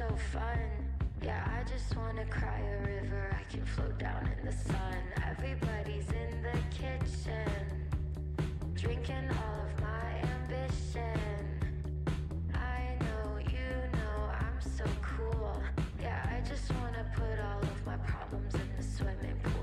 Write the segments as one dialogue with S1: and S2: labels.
S1: so fun. Yeah, I just wanna cry a river. I can float down in the sun. Everybody's in the kitchen, drinking all of my ambition. I know, you know, I'm so cool. Yeah, I just wanna put all of my problems in the swimming pool.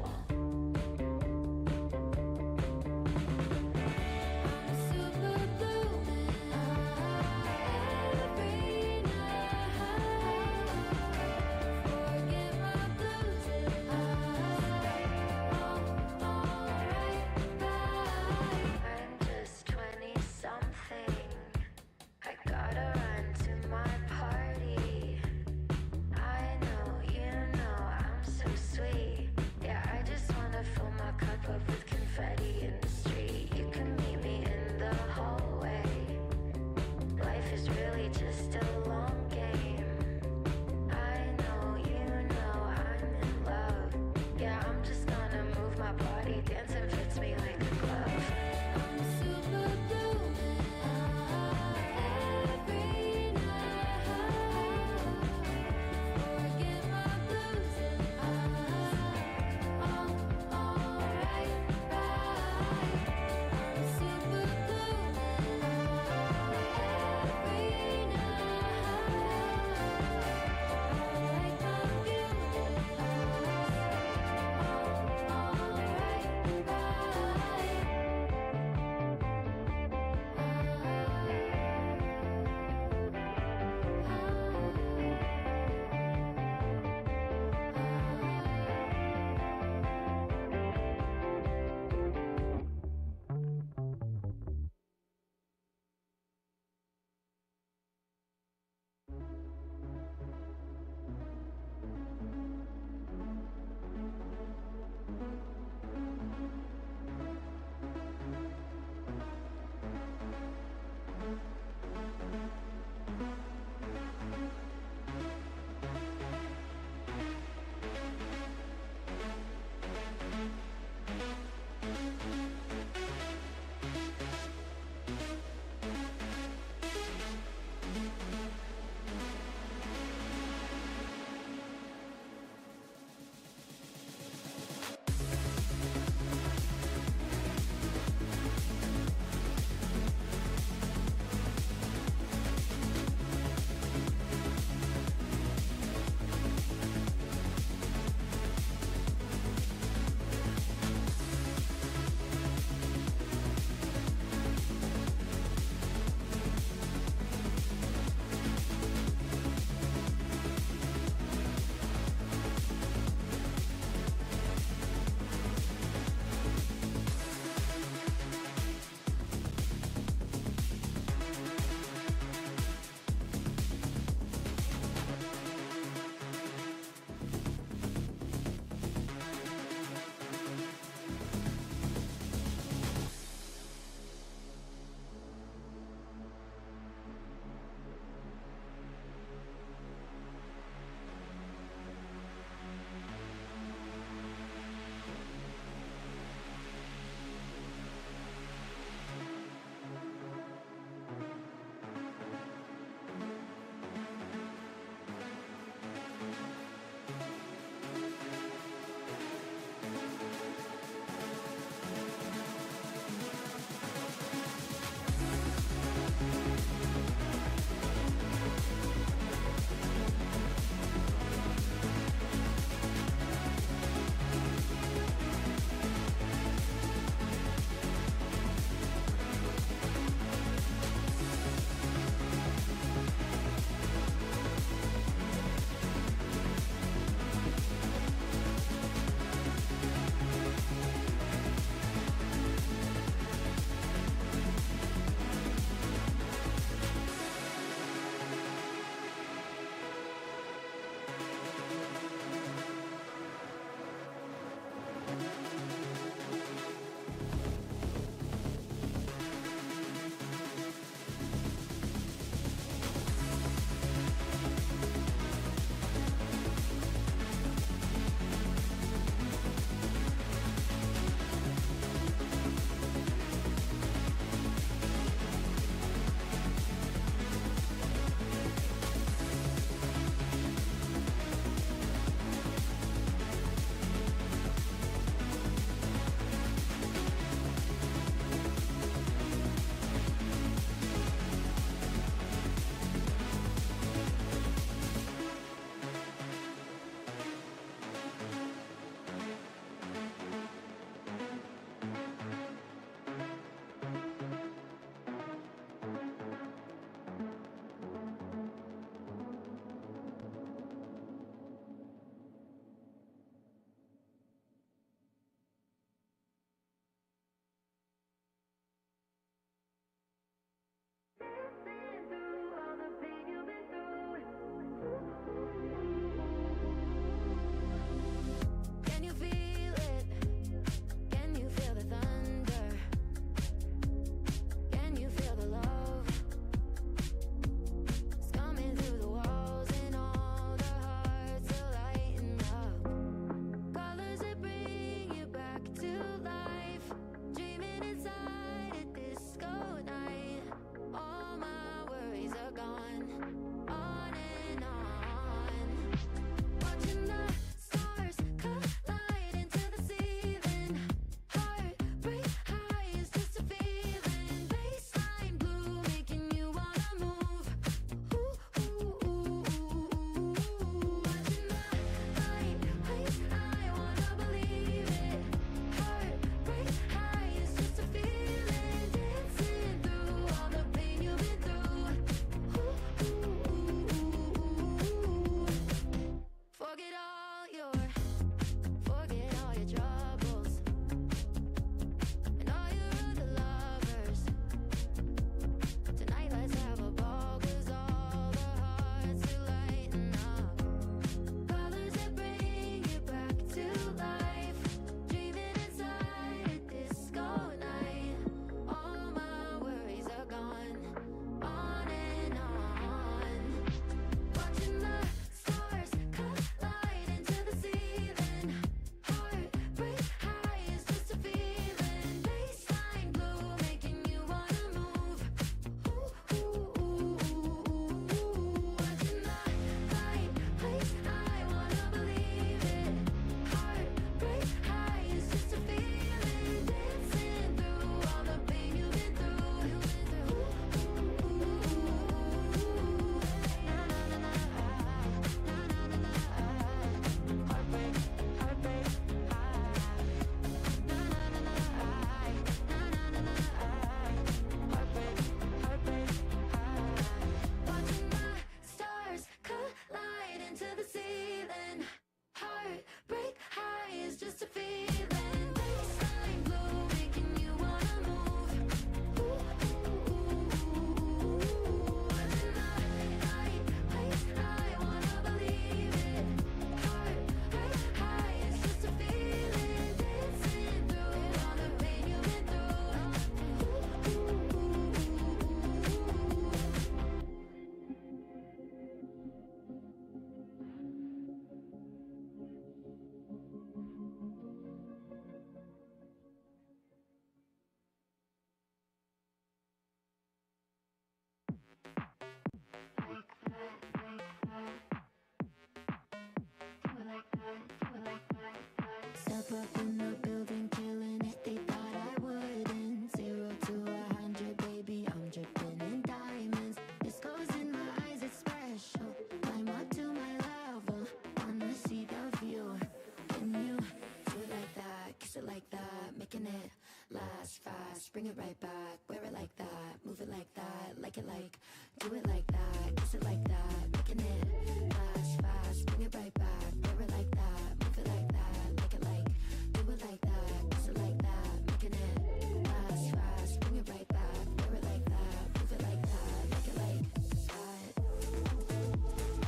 S1: fast, bring it right back. Wear it like that, move it like that, like it like, do it like that, kiss it like that, making it last fast, bring it right back. Wear it like that, move it like that, like it like, do it like that, kiss it like that, making it last fast, bring it right back. Wear it like that, move it like that, like it like that,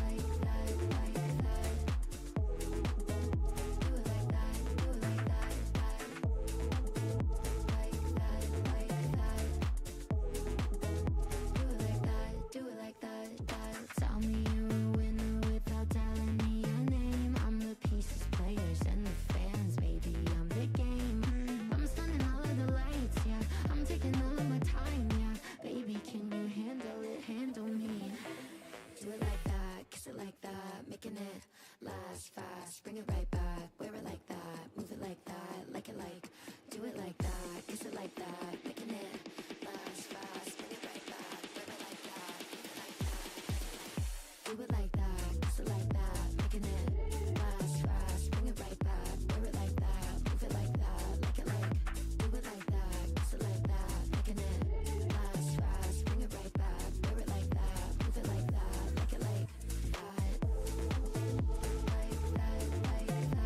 S1: like that, like that. Do it like that, do it like that, that. Like that, like that. Do it like that, do it like that, that. Tell me you're a winner without telling me your name. I'm the pieces, players, and the fans, baby, I'm the game. I'm stunning all of the lights, yeah. I'm taking all of my time, yeah. Baby, can you handle it? Handle me. Do it like that, kiss it like that, making it last fast, bring it right back. Wear it like that, move it like that, like it like, do it like that, kiss it like that, making it last fast, bring it right back. Wear it like that, move it like that, do it like that, kiss it like that, making it last fast, bring it right back. Wear it like that, move it like that, like it like, do it like that, kiss it like that, making it last fast, bring it right back. Wear it like that, move it like that, like it like that, like that, like that.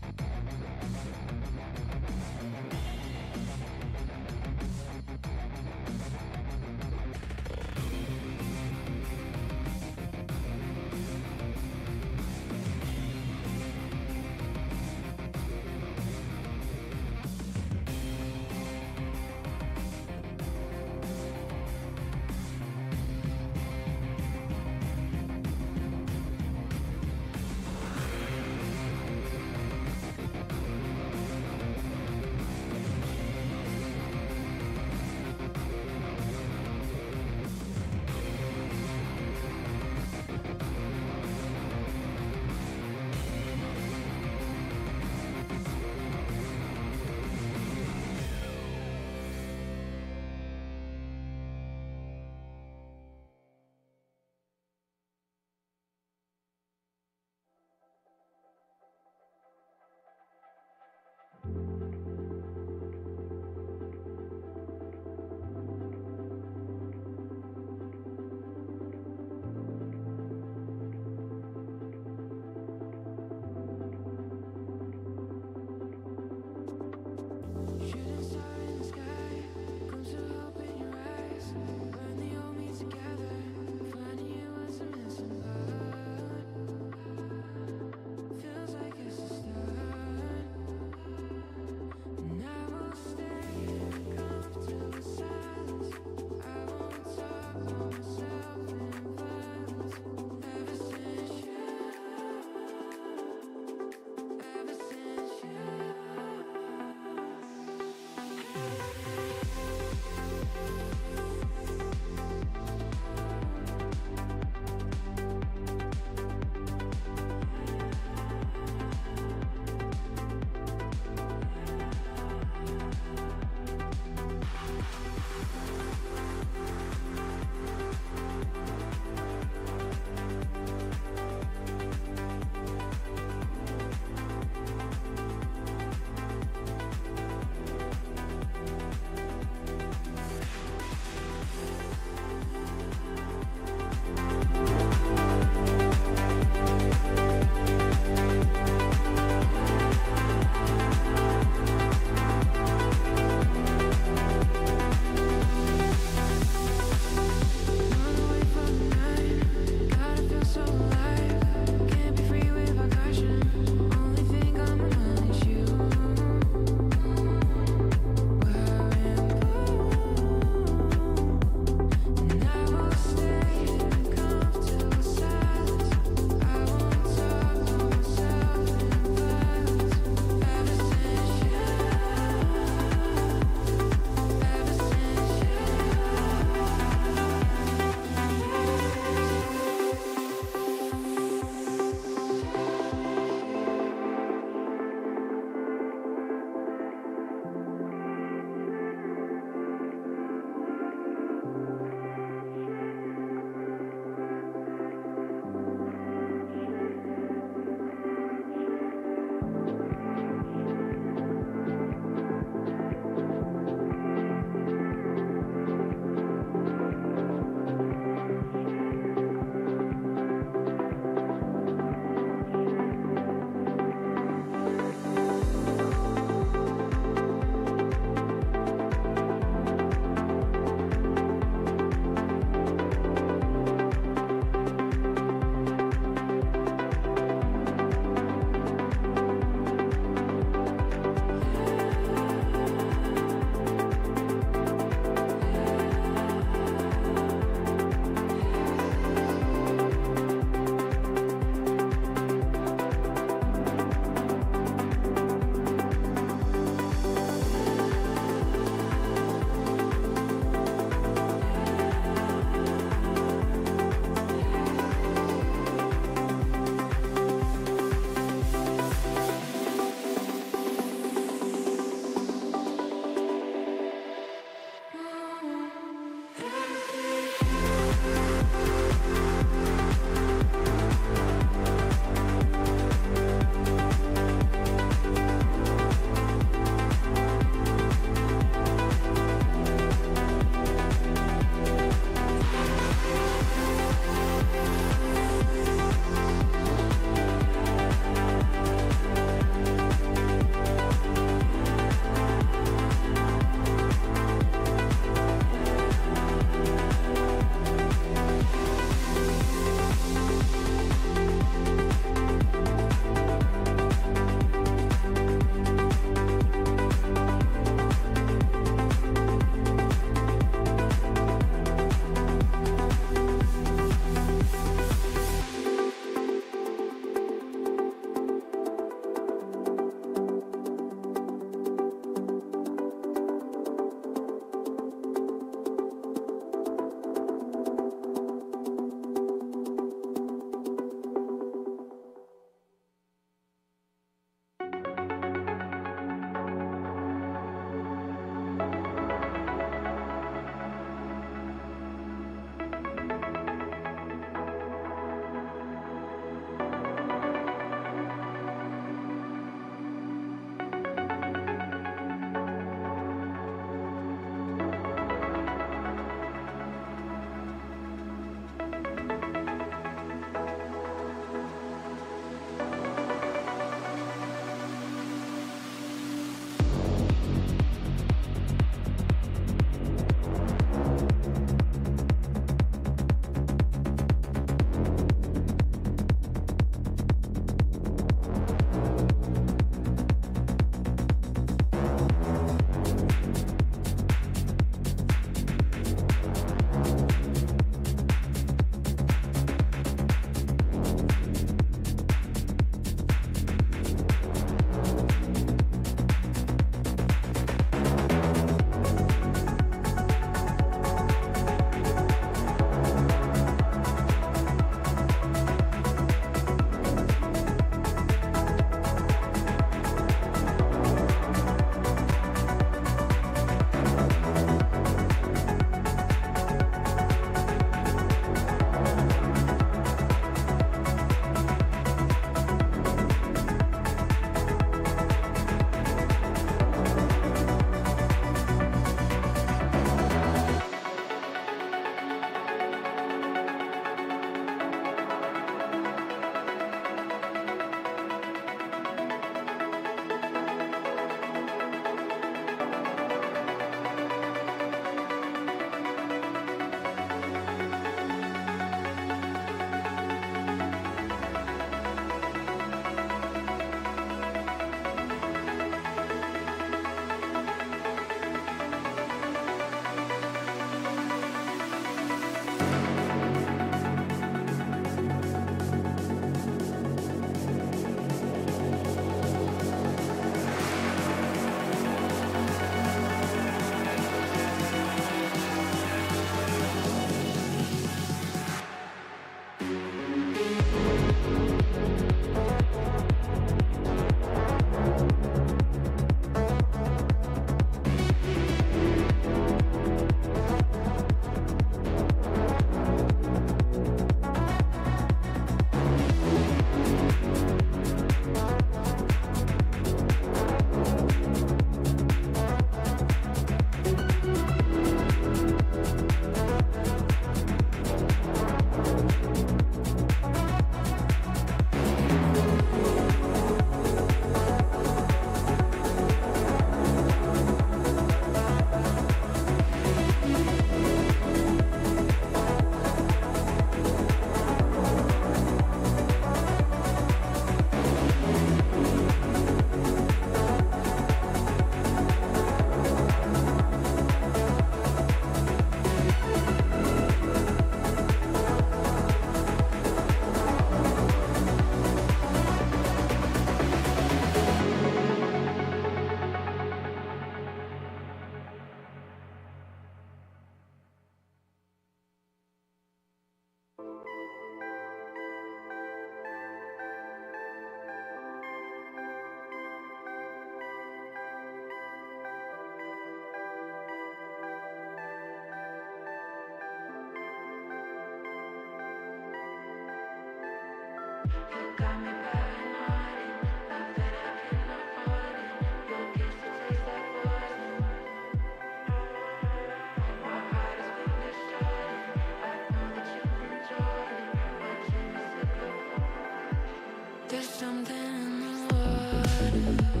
S1: There's something in the water.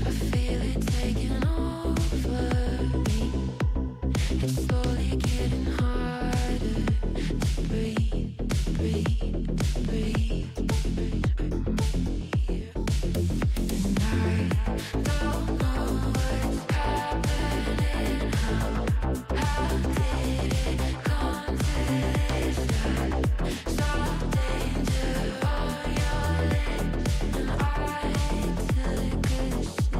S1: I feel it taking over me. It's slowly getting harder to breathe, breathe, breathe. And I don't know what's happening. How did it come to this? I saw danger on your lips, and I took a sip.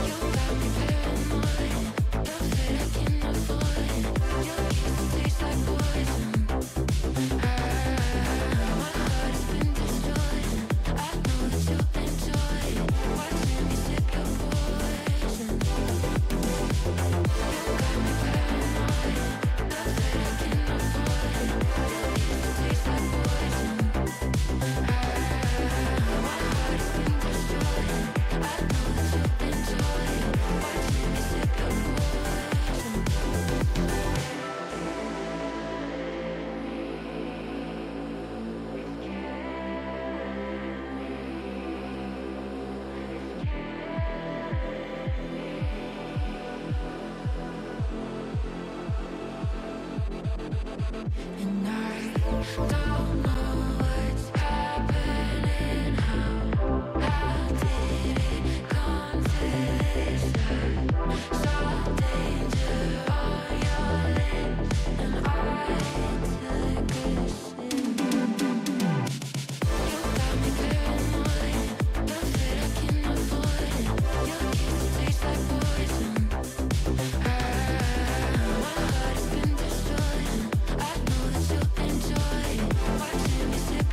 S1: You got me paranoid, love that I can't avoid. Your kisses taste like poison. My heart has been destroyed. I know that you'll enjoy watching me sip your poison. You got me paranoid, love that I can't avoid. Your kisses taste like poison. My heart has been destroyed. I know that you'll enjoy watching me sip your poison. And I don't know what's happening. How did it come to this? I saw danger on your lips, and I took a sip. You got me paranoid, love that I can't avoid. Your kisses taste like poison. My heart has been destroyed. I know that you'll enjoy watching me sip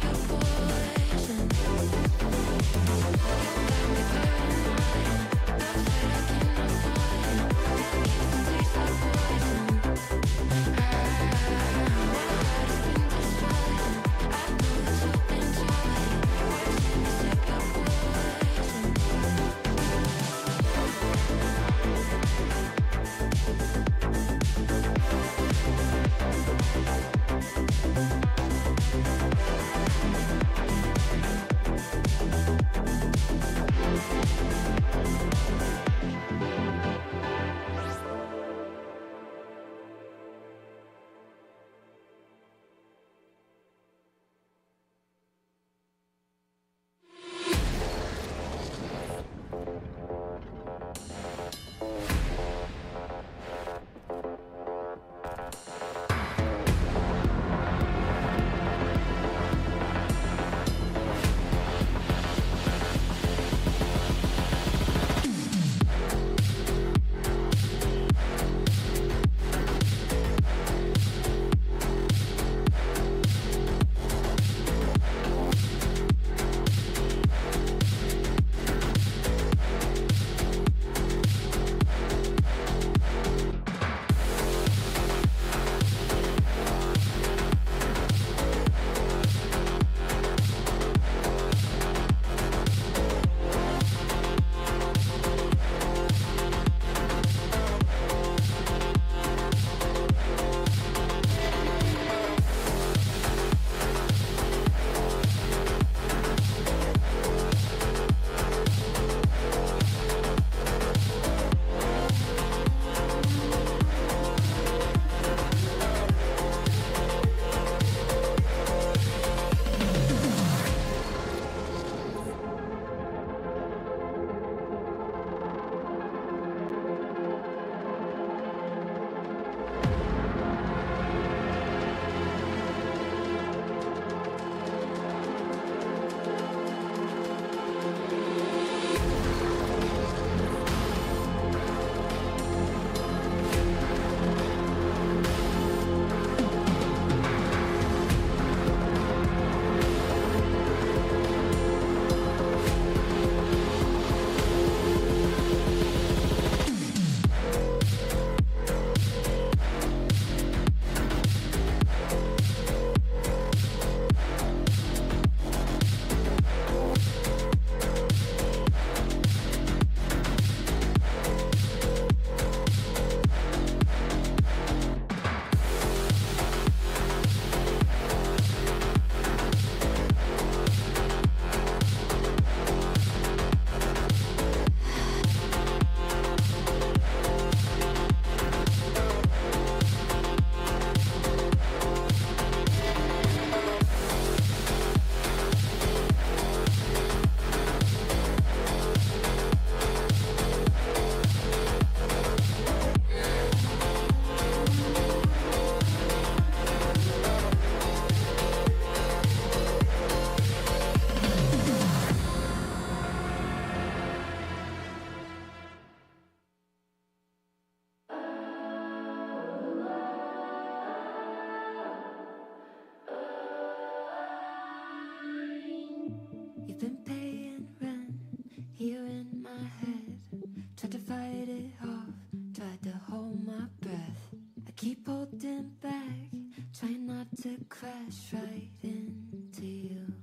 S1: keep holding back, try not to crash right into you.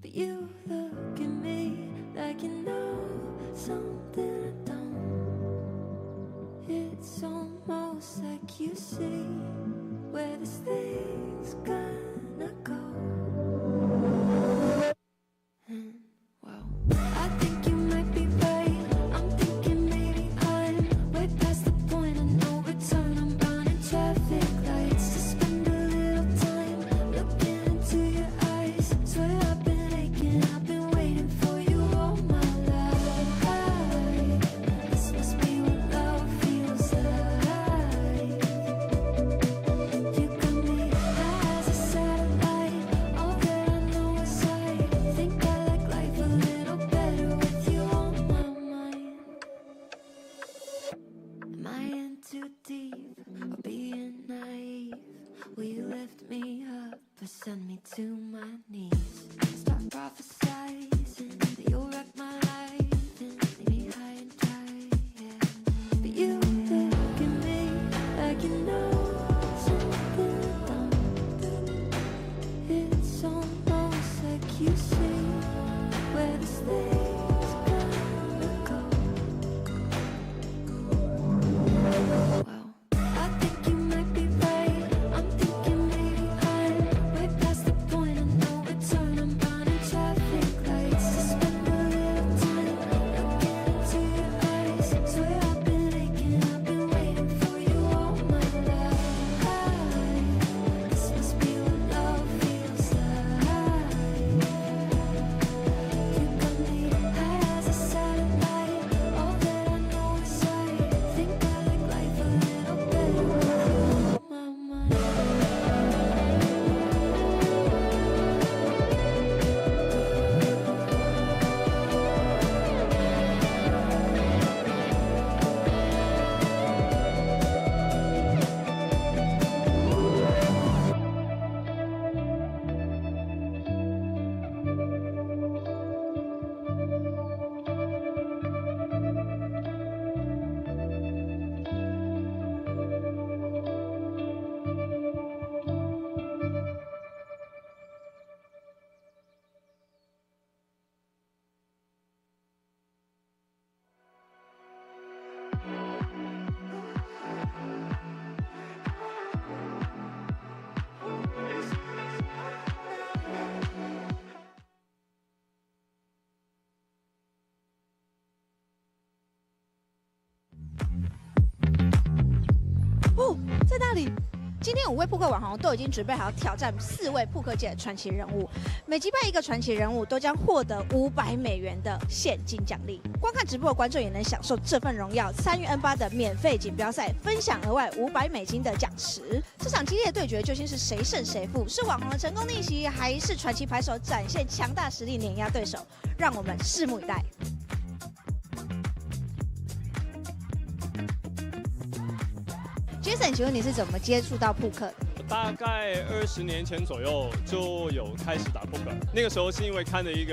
S1: But you look at me like you know something I don't. It's almost like you see where this thing's gonna go. And well, I think you might be right. I'm thinking maybe I'm way past the point of no return. I'm running traffic lights to spend a little time looking into your eyes. Swear I've been aching, I've been waiting for you all my life. This must be what love feels like. You got me high as a satellite. All that I know is I think I like life a little better with you on my mind. Am I in too deep or being naive? Will you lift me up or send me to my knees? Start prophesizing that you'll wreck my life and leave me high and dry, yeah. But you look at me like you know something I don't. It's almost like you see where this thing's gonna go. Well, I think you might be right. I'm thinking maybe I'm way past the point of no return. I'm running traffic lights to spend a little time looking into your eyes. Swear I've been aching, I've been waiting for you all my life. This must be what love feels like. You got me high as a satellite. All that I know is I think I like life a little better with you on my mind.
S2: 哦，在那里。今天5位扑克网红都已经准备好挑战4位扑克界的传奇人物，每击败一个传奇人物，都将获得$500的现金奖励。观看直播的观众也能享受这份荣耀，参与 N8的免费锦标赛，分享额外$500的奖池。这场激烈的对决究竟是谁胜谁负？是网红的成功逆袭，还是传奇牌手展现强大实力碾压对手？让我们拭目以待。Jason， 请问你是怎么接触到扑克的？
S3: 大概20年前左右就有开始打扑克，那个时候是因为看了一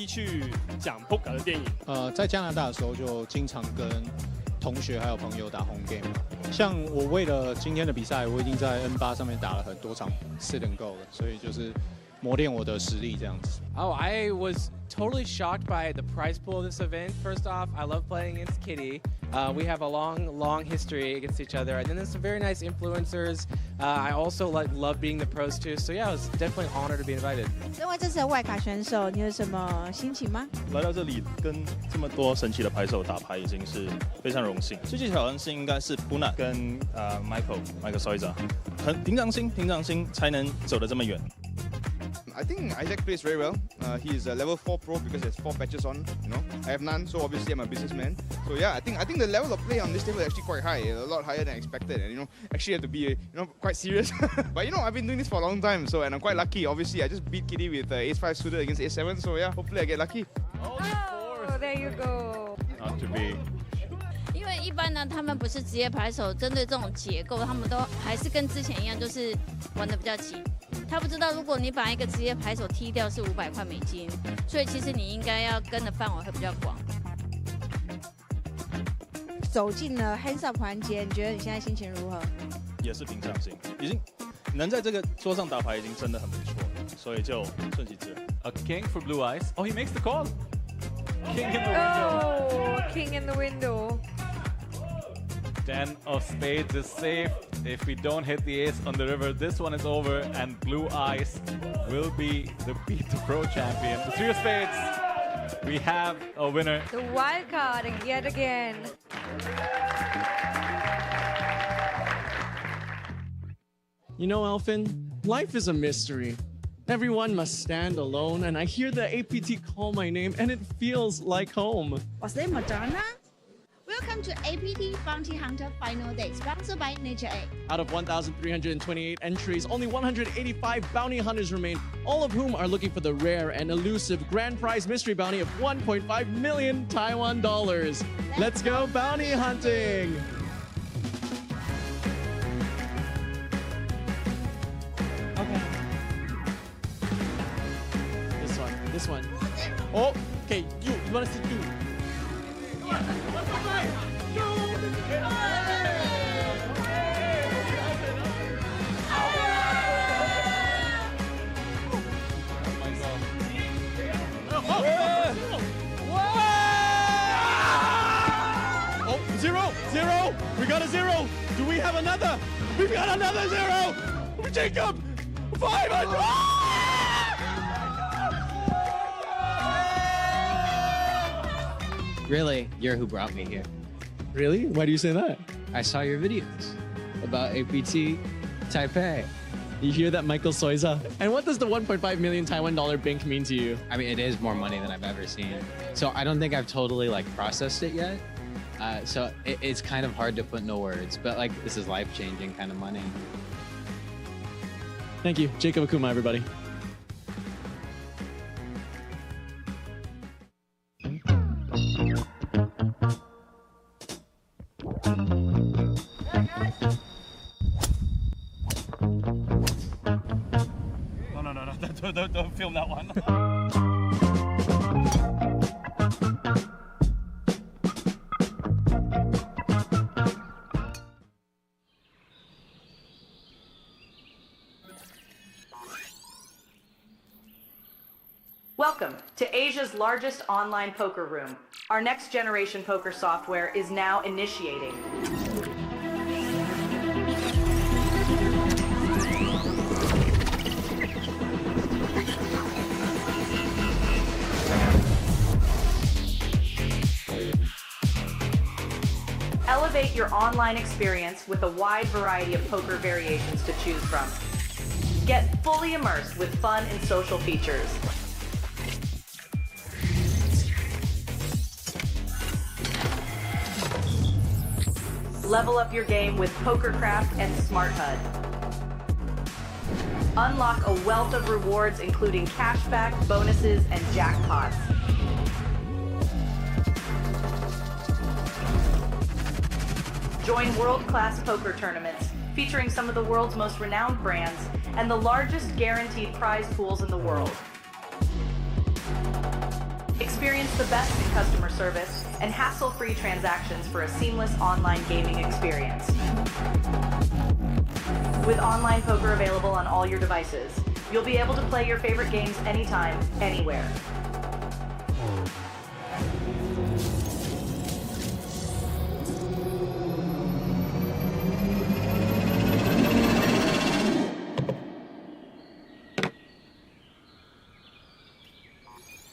S3: 去讲扑克的电影。
S4: 在加拿大的时候就经常跟同学还有朋友打 home game。像我为了今天的比赛，我已经在 N8上面打了很多场 sit and go 了，所以就是磨练我的实力这样子。
S5: Oh, I was totally shocked by the prize pool of this event. First off, I love playing against Kitty. We have a long history against each other, and then there's some very nice influencers. I also love being the pros too. So yeah, it was definitely an honor to be invited.
S2: 身为这次的外卡选手，你有什么心情吗？
S6: 来到这里跟这么多神奇的牌手打牌，已经是非常荣幸。最具挑战性应该是 Puna 跟Michael Soiza， 很平常心才能走得这么远。
S7: I think Isaac plays very well. He's a level 4 pro because there's 4 patches on. You know, I have none, so obviously I'm a businessman. So yeah, I think the level of play on this table is actually quite high, a lot higher than expected. And you know, actually have to be quite serious. But you know, I've been doing this for a long time, so and I'm quite lucky. Obviously, I just beat Kitty with Ace 5 suited against Ace 7. So yeah, hopefully I get lucky.
S8: Oh, there you go.
S6: Not to be.
S8: 因为一般呢，他们不是职业牌手，针对这种结构，他们都还是跟之前一样，就是玩得比较急。他不知道，如果你把一个职业牌手踢掉是$500，所以其实你应该要跟的范围会比较广。
S2: 走进了 Hands Up 环节，你觉得你现在心情如何？
S6: 也是平常心，已经能在这个桌上打牌已经真的很不错，所以就顺其自然。
S9: A king for blue eyes. Oh, he makes the call. King in the window.
S10: Oh, king in the window.
S9: 10 of spades is safe. If we don't hit the ace on the river, this one is over, and blue eyes will be the Beat the Pro champion. The 3 of spades. We have a winner.
S10: The wild card yet again.
S11: You know, Elfin, life is a mystery. Everyone must stand alone, and I hear the APT call my name, and it feels like home.
S2: Was it Madonna? Welcome to APT Bounty Hunter Final Day, sponsored by Nature A.
S11: Out of 1,328 entries, only 185 bounty hunters remain, all of whom are looking for the rare and elusive grand prize mystery bounty of 1.5 million Taiwan dollars. Let's go bounty hunting! Okay. This one. Oh, okay, you wanna see two? Oh, zero. We got a zero. Do we have another? We've got another zero. Jacob, 500.
S12: Really, you're who brought me here.
S11: Really? Why do you say that?
S12: I saw your videos about APT Taipei.
S11: You hear that, Michael Soiza? And what does the 1.5 million Taiwan dollar bank mean to you?
S12: I mean, it is more money than I've ever seen. So I don't think I've totally processed it yet. So it's kind of hard to put into words, but this is life-changing kind of money.
S11: Thank you. Jacob Akuma, everybody.
S6: No, don't film that one.
S13: Welcome to Asia's largest online poker room. Our next generation poker software is now initiating. Elevate your online experience with a wide variety of poker variations to choose from. Get fully immersed with fun and social features. Level up your game with PokerCraft and Smart HUD. Unlock a wealth of rewards including cashback, bonuses, and jackpots. Join world-class poker tournaments featuring some of the world's most renowned brands and the largest guaranteed prize pools in the world. Experience the best in customer service and hassle-free transactions for a seamless online gaming experience. With online poker available on all your devices, you'll be able to play your favorite games anytime, anywhere.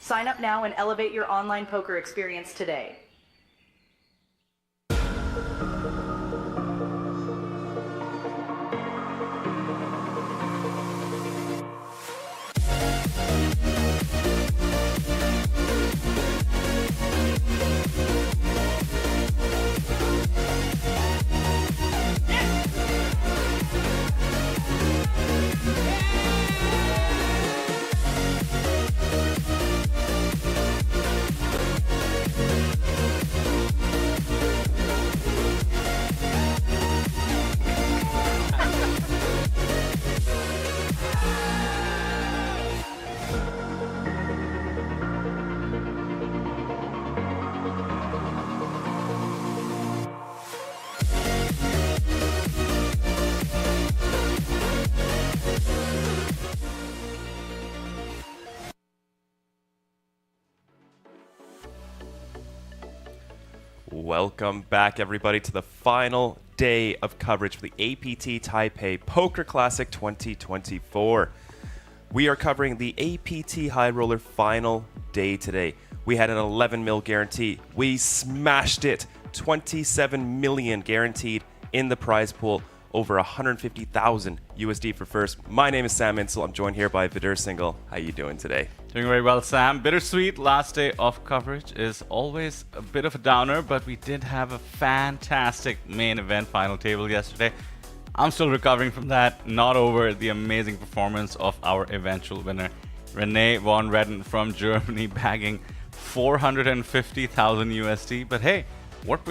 S13: Sign up now and elevate your online poker experience today.
S14: Welcome back, everybody, to the final day of coverage for the APT Taipei Poker Classic 2024. We are covering the APT High Roller final day today. We had an 11 mil guarantee. We smashed it. 27 million guaranteed in the prize pool. Over 150,000 USD for first. My name is Sam Insel. I'm joined here by Vidur Singhal. How you doing today?
S9: Doing very well, Sam. Bittersweet last day of coverage is always a bit of a downer, but we did have a fantastic main event final table yesterday. I'm still recovering from that. Not over the amazing performance of our eventual winner, Renee von Redden from Germany, bagging 450,000 USD. But hey, what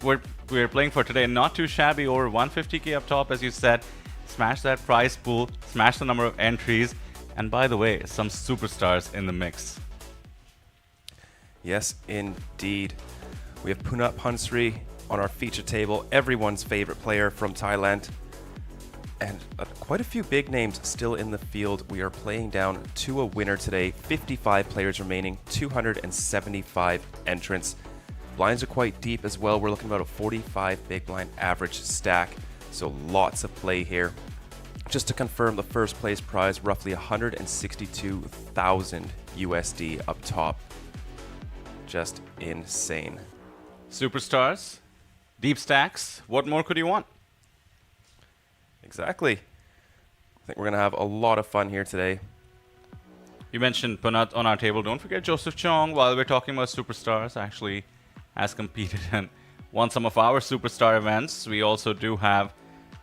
S9: we're playing for today, not too shabby, over 150k up top, as you said. Smash that prize pool, smash the number of entries, and by the way, some superstars in the mix.
S14: Yes, indeed. We have Punat Pansri on our feature table, everyone's favorite player from Thailand. And quite a few big names still in the field. We are playing down to a winner today. 55 players remaining, 275 entrants. Blinds are quite deep as well. We're looking at about a 45 big blind average stack. So lots of play here. Just to confirm, the first place prize, roughly 162,000 USD up top. Just insane.
S9: Superstars, deep stacks. What more could you want?
S14: Exactly. I think we're going to have a lot of fun here today.
S9: You mentioned Punat on our table. Don't forget Joseph Chong, while we're talking about superstars, actually has competed and won some of our superstar events. We also do have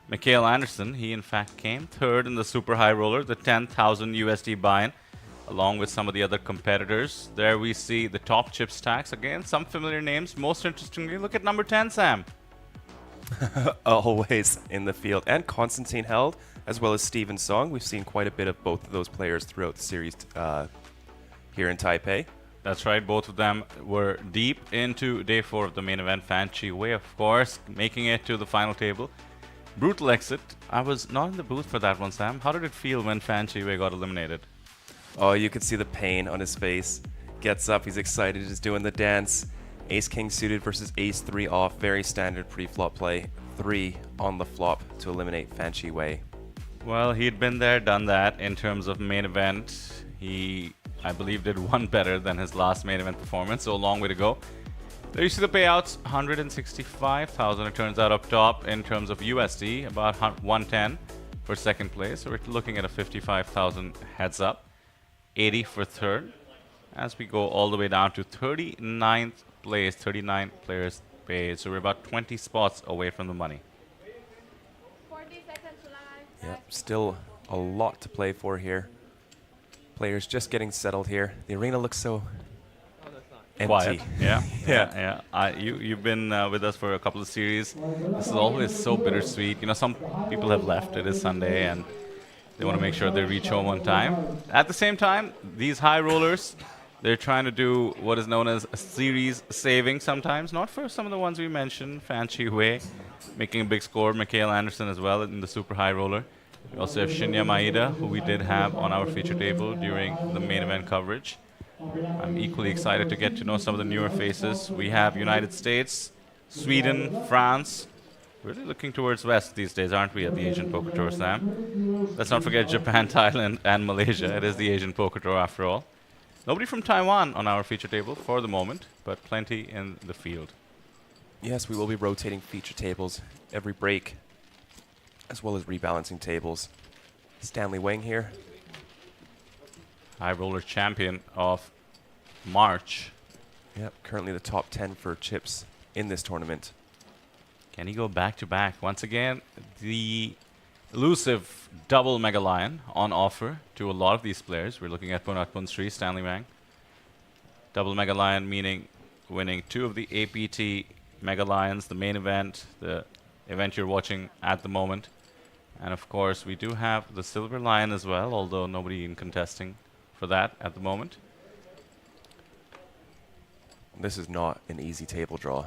S9: Mikhail Anderson. He in fact came third in the super high roller, the 10,000 USD buy-in, along with some of the other competitors. There we see the top chip stacks. Again, some familiar names. Most interestingly, look at number 10, Sam.
S14: Always in the field. And Konstantin Held, as well as Steven Song. We've seen quite a bit of both of those players throughout the series here in Taipei.
S9: That's right, both of them were deep into day 4 of the main event. Fan Chi Wei, of course, making it to the final table. Brutal exit. I was not in the booth for that one, Sam. How did it feel when Fan Chi Wei got eliminated?
S14: Oh, you could see the pain on his face. Gets up, he's excited, he's doing the dance. Ace-King suited versus Ace-3 off. Very standard pre-flop play. 3 on the flop to eliminate Fan Chi Wei.
S9: Well, he'd been there, done that in terms of main event. He, I believe, did one better than his last main event performance, so a long way to go. There you see the payouts, 165,000 it turns out up top in terms of USD, about 110 for second place. So we're looking at a 55,000 heads up, 80 for third. As we go all the way down to 39th place, 39 players paid. So we're about 20 spots away from the money.
S2: 40 seconds live.
S14: Yep, still a lot to play for here. Players just getting settled here. The arena looks so empty.
S9: Quiet. Yeah. You've been with us for a couple of series. This is always so bittersweet. You know, some people have left. It is Sunday and they want to make sure they reach home on time. At the same time, these high rollers, they're trying to do what is known as a series saving sometimes. Not for some of the ones we mentioned. Fan Chi Wei making a big score. Mikhail Anderson as well in the super high roller. We also have Shinya Maeda, who we did have on our feature table during the main event coverage. I'm equally excited to get to know some of the newer faces. We have United States, Sweden, France. Really looking towards West these days, aren't we, at the Asian Poker Tour, Sam? Let's not forget Japan, Thailand, and Malaysia. It is the Asian Poker Tour after all. Nobody from Taiwan on our feature table for the moment, but plenty in the field.
S14: Yes, we will be rotating feature tables every break, as well as rebalancing tables. Stanley Wang here.
S9: High roller champion of March.
S14: Yep, currently the top 10 for chips in this tournament.
S9: Can he go back-to-back? Once again, the elusive double Mega Lion on offer to a lot of these players. We're looking at Punat Pansri, Stanley Wang. Double Mega Lion meaning winning 2 of the APT Mega Lions, the main event, the event you're watching at the moment. And of course, we do have the Silver Lion as well, although nobody in contesting for that at the moment.
S14: This is not an easy table draw.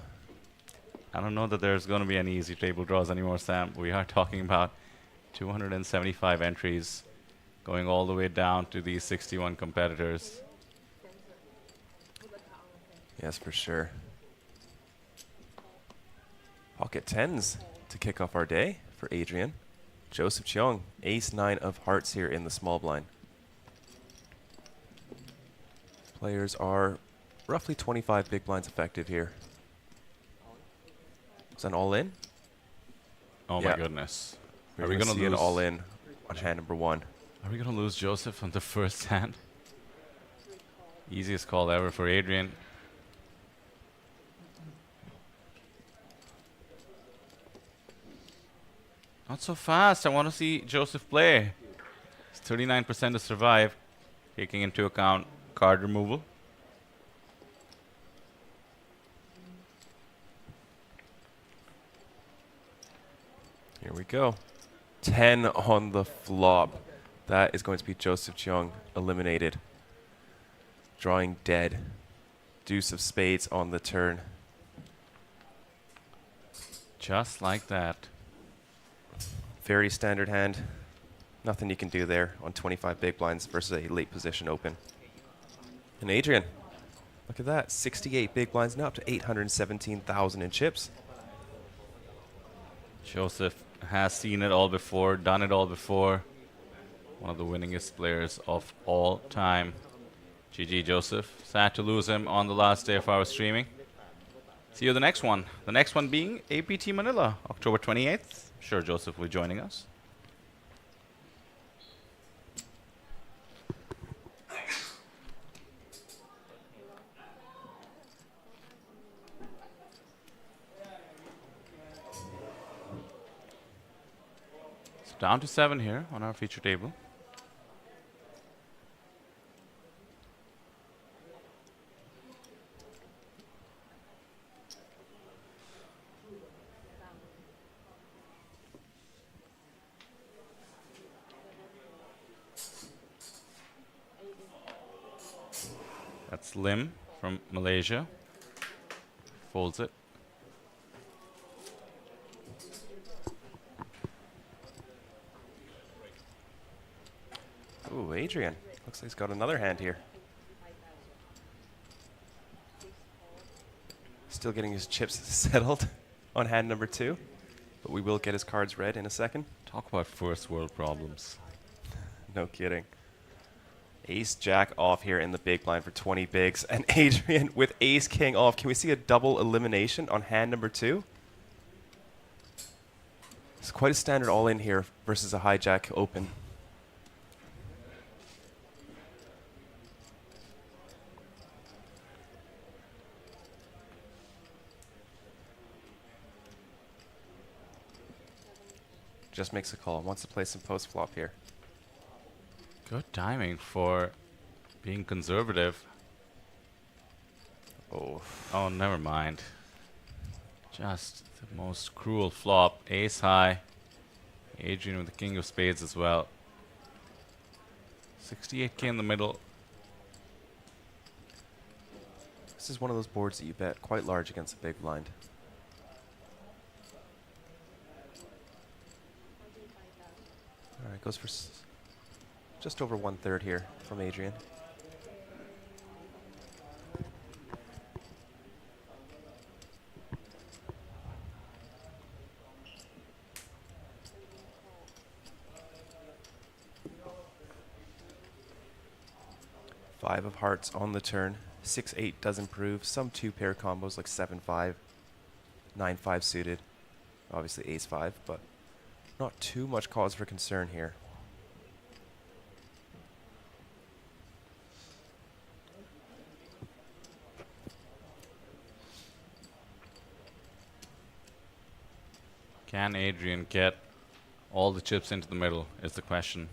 S9: I don't know that there's going to be any easy table draws anymore, Sam. We are talking about 275 entries going all the way down to these 61 competitors.
S14: Yes, for sure. Pocket tens to kick off our day for Adrian. Joseph Cheong, ace-9 of hearts here in the small blind. Players are roughly 25 big blinds effective here. Is that an all-in?
S9: Oh my goodness.
S14: Are we going to see an all-in on hand number 1?
S9: Are we going to lose Joseph on the first hand? Easiest call ever for Adrian. Not so fast. I want to see Joseph play. It's 39% to survive, taking into account card removal.
S14: Here we go. 10 on the flop. That is going to be Joseph Cheong eliminated. Drawing dead. Deuce of spades on the turn.
S9: Just like that.
S14: Very standard hand. Nothing you can do there on 25 big blinds versus a late position open. And Adrian, look at that. 68 big blinds, now up to 817,000 in chips.
S9: Joseph has seen it all before, done it all before. One of the winningest players of all time. GG Joseph. Sad to lose him on the last day of our streaming. See you the next one. The next one being APT Manila, October 28th. I'm sure Joseph will be joining us. So down to 7 here on our feature table. That's Lim from Malaysia. Folds it.
S14: Ooh, Adrian. Looks like he's got another hand here. Still getting his chips settled on hand number 2. But we will get his cards read in a second.
S9: Talk about first world problems.
S14: No kidding. Ace Jack off here in the big blind for 20 bigs. And Adrian with Ace King off. Can we see a double elimination on hand number 2? It's quite a standard all-in here versus a hijack open. Just makes a call. Wants to play some post flop here.
S9: Good timing for being conservative. Oh, never mind. Just the most cruel flop. Ace high. Adrian with the king of spades as well. 68k in the middle.
S14: This is one of those boards that you bet quite large against a big blind. All right, goes for just over 1/3 here from Adrian. Five of hearts on the turn. 6-8 does improve. Some 2-pair combos like 7-5, 9-5 suited. Obviously ace-5, but not too much cause for concern here.
S9: Can Adrian get all the chips into the middle is the question.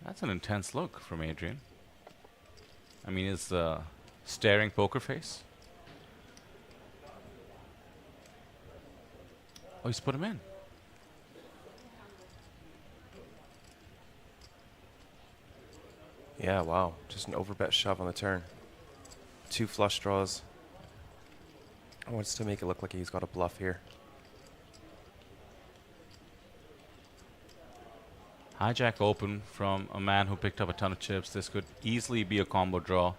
S9: That's an intense look from Adrian. I mean, it's the staring poker face. Oh, he's put him in.
S14: Yeah, wow. Just an overbet shove on the turn. 2 flush draws. I wants to make it look like he's got a bluff here.
S9: Hijack open from a man who picked up a ton of chips. This could easily be a combo draw.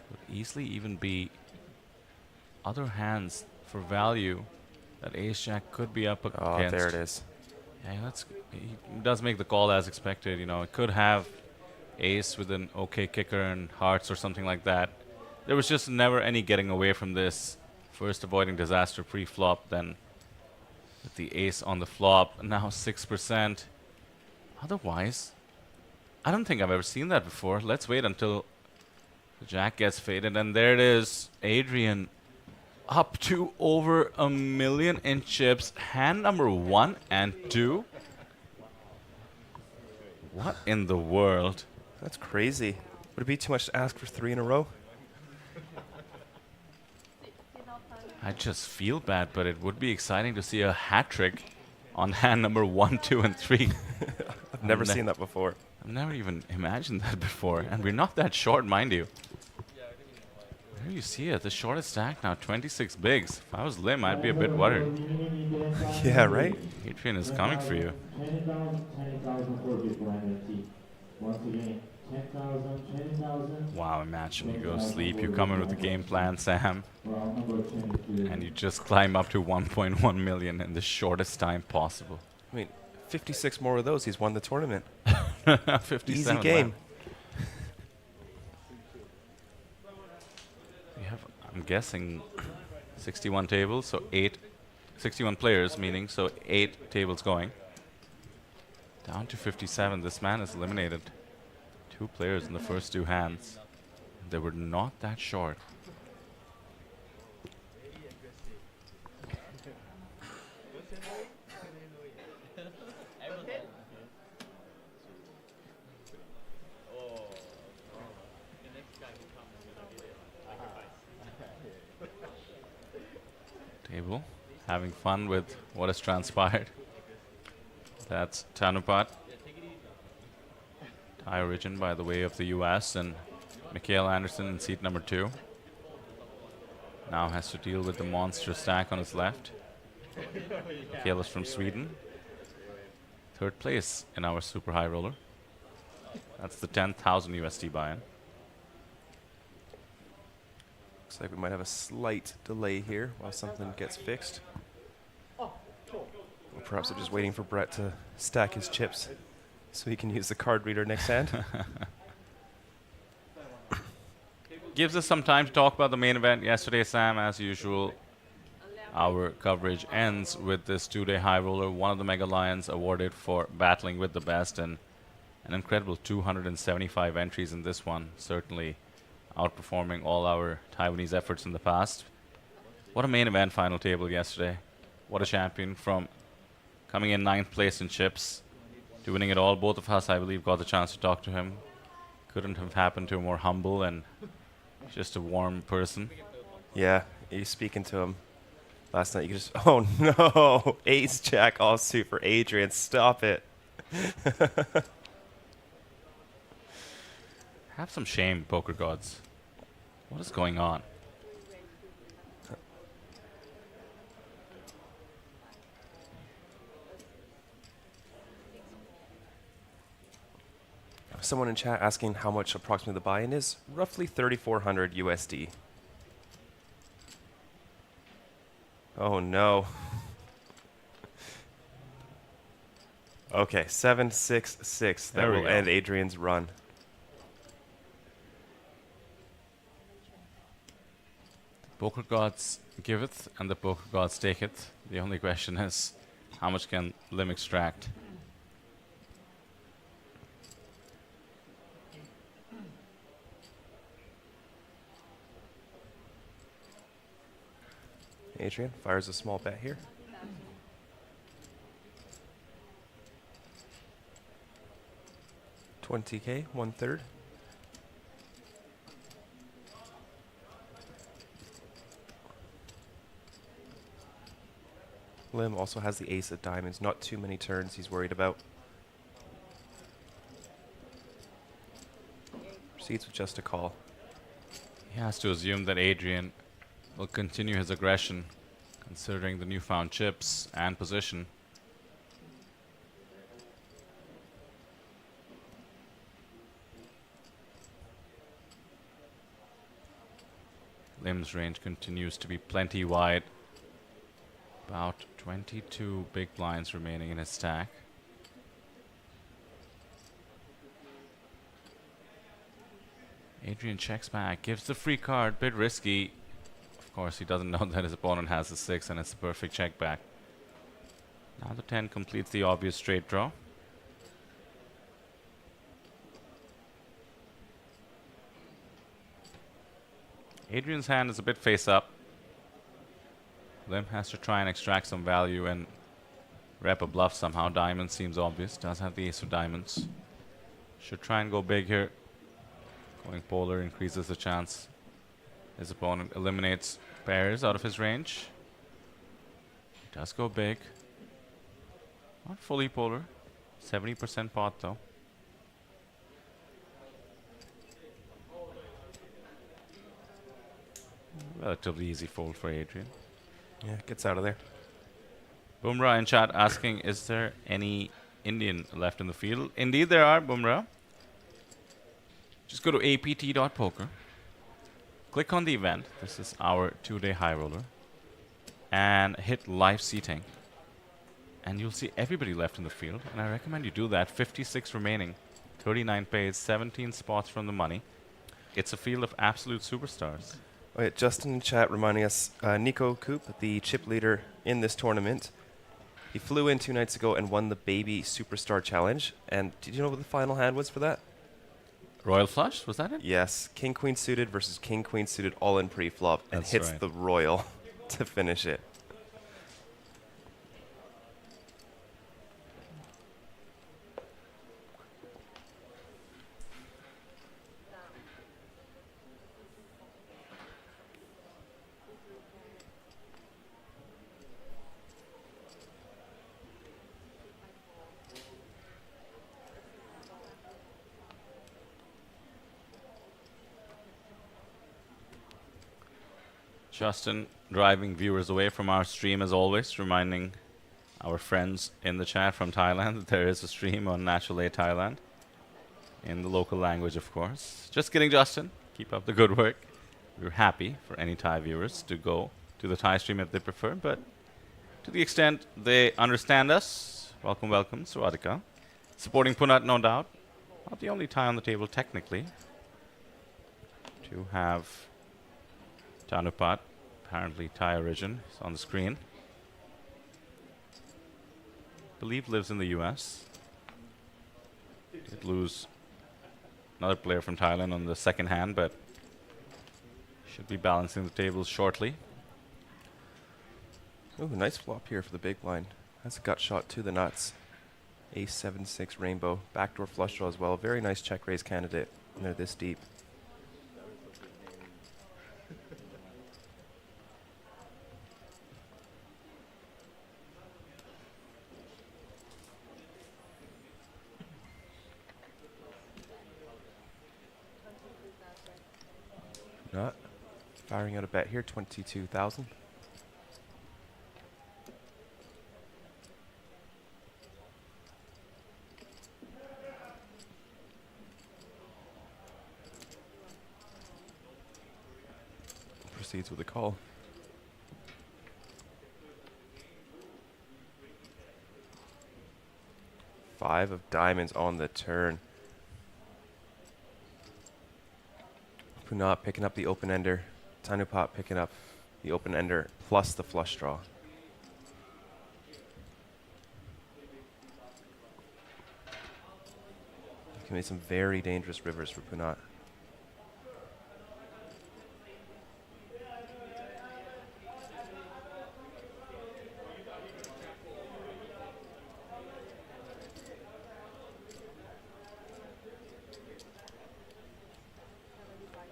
S9: Could easily even be other hands for value that ace-jack could be up against.
S14: Oh, there it is.
S9: Yeah, he does make the call as expected. You know, it could have ace with an okay kicker and hearts or something like that. There was just never any getting away from this. First avoiding disaster pre-flop, then with the ace on the flop, now 6%. Otherwise, I don't think I've ever seen that before. Let's wait until the jack gets faded, and there it is. Adrian up to over $1 million in chips. Hand number 1 and 2. What in the world?
S14: That's crazy. Would it be too much to ask for 3 in a row?
S9: I just feel bad, but it would be exciting to see a hat trick on hand number 1, 2, and 3.
S14: I've never seen that before.
S9: I've never even imagined that before, and we're not that short, mind you. There you see it, the shortest stack now, 26 bigs. If I was Lim, I'd be a bit worried.
S14: Yeah, right?
S9: Adrian is coming for you. Wow, imagine you go to sleep, you come in with a game plan, Sam, and you just climb up to 1.1 million in the shortest time possible.
S14: I mean, 56 more of those, he's won the tournament.
S9: 57
S14: Easy game.
S9: We have, I'm guessing, 61 tables, so 61 players, meaning, so 8 tables going. Down to 57, this man is eliminated. 2 players in the first 2 hands. They were not that short. Table, having fun with what has transpired. That's Tanupat. Tie origin by the way of the US, and Mikael Anderson in seat number 2. Now has to deal with the monster stack on his left. Mikael is from Sweden. 3rd place in our super high roller. That's the 10,000 USD buy-in.
S14: Looks like we might have a slight delay here while something gets fixed. Or perhaps they're just waiting for Brett to stack his chips so he can use the card reader next hand.
S9: Gives us some time to talk about the main event yesterday, Sam. As usual, our coverage ends with this 2-day high roller, one of the Mega Lions awarded for battling with the best, and an incredible 275 entries in this one, certainly outperforming all our Taiwanese efforts in the past. What a main event final table yesterday. What a champion, from coming in 9th place in chips to winning it all. Both of us, I believe, got the chance to talk to him. Couldn't have happened to a more humble and just a warm person.
S14: Yeah, you speaking to him last night, you could just, oh no, ace jack offsuit for Adrian, stop it.
S9: Have some shame, poker gods. What is going on?
S14: Someone in chat asking how much approximately the buy-in is. Roughly 3,400 USD. Oh no. Okay, 766. That will end Adrian's run.
S9: Poker gods giveth and the poker gods taketh. The only question is, how much can Lim extract?
S14: Adrian fires a small bet here. $20K, 1/3. Lim also has the ace of diamonds. Not too many turns he's worried about. Proceeds with just a call.
S9: He has to assume that Adrian will continue his aggression, considering the newfound chips and position. Lim's range continues to be plenty wide. About 22 big blinds remaining in his stack. Adrian checks back, gives the free card, bit risky. Of course, he doesn't know that his opponent has a 6 and it's a perfect check back. Now the 10 completes the obvious straight draw. Adrian's hand is a bit face up. Lim has to try and extract some value and rep a bluff somehow. Diamond seems obvious. Does have the ace of diamonds. Should try and go big here. Going polar increases the chance his opponent eliminates pairs out of his range. He does go big. Not fully polar. 70% pot though. Relatively easy fold for Adrian.
S14: Yeah, gets out of there.
S9: Bumrah in chat asking, is there any Indian left in the field? Indeed there are, Bumrah. Just go to apt.poker. Click on the event. This is our 2-day high roller. And hit live seating. And you'll see everybody left in the field. And I recommend you do that. 56 remaining. 39 pays, 17 spots from the money. It's a field of absolute superstars.
S14: Wait, Justin in chat reminding us, Nico Koop, the chip leader in this tournament. He flew in 2 nights ago and won the Baby Superstar Challenge. And did you know what the final hand was for that?
S9: Royal flush, was that it?
S14: Yes, King Queen suited versus King Queen suited all in pre-flop and
S9: That's
S14: hits
S9: right.
S14: the Royal to finish it.
S9: Justin driving viewers away from our stream as always, reminding our friends in the chat from Thailand that there is a stream on Natural A Thailand. In the local language, of course. Just kidding, Justin. Keep up the good work. We're happy for any Thai viewers to go to the Thai stream if they prefer, but to the extent they understand us, welcome, welcome, Swadika. Supporting Punat, no doubt. Not the only Thai on the table, technically. To have Tanupat, apparently Thai origin, is on the screen. Believe lives in the US. Did lose another player from Thailand on the second hand, but should be balancing the tables shortly.
S14: Oh, nice flop here for the big blind. That's a gut shot to the nuts. Ace 7-6 rainbow. Backdoor flush draw as well. Very nice check raise candidate when they're this deep. Not firing out a bet here, 22,000. Proceeds with a call. Five of diamonds on the turn. Punat picking up the open ender. Tanupat picking up the open ender plus the flush draw. Can be some very dangerous rivers for Punat.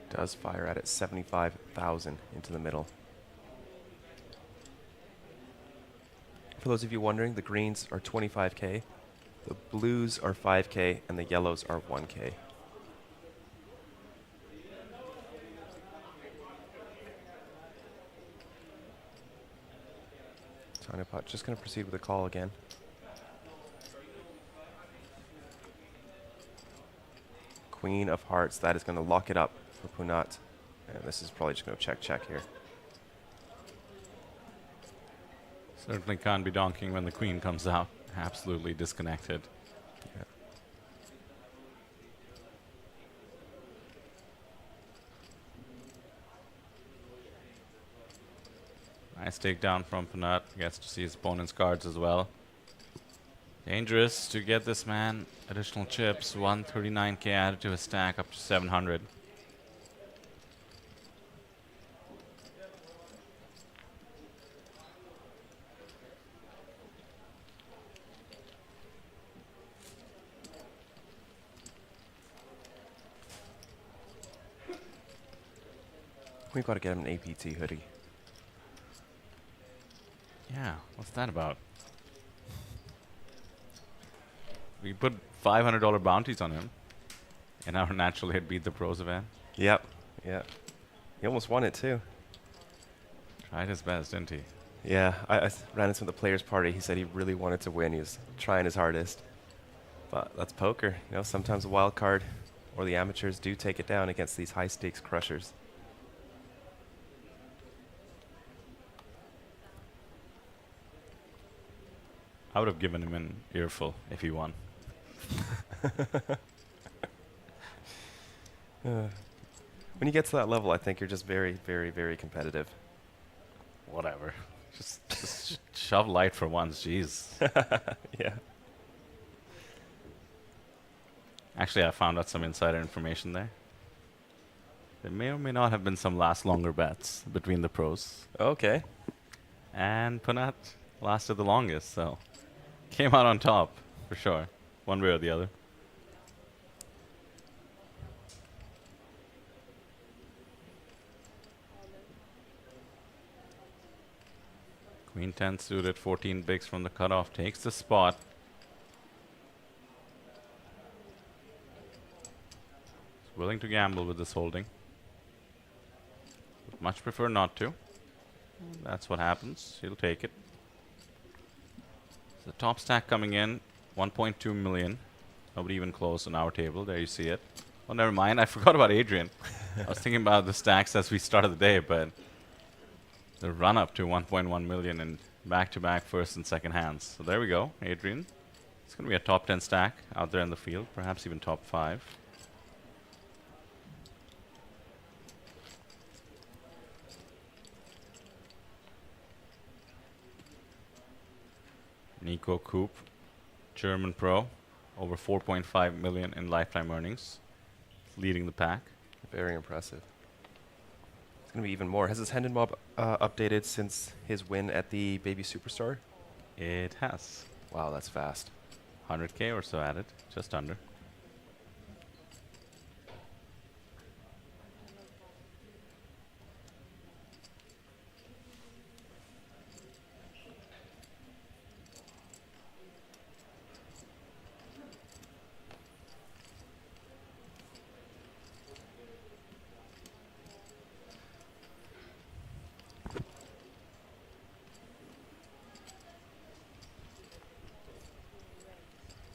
S14: Does fire at it, 75,000 into the middle. For those of you wondering, the greens are 25K, the blues are 5K, and the yellows are 1K. Tanupat just going to proceed with a call again. Queen of hearts, that is going to lock it up for Punat And this is probably just going to check here.
S9: Certainly can't be donking when the queen comes out. Absolutely disconnected.
S14: Yeah.
S9: Nice takedown from Panat. Gets to see his opponent's cards as well. Dangerous to get this man additional chips. 139k added to his stack up to 700.
S14: We've got to get him an APT hoodie.
S9: Yeah, what's that about? We put $500 bounties on him, and our natural hit beat the pros event.
S14: Yep. Yeah. He almost won it too.
S9: Tried his best, didn't he?
S14: Yeah, I ran into the players' party. He said he really wanted to win. He was trying his hardest. But that's poker. You know, sometimes a wild card or the amateurs do take it down against these high-stakes crushers.
S9: I would have given him an earful if he won.
S14: When you get to that level, I think you're just very, very, very competitive.
S9: Whatever. Just shove light for once, jeez.
S14: Yeah.
S9: Actually, I found out some insider information there. There may or may not have been some last longer bets between the pros.
S14: Okay.
S9: And Panat lasted the longest, so came out on top, for sure. One way or the other. Queen 10 suited, 14 bigs from the cutoff, takes the spot. He's willing to gamble with this holding. Would much prefer not to. That's what happens. He'll take it. The top stack coming in, 1.2 million. Nobody even close on our table. There you see it. Oh, never mind. I forgot about Adrian. I was thinking about the stacks as we started the day, but the run up to 1.1 million in back-to-back first and second hands. So there we go, Adrian. It's going to be a top 10 stack out there in the field, perhaps even top 5. Nico Koop, German pro, over 4.5 million in lifetime earnings, leading the pack.
S14: Very impressive. It's going to be even more. Has his Hendon Mob updated since his win at the Baby Superstar?
S9: It has.
S14: Wow, that's fast.
S9: 100k or so added, just under.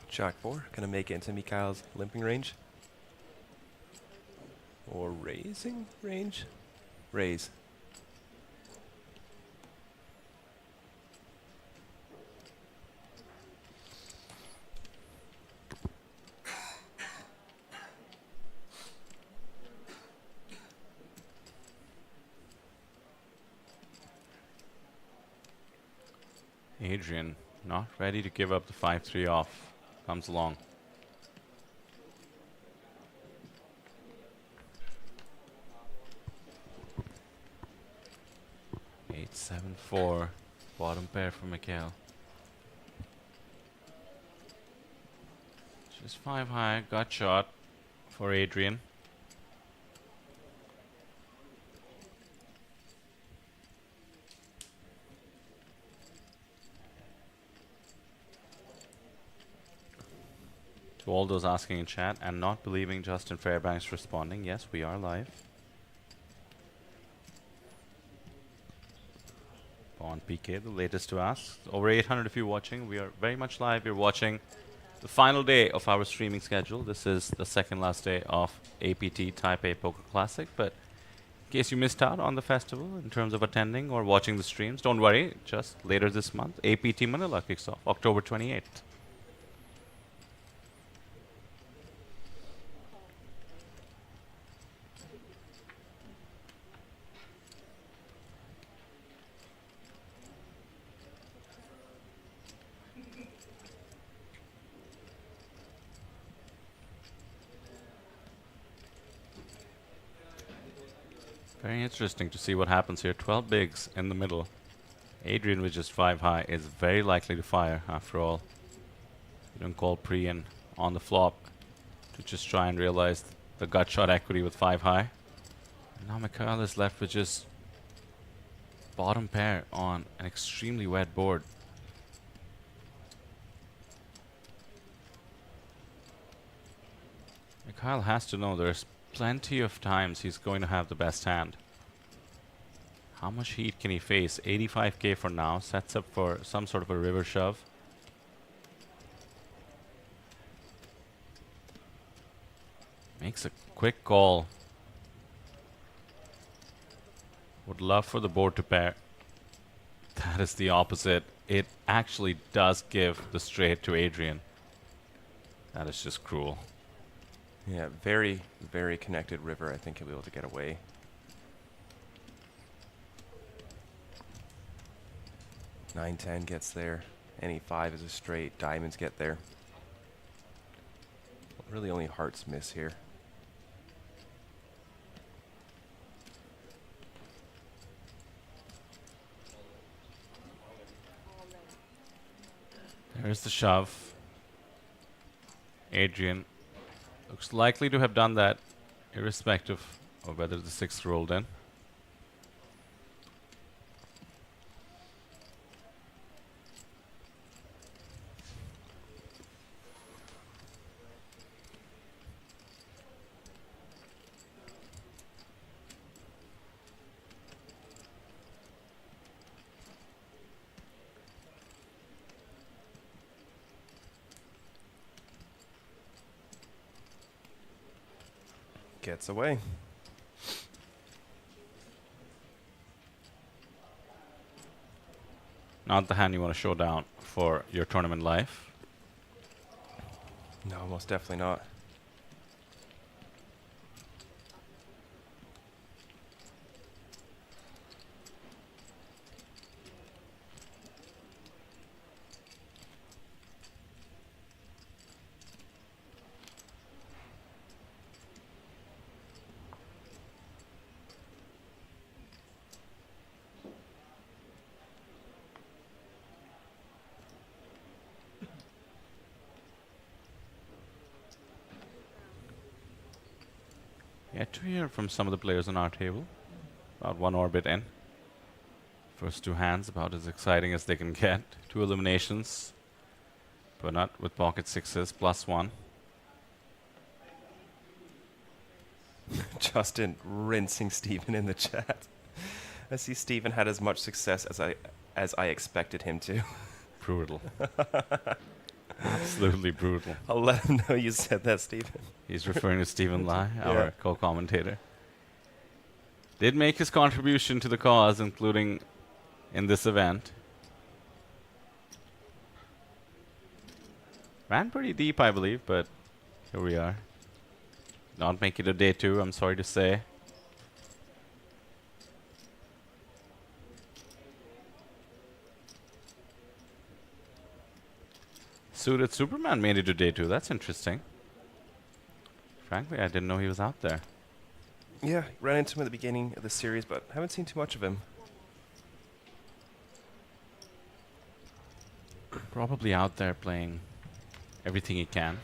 S14: Jack 4, gonna make it into Mikhail's limping range. Or raising range? Raise.
S9: Adrian, not ready to give up the 5-3 off. Comes along. Eight, 7-4. Bottom pair for Mikhail. Just 5 high. Gut shot for Adrian. To all those asking in chat and not believing Justin Fairbanks responding, yes, we are live. On PK, the latest to ask. Over 800 if you're watching. We are very much live. You're watching the final day of our streaming schedule. This is the second last day of APT Taipei Poker Classic, but In case you missed out on the festival in terms of attending or watching the streams, don't worry. Just later this month, APT Manila kicks off, October 28th. Very interesting to see what happens here. 12 bigs in the middle. Adrian with just 5 high is very likely to fire after all. You don't call pre and on the flop to just try and realize the gut shot equity with 5 high. And now Mikhail is left with just bottom pair on an extremely wet board. Mikhail has to know there's plenty of times he's going to have the best hand. How much heat can he face? 85k for now. Sets up for some sort of a river shove. Makes a quick call. Would love for the board to pair. That is the opposite. It actually does give the straight to Adrian. That is just cruel.
S14: Yeah, very, very connected river. I think he'll be able to get away. Nine, 10 gets there. Any 5 is a straight. Diamonds get there. Really only hearts miss here.
S9: There's the shove. Adrian looks likely to have done that irrespective of whether the 6 rolled in.
S14: Gets away.
S9: Not the hand you want to show down for your tournament life.
S14: No, most definitely not.
S9: Yet to hear from some of the players on our table. About 1 orbit in. First 2 hands about as exciting as they can get. 2 eliminations. But not with pocket 6s, +1.
S14: Justin rinsing Steven in the chat. I see Steven had as much success as I expected him to.
S9: Brutal. Absolutely brutal.
S14: I'll let him know you said that, Steven.
S9: He's referring to Stephen Lai, our co-commentator. Did make his contribution to the cause, including in this event. Ran pretty deep, I believe, but here we are. Not make it a day 2, I'm sorry to say. Suited Superman made it to day 2. That's interesting. Frankly, I didn't know he was out there.
S14: Yeah, ran into him at the beginning of the series, but haven't seen too much of him.
S9: Probably out there playing everything he can.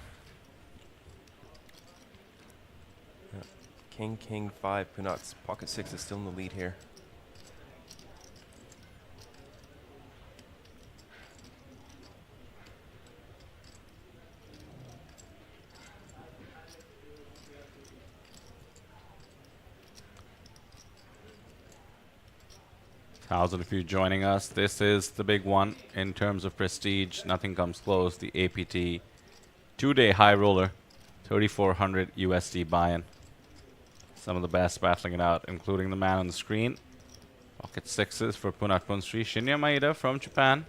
S14: Yeah. King, King, 5, Punat's pocket 6 is still in the lead here.
S9: Thousand of you joining us. This is the big one in terms of prestige. Nothing comes close. The APT 2-day high roller, 3,400 USD buy-in. Some of the best battling it out, including the man on the screen. Pocket sixes for Punat Punsri. Shinya Maeda from Japan.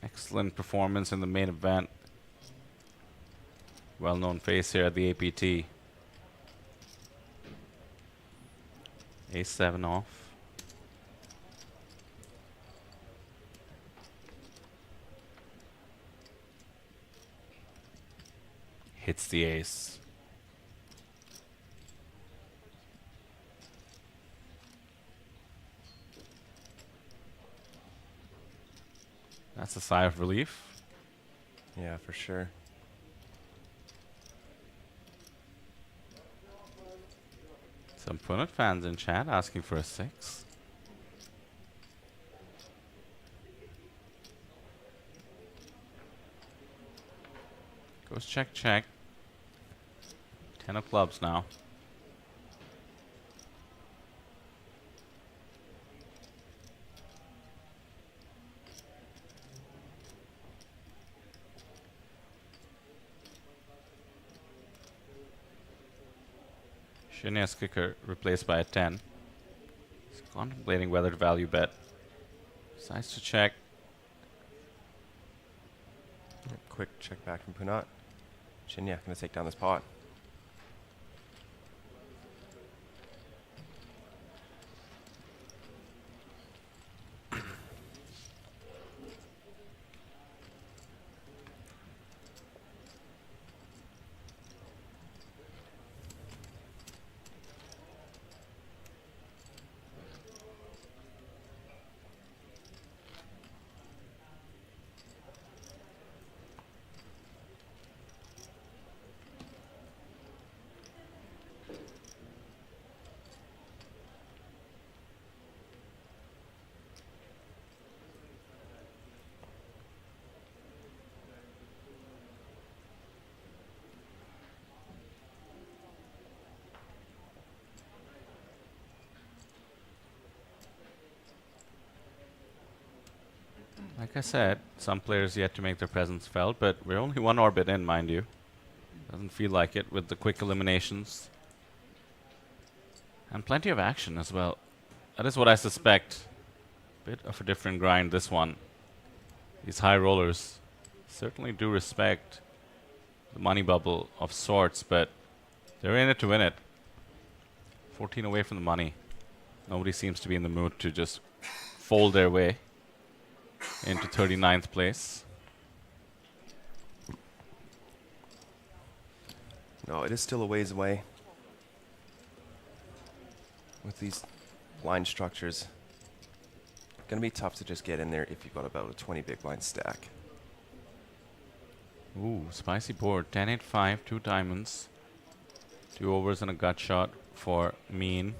S9: Excellent performance in the main event. Well-known face here at the APT. Ace-7 off. Hits the ace. That's a sigh of relief.
S14: Yeah, for sure.
S9: Some Punat fans in chat asking for a 6. Goes check, check. 10 of clubs now. Shinya's kicker replaced by a 10. He's contemplating whether to value bet. Decides to check.
S14: Quick check back from Punat. Shinya gonna take down this pot.
S9: Like I said, some players yet to make their presence felt, but we're only one orbit in, mind you. Doesn't feel like it with the quick eliminations. And plenty of action as well. That is what I suspect. Bit of a different grind, this one. These high rollers certainly do respect the money bubble of sorts, but they're in it to win it. 14 away from the money. Nobody seems to be in the mood to just fold their way into 39th place.
S14: No, it is still a ways away. With these line structures, gonna be tough to just get in there if you've got about a 20 big blind stack.
S9: Ooh, spicy board. 10-8-5, 2 diamonds. 2 overs and a gut shot for Mean.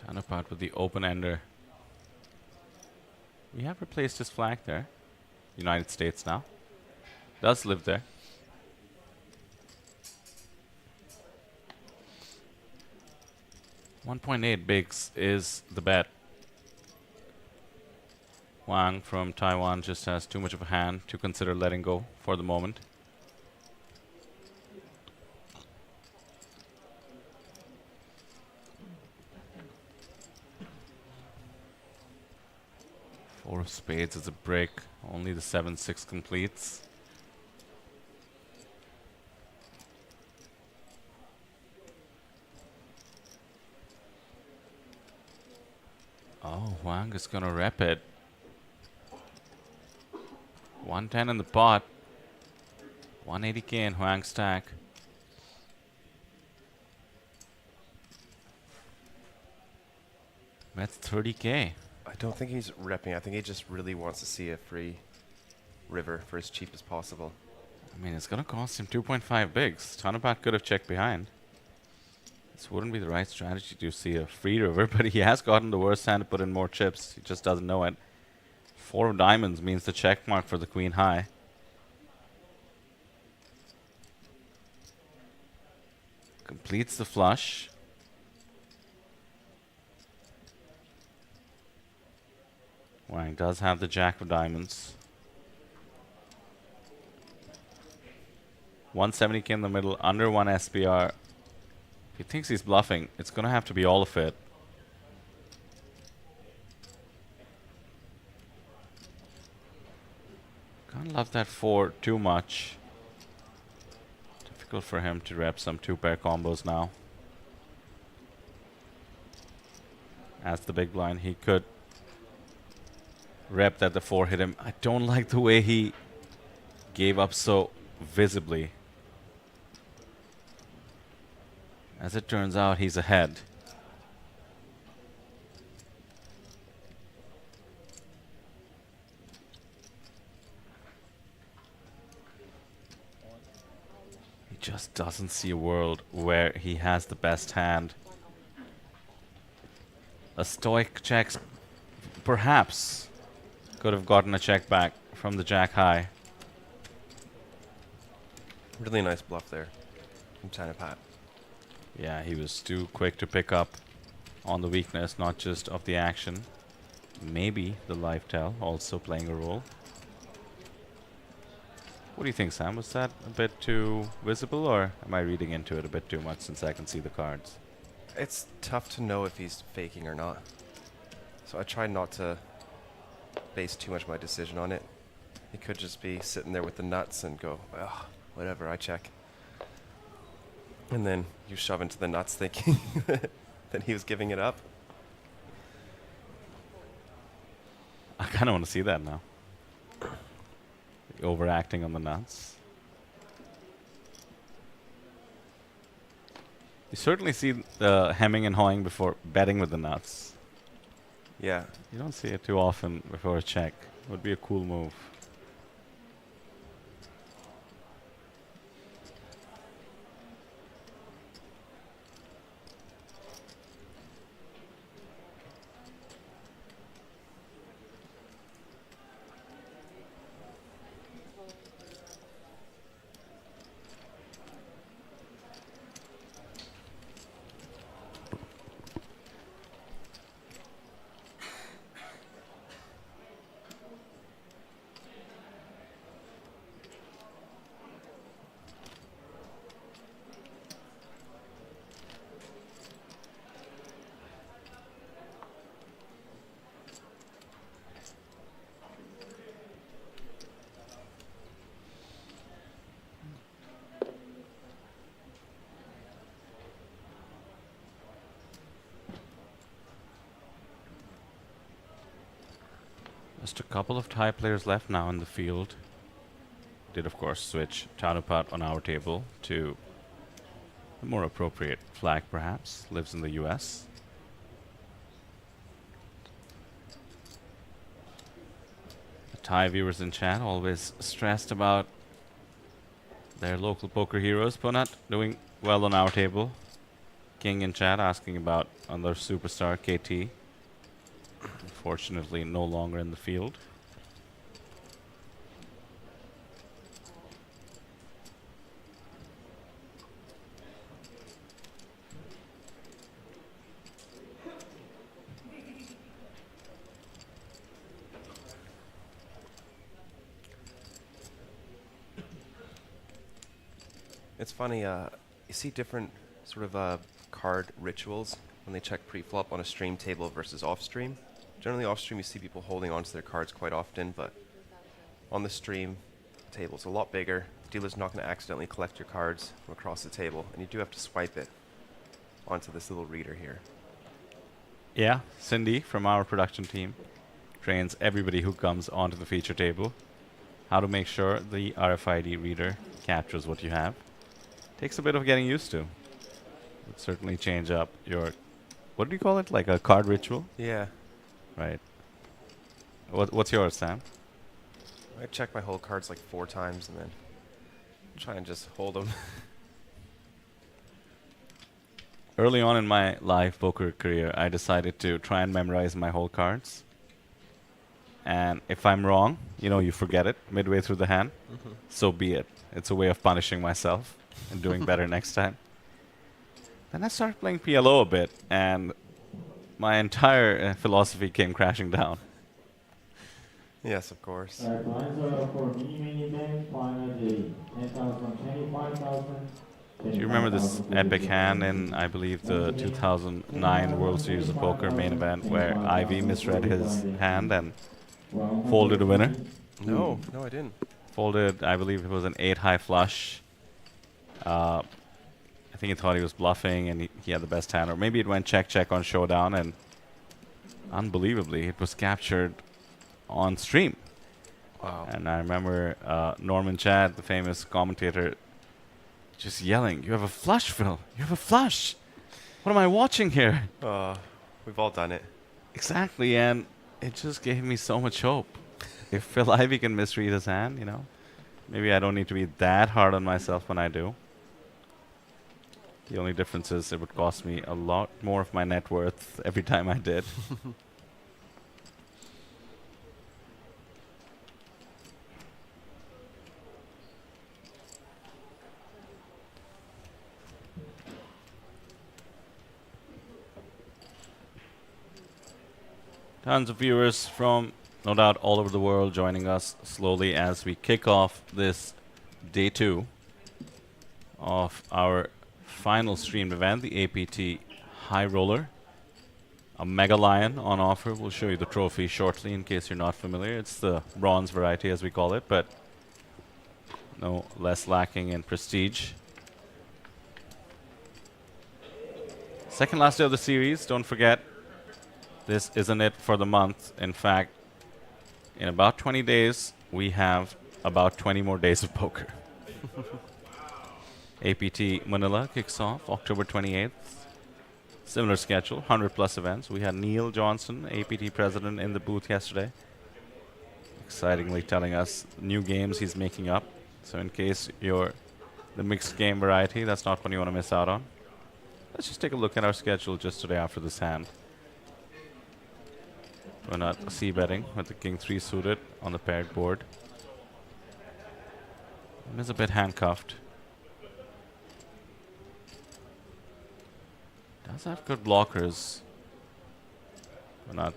S9: Tanapart with the open ender. We have replaced his flag there. United States now. Does live there. $1.8 bigs is the bet. Wang from Taiwan just has too much of a hand to consider letting go for the moment. Four of spades is a break. Only the 7-6 completes. Oh, Wang is gonna rep it. 110 in the pot. 180k in Huang's stack. That's 30k.
S14: I don't think he's repping. I think he just really wants to see a free river for as cheap as possible.
S9: I mean, it's gonna cost him 2.5 bigs. Tanapat could have checked behind. This wouldn't be the right strategy to see a free river, but he has gotten the worst hand to put in more chips. He just doesn't know it. 4 of diamonds means the check mark for the queen high. Completes the flush. Wang does have the jack of diamonds. 170k in the middle, under 1 SPR. If he thinks he's bluffing, it's going to have to be all of it. Can't love that 4 too much. Difficult for him to rep some 2-pair combos now. As the big blind, he could rep that the 4 hit him. I don't like the way he gave up so visibly. As it turns out, he's ahead. He just doesn't see a world where he has the best hand. A stoic check perhaps could have gotten a check back from the jack high.
S14: Really nice bluff there from China Pat.
S9: Yeah, he was too quick to pick up on the weakness, not just of the action. Maybe the live tell also playing a role. What do you think, Sam? Was that a bit too visible, or am I reading into it a bit too much since I can see the cards?
S14: It's tough to know if he's faking or not. So I try not to base too much of my decision on it. He could just be sitting there with the nuts and go, well, whatever, I check. And then you shove into the nuts thinking that he was giving it up.
S9: I kind of want to see that now. Overacting on the nuts. You certainly see the hemming and hawing before betting with the nuts.
S14: Yeah.
S9: You don't see it too often before a check. Would be a cool move. Just a couple of Thai players left now in the field. Did of course switch Tanupat on our table to a more appropriate flag perhaps. Lives in the US. The Thai viewers in chat always stressed about their local poker heroes. Punat doing well on our table. King in chat asking about another superstar KT. Unfortunately, no longer in the field.
S14: It's funny, you see different sort of card rituals when they check pre-flop on a stream table versus off-stream. Generally off-stream you see people holding onto their cards quite often, but on the stream table it's a lot bigger. Dealer's not going to accidentally collect your cards from across the table, and you do have to swipe it onto this little reader here.
S9: Yeah, Cindy from our production team trains everybody who comes onto the feature table how to make sure the RFID reader captures what you have. Takes a bit of getting used to. Would certainly change up your, what do you call it, like a card ritual?
S14: Yeah.
S9: Right. What's yours, Sam?
S14: I check my whole cards like 4 times and then try and just hold them.
S9: Early on in my live poker career, I decided to try and memorize my whole cards. And if I'm wrong, you know, you forget it midway through the hand.
S14: Mm-hmm.
S9: So be it. It's a way of punishing myself and doing better next time. Then I started playing PLO a bit, and my entire philosophy came crashing down.
S14: Yes, of course.
S15: For mini event, final day, 10,000, 25,000.
S9: Do you remember this epic hand in, I believe, the 2009 World Series of Poker main event where Ivy misread his hand and folded a winner?
S14: No, I didn't.
S9: Folded, I believe it was an 8 high flush. I think he thought he was bluffing and he had the best hand, or maybe it went check on showdown, and unbelievably it was captured on stream.
S14: Wow.
S9: And I remember Norman Chad, the famous commentator, just yelling, "You have a flush, Phil! You have a flush! What am I watching here?"
S14: We've all done it.
S9: Exactly, and it just gave me so much hope. If Phil Ivey can misread his hand, maybe I don't need to be that hard on myself when I do. The only difference is it would cost me a lot more of my net worth every time I did. Tons of viewers from, no doubt, all over the world joining us slowly as we kick off this day 2 of our final streamed event, the APT High Roller. A Mega Lion on offer. We'll show you the trophy shortly in case you're not familiar. It's the bronze variety, as we call it, but no less lacking in prestige. Second last day of the series. Don't forget, this isn't it for the month. In fact, in about 20 days, we have about 20 more days of poker. APT Manila kicks off October 28th. Similar schedule, 100 plus events. We had Neil Johnson, APT president, in the booth yesterday, excitingly telling us new games he's making up. So in case you're the mixed game variety, that's not one you want to miss out on. Let's just take a look at our schedule just today after this hand. We're not c-betting with the king 3 suited on the paired board. He's a bit handcuffed. Does have good blockers. We're not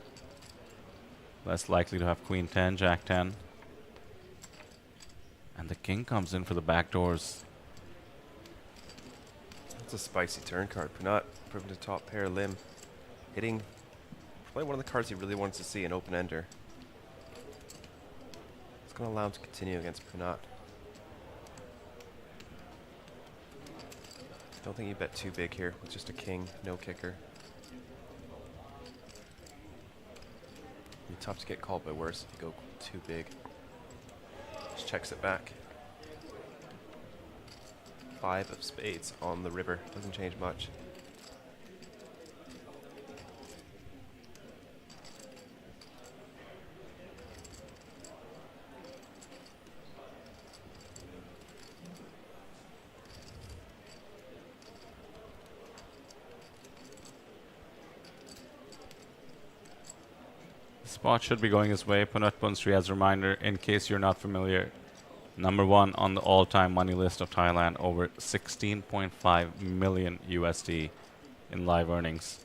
S9: less likely to have queen 10, jack 10. And the king comes in for the back doors.
S14: That's a spicy turn card. Pranat proving to top pair Lim. Hitting probably one of the cards he really wants to see, an open ender. It's going to allow him to continue against Pranat. Don't think you bet too big here with just a king, no kicker. Be tough to get called by worse if you go too big. Just checks it back. 5 of spades on the river. Doesn't change much.
S9: Spot should be going his way. Punat Punsri, as a reminder, in case you're not familiar, #1 on the all-time money list of Thailand, over 16.5 million USD in live earnings.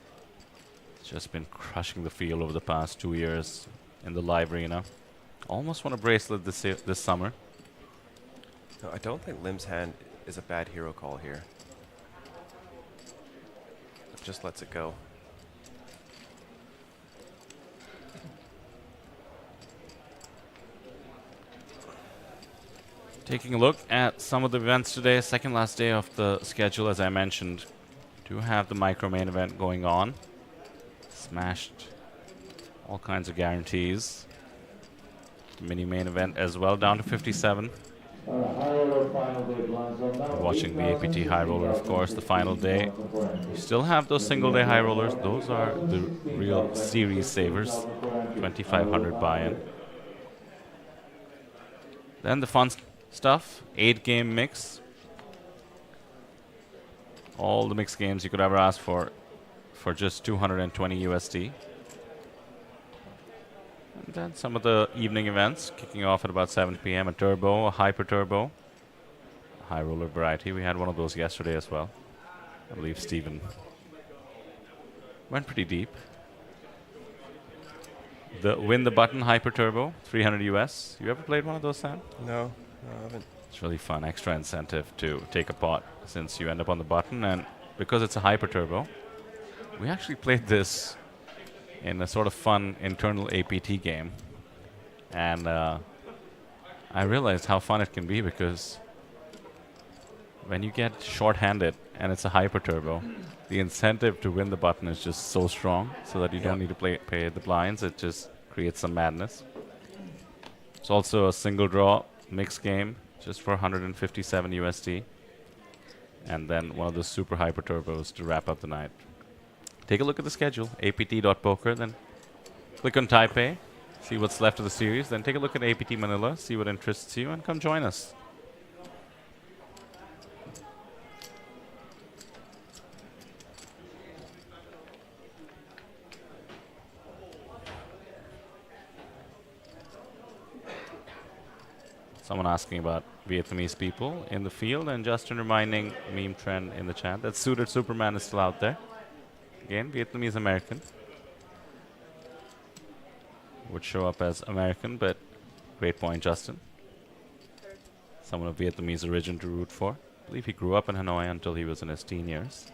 S9: It's just been crushing the field over the past 2 years in the live arena. Almost won a bracelet this summer.
S14: No, I don't think Lim's hand is a bad hero call here. It just lets it go.
S9: Taking a look at some of the events today, second last day of the schedule, as I mentioned. Do have the micro main event going on. Smashed all kinds of guarantees. The mini main event as well, down to 57. Watching the APT high roller, of course, the final day. You still have those single day high rollers. Those are the real series savers. 2,500 buy-in. Then the fun stuff, 8-game mix. All the mixed games you could ever ask for just 220 USD. And then some of the evening events, kicking off at about 7 p.m. A turbo, a hyper turbo, a high roller variety. We had one of those yesterday as well. I believe Steven went pretty deep. The Win the Button Hyper Turbo, 300 US. You ever played one of those, Sam?
S14: No, I haven't.
S9: It's really fun. Extra incentive to take a pot since you end up on the button. And because it's a Hyper Turbo, we actually played this in a sort of fun internal APT game. And I realized how fun it can be because when you get short-handed and it's a Hyper Turbo, the incentive to win the button is just so strong so that you don't need to pay the blinds. It just creates some madness. It's also a single draw mixed game just for 157 USD. And then one of the super Hyper Turbos to wrap up the night. Take a look at the schedule, apt.poker, then click on Taipei, see what's left of the series, then take a look at APT Manila, see what interests you, and come join us. Someone asking about Vietnamese people in the field, and Justin reminding meme trend in the chat that Suited Superman is still out there. Again, Vietnamese American. Would show up as American, but great point, Justin. Someone of Vietnamese origin to root for. I believe he grew up in Hanoi until he was in his teen years.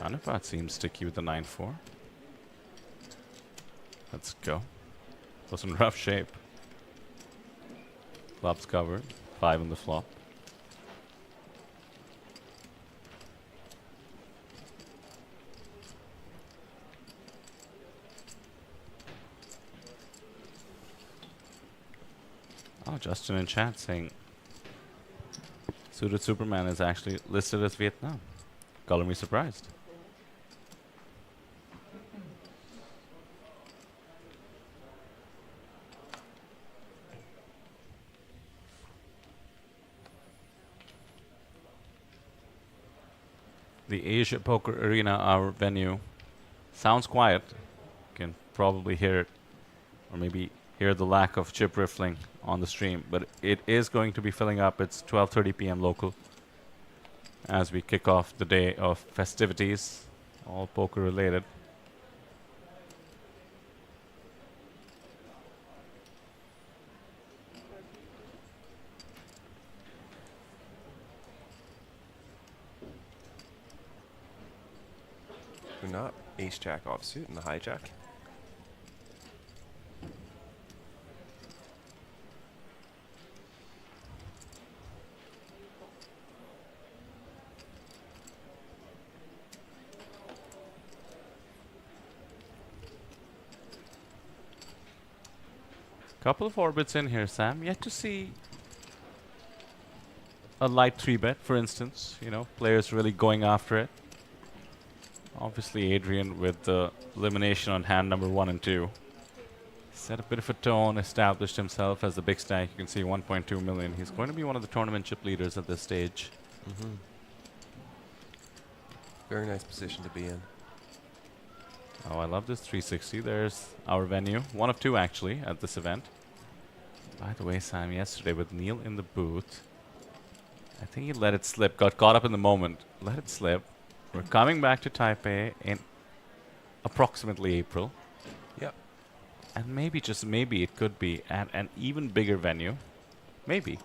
S9: Anupad seems sticky with the 9-4. Let's go. Was in rough shape. Flop's covered. 5 on the flop. Oh, Justin in chat saying Suited Superman is actually listed as Vietnam. Color me surprised. The Asia Poker Arena, our venue, sounds quiet. You can probably hear it, or maybe hear the lack of chip riffling on the stream, but it is going to be filling up. It's 12:30 p.m. local as we kick off the day of festivities, all poker related.
S14: Not ace-jack offsuit in the hijack.
S9: Couple of orbits in here, Sam. Yet to see a light 3-bet, for instance. You know, players really going after it. Obviously, Adrian with the elimination on hand number 1 and 2 set a bit of a tone, established himself as the big stack. You can see 1.2 million. He's going to be one of the tournament chip leaders at this stage.
S14: Very nice position to be in.
S9: Oh, I love this 360. There's our venue. 1 of 2, actually, at this event. By the way, Sam, yesterday with Neil in the booth, I think he let it slip, got caught up in the moment, let it slip. We're coming back to Taipei in approximately April.
S14: Yep.
S9: And maybe, just maybe, it could be at an even bigger venue. Maybe.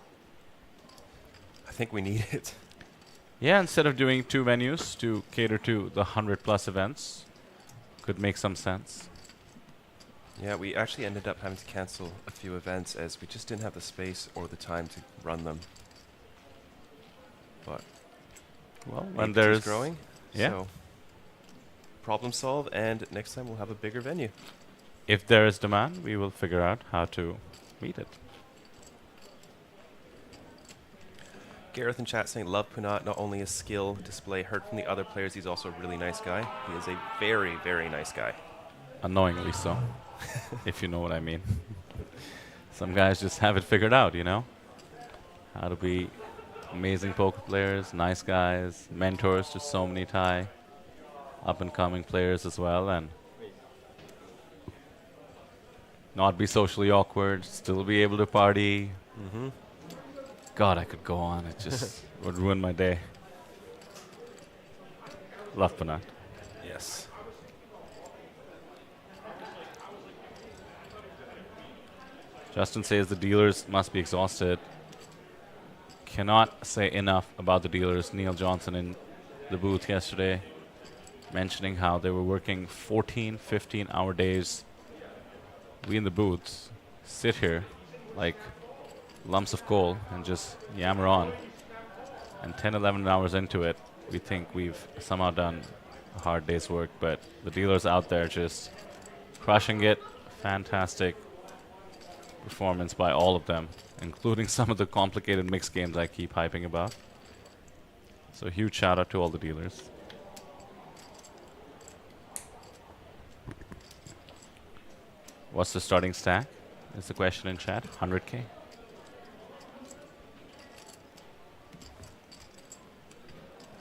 S14: I think we need it.
S9: Yeah, instead of doing 2 venues to cater to the 100+ events, could make some sense.
S14: Yeah, we actually ended up having to cancel a few events as we just didn't have the space or the time to run them. But
S9: well, when
S14: APT
S9: there's
S14: is growing,
S9: yeah.
S14: So problem solved, and next time we'll have a bigger venue.
S9: If there is demand, we will figure out how to meet it.
S14: Gareth in chat saying, love Punat, not only a skill display, heard from the other players, he's also a really nice guy. He is a very, very nice guy.
S9: Annoyingly so, if you know what I mean. Some guys just have it figured out, you know? How to be amazing poker players, nice guys, mentors to so many Thai up-and-coming players as well, and not be socially awkward, still be able to party.
S14: Mm-hmm.
S9: God, I could go on. It just would ruin my day. Love Punat.
S14: Yes.
S9: Justin says the dealers must be exhausted. Cannot say enough about the dealers. Neil Johnson in the booth yesterday mentioning how they were working 14, 15-hour days. We in the booths sit here like lumps of coal and just yammer on. And 10, 11 hours into it, we think we've somehow done a hard day's work, but the dealers out there just crushing it. Fantastic performance by all of them, including some of the complicated mixed games I keep hyping about. So huge shout out to all the dealers. What's the starting stack? Is the question in chat. 100K.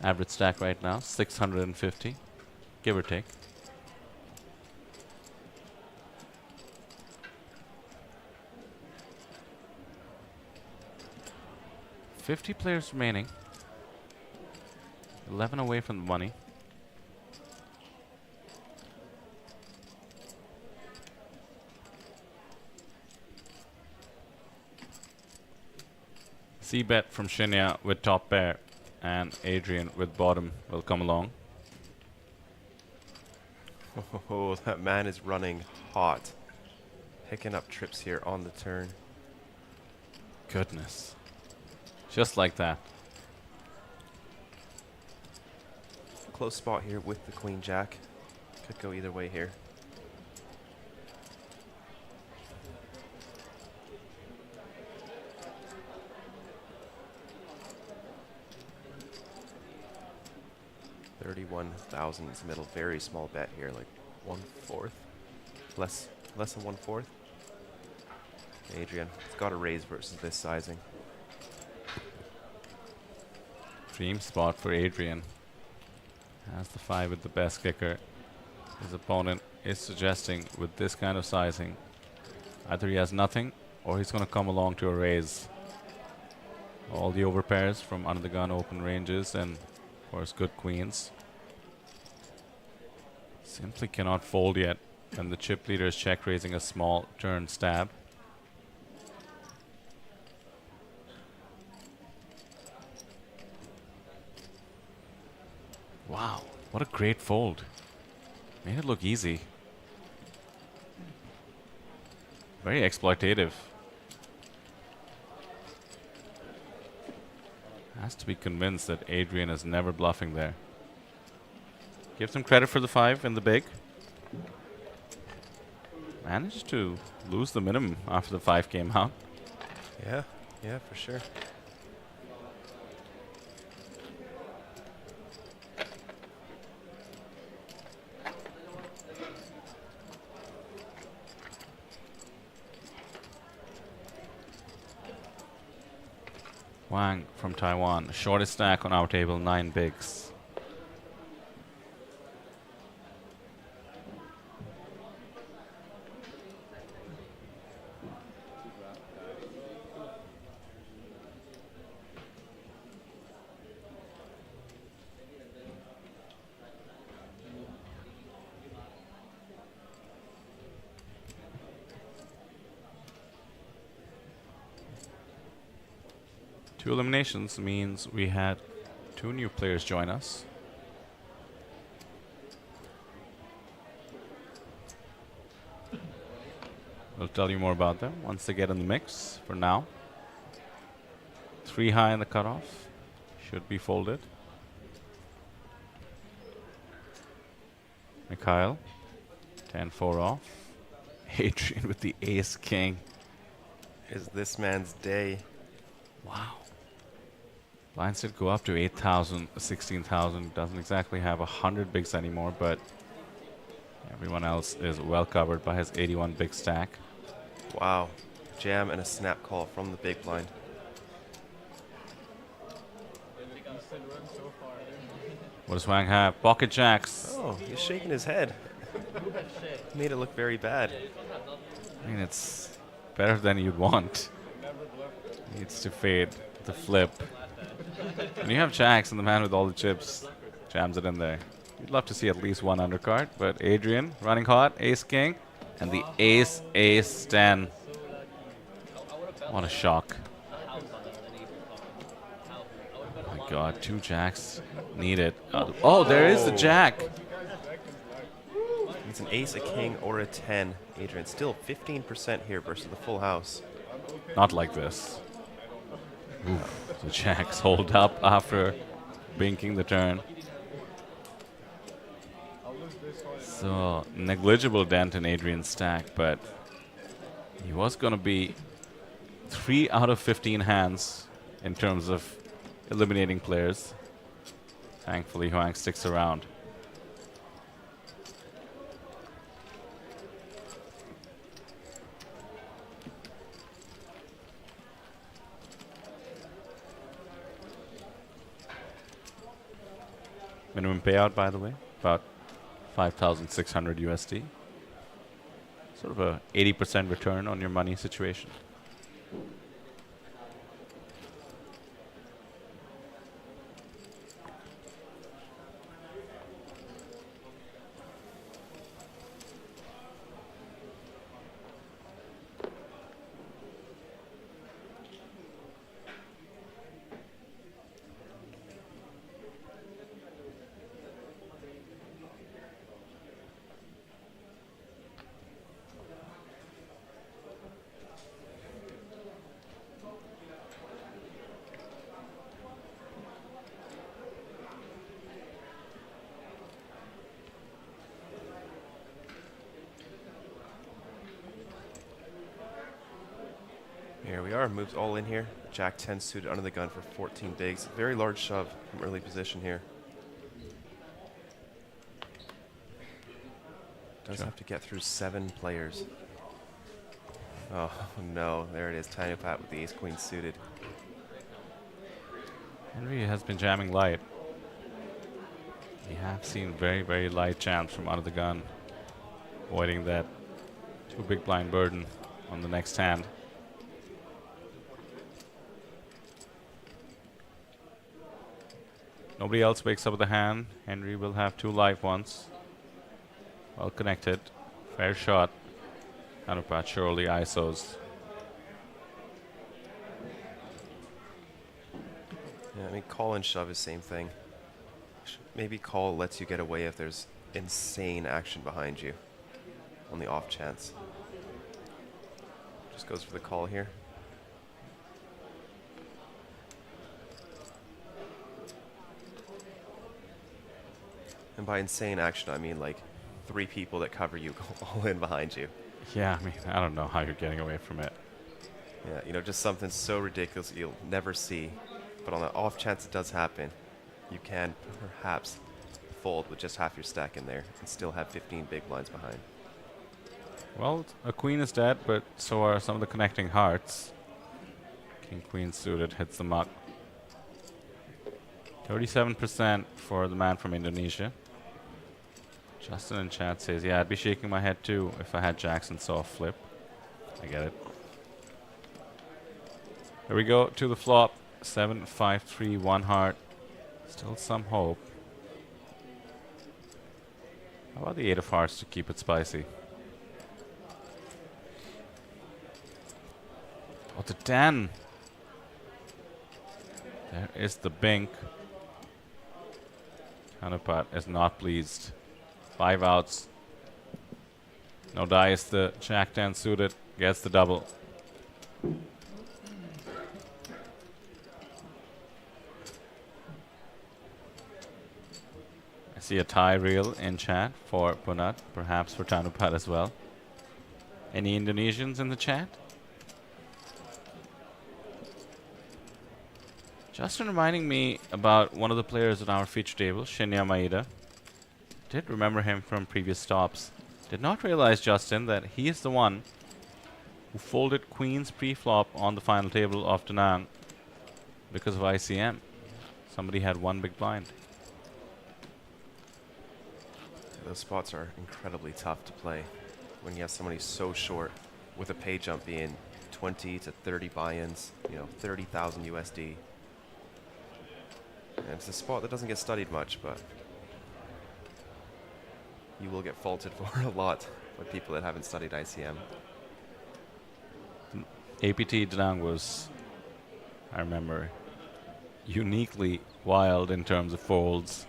S9: Average stack right now, 650, give or take. $50 players remaining. 11 away from the money. C-bet from Shinya with top pair, and Adrian with bottom will come along.
S14: Oh, that man is running hot. Picking up trips here on the turn.
S9: Goodness. Just like that.
S14: Close spot here with the Queen Jack. Could go either way here. $31,000 is the middle. Very small bet here, like 1/4. Less than 1/4. Adrian, it's got to raise versus this sizing.
S9: Dream spot for Adrian. Has the 5 with the best kicker. His opponent is suggesting with this kind of sizing, either he has nothing or he's going to come along to a raise. All the overpairs from under the gun open ranges and of course good queens. Simply cannot fold yet, and the chip leader is check raising a small turn stab. Wow, what a great fold. Made it look easy. Very exploitative. Has to be convinced that Adrian is never bluffing there. Give them credit for the 5 in the big. Managed to lose the minimum after the 5 came out.
S14: Yeah, for sure.
S9: Wang from Taiwan. Shortest stack on our table, 9 bigs. Two eliminations means we had 2 new players join us. We'll tell you more about them once they get in the mix. For now, 3 high in the cutoff. Should be folded. Mikhail, 10-4 off. Adrian with the ace king.
S14: Is this man's day.
S9: Wow. Blinds did go up to 8,000, 16,000. Doesn't exactly have 100 bigs anymore, but everyone else is well covered by his 81 big stack.
S14: Wow. Jam and a snap call from the big blind.
S9: What does Wang have? Pocket jacks.
S14: Oh, he's shaking his head. Made it look very bad.
S9: I mean, it's better than you'd want. Needs to fade the flip. When you have jacks and the man with all the chips jams it in there. You'd love to see at least one undercard, but Adrian running hot, ace king, and the ace 10. What a shock. Oh my god, 2 jacks needed. Oh, there is the jack.
S14: It's an ace, a king, or a 10. Adrian still 15% here versus the full house.
S9: Not like this. Oof, the jacks hold up after binking the turn. So, negligible dent in Adrian's stack, but he was going to be 3 out of 15 hands in terms of eliminating players. Thankfully, Huang sticks around. Minimum payout, by the way, about 5,600 USD. Sort of a 80% return on your money situation.
S14: Here we are, moves all in here. Jack 10 suited under the gun for 14 bigs. Very large shove from early position here. Does have to get through 7 players. Oh no, there it is. Tiny Pat with the ace queen suited.
S9: Henry has been jamming light. We have seen very, very light jams from under the gun, avoiding that 2 big blind burden on the next hand. Nobody else wakes up with a hand. Henry will have 2 live ones. Well connected. Fair shot. Anupat surely ISOs.
S14: Yeah, I mean, call and shove is same thing. Maybe call lets you get away if there's insane action behind you on the off chance. Just goes for the call here. And by insane action, I mean like 3 people that cover you go all in behind you.
S9: Yeah, I mean, I don't know how you're getting away from it.
S14: Yeah, you know, just something so ridiculous that you'll never see. But on the off chance it does happen, you can perhaps fold with just half your stack in there and still have 15 big blinds behind.
S9: Well, a queen is dead, but so are some of the connecting hearts. King queen suited hits the muck. 37% for the man from Indonesia. Justin in chat says, yeah, I'd be shaking my head too if I had Jackson saw a flip. I get it. Here we go to the flop. 7, 5, 3, 1 heart. Still some hope. How about the 8 of hearts to keep it spicy? Oh, the 10. There is the bink. Anupat is not pleased. 5 outs. No dice. The Jack 10 suited gets the double. I see a tie reel in chat for Punat, perhaps for Tanupat as well. Any Indonesians in the chat? Justin reminding me about one of the players on our feature table, Shinya Maeda. Did remember him from previous stops. Did not realize, Justin, that he is the one who folded queens pre-flop on the final table of Da Nang because of ICM. Somebody had 1 big blind.
S14: Those spots are incredibly tough to play when you have somebody so short with a pay jump being 20 to 30 buy-ins, 30,000 USD. And it's a spot that doesn't get studied much, but you will get faulted for a lot by people that haven't studied ICM.
S9: APT Danang was, I remember, uniquely wild in terms of folds.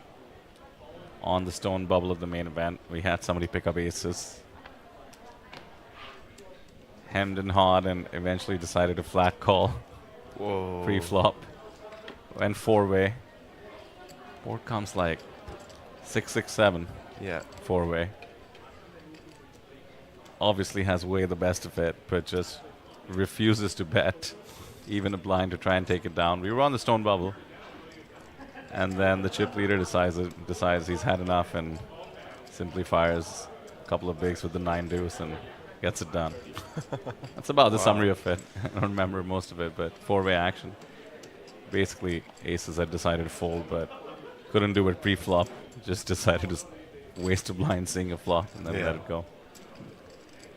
S9: On the stone bubble of the main event, we had somebody pick up aces, hemmed and hawed, and eventually decided to flat call.
S14: Whoa.
S9: Pre-flop. Went four-way. Board comes like 6-6-7.
S14: Yeah.
S9: Four-way. Obviously has way the best of it, but just refuses to bet even a blind to try and take it down. We were on the stone bubble, and then the chip leader decides he's had enough and simply fires a couple of bigs with the 9 deuce and gets it done. That's about the summary of it. I don't remember most of it, but four-way action. Basically, aces had decided to fold, but couldn't do it pre-flop. Just decided to waste a blind seeing a flop and then let it go.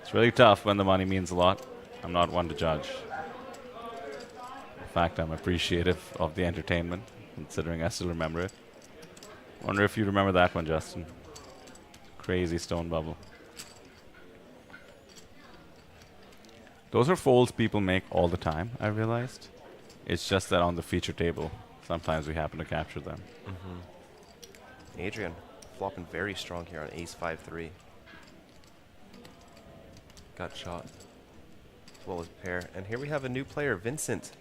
S9: It's really tough when the money means a lot. I'm not one to judge. In fact, I'm appreciative of the entertainment, considering I still remember it. Wonder if you remember that one, Justin. Crazy stone bubble. Those are folds people make all the time, I realized. It's just that on the feature table, sometimes we happen to capture them.
S14: Mm-hmm. Adrian flopping very strong here on ace 5-3. Got shot as well as pair. And here we have a new player, Vincent,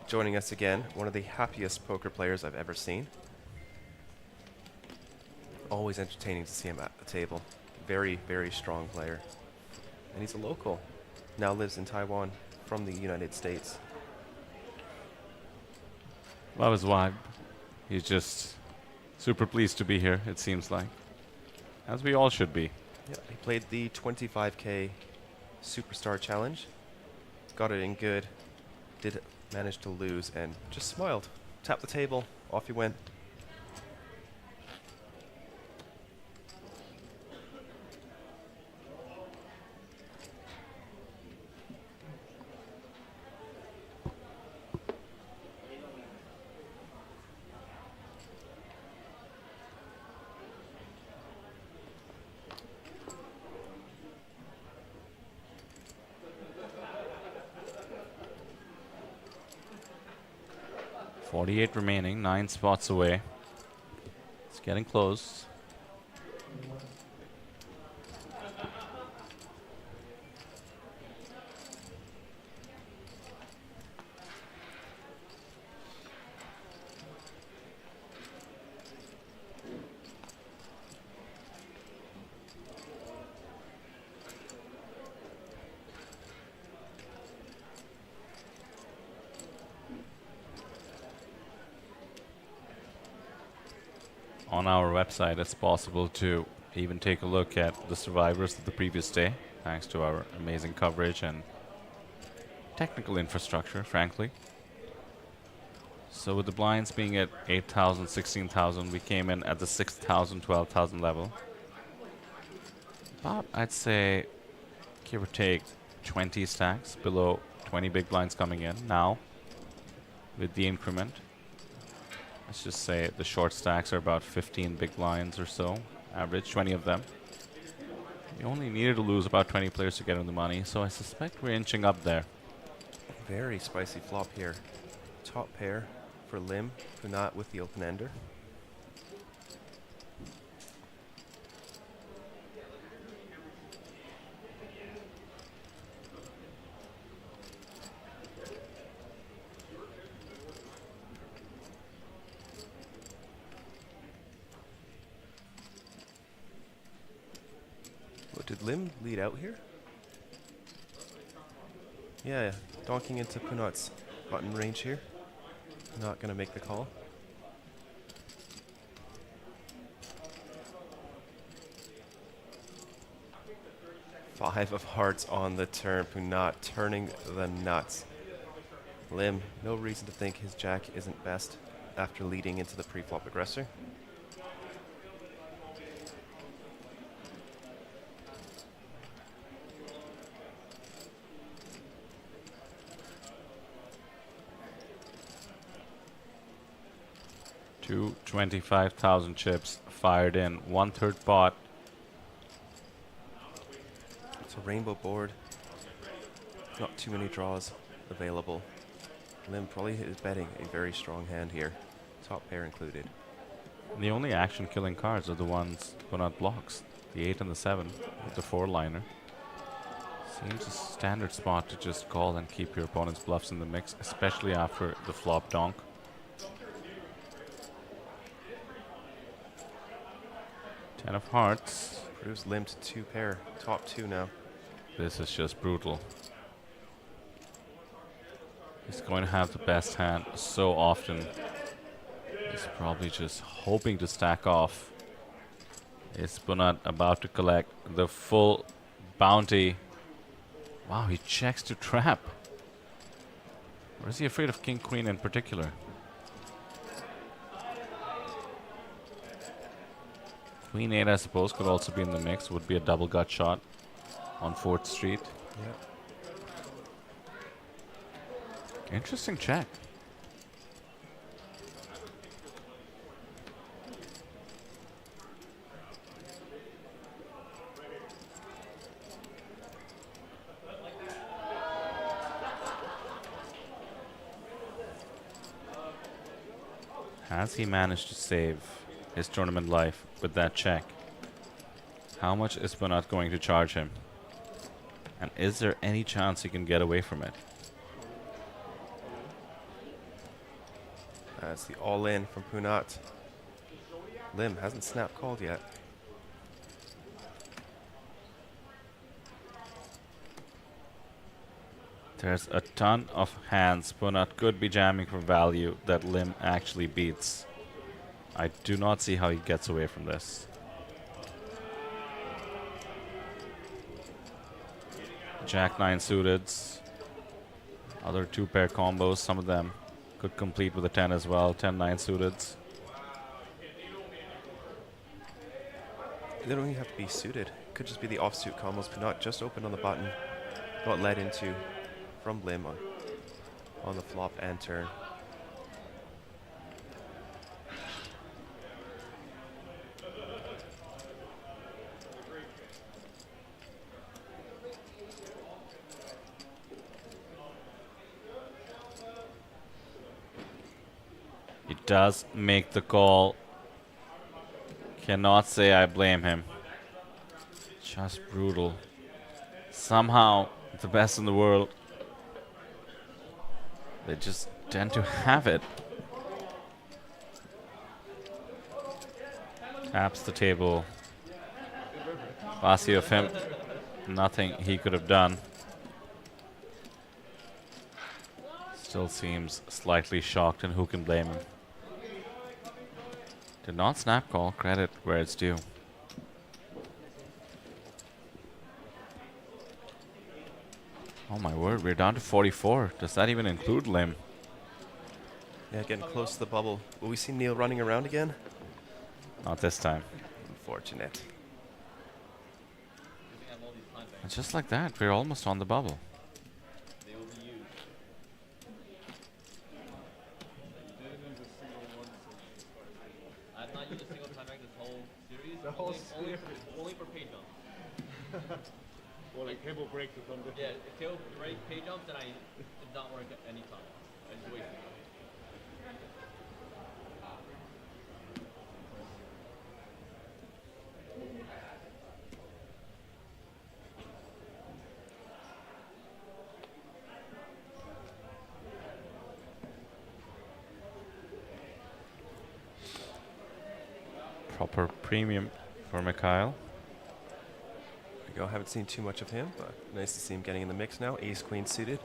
S14: joining us again. One of the happiest poker players I've ever seen. Always entertaining to see him at the table. Very, very strong player. And he's a local. Now lives in Taiwan from the United States.
S9: Love his vibe. He's just super pleased to be here, it seems like. As we all should be.
S14: Yeah, he played the 25K Superstar Challenge. Got it in good. Did manage to lose and just smiled. Tapped the table. Off he went.
S9: .48 remaining, 9 spots away. It's getting close. On our website, it's possible to even take a look at the survivors of the previous day, thanks to our amazing coverage and technical infrastructure, frankly. So with the blinds being at 8,000, 16,000, we came in at the 6,000, 12,000 level. About, I'd say, give or take, 20 stacks below 20 big blinds coming in now with the increment. Let's just say the short stacks are about 15 big blinds or so, average, 20 of them. We only needed to lose about 20 players to get in the money, so I suspect we're inching up there.
S14: Very spicy flop here. Top pair for Lim, Kunat with the open ender. Did Lim lead out here? Yeah, donking into Kunat's button range here. Not gonna make the call. Five of hearts on the turn. Kunat turning the nuts. Lim, no reason to think his jack isn't best after leading into the pre-flop aggressor.
S9: Two 25,000 chips fired in, 1/3 pot.
S14: It's a rainbow board. Not too many draws available. Lim probably is betting a very strong hand here, top pair included.
S9: And the only action-killing cards are the ones Punat blocks. The 8 and the 7 with the 4-liner. Seems a standard spot to just call and keep your opponent's bluffs in the mix, especially after the flop donk. Ten of hearts.
S14: Proves Lim to 2 pair, top 2 now.
S9: This is just brutal. He's going to have the best hand so often. He's probably just hoping to stack off. Is Punat about to collect the full bounty? Wow, he checks to trap. Or is he afraid of King Queen in particular? Queen 8, I suppose, could also be in the mix. Would be a double gut shot on 4th Street.
S14: Yeah.
S9: Interesting check. Has he managed to save his tournament life with that check? How much is Punat going to charge him? And is there any chance he can get away from it?
S14: That's the all-in from Punat. Lim hasn't snap called yet.
S9: There's a ton of hands Punat could be jamming for value that Lim actually beats. I do not see how he gets away from this. Jack 9 suiteds. Other 2-pair combos, some of them could complete with a 10 as well. 10-9 suiteds.
S14: They don't even have to be suited. Could just be the offsuit combos. Punat just opened on the button. Got led into from Lim on the flop and turn.
S9: He does make the call. Cannot say I blame him. Just brutal. Somehow, the best in the world, they just tend to have it. Taps the table. Bossy of him. Nothing he could have done. Still seems slightly shocked, and who can blame him? Did not snap call. Credit where it's due. Oh my word, we're down to 44. Does that even include Lim?
S14: Yeah, getting close to the bubble. Will we see Neil running around again?
S9: Not this time.
S14: Unfortunate.
S9: And just like that, we're almost on the bubble.
S16: The whole only for pay jumps. Well, like table breaks or something. Yeah, if table break pay jumps, then it did not work at any time. I just wasted it.
S9: Proper premium for Mikhail.
S14: There we go. Haven't seen too much of him, but nice to see him getting in the mix now. Ace Queen suited.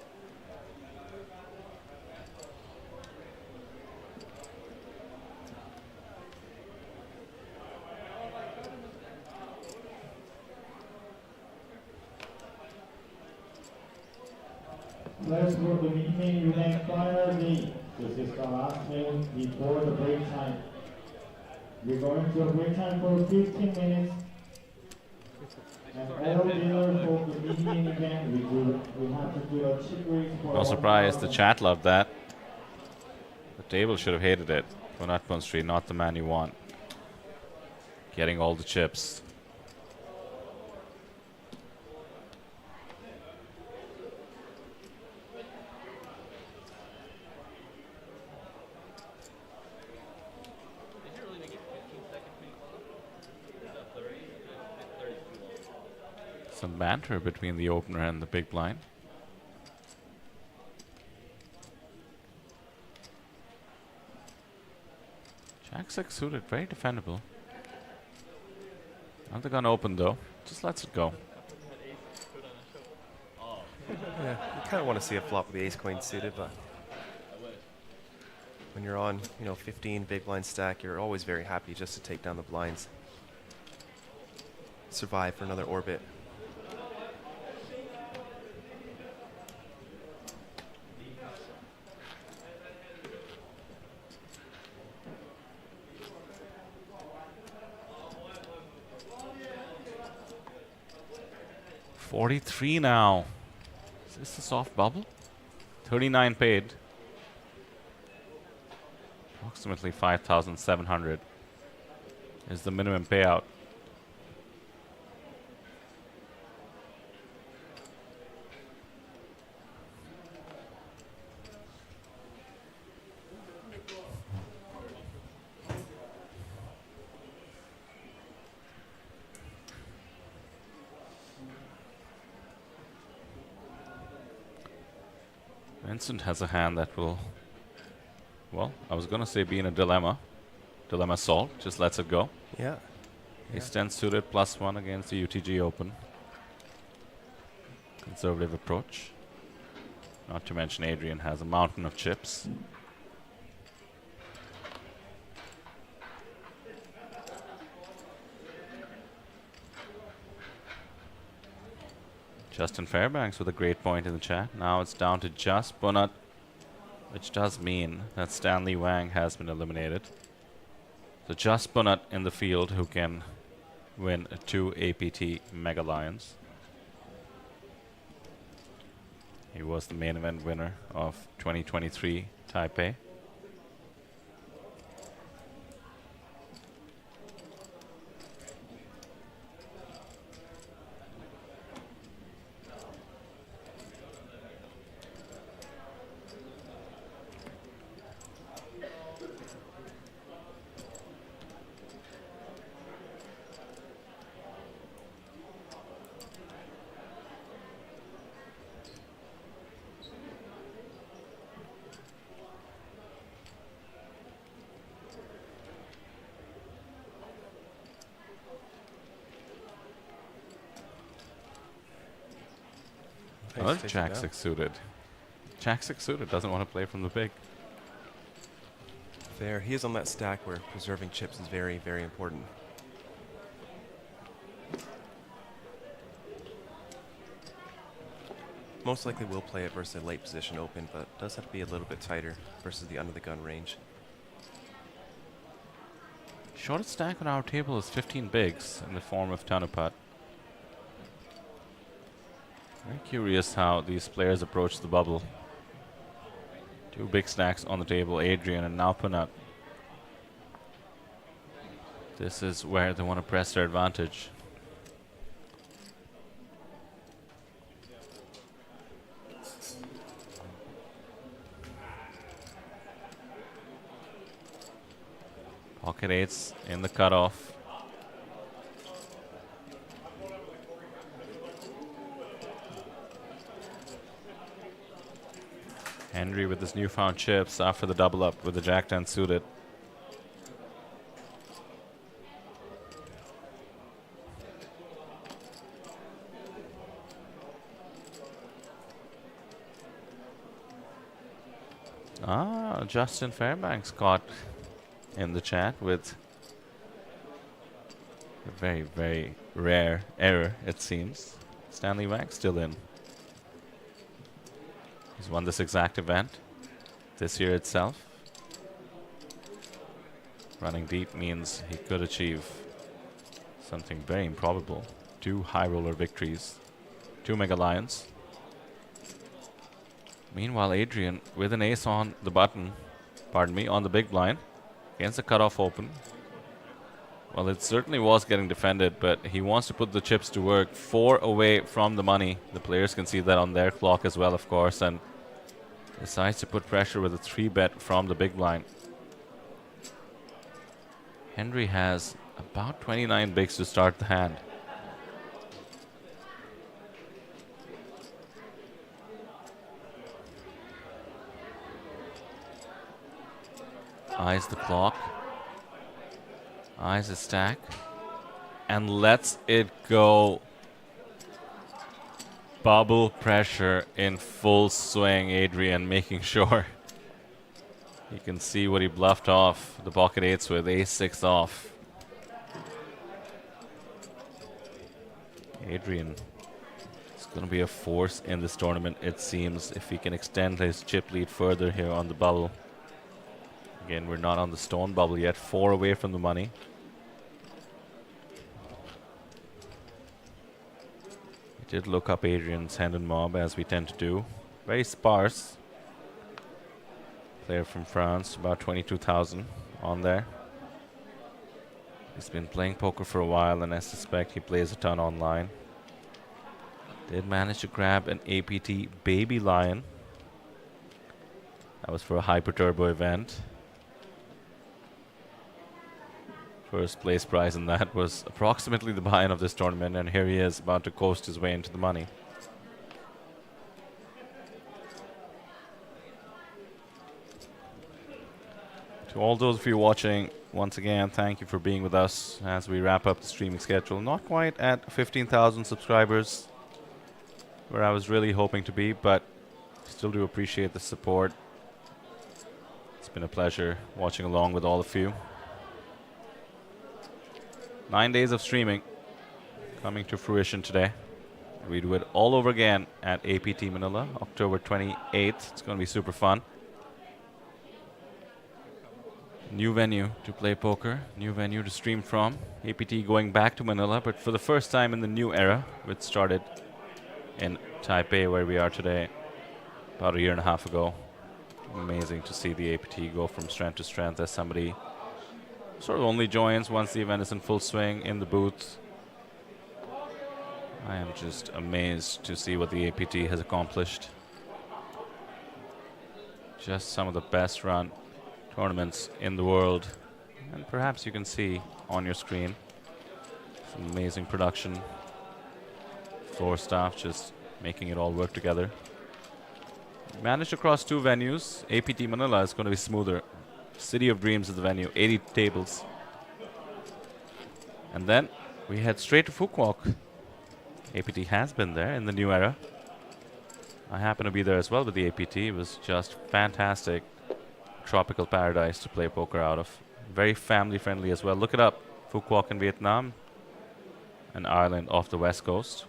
S15: Let's go to meeting event finally. This is the last game before the break time. We're going to a break time for 15 minutes. And all dealers for the meeting event, we have to do a chip raise for
S9: No surprise, the chat loved that. The table should have hated it. Punat Punsri, not the man you want. Getting all the chips. Some banter between the opener and the big blind. Jack 6 suited, very defendable. Not the gun open though, just lets it go.
S14: Yeah, you kind of want to see a flop with the ace queen suited, but when you're on, 15 big blind stack, you're always very happy just to take down the blinds. Survive for another orbit.
S9: $43 now. Is this a soft bubble? 39 paid. Approximately 5,700 is the minimum payout. Vincent has a hand that will, well, I was going to say be in a dilemma. Dilemma solved, just lets it go.
S14: Yeah.
S9: Ace 10 suited +1 against the UTG Open. Conservative approach. Not to mention Adrian has a mountain of chips. Justin Fairbanks with a great point in the chat. Now it's down to just Punat, which does mean that Stanley Wang has been eliminated. So just Punat in the field who can win 2 APT Mega Lions. He was the main event winner of 2023 Taipei. Well, Jack 6 suited. Jack 6 suited doesn't want to play from the big.
S14: Fair. He is on that stack where preserving chips is very, very important. Most likely will play it versus a late position open, but does have to be a little bit tighter versus the under the gun range.
S9: Shortest stack on our table is 15 bigs in the form of Tanupat. Very curious how these players approach the bubble. 2 big stacks on the table, Adrian and now Punat. This is where they want to press their advantage. Pocket 8s in the cutoff. Henry with his newfound chips after the double up with the Jack 10 suited. Justin Fairbanks caught in the chat with a very, very rare error, it seems. Stanley Wang still in. He's won this exact event this year itself. Running deep means he could achieve something very improbable. 2 high roller victories, 2 Mega Lions. Meanwhile, Adrian with an ace on the button, on the big blind. against the cutoff open. Well, it certainly was getting defended, but he wants to put the chips to work. 4 away from the money. The players can see that on their clock as well, of course, and decides to put pressure with a 3-bet from the big blind. Henry has about 29 bigs to start the hand. Eyes the clock. Eyes the stack. And lets it go. Bubble pressure in full swing. Adrian making sure he can see what he bluffed off the pocket 8s with. Ace-6 off. Adrian is going to be a force in this tournament, it seems, if he can extend his chip lead further here on the bubble. Again, we're not on the stone bubble yet. 4 away from the money. We did look up Adrian's hand and mob, as we tend to do. Very sparse. Player from France, about 22,000 on there. He's been playing poker for a while, and I suspect he plays a ton online. Did manage to grab an APT Baby Lion. That was for a Hyper Turbo event. First place prize in that was approximately the buy-in of this tournament, and here he is about to coast his way into the money. To all those of you watching, once again, thank you for being with us as we wrap up the streaming schedule. Not quite at 15,000 subscribers, where I was really hoping to be, but still do appreciate the support. It's been a pleasure watching along with all of you. 9 days of streaming coming to fruition today. We do it all over again at APT Manila, October 28th. It's going to be super fun. New venue to play poker, new venue to stream from. APT going back to Manila, but for the first time in the new era, which started in Taipei, where we are today, about 1.5 years ago. Amazing to see the APT go from strength to strength as somebody sort of only joins once the event is in full swing in the booth. I am just amazed to see what the APT has accomplished. Just some of the best run tournaments in the world, and perhaps you can see on your screen some amazing production, floor staff just making it all work together. Managed across 2 venues. APT Manila is going to be smoother. City of Dreams is the venue, 80 tables. And then we head straight to Fukuoka. APT has been there in the new era. I happen to be there as well with the APT. It was just fantastic. Tropical paradise to play poker out of. Very family friendly as well. Look it up. Fukuoka in Vietnam. An island off the west coast.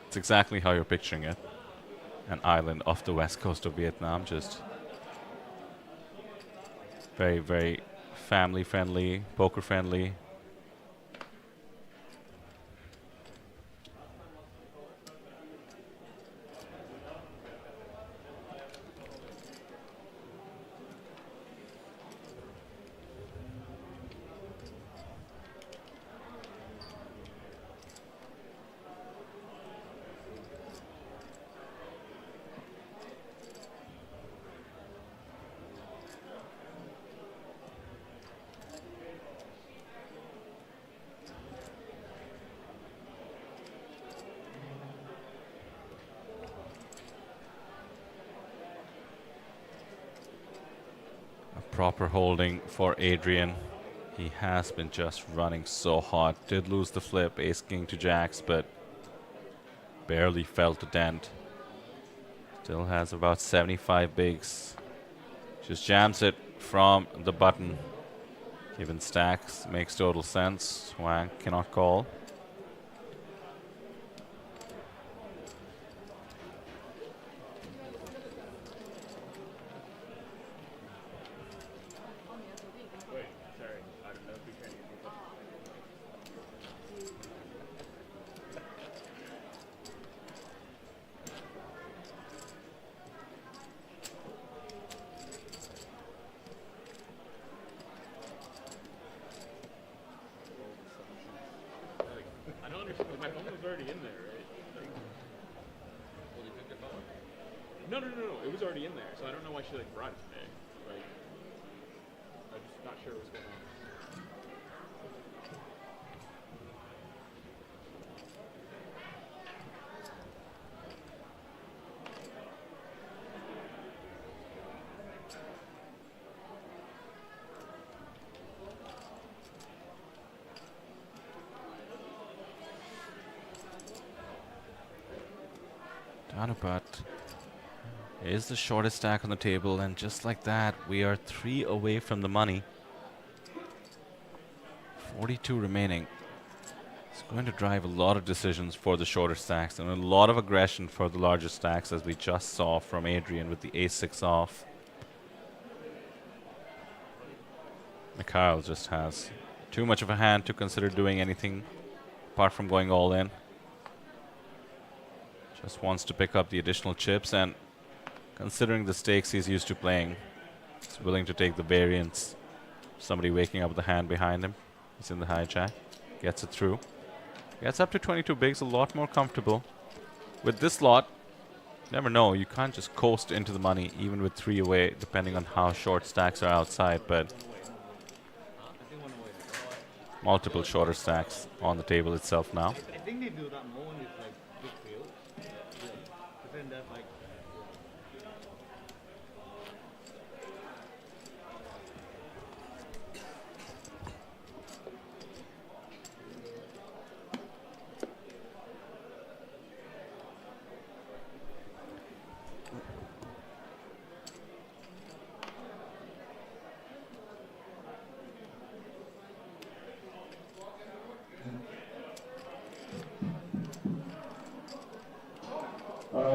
S9: It's exactly how you're picturing it. An island off the west coast of Vietnam. Just very, very family friendly, poker friendly. Proper holding for Adrian. He has been just running so hot. Did lose the flip, ace king to jacks, but barely felt a dent. Still has about 75 bigs. Just jams it from the button. Given stacks, makes total sense. Wang cannot call.
S3: My phone was already in there, right?
S16: Well, you took your phone?
S3: No. It was already in there, so I don't know why she like brought it today. Like, I'm just not sure what's going on.
S9: Danupat is the shortest stack on the table, and just like that, we are 3 away from the money. 42 remaining. It's going to drive a lot of decisions for the shorter stacks and a lot of aggression for the larger stacks, as we just saw from Adrian with the ace-6 off. Mikhail just has too much of a hand to consider doing anything apart from going all in. Just wants to pick up the additional chips, and considering the stakes he's used to playing, he's willing to take the variance. Somebody waking up with the hand behind him. He's in the hijack. Gets it through. Gets up to 22 bigs, a lot more comfortable. With this lot, never know. You can't just coast into the money, even with 3 away, depending on how short stacks are outside. But multiple shorter stacks on the table itself now.
S16: I think they do that more when it's like big field. Yeah. But then that's like.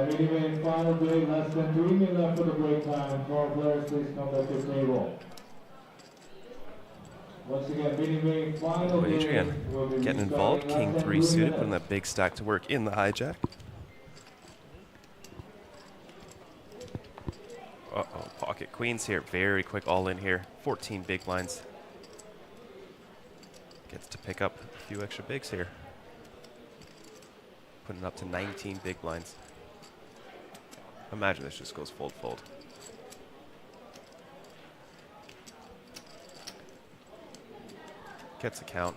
S15: Anyway, final break, less than 3 minutes left for the break time. 12 players, please come back to the table. Once again, anyway, final break.
S14: Adrian getting involved. King 3 suited, putting that big stack to work in the hijack. Uh-oh, pocket queens here. Very quick all in here. 14 big blinds. Gets to pick up a few extra bigs here. Putting up to 19 big blinds. Imagine this just goes fold. Gets a count.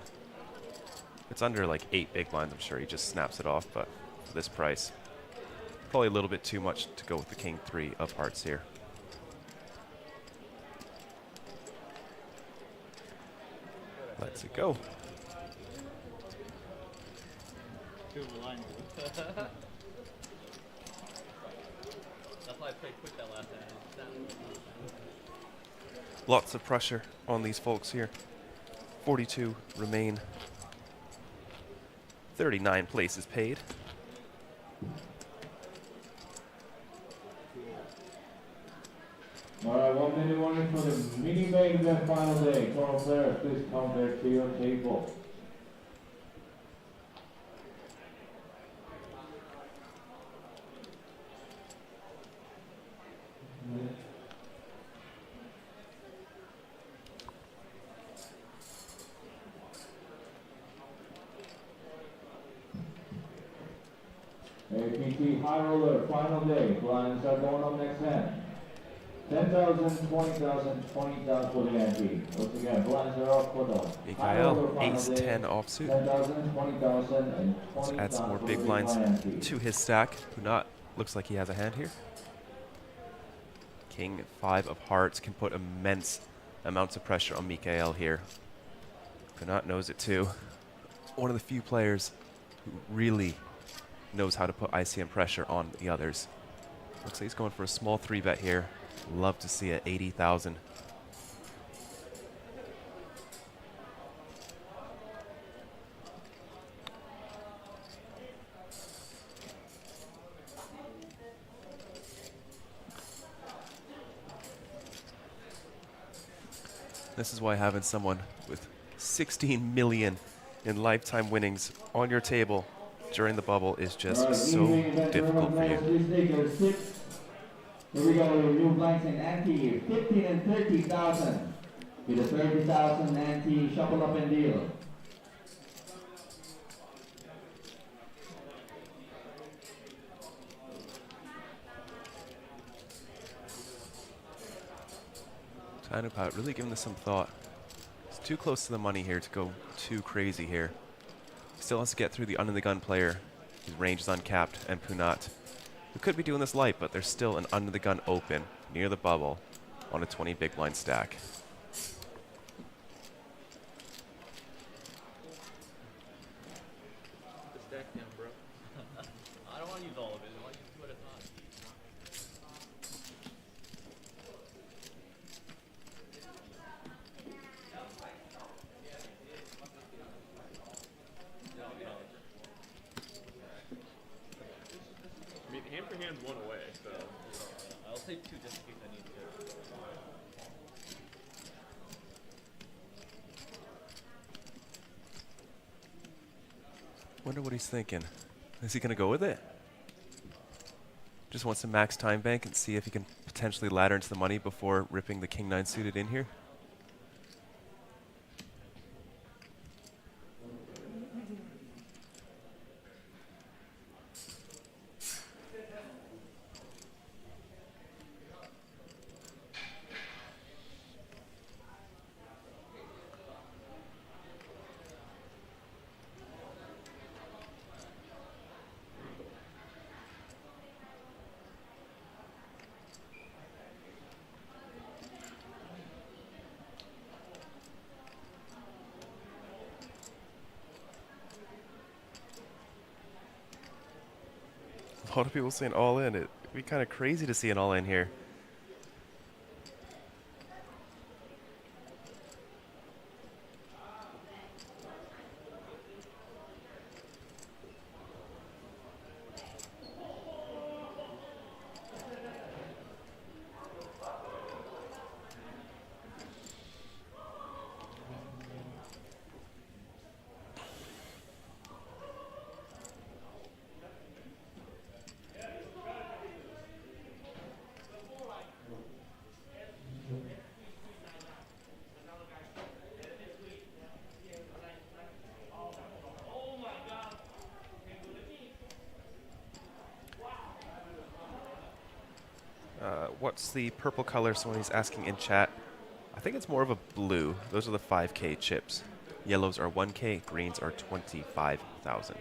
S14: It's under like 8 big blinds, I'm sure he just snaps it off, but for this price, probably a little bit too much to go with the King 3 of hearts here. Let's it go.
S16: That's why I played quick that last time.
S14: Lots of pressure on these folks here. 42 remain. 39 places paid.
S15: All right, 1 minute warning for the mini main event final day. 12 players, please come back to your table. APT High Roller, final day. Blinds are going up next hand. 10,000, 20,000, 20,000 for the ante. Once again, blinds are up for the
S14: Mikhail, ace-10 offsuit.
S15: 10,000, 20,000, and
S14: Let's
S15: 20,000
S14: add some more
S15: for
S14: big
S15: the
S14: blinds
S15: ante.
S14: to his stack. Punat looks like he has a hand here. King 5 of hearts can put immense amounts of pressure on Mikhail here. Punat knows it too. One of the few players who really knows how to put ICM pressure on the others. Looks like he's going for a small 3-bet here. Love to see it, 80,000. This is why having someone with 16 million in lifetime winnings on your table during the bubble is just so difficult for you.
S15: Here we go, new blinds in ante, 15 and 30,000. With a 30,000 ante, shuffle up and deal.
S14: Vanupat really giving this some thought. It's too close to the money here to go too crazy here. Still has to get through the under the gun player. His range is uncapped, and Punat. We could be doing this light, but there's still an under the gun open near the bubble on a 20 big blind stack.
S16: Stack down, bro. I don't want to use all of it. I want to use 2 at a time.
S3: I mean, hand for hand's 1 away, so.
S16: I'll take 2 just in case I need to.
S14: Wonder what he's thinking. Is he going to go with it? Just wants to max time bank and see if he can potentially ladder into the money before ripping the king 9 suited in here. A lot of people saying all in. It'd be kind of crazy to see an all in here. What's the purple color? Someone's asking in chat. I think it's more of a blue. Those are the 5K chips. Yellows are 1K, greens are 25,000.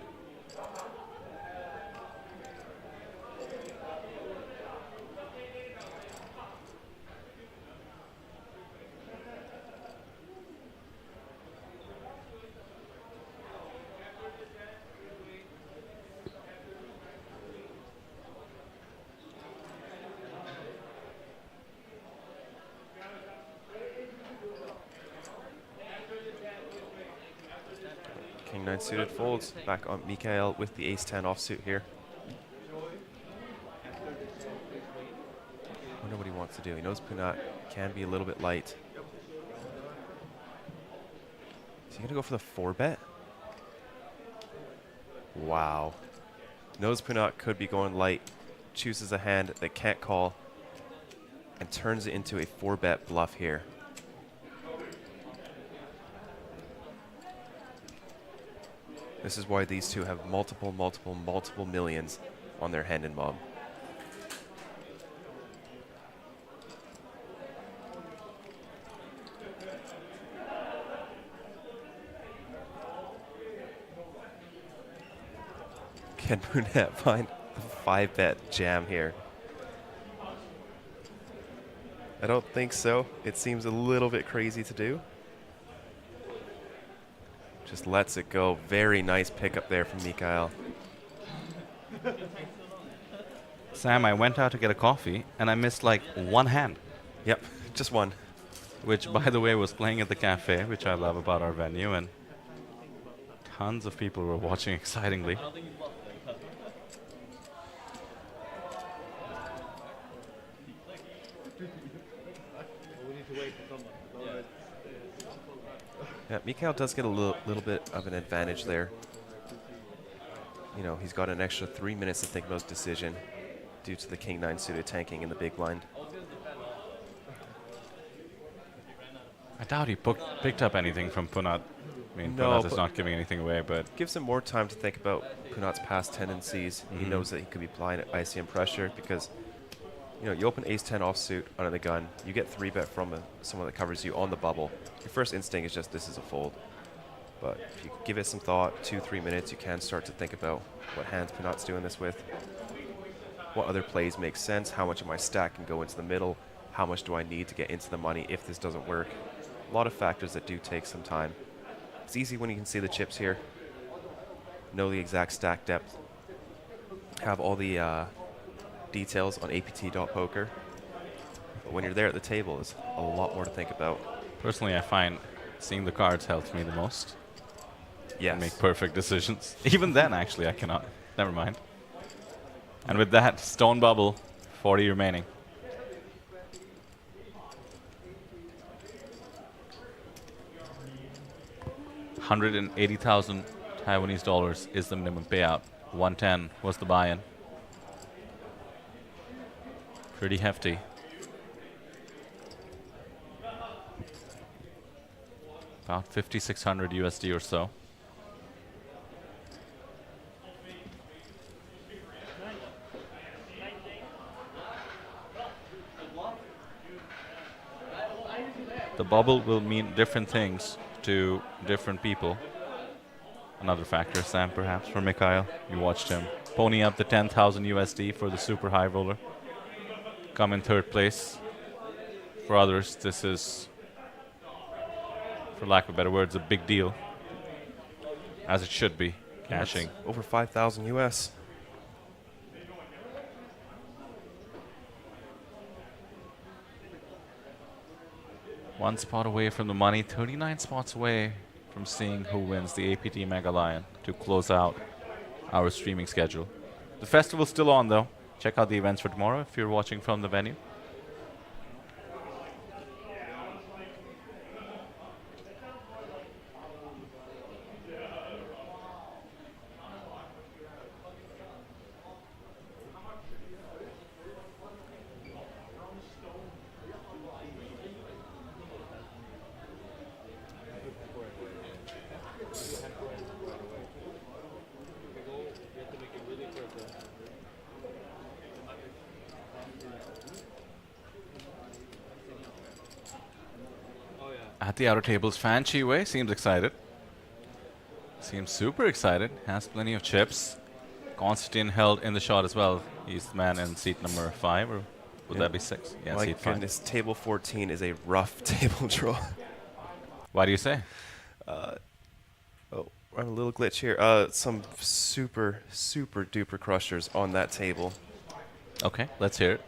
S14: King 9 suited folds back on Mikael with the ace 10 offsuit here. Wonder what he wants to do. He knows Punat can be a little bit light. Is he going to go for the 4-bet? Wow. Knows Punat could be going light. Chooses a hand that can't call and turns it into a 4-bet bluff here. This is why these two have multiple millions on their hand and mob. Can Brunette find the 5-bet jam here? I don't think so. It seems a little bit crazy to do. Just lets it go. Very nice pickup there from Mikael.
S9: Sam, I went out to get a coffee and I missed like one hand.
S14: Yep, just one.
S9: Which, by the way, was playing at the cafe, which I love about our venue, and tons of people were watching excitingly.
S14: Yeah, Mikael does get a little bit of an advantage there. You know, he's got an extra 3 minutes to think about his decision due to the King 9 suited tanking in the big blind.
S9: I doubt he picked up anything from Punat. I mean,
S14: No,
S9: Punat is
S14: but
S9: not giving anything away, but
S14: gives him more time to think about Punat's past tendencies. He knows that he could be applying ICM pressure because You know, you open ace-10 offsuit under the gun, you get 3-bet from someone that covers you on the bubble. Your first instinct is just, this is a fold. But if you give it some thought, 2-3 minutes, you can start to think about what hands Punat's doing this with. What other plays make sense? How much of my stack can go into the middle? How much do I need to get into the money if this doesn't work? A lot of factors that do take some time. It's easy when you can see the chips here. Know the exact stack depth. Have all the details on apt.poker. But when you're there at the table, there's a lot more to think about.
S9: Personally, I find seeing the cards helps me the most.
S14: Yes.
S9: Make perfect decisions. Even then, actually, I cannot. Never mind. And with that, stone bubble, 40 remaining. $180,000 Taiwanese dollars is the minimum payout. 110 was the buy-in. Pretty hefty. About 5,600 USD or so. The bubble will mean different things to different people. Another factor, Sam, perhaps, for Mikhail. You watched him pony up the 10,000 USD for the super high roller. Come in third place. For others, this is, for lack of better words, a big deal. As it should be, cashing.
S14: That's over 5,000 US.
S9: One spot away from the money, 39 spots away from seeing who wins the APT Mega Lion to close out our streaming schedule. The festival's still on, though. Check out the events for tomorrow if you're watching from the venue. At the outer tables, Fan Chi Wei seems excited. Seems super excited. Has plenty of chips. Constantine held in the shot as well. He's the man in seat number 5, or would that be 6? Yeah,
S14: My
S9: seat 5.
S14: goodness, table 14 is a rough table draw.
S9: Why do you say?
S14: Oh, I have a little glitch here. Some super duper crushers on that table.
S9: Okay, let's hear it.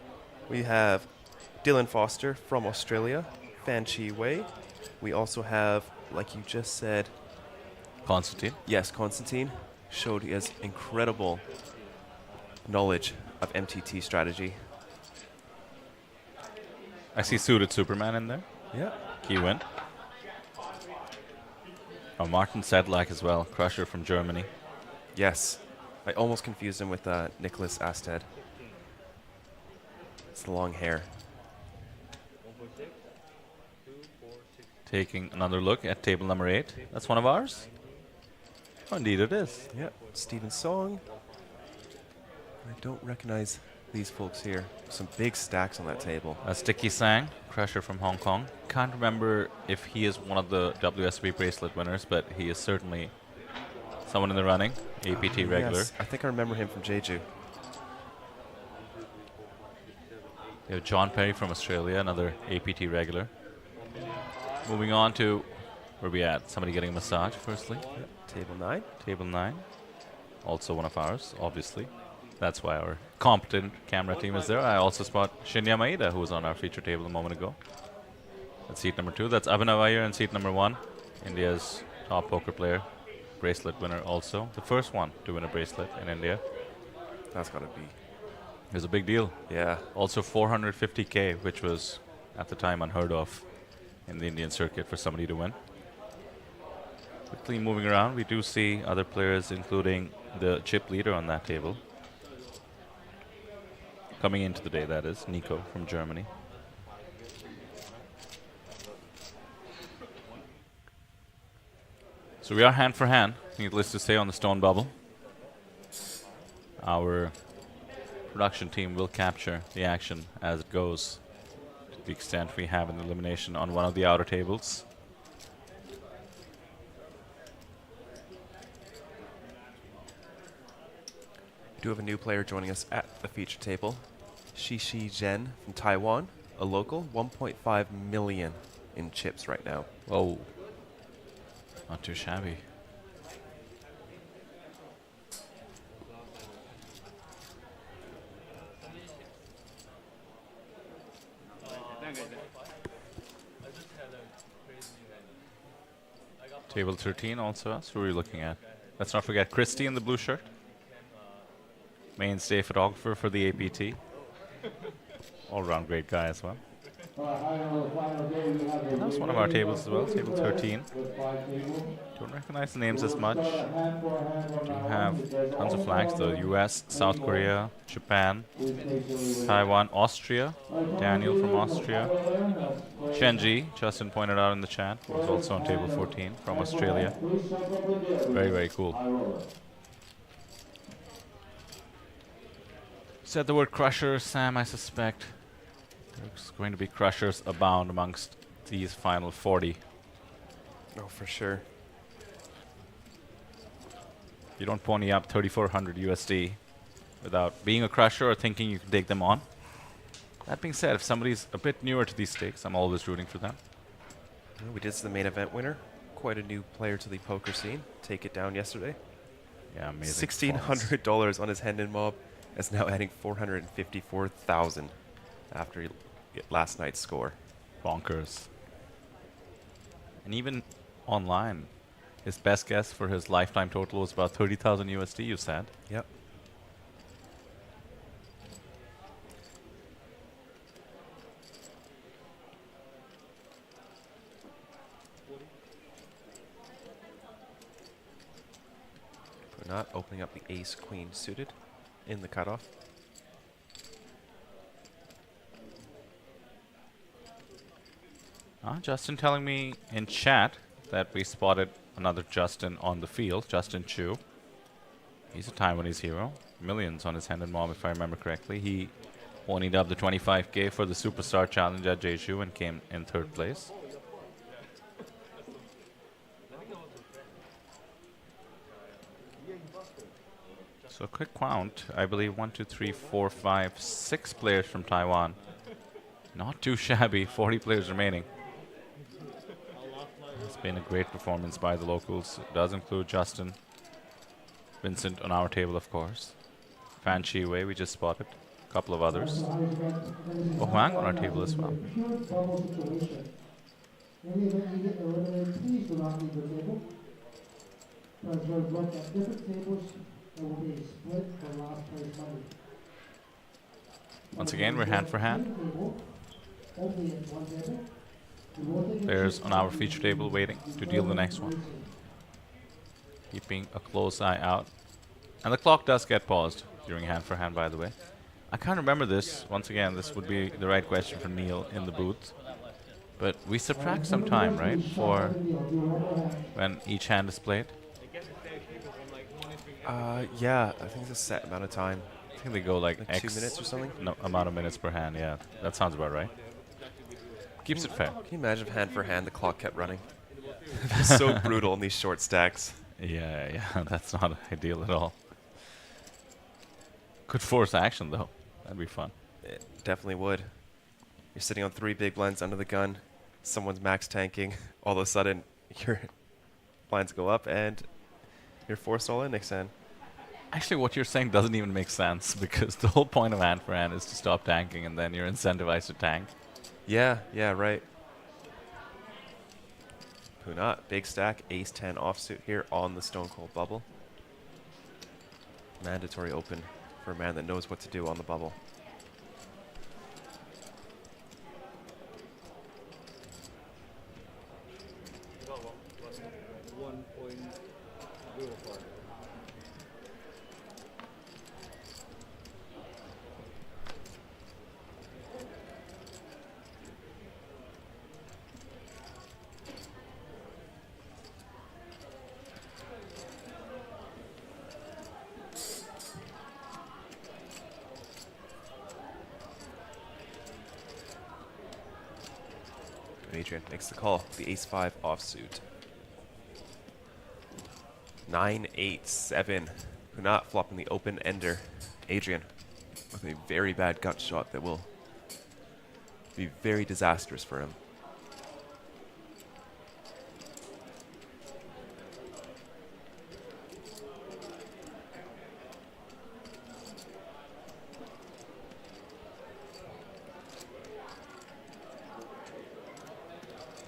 S14: We have Dylan Foster from Australia, Fan Chi Wei. We also have, like you just said,
S9: Constantine.
S14: Yes, Constantine showed he has incredible knowledge of MTT strategy.
S9: I see suited Superman in there.
S14: Yeah.
S9: Key win. Oh, Martin Sedlak as well, crusher from Germany.
S14: Yes. I almost confused him with Nicholas Asted. It's the long hair.
S9: Taking another look at table number 8. That's one of ours? Oh, indeed it is.
S14: Yeah, Stephen Song. I don't recognize these folks here. Some big stacks on that table.
S9: Sticky Sang, crusher from Hong Kong. Can't remember if he is one of the WSB bracelet winners, but he is certainly someone in the running. APT regular.
S14: Yes, I think I remember him from Jeju.
S9: We have John Perry from Australia, another APT regular. Moving on to where we at? Somebody getting a massage, firstly.
S14: Yep. Table 9.
S9: Table 9. Also one of ours, obviously. That's why our competent camera team is there. I also spot Shinya Maeda, who was on our feature table a moment ago. That's seat number 2. That's Abhinav Iyer in seat number 1. India's top poker player. Bracelet winner also. The first one to win a bracelet in India.
S14: That's got to be.
S9: It was a big deal.
S14: Yeah.
S9: Also 450K, which was at the time unheard of in the Indian circuit for somebody to win. Quickly moving around, we do see other players, including the chip leader on that table. Coming into the day, that is, Nico from Germany. So we are hand for hand, needless to say, on the stone bubble. Our production team will capture the action as it goes, to the extent we have an elimination on one of the outer tables.
S14: We do have a new player joining us at the feature table. Shishi Zhen from Taiwan, a local, 1.5 million in chips right now.
S9: Whoa. Not too shabby. Table 13 also us. Who are you looking at? Let's not forget Christy in the blue shirt. Mainstay photographer for the APT. All-round great guy as well. That was one of our tables as well, table 13. Don't recognize the names as much. Do have tons of flags though. US, South Korea, Japan, Taiwan, Austria. Daniel from Austria. Shenji, Justin pointed out in the chat, was also on table 14 from Australia. Very, very cool. Said the word crusher, Sam, I suspect. There's going to be crushers abound amongst these final 40.
S14: Oh, for sure.
S9: You don't pony up 3,400 USD without being a crusher or thinking you can take them on. That being said, if somebody's a bit newer to these stakes, I'm always rooting for them.
S14: We did see the main event winner. Quite a new player to the poker scene. Take it down yesterday.
S9: Yeah, amazing.
S14: $1,600 on his Hendon mob. Is now adding 454,000 after last night's score.
S9: Bonkers. And even online, his best guess for his lifetime total was about 30,000 USD, you said.
S14: Yep. We're not opening up the ace-queen suited in the cutoff.
S9: Justin telling me in chat that we spotted another Justin on the field, Justin Chu. He's a Taiwanese hero. Millions on his hand and mob, if I remember correctly. He ponied up the 25K for the Superstar Challenge at Jeju and came in 3rd place. So quick count, I believe 1, 2, 3, 4, 5, 6 players from Taiwan. Not too shabby, 40 players remaining. It's been a great performance by the locals. It does include Justin. Vincent on our table, of course. Fan Chi Wei, we just spotted. A couple of others. Oh, Huang on our table as well. Once again, we're hand for hand. Players on our feature table waiting to deal the next one. Keeping a close eye out. And the clock does get paused during hand for hand, by the way. I can't remember this. Once again, this would be the right question for Neil in the booth. But we subtract some time, right, for when each hand is played?
S14: Yeah, I think it's a set amount of time.
S9: I think they go like X
S14: 2 minutes or something?
S9: No, amount of minutes per hand, yeah. That sounds about right. Keeps it fair.
S14: Can you imagine if hand for hand the clock kept running? It's so brutal in these short stacks.
S9: Yeah, that's not ideal at all. Could force action though. That'd be fun.
S14: It definitely would. You're sitting on 3 big blinds under the gun. Someone's max tanking. All of a sudden, your blinds go up and you're forced all in next hand.
S9: Actually, what you're saying doesn't even make sense because the whole point of hand for hand is to stop tanking and then you're incentivized to tank.
S14: Yeah, right. Who not? Big stack, ace-10 offsuit here on the Stone Cold bubble. Mandatory open for a man that knows what to do on the bubble. Adrian makes the call. The ace-5 offsuit. 9-8-7. Punat flopping the open ender. Adrian with a very bad gut shot that will be very disastrous for him.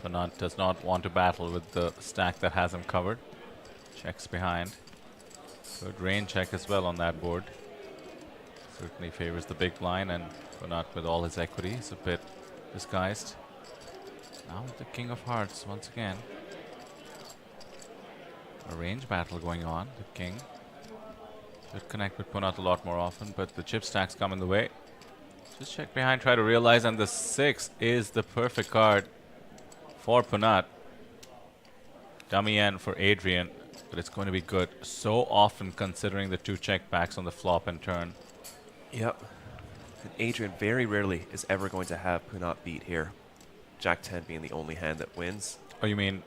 S9: Punat does not want to battle with the stack that has him covered. Checks behind. Good range check as well on that board. Certainly favors the big blind, and Punat with all his equity is a bit disguised. Now with the king of hearts once again. A range battle going on. The king should connect with Punat a lot more often, but the chip stacks come in the way. Just check behind, try to realize, and the 6 is the perfect card for Punat. Dummy end for Adrian, but it's going to be good so often considering the 2 check backs on the flop and turn.
S14: Yep. And Adrian very rarely is ever going to have Punat beat here. Jack 10 being the only hand that wins.
S9: Oh, you mean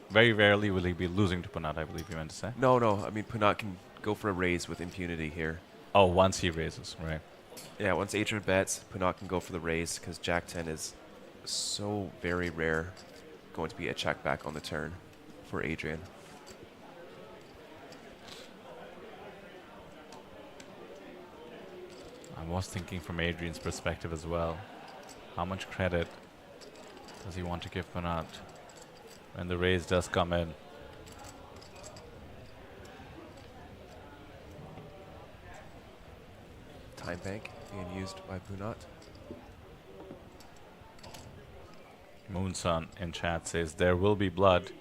S9: very rarely will he be losing to Punat, I believe you meant to say?
S14: No, I mean Punat can go for a raise with impunity here.
S9: Oh, once he raises, right.
S14: Yeah, once Adrian bets, Punat can go for the raise because Jack 10 is so very rare going to be a check back on the turn for Adrian.
S9: I was thinking from Adrian's perspective as well. How much credit does he want to give Punat when the raise does come in?
S14: Time bank being used by Punat.
S9: Moonsun in chat says there will be blood.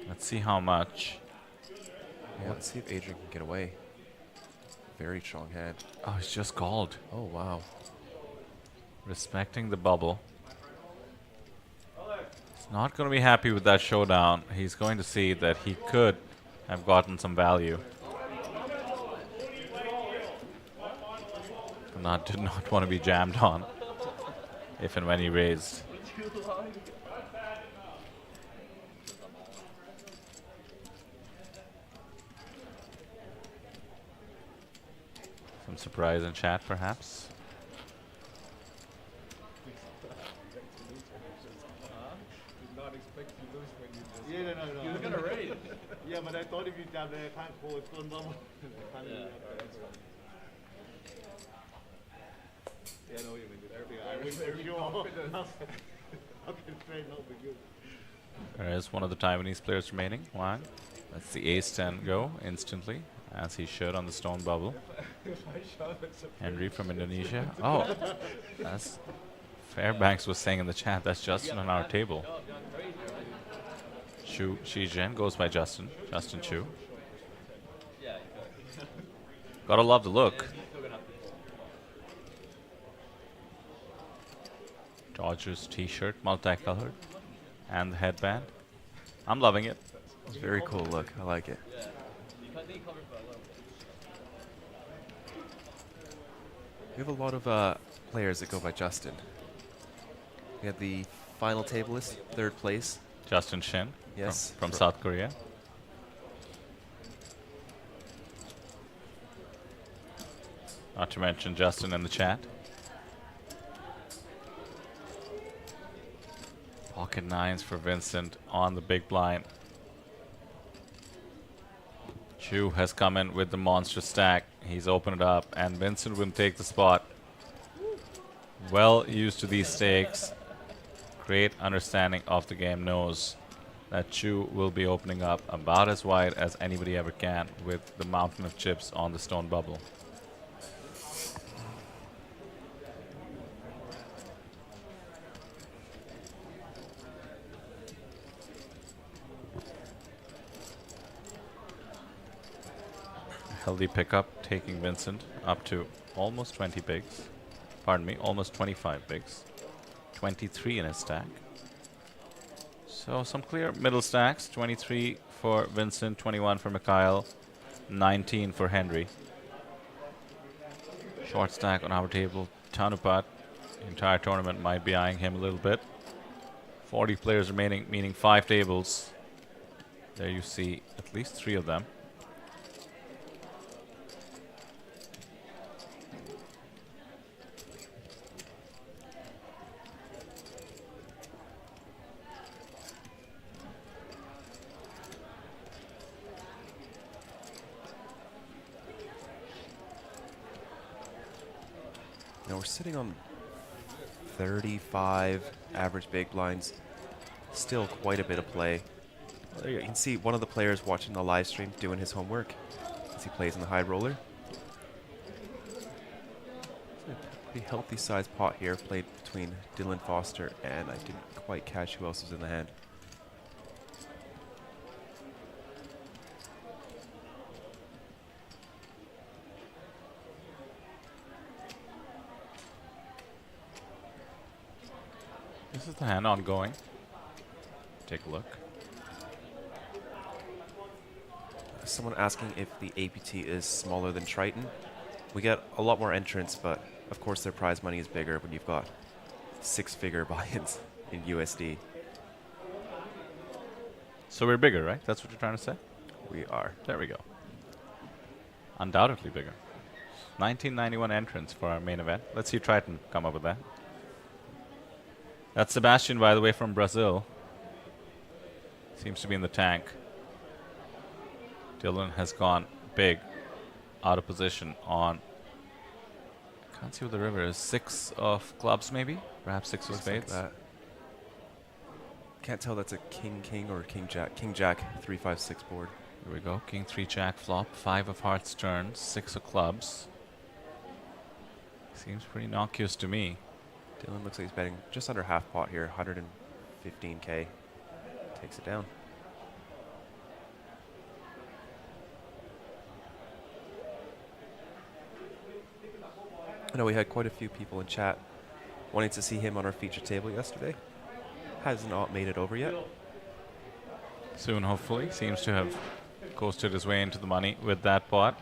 S9: Let's see how much.
S14: Yeah, let's see if Adrian can get away. Very strong hand.
S9: Oh, he's just called.
S14: Oh, wow.
S9: Respecting the bubble. He's not going to be happy with that showdown. He's going to see that he could have gotten some value. Punat did not want to be jammed on if and when he raised. Some surprise in chat, perhaps.
S16: Did not expect to lose when you just.
S17: Yeah, no.
S16: You were gonna raise.
S17: Yeah, but I thought if you jab there, I can't call it stone bubble. Yeah, no, you mean
S9: There is one of the Taiwanese players remaining. Wang. That's the ace-10 go instantly, as he should on the stone bubble. Henry from Indonesia. Oh, that's Fairbanks was saying in the chat, that's Justin on our table. Chu Shizhen goes by Justin. Justin Chu. Gotta love the look. Dodgers t-shirt, multicolored, and the headband. I'm loving it.
S14: It's a very cool look. I like it. We have a lot of players that go by Justin. We have the final tableist, 3rd place.
S9: Justin Shin.
S14: Yes.
S9: From South Korea. Not to mention Justin in the chat. Pocket 9s for Vincent on the big blind. Chu has come in with the monster stack. He's opened it up, and Vincent will take the spot. Well used to these stakes. Great understanding of the game, knows that Chu will be opening up about as wide as anybody ever can with the mountain of chips on the stone bubble. Healthy pickup, taking Vincent up to almost 20 bigs. Pardon me, almost 25 bigs. 23 in his stack. So some clear middle stacks. 23 for Vincent, 21 for Mikhail, 19 for Henry. Short stack on our table. Tanupat, the entire tournament might be eyeing him a little bit. 40 players remaining, meaning 5 tables. There you see at least 3 of them.
S14: Now we're sitting on 35 average big blinds. Still quite a bit of play. There you can see one of the players watching the live stream doing his homework as he plays in the high roller. A pretty healthy sized pot here, played between Dylan Foster and I didn't quite catch who else was in the hand.
S9: This is the hand ongoing. Take a look.
S14: Someone asking if the APT is smaller than Triton. We get a lot more entrants, but of course their prize money is bigger when you've got 6-figure buy-ins in USD.
S9: So we're bigger, right? That's what you're trying to say?
S14: We are.
S9: There we go. Undoubtedly bigger. 1991 entrants for our main event. Let's see Triton come up with that. That's Sebastian, by the way, from Brazil. Seems to be in the tank. Dylan has gone big, out of position on, can't see what the river is, 6 of clubs maybe? Perhaps 6 of spades.
S14: Like that. Can't tell that's a king or king jack. King jack 3-5-6 board.
S9: Here we go, king 3 jack flop, 5 of hearts turns, 6 of clubs. Seems pretty innocuous to me.
S14: Dylan looks like he's betting just under half pot here, 115K. Takes it down. I know we had quite a few people in chat wanting to see him on our feature table yesterday. Has not made it over yet.
S9: Soon, hopefully. Seems to have coasted his way into the money with that pot,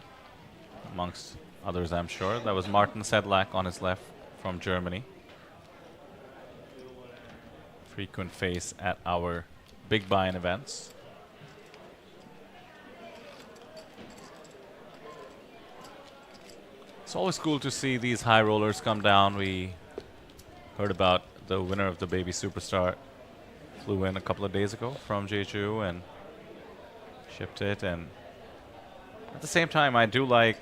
S9: amongst others, I'm sure. That was Martin Sedlak on his left from Germany. Frequent face at our big buy-in events. It's always cool to see these high rollers come down. We heard about the winner of the Baby Superstar. Flew in a couple of days ago from Jeju and shipped it. And at the same time, I do like,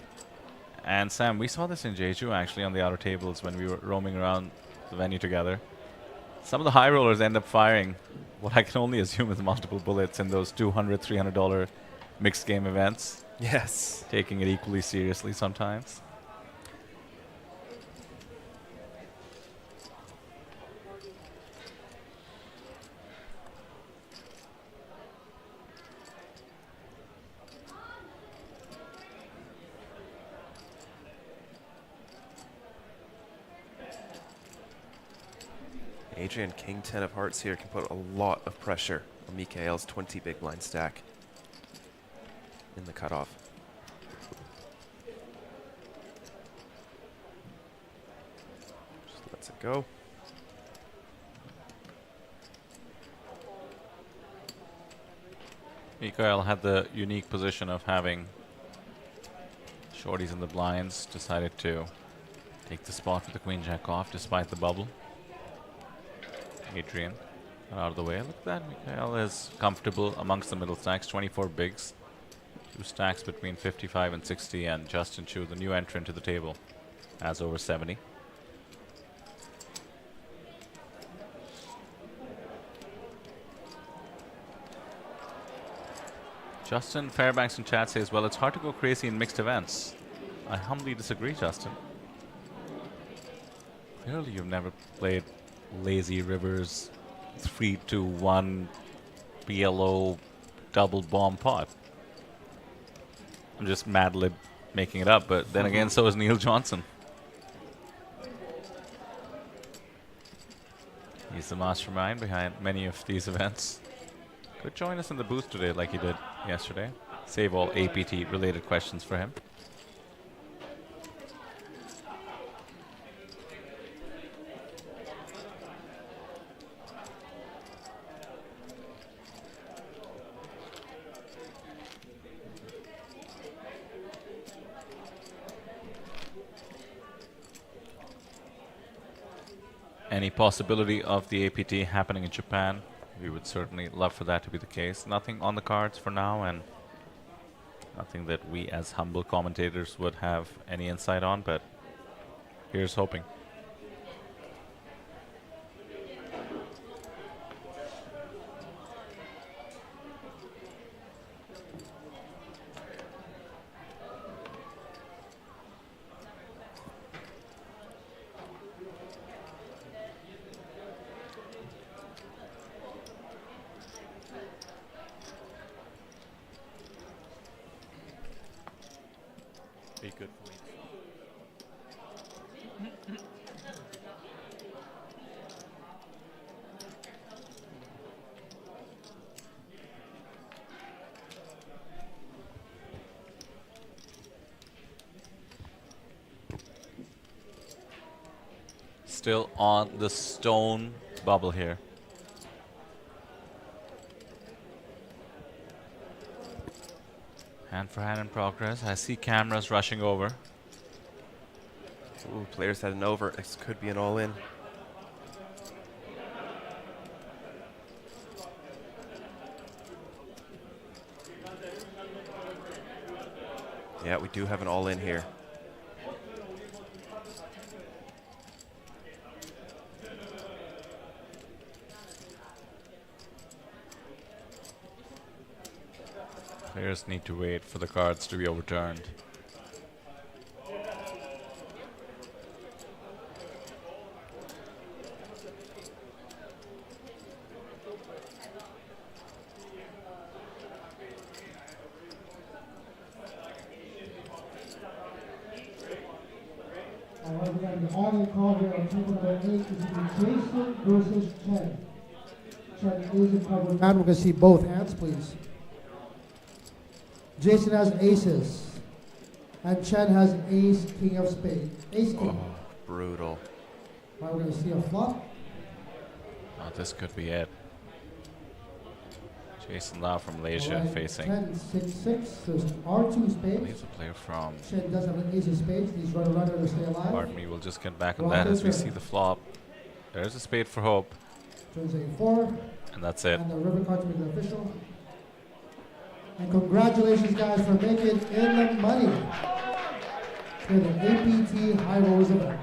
S9: and Sam, we saw this in Jeju actually on the outer tables when we were roaming around the venue together. Some of the high rollers end up firing what I can only assume is multiple bullets in those $200, $300 mixed game events.
S14: Yes.
S9: Taking it equally seriously sometimes.
S14: Adrian, king 10 of hearts here, can put a lot of pressure on Mikael's 20 big blind stack in the cutoff. Just lets it go.
S9: Mikael had the unique position of having shorties in the blinds, decided to take the spot with the queen jack off despite the bubble. Adrian got out of the way. Look at that. Mikael is comfortable amongst the middle stacks. 24 bigs. 2 stacks between 55 and 60. And Justin Chu, the new entrant to the table, has over 70. Justin Fairbanks in chat says, well, it's hard to go crazy in mixed events. I humbly disagree, Justin. Clearly you've never played Lazy Rivers 3-2-1 PLO double bomb pot. I'm just Mad Lib making it up, but then again, so is Neil Johnson. He's the mastermind behind many of these events. Could join us in the booth today like he did yesterday. Save all APT related questions for him. any possibility of the APT happening in Japan. We would certainly love for that to be the case. Nothing on the cards for now, and nothing that we as humble commentators would have any insight on, but here's hoping. Be good for me. Still on the stone bubble here. Hand for hand in progress. I see cameras rushing over.
S14: Ooh, players had an over. This could be an all-in. Yeah, we do have an all-in here.
S9: Players need to wait for the cards to be overturned.
S15: We got the all-in call here on table number 8 is Jason versus Chen. Chen is in cover. And we're going to see both hands, please. Jason has aces, and Chen has ace, king of spades. Ace, king.
S14: Oh, brutal.
S15: Right, we're going to see a flop.
S9: Oh, this could be it. Jason Lau from Malaysia
S15: Right,
S9: facing.
S15: 10, 6, 6. There's an R2 spades.
S9: He's a player from.
S15: Chen does have an ace of spades. He's running runner to stay alive.
S9: Pardon me, we'll just get back on that as we see the flop. There's a spade for hope.
S15: Turns A4.
S9: And that's it.
S15: And the ribbon card to make it official. And congratulations, guys, for making it in the money for the APT High Rollers event.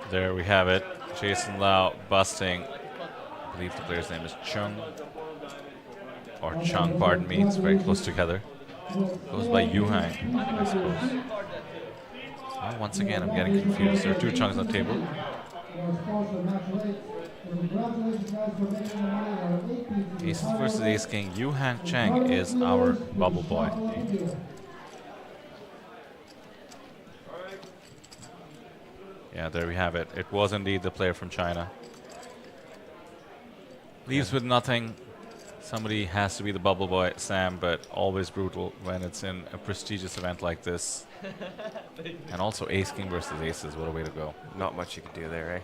S9: There we have it. Jason Lau busting. I believe the player's name is Chung. Or Chung, pardon me. It's very close together. Goes by Yuhang, I suppose. Oh, once again, I'm getting confused. There are two Chungs on the table. Aces versus Ace King. Yuhang Cheng is our bubble boy. Yeah, there we have it. It was indeed the player from China. Leaves with nothing. Somebody has to be the bubble boy, Sam, but always brutal when it's in a prestigious event like this. And also Ace King versus Aces. What a way to go.
S14: Not much you can do there, eh?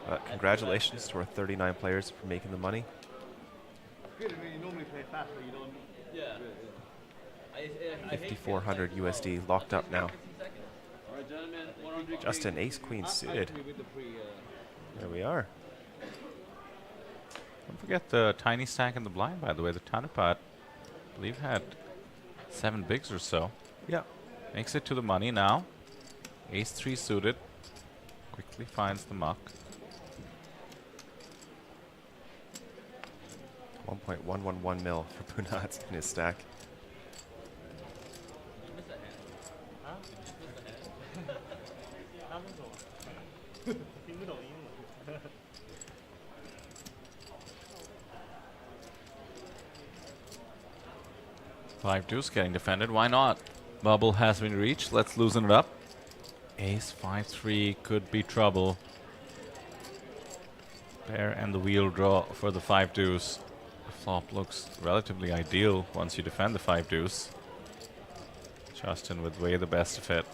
S14: But congratulations to our 39 players for making the money.
S17: Good, I mean, you normally play fast, but you don't. Yeah.
S14: 5,400 USD locked up now. Justin, ace queen suited. There we are.
S9: Don't forget the tiny stack in the blind, by the way. The Tanapat, I believe, had 7 bigs or so.
S14: Yeah.
S9: Makes it to the money now. Ace 3 suited. Quickly finds the muck.
S14: 1.111 mil for Punat in his stack.
S9: 5 deuce getting defended. Why not? Bubble has been reached. Let's loosen it up. Ace 5-3 could be trouble. Pair and the wheel draw for the 5 deuce. The flop looks relatively ideal once you defend the 5 deuce. Justin with way the best of it.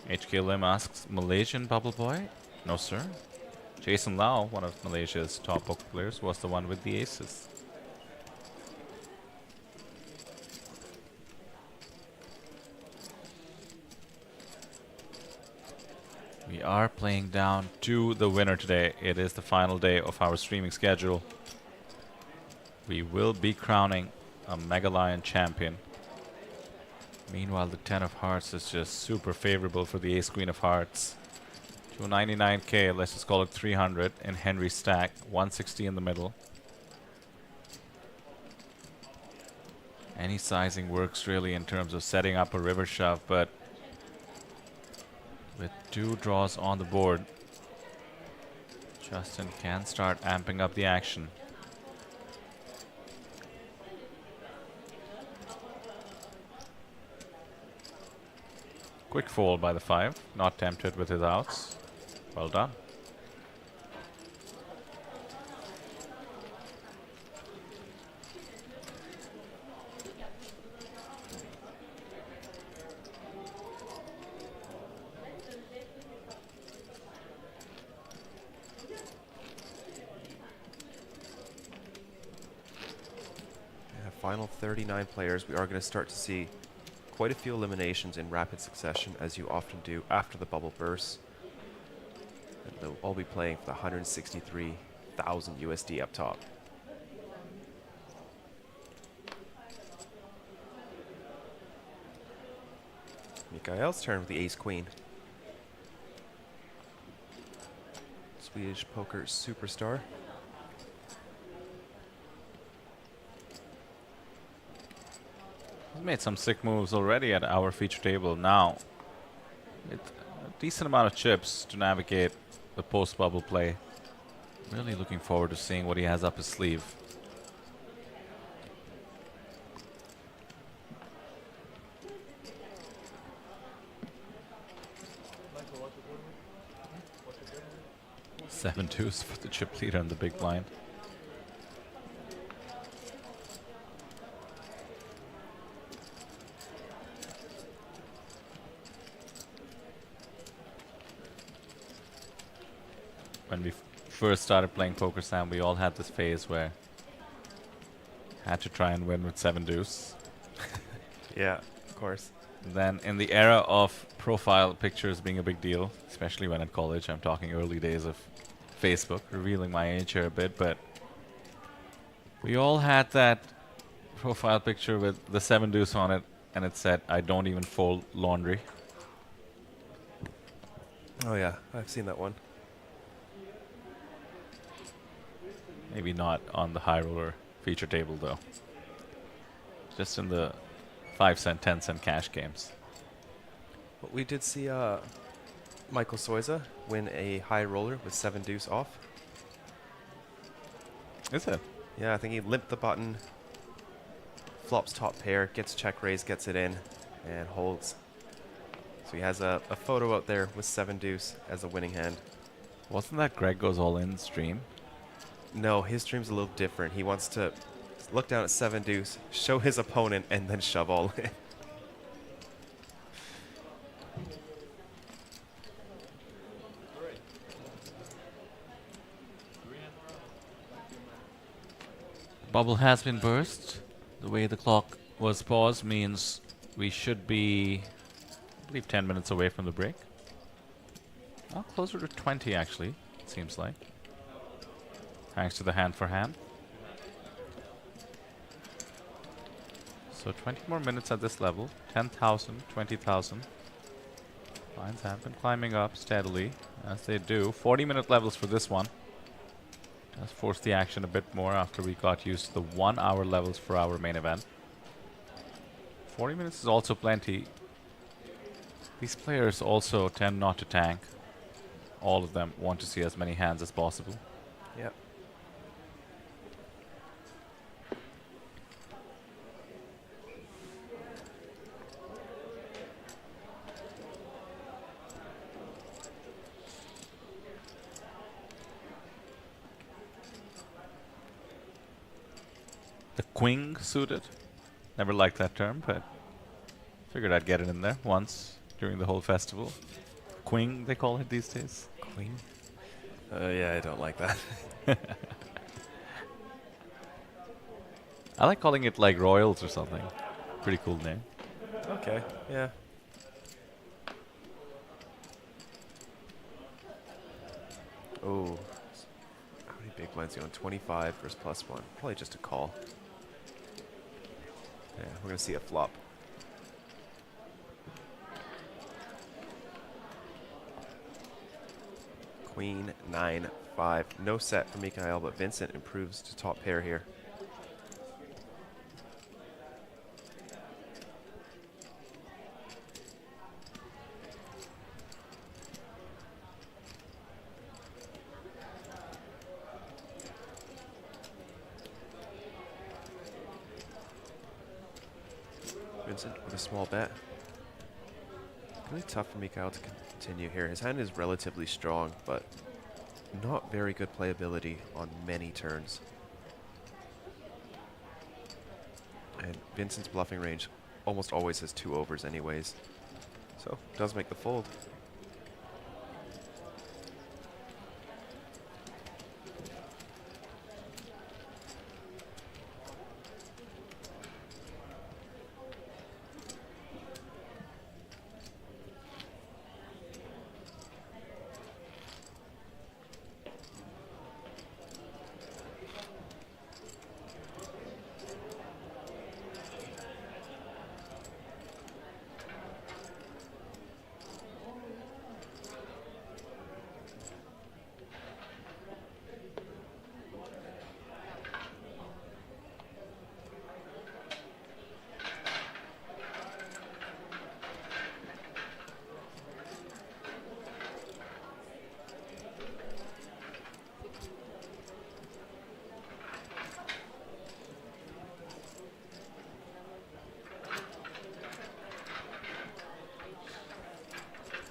S9: HK Lim asks, Malaysian bubble boy? No, sir. Jason Lau, one of Malaysia's top poker players, was the one with the aces. We are playing down to the winner today. It is the final day of our streaming schedule. We will be crowning a Mega Lion champion. Meanwhile, the 10 of hearts is just super favorable for the ace queen of hearts. 299k, let's just call it 300 in Henry's stack, 160 in the middle. Any sizing works really in terms of setting up a river shove, but with 2 draws on the board, Justin can start amping up the action. Quick fold by the 5, not tempted with his outs. Well done.
S14: Final 39 players. We are going to start to see quite a few eliminations in rapid succession, as you often do after the bubble bursts. And they'll all be playing for the 163,000 USD up top. Mikael's turn with the ace-queen. Swedish poker superstar.
S9: He's made some sick moves already at our feature table. Now, with a decent amount of chips to navigate the post-bubble play. Really looking forward to seeing what he has up his sleeve. Seven deuce for the chip leader and the big blind. When we first started playing Poker Sam, we all had this phase where had to try and win with 7 deuce.
S14: Yeah, of course.
S9: Then in the era of profile pictures being a big deal, especially when at college, I'm talking early days of Facebook, revealing my age here a bit, but we all had that profile picture with the 7 deuce on it, and it said, "I don't even fold laundry."
S14: Oh yeah, I've seen that one.
S9: Maybe not on the high roller feature table though. Just in the 5-cent, 10-cent cash games.
S14: But we did see Michael Soiza win a high roller with 7 deuce off.
S9: Is it?
S14: Yeah, I think he limped the button, flops top pair, gets check raise, gets it in, and holds. So he has a photo out there with 7 deuce as a winning hand.
S9: Wasn't that Greg Goes All In stream?
S14: No, his stream's a little different. He wants to look down at 7 deuce, show his opponent, and then shove all in.
S9: Bubble has been burst. The way the clock was paused means we should be, I believe, 10 minutes away from the break. Oh, closer to 20 actually, it seems like. Thanks to the hand for hand. So 20 more minutes at this level. 10,000, 20,000. Lines have been climbing up steadily, as they do. 40-minute levels for this one. Does force the action a bit more after we got used to the 1-hour levels for our main event. 40 minutes is also plenty. These players also tend not to tank. All of them want to see as many hands as possible.
S14: Yep.
S9: The queen suited. Never liked that term, but figured I'd get it in there once during the whole festival. Queen, they call it these days.
S14: Queen? Yeah, I don't like that.
S9: I like calling it like Royals or something. Pretty cool name.
S14: Okay, yeah. Oh, how many big blinds you on? 25 versus +1. Probably just a call. Yeah, we're gonna see a flop. Queen 9-5. No set for Mikhail, but Vincent improves to top pair here. Vincent with a small bet. Really tough for Mikhail to continue here. His hand is relatively strong, but not very good playability on many turns. And Vincent's bluffing range almost always has 2 overs anyways. So, does make the fold.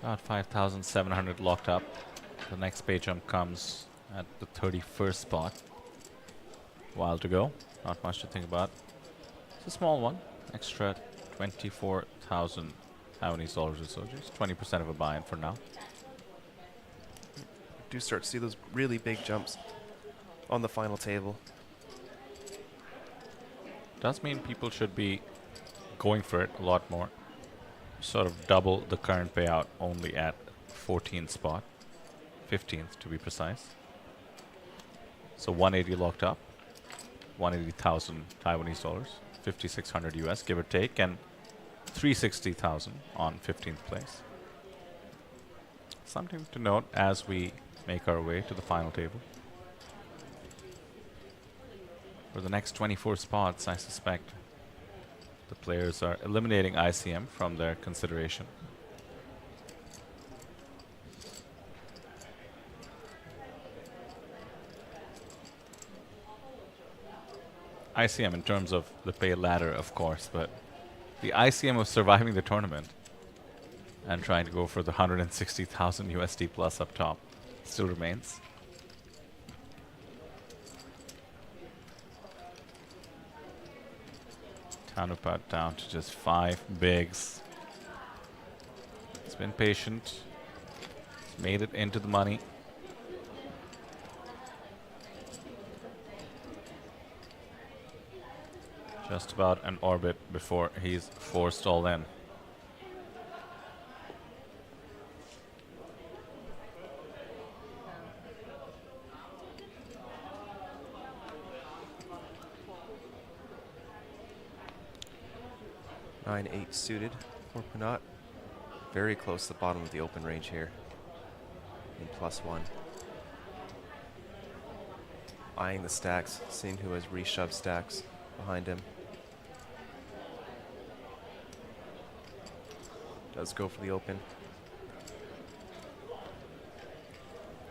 S9: About 5,700 locked up. The next pay jump comes at the 31st spot. While to go. Not much to think about. It's a small one. Extra 24,000 Taiwanese dollars or so. Just 20% of a buy-in for now.
S14: Do start to see those really big jumps on the final table.
S9: Does mean people should be going for it a lot more. Sort of double the current payout only at 14th spot. 15th to be precise. So 180 locked up. 180,000 Taiwanese dollars. 5,600 US, give or take, and 360,000 on 15th place. Something to note as we make our way to the final table. For the next 24 spots, I suspect the players are eliminating ICM from their consideration. ICM in terms of the pay ladder, of course, but the ICM of surviving the tournament and trying to go for the 160,000 USD plus up top still remains. Tanupat down to just 5 bigs. It's been patient. It's made it into the money. Just about an orbit before he's forced all in.
S14: Nine-8 suited for Panat. Very close to the bottom of the open range here. In +1. Eyeing the stacks, seeing who has reshoved stacks behind him. Does go for the open.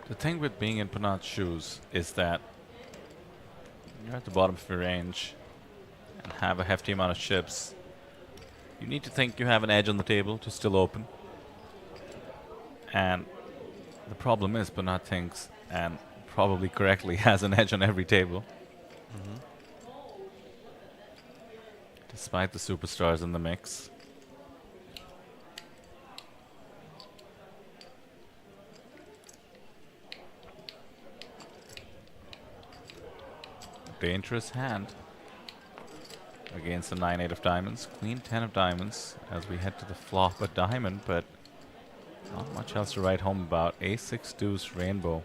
S9: The thing with being in Panat's shoes is that you're at the bottom of your range and have a hefty amount of chips. You need to think you have an edge on the table to still open. And the problem is Panat thinks, and probably correctly, has an edge on every table. Despite the superstars in the mix. Dangerous hand against the 9-8 of diamonds. Queen 10 of diamonds as we head to the flop a diamond, but not much else to write home about. A6 deuce rainbow.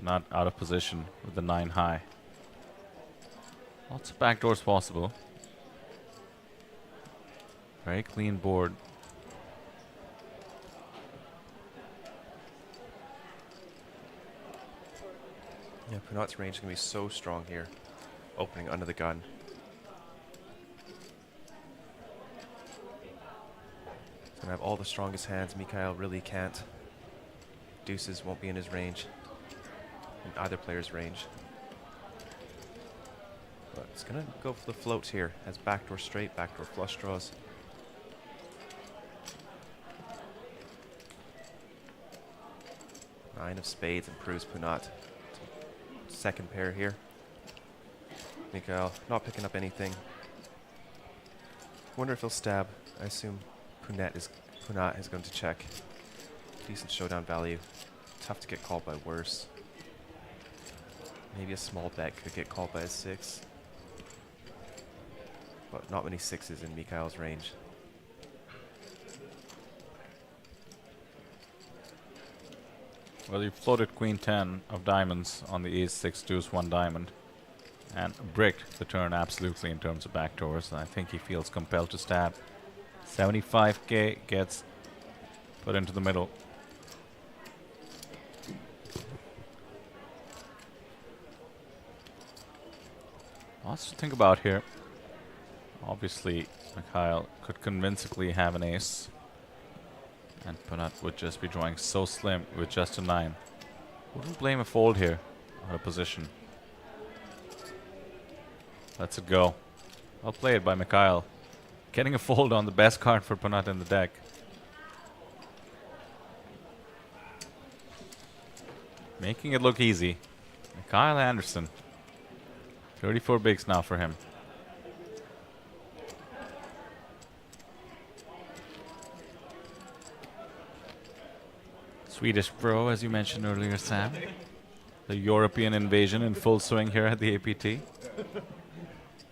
S9: Not out of position with the 9 high. Lots of backdoors possible. Very clean board.
S14: Yeah, Punat's range is going to be so strong here. Opening under the gun. He's going to have all the strongest hands. Mikhail really can't. Deuces won't be in his range. In either player's range. But it's going to go for the float here. Has backdoor straight, backdoor flush draws. Nine of spades improves Punat. Second pair here. Mikhail not picking up anything. Wonder if he'll stab. I assume Punat is going to check. Decent showdown value. Tough to get called by worse. Maybe a small bet could get called by a 6. But not many 6s in Mikhail's range.
S9: Well, you floated queen 10 of diamonds on the ace 6 deuce 1 diamond and bricked the turn absolutely in terms of backdoors. And I think he feels compelled to stab. 75k gets put into the middle. Lots to think about here. Obviously, Mikhail could convincingly have an ace. And Punat would just be drawing so slim with just a 9. Wouldn't blame a fold here out of position. Lets it go. Well played by Mikhail. Getting a fold on the best card for Punat in the deck. Making it look easy. Mikhail Anderson. 34 bigs now for him. Swedish pro, as you mentioned earlier, Sam. The European invasion in full swing here at the APT.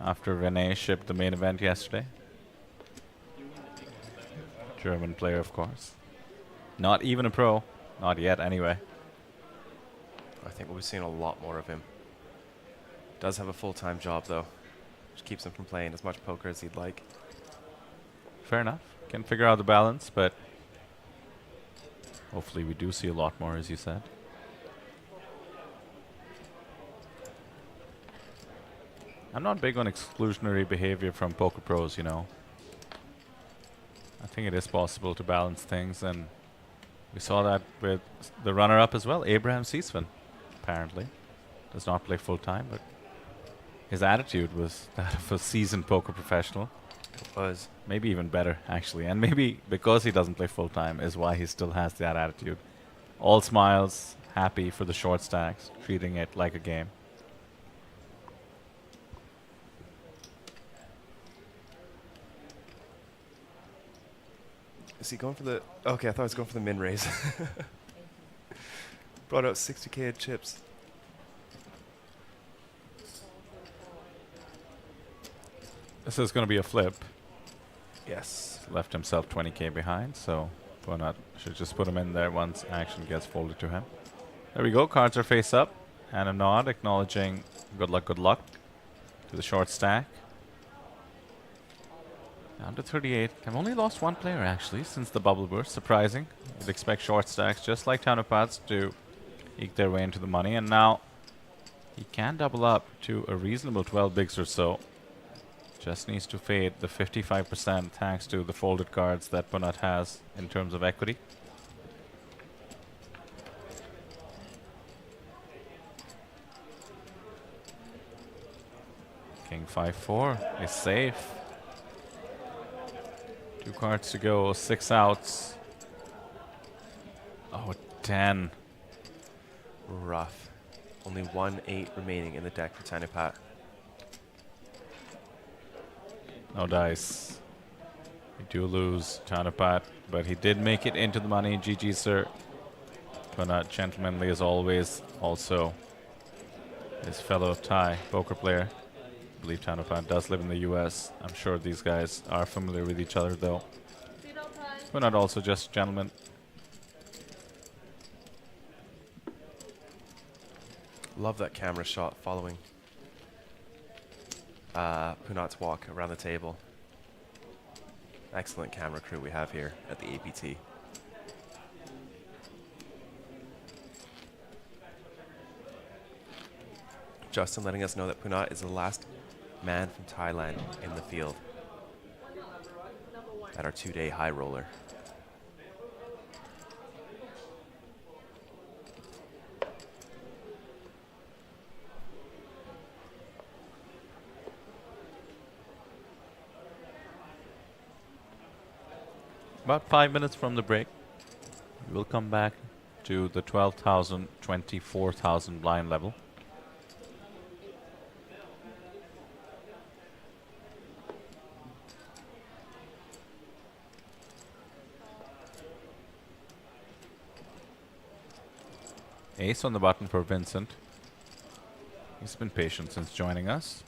S9: After Rene shipped the main event yesterday. German player, of course. Not even a pro. Not yet, anyway.
S14: I think we'll be seeing a lot more of him. Does have a full-time job, though. Which keeps him from playing as much poker as he'd like.
S9: Fair enough. Can figure out the balance, but hopefully we do see a lot more, as you said. I'm not big on exclusionary behavior from poker pros, you know. I think it is possible to balance things, and we saw that with the runner-up as well, Abraham Seesman, apparently. Does not play full-time, but his attitude was that of a seasoned poker professional.
S14: It was.
S9: Maybe even better, actually. And maybe because he doesn't play full-time is why he still has that attitude. All smiles, happy for the short stacks, treating it like a game.
S14: Is he going for the... Okay, I thought he was going for the min raise. Brought out 60k of chips.
S9: This is going to be a flip.
S14: Yes.
S9: Left himself 20k behind, so Punat should just put him in there once action gets folded to him. There we go, cards are face up. And a nod acknowledging good luck to the short stack. Down to 38. I've only lost one player actually since the bubble burst. Surprising. You'd expect short stacks just like Tanupats to eke their way into the money. And now he can double up to a reasonable 12 bigs or so. Just needs to fade the 55% thanks to the folded cards that Punat has in terms of equity. King 5-4 is safe. 2 cards to go, 6 outs. Oh, 10.
S14: Rough. Only 1-8 remaining in the deck for Tanupat.
S9: No dice. We do lose Tanupat, but he did make it into the money. GG, sir. Punat, gentlemanly as always. Also, his fellow Thai poker player. I believe Tanupat does live in the US. I'm sure these guys are familiar with each other, though. Punat also just gentleman.
S14: Love that camera shot following Punat's walk around the table. Excellent camera crew we have here at the APT. Justin letting us know that Punat is the last man from Thailand in the field at our 2-day high roller.
S9: About 5 minutes from the break, we will come back to the 12,000, 24,000 blind level. Ace on the button for Vincent. He's been patient since joining us.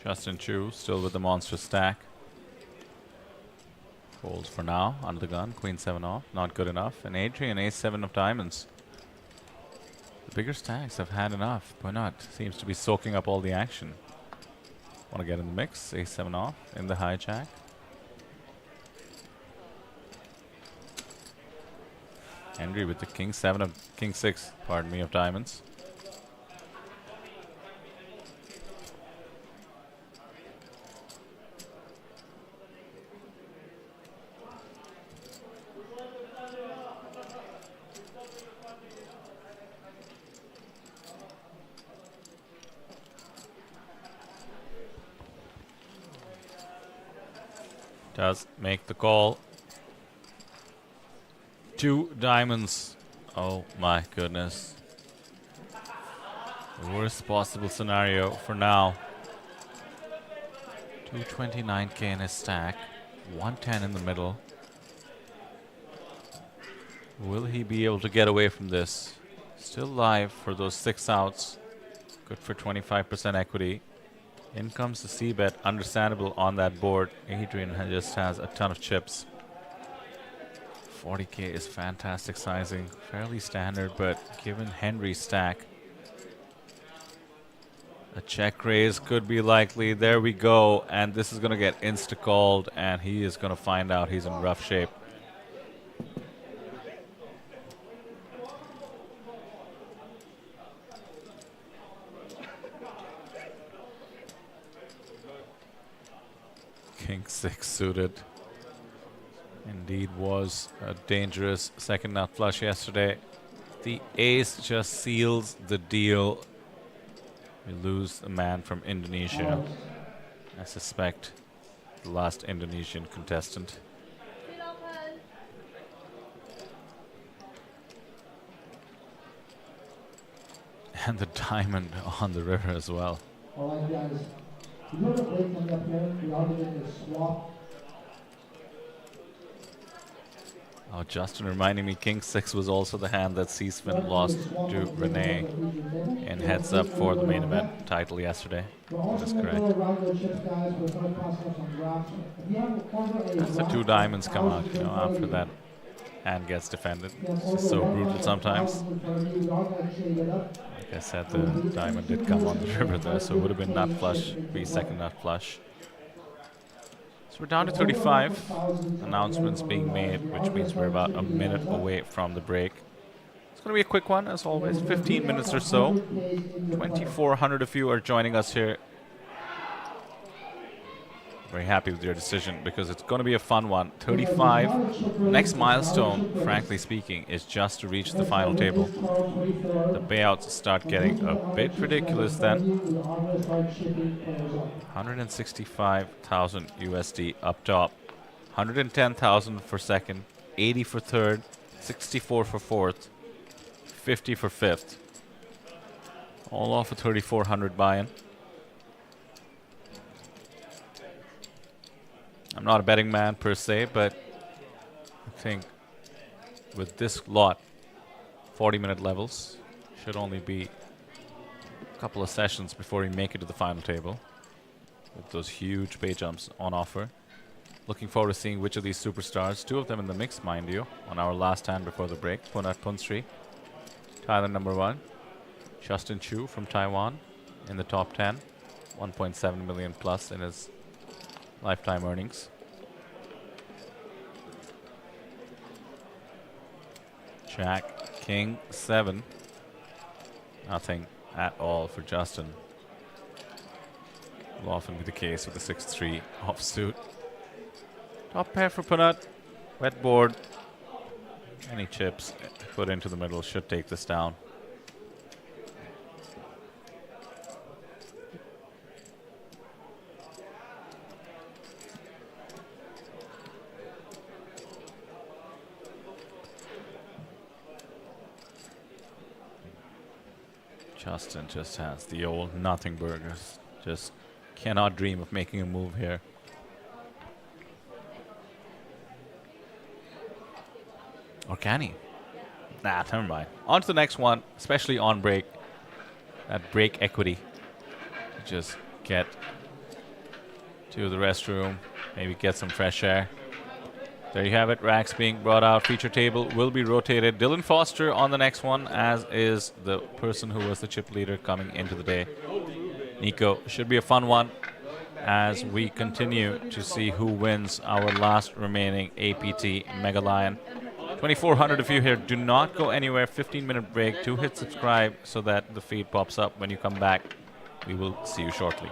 S9: Justin Chu still with the monster stack. Folds for now, under the gun, queen 7 off, not good enough. And Adrian, ace 7 of diamonds. The bigger stacks have had enough. Punat seems to be soaking up all the action. Want to get in the mix, ace 7 off, in the hijack. Henry with the king 6, pardon me, of diamonds. Does make the call. 2 diamonds. Oh my goodness. The worst possible scenario for now. 229k in his stack. 110 in the middle. Will he be able to get away from this? Still live for those 6 outs. Good for 25% equity. In comes the C-bet, understandable on that board. Adrian just has a ton of chips. 40k is fantastic sizing, fairly standard, but given Henry's stack, a check raise could be likely. There we go, and this is going to get insta-called, and he is going to find out he's in rough shape. King 6 suited. Indeed was a dangerous second nut flush yesterday. The ace just seals the deal. We lose a man from Indonesia. I suspect the last Indonesian contestant. And the diamond on the river as well.
S15: All right, guys. You know the break coming up here? We are doing a swap.
S9: Oh, Justin reminding me King 6 was also the hand that C-Spin lost to Renee in heads up for the main event title yesterday. That is correct. As the 2 diamonds come out, you know, after that hand gets defended. It's just so brutal sometimes. Like I said, the diamond did come on the river there, so it would have been nut flush, be second nut flush. So we're down to 35. Announcements being made, which means we're about a minute away from the break. It's going to be a quick one, as always, 15 minutes or so. 2,400 of you are joining us here very happy with your decision because it's going to be a fun one. 35. Next milestone, frankly speaking, is just to reach the final table. The payouts start getting a bit ridiculous then. 165,000 USD up top. 110,000 for second. 80 for third. 64 for fourth. 50 for fifth. All off a 3,400 buy-in. I'm not a betting man per se, but I think with this lot, 40-minute levels, should only be a couple of sessions before we make it to the final table with those huge pay jumps on offer. Looking forward to seeing which of these superstars, two of them in the mix, mind you, on our last hand before the break. Punat Punsri, Thailand #1. Justin Chu from Taiwan in the top 10. 1.7 million plus in his lifetime earnings. Jack King 7. Nothing at all for Justin. Will often be the case with the 6-3 offsuit. Top pair for Punat. Wet board. Any chips put into the middle should take this down. Justin just has the old nothing burgers. Just cannot dream of making a move here. Or can he? Nah, never mind. On to the next one, especially on break. That break equity. To just get to the restroom, maybe get some fresh air. There you have it, racks being brought out. Feature table will be rotated. Dylan Foster on the next one, as is the person who was the chip leader coming into the day. Nico, should be a fun one as we continue to see who wins our last remaining APT Mega Lion. 2,400 of you here. Do not go anywhere. 15-minute break. Do hit subscribe so that the feed pops up when you come back. We will see you shortly.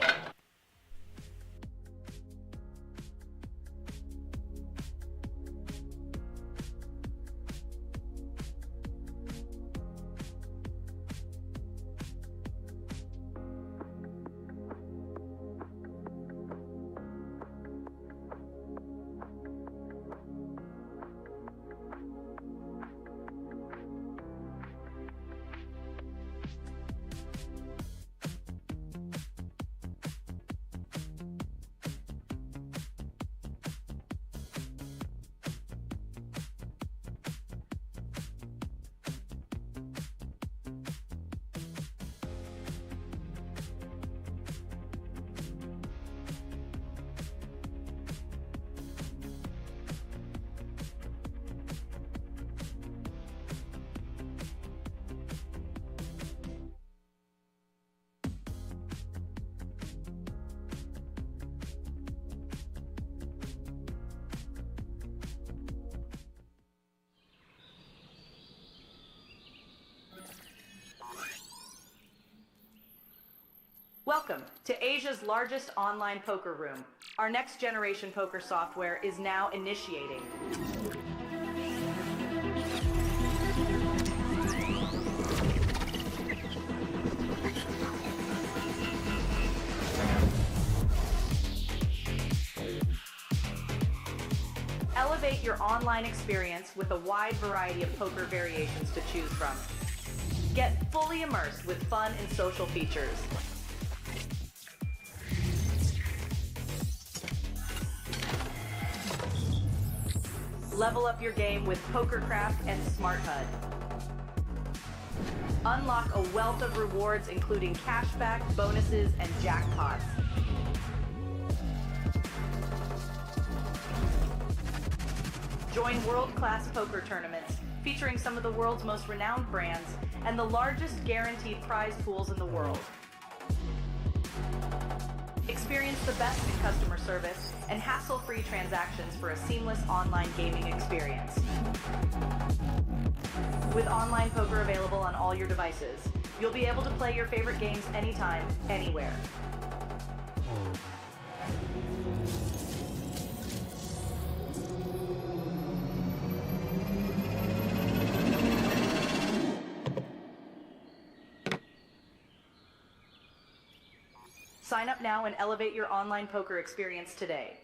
S13: Welcome to Asia's largest online poker room. Our next generation poker software is now initiating. Elevate your online experience with a wide variety of poker variations to choose from. Get fully immersed with fun and social features. Level up your game with PokerCraft and Smart HUD. Unlock a wealth of rewards including cashback, bonuses, and jackpots. Join world-class poker tournaments featuring some of the world's most renowned brands and the largest guaranteed prize pools in the world. Experience the best in customer service and hassle-free transactions for a seamless online gaming experience. With online poker available on all your devices, you'll be able to play your favorite games anytime, anywhere. Sign up now and elevate your online poker experience today.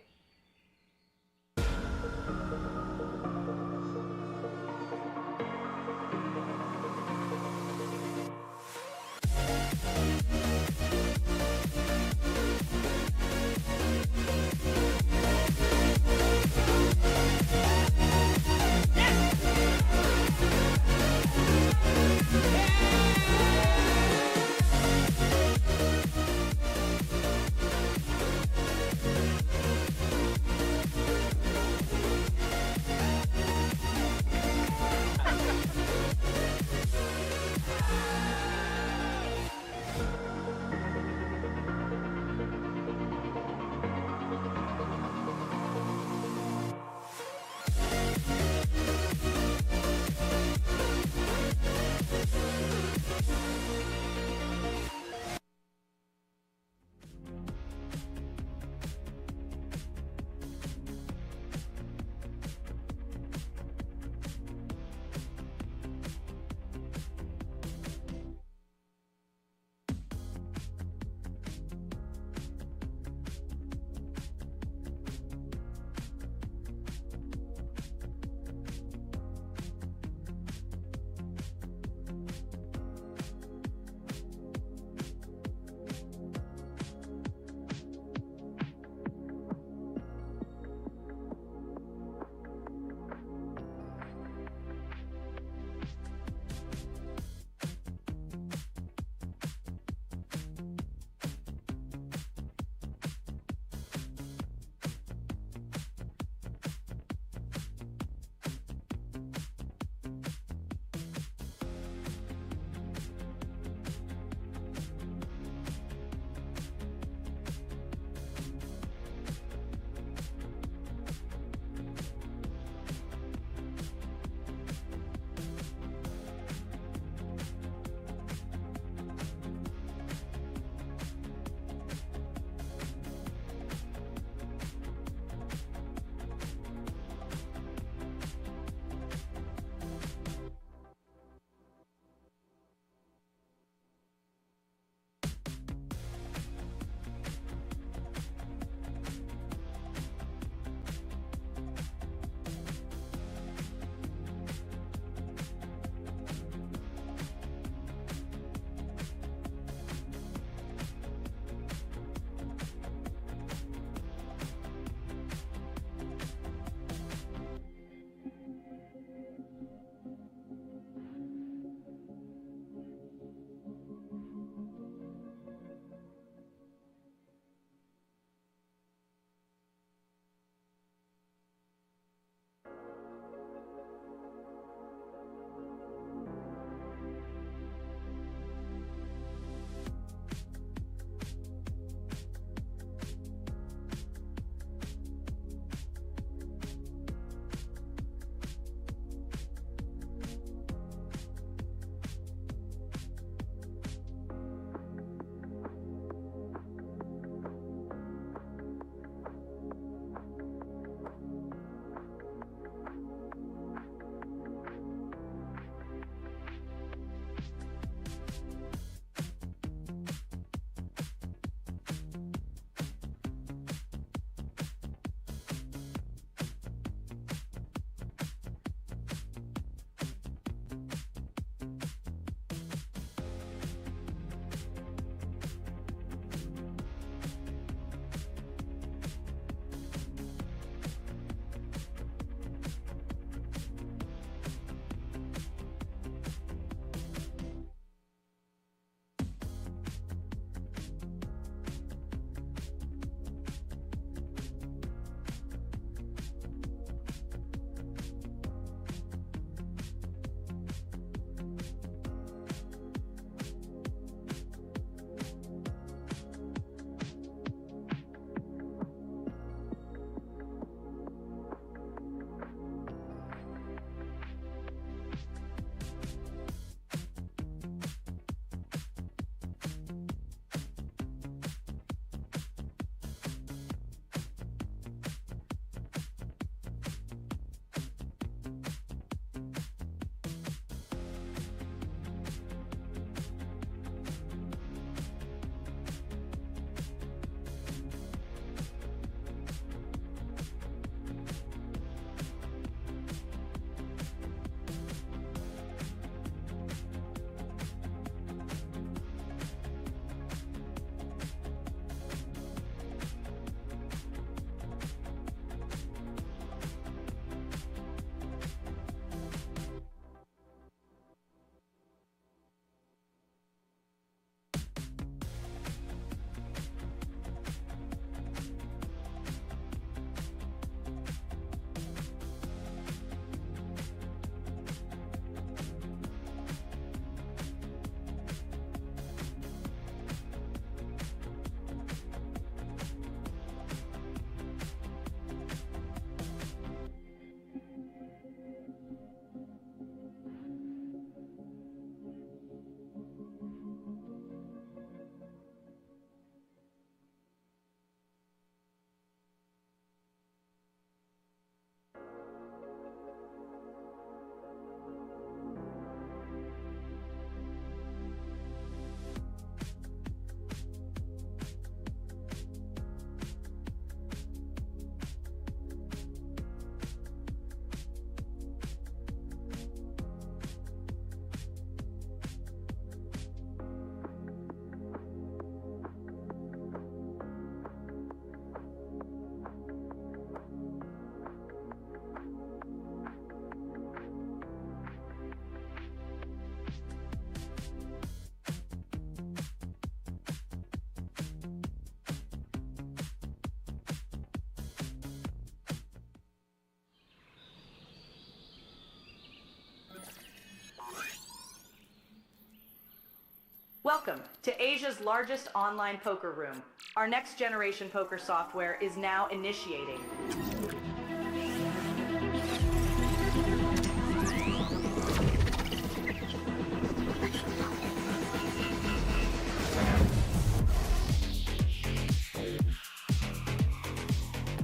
S13: Welcome to Asia's largest online poker room. Our next generation poker software is now initiating.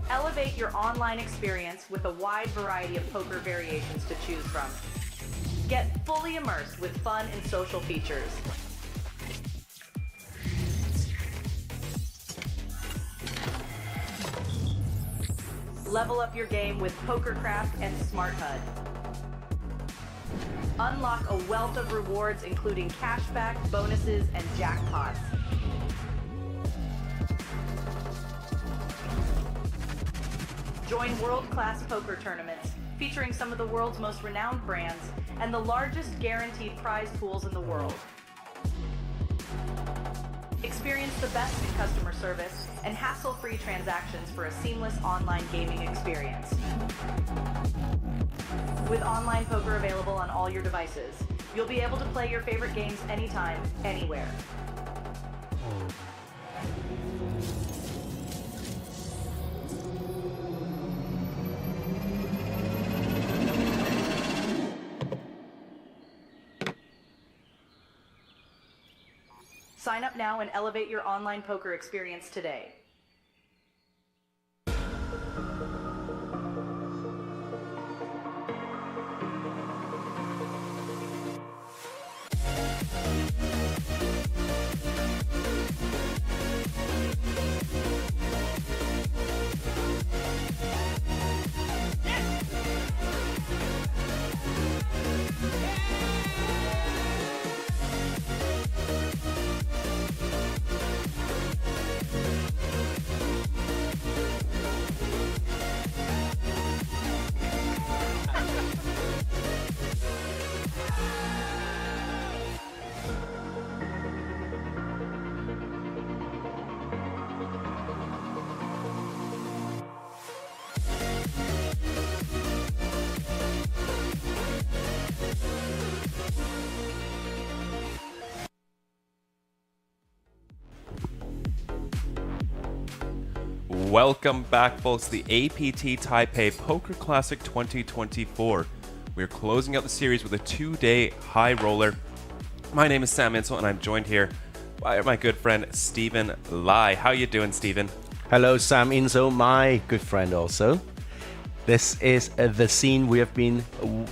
S13: Elevate your online experience with a wide variety of poker variations to choose from. Get fully immersed with fun and social features. Level up your game with PokerCraft and Smart HUD. Unlock a wealth of rewards including cashback, bonuses, and jackpots. Join world-class poker tournaments featuring some of the world's most renowned brands and the largest guaranteed prize pools in the world. Experience the best in customer service and hassle-free transactions for a seamless online gaming experience. With online poker available on all your devices, you'll be able to play your favorite games anytime, anywhere. Sign up now and elevate your online poker experience today.
S14: Welcome back, folks, to the APT Taipei Poker Classic 2024. We're closing out the series with a 2-day high roller. My name is Sam Insel, and I'm joined here by my good friend Stephen Lai. How you doing, Stephen?
S18: Hello, Sam Insel, my good friend also. This is the scene we have been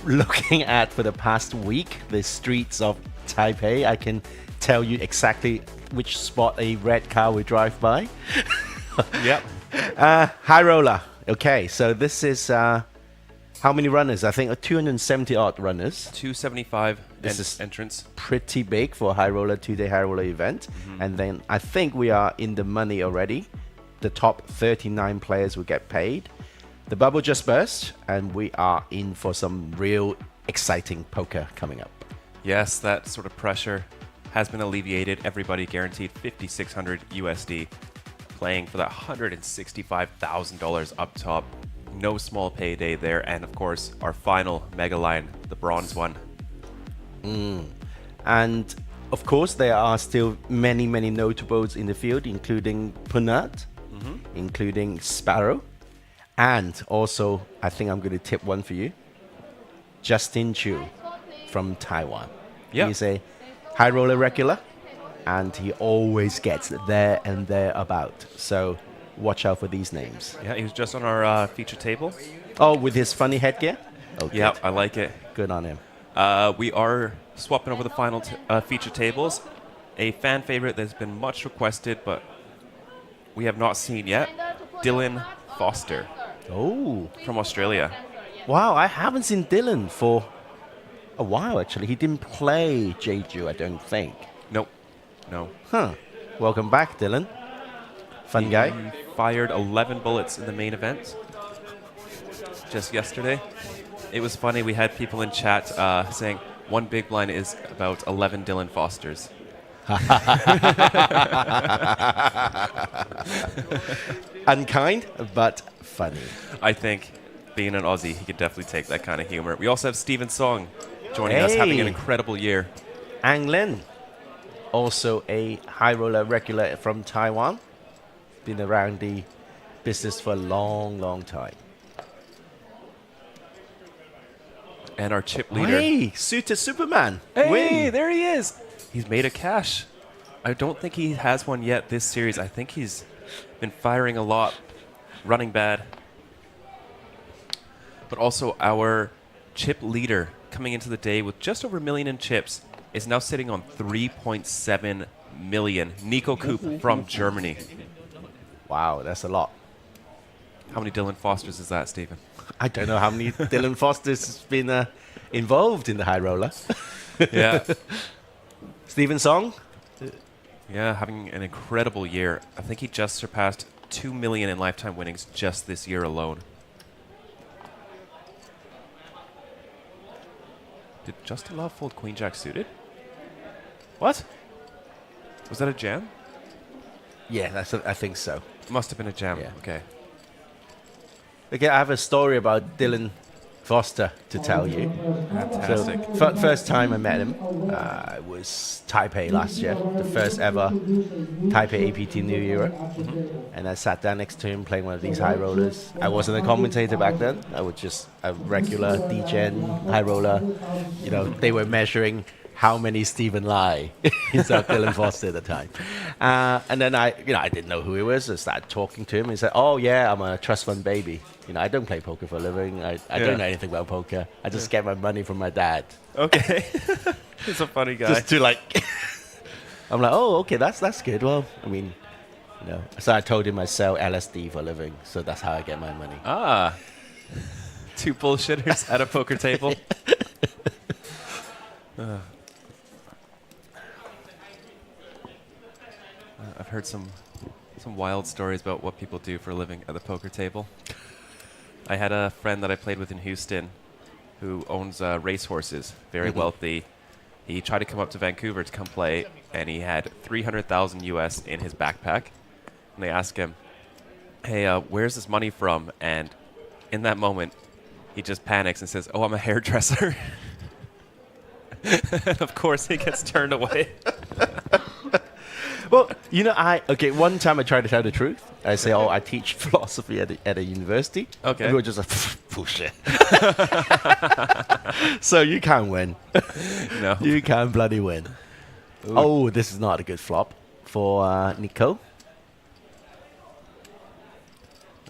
S18: looking at for the past week, the streets of Taipei. I can tell you exactly which spot a red car will drive by.
S14: Yep.
S18: High roller. Okay, so this is how many runners? I think 270 odd runners.
S14: 275
S18: this is
S14: entrance.
S18: Pretty big for a high roller 2-day high roller event. And then I think we are in the money already. The top 39 players will get paid. The bubble just burst, and we are in for some real exciting poker coming up.
S14: Yes, that sort of pressure has been alleviated. Everybody guaranteed $5,600 USD. Playing for that $165,000 up top. No small payday there. And of course, our final mega line, the bronze one.
S18: And of course, there are still many, many notables in the field, including Punat, including Sparrow, and also, I think I'm going to tip one for you, Justin Chu from Taiwan.
S14: Yep.
S18: He's a high roller regular, and he always gets there and thereabout. So watch out for these names.
S14: Yeah, he was just on our feature table.
S18: Oh, with his funny headgear? Oh,
S14: yeah, I like it.
S18: Good on him.
S14: We are swapping over the final feature tables. A fan favorite that's been much requested, but we have not seen yet. Dylan Foster.
S18: Oh.
S14: From Australia.
S18: Wow, I haven't seen Dylan for a while, actually. He didn't play Jeju, I don't think.
S14: Nope. No.
S18: Huh. Welcome back, Dylan. Fun guy.
S14: He fired 11 bullets in the main event just yesterday. It was funny. We had people in chat saying one big blind is about 11 Dylan Fosters.
S18: Unkind, but funny.
S14: I think being an Aussie, he could definitely take that kind of humor. We also have Stephen Song joining us, having an incredible year.
S18: Ang Lin. also a high roller regular from Taiwan. Been around the business for a long, long time.
S14: And our chip leader.
S18: Hey, Suitor Superman.
S14: Hey,
S18: Win.
S14: there he is. He's made a cash. I don't think he has one yet this series. I think he's been firing a lot, running bad. But also our chip leader coming into the day with just over 1 million in chips is now sitting on 3.7 million. Nico Koop from Germany.
S18: Wow, that's a lot.
S14: How many Dylan Fosters is that, Stephen?
S18: I don't know how many Dylan Fosters has been involved in the high roller.
S14: Yeah.
S18: Stephen Song?
S14: Yeah, having an incredible year. I think he just surpassed 2 million in lifetime winnings just this year alone. Did Justin Love fold Queen Jack suited? What? Was that a jam?
S18: Yeah, I think so.
S14: Must have been a jam.
S18: Yeah.
S14: Okay.
S18: Okay, I have a story about Dylan Foster to tell you.
S14: Fantastic.
S18: So, first time I met him was Taipei last year, the first ever Taipei APT New Era. And I sat down next to him playing one of these high rollers. I wasn't a commentator back then. I was just a regular DJ high roller. You know, they were measuring how many Stephen Lai is Dylan Foster at the time. And then I didn't know who he was. I started talking to him. He said, "Oh yeah, I'm a trust fund baby. You know, I don't play poker for a living. I don't know anything about poker. I just get my money from my dad."
S14: Okay. He's a funny guy.
S18: Just to like, I'm like, "Oh, okay, that's good." Well, I mean, you know. So I told him I sell LSD for a living, so that's how I get my money.
S14: Ah. Two bullshitters at a poker table. I've heard some wild stories about what people do for a living at the poker table. I had a friend that I played with in Houston who owns racehorses, very wealthy. He tried to come up to Vancouver to come play, and he had $300,000 US in his backpack. And they asked him, "Hey, where's this money from?" And in that moment, he just panics and says, "Oh, I'm a hairdresser." And of course, he gets turned away.
S18: Well, you know, one time I tried to tell the truth. I say, "Oh, I teach philosophy at a university."
S14: Okay.
S18: And we were just like, "Bullshit." So you can't win.
S14: No.
S18: You can't bloody win. Ooh. Oh, this is not a good flop for Nico.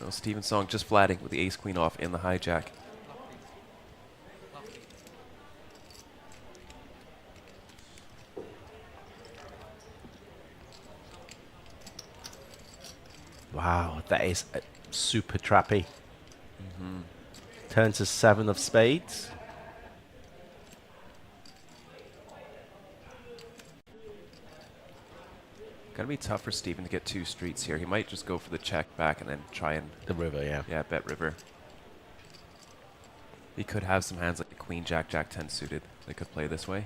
S14: No, Stephen Song just flatting with the ace-queen off in the hijack.
S18: Wow, that is super trappy. Turn to 7 of spades.
S14: Gonna be tough for Stephen to get 2 streets here. He might just go for the check back and then try and...
S18: The river, yeah.
S14: Yeah, bet river. He could have some hands like Queen Jack, Jack 10 suited. They could play this way.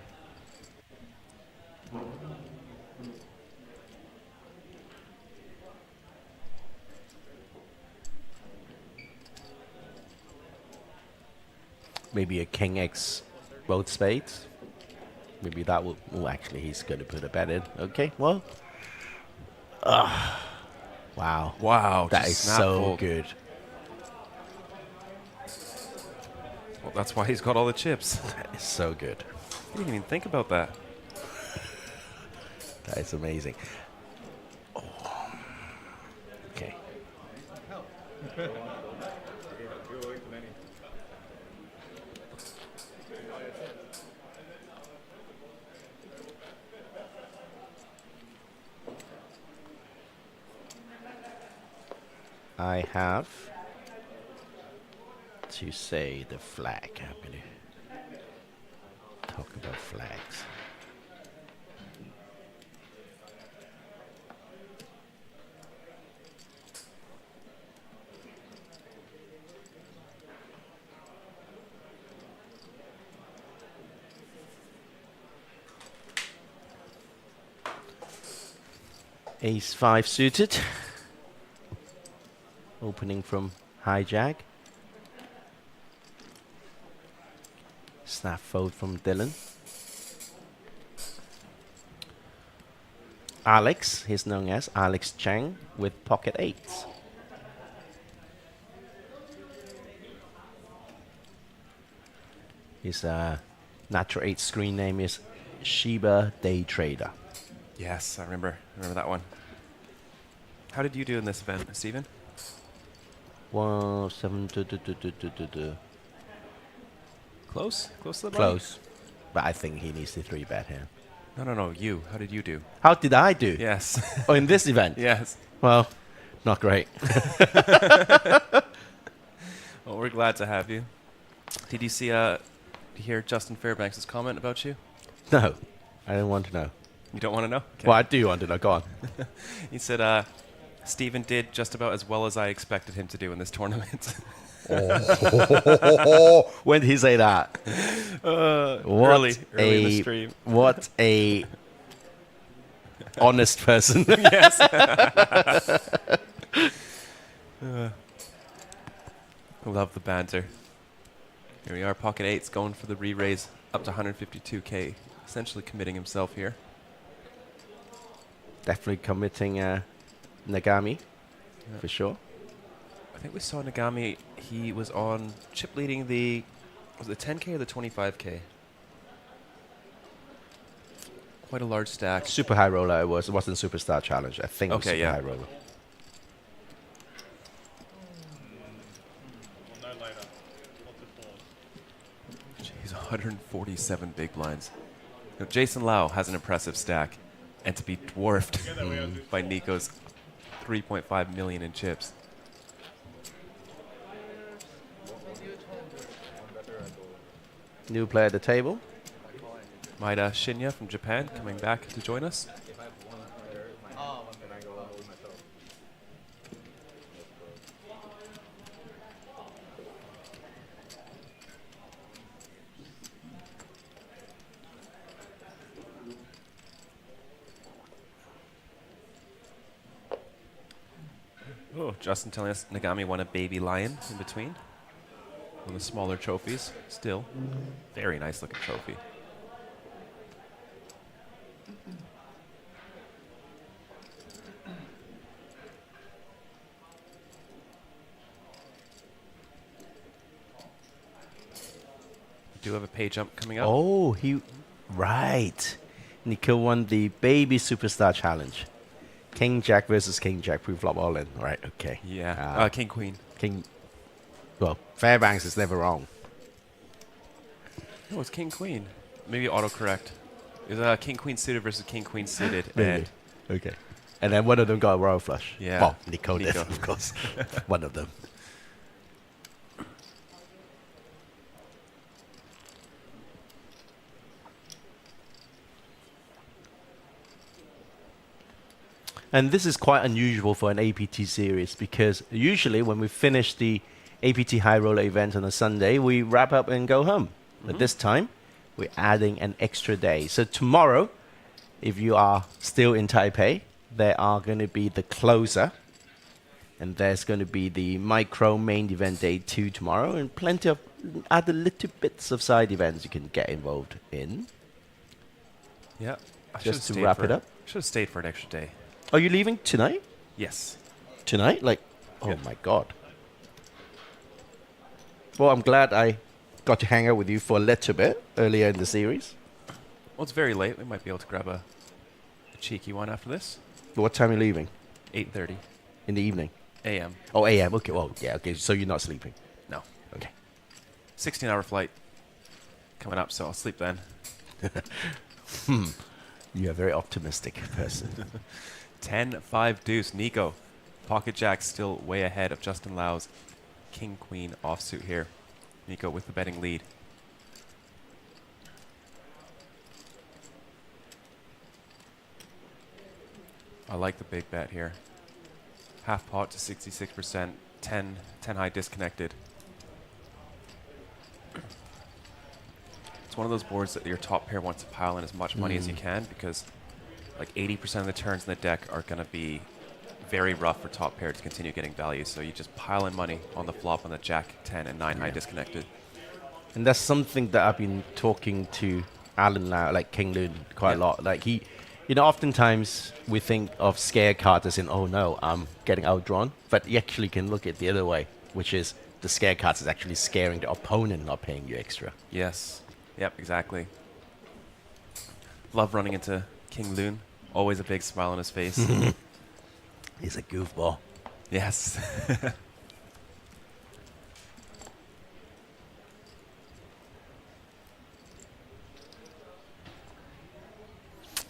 S18: Maybe a King X both spades. Maybe that will... Oh, actually, he's going to put a bet in. Okay, well... Wow.
S14: Wow.
S18: That is so good.
S14: Well, that's why he's got all the chips.
S18: That is so good.
S14: You didn't even think about that.
S18: That is amazing. Oh. Okay. I have to say the flag. I'm going to talk about flags. Ace 5 suited. Opening from hijack. Snap fold from Dylan. Alex, he's known as Alex Chang with pocket 8s. His natural 8 screen name is Shiba Day Trader.
S14: Yes, I remember that one. How did you do in this event, Stephen?
S18: 7.
S14: Close? Close to the bottom?
S18: Close. But I think he needs to 3-bet here.
S14: No, you. How did you do?
S18: How did I do?
S14: Yes.
S18: Oh, in this event?
S14: Yes.
S18: Well, not great.
S14: Well, we're glad to have you. Did you hear Justin Fairbanks' comment about you?
S18: No, I don't want to know.
S14: You don't want to know? Okay.
S18: Well, I do want to know. Go on.
S14: He said, Stephen did just about as well as I expected him to do in this tournament.
S18: When did he say that?
S14: Early in the stream.
S18: What a honest person.
S14: Yes. Love the banter. Here we are, pocket 8s going for the re-raise up to 152k, essentially committing himself here.
S18: Definitely committing Nagami, for sure.
S14: I think we saw Nagami, he was on chip leading was it the 10k or the 25k? Quite a large stack.
S18: Super high roller it was. It wasn't Superstar Challenge. I think it was super high roller.
S14: Jeez, 147 big blinds. Now, Jason Lau has an impressive stack, and to be dwarfed by Nico's 3.5 million in chips.
S18: New player at the table.
S14: Maeda Shinya from Japan coming back to join us. Oh, Justin telling us Nagami won a baby lion in between. One of the smaller trophies. Still, very nice looking trophy. We do have a pay jump coming up.
S18: Oh, right. Nico won the Baby Superstar Challenge. King Jack versus King Jack pre-flop all in. Right, okay.
S14: Yeah. King Queen.
S18: Well, Fairbanks is never wrong.
S14: No, it's King Queen. Maybe autocorrect. It was King Queen suited versus King Queen suited.
S18: Really? Okay. And then one of them got a royal flush.
S14: Yeah.
S18: Well, Nico did, of course. One of them. And this is quite unusual for an APT series because usually when we finish the APT High Roller event on a Sunday, we wrap up and go home. But this time, we're adding an extra day. So tomorrow, if you are still in Taipei, there are going to be the closer. And there's going to be the micro main event day 2 tomorrow. And plenty of other little bits of side events you can get involved in.
S14: Yeah.
S18: Just to wrap it up.
S14: Should have stayed for an extra day.
S18: Are you leaving tonight?
S14: Yes.
S18: Tonight? Like, oh my God. Well, I'm glad I got to hang out with you for a little bit earlier in the series.
S14: Well, it's very late. We might be able to grab a cheeky one after this.
S18: What time are you leaving?
S14: 8:30.
S18: In the evening?
S14: AM.
S18: Oh, AM. Okay, well, yeah, okay. So you're not sleeping?
S14: No.
S18: Okay.
S14: 16-hour flight coming up, so I'll sleep then.
S18: You're a very optimistic person.
S14: 10-5 deuce. Nico. Pocket Jack still way ahead of Justin Lau's King Queen offsuit here. Nico with the betting lead. I like the big bet here. Half pot to 66%, 10 high disconnected. It's one of those boards that your top pair wants to pile in as much money as you can because like 80% of the turns in the deck are going to be very rough for top pair to continue getting value. So you just pile in money on the flop on the Jack 10 and 9 high disconnected.
S18: And that's something that I've been talking to Alan Lau, like King Loon, quite a lot. Like he You know, oftentimes we think of scare cards as in, oh no, I'm getting outdrawn. But you actually can look at the other way, which is the scare cards is actually scaring the opponent, not paying you extra.
S14: Yes. Yep, exactly. Love running into King Loon. Always a big smile on his face.
S18: He's a goofball.
S14: Yes.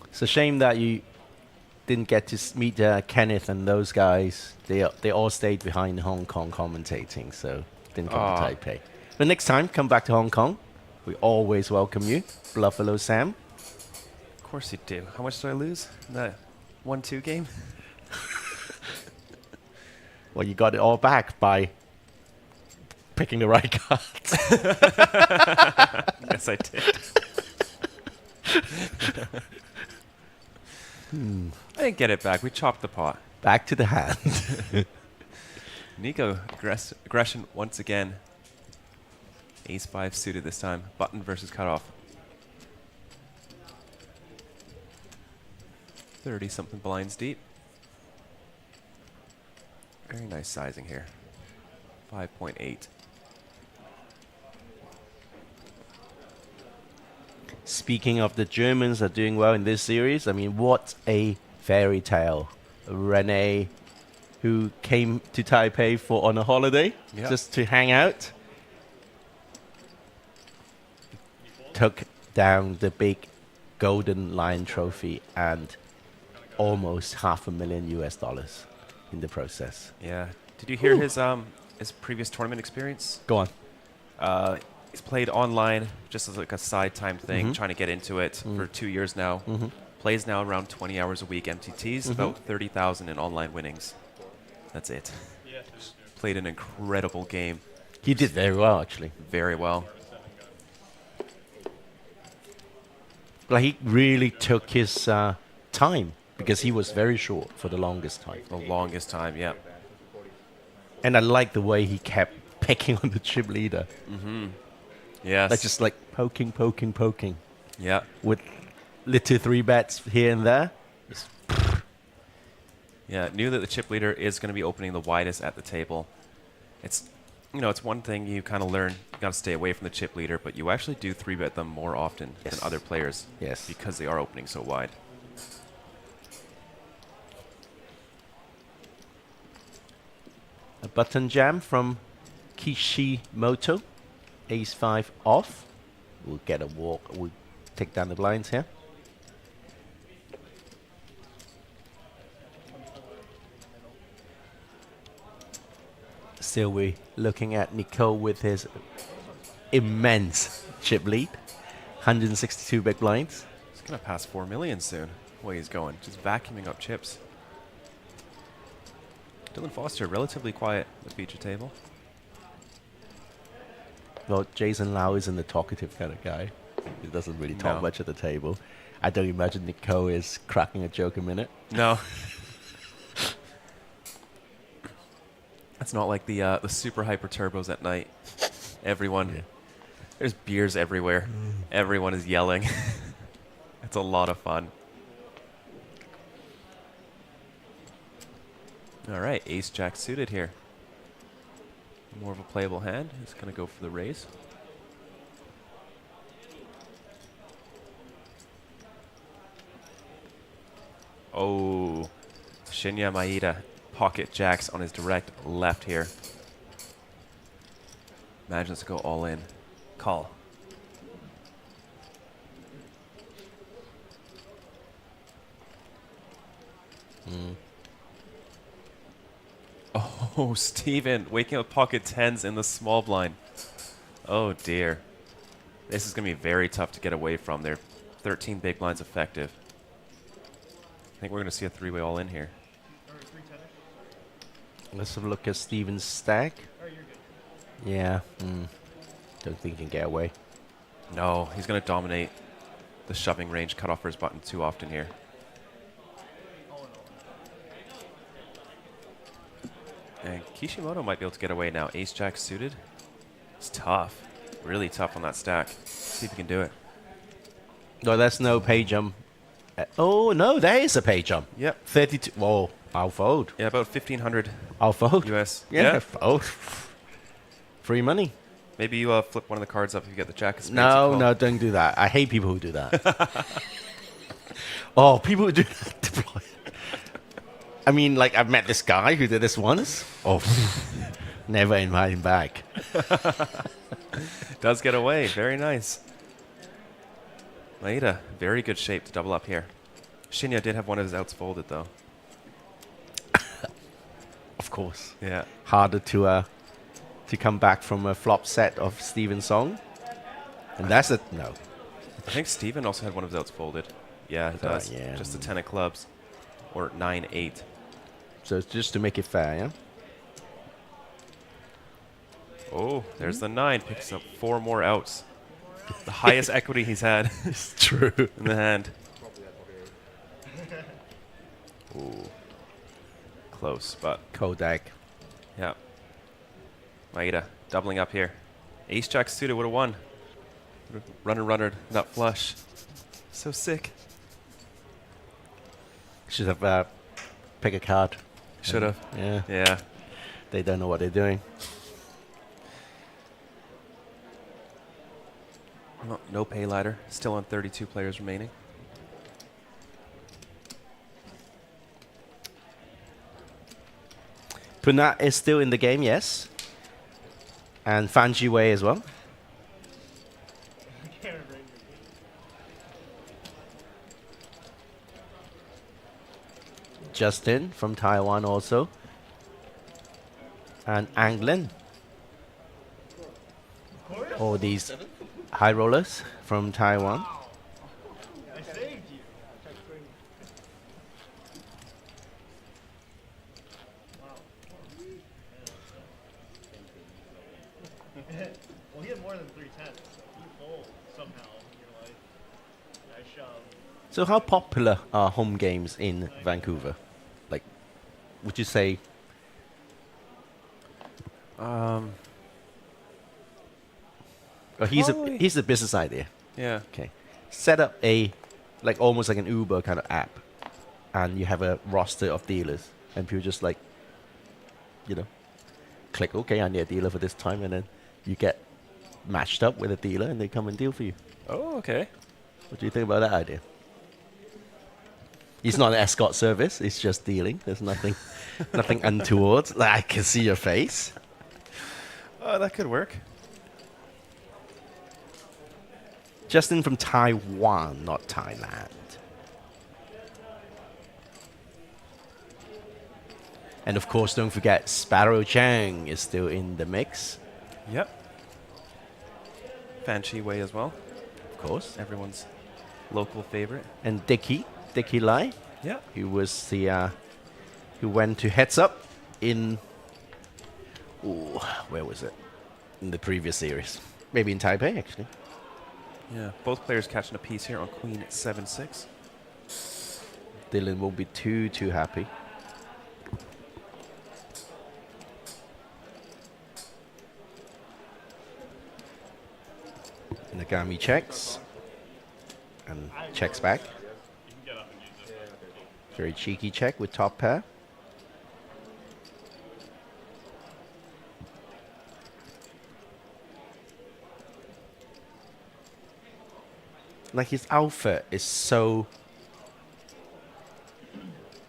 S18: It's a shame that you didn't get to meet Kenneth and those guys. They all stayed behind Hong Kong commentating, so didn't come to Taipei. But next time, come back to Hong Kong. We always welcome you, Buffalo Sam.
S14: Of course you do. How much did I lose in that 1-2 game?
S18: Well, you got it all back by picking the right cards.
S14: Yes, I did. I didn't get it back. We chopped the pot.
S18: Back to the hand.
S14: Nico aggression once again. Ace-5 suited this time. Button versus cutoff. 30-something blinds deep. Very nice sizing here. 5.8.
S18: Speaking of the Germans are doing well in this series, I mean, what a fairy tale. Rene, who came to Taipei on a holiday, just to hang out, took down the big Golden Lion trophy and almost $500,000 in the process.
S14: Yeah. Did you hear his previous tournament experience?
S18: Go on.
S14: He's played online just as like a side time thing, trying to get into it for 2 years now. Plays now around 20 hours a week MTTs, about 30,000 in online winnings. That's it. Played an incredible game.
S18: He did very well, actually.
S14: Very well.
S18: Like, he really took his time because he was very short for the longest time.
S14: The longest time, yeah.
S18: And I like the way he kept picking on the chip leader.
S14: Yes.
S18: Like just like poking.
S14: Yeah.
S18: With little 3-bets here and there.
S14: Yeah, knew that the chip leader is going to be opening the widest at the table. It's, you know, it's one thing you kind of learn. You got to stay away from the chip leader, but you actually do 3-bet them more often than other players.
S18: Yes.
S14: Because they are opening so wide.
S18: A button jam from Kishimoto. Ace-5 off. We'll get a walk. We'll take down the blinds here. Still, we're looking at Nicole with his immense chip lead. 162 big blinds.
S14: He's going to pass 4 million soon. The way he's going. Just vacuuming up chips. Dylan Foster, relatively quiet at the feature table.
S18: Well, Jason Lau isn't the talkative kind of guy. He doesn't really talk much at the table. I don't imagine Nicole is cracking a joke a minute.
S14: No. It's not like the super hyper turbos at night. Everyone, there's beers everywhere. Everyone is yelling. It's a lot of fun. All right, Ace-Jack suited here. More of a playable hand. He's going to go for the raise. Oh, Shinya Maeda pocket jacks on his direct left here. Imagines to go all in. Call. Oh, Steven waking up pocket 10s in the small blind. Oh, dear. This is going to be very tough to get away from. They're 13 big blinds effective. I think we're going to see a 3-way all in here.
S18: Let's have a look at Steven's stack. Yeah. Don't think he can get away.
S14: No, he's going to dominate the shoving range cutoff for his button too often here. And Kishimoto might be able to get away now. Ace-Jack suited. It's tough. Really tough on that stack. See if he can do it.
S18: No, that's no pay jump Oh, no, there is a pay jump.
S14: Yep.
S18: 32. Oh, I'll fold.
S14: Yeah, about 1,500
S18: I'll fold.
S14: US.
S18: Yeah, fold. Free money.
S14: Maybe you flip one of the cards up if you get the jack of spades.
S18: No, no, don't do that. I hate people who do that. Oh, people who do that deploy. I mean, like, I've met this guy who did this once. Oh, never invite him back.
S14: Does get away. Very nice. Maeda, very good shape to double up here. Shinya did have one of his outs folded, though.
S18: Of course.
S14: Yeah.
S18: Harder to come back from a flop set of Steven's Song. And that's a no.
S14: I think Steven also had one of his outs folded. Yeah, he does.
S18: Yeah.
S14: Just the 10 of clubs. Or 9-8.
S18: So it's just to make it fair, yeah?
S14: Oh, there's the 9. Picks up 4 more outs. The highest equity he's had.
S18: It's true.
S14: In the hand. Ooh. Close, but...
S18: Kodak.
S14: Yeah. Maeda, doubling up here. Ace-Jack suited would have won. Runner, nut flush. So sick.
S18: Should have picked a card.
S14: Should have.
S18: Yeah.
S14: Yeah.
S18: They don't know what they're doing.
S14: Well, no pay ladder. Still on 32 players remaining.
S18: Punat is still in the game, yes. And Fan Jiwei as well. Justin from Taiwan also. And Anglin. All these high rollers from Taiwan.
S17: Well, he had more than 3 tens. He fold somehow. You're like, I shove.
S18: So how popular are home games in Vancouver? Like, would you say? Oh, here's a business idea.
S14: Yeah.
S18: Okay. Set up like almost like an Uber kind of app, and you have a roster of dealers, and people just like, click, okay, I need a dealer for this time, and then you get matched up with a dealer, and they come and deal for you.
S14: Oh, okay.
S18: What do you think about that idea? It's not an escort service. It's just dealing. There's nothing untoward. Like, I can see your face.
S14: Oh, that could work.
S18: Justin from Taiwan, not Thailand. And of course, don't forget, Sparrow Chang is still in the mix.
S14: Yep. Fan Chi-Wei as well.
S18: Of course.
S14: Everyone's local favorite.
S18: And Dicky Lai.
S14: Yeah.
S18: Who was who went to Heads Up in, where was it? In the previous series. Maybe in Taipei, actually.
S14: Yeah, both players catching a piece here on Queen 7-6.
S18: Dylan won't be too happy. Nagami checks and checks back. Very cheeky check with top pair. Like, his outfit is so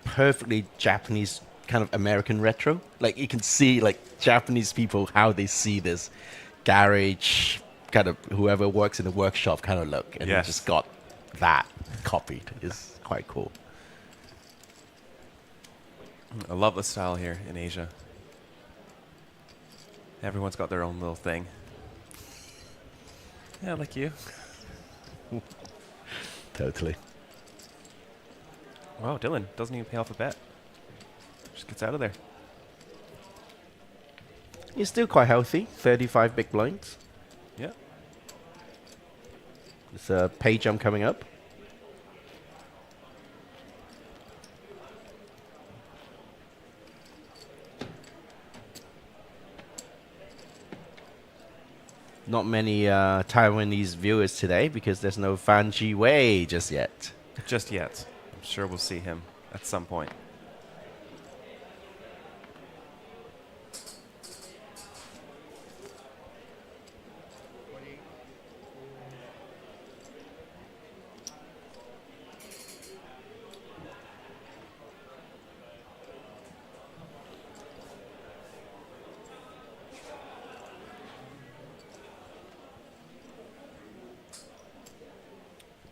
S18: perfectly Japanese, kind of American retro. Like, you can see, like, Japanese people, how they see this garage, kind of whoever works in the workshop kind of look. And
S14: Yes.
S18: they just got that copied. It's quite cool.
S14: I love the style here in Asia. Everyone's got their own little thing. Yeah, like you.
S18: Totally.
S14: Wow, Dylan doesn't even pay off a bet. Just gets out of there.
S18: He's still quite healthy. 35 big blinds.
S14: Yeah.
S18: There's a pay jump coming up. Not many Taiwanese viewers today because there's no Fan Jiwei just yet.
S14: just yet. I'm sure we'll see him at some point.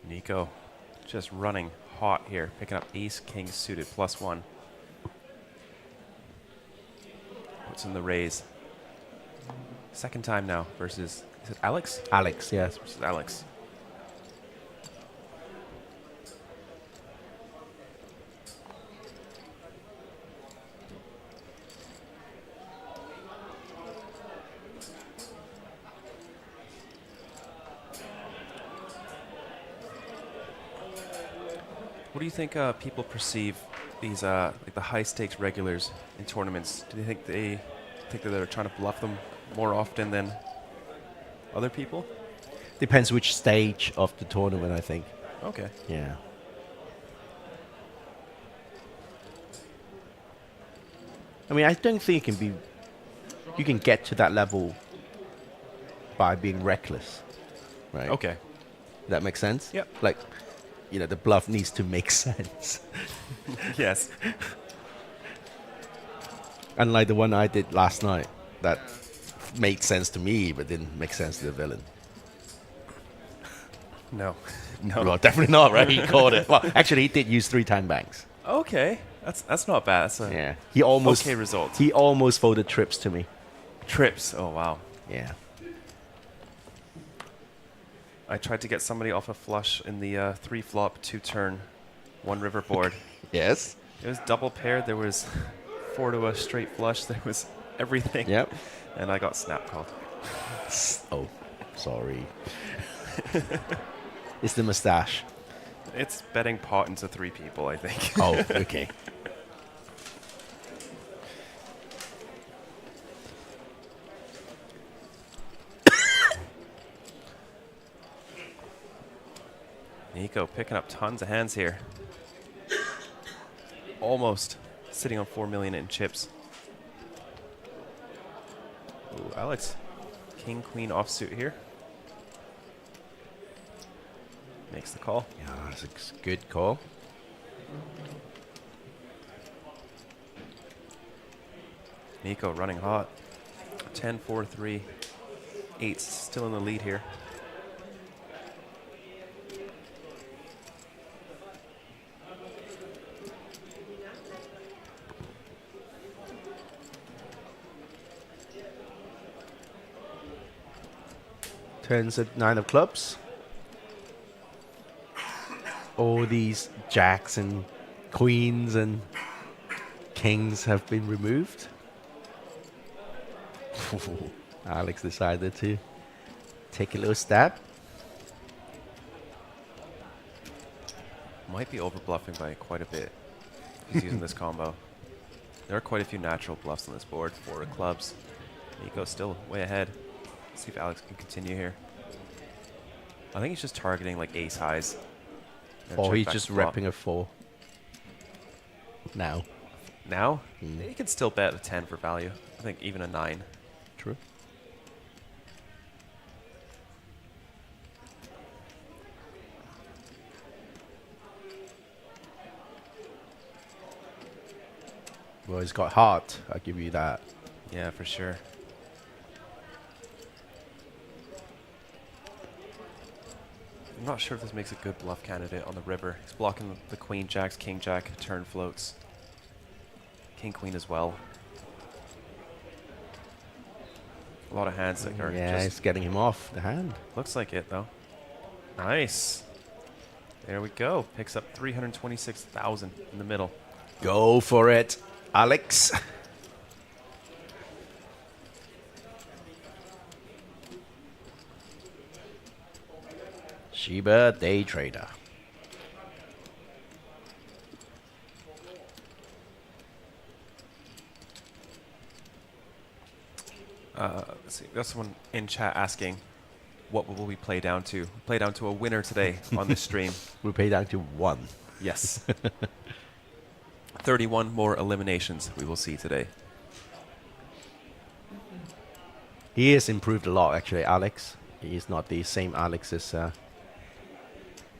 S14: Nico just running hot here, picking up ace, king suited, +1. Puts in the raise. Second time now versus, is it Alex?
S18: Alex, yes.
S14: Versus Alex. What do you think people perceive these like the high stakes regulars in tournaments? Do they think that they're trying to bluff them more often than other people?
S18: Depends which stage of the tournament, I think.
S14: Okay.
S18: Yeah. I mean, I don't think you can get to that level by being reckless, right?
S14: Okay.
S18: That makes sense?
S14: Yep.
S18: Like, you know, the bluff needs to make sense.
S14: Yes.
S18: Unlike the one I did last night, that made sense to me, but didn't make sense to the villain.
S14: No. No.
S18: Well, definitely not, right? He caught it. Well, actually, he did use 3-time banks.
S14: Okay. That's not bad. That's a
S18: Yeah. He almost
S14: okay result.
S18: He almost folded trips to me.
S14: Trips. Oh, wow.
S18: Yeah.
S14: I tried to get somebody off a flush in the 3-flop, 2-turn, 1-river board.
S18: Yes.
S14: It was double paired. There was 4 to a straight flush. There was everything.
S18: Yep.
S14: And I got snap called.
S18: Oh, sorry. It's the mustache.
S14: It's betting pot into 3 people, I think.
S18: Oh, okay.
S14: Nico picking up tons of hands here. Almost sitting on 4 million in chips. Ooh, Alex. King, queen offsuit here. Makes the call.
S18: Yeah, that's a good call.
S14: Nico running hot. 10, 4, 3. 8 still in the lead here.
S18: Turns at 9 of clubs. All these jacks and queens and kings have been removed. Alex decided to take a little stab.
S14: Might be over bluffing by quite a bit. He's using this combo. There are quite a few natural bluffs on this board. 4 of clubs. Nico's still way ahead. See if Alex can continue here. I think he's just targeting like ace highs.
S18: Or he's just repping a 4. Now.
S14: Now? He can still bet a 10 for value. I think even a 9.
S18: True. Well, he's got heart. I'll give you that.
S14: Yeah, for sure. I'm not sure if this makes a good bluff candidate on the river. He's blocking the queen jacks, king jack, turn floats. King queen as well. A lot of hands that are
S18: Yeah, it's getting him off the hand.
S14: Looks like it though. Nice. There we go. Picks up 326,000 in the middle.
S18: Go for it, Alex. Shiba Day Trader.
S14: Let's see. We got someone in chat asking, what will we play down to? Play down to a winner today on this stream.
S18: We play down to 1.
S14: Yes. 31 more eliminations we will see today.
S18: He has improved a lot, actually, Alex. He is not the same Alex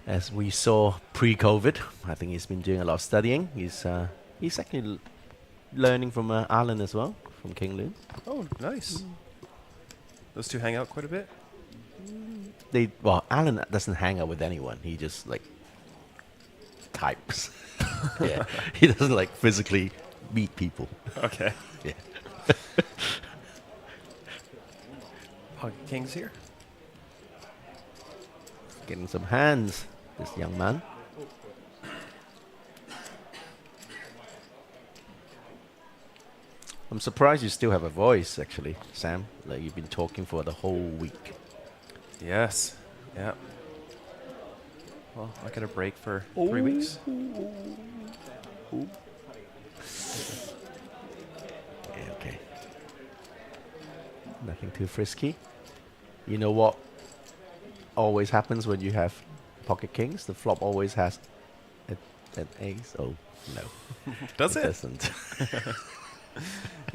S18: as we saw pre-COVID. I think he's been doing a lot of studying. He's actually learning from Alan as well, from King Loon.
S14: Oh, nice. Those two hang out quite a bit?
S18: Well, Alan doesn't hang out with anyone. He just, like, types. Yeah. He doesn't, like, physically meet people.
S14: Okay.
S18: Yeah.
S14: Pocket King's here.
S18: Getting some hands, this young man. I'm surprised you still have a voice, actually, Sam. Like, you've been talking for the whole week.
S14: Yes. Yeah. Well, I got a break for 3 weeks.
S18: Okay. Nothing too frisky. You know what always happens when you have pocket kings? The flop always has an ace. Oh, no.
S14: Does it?
S18: Doesn't.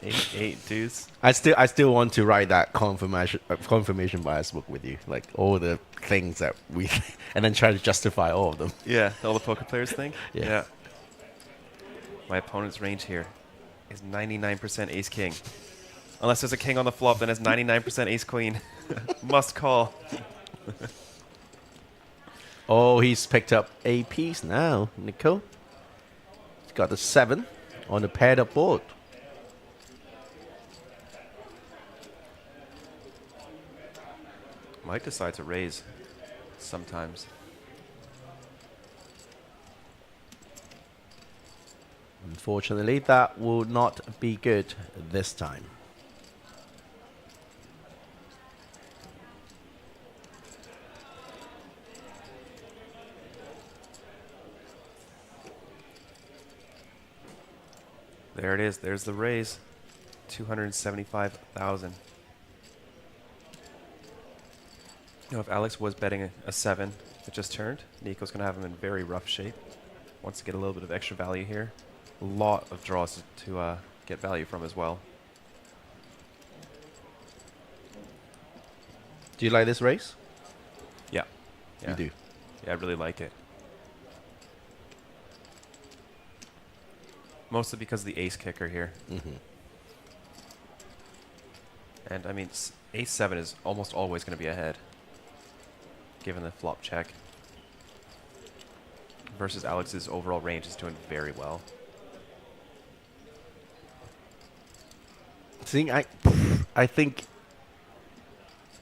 S14: 8 deuce.
S18: I still want to write that confirmation bias book with you, like all the things that we, and then try to justify all of them.
S14: Yeah, all the poker players think.
S18: Yeah.
S14: My opponent's range here is 99% ace king. Unless there's a king on the flop, then it's 99% ace queen. Must call.
S18: Oh, he's picked up a piece now, Nico. He's got the 7 on the paired up board.
S14: Might decide to raise sometimes.
S18: Unfortunately, that will not be good this time.
S14: There it is. There's the raise. 275,000. You know, if Alex was betting a 7 that just turned, Nico's going to have him in very rough shape. Wants to get a little bit of extra value here. A lot of draws to get value from as well.
S18: Do you like this race?
S14: Yeah.
S18: You do?
S14: Yeah, I really like it. Mostly because of the ace kicker here.
S18: Mm-hmm.
S14: And I mean, ace 7 is almost always going to be ahead, given the flop check. Versus Alex's overall range is doing very well.
S18: See, I think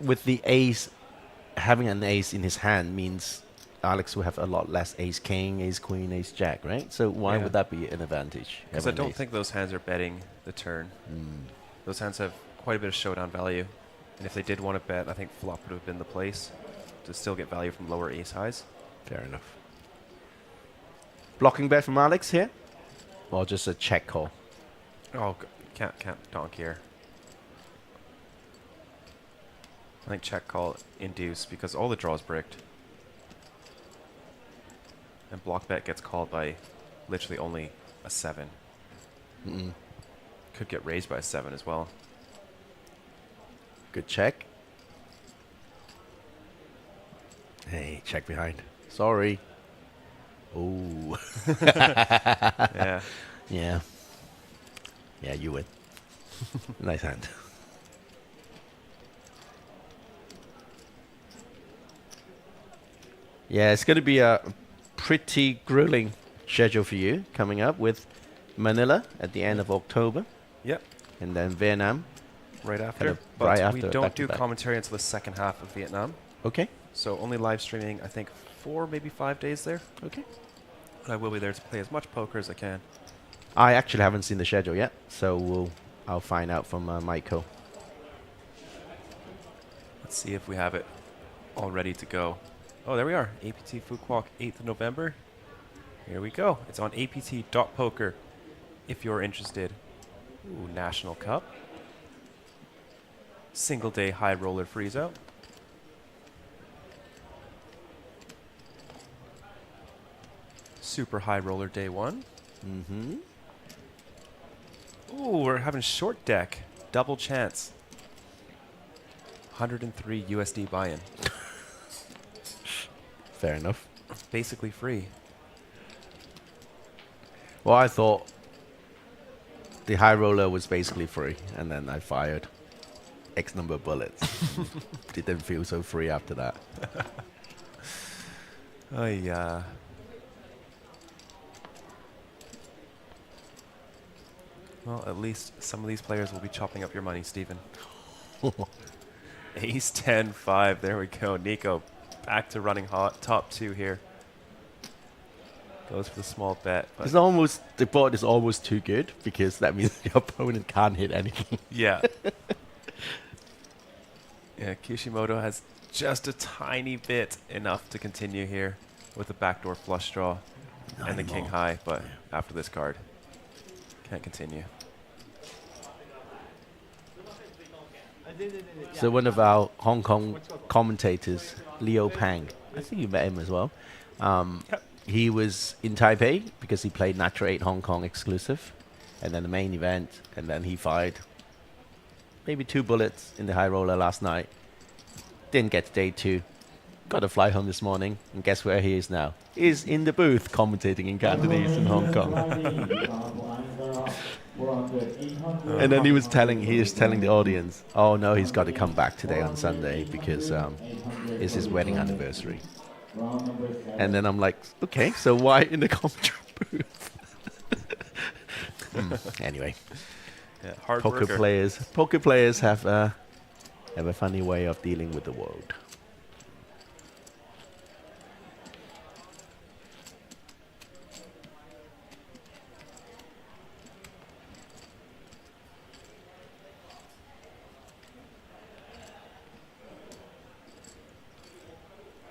S18: with the ace, having an ace in his hand means Alex will have a lot less ace king, ace queen, ace jack, right? So why would that be an advantage?
S14: Because I don't think those hands are betting the turn. Those hands have quite a bit of showdown value. And if they did want to bet, I think flop would have been the place to still get value from lower ace highs.
S18: Fair enough. Blocking bet from Alex here? Or just a check call?
S14: Oh, can't donk here. I think check call induce because all the draws bricked. And block bet gets called by literally only a 7. Could get raised by a 7 as well.
S18: Good check. Hey, check behind. Sorry. Oh.
S14: Yeah.
S18: Yeah. Yeah, you win. Nice hand. Yeah, it's going to be a pretty grueling schedule for you coming up with Manila at the end of October.
S14: Yep.
S18: And then Vietnam.
S14: Right after.
S18: Kind of
S14: But
S18: right
S14: we
S18: after,
S14: don't
S18: back to
S14: do
S18: back.
S14: commentary until the second half of Vietnam.
S18: Okay.
S14: So only live streaming, I think, 4, maybe 5 days there.
S18: Okay.
S14: And I will be there to play as much poker as I can.
S18: I actually haven't seen the schedule yet, so I'll find out from Michael.
S14: Let's see if we have it all ready to go. Oh, there we are. APT Food Quack, 8th of November. Here we go. It's on apt.poker if you're interested. Ooh, National Cup. Single day high roller freeze out. Super high roller day one.
S18: Mm-hmm.
S14: Ooh, we're having short deck. Double chance. 103 USD buy-in.
S18: Fair enough.
S14: Basically free.
S18: Well, I thought the high roller was basically free, and then I fired X number of bullets. Didn't feel so free after that.
S14: Oh, yeah. Well, at least some of these players will be chopping up your money, Stephen. Ace 10-5. There we go. Nico back to running hot. Top 2 here. Goes for the small bet.
S18: It's almost, the board is almost too good because that means your opponent can't hit anything.
S14: Yeah. Yeah, Kishimoto has just a tiny bit enough to continue here with the backdoor flush draw and the king high, but after this card, can't continue.
S18: So one of our Hong Kong commentators, Leo Pang, I think you met him as well. He was in Taipei because he played Natural 8 Hong Kong exclusive, and then the main event, and then he fired maybe 2 bullets in the high roller last night. Didn't get to day 2. Got to fly home this morning, and guess where he is now? He's in the booth commentating in Cantonese in Hong Kong. And then he is telling the audience, oh no, he's got to come back today on Sunday because it's his wedding anniversary. And then I'm like, okay, so why in the commentary booth? Anyway,
S14: yeah, hard
S18: poker
S14: worker.
S18: players have a funny way of dealing with the world.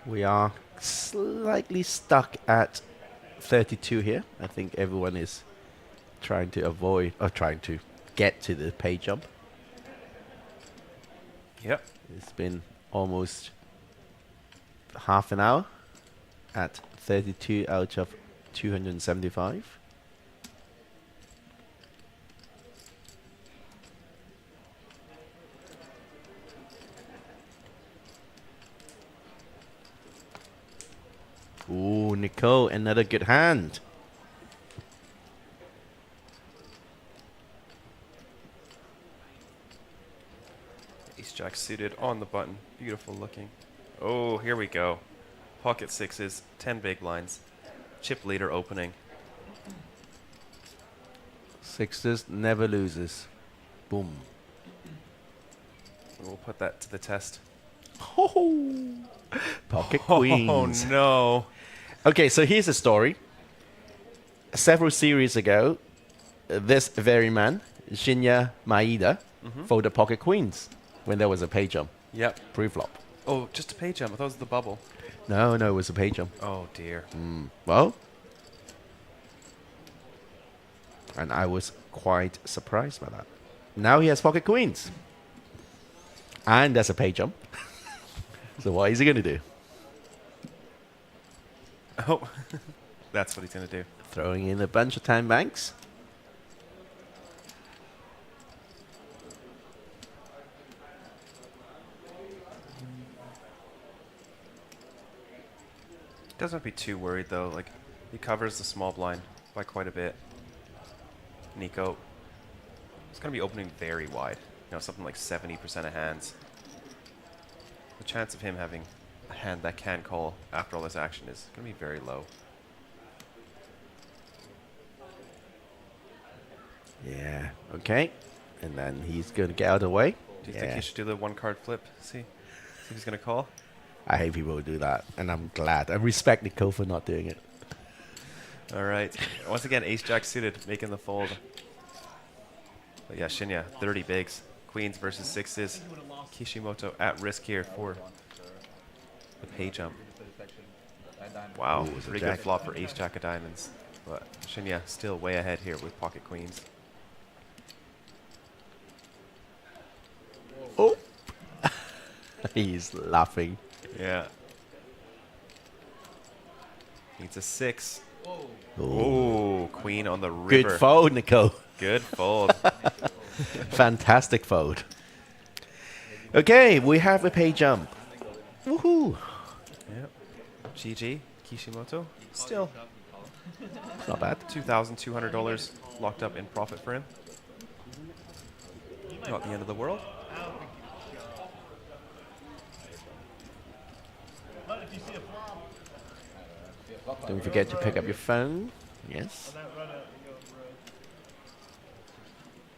S18: We are slightly stuck at 32 here. I think everyone is trying to avoid or trying to get to the pay jump.
S14: Yep.
S18: It's been almost half an hour at 32 out of 275. Ooh, Nicole, another good hand.
S14: Ace-Jack suited on the button. Beautiful looking. Oh, here we go. Pocket sixes, 10 big blinds. Chip leader opening.
S18: Sixes never loses. Boom.
S14: We'll put that to the test.
S18: Oh, pocket queens.
S14: Oh, no.
S18: Okay, so here's a story. Several series ago, this very man, Shinya Maeda, folded pocket queens when there was a pay jump.
S14: Yep.
S18: Pre-flop.
S14: Oh, just a pay jump. I thought it was the bubble.
S18: No, it was a pay jump.
S14: Oh, dear.
S18: Well, and I was quite surprised by that. Now he has pocket queens. And there's a pay jump. So what is he going to do?
S14: Oh, that's what he's going to do.
S18: Throwing in a bunch of time banks.
S14: Doesn't have to be too worried, though. Like, he covers the small blind by quite a bit. Nico is going to be opening very wide. You know, something like 70% of hands. The chance of him having a hand that can call after all this action is going to be very low.
S18: Yeah, okay. And then he's going to get out of the way.
S14: Do you think he should do the one card flip? See if he's going to call?
S18: I hate people who do that, and I'm glad. I respect Nicole for not doing it.
S14: All right. Once again, ace-jack suited, making the fold. But yeah, Shinya, 30 bigs. Queens versus sixes. Kishimoto at risk here for the pay jump. Wow,
S18: Ooh,
S14: pretty good flop for ace-jack of diamonds. But Shinya still way ahead here with pocket queens.
S18: Oh! He's laughing.
S14: Yeah. Needs a 6 Ooh, queen on the river.
S18: Good fold, Nico.
S14: Good fold.
S18: Fantastic fold. Okay, we have a pay jump. Woohoo.
S14: Yep. GG, Kishimoto. Still.
S18: It's not bad.
S14: $2,200 locked up in profit for him. Not the end of the world.
S18: Don't forget to pick up your phone. Yes.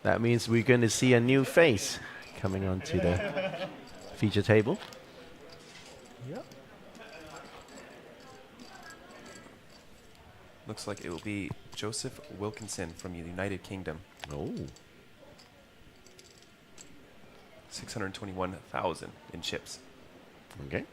S18: That means we're going to see a new face coming onto the feature table.
S14: Yep. Looks like it will be Joseph Wilkinson from the United Kingdom.
S18: Oh.
S14: 621,000 in chips.
S18: Okay.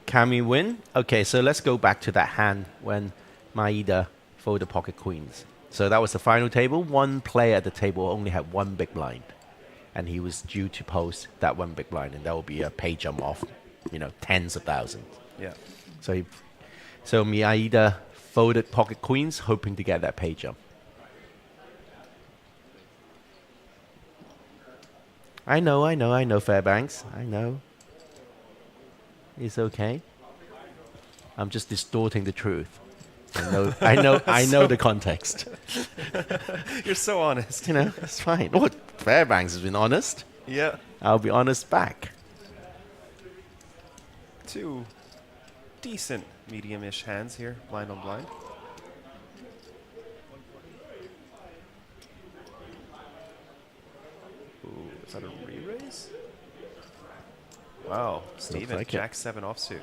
S18: Can we win? Okay, so let's go back to that hand when Maeda folded pocket queens. So that was the final table. One player at the table only had one big blind. And he was due to post that one big blind. And that will be a pay jump of, tens of thousands.
S14: Yeah.
S18: So Maeda folded pocket queens, hoping to get that pay jump. I know, Fairbanks. I know. It's okay. I'm just distorting the truth. I know the context.
S14: You're so honest.
S18: It's fine. Oh, Fairbanks has been honest.
S14: Yeah.
S18: I'll be honest back.
S14: Two decent medium-ish hands here, blind on blind. Ooh, is that a re-raise? Wow, Steven,
S18: like
S14: Jack 7 offsuit.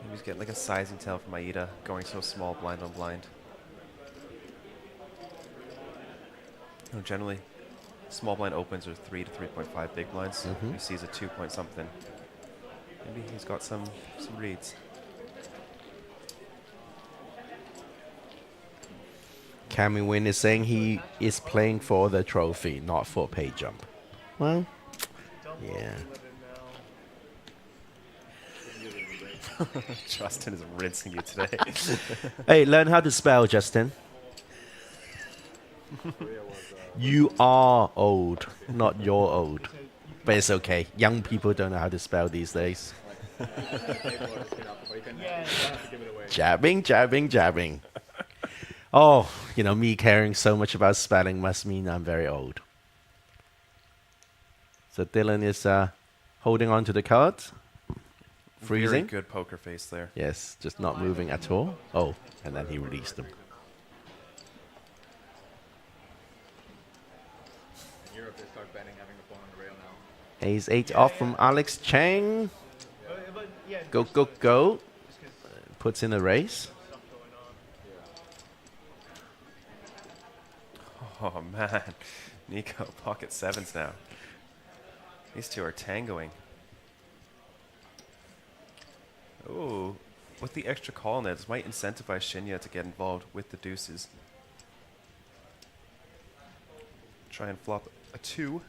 S14: He was getting like a sizing tell from Maeda, going so small, blind on blind. Generally, small blind opens are 3 to 3.5 big blinds. He sees a 2 point something. Maybe he's got some reads.
S18: Cammy Win is saying he is playing for the trophy, not for pay jump. Well, yeah.
S14: Justin is rinsing you today.
S18: Hey, learn how to spell, Justin. You are old, not you're old. But it's okay. Young people don't know how to spell these days. Jabbing, jabbing, jabbing. Oh, me caring so much about spelling must mean I'm very old. So Dylan is holding on to the cards. Freezing.
S14: Very good poker face there.
S18: Yes, just not moving at all. Oh, and then he released them.
S16: In Europe, they start banning having the phone on the rail now.
S18: Ace 8 off from Alex Chang. Go, go, go. Puts in a race.
S14: Oh man, Nico, pocket sevens now. These two are tangoing. Ooh, with the extra call in there, this might incentivize Shinya to get involved with the deuces. Try and flop a 2.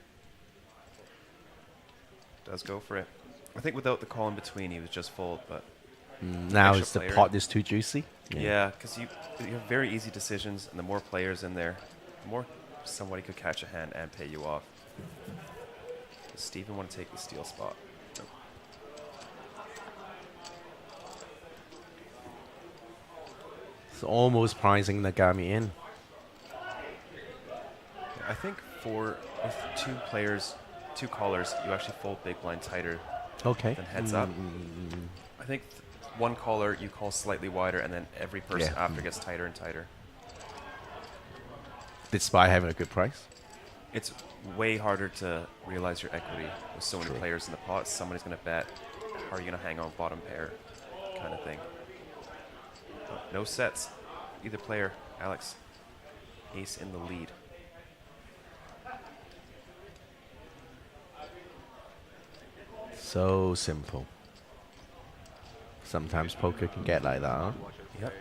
S14: Does go for it. I think without the call in between, he was just fold, but...
S18: Now is the pot is too juicy?
S14: Yeah, because you have very easy decisions, and the more players in there, the more somebody could catch a hand and pay you off. Does Steven want to take the steal spot? Nope.
S18: It's almost pricing Nagami in.
S14: I think with 2 players, 2 callers, you actually fold big blind tighter than heads up. I think 1 caller, you call slightly wider, and then every person after gets tighter and tighter.
S18: Despite having a good price?
S14: It's way harder to realize your equity with so many players in the pot. Somebody's going to bet. How are you going to hang on bottom pair? Kind of thing. No sets. Either player. Alex. Ace in the lead.
S18: So simple. Sometimes poker can get like that, huh?
S14: Yep.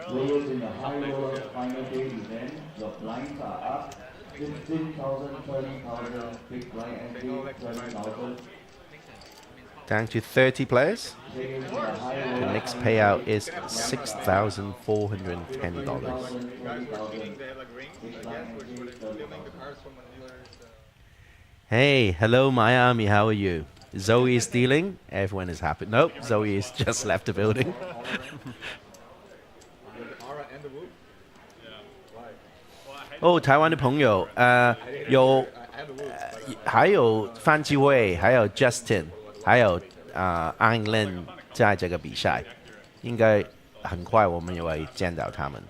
S15: Players in the high roller final day event, the blinds are up. 15,000, 30,000, big blind entry, 20,000.
S18: Down to 30 players. The next payout is $6,410. Hey, hello Miami, how are you? Zoe is dealing. Everyone is happy. Nope, Zoe is just left the building. 哦，台湾的朋友，还有范继伟，还有 Justin， 还有Ang Lin 在这个比赛，应该很快我们也会见到他们。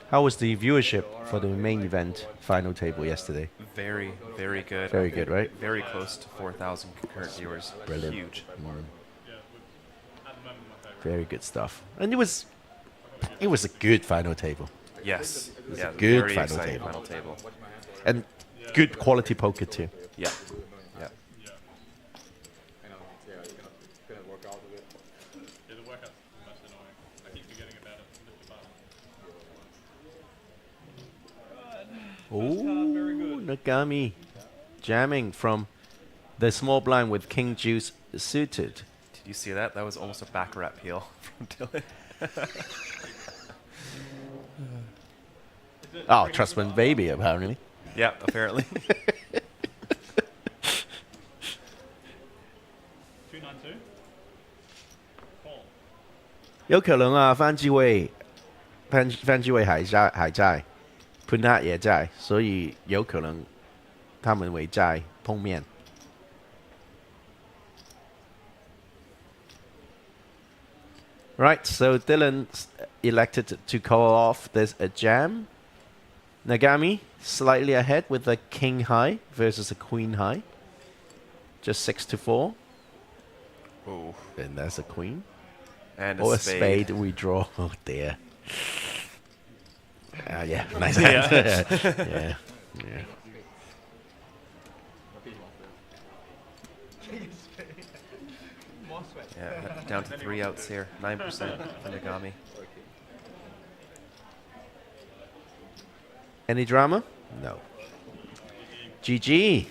S18: How was the viewership for the main event final table yesterday?
S14: Very, very good.
S18: Very good, right?
S14: Very close to 4,000 concurrent viewers.
S18: Brilliant.
S14: Huge.
S18: Very good stuff. And it was a good final table.
S14: Yes.
S18: It was
S14: yeah,
S18: a good
S14: very
S18: final
S14: exciting
S18: table.
S14: final table.
S18: And good quality poker too.
S14: Yeah. Yeah.
S18: Oh, Nagami jamming from the small blind with King Juice suited.
S14: Did you see that? That was almost a baccarat peel from Dylan.
S18: Oh, trust fund baby, apparently.
S14: Yeah, apparently.
S18: 有可能啊，范继伟还在，潘克也在，所以有可能他们会再碰面。Right, so Dylan elected to call off this jam. Nagami slightly ahead with a king high versus a queen high. Just 6-4.
S14: Oh,
S18: and that's a queen.
S14: And
S18: or
S14: a
S18: spade we draw. Oh dear. Yeah, nice
S14: Yeah.
S18: hand. Yeah. Yeah.
S14: Yeah, down to 3 outs here. 9% for Nagami.
S18: Any drama? No. GG.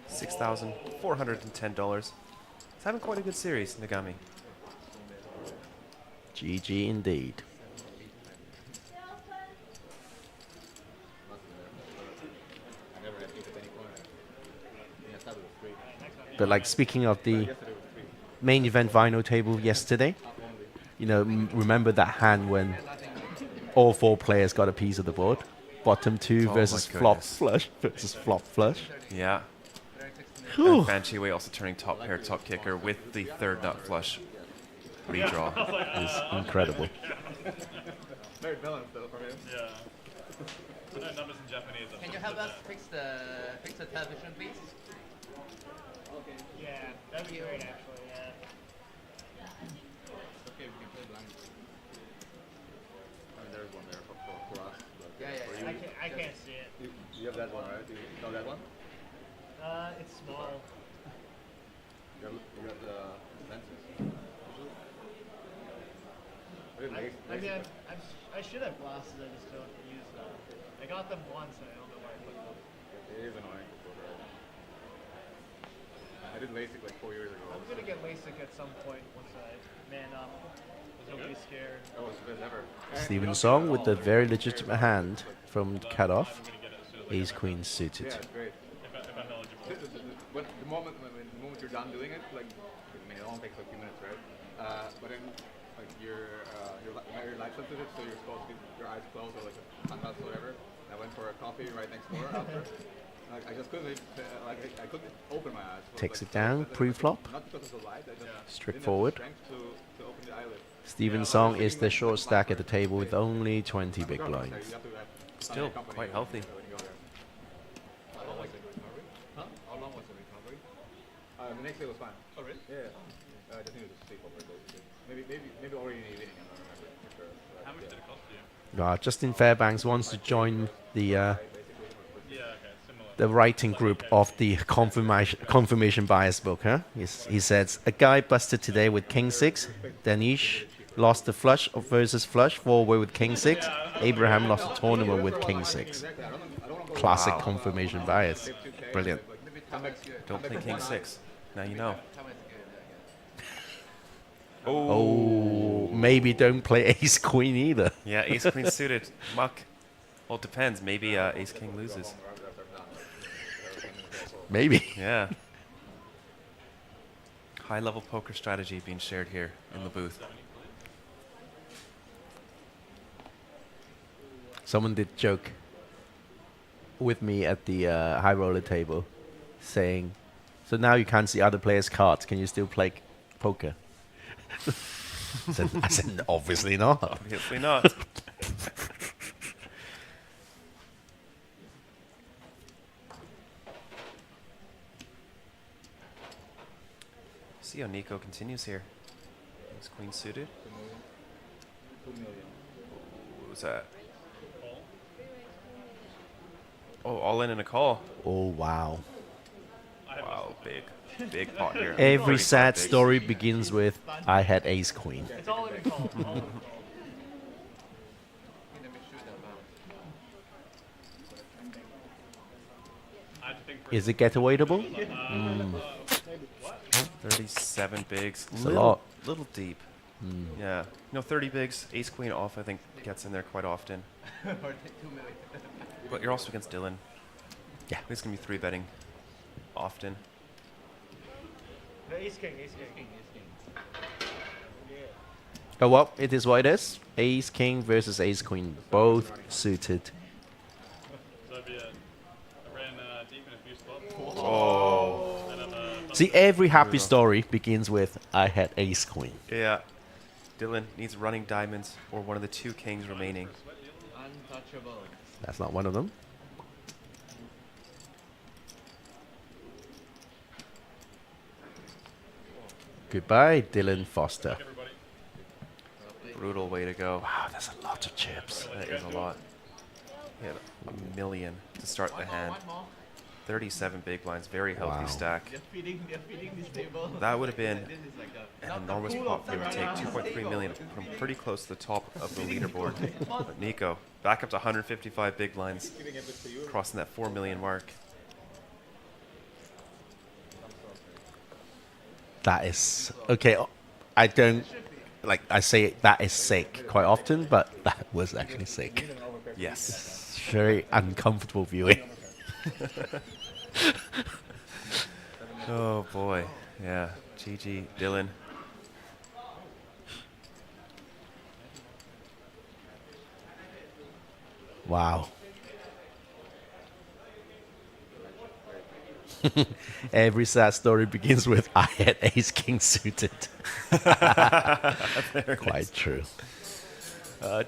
S14: $6,410. He's having quite a good series, Nagami.
S18: GG indeed. But like speaking of the main event vinyl table yesterday, you know, remember that hand when all 4 players got a piece of the board? Bottom 2
S14: Oh
S18: versus
S14: my
S18: flop
S14: goodness.
S18: flush versus flop flush.
S14: Yeah.
S18: Whew.
S14: And Fan Chiwei also turning top pair, top kicker with the 3rd nut flush redraw.
S18: Is incredible.
S16: Very balanced though from him.
S9: Yeah. I know numbers in Japanese.
S19: Can you help us fix the television, please?
S17: Okay. Yeah, that'd be great actually. Yeah.
S16: Okay, we can play blind. I mean, there's one there for us. But
S19: Yeah.
S16: for you,
S17: I can't see it.
S16: You have that one, right? You know that one?
S17: It's small.
S16: You got the lenses.
S17: I should have glasses. I just don't use them. I got them once. And I don't know where I put them.
S16: It is annoying. I did LASIK like 4 years ago.
S17: I'm gonna get LASIK at some point once I man up. Don't be scared.
S16: That was the best ever.
S18: Stephen Song with the very legitimate hand from cutoff. Ace Queen suited.
S16: Yeah, it's great. When the moment you're done doing it, like, I mean, it only takes like a few minutes, right? But then, like, you're light sensitive, so you're supposed to keep your eyes closed or like sunglasses or whatever. I went for a coffee right next door after. Like, I just couldn't, I couldn't open my eyes.
S18: Takes it down, pre-flop.
S16: Not because of the light, I just
S18: Straightforward.
S16: didn't have the strength to open the eyelid.
S18: Stephen Song is the short stack at the table with only 20 big blinds.
S14: Still quite healthy.
S16: How long was the recovery? Huh? How long was the recovery? The next day was fine. Oh really? Yeah. I just needed to sleep over it. Maybe already in the evening. I'm not remember for sure.
S18: Justin Fairbanks wants to join the writing group of the confirmation bias book, huh? He says, a guy busted today with King 6. Danish lost the flush versus flush 4-way with King 6. Abraham lost the tournament with King 6. Classic confirmation bias. Brilliant.
S14: Don't play King 6. Now you know.
S18: Oh, maybe don't play Ace Queen either.
S14: Yeah, Ace Queen suited. Muck. Well, it depends. Maybe Ace King loses.
S18: Maybe.
S14: Yeah. High-level poker strategy being shared here in the booth.
S18: Someone did joke with me at the high roller table, saying, "So now you can't see other players' cards. Can you still play poker?" I said, obviously not.
S14: Obviously not. See how Nico continues here. He's queen suited. What was that? Oh, all in and a call.
S18: Oh, wow.
S14: Wow, big pot here.
S18: Every sad story begins with, I had Ace Queen.
S17: It's all in a call.
S18: Is it getawaitable?
S14: 37 bigs.
S18: It's a lot.
S14: Little deep. Yeah. 30 bigs, ace queen off, I think, gets in there quite often. But you're also against Dylan.
S18: Yeah.
S14: He's going to be 3-betting often.
S17: No, ace king.
S18: Oh, well, it is what it is. Ace King versus Ace Queen, both suited.
S14: Oh.
S18: See, every happy story begins with, I had Ace Queen.
S14: Yeah. Dylan needs running diamonds or one of the 2 kings remaining.
S19: Untouchable.
S18: That's not one of them. Goodbye, Dylan Foster.
S14: Brutal way to go.
S18: Wow, that's a lot of chips.
S14: That is a lot. He had a million to start the hand. 37 big blinds, very healthy stack. That would have been an enormous pot for him to take 2.3 million, put him pretty close to the top of the leaderboard. But Nico, back up to 155 big blinds, crossing that 4 million mark.
S18: That is okay. I don't I say that is sick quite often, but that was actually sick.
S14: Yes.
S18: Very uncomfortable viewing.
S14: Oh boy, yeah. GG, Dylan.
S18: Wow. Every sad story begins with, I had Ace King suited. Quite true.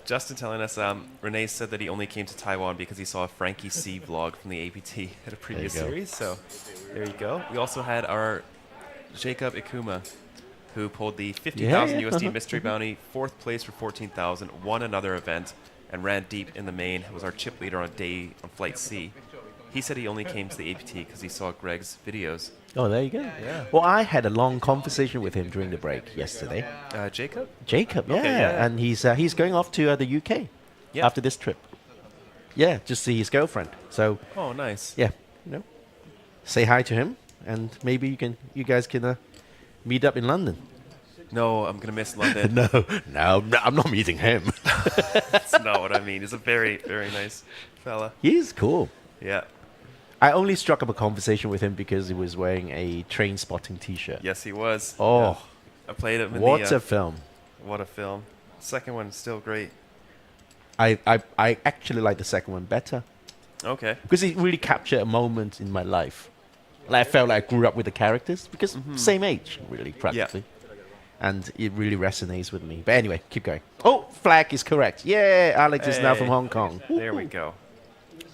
S14: Justin telling us, Renee said that he only came to Taiwan because he saw a Frankie C vlog from the APT at a previous series. So there you go. We also had our Jacob Ikuma, who pulled the 50,000 USD mystery bounty, 4th place for 14,000, won another event, and ran deep in the main. It was our chip leader on flight C. He said he only came to the APT because he saw Greg's videos.
S18: Oh, there you go.
S14: Yeah.
S18: Well, I had a long conversation with him during the break yesterday.
S14: Jacob?
S18: Jacob, yeah.
S14: Okay, yeah.
S18: And he's going off to the UK after this trip. Yeah, just see his girlfriend. So.
S14: Oh, nice.
S18: Yeah, say hi to him, and maybe you guys can meet up in London.
S14: No, I'm gonna miss London.
S18: No, I'm not meeting him.
S14: That's not what I mean. He's a very, very nice fella.
S18: He's cool.
S14: Yeah.
S18: I only struck up a conversation with him because he was wearing a Train Spotting T-shirt.
S14: Yes, he was.
S18: Oh,
S14: yeah. I played him in
S18: what a film!
S14: What a film. Second one still great.
S18: I actually like the second one better.
S14: Okay.
S18: Because it really captured a moment in my life. I felt like I grew up with the characters because same age, really, practically. Yeah. And it really resonates with me. But anyway, keep going. Oh, flag is correct. Yeah, Alex is now from Hong Kong.
S14: There we go.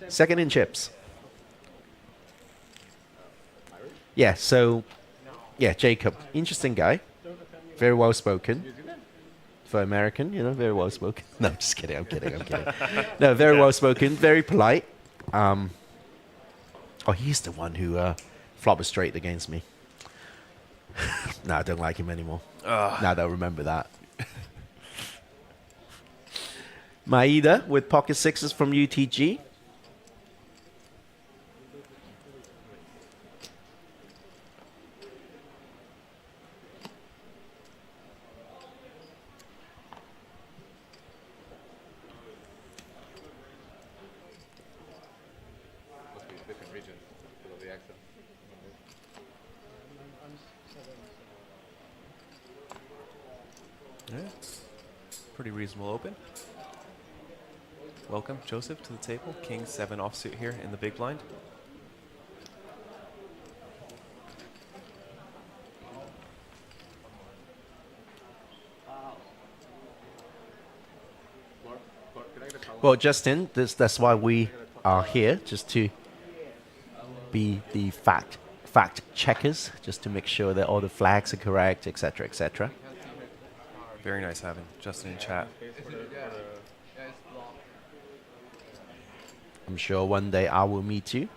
S18: Second in chips. Yeah, so, Jacob, interesting guy. Very well spoken. for American, you know, very well spoken. No, I'm just kidding. I'm kidding. No, very well spoken, very polite. Oh, he's the one who flopped straight against me. No, I don't like him anymore. Now I don't remember that. Maeda with pocket sixes from UTG.
S14: Yeah. Pretty reasonable open. Welcome, Joseph, to the table. King 7 offsuit here in the big blind.
S18: Well, Justin, that's why we are here, just to be the fact checkers, just to make sure that all the flags are correct, etc., etc.
S14: Very nice having Justin in chat.
S18: I'm sure one day I will meet you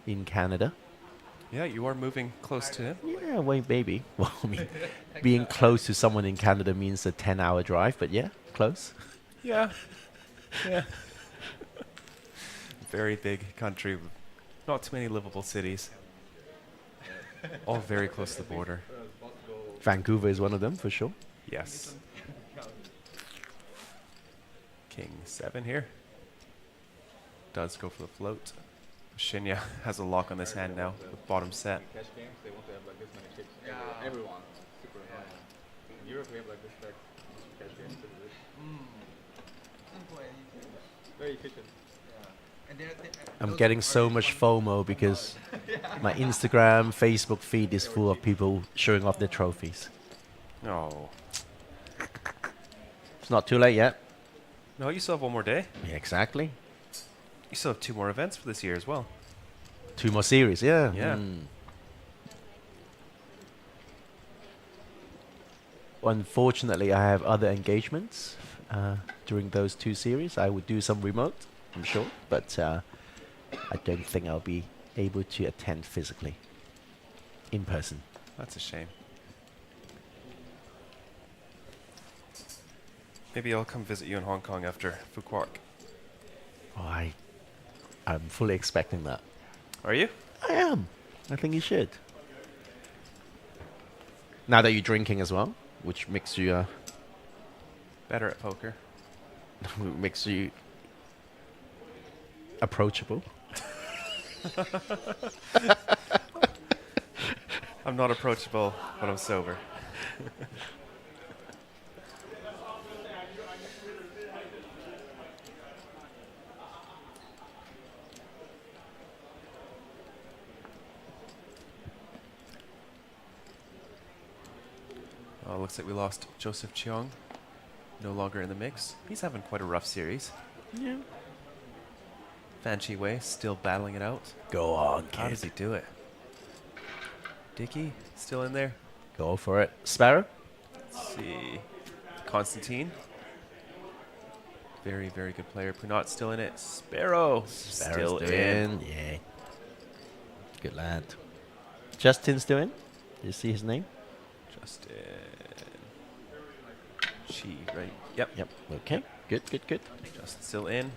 S18: in Canada.
S14: Yeah, you are moving close to him.
S18: Yeah, wait, maybe. Well, I mean, being close to someone in Canada means a 10-hour drive, but yeah, close.
S14: Yeah. Yeah. Very big country with not too many livable cities. All very close to the border.
S18: Vancouver is one of them, for sure.
S14: Yes. King 7 here. Does go for the float. Shinya has a lock on this hand now with bottom set.
S16: Cash games, they want to have like this many chips. Yeah. Everyone. Super high. In Europe, we have like this stack cash games. Very efficient.
S18: I'm getting so much FOMO because my Instagram, Facebook feed is full of people showing off their trophies.
S14: No.
S18: It's not too late yet.
S14: No, you still have one more day.
S18: Yeah, exactly.
S14: You still have 2 more events for this year as well.
S18: 2 more series, yeah.
S14: Yeah.
S18: Unfortunately, I have other engagements during those 2 series. I would do some remote, I'm sure, but I don't think I'll be able to attend physically, in person.
S14: That's a shame. Maybe I'll come visit you in Hong Kong after Fukuoka.
S18: Oh, I'm fully expecting that.
S14: Are you?
S18: I am. I think you should. Now that you're drinking as well, which makes you
S14: better at poker.
S18: Makes you approachable.
S14: I'm not approachable when I'm sober. Looks like we lost Joseph Cheong. No longer in the mix. He's having quite a rough series.
S18: Yeah.
S14: Fan Chi Wei still battling it out.
S18: Go on, kid.
S14: How does he do it? Dickey still in there.
S18: Go for it. Sparrow?
S14: Let's see. Constantine. Very, very good player. Punat still in it. Sparrow still in.
S18: Yeah. Good lad. Justin's doing. You see his name?
S14: Justin. Chi, right? Yep.
S18: Yep. Okay. Good, good, good.
S14: Justin still in.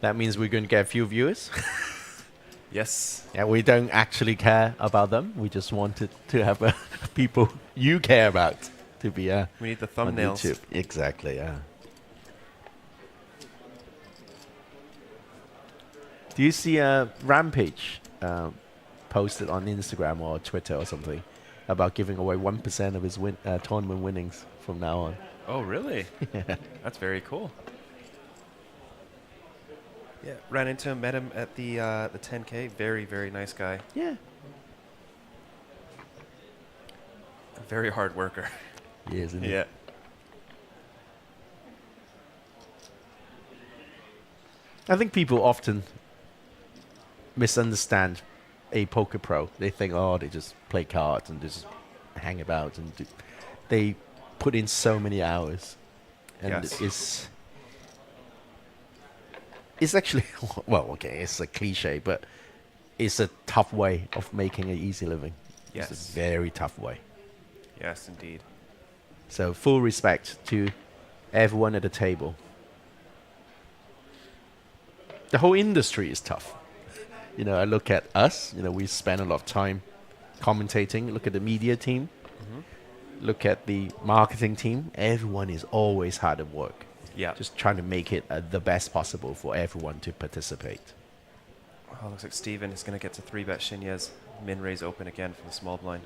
S18: That means we're going to get a few viewers.
S14: Yes.
S18: Yeah, we don't actually care about them. We just wanted to have people you care about to be
S14: we need the
S18: on
S14: thumbnails.
S18: YouTube. Exactly, yeah. Do you see Rampage posted on Instagram or Twitter or something about giving away 1% of his tournament winnings from now on?
S14: Oh, really?
S18: Yeah.
S14: That's very cool. Yeah, ran into him, met him at the 10K. Very, very nice guy.
S18: Yeah.
S14: A very hard worker.
S18: He is, isn't he?
S14: Yeah.
S18: I think people often misunderstand a poker pro. They think, oh, they just play cards and just hang about, and they put in so many hours and
S14: Yes.
S18: it's actually well, okay, it's a cliche, but it's a tough way of making an easy living.
S14: Yes.
S18: It's a very tough way.
S14: Yes, indeed.
S18: So full respect to everyone at the table. The whole industry is tough. You know, I look at us, you know, we spend a lot of time commentating. Look at the media team. Look at the marketing team. Everyone is always hard at work.
S14: Yeah.
S18: Just trying to make it the best possible for everyone to participate.
S14: Oh, looks like Steven is going to get to 3-bet Shinya's min raise open again from the small blind.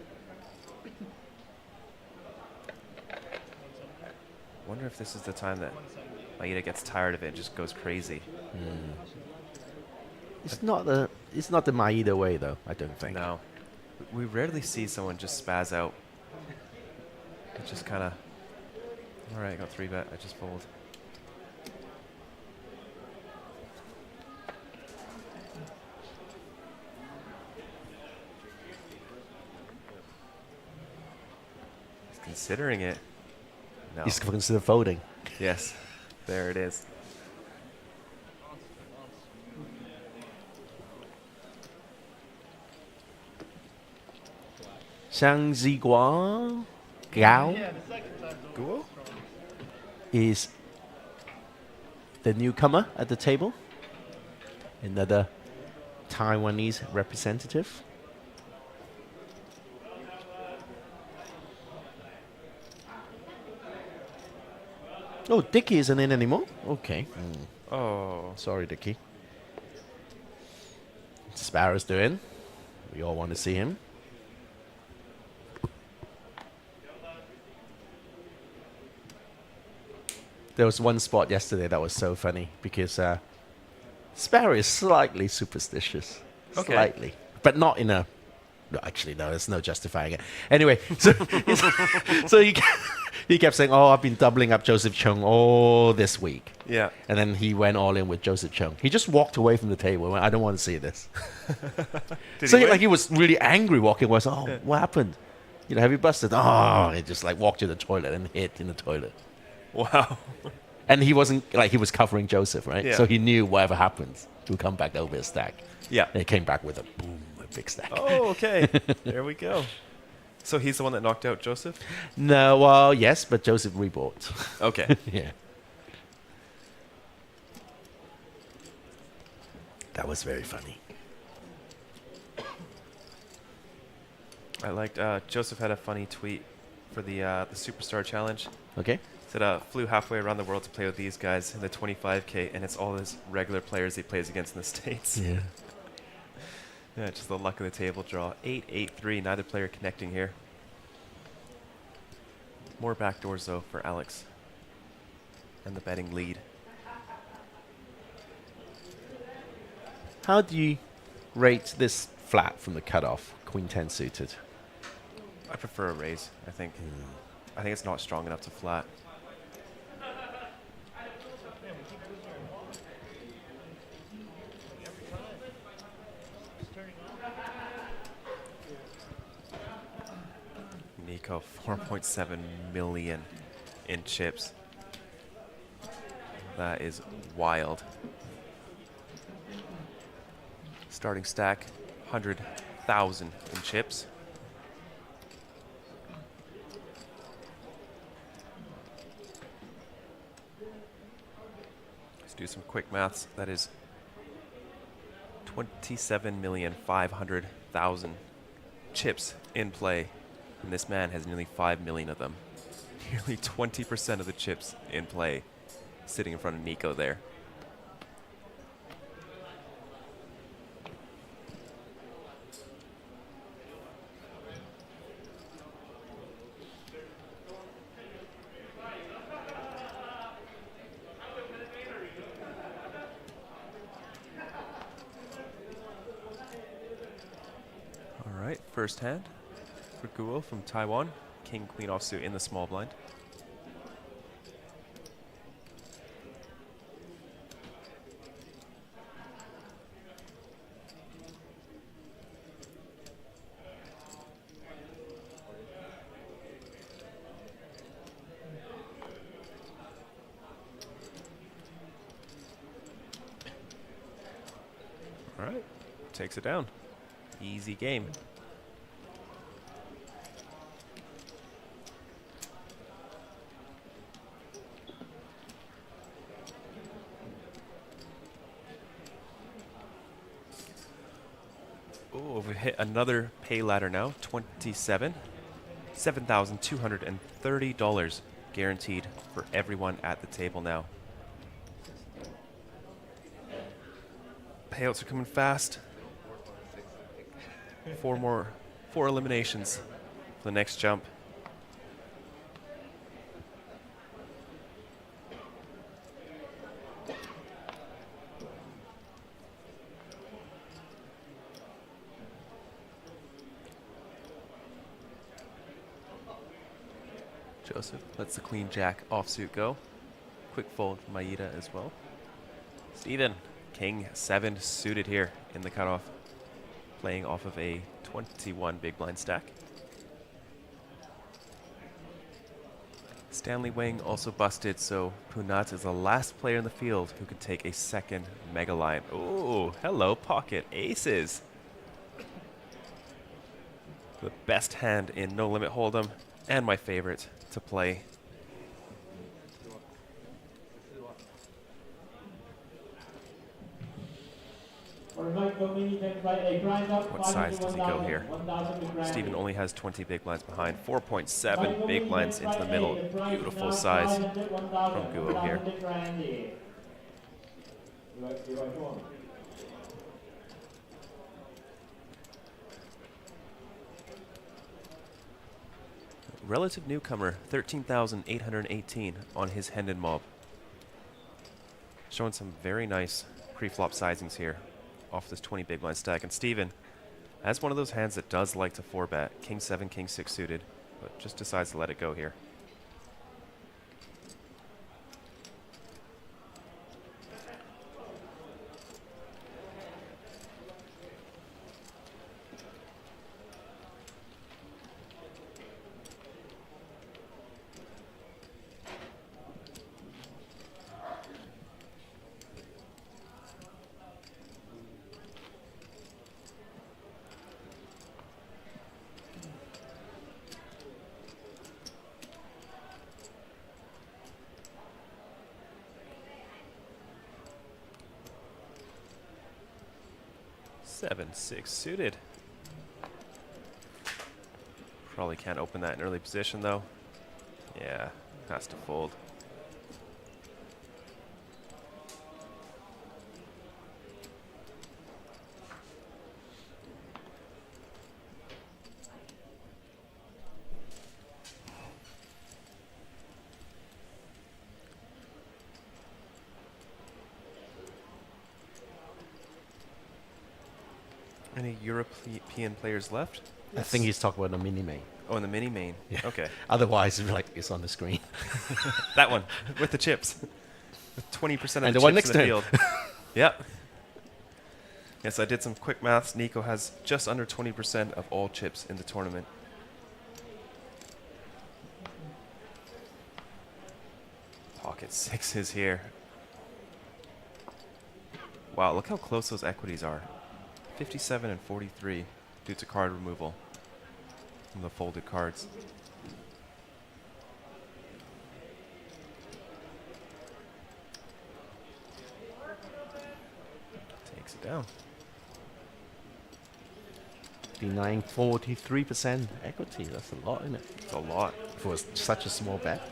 S14: Wonder if this is the time that Maeda gets tired of it and just goes crazy.
S18: It's not the Maeda way though, I don't think.
S14: No. We rarely see someone just spaz out. It just kind of, all right, I got 3-bet, I just fold. He's considering it. No.
S18: He's considered folding.
S14: Yes, there it is.
S18: Shang Ziguo Gao is the newcomer at the table. Another Taiwanese representative. Oh, Dickie isn't in anymore? Okay.
S14: Oh.
S18: Sorry, Dickie. Sparrow's doing. We all want to see him. There was one spot yesterday that was so funny because Sparrow is slightly superstitious.
S14: Okay.
S18: Slightly. But not in a... No, actually, no, there's no justifying it. Anyway, so, so he kept saying, oh, I've been doubling up Joseph Chung all this week.
S14: Yeah.
S18: And then he went all in with Joseph Chung. He just walked away from the table and went, I don't want to see this. So he was really angry walking away. So, oh, what happened? You know, have you busted? Oh, he just like walked to the toilet and hid in the toilet.
S14: Wow.
S18: And he wasn't, like, he was covering Joseph, right?
S14: Yeah.
S18: So he knew whatever happens, he'll come back over his stack.
S14: Yeah.
S18: And he came back with a boom, a big stack.
S14: Oh, okay. There we go. So he's the one that knocked out Joseph?
S18: No, well, yes, but Joseph rebought.
S14: Okay.
S18: Yeah. That was very funny.
S14: I liked, Joseph had a funny tweet for the Superstar Challenge.
S18: Okay.
S14: Said, flew halfway around the world to play with these guys in the 25K, and it's all his regular players he plays against in the States.
S18: Yeah.
S14: Yeah, just the luck of the table draw. 8-8-3, neither player connecting here. More backdoors, though, for Alex. And the betting lead.
S18: How do you rate this flat from the cutoff, Queen 10 suited?
S14: I prefer a raise, I think. I think it's not strong enough to flat. Nico, 4.7 million in chips. That is wild. Starting stack, 100,000 in chips. Let's do some quick maths. That is 27,500,000 chips in play. And this man has nearly 5 million of them. Nearly 20% of the chips in play sitting in front of Nico there. All right, first hand for Guo from Taiwan. King, queen offsuit in the small blind. All right, takes it down. Easy game. Oh, we hit another pay ladder now. 27. $7,230 guaranteed for everyone at the table now. Payouts are coming fast. Four eliminations for the next jump. Joseph lets the queen jack offsuit go. Quick fold from Maeda as well. Steven, king 7 suited here in the cutoff, playing off of a 21 big blind stack. Stanley Wang also busted, so Punat is the last player in the field who could take a second mega line. Oh, hello, pocket aces. The best hand in No Limit Hold'em, and my favorite to play. What size does he go here? Steven only has 20 big blinds behind. 4.7 big blinds into the middle. Beautiful size from Guo here. Relative newcomer, 13,818 on his Hendon mob. Showing some very nice pre-flop sizings here off this 20 big blind stack. And Steven has one of those hands that does like to 4-bet, king 7, king 6 suited, but just decides to let it go here. Seven, 6 suited. Probably can't open that in early position though. Yeah, has to fold. Any European players left?
S18: I think he's talking about the mini main.
S14: Oh, in the mini main.
S18: Yeah.
S14: Okay.
S18: Otherwise, it's on the screen.
S14: That one with the chips. With 20% of
S18: And
S14: the
S18: the one
S14: chips
S18: next
S14: in the
S18: to him.
S14: field. Yep. Yes, I did some quick maths. Nico has just under 20% of all chips in the tournament. Pocket sixes here. Wow, look how close those equities are. 57 and 43 due to card removal from the folded cards. Takes it down.
S18: Denying 43% equity. That's a lot, isn't it?
S14: It's a lot.
S18: For such a small bet.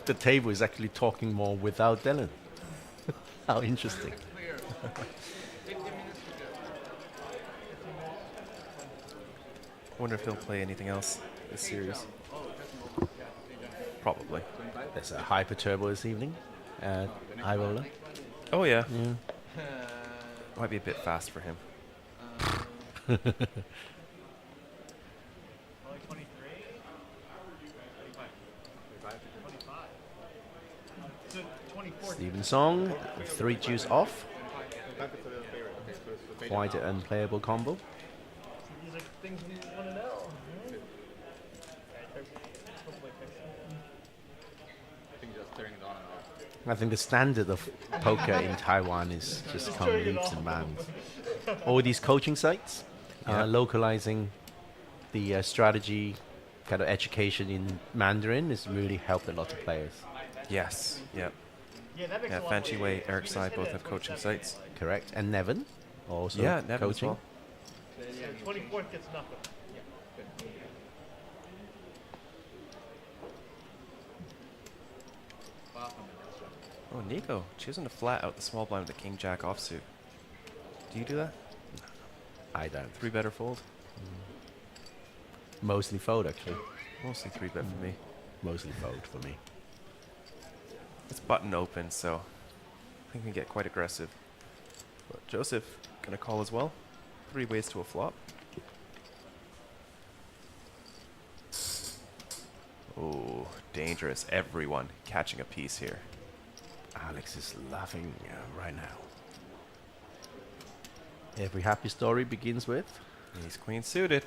S18: The table is actually talking more without Dylan. How interesting.
S14: Wonder if he'll play anything else this series. Probably.
S18: There's a hyper turbo this evening at High Roller.
S14: Oh yeah.
S18: Yeah.
S14: Might be a bit fast for him.
S18: Steven Song, 3 juice off. Quite an unplayable combo.
S17: These are things we want to know.
S18: I think the standard of poker in Taiwan is just come leaps and bounds. All these coaching sites are localizing the strategy, kind of education in Mandarin has really helped a lot of players.
S14: Yes. Yep. Yeah, Fan Chi Wei, Eric Tsai both have coaching sites.
S18: Correct. And Nevin also
S14: Nevin
S18: coaching.
S14: as well.
S17: Yeah, 24th gets nothing.
S14: Oh, Nico choosing to flat out the small blind with the king jack offsuit. Do you do that?
S18: I don't.
S14: 3-bet or fold?
S18: Mostly fold, actually.
S14: Mostly 3-bet for me.
S18: Mostly fold for me.
S14: It's button open, so I think we can get quite aggressive. But Joseph gonna call as well. 3 ways to a flop. Oh, dangerous. Everyone catching a piece here.
S18: Alex is laughing right now. Every happy story begins with...
S14: He's queen suited.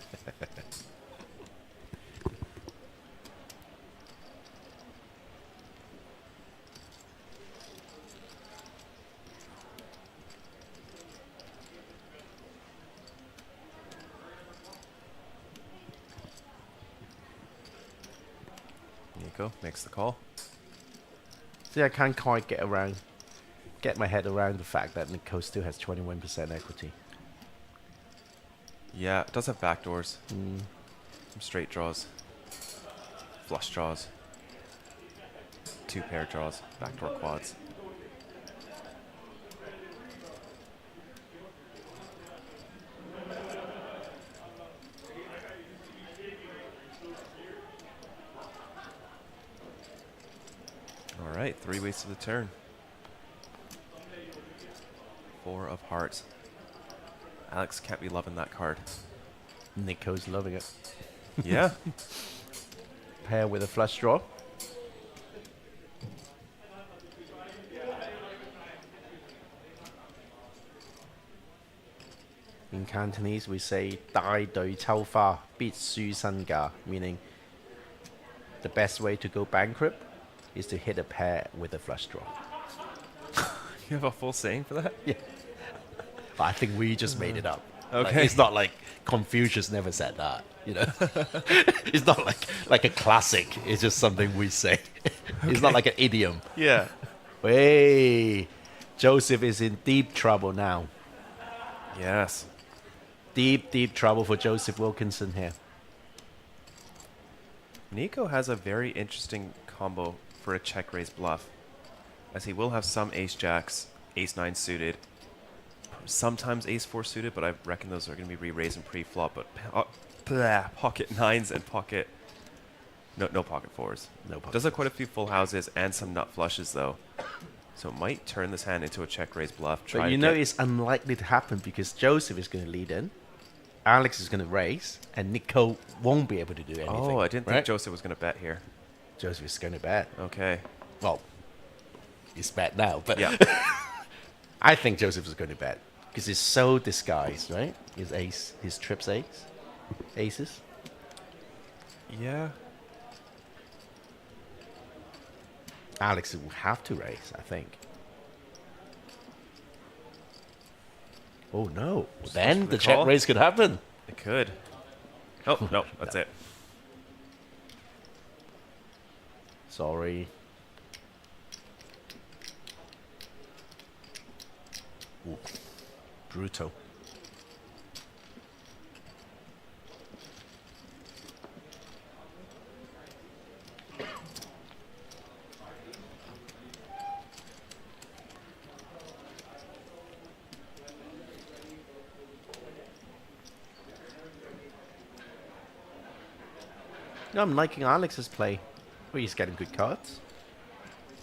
S14: Nico makes the call.
S18: See, I can't quite get my head around the fact that Nico still has 21% equity.
S14: Yeah, it does have backdoors. Some straight draws. Flush draws. 2 pair draws. Backdoor quads. All right, 3 ways to the turn. 4 of hearts. Alex can't be loving that card.
S18: Nico's loving it.
S14: Yeah.
S18: Pair with a flush draw. In Cantonese, we say 大隊抽花必輸身價, meaning the best way to go bankrupt is to hit a pair with a flush draw.
S14: You have a full saying for that?
S18: Yeah. I think we just made it up.
S14: Okay.
S18: Like, it's not like Confucius never said that, you know. It's not like a classic. It's just something we say. It's not like an idiom.
S14: Yeah.
S18: Hey, Joseph is in deep trouble now.
S14: Yes.
S18: Deep, deep trouble for Joseph Wilkinson here.
S14: Nico has a very interesting combo for a check raise bluff, as he will have some ace jacks, ace 9 suited, sometimes ace 4 suited, but I reckon those are going to be re-raised and pre-flop. But pocket 9s and pocket no pocket 4s.
S18: No pocket.
S14: Does have quite a few full houses and some nut flushes though, so it might turn this hand into a check raise bluff.
S18: But you know it's unlikely to happen because Joseph is going to lead in, Alex is going to raise, and Nico won't be able to do anything.
S14: Oh, I didn't think Joseph was going to bet here.
S18: Joseph is going to bet.
S14: Okay.
S18: Well, he's bet now, but
S14: yeah.
S18: I think Joseph is going to bet because he's so disguised, right? His ace, his trips aces.
S14: Yeah.
S18: Alex will have to raise, I think. Oh no! Then the check raise could happen.
S14: It could. Oh no, that's it.
S18: Sorry. Ooh, brutal. No, I'm liking Alex's play. Well, he's getting good cards.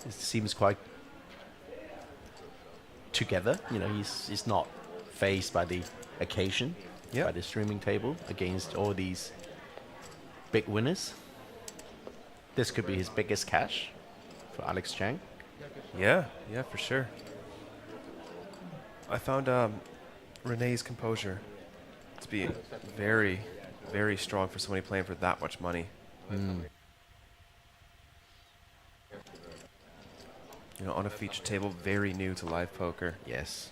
S18: It seems quite together. You know, he's not phased by the occasion, by the streaming table against all these big winners. This could be his biggest cash for Alex Chang.
S14: Yeah, for sure. I found Renee's composure to be very, very strong for somebody playing for that much money. You know, on a feature table, very new to live poker.
S18: Yes.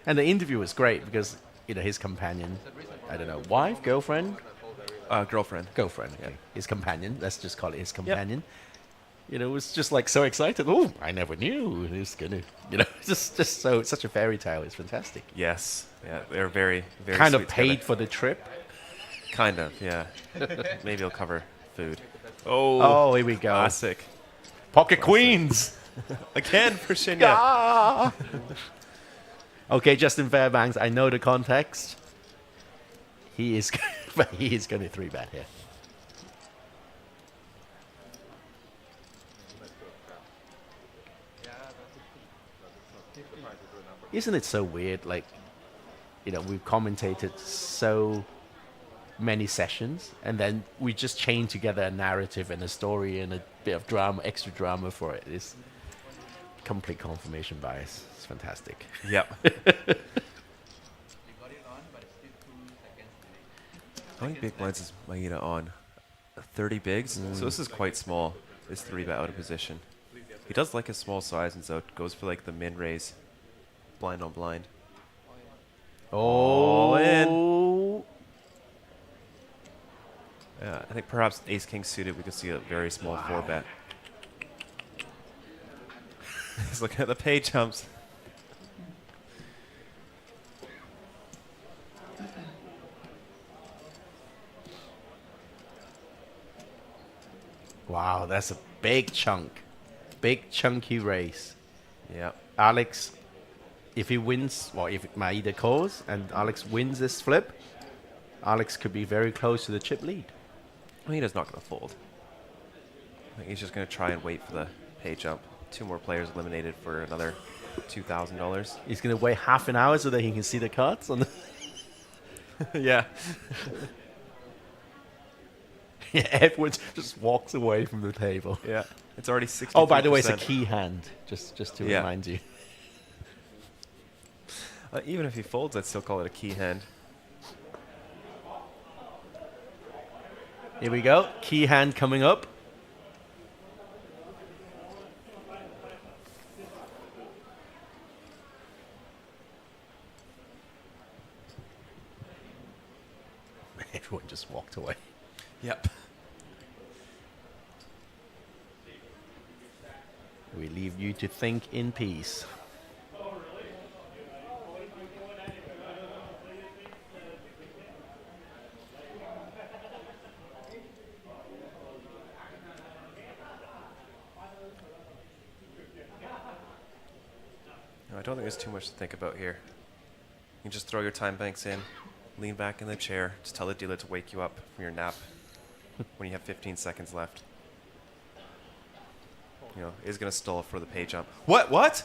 S18: And the interview was great because, you know, his companion, I don't know, wife, girlfriend?
S14: Girlfriend.
S18: Girlfriend, okay. His companion, let's just call it his companion. You know, was just like so excited. Oh, I never knew he was going to, you know, just so, such a fairy tale. It's fantastic.
S14: Yes. Yeah, they're very, very
S18: kind of
S14: sweet
S18: paid
S14: together.
S18: for the trip.
S14: Kind of, yeah. Maybe he'll cover food.
S18: Oh, here we go.
S14: Classic.
S18: Pocket Queens.
S14: Again for Shinya.
S18: Ah! Okay, Justin Fairbanks, I know the context. He is going to 3-bet here. Isn't it so weird? Like, you know, we've commentated so many sessions, and then we just chain together a narrative and a story and a bit of drama, extra drama for it. It's complete confirmation bias. It's fantastic.
S14: Yep. How many big blinds is Maeda on? 30 bigs? So this is quite small. This 3-bet out of position. He does like a small size, and so goes for like the min raise. Blind on blind. All in. Yeah, I think perhaps ace king suited, we could see a very small 4-bet. He's looking at the pay jumps.
S18: Wow, that's a big chunk. Big chunky race.
S14: Yeah.
S18: Alex, if he wins, well, if Maeda calls and Alex wins this flip, Alex could be very close to the chip lead.
S14: Maeda's not going to fold. I think he's just going to try and wait for the pay jump. 2 more players eliminated for another $2,000.
S18: He's going to wait half an hour so that he can see the cards on the
S14: yeah.
S18: Yeah, everyone just walks away from the table.
S14: Yeah, it's already 60%.
S18: Oh, by the way, it's a key hand, just to
S14: Yeah.
S18: remind you.
S14: Even if he folds, I'd still call it a key hand.
S18: Here we go. Key hand coming up. Everyone just walked away.
S14: Yep.
S18: We leave you to think in peace.
S14: No, I don't think there's too much to think about here. You can just throw your time banks in, lean back in the chair, just tell the dealer to wake you up from your nap when you have 15 seconds left. You know, is going to stall for the pay jump. What? What?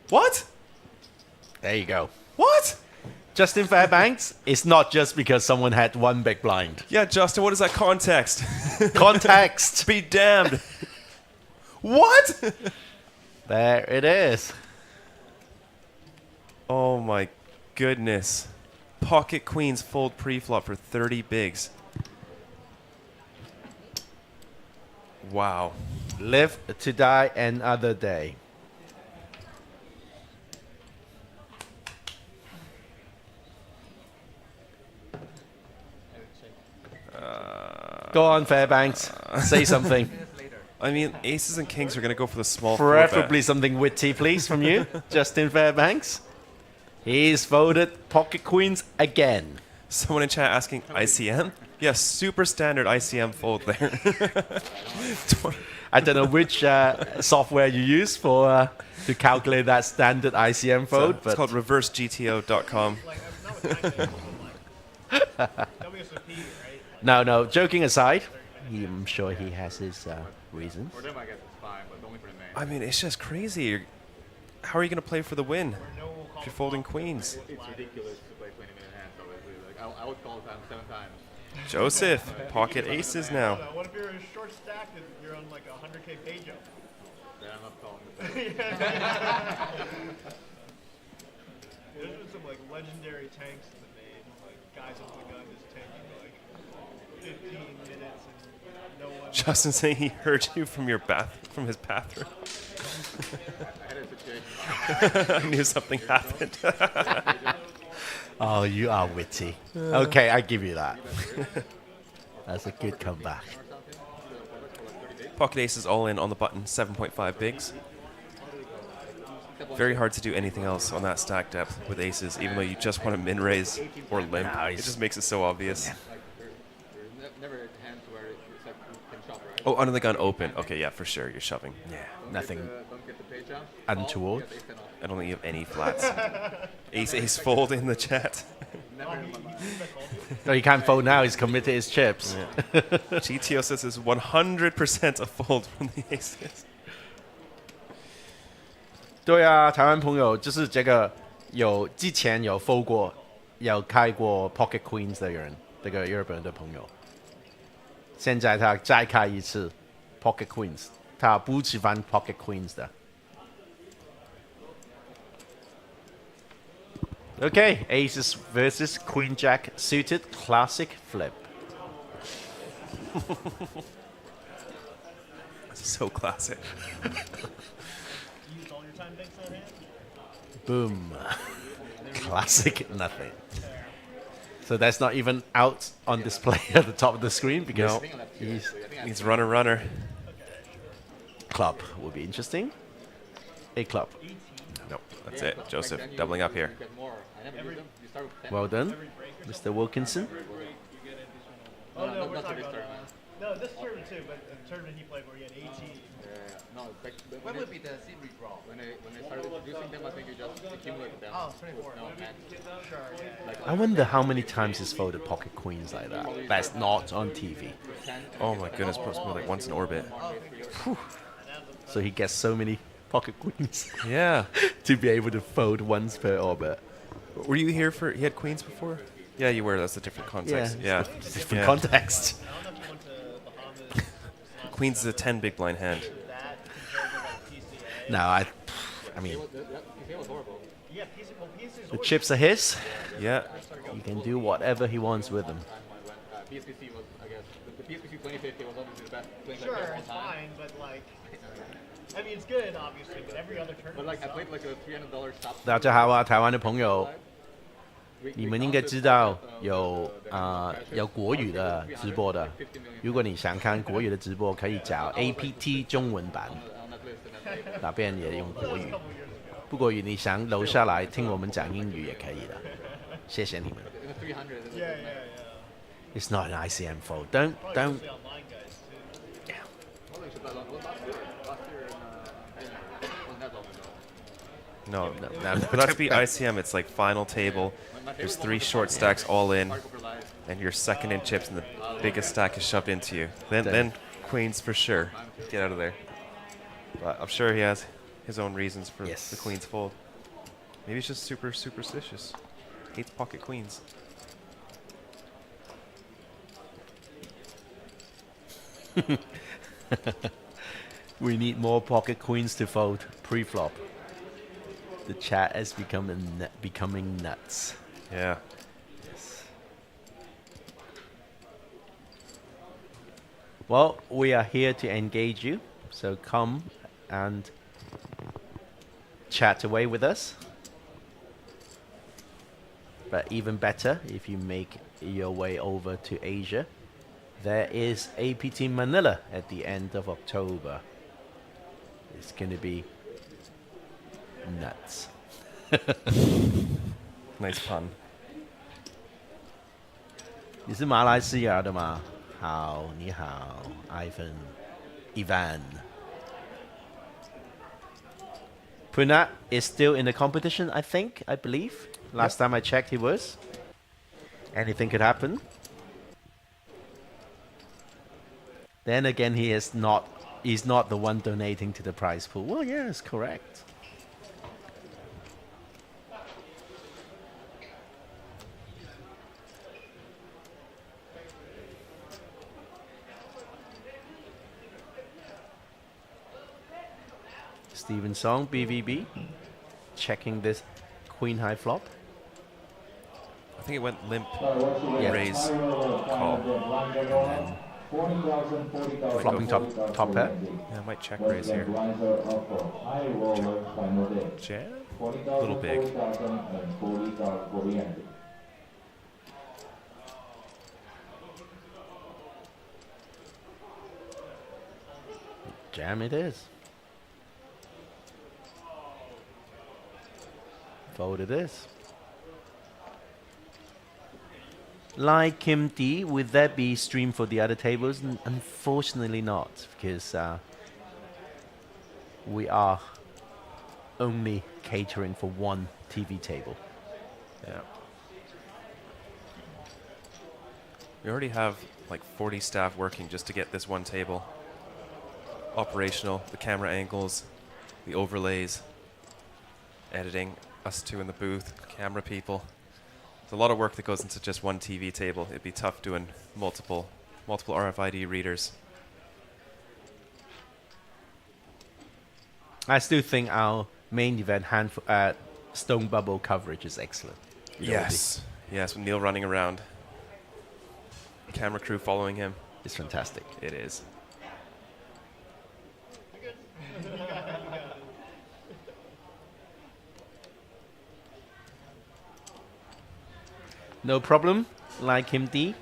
S14: What?
S18: There you go.
S14: What?
S18: Justin Fairbanks, it's not just because someone had one big blind.
S14: Yeah, Justin, what is that context?
S18: Context.
S14: Be damned. What?
S18: There it is.
S14: Oh my goodness. Pocket queens fold pre-flop for 30 bigs. Wow.
S18: Live to die another day. Go on, Fairbanks. Say something.
S14: I mean, aces and kings are going to go for the small
S18: Preferably
S14: 4-bet.
S18: something witty, please, from you, Justin Fairbanks. He's voted pocket queens again.
S14: Someone in chat asking ICM? Yes, super standard ICM fold there.
S18: I don't know which software you use for to calculate that standard ICM fold.
S14: It's called reversegto.com.
S18: No, joking aside, I'm sure he has his reasons.
S9: For them, I guess it's fine, but only for the main.
S14: I mean, it's just crazy. How are you going to play for the win if you're folding queens?
S9: It's ridiculous to play 20-minute hands, obviously. Like, I would call it 7 times.
S14: Joseph, pocket aces now.
S17: What if you're a short stack and you're on like a 100K pay jump?
S9: Then I'm not calling the
S17: There's been some like legendary tanks in the main, like guys on the gun just tanking for like 15 minutes and no one
S14: Justin saying he heard you from his bathroom. I knew something happened.
S18: Oh, you are witty. Okay, I give you that. That's a good comeback.
S14: Pocket aces all in on the button, 7.5 bigs. Very hard to do anything else on that stack depth with aces, even though you just want to min raise or limp. It just makes it so obvious. Oh, under the gun open. Okay, yeah, for sure, you're shoving.
S18: Yeah, nothing untoward.
S14: I don't think you have any flats. Ace fold in the chat.
S18: No, he can't fold now. He's committed his chips.
S14: Yeah. GTO says it's 100% a fold from the aces.
S18: 对啊，台湾朋友就是这个之前有 fold 过，有开过 pocket queens 的人，这个日本的朋友，现在他再开一次 pocket queens，他不喜欢 pocket queens 的。Okay, aces versus queen jack suited classic flip.
S14: So classic.
S18: Boom. Classic nothing. So that's not even out on display at the top of the screen because
S14: he's runner.
S18: Club will be interesting. A club.
S14: Nope, that's it. Joseph doubling up here.
S18: Well done, Mr. Wilkinson.
S17: Oh, no, we're talking about no, this tournament too, but the tournament he played where he had 18.
S19: No, when would be the seed redraw? When they started introducing them, I think you just accumulated them.
S17: Oh, 24.
S19: No, man.
S17: Sure, yeah.
S18: I wonder how many times he's folded pocket queens like that. That's not on TV.
S14: Oh my goodness, probably like once in orbit.
S18: Whew. So he gets so many pocket queens.
S14: Yeah.
S18: To be able to fold once per orbit.
S14: Were you here for, he had queens before? Yeah, you were. That's a different context. Yeah.
S18: Different context.
S14: Queens is a 10 big blind hand.
S18: No, I mean, the chips are his.
S14: Yeah.
S18: He can do whatever he wants with them.
S19: PSPC was, I guess, the PSPC 2050 was obviously the best playing
S17: Sure, it's fine, but like, I mean, it's good, obviously, but every other tournament.
S19: But like, I played like a $300 stop.
S18: 大家好啊，台湾的朋友，你们应该知道有国语的直播的。如果你想看国语的直播，可以找 APT 中文版，那边也用国语。不过你想留下来听我们讲英语也可以的。谢谢你们。It's not an ICM fold. Don't.
S14: No. For that to be ICM, it's like final table. There's 3 short stacks all in, and you're second in chips, and the biggest stack is shoved into you. Then queens for sure. Get out of there. But I'm sure he has his own reasons for the queens fold. Maybe he's just super superstitious. Hates pocket queens.
S18: We need more pocket queens to fold pre-flop. The chat is becoming nuts.
S14: Yeah.
S18: Yes. Well, we are here to engage you, so come and chat away with us. But even better, if you make your way over to Asia, there is APT Manila at the end of October. It's going to be nuts.
S14: Nice pun.
S18: 你是马来西亚的吗？好，你好 Ivan. Punat is still in the competition, I believe. Last time I checked, he was. Anything could happen. Then again, he's not the one donating to the prize pool. Well, yes, correct. Steven Song, BVB, checking this queen high flop.
S14: I think it went limp,
S18: Yeah.
S14: raise, call.
S18: Flopping top pair.
S14: Yeah, I might check raise here. Jam? A little big.
S18: Jam it is. Fold it is. Like Kim D, would that be streamed for the other tables? Unfortunately not, because we are only catering for one TV table.
S14: Yeah. We already have like 40 staff working just to get this one table operational. The camera angles, the overlays, editing, us two in the booth, camera people. There's a lot of work that goes into just one TV table. It'd be tough doing multiple RFID readers.
S18: I still think our main event Stone Bubble coverage is excellent.
S14: Yes. Yes, with Neil running around. Camera crew following him.
S18: It's fantastic.
S14: It is.
S18: No problem, like him D.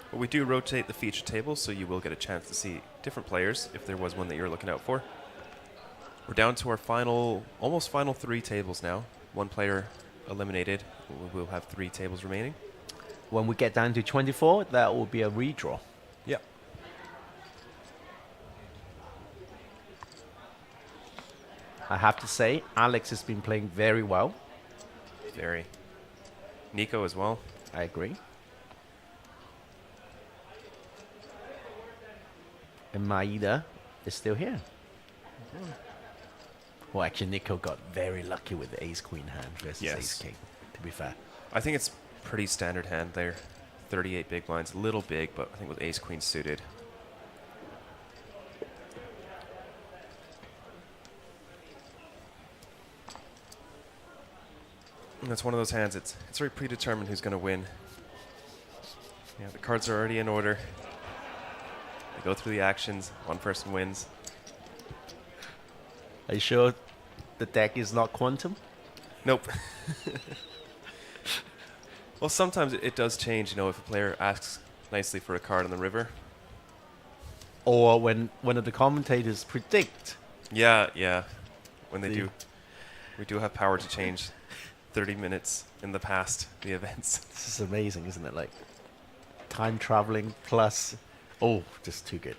S14: Well, we do rotate the feature table, so you will get a chance to see different players if there was one that you're looking out for. We're down to our almost final 3 tables now. One player eliminated. We'll have 3 tables remaining.
S18: When we get down to 24, that will be a redraw.
S14: Yep.
S18: I have to say, Alex has been playing very well.
S14: Very. Nico as well.
S18: I agree. And Maeda is still here.
S14: Mm-hmm.
S18: Well, actually, Nico got very lucky with the ace-queen hand versus
S14: Yes.
S18: ace-king, to be fair.
S14: I think it's pretty standard hand there. 38 big blinds, a little big, but I think with ace-queen suited. And that's one of those hands, it's very predetermined who's going to win. Yeah, the cards are already in order. They go through the actions, one person wins.
S18: Are you sure the deck is not quantum?
S14: Nope. Well, sometimes it does change, you know, if a player asks nicely for a card on the river.
S18: Or when one of the commentators predict.
S14: Yeah, yeah. When they do. We do have power to change 30 minutes in the past, the events.
S18: This is amazing, isn't it? Like, time traveling plus... Oh, just too good.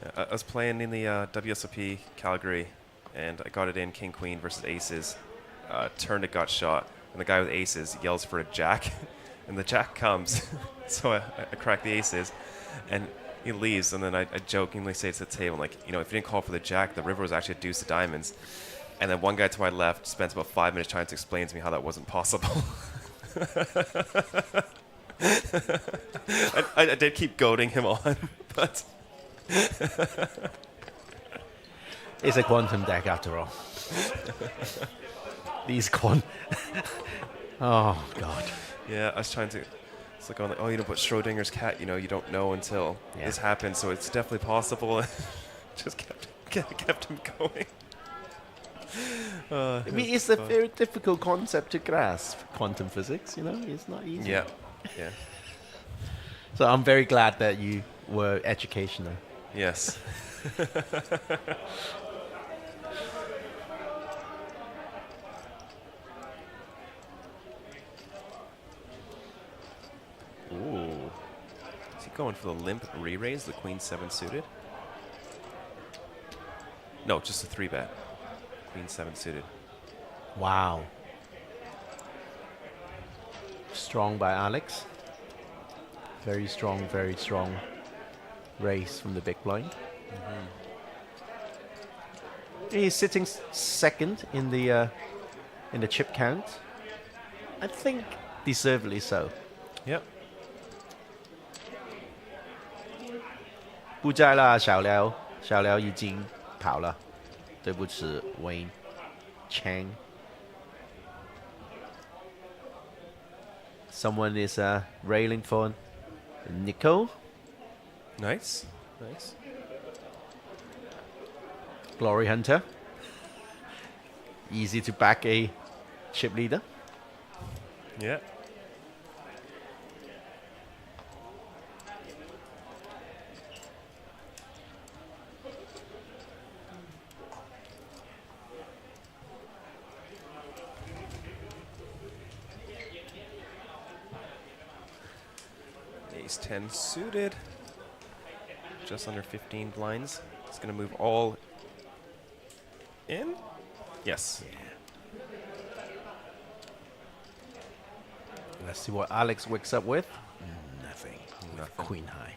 S14: Yeah, I was playing in the WSOP Calgary, and I got it in king-queen versus aces. Turned it, got shot, and the guy with aces yells for a jack, and the jack comes. So I crack the aces, and he leaves, and then I jokingly say to the table, like, you know, if you didn't call for the jack, the river was actually a deuce of diamonds. And then one guy to my left spends about 5 minutes trying to explain to me how that wasn't possible. I did keep goading him on, but...
S18: It's a quantum deck after all. These Oh, God.
S14: Yeah, I was trying to... It's like, oh, you know, but Schrodinger's cat, you know, you don't know until this happens, so it's definitely possible. Just kept him going.
S18: I mean, it's a very difficult concept to grasp, quantum physics, you know? It's not easy.
S14: Yeah, yeah.
S18: So I'm very glad that you were educational.
S14: Yes. Ooh. Is he going for the limp re-raise, the queen 7 suited? No, just a 3-bet. Queen 7 suited.
S18: Wow. Strong by Alex. Very strong raise from the big blind.
S14: Mm-hmm.
S18: He's sitting second in the chip count. I think deservedly so.
S14: Yep.
S18: 不在啦，小廖已经跑了，对不起 Wayne Chang. Someone is railing for Nico.
S14: Nice. Nice.
S18: Glory Hunter. Easy to back a chip leader.
S14: Yeah. Ace 10 suited. Just under 15 blinds. It's going to move all in. Yes.
S18: Let's see what Alex wakes up with. Nothing. Queen high.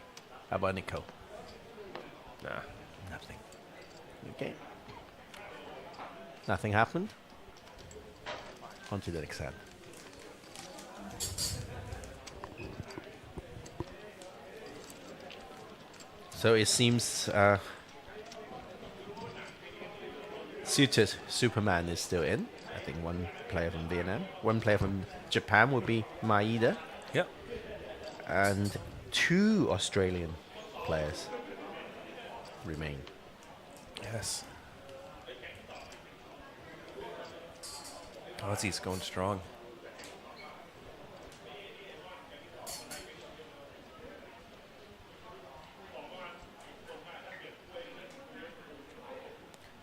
S18: How about Nico?
S14: Nah.
S18: Nothing. Okay. Nothing happened. On to the next hand. So it seems suited Superman is still in. I think one player from Vietnam. One player from Japan would be Maeda.
S14: Yep.
S18: And 2 Australian players remain.
S14: Yes. Aussie's going strong.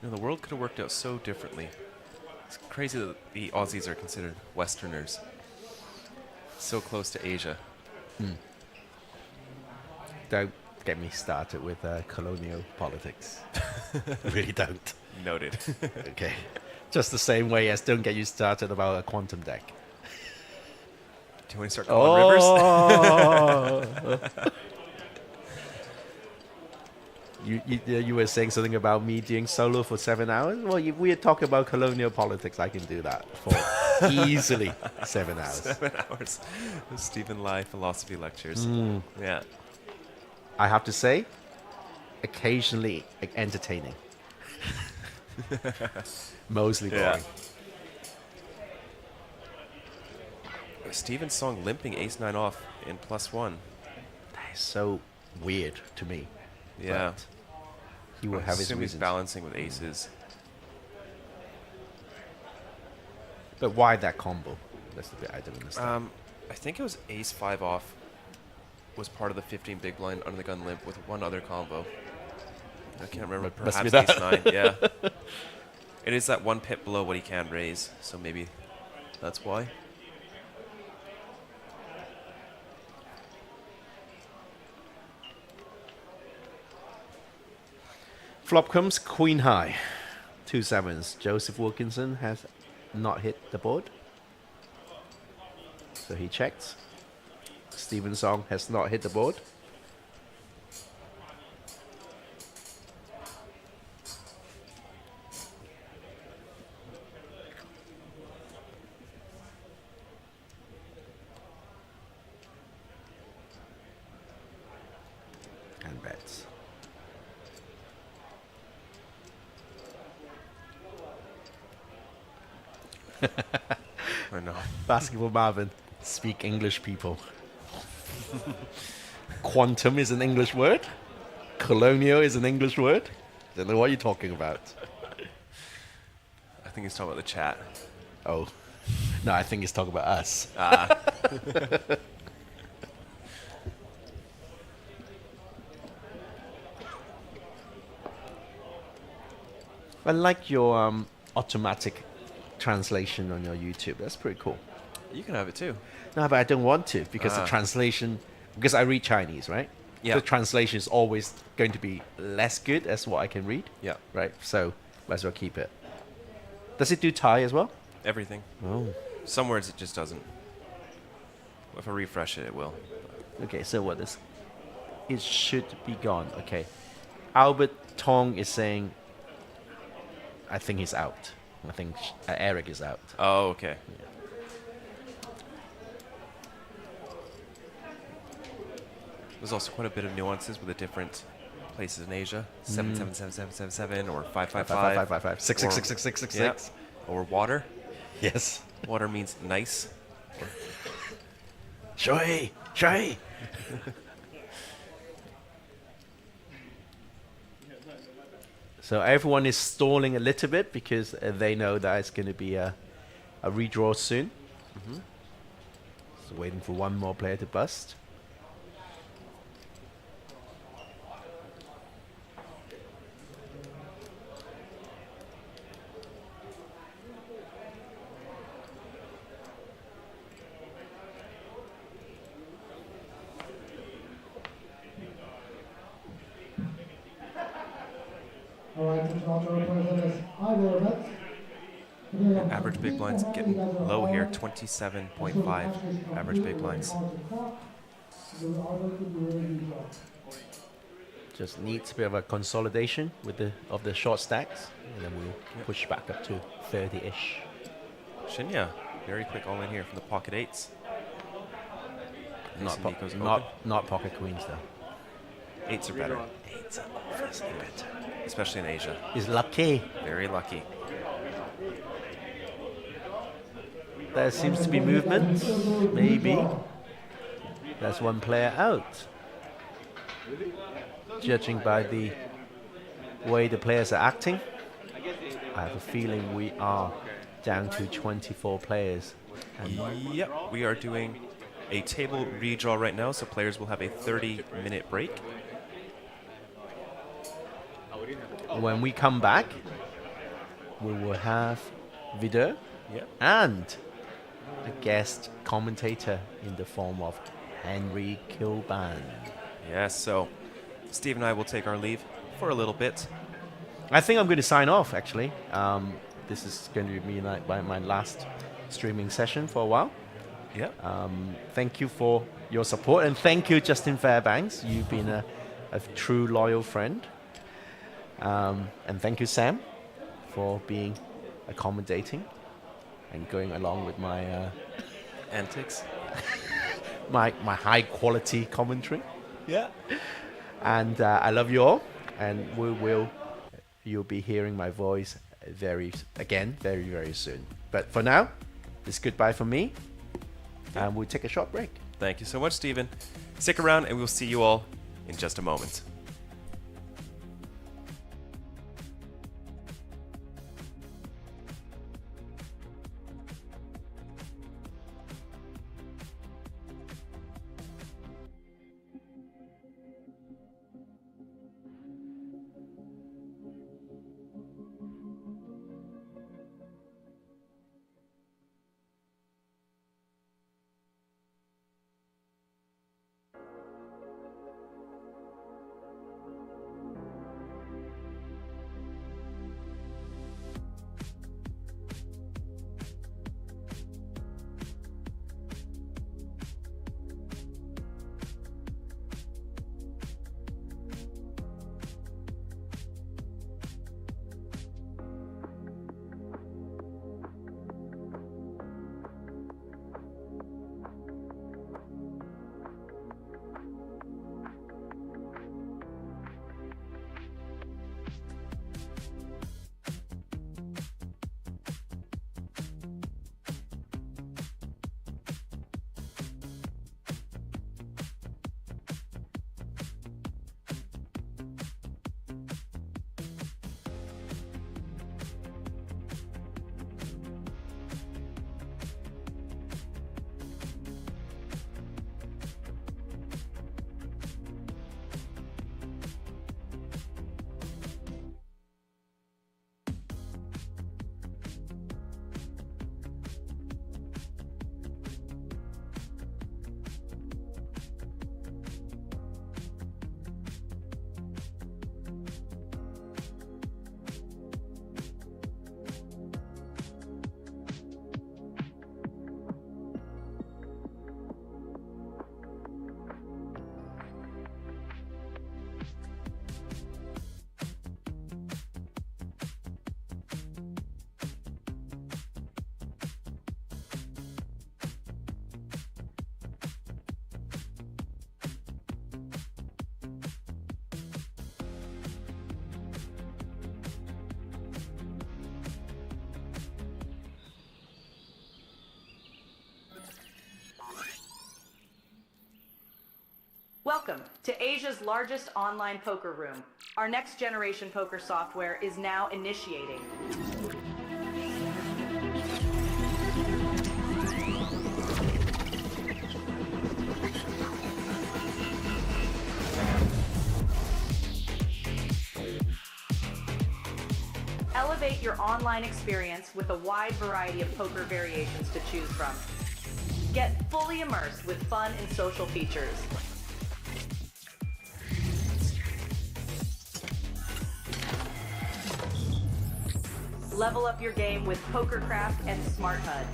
S14: You know, the world could have worked out so differently. It's crazy that the Aussies are considered Westerners. So close to Asia.
S18: Don't get me started with colonial politics. Really don't.
S14: Noted.
S18: Okay. Just the same way as don't get you started about a quantum deck.
S14: Do you want to start calling rivers?
S18: You were saying something about me doing solo for 7 hours? Well, if we are talking about colonial politics, I can do that for easily 7 hours.
S14: 7 hours. Stephen Lai philosophy lectures. Yeah.
S18: I have to say, occasionally entertaining. Mostly boring.
S14: Stephen Song limping ace-9 off in +1.
S18: That is so weird to me.
S14: Yeah.
S18: But he will have his
S14: assume he's
S18: reasons.
S14: balancing with aces.
S18: But why that combo? That's the bit I don't understand.
S14: I think it was ace-5 off was part of the 15 big blind under the gun limp with one other combo. I can't remember.
S18: Must be
S14: Perhaps
S18: that.
S14: ace-9, yeah. It is that one pip below what he can raise, so maybe that's why.
S18: Flop comes queen high. 2 sevens. Joseph Wilkinson has not hit the board. So he checked. Stephen Song has not hit the board. And bets.
S14: I know.
S18: Basketball Marvin, speak English, people. Quantum is an English word. Colonial is an English word. Don't know what you're talking about.
S14: I think he's talking about the chat.
S18: Oh. No, I think he's talking about us.
S14: Ah.
S18: I like your automatic translation on your YouTube. That's pretty cool.
S14: You can have it too.
S18: No, but I don't want to because the translation, because I read Chinese, right?
S14: Yeah.
S18: The translation is always going to be less good as what I can read.
S14: Yeah.
S18: Right? So, might as well keep it. Does it do Thai as well?
S14: Everything.
S18: Oh.
S14: Some words it just doesn't. If I refresh it, it will.
S18: Okay, so what is... It should be gone. Okay. Albert Tong is saying... I think he's out. I think Eric is out.
S14: Oh, okay.
S18: Yeah.
S14: There's also quite a bit of nuances with the different places in Asia. 7777777 or 555.
S18: 555. 6666666.
S14: Or water.
S18: Yes.
S14: Water means nice.
S18: Shui! Shui! So everyone is stalling a little bit because they know that it's going to be a redraw soon. So waiting for one more player to bust.
S14: Average big blinds getting low here, 27.5 average big blinds.
S18: Just needs a bit of a consolidation with the short stacks, and then we'll push back up to 30-ish.
S14: Shinya, very quick all in here from the pocket eights.
S18: Not pocket queens though.
S14: Eights are better. Eights are obviously better, especially in Asia.
S18: He's lucky.
S14: Very lucky.
S18: There seems to be movement. Maybe. There's one player out. Judging by the way the players are acting, I have a feeling we are down to 24 players.
S14: Yep, we are doing a table redraw right now, so players will have a 30-minute break.
S18: When we come back, we will have video and a guest commentator in the form of Henry Kilban.
S14: Yes, so Steve and I will take our leave for a little bit.
S18: I think I'm going to sign off, actually. This is going to be like my last streaming session for a while.
S14: Yeah.
S18: Thank you for your support, and thank you, Justin Fairbanks. You've been a true loyal friend. And thank you, Sam, for being accommodating and going along with my
S14: antics,
S18: my high quality commentary.
S14: Yeah.
S18: And I love you all, and you'll be hearing my voice very soon. But for now, it's goodbye from me, and we'll take a short break.
S14: Thank you so much, Stephen. Stick around, and we'll see you all in just a moment.
S13: Welcome to Asia's largest online poker room. Our next generation poker software is now initiating. Elevate your online experience with a wide variety of poker variations to choose from. Get fully immersed with fun and social features. Level up your game with PokerCraft and Smart HUD.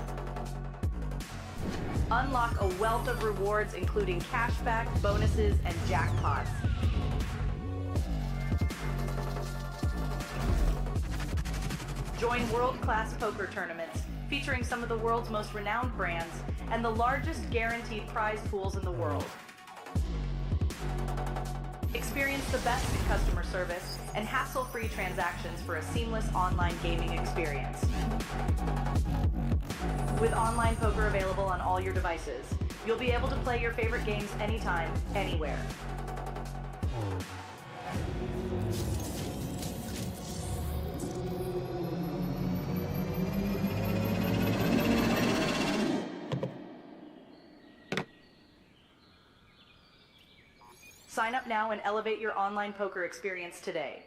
S13: Unlock a wealth of rewards including cashback, bonuses, and jackpots. Join world-class poker tournaments featuring some of the world's most renowned brands and the largest guaranteed prize pools in the world. Experience the best in customer service and hassle-free transactions for a seamless online gaming experience. With online poker available on all your devices, you'll be able to play your favorite games anytime, anywhere. Sign up now and elevate your online poker experience today.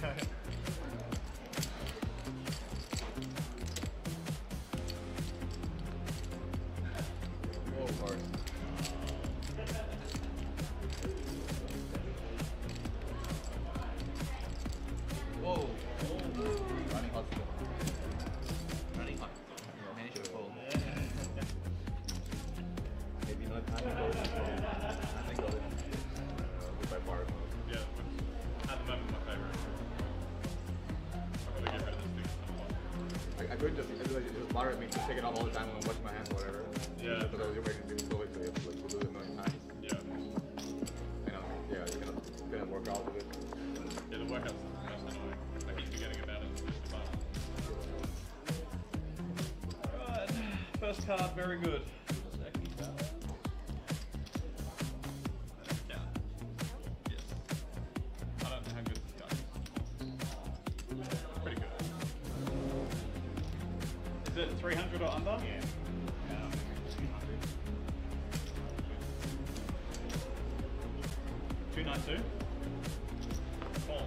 S19: Oh, of course. Whoa. Running hot still. Running hot. Managed to pull. Maybe not time ago. I think of it. By far.
S9: Yeah, at the moment, my favorite. I'm gonna get rid of this thing.
S19: I could just bother me to take it off all the time when I'm washing my hands or whatever.
S9: Yeah.
S19: Because you're making things so you have to like, do it a million times.
S9: Yeah.
S19: You know, yeah, you're gonna work out with it.
S9: Yeah, the workout's the most annoying. I keep forgetting about it. Alright, first card, very good. Yeah. Yes. I don't know how good this card is. Pretty good. Is it 300 or under? Yeah. 292. Call.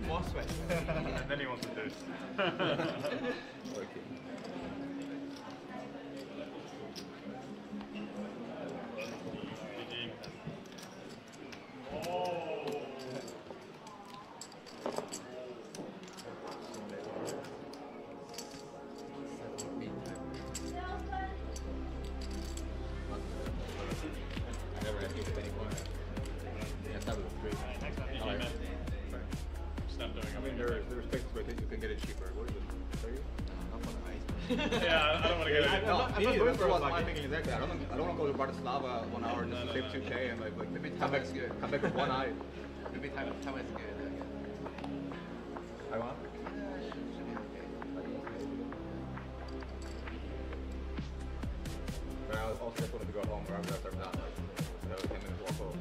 S16: More sweat.
S9: And then he wants to do.
S19: Okay. I never had to with anyone. Yeah, that was great.
S9: Next time,
S19: Oh, yeah.
S9: Stop doing
S19: I mean, there's places where you can get it cheaper. What is it? Are you?
S9: Yeah, I don't want to get it.
S19: No, I'm not going for I'm thinking exactly. I don't want to go to Bratislava 1 hour just to save 2K and like maybe come back with one eye.
S12: Maybe time is good.
S19: I want. But I also just wanted to go home where I'm gonna start down. So 10 minutes walk home.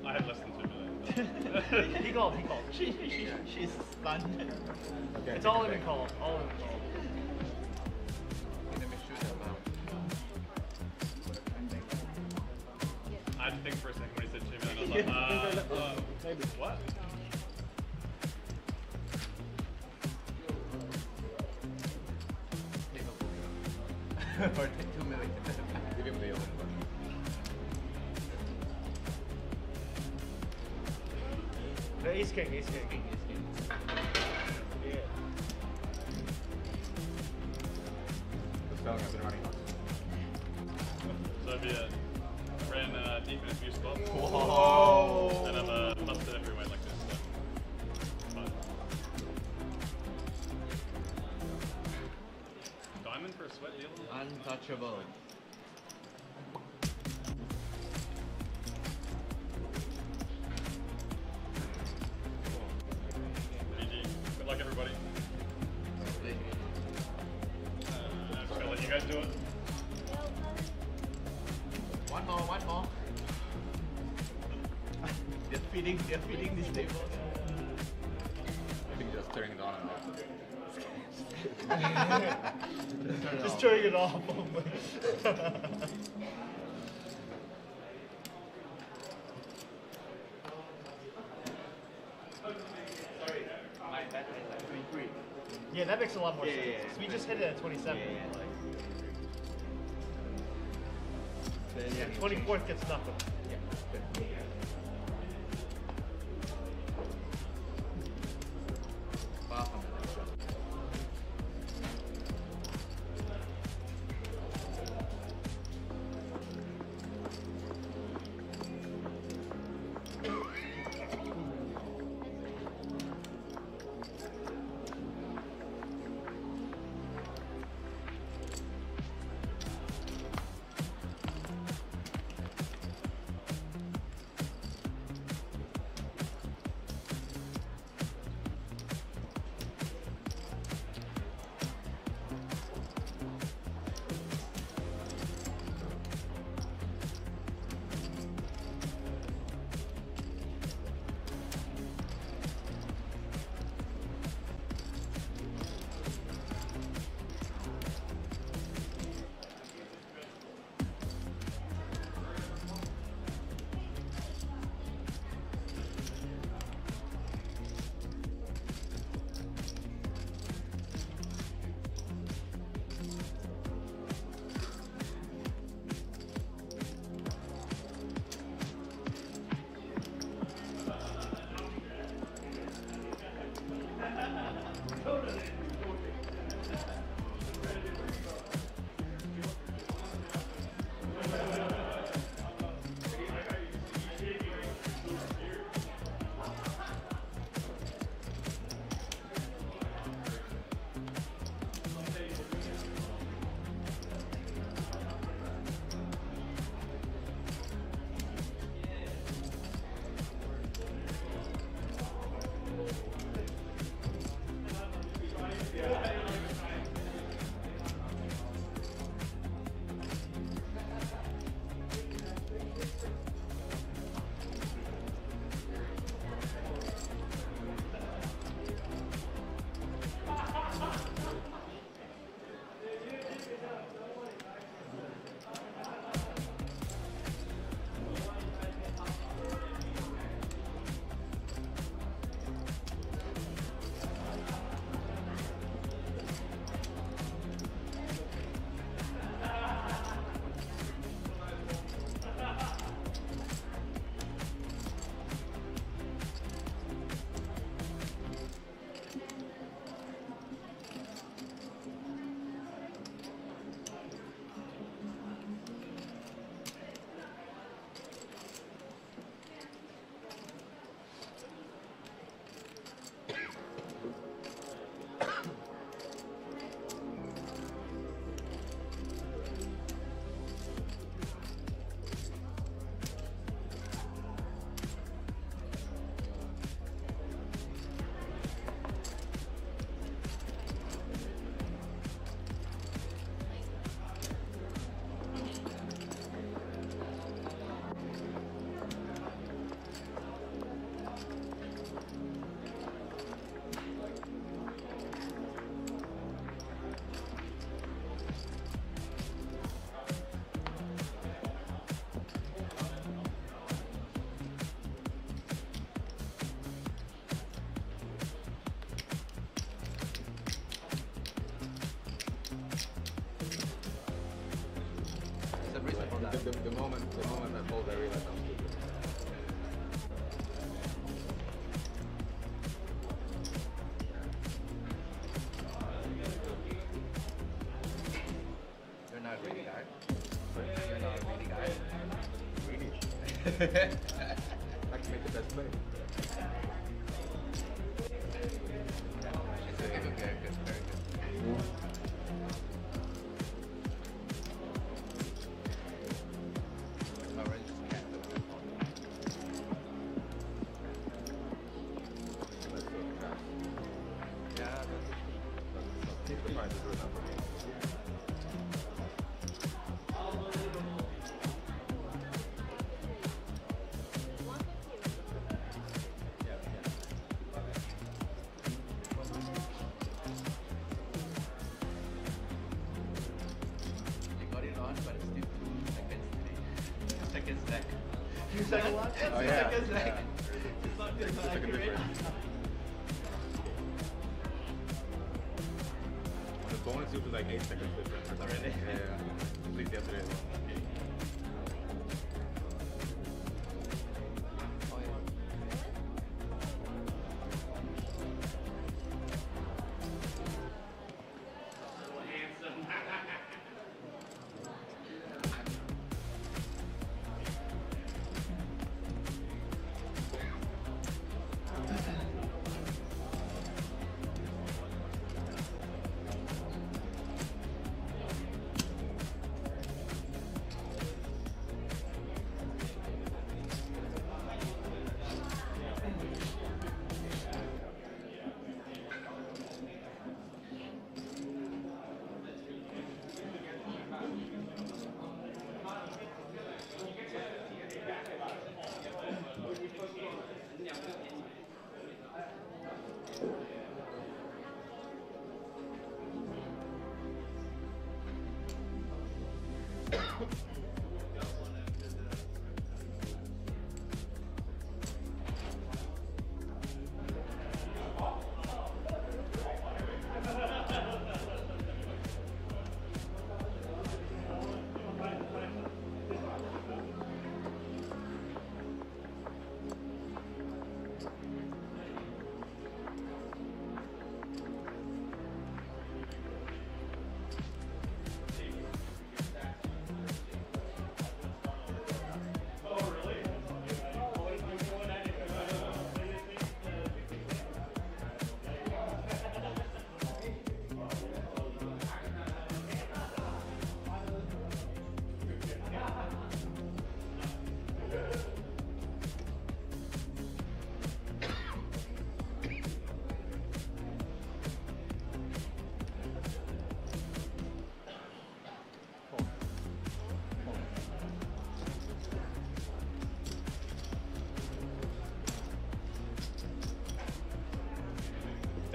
S9: I had less than 2 million.
S16: He called. She's stunned.
S19: Okay,
S16: It's all in the call. All in the call.
S12: Let me shoot them out.
S9: I had to think for a second when he said 2 million. I was like, maybe what?
S12: Or 2 million.
S19: Give him the open one.
S16: The ace king. Yeah.
S19: This spelling I've been running on.
S9: So it'd be I ran deep in a few spots.
S16: Whoa.
S9: And I'm busted everywhere like this. So. But. Diamond for a sweat deal?
S12: Untouchable.
S9: GG. Good luck, everybody. I'm just gonna let you guys do it.
S12: One more.
S16: They're feeding these tables.
S19: I think just turning it on and off.
S17: Just turning it off. Yeah, that makes a lot more sense. So we just hit it at 27. Yeah, 24th gets nothing.
S19: The moment I pulled, I realized I was stupid. You're not a greedy guy. You're not a greedy guy. Greedy. I can make the best play. Very good, very good.
S16: one, but it's still 2 seconds. 2 seconds lag.
S19: 2 seconds lag? Oh,
S16: 2
S19: yeah.
S16: seconds lag.
S19: Yeah.
S16: It's not
S19: It's a second
S16: accurate.
S19: difference. On the bonus, it was like 8 seconds difference.
S16: Already?
S19: Yeah. At least yesterday.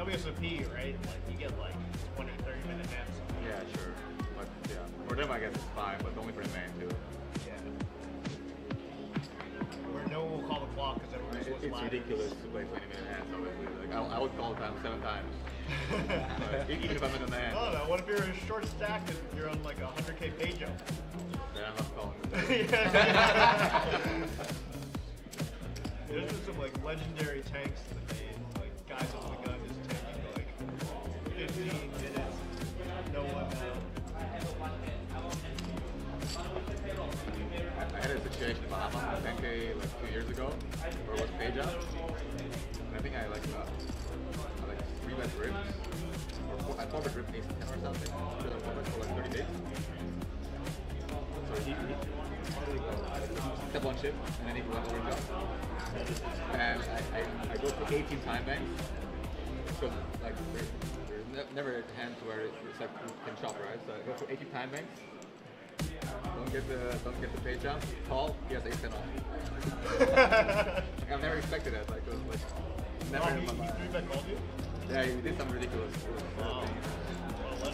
S17: WSOP, right? Like you get like 20, 30 minute naps.
S19: Yeah, sure. But yeah, for them I guess it's fine, but only for the main too.
S17: Yeah. Where no one will call the clock because everyone's
S19: It's ridiculous to play 20-minute hands, obviously. Like I would call time 7 times. Even if I'm in the man.
S17: Oh no, what if you're a short stack and you're on like a 100K pay jump?
S19: Then I'm not calling
S17: There's been some like legendary tanks that made like guys on the gun just taking like 15 minutes, no one
S19: I had a situation in Bahamas with 10K like 2 years ago, where it was pay job. And I think I like 3 best rips, or I 4-bet rip ace 10 or something, for like 30 days. So he step on chip, and then he went over jump. And I go for 18 time banks. So like there's never a hand where it's like you can chop, right? So I go for 18 time banks. Don't get the pay jump. Call. He has 8-10 off. I've never expected that. Like, it was like never in my mind.
S17: He called you?
S19: Yeah, he did something ridiculous.
S17: Wow. Well,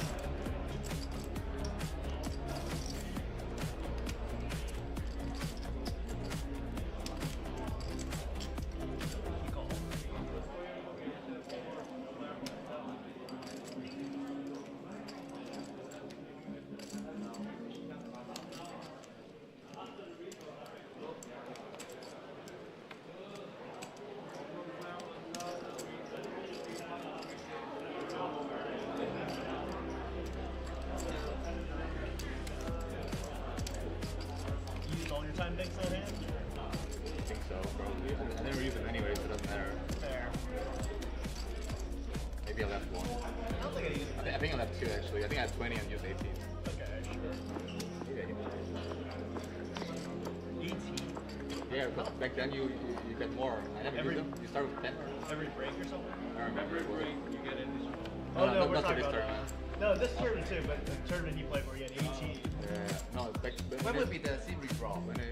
S17: time banks on hand?
S19: I think so, probably. I never use it anyway, so it doesn't matter.
S17: Fair.
S19: Maybe I left 1.
S17: I don't think I used it.
S19: I think I left 2 actually. I think I had 20 and used 18.
S17: Okay, sure.
S19: Yeah, 18? Yeah, because back then you get more. I never used them. You start with 10 or?
S17: Every break or something?
S19: I remember.
S16: Every break you get an additional.
S17: Oh no, we're
S19: not
S17: talking
S19: this
S17: about
S19: tournament.
S17: No, this tournament too, but the tournament he played where he had 18.
S19: Yeah, no, back
S16: When would be the series draw?
S19: when I,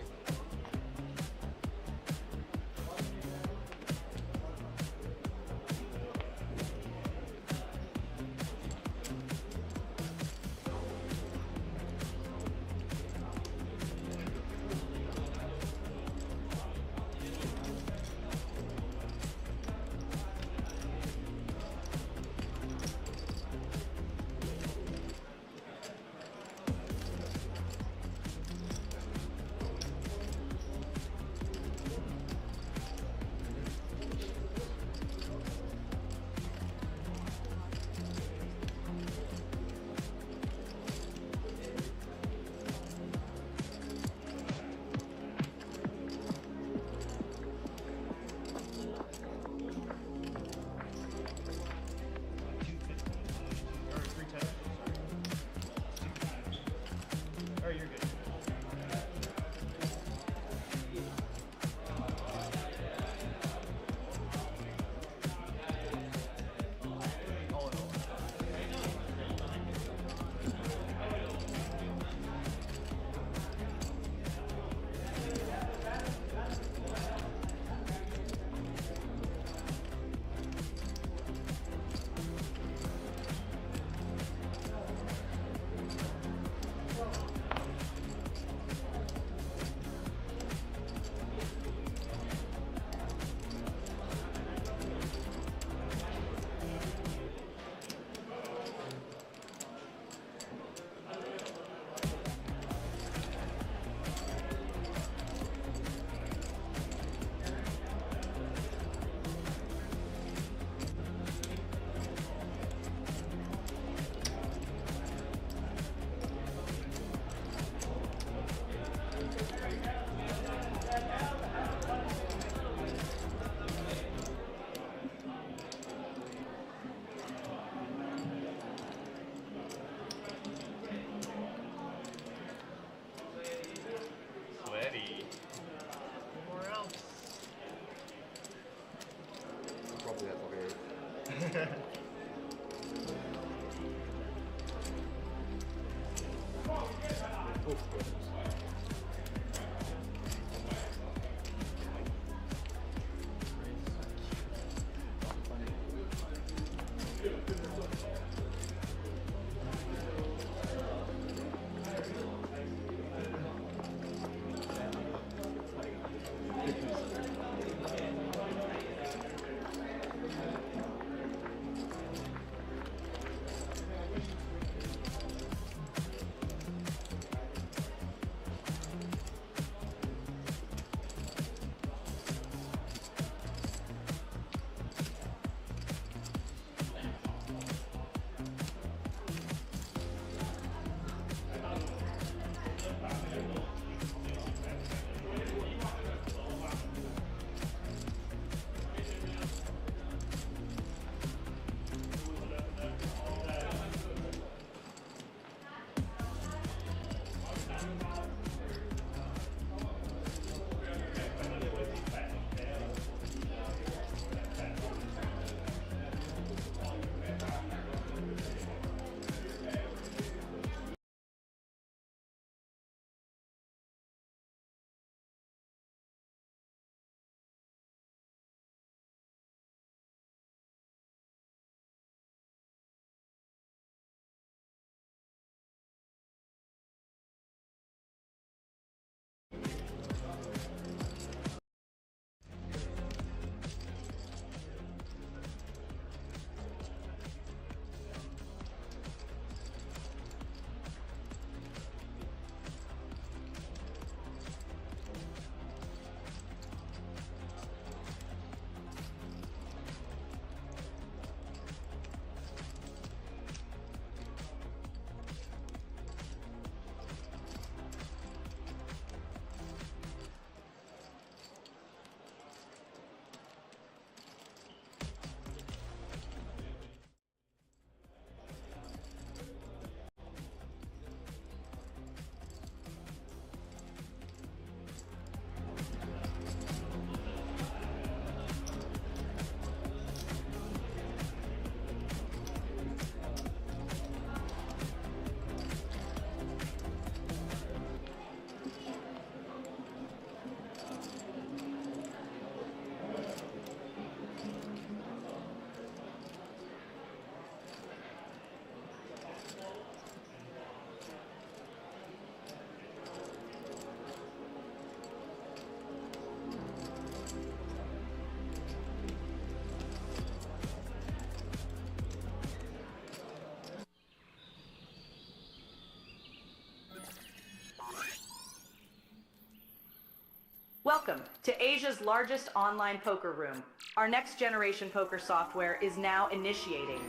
S13: Welcome to Asia's largest online poker room. Our next generation poker software is now initiating.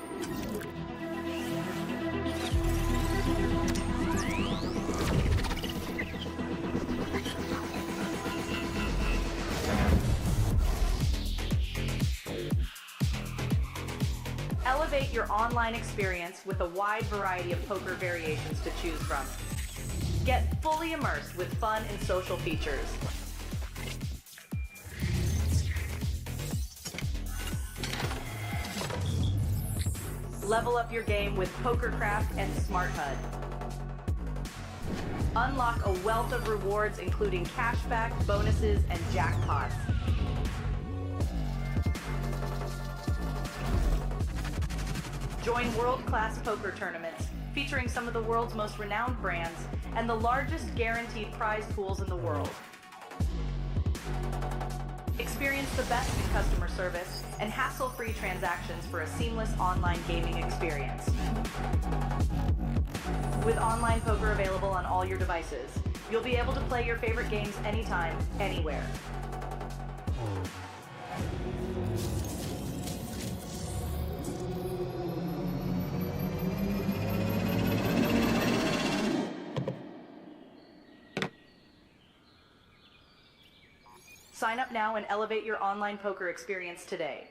S13: Elevate your online experience with a wide variety of poker variations to choose from. Get fully immersed with fun and social features. Level up your game with PokerCraft and Smart HUD. Unlock a wealth of rewards including cashback, bonuses, and jackpots. Join world-class poker tournaments featuring some of the world's most renowned brands and the largest guaranteed prize pools in the world. Experience the best in customer service and hassle-free transactions for a seamless online gaming experience. With online poker available on all your devices, you'll be able to play your favorite games anytime, anywhere. Sign up now and elevate your online poker experience today.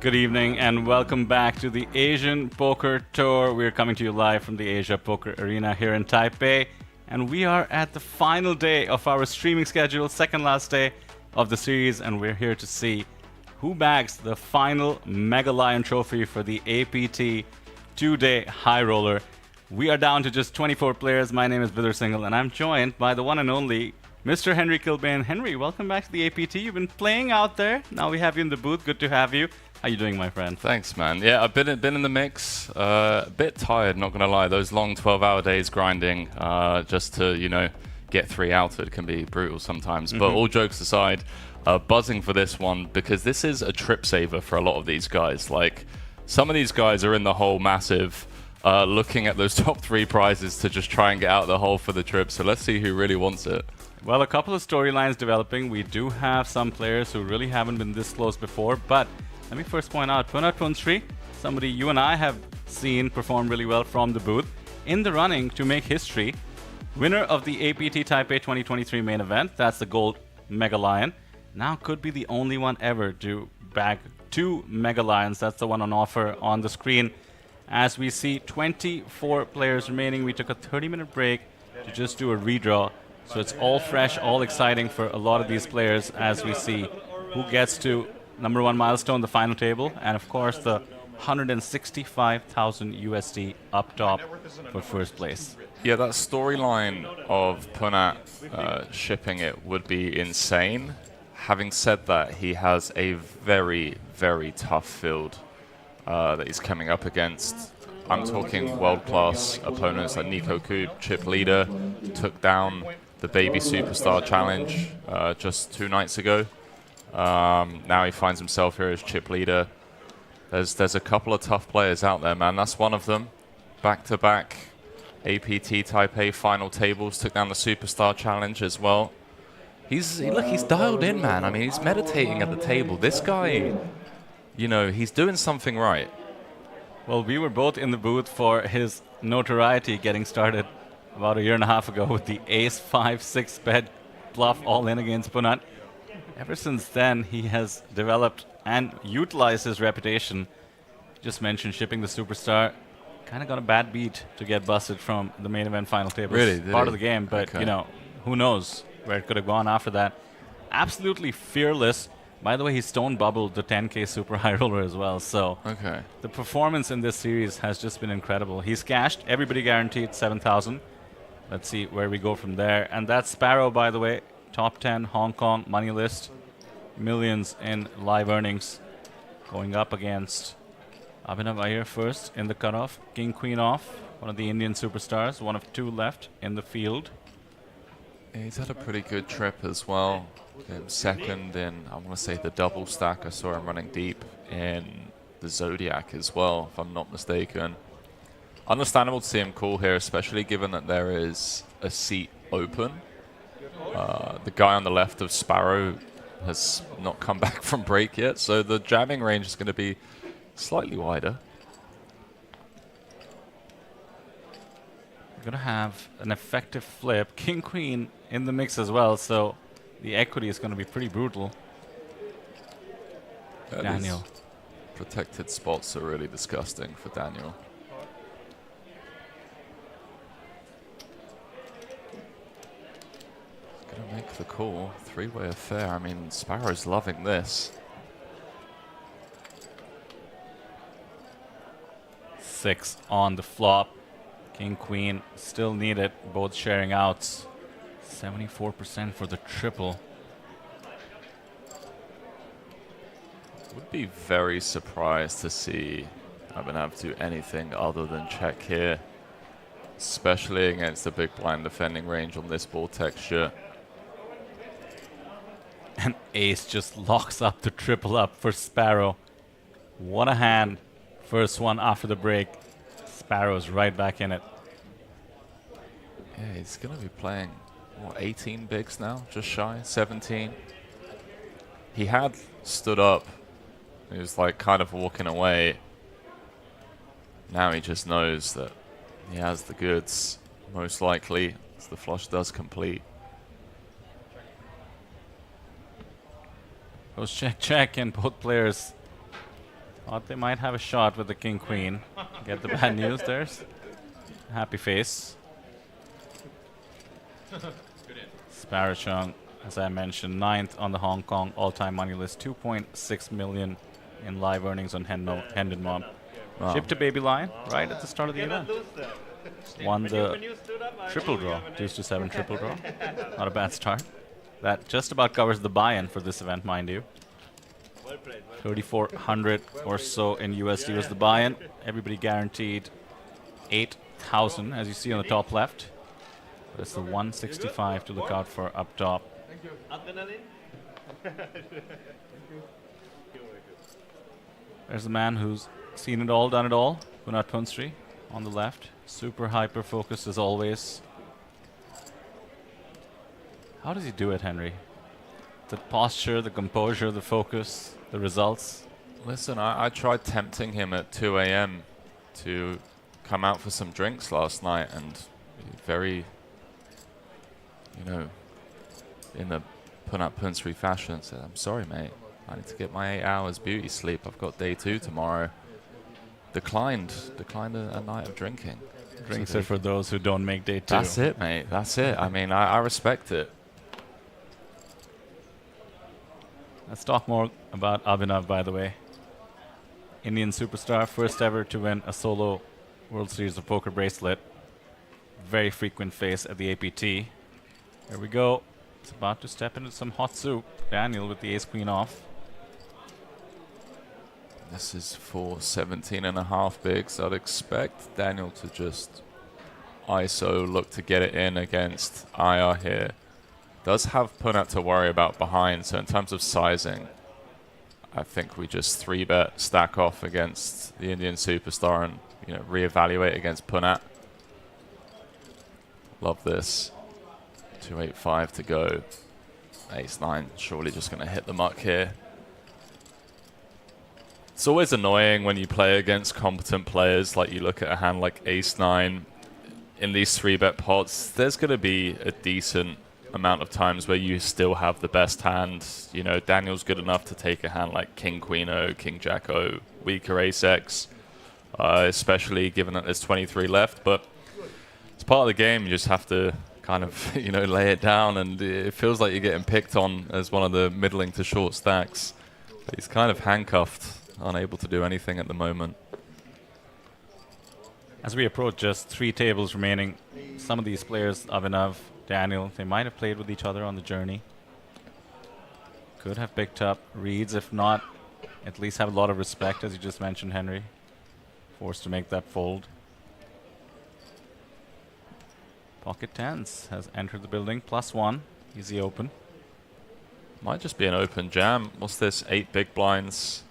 S9: Good evening and welcome back to the Asian Poker Tour. We're coming to you live from the Asia Poker Arena here in Taipei. And we are at the final day of our streaming schedule, second last day of the series. And we're here to see who bags the final Mega Lion trophy for the APT 2-day high roller. We are down to just 24 players. My name is Vidar Singhal and I'm joined by the one and only Mr. Henry Kilbane. Henry, welcome back to the APT. You've been playing out there. Now we have you in the booth. Good to have you. How you doing, my friend?
S20: Thanks, man. Yeah, I've been in the mix. A bit tired, not gonna lie. Those long 12-hour days grinding just to, you know, get 3 outed can be brutal sometimes. But all jokes aside, buzzing for this one because this is a trip saver for a lot of these guys. Like, some of these guys are in the hole massive, looking at those top 3 prizes to just try and get out of the hole for the trip. So let's see who really wants it.
S9: Well, a couple of storylines developing. We do have some players who really haven't been this close before, but let me first point out Punat Punsri, somebody you and I have seen perform really well from the booth, in the running to make history. Winner of the APT Taipei 2023 main event, that's the Gold Mega Lion. Now could be the only one ever to bag 2 Mega Lions. That's the one on offer on the screen. As we see 24 players remaining, we took a 30-minute break to just do a redraw. So it's all fresh, all exciting for a lot of these players as we see who gets to number 1 milestone, the final table, and of course the 165,000 USD up top for first place.
S20: Yeah, that storyline of Punat shipping it would be insane. Having said that, he has a very, very tough field that he's coming up against. I'm talking world-class opponents like Nico Coop, chip leader, took down the Baby Superstar Challenge just 2 nights ago. Now he finds himself here as chip leader. There's a couple of tough players out there, man. That's one of them. Back-to-back APT Taipei final tables. Took down the Superstar Challenge as well. Look, he's dialed in, man. I mean, he's meditating at the table. This guy, you know, he's doing something right.
S9: Well, we were both in the booth for his notoriety getting started about a year and a half ago with the ace 5-6 bet bluff all in against Punat. Ever since then, he has developed and utilized his reputation. Just mentioned shipping the Superstar. Kind of got a bad beat to get busted from the main event final table.
S20: Really?
S9: Part of the game, but you know, who knows where it could have gone after that. Absolutely fearless. By the way, he stone bubbled the 10K super high roller as well. So the performance in this series has just been incredible. He's cashed. Everybody guaranteed 7,000. Let's see where we go from there. And that's Sparrow, by the way. Top 10 Hong Kong money list, millions in live earnings, going up against Abhinav Iyer first in the cutoff. King Queen off, one of the Indian superstars, one of 2 left in the field.
S20: Yeah, he's had a pretty good trip as well. In second in, I want to say, the double stack. I saw him running deep in the Zodiac as well, if I'm not mistaken. Understandable to see him call here, especially given that there is a seat open. The guy on the left of Sparrow has not come back from break yet, so the jamming range is going to be slightly wider.
S9: We're going to have an effective flip. King Queen in the mix as well, so the equity is going to be pretty brutal. Daniel.
S20: Protected spots are really disgusting for Daniel. Gonna make the call. 3-way affair. I mean, Sparrow's loving this.
S9: 6 on the flop. King Queen still needed, both sharing outs. 74% for the triple.
S20: Would be very surprised to see Abhinav do anything other than check here, especially against the big blind defending range on this ball texture.
S9: And ace just locks up the triple up for Sparrow. What a hand. First one after the break. Sparrow's right back in it.
S20: Yeah, he's going to be playing, what, 18 bigs now? Just shy, 17. He had stood up. He was like kind of walking away. Now he just knows that he has the goods, most likely, as the flush does complete.
S9: Goes check, check, and both players Thought they might have a shot with the king queen. Get the bad news. There's happy face. Sparrowchung, as I mentioned, 9th on the Hong Kong all-time money list. 2.6 million in live earnings on Hendon Mob.
S20: Wow.
S9: Shipped to Baby Lion right at the start of the event. Won the triple draw, deuce to 7 triple draw. Not a bad start. That just about covers the buy-in for this event, mind you. 3,400 or so in USD was the buy-in. Everybody guaranteed 8,000, as you see on the top left. That's the 165 to look out for up top. There's a man who's seen it all, done it all. Punat Punsri on the left. Super hyper focused as always. How does he do it, Henry? The posture, the composure, the focus, the results.
S20: Listen, I tried tempting him at 2 a.m. to come out for some drinks last night, and very, you know, in the Punat Punsri fashion, said, "I'm sorry, mate. I need to get my 8 hours beauty sleep. I've got day 2 tomorrow." Declined a night of drinking.
S9: Drinks are for those who don't make day 2.
S20: That's it, mate. That's it. I mean, I respect it.
S9: Let's talk more about Abhinav, by the way. Indian superstar, first ever to win a solo World Series of Poker bracelet. Very frequent face at the APT. Here we go. It's about to step into some hot soup. Daniel with the ace-queen off.
S20: This is for 17.5 bigs. I'd expect Daniel to just ISO, look to get it in against Aya here. Does have Punat to worry about behind, so in terms of sizing, I think we just 3-bet stack off against the Indian superstar and, you know, reevaluate against Punat. Love this. 285 to go. Ace-9 surely just going to hit the muck here. It's always annoying when you play against competent players. Like, you look at a hand like Ace-9 in these 3-bet pots, there's going to be a decent amount of times where you still have the best hand. You know, Daniel's good enough to take a hand like King Queen O, King Jack O, weaker Ace-X, especially given that there's 23 left. But it's part of the game. You just have to kind of, you know, lay it down, and it feels like you're getting picked on as one of the middling to short stacks. But he's kind of handcuffed, unable to do anything at the moment.
S9: As we approach just 3 tables remaining, some of these players, Abhinav, Daniel, they might have played with each other on the journey. Could have picked up reads, if not, at least have a lot of respect, as you just mentioned, Henry. Forced to make that fold. Pocket Tens has entered the building, +1, easy open.
S20: Might just be an open jam. What's this, 8 big blinds?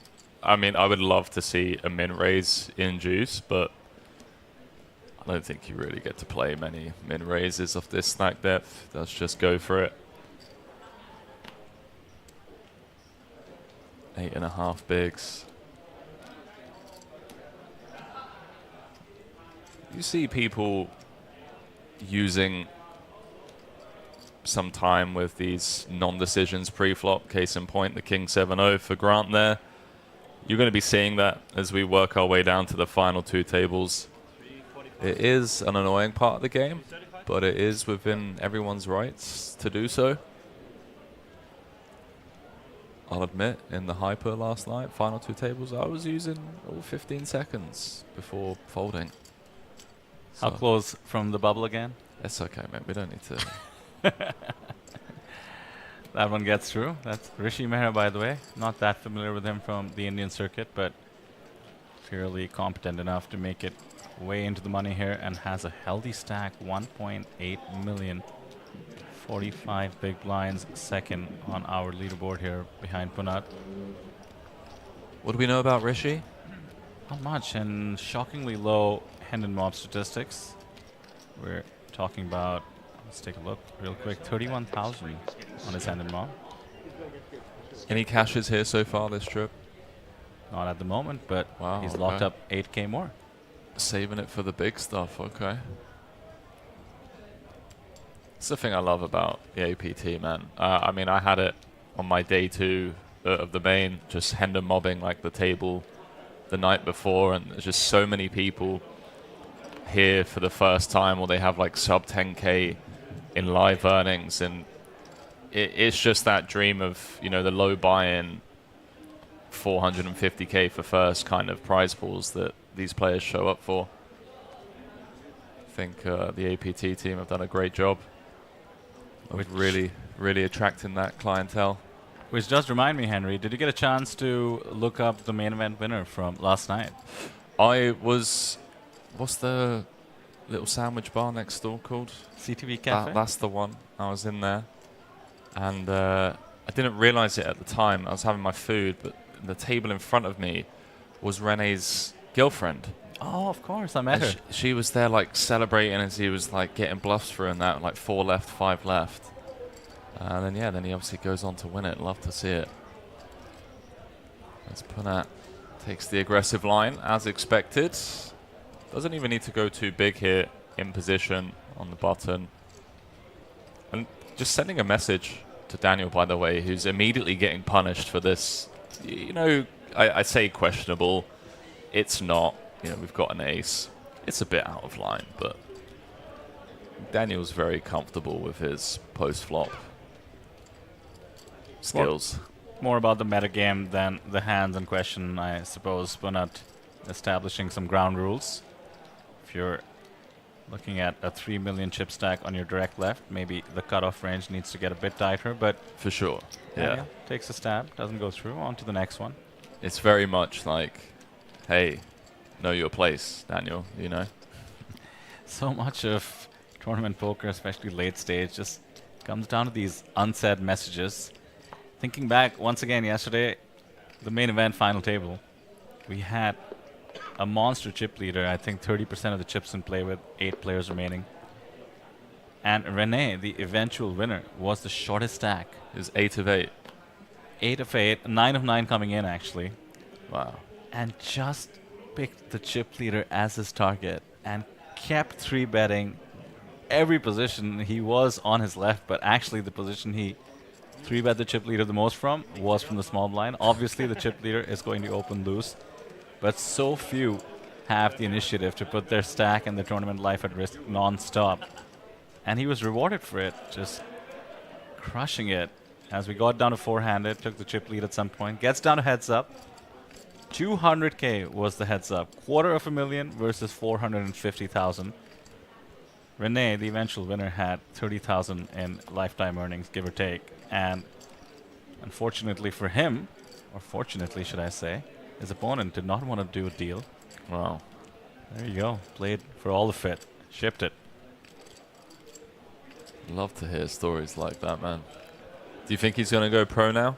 S20: I mean, I would love to see a min raise in juice, but I don't think you really get to play many min raises of this stack depth. Let's just go for it. 8.5 bigs. You see people using some time with these non-decisions pre-flop. Case in point, the King 7-0 for Grant there. You're going to be seeing that as we work our way down to the final 2 tables. It is an annoying part of the game, but it is within everyone's rights to do so. I'll admit, in the hyper last night, final 2 tables, I was using all 15 seconds before folding.
S9: How close from the bubble again?
S20: It's okay, man. We don't need to.
S9: That one gets through. That's Rishi Mehra, by the way. Not that familiar with him from the Indian circuit, but clearly competent enough to make it way into the money here, and has a healthy stack, 1.8 million. 45 big blinds, second on our leaderboard here behind Punat.
S20: What do we know about Rishi?
S9: Not much, and shockingly low Hendon Mob statistics. We're talking about, let's take a look real quick, 31,000 on his Hendon Mob.
S20: Any cashes here so far this trip?
S9: Not at the moment, but
S20: wow,
S9: he's locked up 8K more.
S20: Saving it for the big stuff, okay. It's the thing I love about the APT, man. I mean, I had it on my day 2 of the main, just Hendon mobbing like the table the night before, and there's just so many people here for the first time, or they have like sub 10K in live earnings, and it's just that dream of, you know, the low buy-in 450K for first kind of prize pools that these players show up for. I think the APT team have done a great job of really attracting that clientele.
S9: Which does remind me, Henry, did you get a chance to look up the main event winner from last night?
S20: What's the little sandwich bar next door called?
S9: CTV Cafe?
S20: That's the one. I was in there. And I didn't realize it at the time. I was having my food, but the table in front of me was Renee's girlfriend.
S9: Oh, of course, I met her.
S20: She was there, like, celebrating as he was, like, getting bluffs through and that, like 4 left, 5 left. And then he obviously goes on to win it. Love to see it. As Punat takes the aggressive line, as expected. Doesn't even need to go too big here in position on the button. And just sending a message to Daniel, by the way, who's immediately getting punished for this. You know, I say questionable. It's not. You know, we've got an ace. It's a bit out of line, but Daniel's very comfortable with his post-flop skills.
S9: More about the metagame than the hands in question, I suppose. Punat establishing some ground rules. If you're looking at a 3 million chip stack on your direct left, maybe the cutoff range needs to get a bit tighter, but
S20: for sure, yeah.
S9: Takes a stab, doesn't go through, on to the next one.
S20: It's very much like, hey, know your place, Daniel, you know?
S9: So much of tournament poker, especially late stage, just comes down to these unsaid messages. Thinking back once again yesterday, the main event final table, we had a monster chip leader. I think 30% of the chips in play with 8 players remaining. And Renee, the eventual winner, was the shortest stack.
S20: It was 8 of 8.
S9: 8 of 8, 9 of 9 coming in actually.
S20: Wow.
S9: And just picked the chip leader as his target and kept 3-betting every position. He was on his left, but actually the position he 3-bet the chip leader the most from was from the small blind. Obviously the chip leader is going to open loose, but so few have the initiative to put their stack and their tournament life at risk non-stop. And he was rewarded for it, just crushing it. As we got down to 4-handed, took the chip lead at some point, gets down to heads up. 200K was the heads up. $250,000 versus 450,000. Renee, the eventual winner, had 30,000 in lifetime earnings, give or take. And unfortunately for him, or fortunately should I say, his opponent did not want to do a deal.
S20: Wow.
S9: There you go. Played for all the fit. Shipped it.
S20: Love to hear stories like that, man. Do you think he's going to go pro now?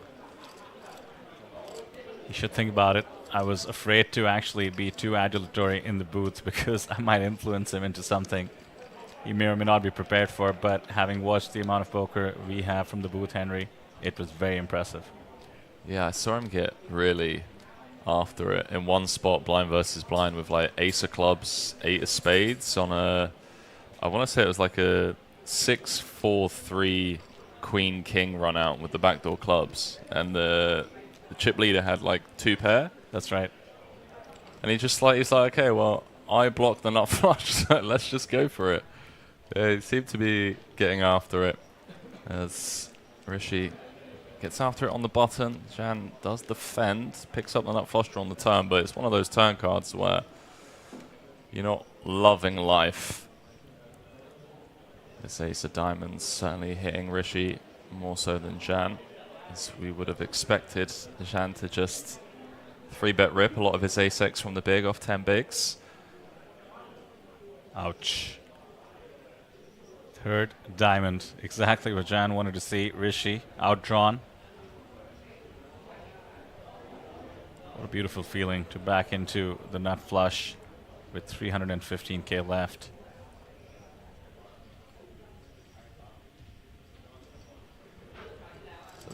S9: He should think about it. I was afraid to actually be too adulatory in the booth because I might influence him into something he may or may not be prepared for, but having watched the amount of poker we have from the booth, Henry, it was very impressive.
S20: Yeah, I saw him get really after it in one spot, blind versus blind, with like ace of clubs, 8 of spades on a, I want to say it was like a 6-4-3 queen king run out with the backdoor clubs, and the chip leader had like 2 pair.
S9: That's right.
S20: And he's like, okay, well, I blocked the nut flush, so let's just go for it. He seemed to be getting after it as Rishi gets after it on the button. Jan does defend, picks up the nut flush draw on the turn, but it's one of those turn cards where you're not loving life. This ace of diamonds certainly hitting Rishi more so than Jan, as we would have expected Jan to just 3-bet rip a lot of his ace-x from the big off 10 bigs.
S9: Ouch. Third diamond. Exactly what Jan wanted to see. Rishi outdrawn. What a beautiful feeling to back into the nut flush with 315K left.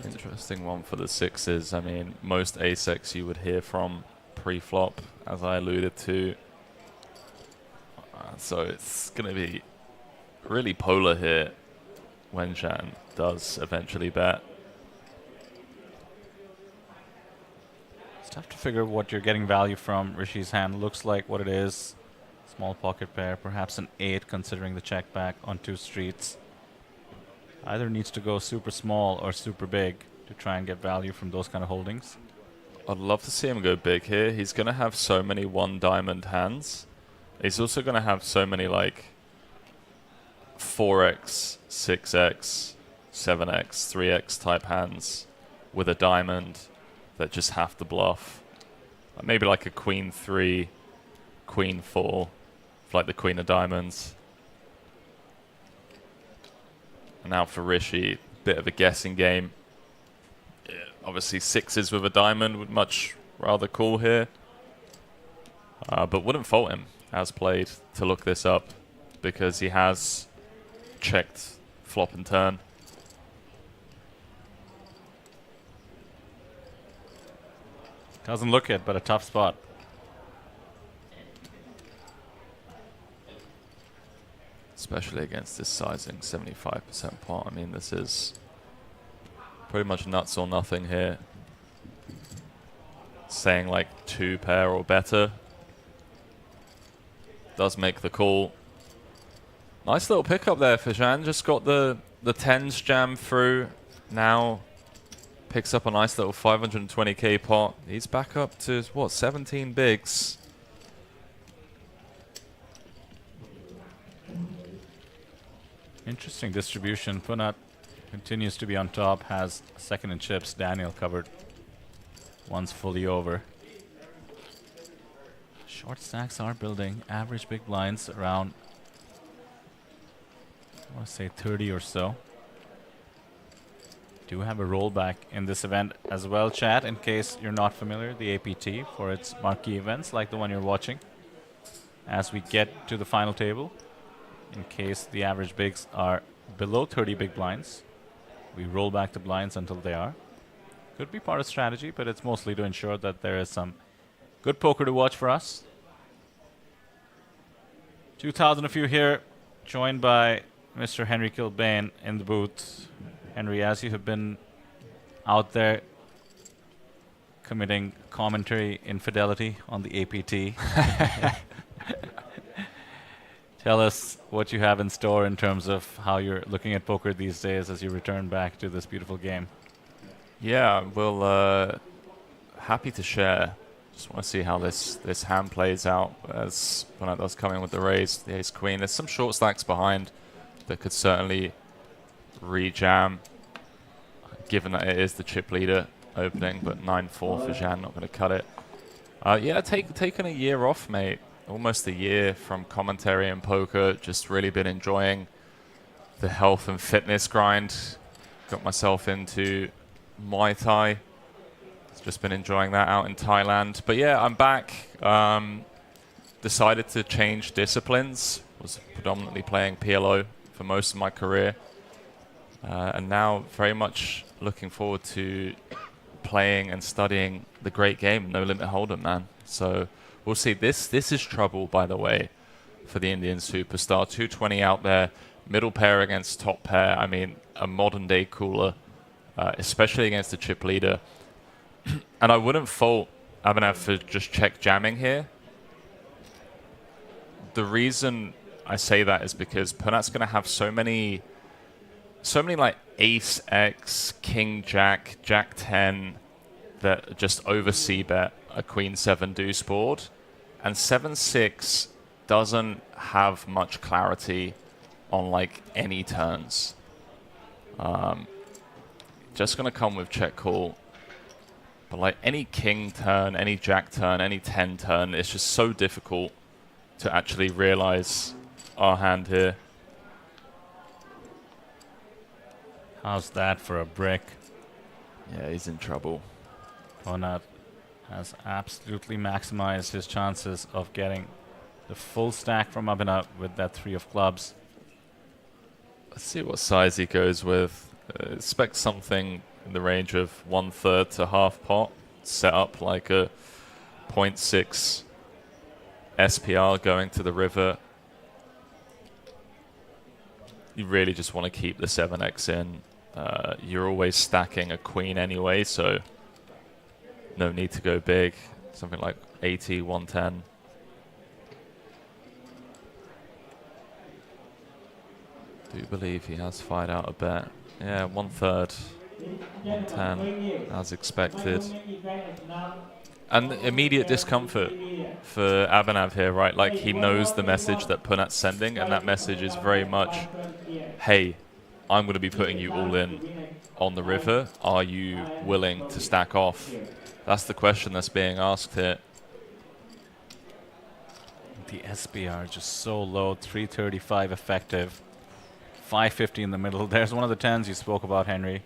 S20: Interesting one for the sixes. I mean, most ace-x you would hear from pre-flop, as I alluded to. So it's going to be really polar here when Jan does eventually bet.
S9: Tough to figure what you're getting value from. Rishi's hand looks like what it is. Small pocket pair, perhaps an 8 considering the check back on 2 streets. Either needs to go super small or super big to try and get value from those kind of holdings.
S20: I'd love to see him go big here. He's going to have so many 1 diamond hands. He's also going to have so many like 4x, 6x, 7x, 3x type hands with a diamond that just have to bluff. Maybe like a queen 3, queen 4, like the queen of diamonds. And now for Rishi, bit of a guessing game. Yeah, obviously 6s with a diamond would much rather call here. But wouldn't fault him, as played, to look this up, because he has checked flop and turn.
S9: Doesn't look it, but a tough spot.
S20: Especially against this sizing 75% pot. I mean, this is pretty much nuts or nothing here. Saying like 2 pair or better. Does make the call. Nice little pickup there for Zhan. Just got the 10s jam through. Now picks up a nice little 520k pot. He's back up to, what, 17 bigs.
S9: Interesting distribution. Punat continues to be on top, has second in chips. Daniel covered. One's fully over. Short stacks are building. Average big blinds around, I want to say 30 or so. Do have a rollback in this event as well, chat, in case you're not familiar. The APT for its marquee events like the one you're watching. As we get to the final table, in case the average bigs are below 30 big blinds, we roll back the blinds until they are. Could be part of strategy, but it's mostly to ensure that there is some good poker to watch for us. 2,000 of you here, joined by Mr. Henry Kilbane in the booth. Henry, as you have been out there committing commentary infidelity on the APT, tell us what you have in store in terms of how you're looking at poker these days as you return back to this beautiful game.
S20: Yeah, well, happy to share. Just want to see how this hand plays out as Punat does come in with the raise, the ace queen. There's some short stacks behind that could certainly re-jam, given that it is the chip leader opening, but 9-4 for Zhan, not going to cut it. Yeah, taken a year off, mate. Almost a year from commentary and poker. Just really been enjoying the health and fitness grind. Got myself into Muay Thai. Just been enjoying that out in Thailand. But yeah, I'm back. Decided to change disciplines. Was predominantly playing PLO for most of my career. And now very much looking forward to playing and studying the great game, No Limit Hold'em, man. So we'll see. This is trouble, by the way, for the Indian superstar. 220 out there, middle pair against top pair. I mean, a modern day cooler, especially against the chip leader. And I wouldn't fault Abhinav for just check jamming here. The reason I say that is because Punat's going to have so many like ace X, king jack, jack 10 that just over c-bet a queen 7 deuce board. And 7-6 doesn't have much clarity on like any turns. Just going to come with check call. But like any king turn, any jack turn, any 10 turn, it's just so difficult to actually realize our hand here.
S9: How's that for a brick?
S20: Yeah, he's in trouble.
S9: Punat has absolutely maximized his chances of getting the full stack from Abhinav with that 3 of clubs.
S20: Let's see what size he goes with. Expect something in the range of 1/3 to half pot. Set up like a 0.6 SPR going to the river. You really just want to keep the 7x in. You're always stacking a queen anyway, so no need to go big. Something like 80, 110. Do believe he has fired out a bet. Yeah, 1/3, 110, as expected. And immediate discomfort for Abhinav here, right? Like, he knows the message that Punat's sending, and that message is very much, hey, I'm going to be putting you all in on the river. Are you willing to stack off? That's the question that's being asked here.
S9: The SBR just so low, 335 effective, 550 in the middle. There's one of the 10s you spoke about, Henry.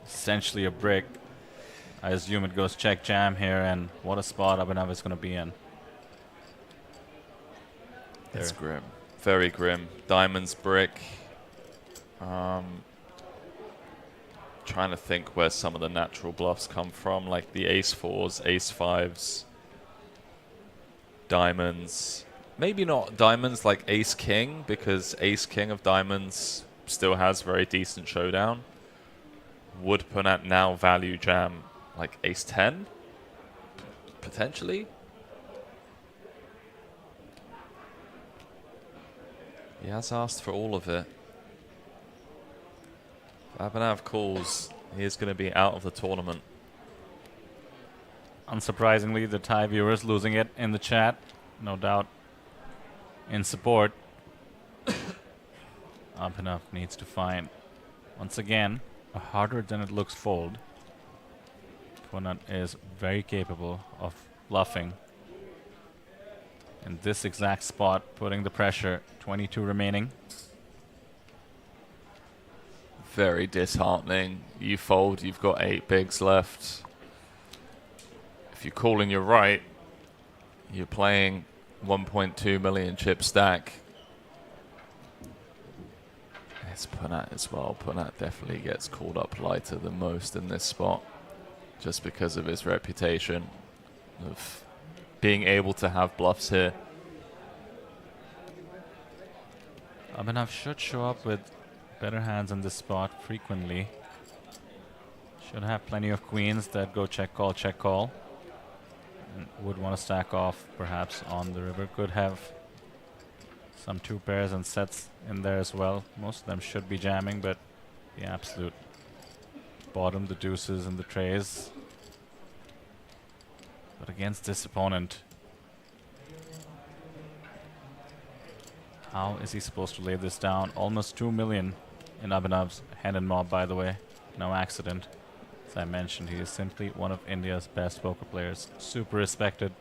S9: Essentially a brick. I assume it goes check jam here, and what a spot Abhinav is going to be in.
S20: It's grim. Very grim. Diamonds, brick. Trying to think where some of the natural bluffs come from, like the ace-4s, ace-5s, diamonds. Maybe not diamonds like ace-king, because ace-king of diamonds still has very decent showdown. Would Punat now value jam like ace-10? Potentially? He has asked for all of it. Abhinav calls, he is going to be out of the tournament.
S9: Unsurprisingly, the Thai viewers losing it in the chat, no doubt, in support. Abhinav needs to find, once again, a harder than it looks fold. Punat is very capable of bluffing in this exact spot, putting the pressure. 22 remaining.
S20: Very disheartening. You fold, you've got 8 bigs left. If you call in your right, you're playing 1.2 million chip stack. It's Punat as well. Punat definitely gets called up lighter than most in this spot, just because of his reputation of being able to have bluffs here.
S9: Abhinav should show up with better hands in this spot frequently. Should have plenty of queens that go check call, and would want to stack off perhaps on the river. Could have some 2 pairs and sets in there as well. Most of them should be jamming, but the absolute bottom, the deuces and the trays. But against this opponent, how is he supposed to lay this down? Almost 2 million in Abhinav's hand and mob, by the way. No accident. As I mentioned, he is simply one of India's best poker players. Super respected.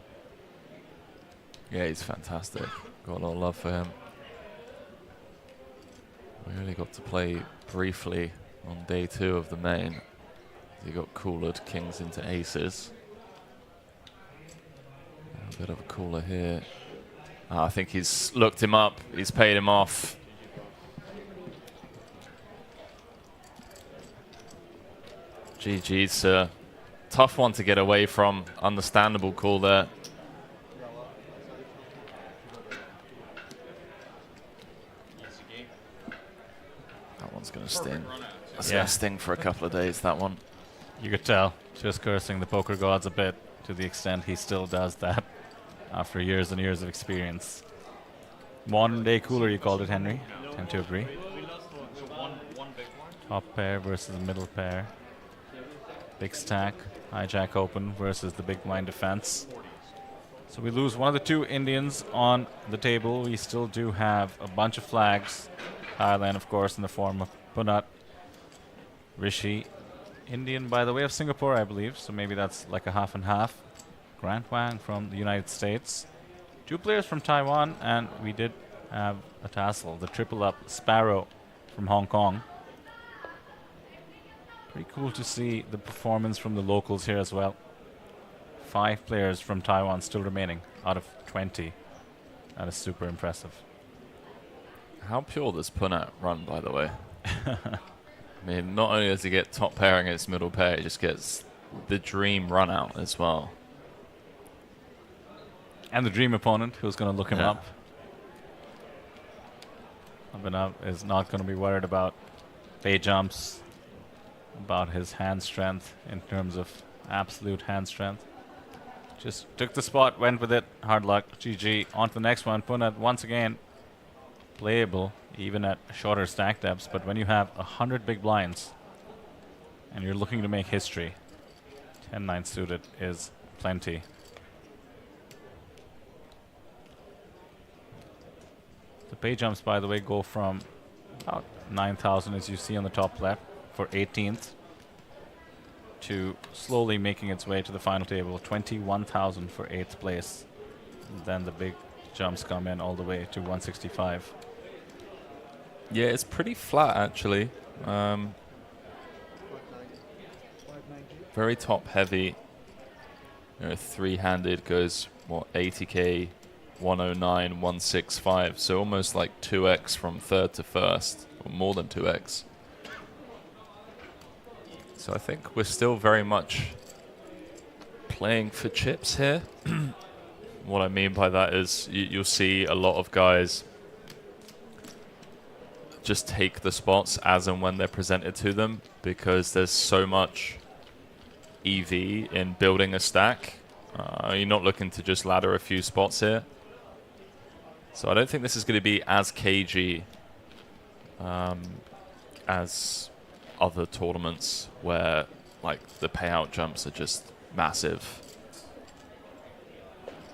S20: Yeah, he's fantastic. Got a lot of love for him. We only got to play briefly on day 2 of the main. He got coolered kings into aces. A bit of a cooler here. I think he's looked him up. He's paid him off. GG's a tough one to get away from. Understandable call there. That one's going to sting. That's going to sting for a couple of days, that one.
S9: You could tell, just cursing the poker gods a bit, to the extent he still does that after years and years of experience. Modern day cooler, you called it, Henry. Tend to agree. Top pair versus middle pair. Big stack, hijack open versus the big blind defense. So we lose one of the 2 Indians on the table. We still do have a bunch of flags. Thailand, of course, in the form of Punat, Rishi. Indian by the way of Singapore, I believe, so maybe that's like a half and half. Grant Wang from the United States. 2 players from Taiwan, and we did have a tassel, the triple up Sparrow from Hong Kong. Pretty cool to see the performance from the locals here as well. 5 players from Taiwan still remaining out of 20. That is super impressive.
S20: How pure does Punat run, by the way? I mean, not only does he get top pair against middle pair, he just gets the dream run out as well.
S9: And the dream opponent who's going to look him up. Abhinav is not going to be worried about pay jumps, about his hand strength in terms of Absolute hand strength. Just took the spot, went with it. Hard luck. GG. On to the next one. Punat once again playable, even at shorter stack depths. But when you have 100 big blinds and you're looking to make history, 10-9 suited is plenty. The pay jumps, by the way, go from about 9,000, as you see on the top left, for 18th, to slowly making its way to the final table, 21,000 for 8th place. And then the big jumps come in all the way to 165.
S20: Yeah, it's pretty flat, actually. Very top heavy. You know, three-handed goes, what, 80k, 109, 165. So almost like 2x from third to first, or more than 2x. So I think we're still very much playing for chips here. What I mean by that is you'll see a lot of guys just take the spots as and when they're presented to them, because there's so much EV in building a stack. You're not looking to just ladder a few spots here. So I don't think this is going to be as cagey as other tournaments where like the payout jumps are just massive.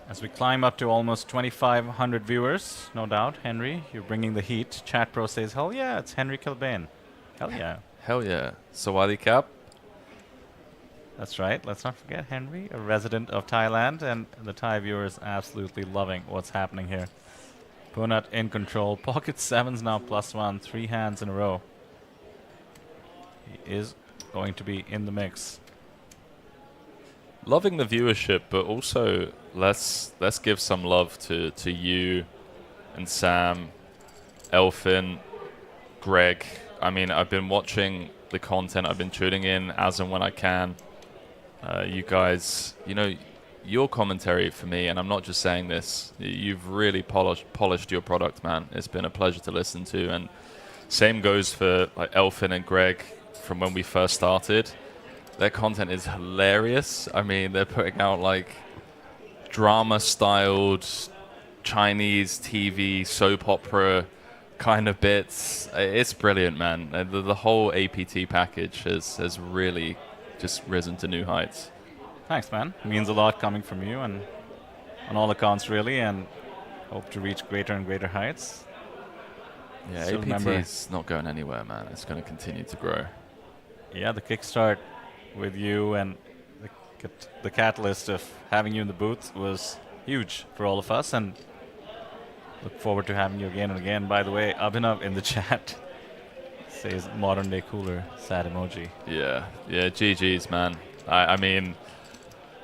S9: As we climb up to almost 2,500 viewers, no doubt, Henry, you're bringing the heat. Chat Pro says, hell yeah, it's Henry Kilbane. Hell yeah.
S20: Hell yeah. Sawadee Cap.
S9: That's right. Let's not forget Henry, a resident of Thailand, and the Thai viewers absolutely loving what's happening here. Punat in control. Pocket 7's now +1, 3 hands in a row. He is going to be in the mix.
S20: Loving the viewership, but also let's give some love to you and Sam, Elfin, Greg. I mean, I've been watching the content. I've been tuning in as and when I can. You guys, you know, your commentary for me, and I'm not just saying this, you've really polished your product, man. It's been a pleasure to listen to, and same goes for like Elfin and Greg from when we first started. Their content is hilarious. I mean, they're putting out like drama-styled Chinese TV soap opera kind of bits. It's brilliant, man. The whole APT package has really just risen to new heights.
S9: Thanks, man. It means a lot coming from you, and on all accounts, really, and hope to reach greater and greater heights.
S20: Yeah,
S9: Still
S20: APT is not going anywhere, man. It's going to continue to grow.
S9: Yeah, the kickstart with you and the catalyst of having you in the booth was huge for all of us, and look forward to having you again and again. By the way, Abhinav in the chat says modern day cooler, sad emoji.
S20: Yeah, GG's, man. I mean,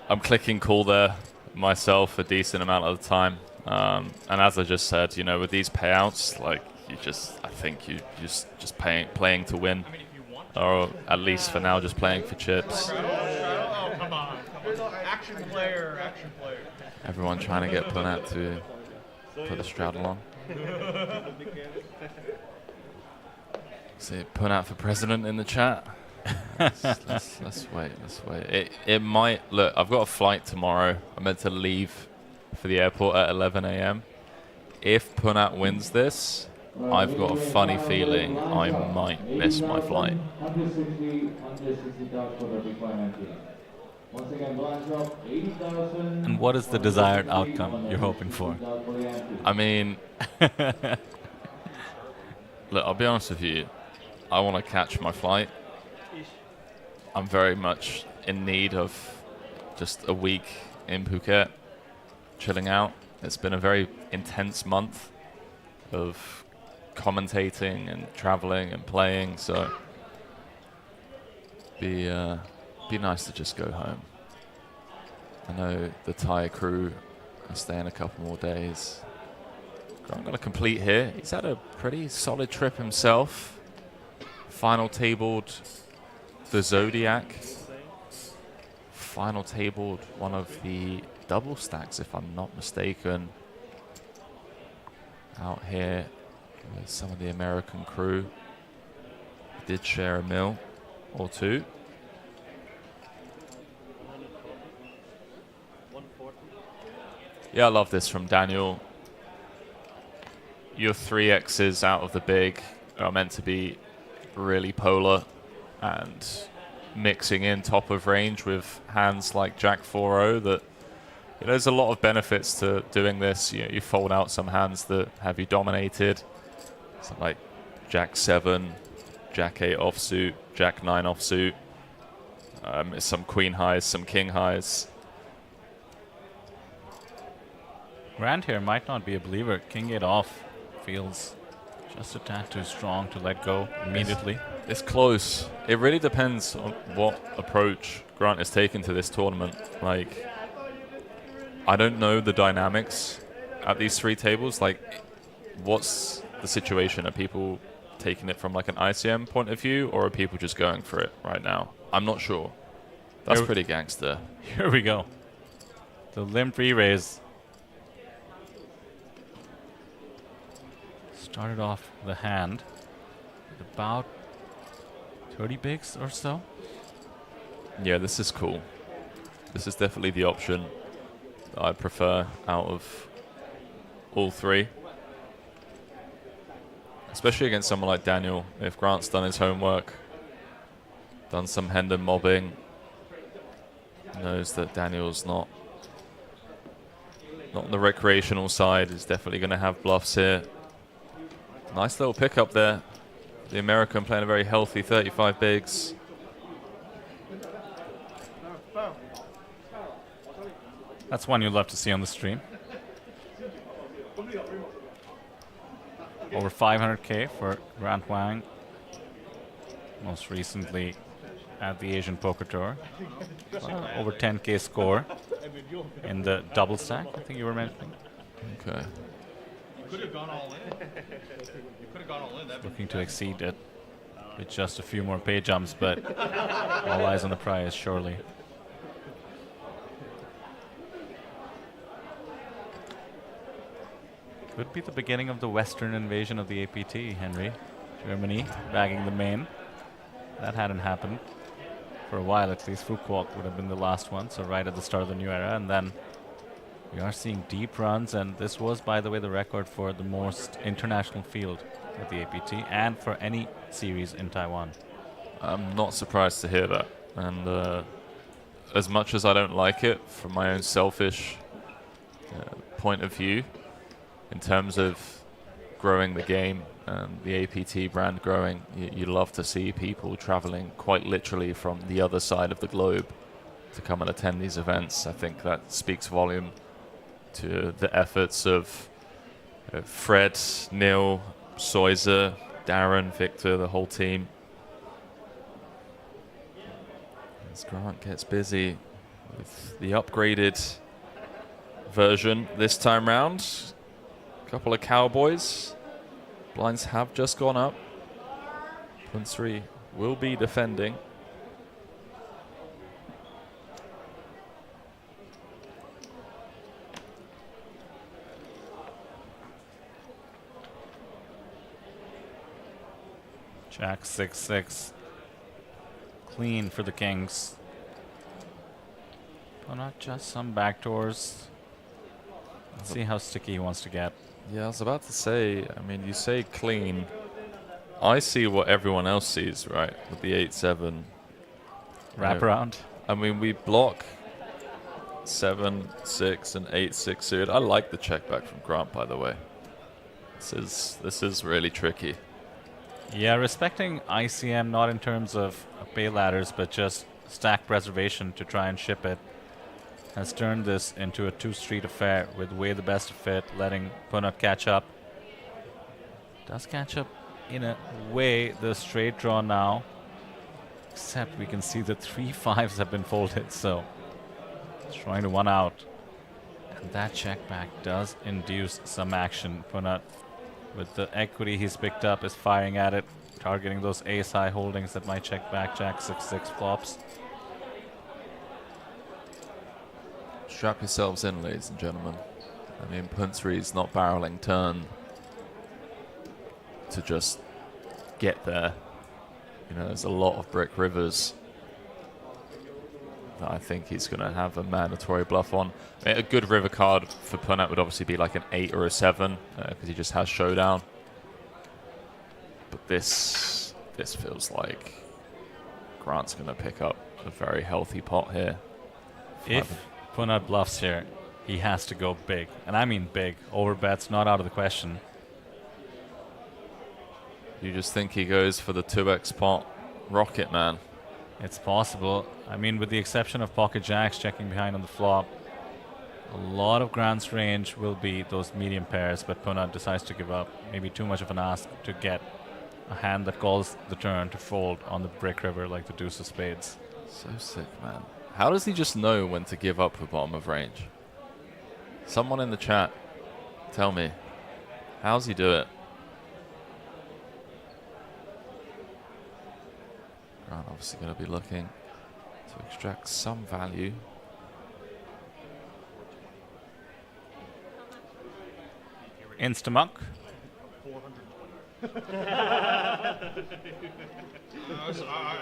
S20: I'm clicking cool there myself a decent amount of the time. And as I just said, you know, with these payouts, like I think you just playing to win. Or at least for now, just playing for chips.
S17: Oh, come on. Action player.
S20: Everyone trying to get Punat to put the straddle on. See, Punat for president in the chat. Let's wait. It might... Look, I've got a flight tomorrow. I'm meant to leave for the airport at 11 a.m. If Punat wins this, I've got a funny feeling I might miss my flight.
S9: And what is the desired outcome you're hoping for?
S20: I mean, look, I'll be honest with you. I want to catch my flight. I'm very much in need of just a week in Phuket, chilling out. It's been a very intense month of commentating and traveling and playing, so be nice to just go home. I know the Thai crew are staying a couple more days. I'm going to complete here. He's had a pretty solid trip himself. Final tabled the Zodiac. Final tabled one of the double stacks, if I'm not mistaken. Out here with some of the American crew. Did share a meal or two. Yeah, I love this from Daniel. Your 3Xs out of the big are meant to be really polar, and mixing in top of range with hands like Jack 4-0 that, you know, there's a lot of benefits to doing this. You know, you fold out some hands that have you dominated, something like Jack 7, Jack 8 offsuit, Jack 9 offsuit, some queen highs, some king highs.
S9: Grant here might not be a believer. King 8 off feels just a tad too strong to let go immediately.
S20: It's close. It really depends on what approach Grant is taking to this tournament. Like, I don't know the dynamics at these three tables. Like, what's the situation? Are people taking it from like an ICM point of view, or are people just going for it right now? I'm not sure. That's pretty gangster.
S9: Here we go. The limp re-raise. Started off the hand with about 30 bigs or so.
S20: Yeah, this is cool. This is definitely the option that I prefer out of all three. Especially against someone like Daniel. If Grant's done his homework, done some Hendon mobbing, knows that Daniel's not on the recreational side, is definitely going to have bluffs here. Nice little pickup there. The American playing a very healthy 35 bigs.
S9: That's one you'd love to see on the stream. Over 500K for Grant Wang. Most recently at the Asian Poker Tour. Over 10K score in the double stack, I think you were mentioning.
S20: Okay.
S17: You could have gone all in. You could have gone all in.
S9: Looking to exceed it with just a few more pay jumps, but all eyes on the prize, surely. Could be the beginning of the Western invasion of the APT, Henry. Germany bagging the main. That hadn't happened for a while, at least. Fukuoka would have been the last one, so right at the start of the new era. And then we are seeing deep runs, and this was, by the way, the record for the most international field at the APT and for any series in Taiwan.
S20: I'm not surprised to hear that. And as much as I don't like it, from my own selfish point of view, in terms of growing the game and the APT brand growing, you love to see people traveling quite literally from the other side of the globe to come and attend these events. I think that speaks volume to the efforts of Fred, Neil, Soiser, Darren, Victor, the whole team. As Grant gets busy with the upgraded version this time round. Couple of cowboys. Blinds have just gone up. Punsri will be defending.
S9: Jack 6-6. Clean for the Kings. But not just some backdoors. Let's see how sticky he wants to get.
S20: Yeah, I was about to say, I mean, you say clean. I see what everyone else sees, right? With the 8-7.
S9: Wrap around.
S20: I mean, we block 7-6 and 8-6 suited. I like the check back from Grant, by the way. This is really tricky.
S9: Yeah, respecting ICM, not in terms of pay ladders, but just stack preservation to try and ship it, has turned this into a two-street affair with way the best fit, letting Punat catch up. Does catch up in a way, the straight draw now, except we can see the 3 5s have been folded, so it's trying to one out. And that check back does induce some action. Punat, with the equity he's picked up, is firing at it, targeting those ace-high holdings that might check back Jack 6-6 flops.
S20: Strap yourselves in, ladies and gentlemen. I mean, Punsri's not barreling turn to just get there. You know, there's a lot of brick rivers that I think he's going to have a mandatory bluff on. I mean, a good river card for Punat would obviously be like an 8 or a 7 because he just has showdown. But this feels like Grant's going to pick up a very healthy pot here.
S9: If Punat bluffs here, he has to go big. And I mean big. Overbet's not out of the question.
S20: You just think he goes for the 2x pot rocket, man.
S9: It's possible. I mean, with the exception of pocket jacks checking behind on the flop, a lot of Grant's range will be those medium pairs, but Punat decides to give up. Maybe too much of an ask to get a hand that calls the turn to fold on the brick river like the deuce of spades.
S20: So sick, man. How does he just know when to give up the bottom of range? Someone in the chat, tell me. How's he do it? Grant obviously going to be looking to extract some value.
S9: Instamonk.
S16: I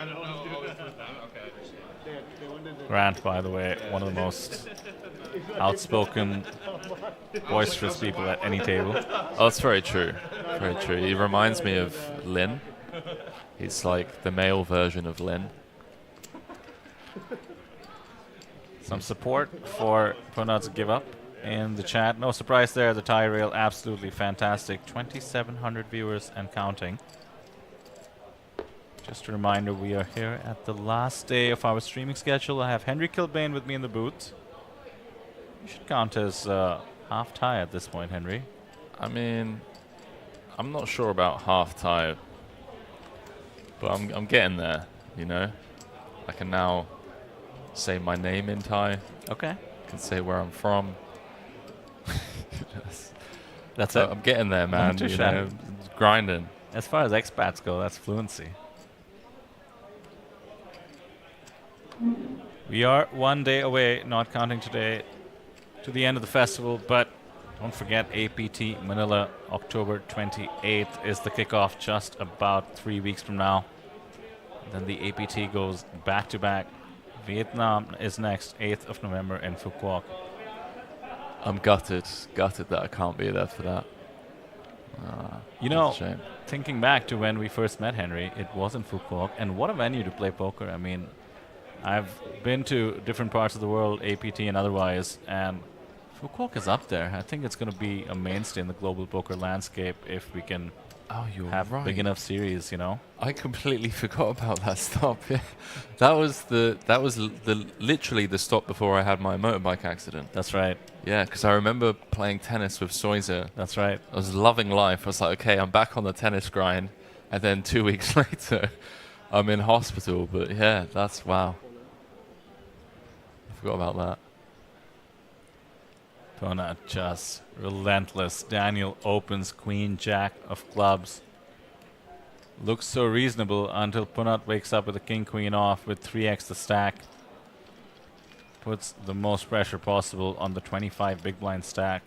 S16: don't know.
S9: Grant, by the way, one of the most outspoken, boisterous people at any table.
S20: Oh, that's very true. Very true. He reminds me of Lin. He's like the male version of Lin.
S9: Some support for Punat to give up in the chat. No surprise there. The tie rail absolutely fantastic. 2,700 viewers and counting. Just a reminder, we are here at the last day of our streaming schedule. I have Henry Kilbane with me in the booth. You should count as half tie at this point, Henry.
S20: I mean, I'm not sure about half tie, but I'm getting there, you know. I can now say my name in Thai.
S9: Okay.
S20: I can say where I'm from.
S9: That's it.
S20: I'm getting there, man. You know, grinding.
S9: As far as expats go, that's fluency. We are 1 day away, not counting today, to the end of the festival, but don't forget APT Manila, October 28th is the kickoff, just about 3 weeks from now. Then the APT goes back-to-back. Vietnam is next, 8th of November in Phu Quoc.
S20: I'm gutted that I can't be there for that.
S9: You know, thinking back to when we first met Henry, it was in Phu Quoc, and what a venue to play poker. I mean, I've been to different parts of the world, APT and otherwise, and Phu Quoc is up there. I think it's going to be a mainstay in the global poker landscape if we can have big enough series, you know.
S20: I completely forgot about that stop. Yeah, that was literally the stop before I had my motorbike accident.
S9: That's right.
S20: Yeah, because I remember playing tennis with Soiza.
S9: That's right.
S20: I was loving life. I was like, okay, I'm back on the tennis grind, and then 2 weeks later, I'm in hospital. But yeah, that's wow. I forgot about that.
S9: Punat just relentless. Daniel opens Queen Jack of clubs. Looks so reasonable until Punat wakes up with a King Queen off with 3x the stack. Puts the most pressure possible on the 25 big blind stack.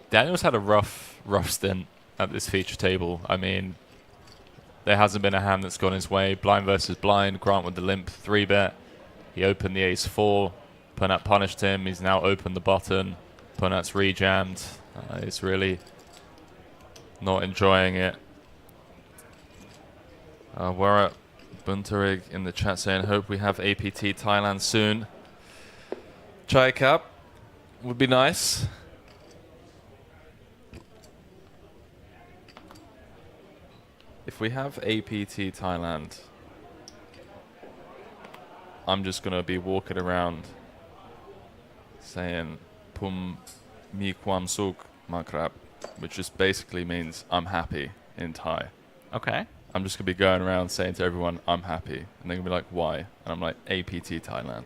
S20: Daniel's had a rough stint at this feature table. I mean, there hasn't been a hand that's gone his way. Blind versus blind. Grant with the limp 3-bet. He opened the ace-4. Punat punished him. He's now opened the button. Punat's rejammed. He's really not enjoying it. We're at Buntarig in the chat saying, hope we have APT Thailand soon. Chai Cup would be nice. If we have APT Thailand, I'm just going to be walking around saying Pum Mi Kwam Suk Makrab, which just basically means I'm happy in Thai.
S9: Okay.
S20: I'm just going to be going around saying to everyone, I'm happy. And they're going to be like, why? And I'm like, APT Thailand.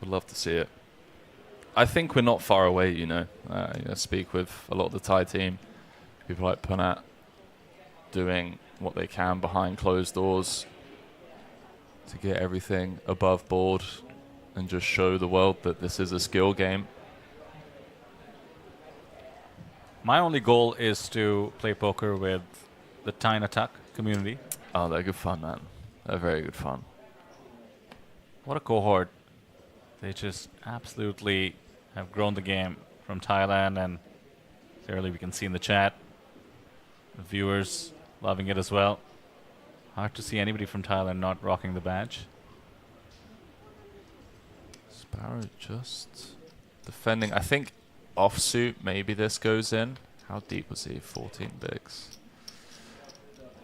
S20: Would love to see it. I think we're not far away, you know. Speak with a lot of the Thai team. People like Punat doing what they can behind closed doors to get everything above board and just show the world that this is a skill game.
S9: My only goal is to play poker with the Thai Natak community.
S20: Oh, they're good fun, man. They're very good fun.
S9: What a cohort. They just absolutely have grown the game from Thailand, and clearly we can see in the chat, the viewers loving it as well. Hard to see anybody from Thailand not rocking the badge.
S20: Sparrow just defending. I think offsuit, maybe this goes in. How deep was he? 14 bigs.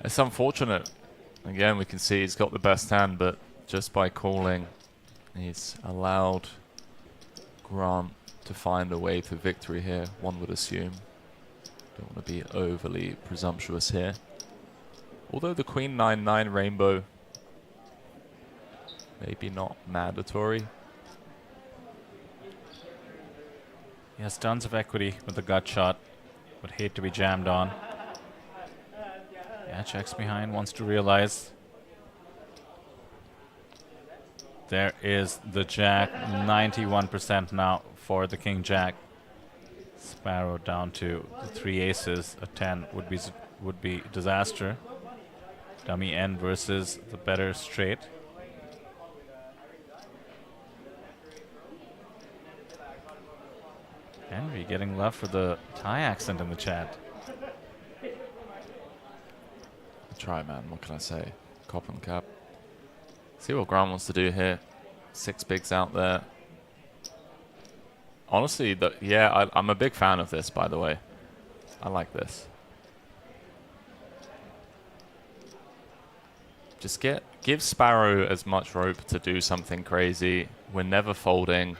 S20: It's unfortunate. Again, we can see he's got the best hand, but just by calling, he's allowed Grant to find a way to victory here, one would assume. Don't want to be overly presumptuous here. Although the Queen 9-9 rainbow, maybe not mandatory.
S9: He has tons of equity with the gut shot. Would hate to be jammed on. Yeah, checks behind, wants to realize. There is the jack, 91% now for the king jack. Sparrow down to the 3 aces. A 10 would be disaster. Dummy end versus the better straight. Henry getting love for the Thai accent in the chat.
S20: Try, man. What can I say? Cop and cap. See what Grant wants to do here. 6 bigs out there. Honestly, I'm a big fan of this, by the way. I like this. Just give Sparrow as much rope to do something crazy. We're never folding.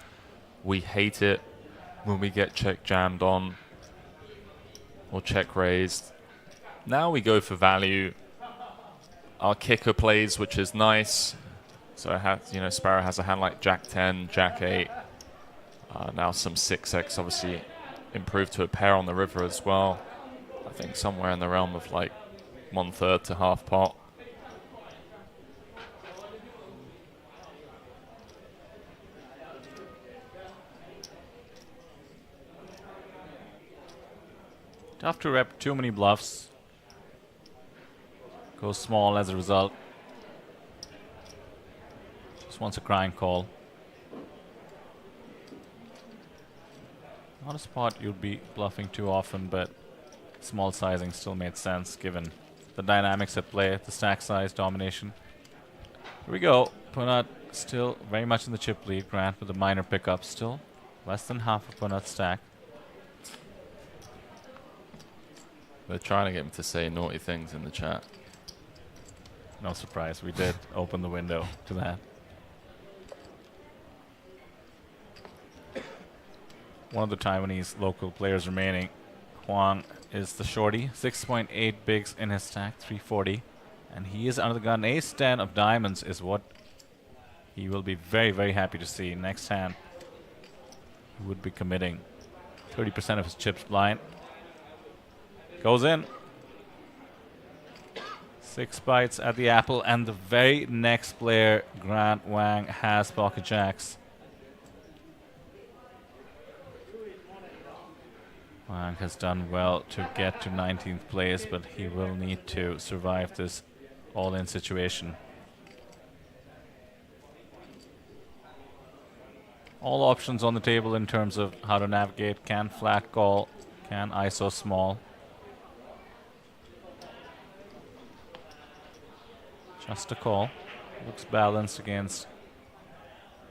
S20: We hate it when we get check jammed on or check raised. Now we go for value. Our kicker plays, which is nice. So Sparrow has a hand like Jack 10, Jack 8. Now some 6x, obviously improved to a pair on the river as well. I think somewhere in the realm of like 1/3 to half pot.
S9: Tough to rep too many bluffs. Goes small as a result. Just wants a crying call. Not a spot you'd be bluffing too often, but small sizing still made sense given the dynamics at play, the stack size domination. Here we go. Punat still very much in the chip lead. Grant with a minor pickup still. Less than half of Punat's stack.
S20: They're trying to get him to say naughty things in the chat.
S9: No surprise, we did open the window to that. One of the Taiwanese local players remaining, Huang, is the shorty. 6.8 bigs in his stack, 340. And he is under the gun. Ace 10 of diamonds is what he will be very, very happy to see. Next hand, he would be committing 30% of his chips blind. Goes in. 6 bites at the apple, and the very next player, Grant Wang, has pocket jacks. Wang has done well to get to 19th place, but he will need to survive this all-in situation. All options on the table in terms of how to navigate. Can flat call, can ISO small. Just a call. Looks balanced against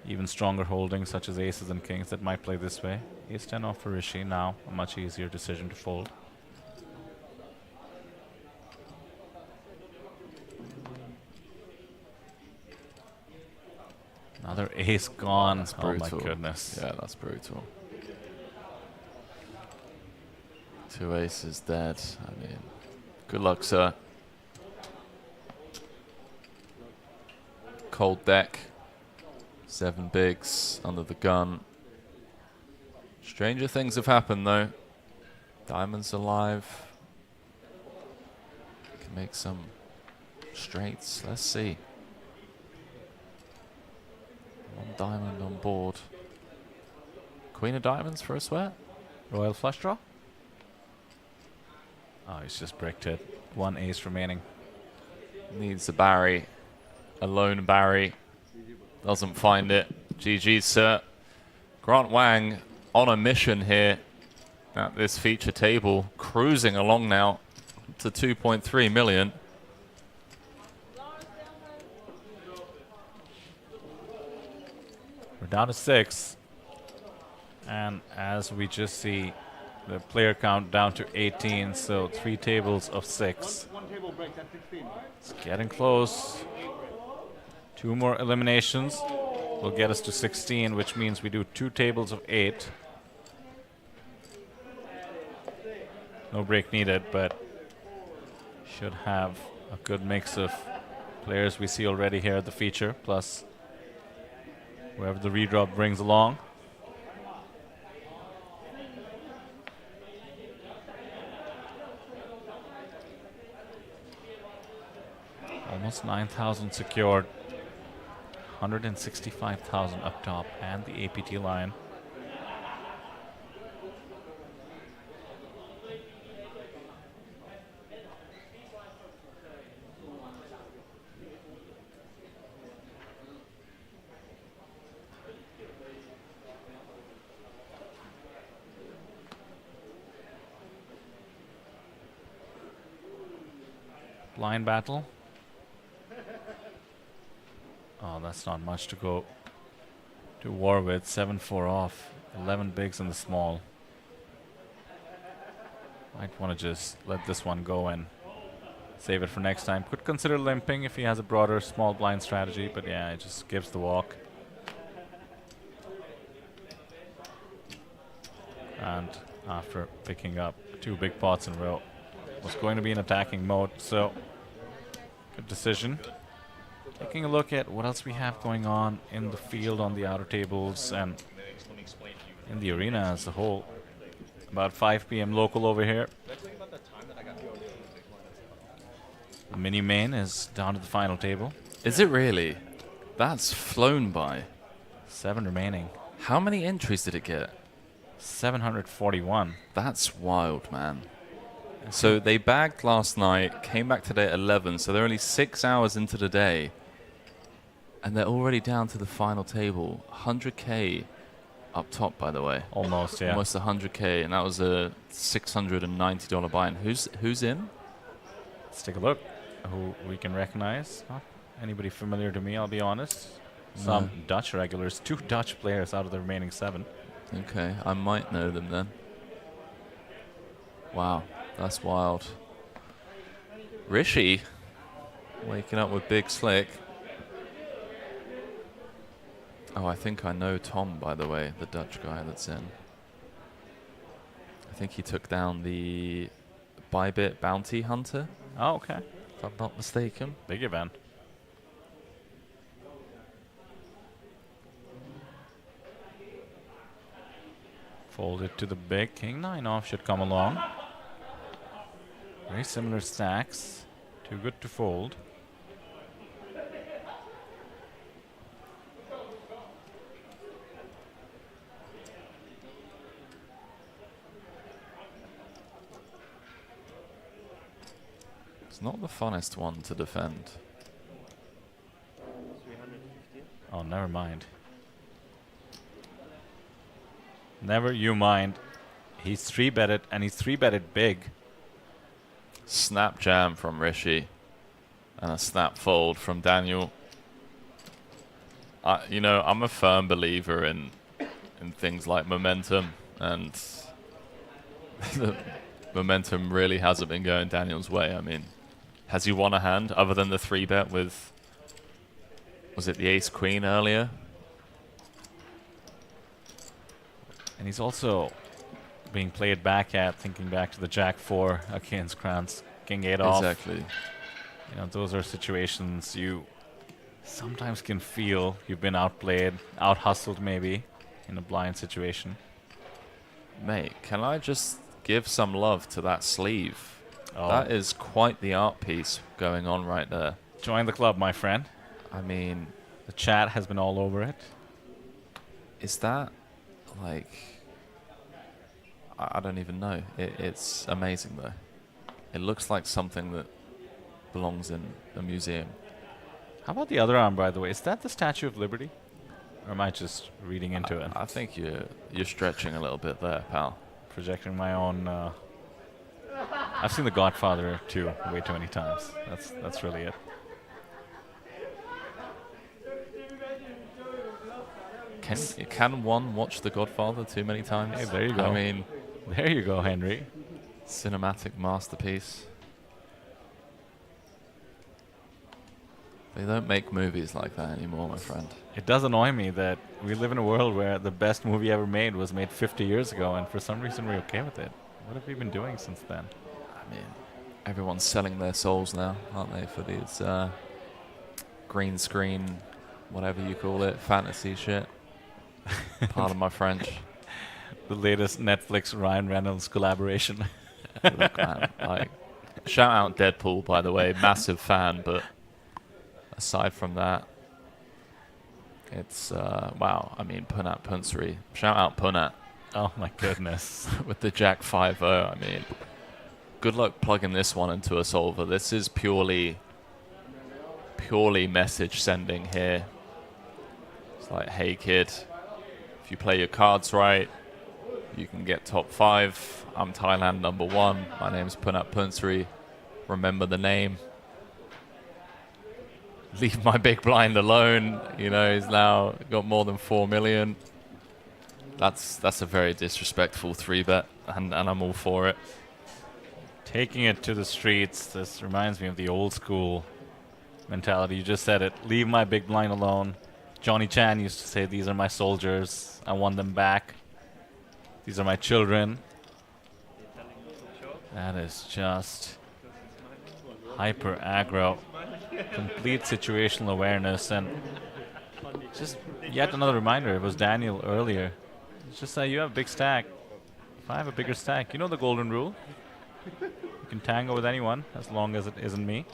S9: even stronger holdings such as aces and kings that might play this way. Ace 10 off for Rishi now, a much easier decision to fold. Another ace gone.
S20: That's
S9: oh
S20: brutal.
S9: My goodness.
S20: Yeah, that's brutal. 2 aces dead. I mean, good luck, sir. Cold deck. 7 bigs under the gun. Stranger things have happened though. Diamonds alive. Can make some straights. Let's see. 1 diamond on board. Queen of diamonds for a sweat.
S9: Royal flush draw. Oh, he's just bricked it. 1 ace remaining.
S20: Needs a Barry. A lone Barry. Doesn't find it. GG, sir. Grant Wang on a mission here at this feature table, cruising along now to 2.3 million.
S9: We're down to 6. And as we just see, the player count down to 18, so 3 tables of 6.
S17: One table breaks at 16.
S9: It's getting close. 2 more eliminations will get us to 16, which means we do 2 tables of 8. No break needed, but should have a good mix of players we see already here at the feature, plus whoever the redrop brings along. Almost 9,000 secured. 165,000 up top and the APT line. Blind battle. Oh, that's not much to go to war with. 7-4 off. 11 bigs in the small. Might want to just let this one go and save it for next time. Could consider limping if he has a broader small blind strategy, but yeah, it just gives the walk. And after picking up 2 big pots in a row, was going to be in attacking mode, so good decision. Taking a look at what else we have going on in the field on the outer tables and in the arena as a whole. About 5 p.m. local over here. The mini main is down to the final table.
S20: Is it really? That's flown by.
S9: 7 remaining.
S20: How many entries did it get?
S9: 741.
S20: That's wild, man. So they bagged last night, came back today at 11, so they're only 6 hours into the day. And they're already down to the final table. 100K up top, by the way.
S9: Almost, yeah.
S20: Almost 100K, and that was a $690 buy-in. Who's in?
S9: Let's take a look. Who we can recognize. Not anybody familiar to me, I'll be honest. Some Dutch regulars. 2 Dutch players out of the remaining 7.
S20: Okay, I might know them then. Wow, that's wild. Rishi waking up with Big Slick. Oh, I think I know Tom, by the way, the Dutch guy that's in. I think he took down the Bybit Bounty Hunter.
S9: Oh, okay.
S20: If I'm not mistaken.
S9: Big event. Folded to the big. King 9 off should come along. Very similar stacks. Too good to fold.
S20: It's not the funnest one to defend.
S9: Oh, never mind. Never you mind. He's 3-betted, and he's 3-betted big.
S20: Snap jam from Rishi. And a snap fold from Daniel. You know, I'm a firm believer in things like momentum. And the momentum really hasn't been going Daniel's way. I mean, has he won a hand other than the 3-bet with... Was it the ace-queen earlier?
S9: And he's also being played back at, thinking back to the Jack-4 against Krantz, King-8 off.
S20: Exactly.
S9: You know, those are situations you sometimes can feel you've been outplayed, out-hustled maybe, in a blind situation.
S20: Mate, can I just give some love to that sleeve?
S9: Oh.
S20: That is quite the art piece going on right there.
S9: Join the club, my friend.
S20: I mean...
S9: The chat has been all over it.
S20: Is that, like... I don't even know. It's amazing, though. It looks like something that belongs in a museum.
S9: How about the other arm, by the way? Is that the Statue of Liberty? Or am I just reading into it?
S20: I think you're stretching a little bit there, pal.
S9: Projecting my own. I've seen The Godfather 2 way too many times. That's really it.
S20: Can one watch The Godfather too many times?
S9: Hey, there you go.
S20: I mean,
S9: there you go, Henry.
S20: Cinematic masterpiece. They don't make movies like that anymore, my friend.
S9: It does annoy me that we live in a world where the best movie ever made was made 50 years ago, and for some reason we're okay with it. What have we been doing since then?
S20: I mean, everyone's selling their souls now, aren't they, for these green screen, whatever you call it, fantasy shit. Pardon my French.
S9: The latest Netflix Ryan Reynolds collaboration.
S20: Look, man, like, shout out Deadpool, by the way, massive fan, but aside from that, it's wow. I mean, Punat Punsri. Shout out Punat.
S9: Oh my goodness.
S20: With the Jack 5-0. I mean, good luck plugging this one into a solver. This is purely message sending here. It's like, hey kid, if you play your cards right, you can get top 5. I'm Thailand #1. My name's Punat Punsri. Remember the name. Leave my big blind alone. You know, he's now got more than 4 million. That's a very disrespectful 3-bet, and I'm all for it.
S9: Taking it to the streets, this reminds me of the old school mentality. You just said it. Leave my big blind alone. Johnny Chan used to say, these are my soldiers. I want them back. These are my children. That is just hyper aggro. Complete situational awareness, and just yet another reminder. It was Daniel earlier. It's just that you have a big stack. If I have a bigger stack, you know the golden rule. You can tango with anyone as long as it isn't me.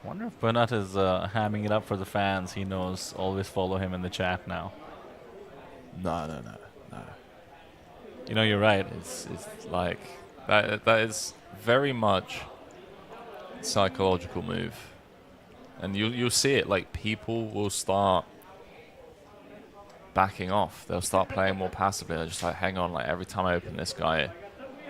S9: Wonder if Bernat is hamming it up for the fans. He knows. Always follow him in the chat now.
S20: No.
S9: You know, you're right.
S20: It's like that is very much psychological move, and you'll see it. Like, people will start backing off. They'll start playing more passively. They're just like, hang on, like, every time I open this guy, it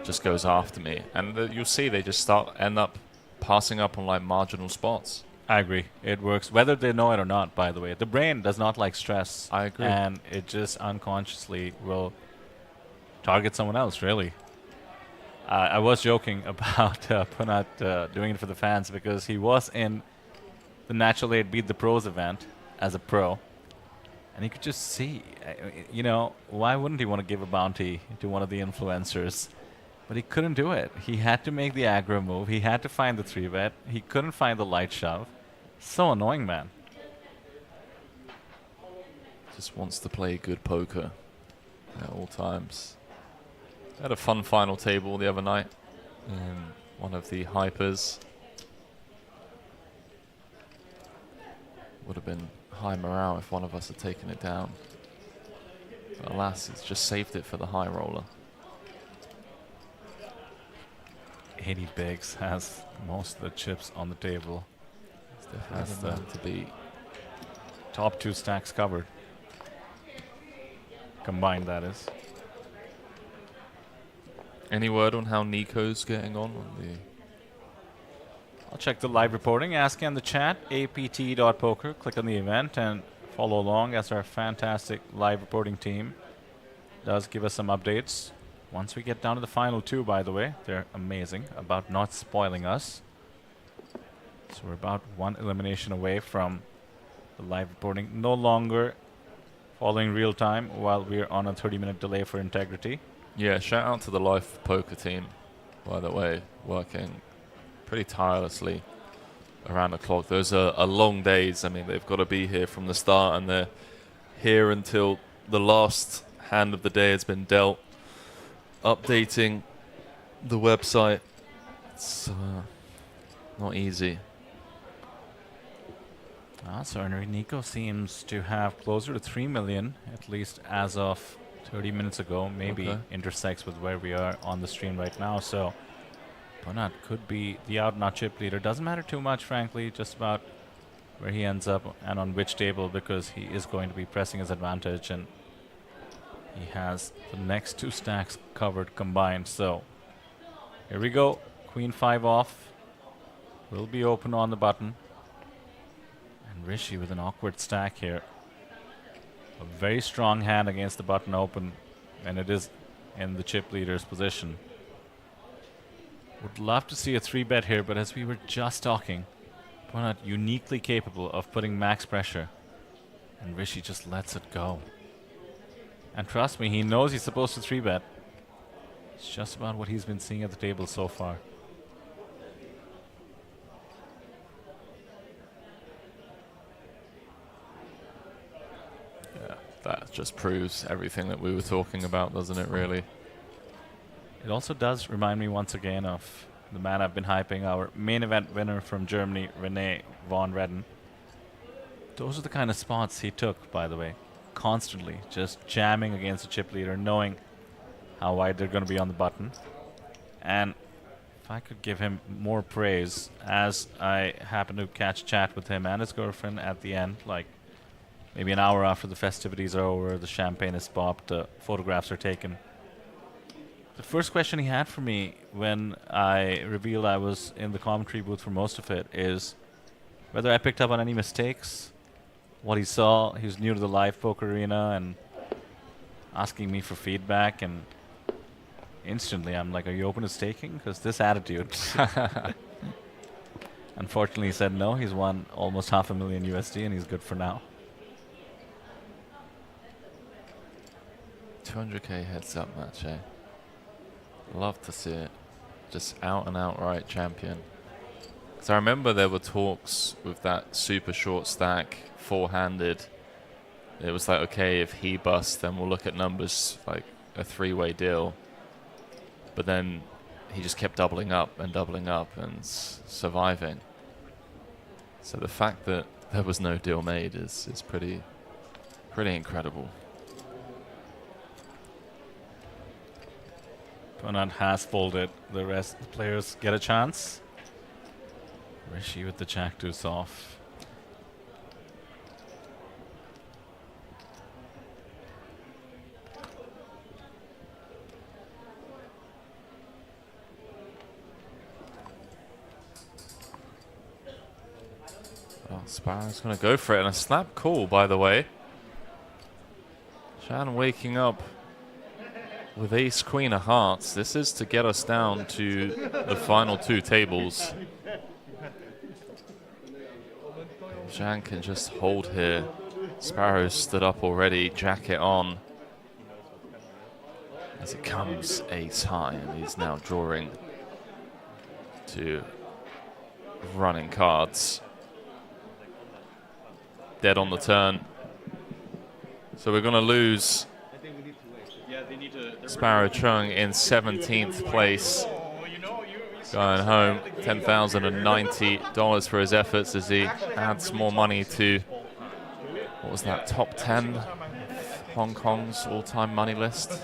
S20: just goes after me, and you'll see they just end up passing up on like marginal spots.
S9: I agree. It works whether they know it or not, by the way. The brain does not like stress.
S20: I agree.
S9: And it just unconsciously will target someone else, really. I was joking about Punat doing it for the fans because he was in the Natural 8 Beat the Pros event as a pro. And you could just see, you know, why wouldn't he want to give a bounty to one of the influencers? But he couldn't do it. He had to make the aggro move. He had to find the 3-bet. He couldn't find the light shove. So annoying, man.
S20: Just wants to play good poker at all times. Had a fun final table the other night in one of the hypers. Would have been high morale if one of us had taken it down. But alas, he's just saved it for the high roller.
S9: 80 bigs has most of the chips on the table.
S20: It's definitely the man to beat.
S9: Top 2 stacks covered. Combined, that is.
S20: Any word on how Nico's getting on the...
S9: I'll check the live reporting. Ask in the chat, apt.poker. Click on the event and follow along as our fantastic live reporting team does give us some updates. Once we get down to the final 2, by the way, they're amazing about not spoiling us. So we're about 1 elimination away from the live reporting. No longer following real time while we're on a 30-minute delay for integrity.
S20: Yeah, shout out to the live poker team, by the way, working pretty tirelessly around the clock. Those are long days. I mean, they've got to be here from the start, and they're here until the last hand of the day has been dealt. Updating the website. It's not easy.
S9: So Nico seems to have closer to 3 million, at least as of 30 minutes ago. Maybe intersects with where we are on the stream right now. So Punat could be the out-and-out chip leader. Doesn't matter too much, frankly, just about where he ends up and on which table, because he is going to be pressing his advantage, and he has the next 2 stacks covered combined. So here we go. Queen 5 off. Will be open on the button. And Rishi with an awkward stack here. A very strong hand against the button open, and it is in the chip leader's position. Would love to see a 3-bet here, but as we were just talking, Punat uniquely capable of putting max pressure, and Rishi just lets it go. And trust me, he knows he's supposed to 3-bet. It's just about what he's been seeing at the table so far.
S20: Yeah, that just proves everything that we were talking about, doesn't it, really?
S9: It also does remind me once again of the man I've been hyping, our main event winner from Germany, René von Redden. Those are the kind of spots he took, by the way. Constantly just jamming against the chip leader, knowing how wide they're going to be on the button. And if I could give him more praise, as I happened to catch chat with him and his girlfriend at the end, like maybe an hour after the festivities are over, the champagne is popped, the photographs are taken. The first question he had for me when I revealed I was in the commentary booth for most of it is whether I picked up on any mistakes, what he saw. He was new to the live poker arena and asking me for feedback, and instantly I'm like, are you open to staking? Because this attitude. Unfortunately, he said no. He's won almost $500,000 USD and he's good for now.
S20: 200k heads up match, eh? Love to see it. Just out and outright champion. Because I remember there were talks with that super short stack, 4-handed. It was like, okay, if he busts, then we'll look at numbers like a 3-way deal. But then he just kept doubling up and surviving. So the fact that there was no deal made is pretty incredible.
S9: Punat has folded. The rest of the players get a chance. Rishi with the jack deuce off.
S20: Oh, Sparrow's going to go for it, and a slap call, by the way. Shan waking up with ace queen of hearts. This is to get us down to the final 2 tables. Zhang can just hold here. Sparrow stood up already, jacket on. As it comes ace high, and he's now drawing to running cards. Dead on the turn. So we're going to lose Sparrow Chung in 17th place, going home. $10,090 for his efforts as he adds more money to, what was that, top 10 Hong Kong's all-time money list.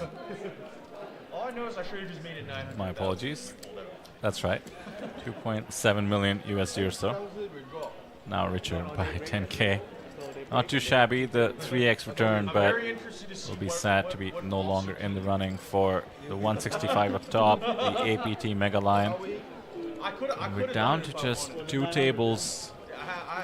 S9: My apologies. That's right. 2.7 million USD or so. Now richer by 10k. Not too shabby, the 3x return, but will be sad to be no longer in the running for the 165 up top, the APT Mega Lion. And we're down to just 2 tables.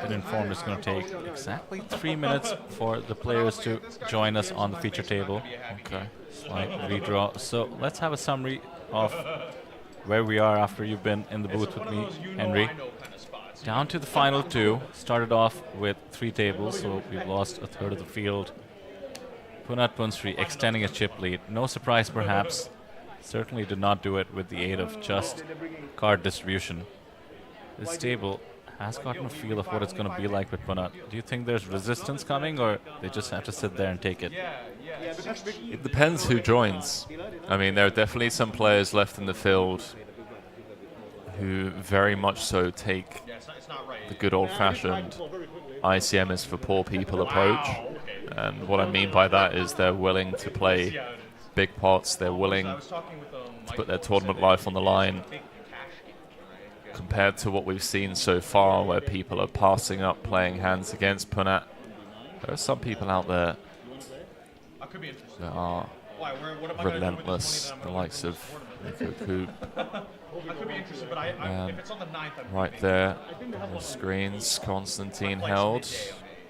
S9: Been informed it's going to take exactly 3 minutes for the players to join us on the feature table.
S20: Okay.
S9: Slight redraw. So let's have a summary of where we are after you've been in the booth with me, Henry. Down to the final 2. Started off with 3 tables, so we've lost a third of the field. Punat Punsri extending a chip lead. No surprise, perhaps. Certainly did not do it with the aid of just card distribution. This table has gotten a feel of what it's going to be like with Punat. Do you think there's resistance coming, or they just have to sit there and take it?
S20: It depends who joins. I mean, there are definitely some players left in the field who very much so take the good old-fashioned ICM is for poor people approach. And what I mean by that is they're willing to play big pots, they're willing to put their tournament life on the line, compared to what we've seen so far, where people are passing up playing hands against Punat. There are some people out there that are relentless, the likes of Nico Coop. Right there on the screens, Constantine held,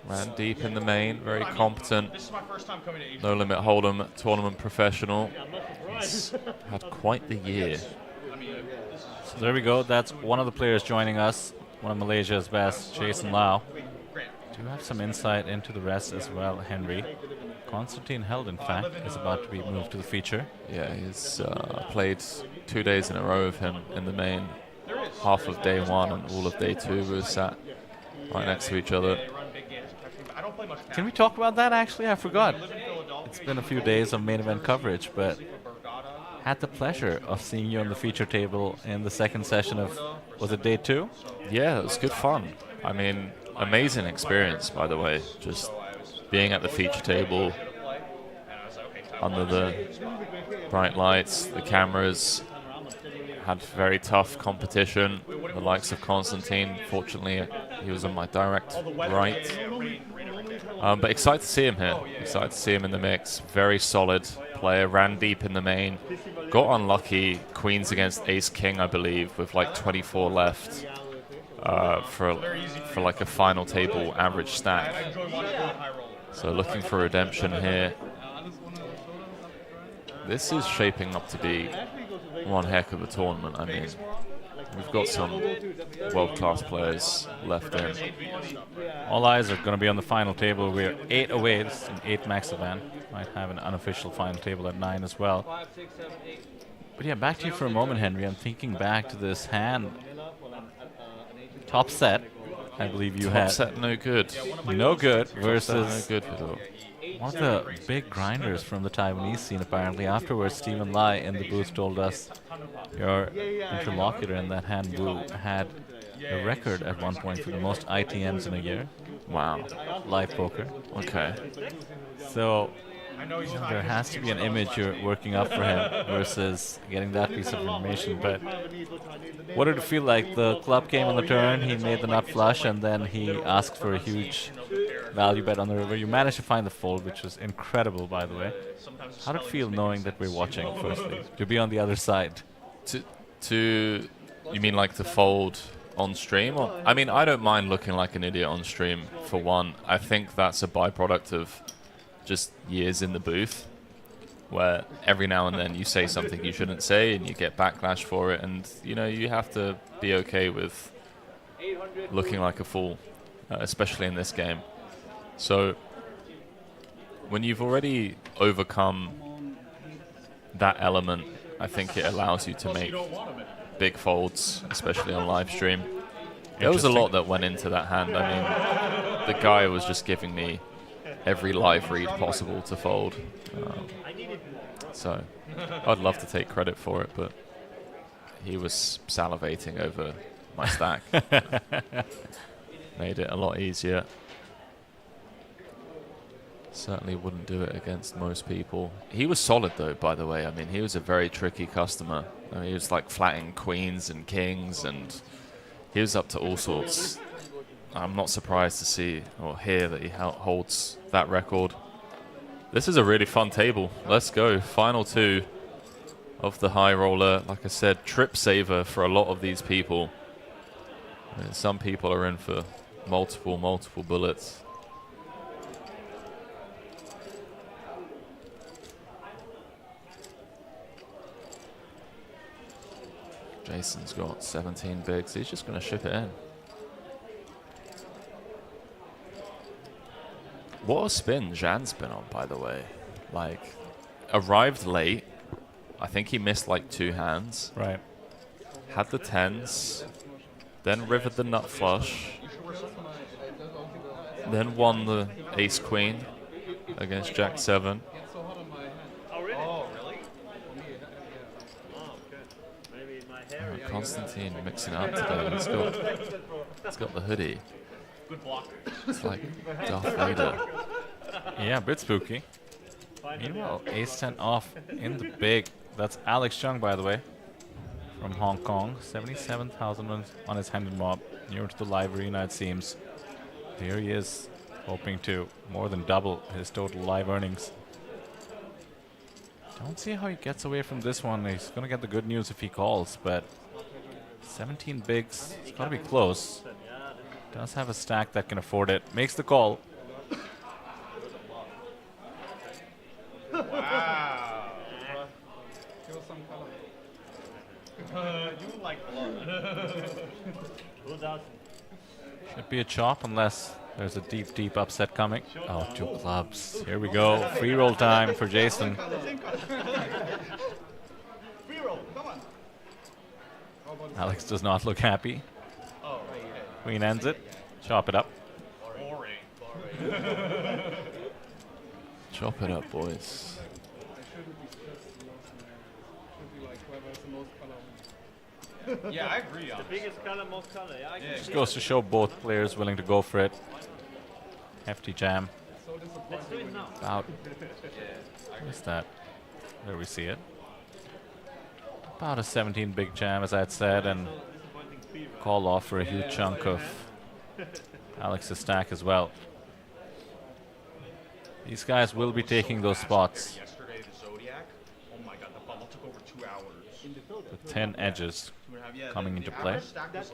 S20: ran deep in the main, very competent, No Limit Hold'em tournament professional. He's had quite the year.
S9: So there we go. That's one of the players joining us, one of Malaysia's best, Jason Lau. Do you have some insight into the rest as well, Henry? Constantine Held, in fact, is about to be moved to the feature.
S20: Yeah, he's played 2 days in a row of him in the main. Half of day one and all of day two were sat right next to each other.
S9: Can we talk about that, actually? I forgot. It's been a few days of main event coverage, but had the pleasure of seeing you on the feature table in the second session of, was it day two?
S20: Yeah, it was good fun. I mean, amazing experience, by the way. Just being at the feature table, under the bright lights, the cameras, had very tough competition. The likes of Constantine, fortunately, he was on my direct right. But excited to see him here. Excited to see him in the mix. Very solid player, ran deep in the main. Got unlucky, queens against ace-king, I believe, with like 24 left for like a final table average stack. So looking for redemption here. This is shaping up to be one heck of a tournament. I mean, we've got some world-class players left in.
S9: All eyes are going to be on the final table. We're 8 away. This is an 8 max event. Might have an unofficial final table at 9 as well. But yeah, back to you for a moment, Henry. I'm thinking back to this hand. Top set, I believe you had.
S20: Top set, no good.
S9: No good versus
S20: no good at all.
S9: One of the big grinders from the Taiwanese scene, apparently. Afterwards, Stephen Lai in the booth told us your interlocutor in that hand, Wu, had a record at one point for the most ITMs in a year.
S20: Wow.
S9: Live poker.
S20: Okay.
S9: So there has to be an image you're working up for him versus getting that piece of information. But what did it feel like? The club came on the turn, he made the nut flush, and then he asked for a huge value bet on the river. You managed to find the fold, which was incredible, by the way. How did it feel knowing that we're watching, firstly, to be on the other side?
S20: You mean like to fold on stream? Or, I mean, I don't mind looking like an idiot on stream, for one. I think that's a byproduct of just years in the booth, where every now and then you say something you shouldn't say and you get backlash for it, and you know, you have to be okay with looking like a fool, especially in this game. So when you've already overcome that element, I think it allows you to make big folds, especially on live stream. There was a lot that went into that hand. I mean, the guy was just giving me every live read possible to fold. So I'd love to take credit for it, but he was salivating over my stack. Made it a lot easier. Certainly wouldn't do it against most people. He was solid though, by the way. I mean, he was a very tricky customer. I mean, he was like flatting queens and kings, and he was up to all sorts. I'm not surprised to see or hear that he holds that record. This is a really fun table. Let's go. Final two of the high roller. Like I said, trip saver for a lot of these people. I mean, some people are in for multiple bullets. Jason's got 17 bigs. He's just going to ship it in. What a spin Zhan's been on, by the way. Like, arrived late. I think he missed like 2 hands.
S9: Right.
S20: Had the 10s. Then rivered the nut flush. Then won the ace queen against Jack 7. Constantine mixing it up today. He's got the hoodie. It's like Darth Vader.
S9: Yeah, a bit spooky. Meanwhile, ace 10 off in the big. That's Alex Chung, by the way. from Hong Kong. 77,000 on his handed mob. Near to the live arena, it seems. Here he is, hoping to more than double his total live earnings. Don't see how he gets away from this one. He's going to get the good news if he calls, but 17 bigs, it's got to be close. Does have a stack that can afford it. Makes the call.
S17: Wow. Give us some color. You like blood.
S9: Should be a chop unless there's a deep, deep upset coming. Oh, 2 clubs. Here we go. Free roll time for Jason.
S17: Free roll, come on.
S9: Alex does not look happy. Queen ends it. Chop it up.
S20: Chop it up, boys.
S17: Yeah, I agree.
S16: The biggest color, most color. Yeah,
S9: Just goes to show both players willing to go for it. Hefty jam.
S16: Let's do it now.
S9: About. What is that? There we see it. About a 17 big jam, as I had said, and call off for a huge chunk of Alex's stack as well. These guys will be taking those spots.
S17: Yesterday, the Zodiac. Oh my god, the bubble took over 2 hours.
S9: The 10 edges coming into play.
S7: That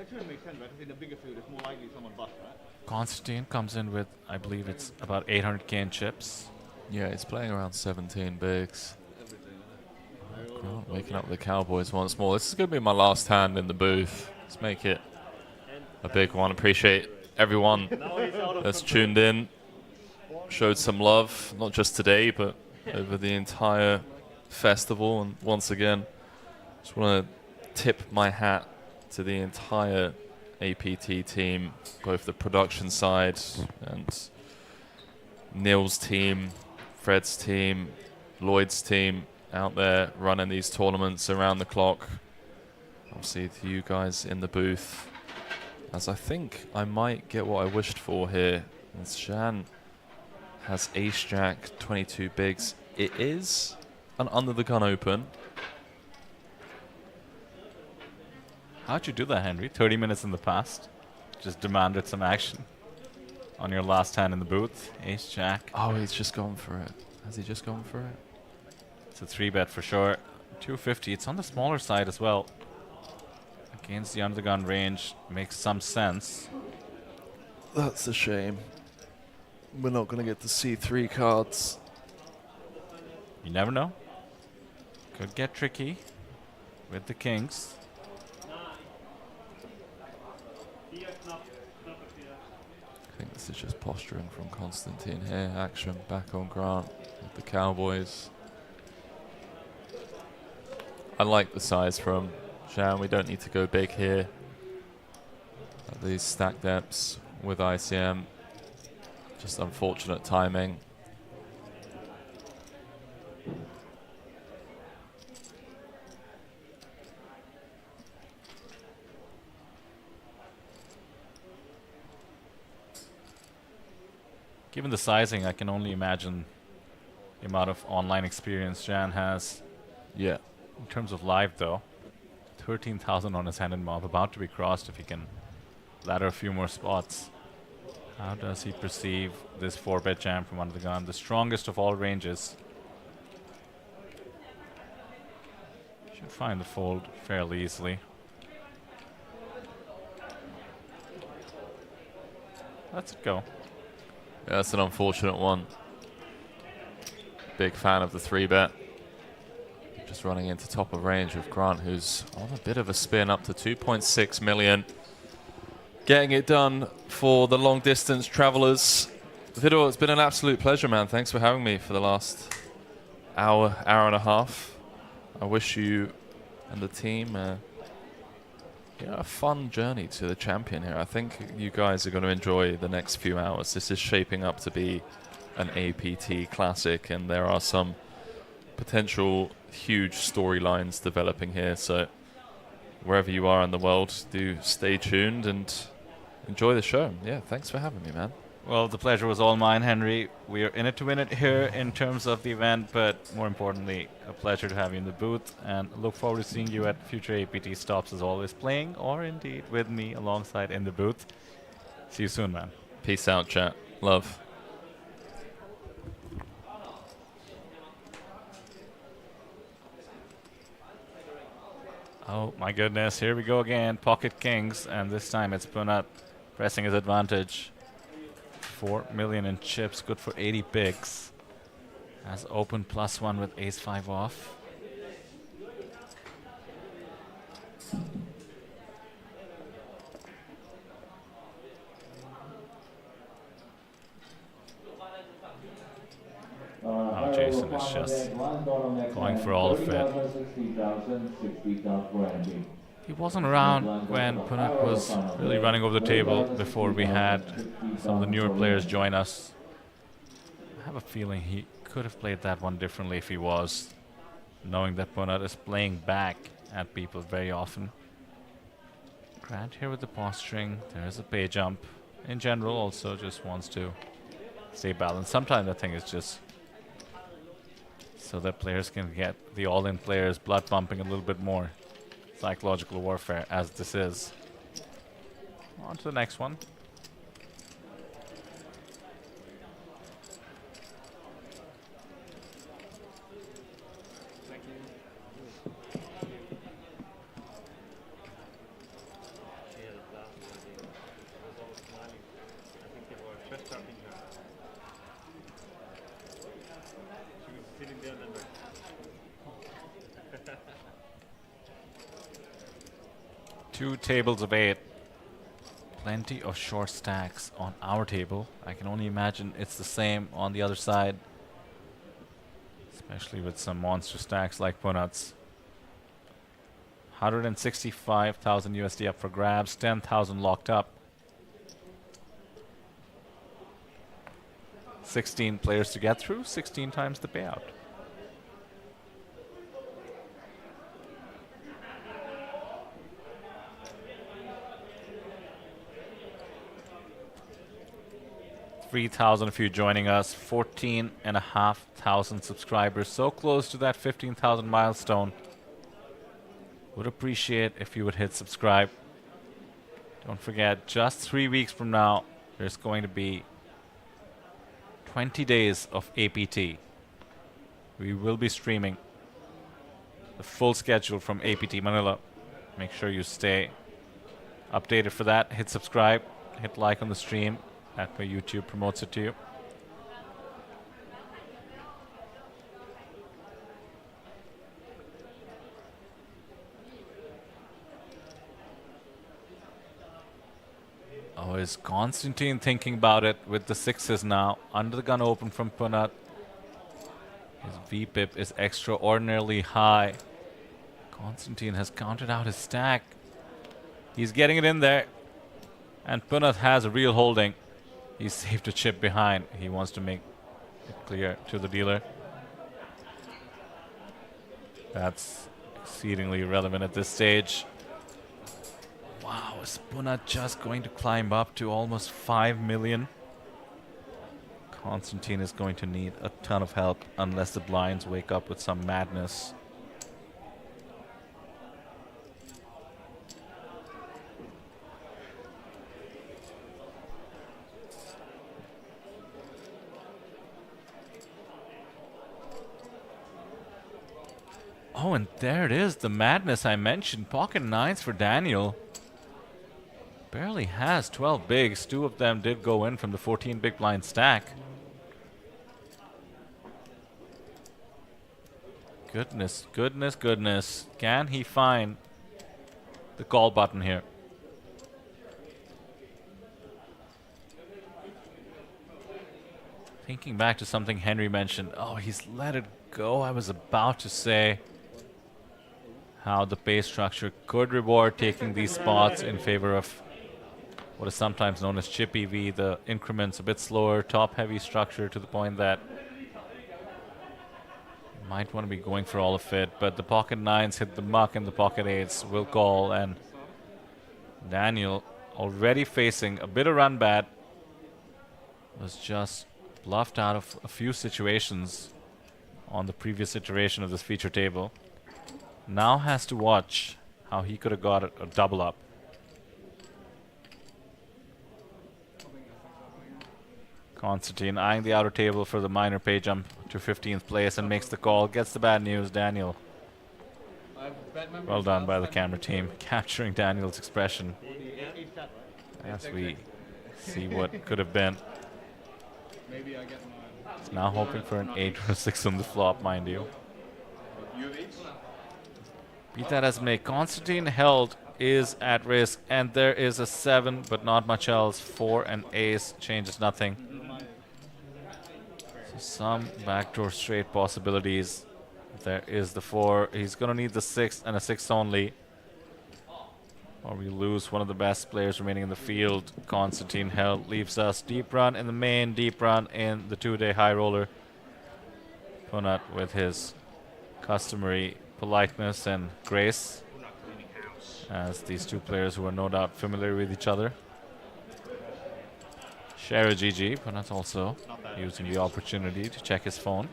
S7: shouldn't make sense, right? Because in the bigger field, it's more likely someone bust, right?
S9: Constantine comes in with, I believe it's about 800k in chips.
S20: Yeah, he's playing around 17 bigs. Grant waking up the Cowboys once more. This is going to be my last hand in the booth. Let's make it a big one. Appreciate everyone that's tuned in, showed some love, not just today, but over the entire festival. And once again, just want to tip my hat to the entire APT team, both the production side and Neil's team, Fred's team, Lloyd's team, out there running these tournaments around the clock. Obviously to you guys in the booth, as I think I might get what I wished for here. As Shan has ace jack, 22 bigs. It is an under the gun open.
S9: How'd you do that, Henry? 30 minutes in the past. Just demanded some action on your last hand in the booth. Ace jack.
S20: Oh, he's just gone for it. Has he just gone for it?
S9: It's a 3-bet for sure. 250. It's on the smaller side as well. Against the under the gun range. Makes some sense.
S20: That's a shame. We're not going to get to see 3 cards.
S9: You never know. Could get tricky with the kings.
S20: I think this is just posturing from Constantine here. Action back on Grant with the Cowboys. I like the size from Shan. We don't need to go big here. At these stack depths with ICM. Just unfortunate timing.
S9: Given the sizing, I can only imagine the amount of online experience Jan has.
S20: Yeah.
S9: In terms of live, though, 13,000 on his hand and mob, about to be crossed if he can ladder a few more spots. How does he perceive this 4-bet jam from under the gun? The strongest of all ranges. Should find the fold fairly easily. Let's it go.
S20: Yeah, that's an unfortunate one. Big fan of the 3-bet. Just running into top of range with Grant, who's on a bit of a spin up to 2.6 million. Getting it done for the long distance travelers. Vidor, it's been an absolute pleasure, man. Thanks for having me for the last hour and a half. I wish you and the team a fun journey to the champion here. I think you guys are going to enjoy the next few hours. This is shaping up to be an APT classic, and there are some potential huge storylines developing here. So wherever you are in the world, do stay tuned and enjoy the show. Yeah, thanks for having me, man.
S9: Well, the pleasure was all mine, Henry. We are in it to win it here in terms of the event, but more importantly, a pleasure to have you in the booth, and look forward to seeing you at future APT stops as always, playing or indeed with me alongside in the booth. See you soon, man.
S20: Peace out, chat. Love.
S9: Oh my goodness, here we go again. Pocket Kings, and this time it's Punat pressing his advantage. 4 million in chips, good for 80 bigs. Has open +1 with ace-5 off. Oh, Jason is just going for all of it. He wasn't around when Punat was really running over the table before we had some of the newer players join us. I have a feeling he could have played that one differently if he was, knowing that Punat is playing back at people very often. Grant here with the posturing. There's a pay jump. In general, also just wants to stay balanced. Sometimes I think it's just so that players can get the all-in players blood pumping a little bit more. Psychological warfare, as this is. On to the next one. Two tables of 8. Plenty of short stacks on our table. I can only imagine it's the same on the other side. Especially with some monster stacks like Punat's. 165,000 USD up for grabs. 10,000 locked up. 16 players to get through. 16 times the payout. $3,000 if you're joining us. 14,500 subscribers. So close to that 15,000 milestone. Would appreciate if you would hit subscribe. Don't forget, just 3 weeks from now, there's going to be 20 days of APT. We will be streaming the full schedule from APT Manila. Make sure you stay updated for that. Hit subscribe, hit like on the stream. That way YouTube promotes it to you. Oh, is Constantine thinking about it with the 6s now? Under the gun open from Punat. His VPIP is extraordinarily high. Constantine has counted out his stack. He's getting it in there. And Punat has a real holding. He's saved a chip behind. He wants to make it clear to the dealer. That's exceedingly irrelevant at this stage. Wow, is Punat just going to climb up to almost 5 million? Constantine is going to need a ton of help unless the blinds wake up with some madness. Oh, and there it is, the madness I mentioned. Pocket 9s for Daniel. Barely has 12 bigs. 2 of them did go in from the 14 big blind stack. Goodness, goodness, goodness. Can he find the call button here? Thinking back to something Henry mentioned. Oh, he's let it go. I was about to say how the pay structure could reward taking these spots in favor of what is sometimes known as chip EV. The increments a bit slower, top-heavy structure to the point that you might want to be going for all of it. But the pocket 9s hit the muck and the pocket 8s will call. And Daniel already facing a bit of run bad. was just bluffed out of a few situations on the previous iteration of this feature table. Now has to watch how he could have got a double up. Constantine eyeing the outer table for the minor pay jump to 15th place and makes the call. Gets the bad news, Daniel. Well done by the camera team, capturing Daniel's expression as we see what could have been. He's now hoping for an 8 or 6 on the flop, mind you. Beat that as may. Constantine held is at risk, and there is a 7, but not much else. 4 and ace changes nothing. So some backdoor straight possibilities. There is the 4. He's going to need the 6 and a 6 only, or we lose one of the best players remaining in the field. Constantine held leaves us deep run in the main, deep run in the 2-day high roller. Punat with his customary politeness and grace, as these two players who are no doubt familiar with each other share a GG. Punat also using the opportunity to check his phone.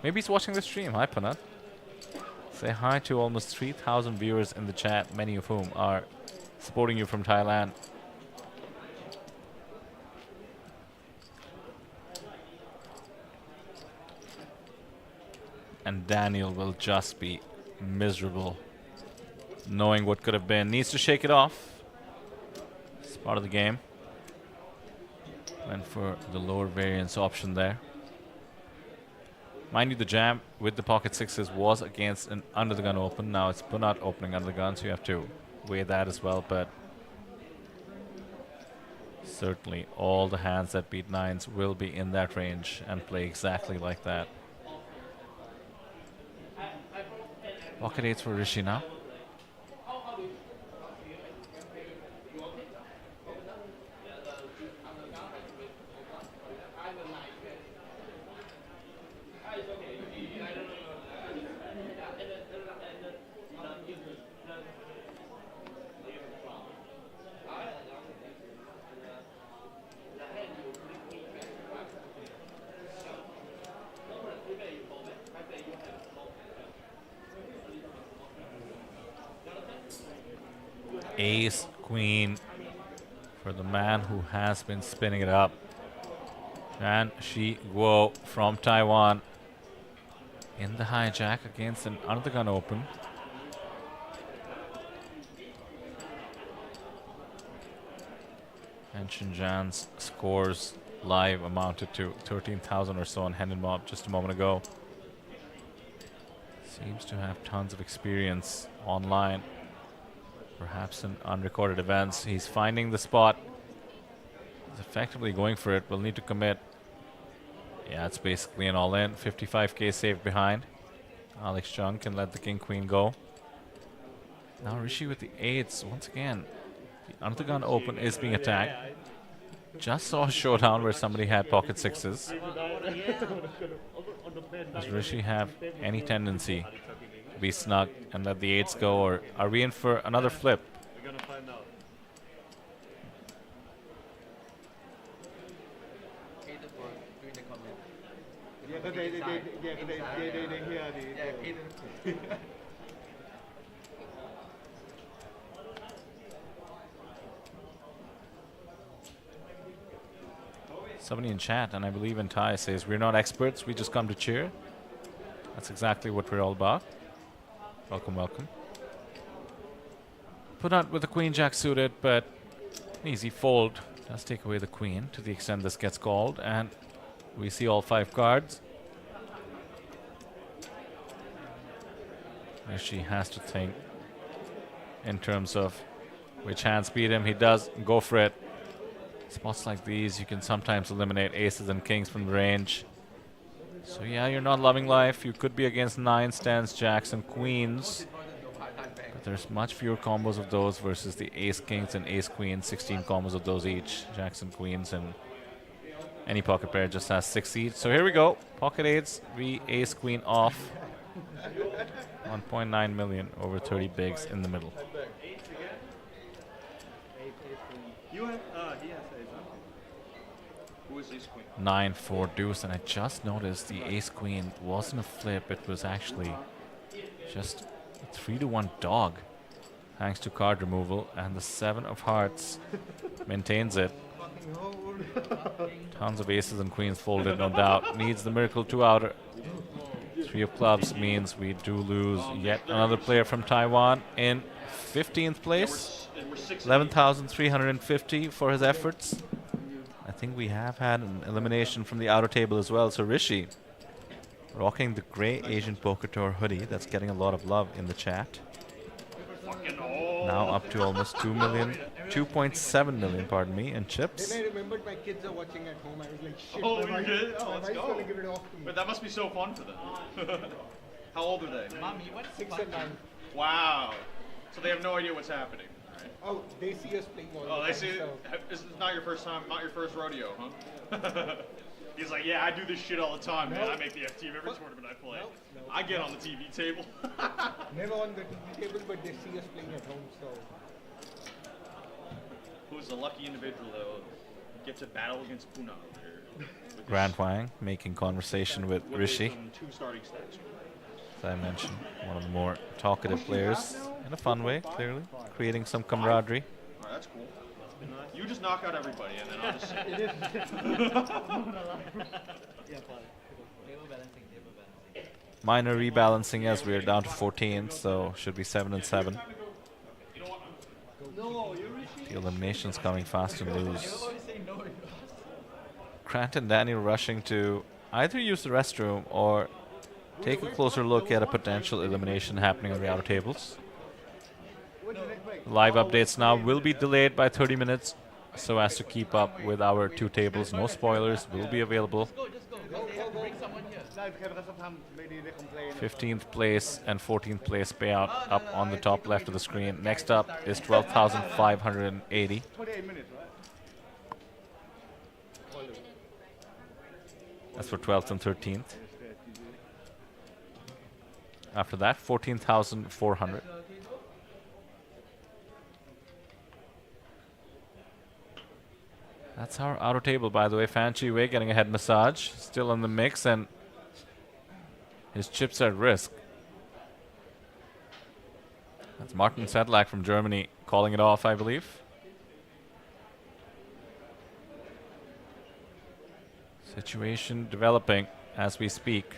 S9: Maybe he's watching the stream. Hi, Punat. Say hi to almost 3,000 viewers in the chat, many of whom are supporting you from Thailand. And Daniel will just be miserable, knowing what could have been. Needs to shake it off. It's part of the game. Went for the lower variance option there. Mind you, the jam with the pocket sixes was against an under the gun open. Now it's Punat opening under the gun, so you have to weigh that as well. But certainly all the hands that beat 9s will be in that range and play exactly like that. Pocket 8s for Rishi now. Ace, queen for the man who has been spinning it up. And Shi Guo from Taiwan in the hijack against an under the gun open. And Shinjan's scores live amounted to 13,000 or so on Hendon Mob just a moment ago. Seems to have tons of experience online. Perhaps in unrecorded events. He's finding the spot. He's effectively going for it. Will need to commit. Yeah, it's basically an all-in. 55k saved behind. Alex Chung can let the king-queen go. Now Rishi with the 8s. Once again, the under the gun open is being attacked. Just saw a showdown where somebody had pocket 6s. Does Rishi have any tendency to be snug and let the 8s go, or are we in for another flip?
S17: We're gonna find out. Yeah, but they hear the.
S9: Somebody in chat, and I believe in Thai, says we're not experts, we just come to cheer. That's exactly what we're all about. Welcome, welcome. Put out with the queen jack suited, but an easy fold does take away the queen to the extent this gets called, and we see all 5 cards. She has to think in terms of which hands beat him. He does go for it. Spots like these, you can sometimes eliminate aces and kings from the range. So yeah, you're not loving life. You could be against 9s, 10s, jacks, and queens. But there's much fewer combos of those versus the ace kings and ace queens. 16 combos of those each. Jacks and queens, and any pocket pair just has 6 each. So here we go. Pocket 8s, we ace queen off. 1.9 million over 30 bigs in the middle.
S17: You have, he has ace, huh?
S9: 9-4 deuce, and I just noticed the ace queen wasn't a flip, it was actually just a 3-1 dog, thanks to card removal, and the 7 of hearts maintains it. Tons of aces and queens folded, no doubt. Needs the miracle 2-outer. 3 of clubs means we do lose yet another player from Taiwan in 15th place. 11,350 for his efforts. I think we have had an elimination from the outer table as well. So Rishi rocking the grey Asian Poker Tour hoodie. That's getting a lot of love in the chat. Now up to almost 2 million, 2.7 million, pardon me, in chips.
S17: Then I remembered my kids are watching at home. I was like, shit.
S16: Oh,
S17: my
S16: you did? Oh,
S17: my
S16: let's
S17: wife's
S16: go.
S17: gonna give it off to me.
S16: But that must be so fun for them. How old are they?
S17: Mommy, what? 6 and 9.
S16: Wow. So they have no idea what's happening. Right?
S17: Oh, they see us playing all
S16: Oh,
S17: the
S16: they
S17: time,
S16: see.
S17: so-
S16: This is not your first time, not your first rodeo, huh? He's like, yeah, I do this shit all the time, man. I make the FT of every tournament I play. I get on the TV table.
S17: Never on the TV table, but they see us playing at home, so.
S16: Who's the lucky individual that will get to battle against Puna over here?
S9: Grant Wang making conversation with Rishi.
S16: Some 2 starting stacks.
S9: As I mentioned, one of the more talkative players in a fun way, clearly, creating some camaraderie.
S16: Alright, that's cool. You just knock out everybody, and then I'll just sit.
S9: Minor rebalancing as we are down to 14, so should be 7 and 7. The eliminations coming fast and loose. Grant and Daniel rushing to either use the restroom or take a closer look at a potential elimination happening on the outer tables. Live updates now will be delayed by 30 minutes so as to keep up with our 2 tables. No spoilers will be available. 15th place and 14th place payout up on the top left of the screen. Next up is 12,580. That's for 12th and 13th. After that, 14,400. That's our outer table, by the way. Fan Chi Wei getting a head massage. Still in the mix, and his chips are at risk. That's Martin Sedlak from Germany calling it off, I believe. Situation developing as we speak.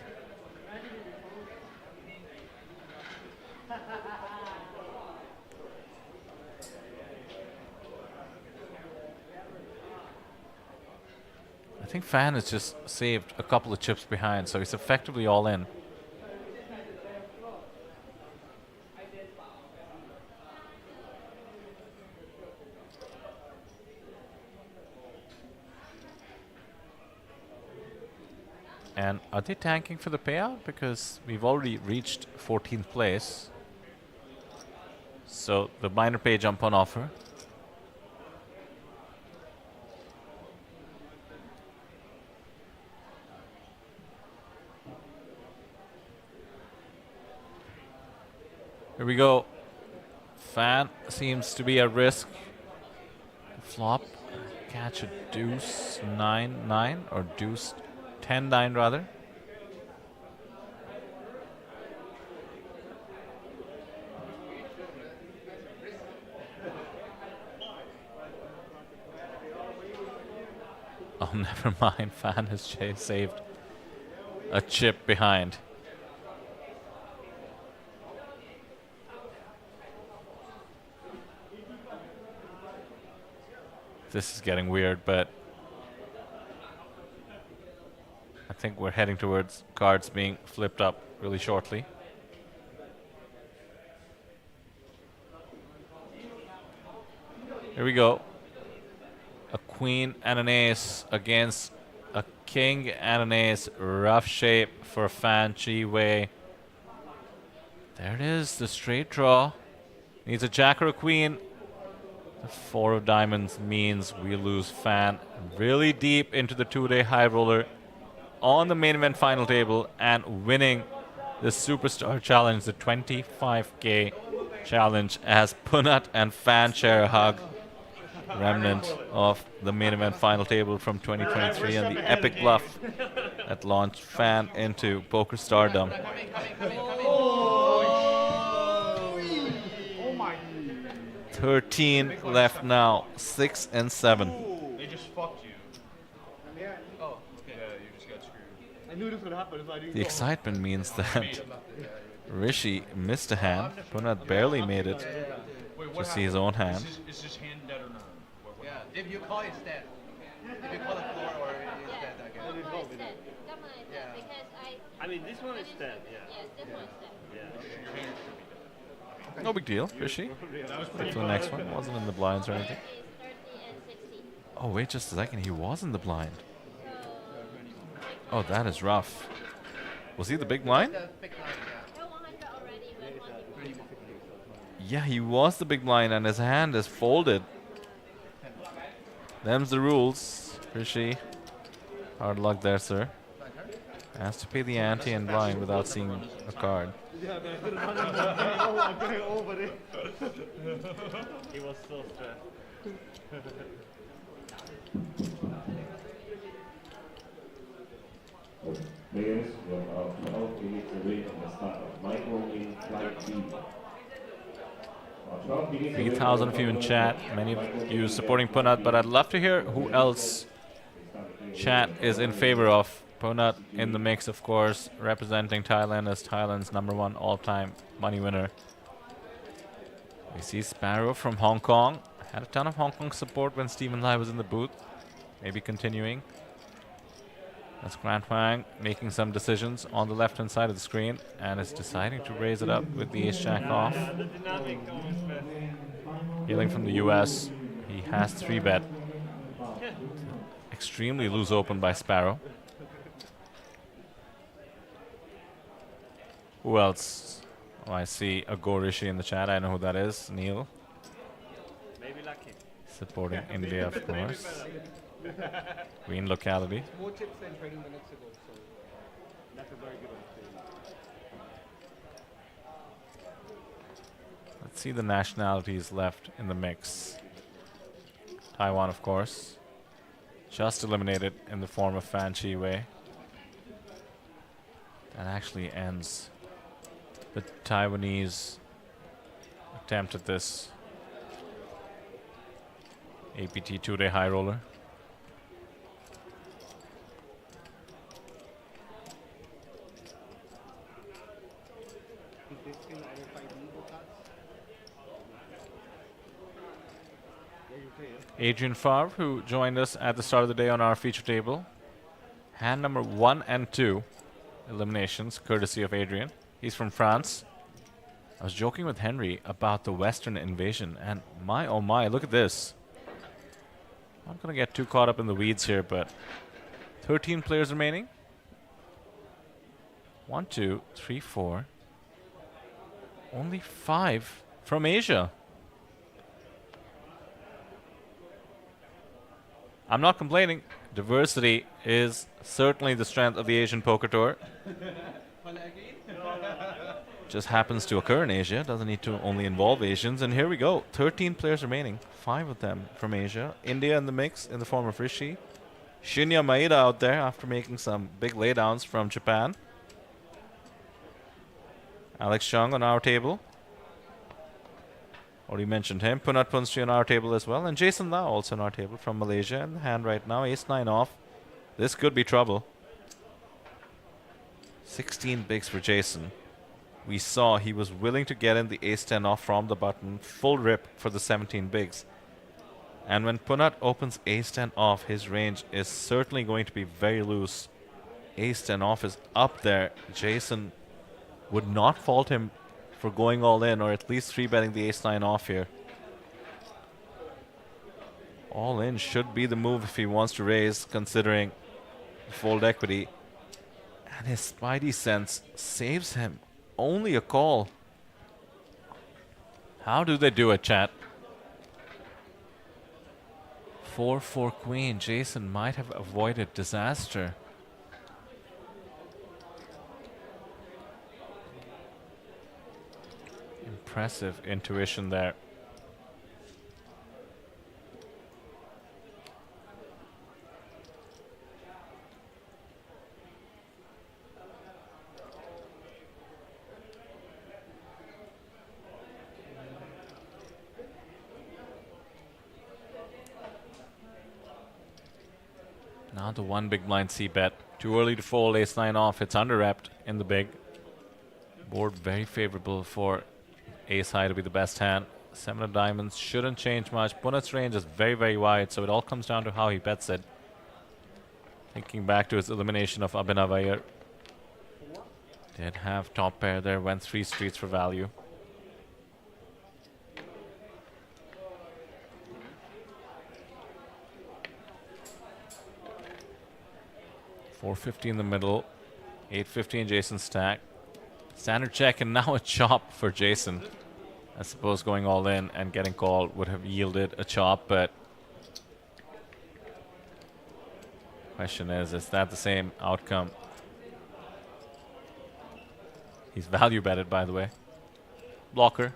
S9: I think Fan has just saved a couple of chips behind, so he's effectively all in. And are they tanking for the payout? Because we've already reached 14th place. So the minor pay jump on offer. Here we go. Fan seems to be at risk. Flop. Catch a deuce 9-9 or deuce 10-9 rather. Oh, never mind. Fan has saved a chip behind. This is getting weird, but I think we're heading towards cards being flipped up really shortly. Here we go. A queen and an ace against a king and an ace. Rough shape for Fan Chi Wei. There it is, the straight draw. Needs a jack or a queen. The 4 of diamonds means we lose Fan really deep into the 2-day high roller on the main event final table and winning the Superstar Challenge, the 25K challenge, as Punat and Fan share a hug. remnant of the main event final table from 2023 and the epic bluff that launched Fan into poker stardom.
S17: Oh my.
S9: 13 left now, 6 and 7.
S17: They just fucked you. Oh, okay. Yeah, you just got screwed. I knew this would happen if I didn't
S9: The excitement means that Rishi missed a hand. Punat barely made it to see his own hand.
S17: Is this hand dead or not?
S16: Yeah, if you call it dead. If you call the floor or it is dead, I guess.
S2: I mean, this one is dead, yeah.
S8: Yes, this one's dead.
S9: No big deal, Rishi. Get to the next one. Wasn't in the blinds or anything. Oh, wait just a second. He was in the blind. Oh, that is rough. Was he the big blind? Yeah, he was the big blind and his hand is folded. Them's the rules, Rishi. Hard luck there, sir. Has to pay the ante and blind without seeing a card.
S2: Yeah, man, over it. He was so stressed.
S15: Players will have 12 minutes away from the start of micro in flight B.
S9: 3,000 of you in chat, many of you supporting Punat, but I'd love to hear who else chat is in favor of. Punat in the mix, of course, representing Thailand as Thailand's #1 all-time money winner. We see Sparrow from Hong Kong. Had a ton of Hong Kong support when Stephen Lai was in the booth. Maybe continuing. That's Grant Wang making some decisions on the left-hand side of the screen and is deciding to raise it up with the ace-jack off. Hailing from the US, he has 3-bet. Extremely loose open by Sparrow. Who else? Oh, I see a Go Rishi in the chat. I know who that is. Neil.
S2: Maybe lucky.
S9: Supporting India, of course. Green locality.
S16: More chips than 20 minutes ago, so that's a very good one.
S9: Let's see the nationalities left in the mix. Taiwan, of course. Just eliminated in the form of Fan Chi Wei. That actually ends the Taiwanese attempt at this APT 2-day high roller. Adrian Favre, who joined us at the start of the day on our feature table. Hand number 1 and 2 eliminations, courtesy of Adrian. He's from France. I was joking with Henry about the Western invasion, and my oh my, look at this. I'm not going to get too caught up in the weeds here, but 13 players remaining. 1, 2, 3, 4. Only 5 from Asia. I'm not complaining. Diversity is certainly the strength of the Asian Poker Tour. Just happens to occur in Asia. Doesn't need to only involve Asians. And here we go. 13 players remaining. 5 of them from Asia. India in the mix in the form of Rishi. Shinya Maeda out there after making some big laydowns from Japan. Alex Chung on our table. Already mentioned him. Punat Punstri on our table as well. And Jason Lau also on our table from Malaysia. In the hand right now. Ace-9 off. This could be trouble. 16 bigs for Jason. We saw he was willing to get in the ace-10 off from the button. Full rip for the 17 bigs. And when Punat opens ace-10 off, his range is certainly going to be very loose. Ace-10 off is up there. Jason would not fault him for going all in, or at least 3-betting the ace-9 off here. All in should be the move if he wants to raise, considering fold equity. And his spidey sense saves him. Only a call. How do they do it, chat? 4-4 queen. Jason might have avoided disaster. Impressive intuition there. Now the one big blind C bet. Too early to fold, ace-9 off. It's under-repped in the big. Board very favorable for ace-high to be the best hand. 7 of diamonds shouldn't change much. Punat's range is very, very wide, so it all comes down to how he bets it. Thinking back to his elimination of Abhinav Iyer. Did have top pair there, went 3 streets for value. $450 in the middle, $850 in Jason's stack. Standard check and now a chop for Jason. I suppose going all in and getting called would have yielded a chop, but question is that the same outcome? He's value betted, by the way. Blocker,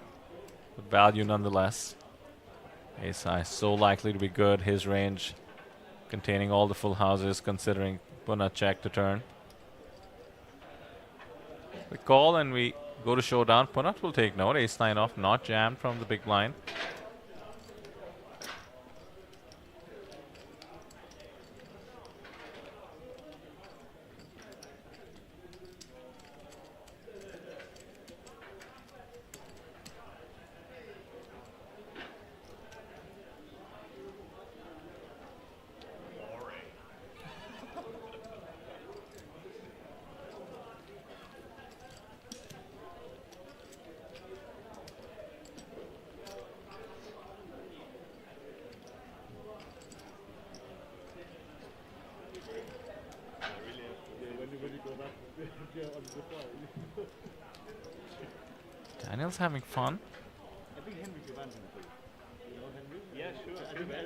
S9: but value nonetheless. Ace high so likely to be good. His range containing all the full houses, considering Punat check to turn. We call and we go to showdown. Punat will take note. Ace-9 off, not jammed from the big blind. Daniel's having fun.
S17: I think Henry Giovan's in the booth. You know Henry? Yeah, sure.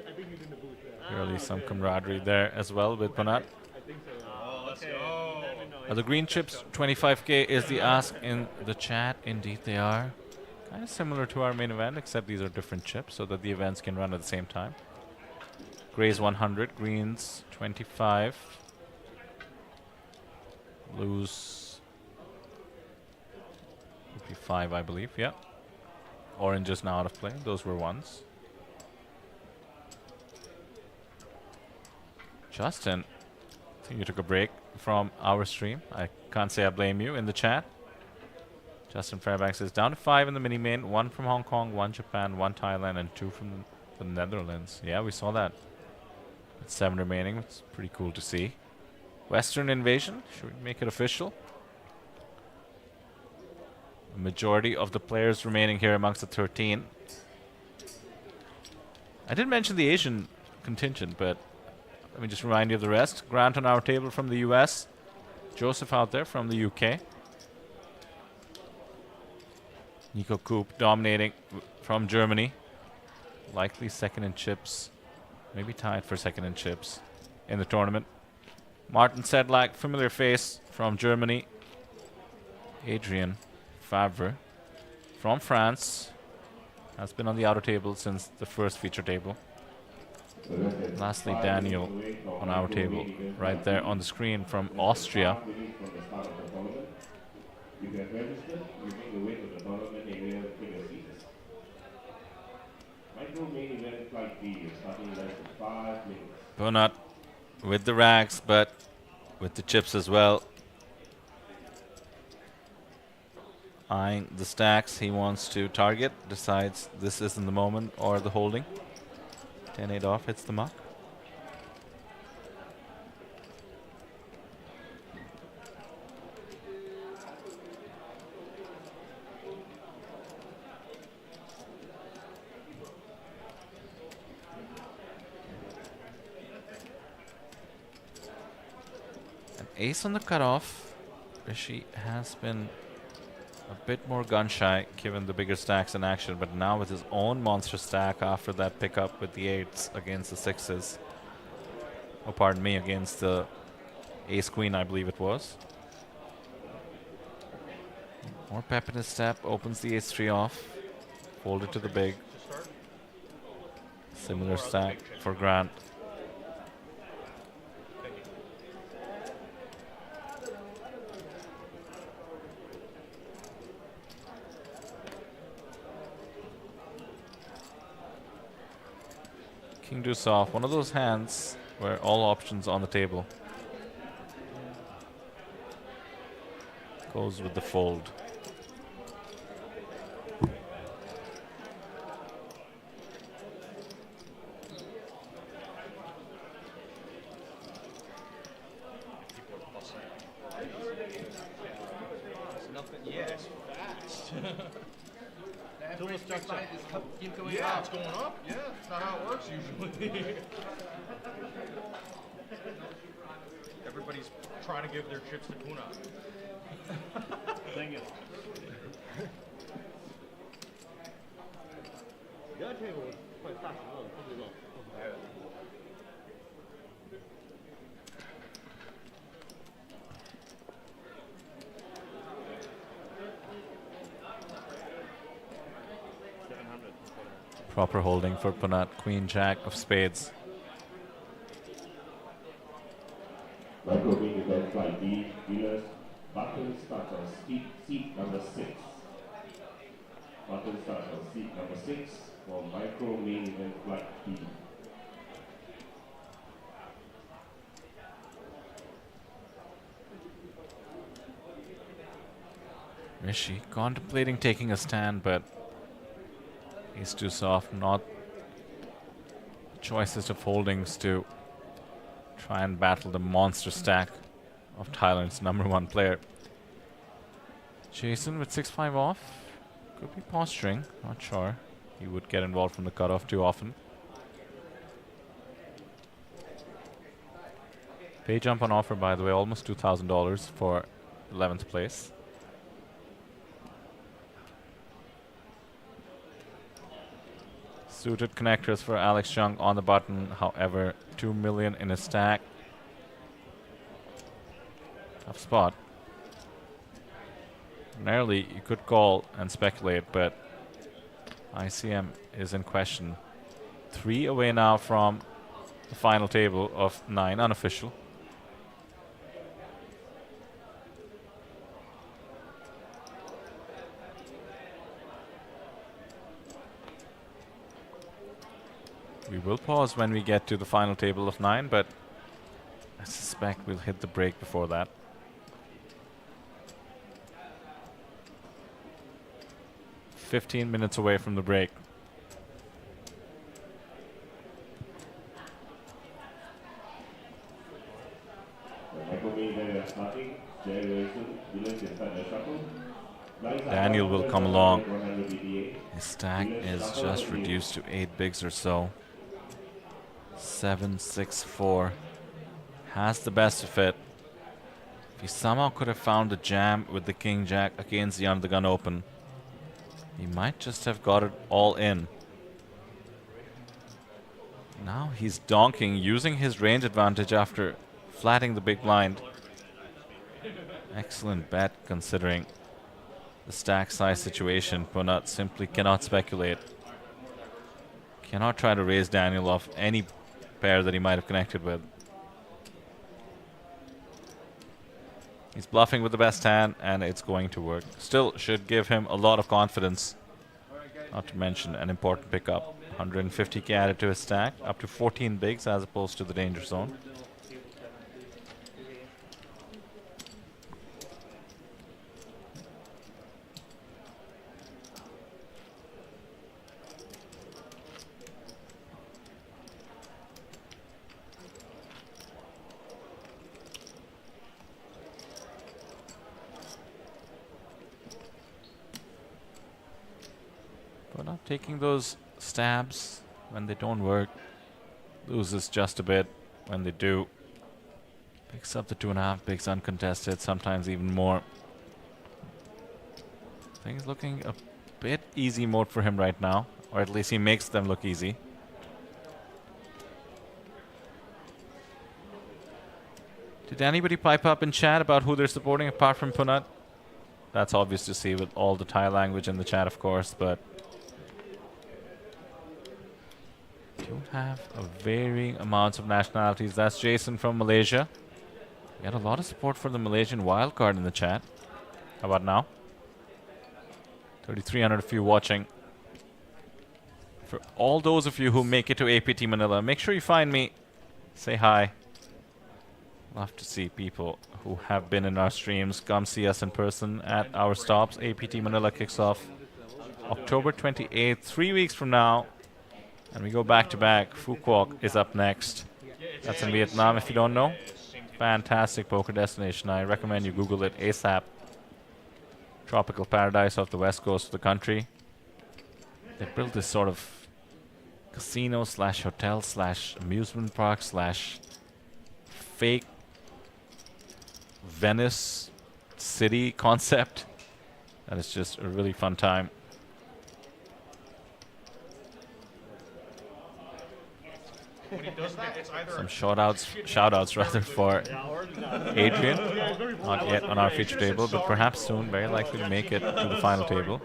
S17: I think he's in the booth.
S9: Clearly some camaraderie there as well with Punat.
S17: I think so. Oh, let's go.
S9: Are the green chips 25k is the ask in the chat? Indeed they are. Kind of similar to our main event, except these are different chips so that the events can run at the same time. Grays 100, greens 25. Blues would be 5, I believe, yeah. Orange is now out of play, those were ones. Justin, I think you took a break from our stream. I can't say I blame you in the chat. Justin Fairbanks is down to 5 in the mini main. 1 from Hong Kong, 1 Japan, 1 Thailand, and 2 from the Netherlands. Yeah, we saw that. With 7 remaining, it's pretty cool to see. Western invasion, should we make it official? The majority of the players remaining here amongst the 13. I did mention the Asian contingent, but let me just remind you of the rest. Grant on our table from the US. Joseph out there from the UK. Nico Koop dominating from Germany. Likely second in chips. Maybe tied for second in chips in the tournament. Martin Sedlak, familiar face from Germany. Adrian Favre from France. Has been on the outer table since the first feature table. Lastly, Daniel on our table, right there on the screen from Austria. Punat with the rags, but with the chips as well. Eyeing the stacks he wants to target, decides this isn't the moment or the holding. 10-8 off, hits the muck. An ace on the cutoff. Rishi has been a bit more gun-shy given the bigger stacks in action, but now with his own monster stack after that pickup with the 8s against the 6s. Oh, pardon me, against the ace-queen, I believe it was. More pep in his step, opens the ace-3 off. Folded to the big. Similar stack for Grant. King deuce off, one of those hands where all options on the table. Goes with the fold.
S17: Yes, fast. Keep going up. It's going up. Yeah, that's not how it works usually. Everybody's trying to give their chips to Puna. Dang it. The other table was quite fast as well. Probably not.
S9: Proper holding for Punat. Queen Jack of spades.
S15: Michael being event flight B, winners, button starts on seat number 6. Button starts on seat number 6 for micro main event flight B.
S9: Rishi contemplating taking a stand, but he's too soft. Not choicest of holdings to try and battle the monster stack of Thailand's #1 player. Jason with 6-5 off. Could be posturing. Not sure. He would get involved from the cutoff too often. Pay jump on offer, by the way, almost $2,000 for 11th place. Suited connectors for Alex Chung on the button. However, 2 million in his stack. Tough spot. Narrowly, you could call and speculate, but ICM is in question. 3 away now from the final table of 9, unofficial. We will pause when we get to the final table of 9, but I suspect we'll hit the break before that. "15 minutes away from the break." Daniel will come along. His stack is just reduced to 8 bigs or so. 7, 6, 4. Has the best of it. If he somehow could have found the jam with the King Jack against the under the gun open, he might just have got it all in. Now he's donking, using his range advantage after flatting the big blind. Excellent bet considering the stack size situation. Punat simply cannot speculate. Cannot try to raise Daniel off any pair that he might have connected with. He's bluffing with the best hand, and it's going to work. Still should give him a lot of confidence. Not to mention an important pickup. 150k added to his stack, up to 14 bigs as opposed to the danger zone. But not taking those stabs when they don't work. Loses just a bit when they do. Picks up the 2.5 bigs uncontested, sometimes even more. Things looking a bit easy mode for him right now, or at least he makes them look easy. Did anybody pipe up in chat about who they're supporting apart from Punat? That's obvious to see with all the Thai language in the chat, of course, but do have a varying amounts of nationalities. That's Jason from Malaysia. We had a lot of support for the Malaysian wildcard in the chat. How about now? 3,300 of you watching. For all those of you who make it to APT Manila, make sure you find me Say hi. Love to see people who have been in our streams come see us in person at our stops. APT Manila kicks off October 28th, 3 weeks from now. And we go back to back. Phu Quoc is up next. That's in Vietnam if you don't know. Fantastic poker destination. I recommend you Google it ASAP. Tropical paradise off the west coast of the country. They built this sort of casino slash hotel slash amusement park slash fake Venice city concept. That is just a really fun time. Some shout-outs rather for Adrian, not yet on our feature table, but perhaps soon, very likely to make it to the final table.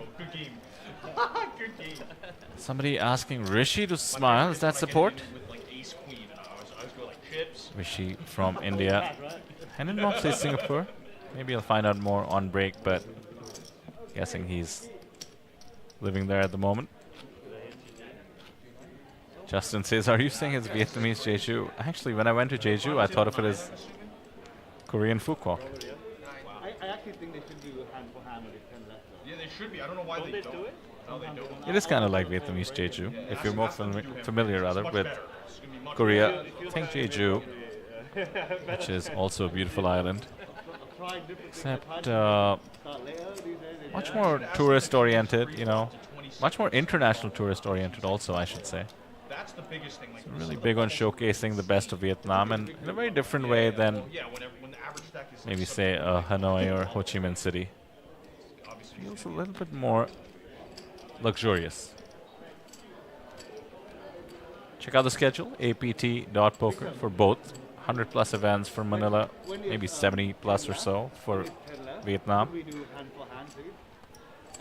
S9: Somebody asking Rishi to smile, is that support? Rishi from India. Hendon says Singapore. Maybe I'll find out more on break, but guessing he's living there at the moment. Justin says, are you saying it's Vietnamese Jeju? Actually, when I went to Jeju, I thought of it as Korean Phu Quoc.
S17: I actually think they should do hand for hand with it. Yeah, they should be. I don't know why they don't. No, they don't.
S9: It is kind of like Vietnamese Jeju. If you're more familiar rather with Korea, think Jeju, which is also a beautiful island. Except much more tourist-oriented, you know. Much more international tourist-oriented also, I should say.
S17: That's the biggest thing. Like,
S9: really big on showcasing the best of Vietnam, and in a very different way than maybe say Hanoi or Ho Chi Minh City. Feels a little bit more luxurious. Check out the schedule, apt.poker for both. 100 plus events for Manila, maybe 70 plus or so for Vietnam. It's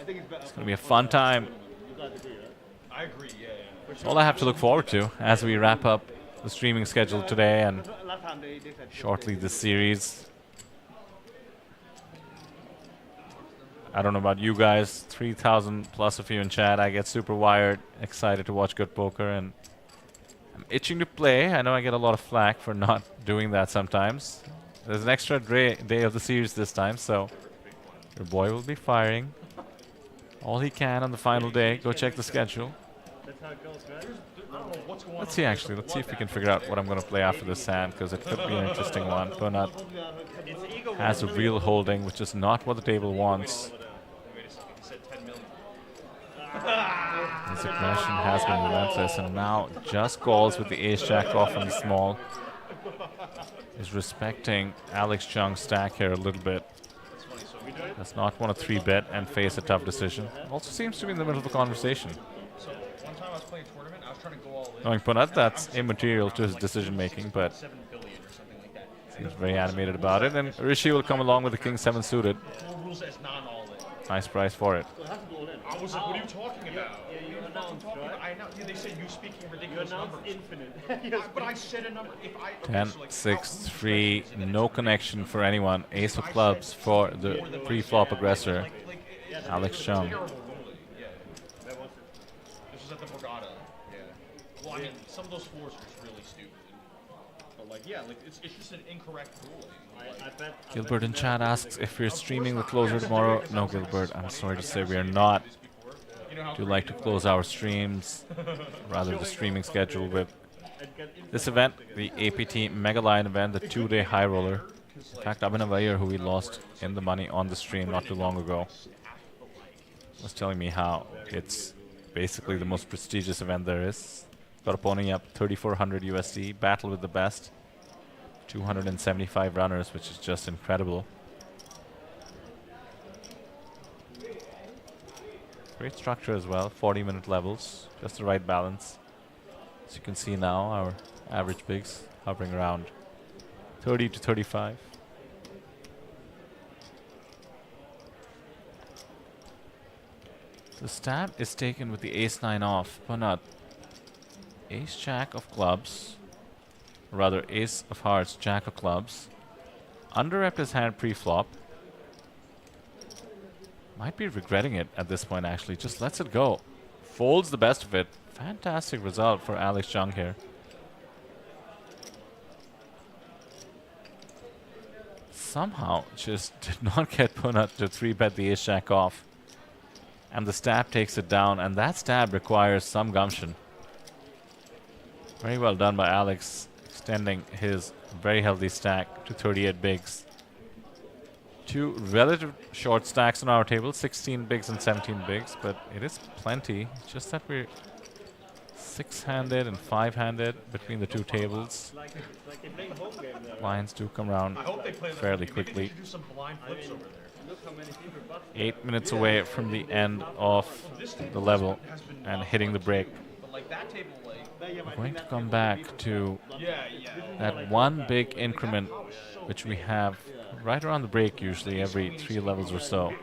S9: going to be a fun time.
S17: I agree, yeah.
S9: That's all I have to look forward to as we wrap up the streaming schedule today and shortly this series. I don't know about you guys, 3,000 plus of you in chat. I get super wired, excited to watch good poker, and I'm itching to play. I know I get a lot of flack for not doing that sometimes. There's an extra day of the series this time, so your boy will be firing all he can on the final day. Go check the schedule. Let's see, actually. Let's see if we can figure out what I'm going to play after this hand, because it could be an interesting one. Bernard has a real holding, which is not what the table wants. His aggression has been relentless, and now just calls with the ace-jack off on the small. Is respecting Alex Chung's stack here a little bit. Does not want to 3-bet and face a tough decision. Also seems to be in the middle of the conversation. Knowing Punat, that's immaterial to his decision-making, but seems very animated about it. And Rishi will come along with the King-7 suited. Nice price for it.
S17: I was like, what are you talking about? I know. They said you speaking ridiculous numbers. Infinite. But I said a number. If I
S9: 10, 6, 3, no connection for anyone. Ace of clubs for the pre-flop aggressor, Alex Chung.
S17: This was at the Borgata. Yeah. Well, I mean, some of those fours are just really stupid. But like, yeah, like it's just an incorrect ruling.
S9: Gilbert in chat asks if we're streaming the closer tomorrow. No, Gilbert, I'm sorry to say we are not. Do like to close our streams, rather the streaming schedule with this event, the APT Mega Line event, the 2-day high roller. In fact, Abhinav Iyer, who we lost in the money on the stream not too long ago, was telling me how it's basically the most prestigious event there is. Got a pony up 3,400 USD, battle with the best. 275 runners, which is just incredible. Great structure as well, 40-minute levels, just the right balance. As you can see now, our average bigs hovering around 30 to 35. The stab is taken with the ace-9 off, but not ace-jack of clubs. Rather, ace of hearts, jack of clubs. Underrepped his hand pre-flop. Might be regretting it at this point, actually. Just lets it go. Folds the best of it. Fantastic result for Alex Chung here. somehow just did not get Punat to 3-bet the ace-jack off. And the stab takes it down, and that stab requires some gumption. Very well done by Alex, extending his very healthy stack to 38 bigs. Two relative short stacks on our table, 16 bigs and 17 bigs, but it is plenty. It's just that we're 6-handed and 5-handed between the two tables. Blinds do come around fairly quickly. 8 minutes away from the end of the level and hitting the break. We're going to come back to that one big increment which we have right around the break usually every 3 levels or so.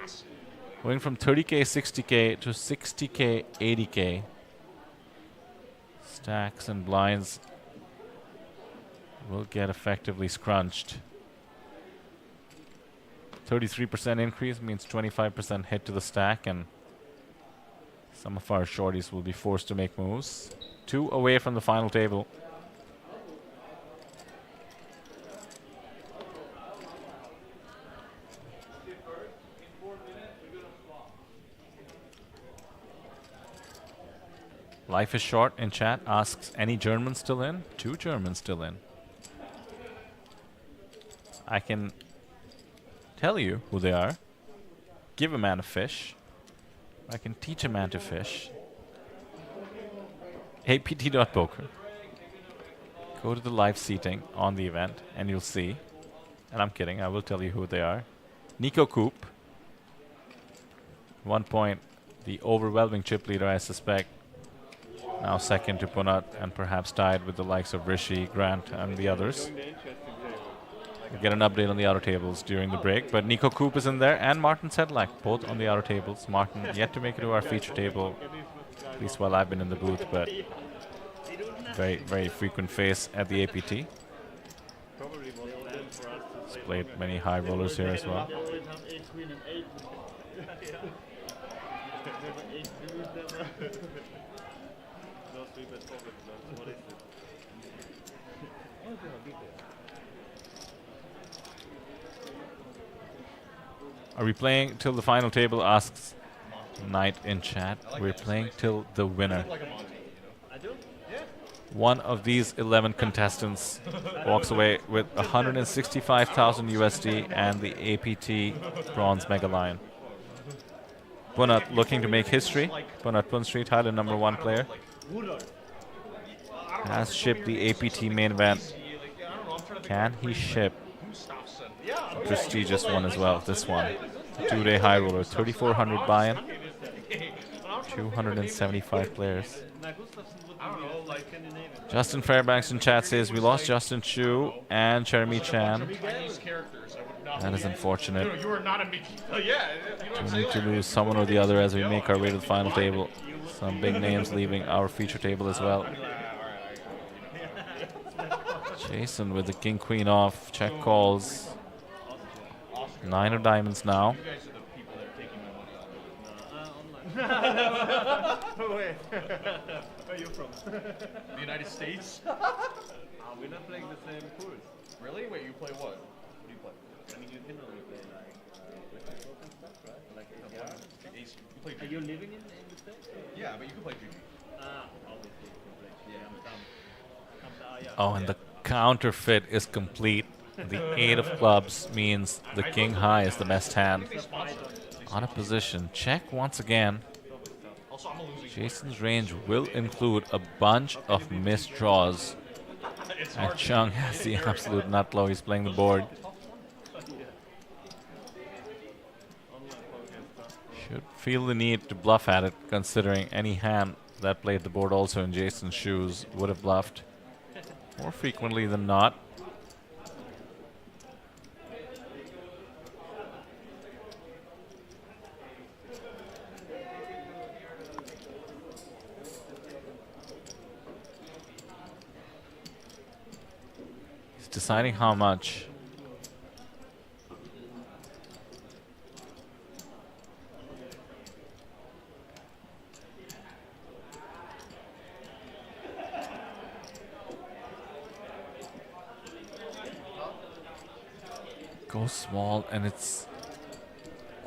S9: Going from 30k, 60k to 60k, 80k. Stacks and blinds will get effectively scrunched. 33% increase means 25% hit to the stack, and some of our shorties will be forced to make moves. 2 away from the final table. Life is short in chat asks, any Germans still in? 2 Germans still in. I can tell you who they are. Give a man a fish. I can teach a man to fish. APT.poker. Go to the live seating on the event and you'll see. And I'm kidding, I will tell you who they are. Nico Coop. 1 point, the overwhelming chip leader, I suspect. Now second to Punat and perhaps tied with the likes of Rishi, Grant and the others. We'll get an update on the outer tables during the break, but Nico Coop is in there and Martin Sedlak, both on the outer tables. Martin yet to make it to our feature table, at least while I've been in the booth, but very, very frequent face at the APT. He's played many high rollers here as well. Are we playing till the final table, asks Knight in chat. We're playing till the winner. One of these 11 contestants walks away with 165,000 USD and the APT Bronze Mega Lion. Punat looking to make history. Punat Punstri, Thailand #1 player. Has shipped the APT main event. Can he ship a prestigious one as well? This one. 2-day high roller, 3,400 buy-in. 275 players. Justin Fairbanks in chat says we lost Justin Chu and Jeremy Chan. That is unfortunate. We need to lose someone or the other as we make our way to the final table. Some big names leaving our feature table as well. Jason with the king queen off, check calls. 9 of diamonds now.
S17: Where are you from? The United States? We're not playing the same course. Really? Wait, you play what? What do you play? I mean, you can only play like with and stuff, right? Like ace. You play GG. Are you living in the States? Yeah, but you can play GG. Obviously you can play GG.
S9: Oh, and the counterfeit is complete. The 8 of clubs means the king high is the best hand. On a position, check once again. Jason's range will include a bunch of missed draws. And Chung has the absolute nut low. He's playing the board. Should feel the need to bluff at it, considering any hand that played the board also in Jason's shoes would have bluffed more frequently than not. Deciding how much. Goes small, and it's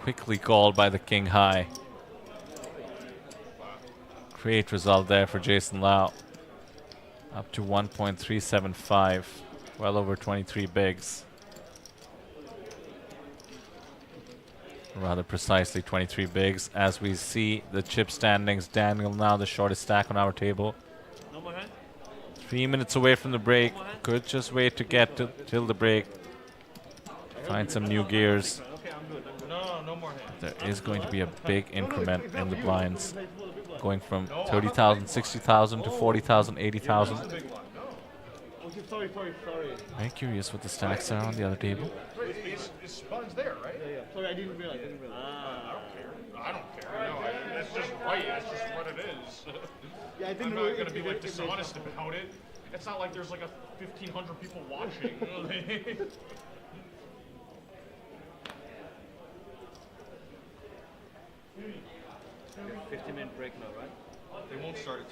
S9: quickly called by the king high. Great result there for Jason Lau. Up to 1.375, well over 23 bigs. Rather precisely 23 bigs. As we see the chip standings, Daniel now the shortest stack on our table. 3 minutes away from the break. Could just wait to get till the break. Find some new gears. There is going to be a big increment in the blinds, going from 30,000, 60,000 to 40,000, 80,000. Very curious what the stacks are on the other table.
S17: Is Spud's there, right? Yeah. Sorry, I didn't realize. I don't care. I don't care. No, that's just right. That's just what it is. Yeah, I'm not going to be like dishonest about it. It's not like there's like 1,500 people watching.
S16: 15-minute break now, right?
S7: They won't start it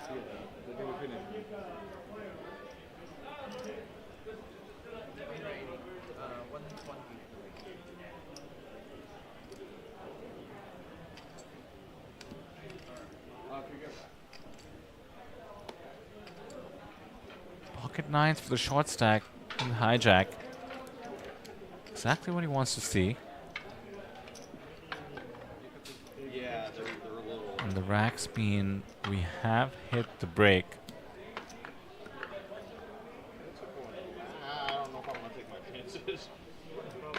S7: till they will finish.
S9: Pocket nines for the short stack and the hijack. Exactly what he wants to see.
S7: Yeah, they're a little.
S9: And the rack spin, we have hit the break.
S7: I don't know if I want to take my chances.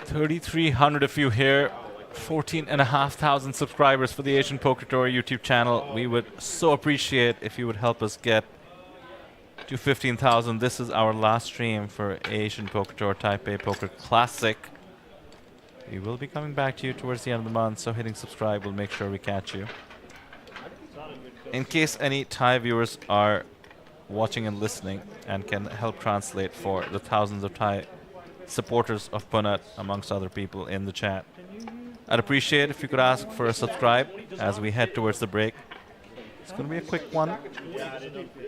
S9: 3,300 of you here. 14,500 subscribers for the Asian Poker Tour YouTube channel. We would so appreciate if you would help us get to 15,000. This is our last stream for Asian Poker Tour Taipei Poker Classic. We will be coming back to you towards the end of the month, so hitting subscribe will make sure we catch you. In case any Thai viewers are watching and listening and can help translate for the thousands of Thai supporters of Punat amongst other people in the chat, I'd appreciate if you could ask for a subscribe as we head towards the break. It's going to be a quick one.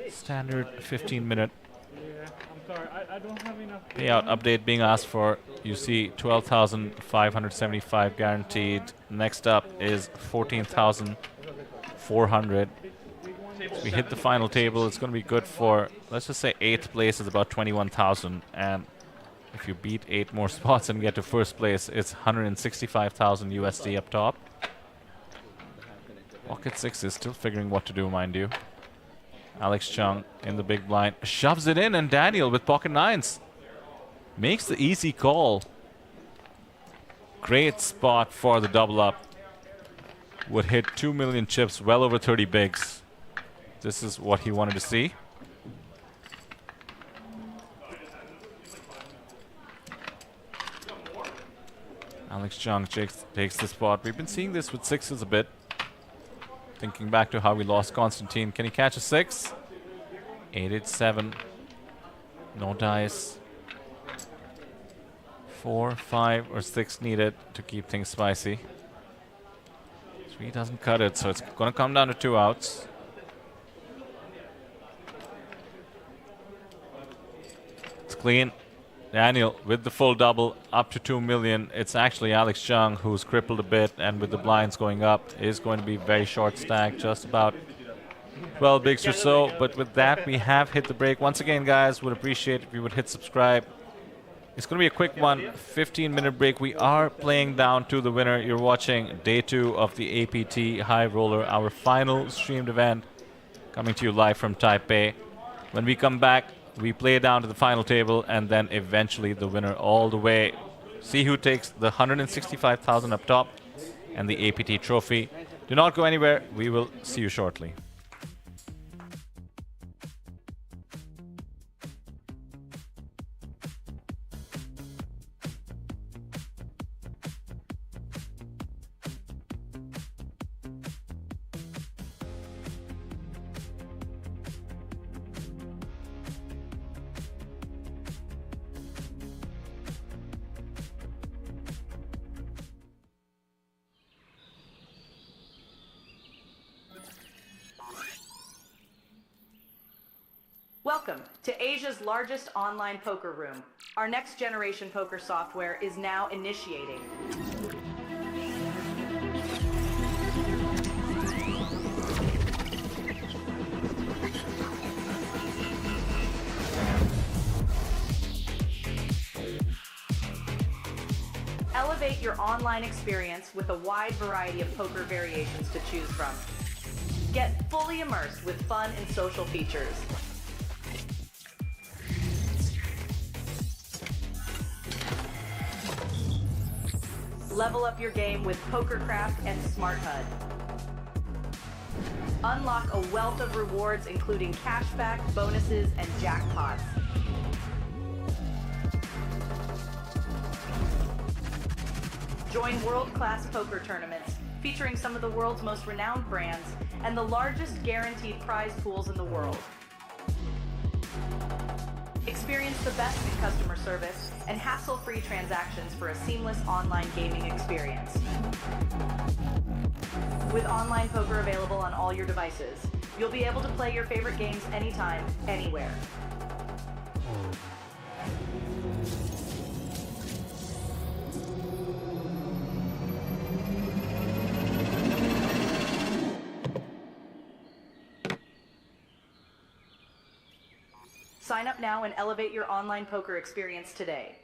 S9: Standard 15-minute payout update being asked for. You see 12,575 guaranteed. Next up is 14,400. So we hit the final table. It's going to be good for, let's just say 8th place is about 21,000. And if you beat 8 more spots and get to first place, it's 165,000 USD up top. Pocket 6 is still figuring what to do, mind you. Alex Chung in the big blind shoves it in, and Daniel with pocket 9s makes the easy call. Great spot for the double up. Would hit 2 million chips, well over 30 bigs. This is what he wanted to see. Alex Chung takes the spot. We've been seeing this with 6s a bit. Thinking back to how we lost Constantine. Can he catch a 6? 8-8-7. No dice. 4, 5, or 6 needed to keep things spicy. 3 doesn't cut it, so it's going to come down to 2 outs. It's clean. Daniel with the full double up to 2 million. It's actually Alex Chung who's crippled a bit, and with the blinds going up is going to be very short stack, just about 12 bigs or so. But with that, we have hit the break. Once again, guys, would appreciate if you would hit subscribe. It's going to be a quick one, 15-minute break. We are playing down to the winner. You're watching day 2 of the APT High Roller, our final streamed event, coming to you live from Taipei. When we come back, we play down to the final table, and then eventually the winner all the way. See who takes the 165,000 up top and the APT trophy. Do not go anywhere. We will see you shortly.
S13: Welcome to Asia's largest online poker room. Our next generation poker software is now initiating. Elevate your online experience with a wide variety of poker variations to choose from. Get fully immersed with fun and social features. Level up your game with PokerCraft and Smart HUD. Unlock a wealth of rewards including cashback, bonuses, and jackpots. Join world-class poker tournaments featuring some of the world's most renowned brands and the largest guaranteed prize pools in the world. Experience the best in customer service and hassle-free transactions for a seamless online gaming experience. With online poker available on all your devices, you'll be able to play your favorite games anytime, anywhere. Sign up now and elevate your online poker experience today.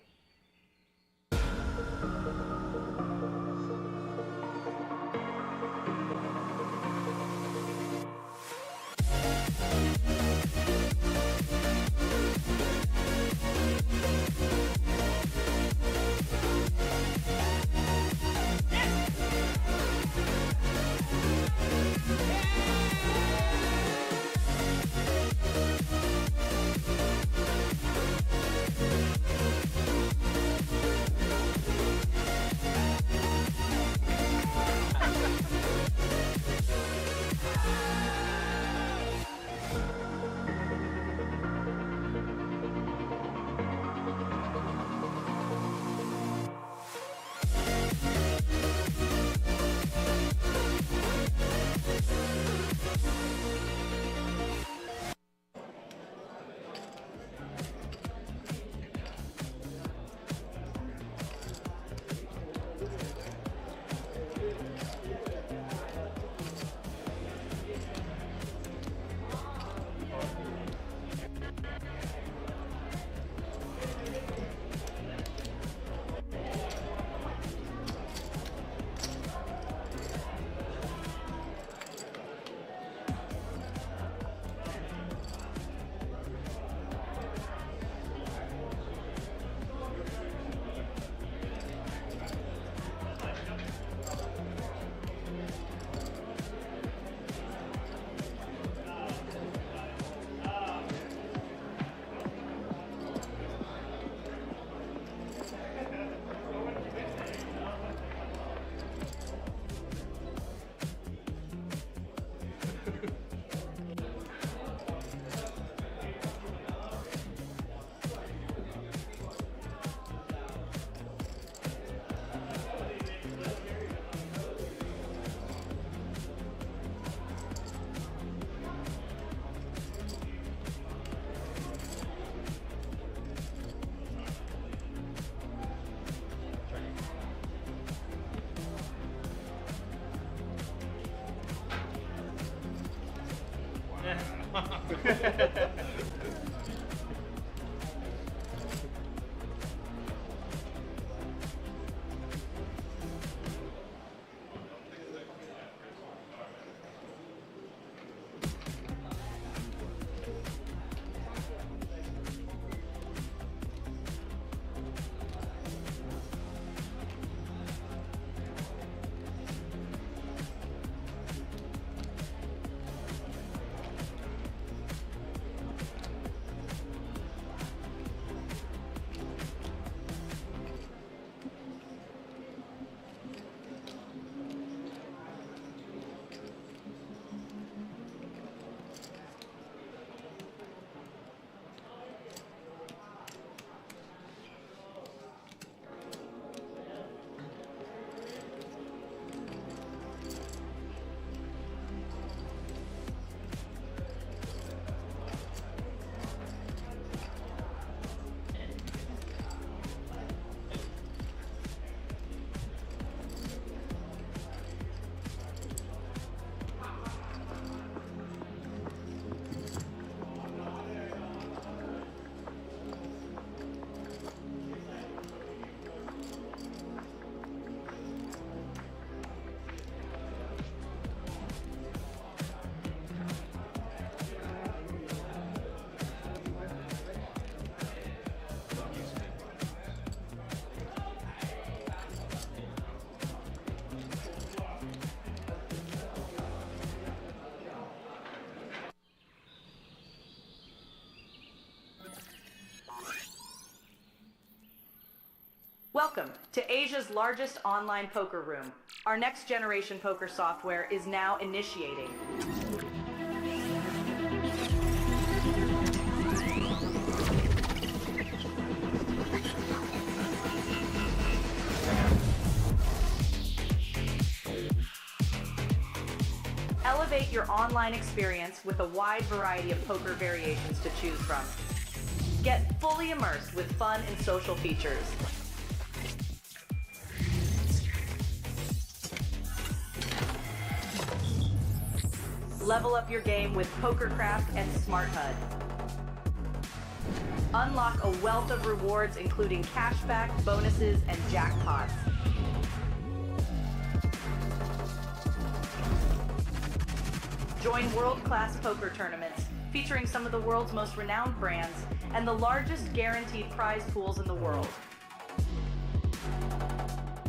S13: Welcome to Asia's largest online poker room. Our next generation poker software is now initiating. Elevate your online experience with a wide variety of poker variations to choose from. Get fully immersed with fun and social features. Level up your game with PokerCraft and Smart HUD. Unlock a wealth of rewards including cashback, bonuses, and jackpots. Join world-class poker tournaments featuring some of the world's most renowned brands and the largest guaranteed prize pools in the world.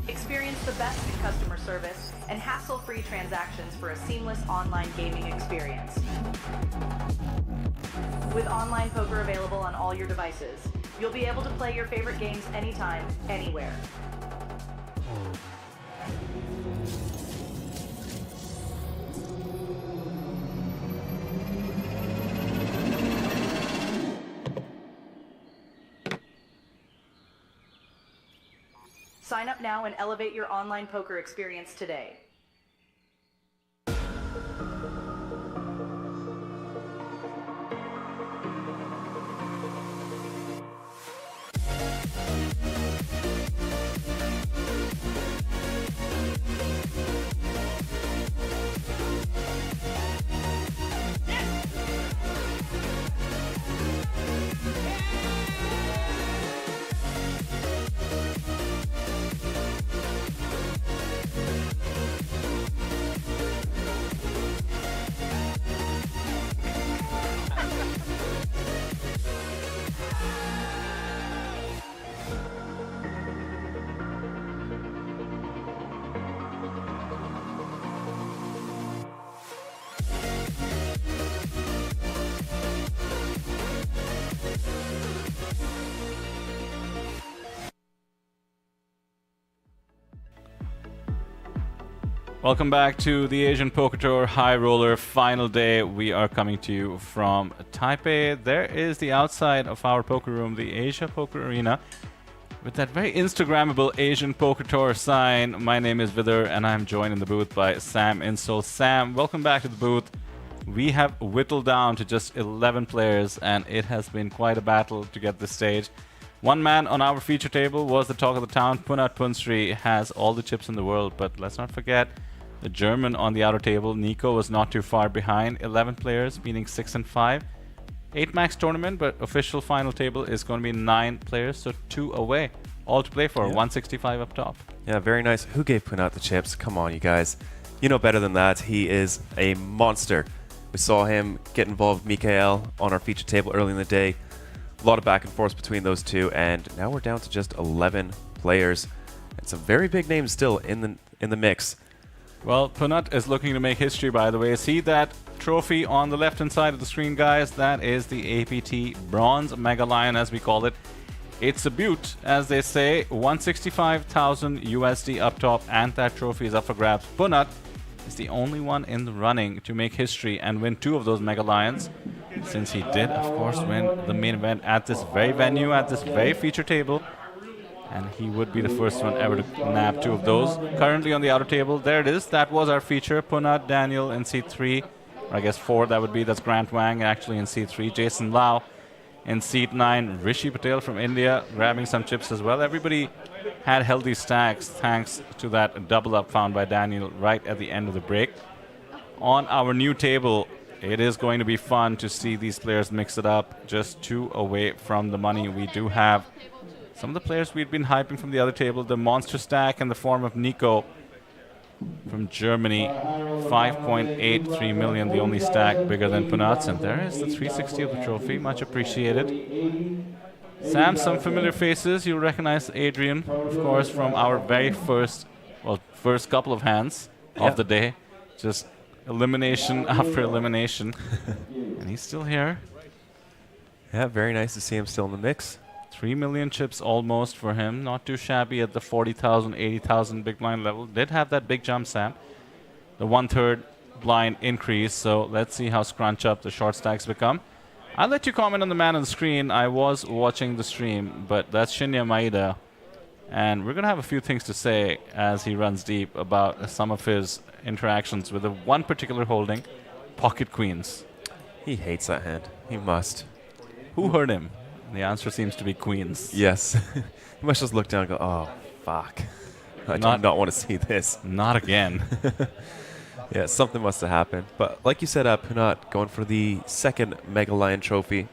S13: Experience the best in customer service and hassle-free transactions for a seamless online gaming experience. With online poker available on all your devices, you'll be able to play your favorite games anytime, anywhere. Sign up now and elevate your online poker experience today.
S9: Welcome back to the Asian Poker Tour High Roller final day. We are coming to you from Taipei. There is the outside of our poker room, the Asia Poker Arena, with that very Instagrammable Asian Poker Tour sign. My name is Vidar, and I'm joined in the booth by Sam Insole. Sam, welcome back to the booth. We have whittled down to just 11 players, and it has been quite a battle to get this stage. One man on our feature table was the talk of the town. Punat Punsri has all the chips in the world, but let's not forget the German on the outer table. Nico was not too far behind. 11 players, meaning 6 and 5. 8 max tournament, but official final table is going to be 9 players, so 2 away. All to play for, 165 up top.
S14: Yeah, very nice. Who gave Punat the chips? Come on, you guys. You know better than that. He is a monster. We saw him get involved with Mikael on our feature table early in the day. A lot of back and forth between those two, and now we're down to just 11 players. And some very big names still in the mix.
S9: Well, Punat is looking to make history, by the way. See that trophy on the left-hand side of the screen, guys? That is the APT Bronze Mega Lion, as we call it. It's a beaut, as they say. 165,000 USD up top, and that trophy is up for grabs. Punat is the only one in the running to make history and win 2 of those Mega Lions, since he did, of course, win the main event at this very venue, at this very feature table. And he would be the first one ever to nab 2 of those. Currently on the outer table, there it is. That was our feature. Punat, Daniel in seat 3. Or I guess 4 that would be. That's Grant Wang actually in seat 3. Jason Lau in seat 9. Rishi Patel from India grabbing some chips as well. Everybody had healthy stacks thanks to that double up found by Daniel right at the end of the break. On our new table, it is going to be fun to see these players mix it up. Just 2 away from the money. We do have some of the players we've been hyping from the other table. The monster stack in the form of Nico from Germany. 5.83 million, the only stack bigger than Punat's. And there is the 360 of the trophy. Much appreciated. Sam, some familiar faces. You'll recognize Adrian, of course, from our very first couple of hands of the day. Just elimination after elimination. And he's still here.
S14: Yeah, very nice to see him still in the mix.
S9: 3 million chips almost for him. Not too shabby at the 40,000, 80,000 big blind level. Did have that big jump, Sam. The 1/3 blind increase. So let's see how scrunch up the short stacks become. I'll let you comment on the man on the screen. I was watching the stream, but that's Shinya Maeda. And we're going to have a few things to say as he runs deep about some of his interactions with the one particular holding, pocket queens.
S14: He hates that hand. He must.
S9: Who hurt him? The answer seems to be queens.
S14: Yes. He must just look down and go, oh, fuck. I do not want to see this.
S9: Not again.
S14: Yeah, something must have happened. But like you said, Punat going for the second Mega Lion trophy.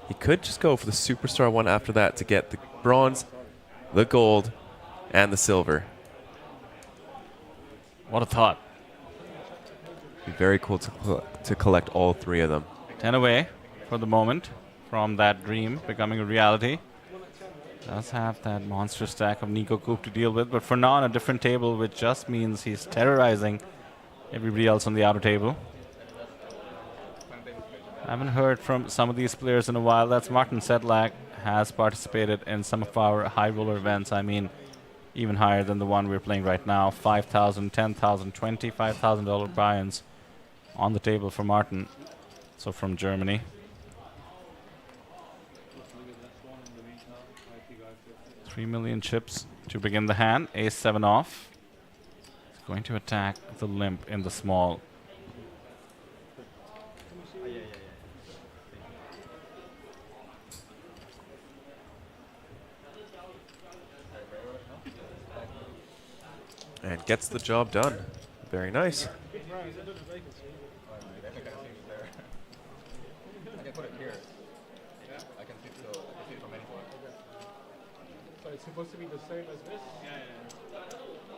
S14: He could just go for the Superstar one after that to get the bronze, the gold, and the silver.
S9: What a thought.
S14: Be very cool to collect all 3 of them.
S9: 10 away for the moment from that dream becoming a reality. Does have that monster stack of Nico Coop to deal with, but for now on a different table, which just means he's terrorizing everybody else on the outer table. I haven't heard from some of these players in a while. That's Martin Sedlak, has participated in some of our high roller events. I mean, even higher than the one we're playing right now. $5,000, $10,000, $25,000 buy-ins on the table for Martin. So from Germany. $3 million chips to begin the hand. Ace-7 off. He's going to attack the limp in the small.
S14: And gets the job done. Very nice.
S19: I can put it here. I can see it from anywhere.
S2: So it's supposed to be the same as this? Yeah.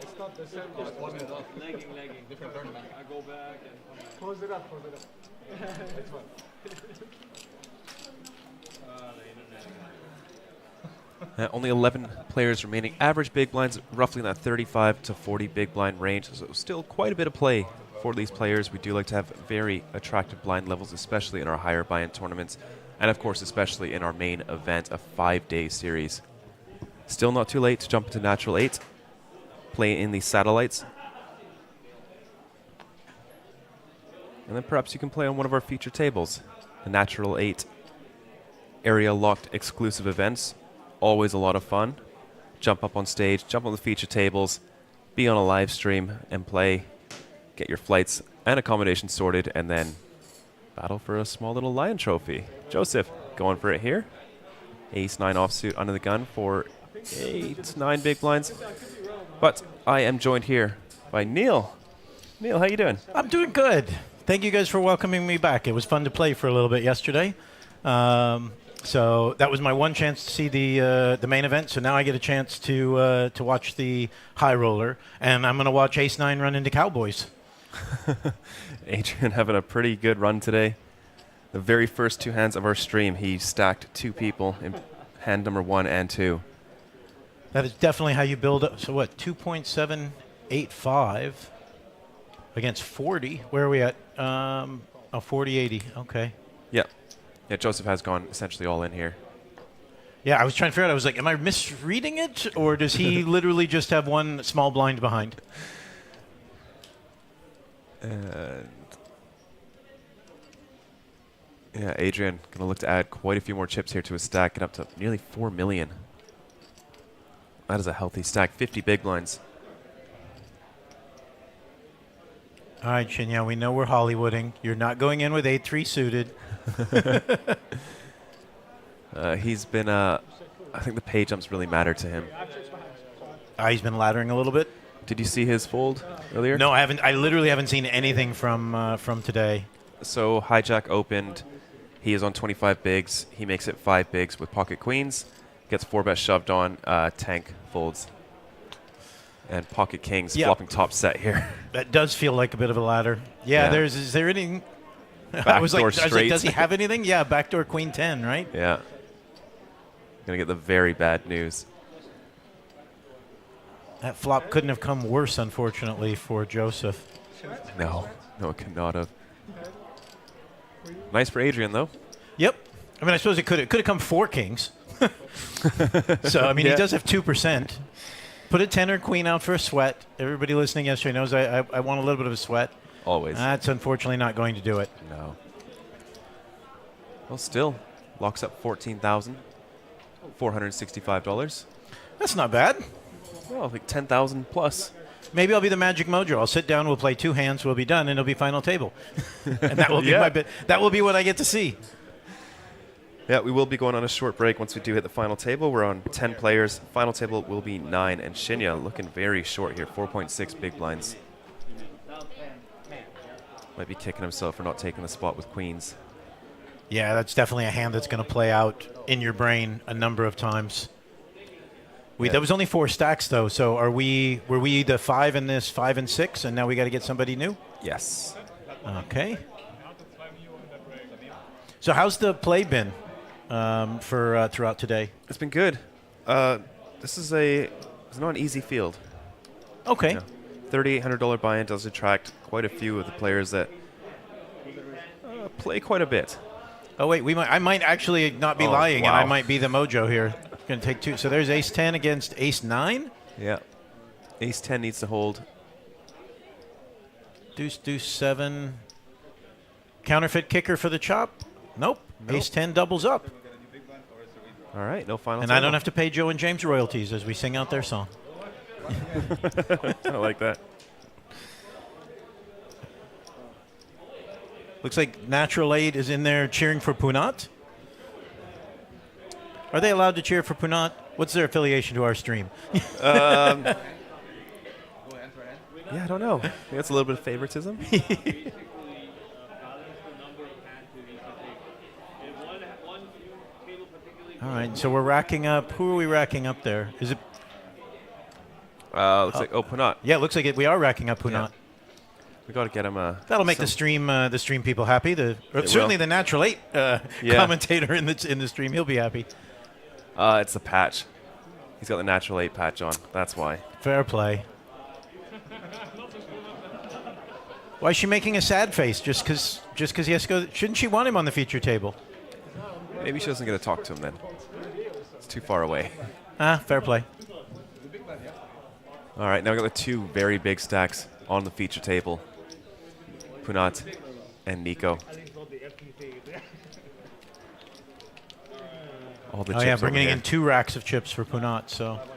S2: It's not the same.
S19: Just one is off.
S2: Lagging.
S19: Different tournament.
S2: I go back and come back. Close it up. It's fine.
S14: Only 11 players remaining. Average big blinds roughly in that 35 to 40 big blind range. So still quite a bit of play for these players. We do like to have very attractive blind levels, especially in our higher buy-in tournaments. And of course, especially in our main event, a 5-day series. Still not too late to jump into Natural 8. Play in the satellites. And then perhaps you can play on one of our feature tables. The Natural 8 area locked exclusive events. Always a lot of fun. Jump up on stage, jump on the feature tables, be on a live stream and play. Get your flights and accommodation sorted, and then battle for a small little lion trophy. Joseph going for it here. Ace-9 offsuit under the gun for 8-9 big blinds. But I am joined here by Neil. Neil, how you doing?
S21: I'm doing good. Thank you guys for welcoming me back. It was fun to play for a little bit yesterday. So that was my one chance to see the main event. So now I get a chance to watch the high roller, and I'm going to watch Ace-9 run into Cowboys.
S14: Adrian having a pretty good run today. The very first 2 hands of our stream, he stacked 2 people in hand number 1 and 2.
S21: That is definitely how you build up. So what, 2.785 against 40? Where are we at? 40-80. Okay.
S14: Yeah. Yeah, Joseph has gone essentially all in here.
S21: Yeah, I was trying to figure out. I was like, am I misreading it? Or does he literally just have one small blind behind?
S14: And yeah, Adrian going to look to add quite a few more chips here to his stack, getting up to nearly 4 million. That is a healthy stack. 50 big blinds.
S21: All right, Shinya, we know we're Hollywooding. You're not going in with 8-3 suited.
S14: He's been, I think the pay jumps really matter to him.
S21: He's been laddering a little bit.
S14: Did you see his fold earlier?
S21: No, I haven't. I literally haven't seen anything from today.
S14: So Hijack opened. He is on 25 bigs. He makes it 5 bigs with pocket queens. Gets 4-bet shoved on. Tank folds. And pocket kings flopping top set here.
S21: That does feel like a bit of a ladder. Yeah. Is there anything? I was like, does he have anything? Yeah, backdoor queen 10, right?
S14: Yeah. Gonna get the very bad news.
S21: That flop couldn't have come worse, unfortunately, for Joseph.
S14: No, it could not have. Nice for Adrian, though.
S21: Yep. I mean, I suppose it could have come 4 kings. So, I mean,
S14: Yeah.
S21: he does have 2%. Put a 10 or queen out for a sweat. Everybody listening yesterday knows I want a little bit of a sweat.
S14: Always.
S21: That's unfortunately not going to do it.
S14: No. Well, still locks up $14,465.
S21: That's not bad.
S14: Well, like 10,000 plus.
S21: Maybe I'll be the magic mojo. I'll sit down, we'll play 2 hands, we'll be done, and it'll be final table. And that will be my bit. That will be what I get to see.
S14: Yeah, we will be going on a short break once we do hit the final table. We're on 10 players. Final table will be 9, and Shinya looking very short here, 4.6 big blinds. Might be kicking himself for not taking the spot with queens.
S21: Yeah, that's definitely a hand that's going to play out in your brain a number of times. That was only 4 stacks, though. So were we the 5 in this 5 and 6, and now we got to get somebody new?
S14: Yes.
S21: Okay. So how's the play been for throughout today?
S14: It's been good. This is it's not an easy field.
S21: Okay.
S14: You know, $3,800 buy-in does attract quite a few of the players that play quite a bit.
S21: Oh wait, I might actually not be lying,
S14: wow.
S21: and I might be the mojo here. Going to take 2. So there's Ace 10 against Ace 9.
S14: Yeah. Ace 10 needs to hold.
S21: Deuce 7. Counterfeit kicker for the chop. Nope. Ace 10 doubles up.
S14: All right, no final.
S21: And I don't have to pay Joe and James royalties as we sing out their song.
S14: I like that.
S21: Looks like Natural Aid is in there cheering for Punat. Are they allowed to cheer for Punat? What's their affiliation to our stream?
S14: Yeah, I don't know. I think that's a little bit of favoritism.
S21: All right, so we're racking up. Who are we racking up there? Is it?
S14: Looks like Punat.
S21: Yeah, it looks like it. We are racking up Punat.
S14: Yeah. We got to get him.
S21: That'll make the stream people happy. Certainly the Natural 8 commentator in the stream, he'll be happy.
S14: It's the patch. He's got the Natural 8 patch on. That's why.
S21: Fair play. Why is she making a sad face? Just because he has to go? Shouldn't she want him on the feature table?
S14: Maybe she doesn't get to talk to him then. It's too far away.
S21: Fair play.
S14: All right, now we got the 2 very big stacks on the feature table. Punat and Nico. All the chips
S21: yeah,
S14: over
S21: bringing
S14: here.
S21: in 2 racks of chips for Punat, so.
S14: I'm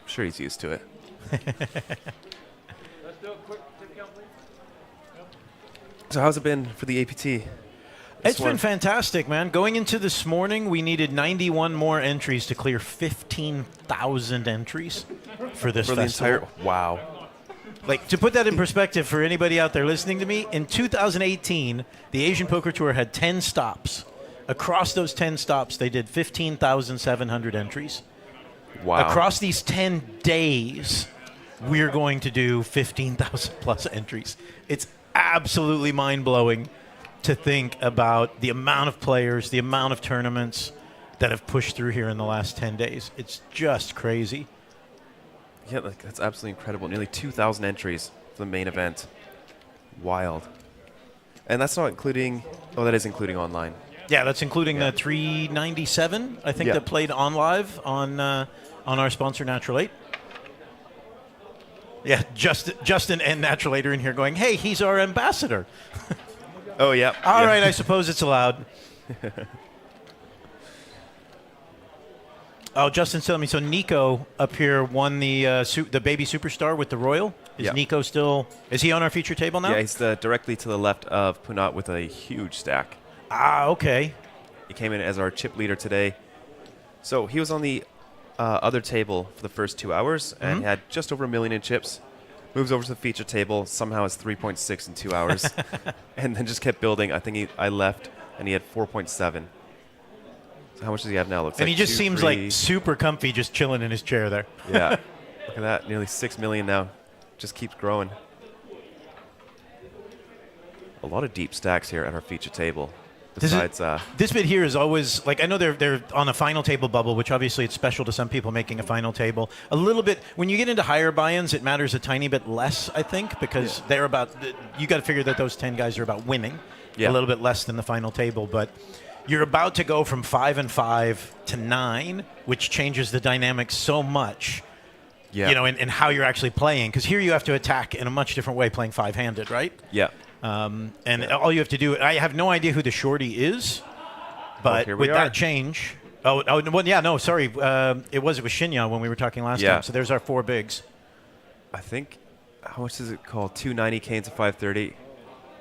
S14: sure he's used to it. So how's it been for the APT?
S21: It's been fantastic, man. Going into this morning, we needed 91 more entries to clear 15,000 entries for this festival.
S14: Wow.
S21: Like, to put that in perspective for anybody out there listening to me, in 2018, the Asian Poker Tour had 10 stops. Across those 10 stops, they did 15,700 entries.
S14: Wow.
S21: Across these 10 days, we're going to do 15,000 plus entries. It's absolutely mind-blowing to think about the amount of players, the amount of tournaments that have pushed through here in the last 10 days. It's just crazy.
S14: Yeah, that's absolutely incredible. Nearly 2,000 entries for the main event. Wild. And that's not including... Oh, that is including online.
S21: Yeah, that's including the 397, I think, that played on live on our sponsor, Natural 8. Yeah, Justin and Natural 8 are in here going, hey, he's our ambassador.
S14: Oh, yeah.
S21: All right, I suppose it's allowed. Oh, Justin's telling me, so Nico up here won the Baby Superstar with the Royal. Is Nico still, is he on our feature table now?
S14: Yeah, he's directly to the left of Punat with a huge stack.
S21: Okay.
S14: He came in as our chip leader today. So he was on the other table for the first 2 hours and had just over 1 million in chips. Moves over to the feature table, somehow has 3.6 in 2 hours, and then just kept building. I think I left, and he had 4.7. So how much does he have now? Looks
S21: and
S14: like
S21: he just seems like super comfy, just chilling in his chair there.
S14: Yeah. Look at that. Nearly 6 million now. Just keeps growing. A lot of deep stacks here at our feature table. Besides,
S21: this bit here is always, like, I know they're on a final table bubble, which obviously it's special to some people making a final table. A little bit, when you get into higher buy-ins, it matters a tiny bit less, I think, because they're about, you got to figure that those 10 guys are about winning a little bit less than the final table. But you're about to go from 5 and 5 to 9, which changes the dynamics so much.
S14: Yeah.
S21: You know, in how you're actually playing, because here you have to attack in a much different way, playing 5-handed, right?
S14: Yeah.
S21: All you have to do, I have no idea who the shorty is, but with that change, sorry, it was Shinya when we were talking last time. So there's our 4 bigs.
S14: I think, how much is it called? 290k into 530.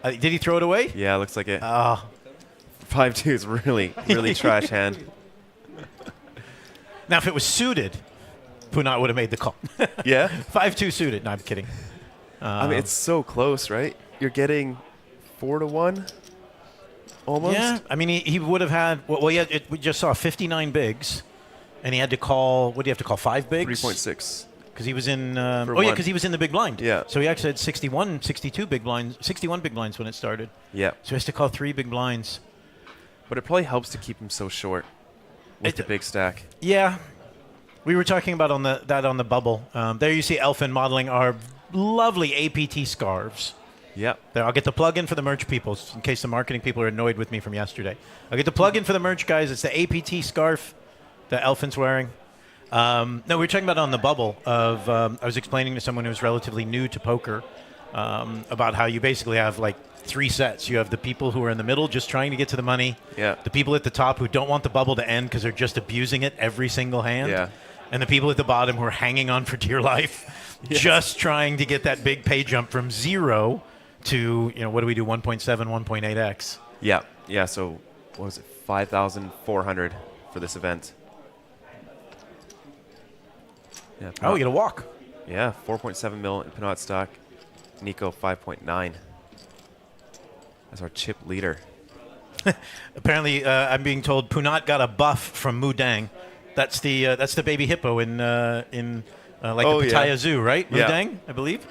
S21: Did he throw it away?
S14: Yeah, looks like it.
S21: 5-2
S14: is really trash hand.
S21: Now, if it was suited, Punat would have made the call.
S14: Yeah?
S21: 5-2 suited. No, I'm kidding.
S14: I mean, it's so close, right? You're getting 4-1, almost.
S21: Yeah, I mean, he would have had. We just saw 59 bigs, and he had to call. What do you have to call? 5 bigs.
S14: 3.6.
S21: Because he was in.
S14: For one.
S21: Because he was in the big blind.
S14: Yeah.
S21: So he actually had 62 big blinds, 61 big blinds when it started.
S14: Yeah.
S21: So he has to call 3 big blinds.
S14: But it probably helps to keep him so short with the big stack.
S21: Yeah. We were talking about on the bubble. There you see Elfin modeling our lovely APT scarves.
S14: Yep.
S21: There, I'll get the plug-in for the merch people, in case the marketing people are annoyed with me from yesterday. I'll get the plug-in for the merch, guys. It's the APT scarf that Elfin's wearing. No, we were talking about on the bubble of I was explaining to someone who was relatively new to poker about how you basically have like 3 sets. You have the people who are in the middle just trying to get to the money.
S14: Yeah.
S21: The people at the top who don't want the bubble to end because they're just abusing it every single hand.
S14: Yeah.
S21: And the people at the bottom who are hanging on for dear life, just trying to get that big pay jump from 0 to, what do we do, 1.7, 1.8x?
S14: Yeah. Yeah, so what was it, 5,400 for this event. Yeah,
S21: Oh, you get a walk.
S14: Yeah, 4.7 mil in Pinot stock. Nico 5.9. That's our chip leader.
S21: Apparently, I'm being told Punat got a buff from Mudang. That's the baby hippo in the Pattaya Zoo, right?
S14: Yeah.
S21: Mudang, I believe.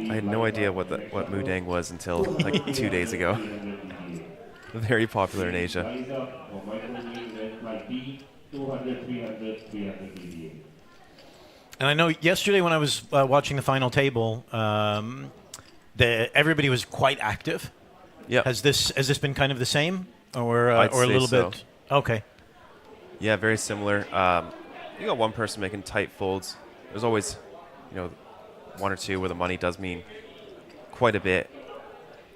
S14: I had no idea what Mudang was until like 2 days ago. Very popular in Asia.
S21: And I know yesterday when I was watching the final table, everybody was quite active.
S14: Yeah.
S21: Has this been kind of the same, or a
S14: say
S21: little
S14: so.
S21: bit? Okay.
S14: Yeah, very similar. You got one person making tight folds. There's always, 1 or 2 where the money does mean quite a bit.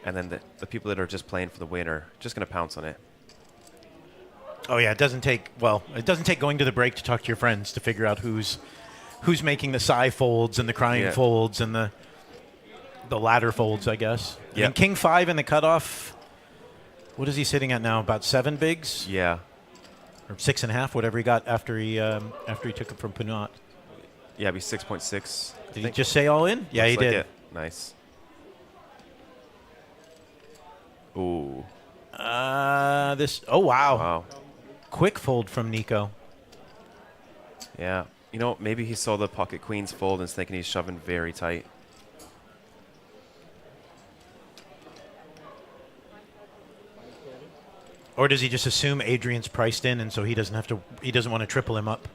S14: And then the people that are just playing for the win are just going to pounce on it.
S21: Oh yeah, it doesn't take going to the break to talk to your friends to figure out who's making the sigh folds and the crying folds and the ladder folds, I guess. I mean, King 5 in the cutoff. What is he sitting at now? About 7 bigs?
S14: Yeah.
S21: Or 6.5, whatever he got after he took it from Punat.
S14: Yeah, it'd be 6.6.
S21: Did he just say all in? Yeah, he did.
S14: Nice. Ooh.
S21: Oh, wow.
S14: Wow.
S21: Quick fold from Nico.
S14: Yeah. Maybe he saw the pocket queens fold and is thinking he's shoving very tight.
S21: Or does he just assume Adrian's priced in, and so he doesn't want to triple him up?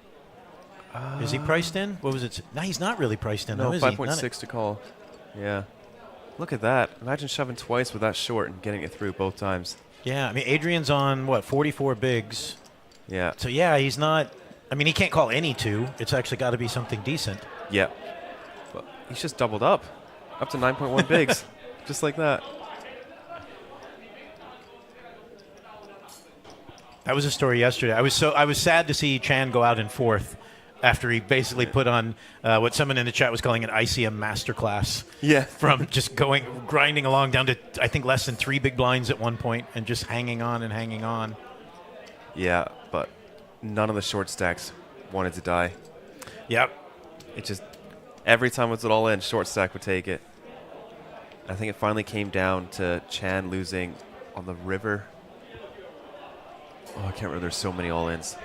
S21: Is he priced in? What was it? No, he's not really priced in,
S14: No,
S21: though, is he?
S14: 5.6 to call. Yeah. Look at that. Imagine shoving twice with that short and getting it through both times.
S21: Yeah, I mean, Adrian's on, 44 bigs.
S14: Yeah.
S21: So, yeah, he's not... I mean, he can't call any 2. It's actually got to be something decent.
S14: Yeah. But he's just doubled up to 9.1 bigs, just like that.
S21: That was a story yesterday. I was sad to see Chan go out in 4th after he basically put on what someone in the chat was calling an ICM masterclass.
S14: Yeah.
S21: From just grinding along down to, I think, less than 3 big blinds at one point and just hanging on and hanging on.
S14: Yeah, but none of the short stacks wanted to die.
S21: Yep.
S14: It just, every time it was all in, short stack would take it. I think it finally came down to Chan losing on the river. Oh, I can't remember. There's so many all-ins.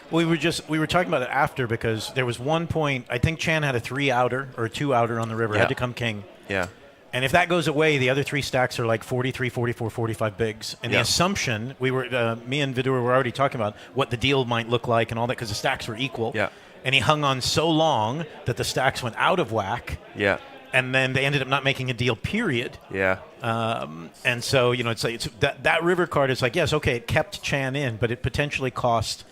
S21: We were talking about it after because there was one point, I think Chan had a 3-outer or a 2-outer on the river, had to come king.
S14: Yeah.
S21: And if that goes away, the other 3 stacks are like 43, 44, 45 bigs. And the assumption, me and Vidur were already talking about what the deal might look like and all that because the stacks were equal.
S14: Yeah.
S21: And he hung on so long that the stacks went out of whack.
S14: Yeah.
S21: and then they ended up not making a deal, period.
S14: Yeah.
S21: And so, it's like that river card is like, yes, okay, it kept Chan in, but it potentially cost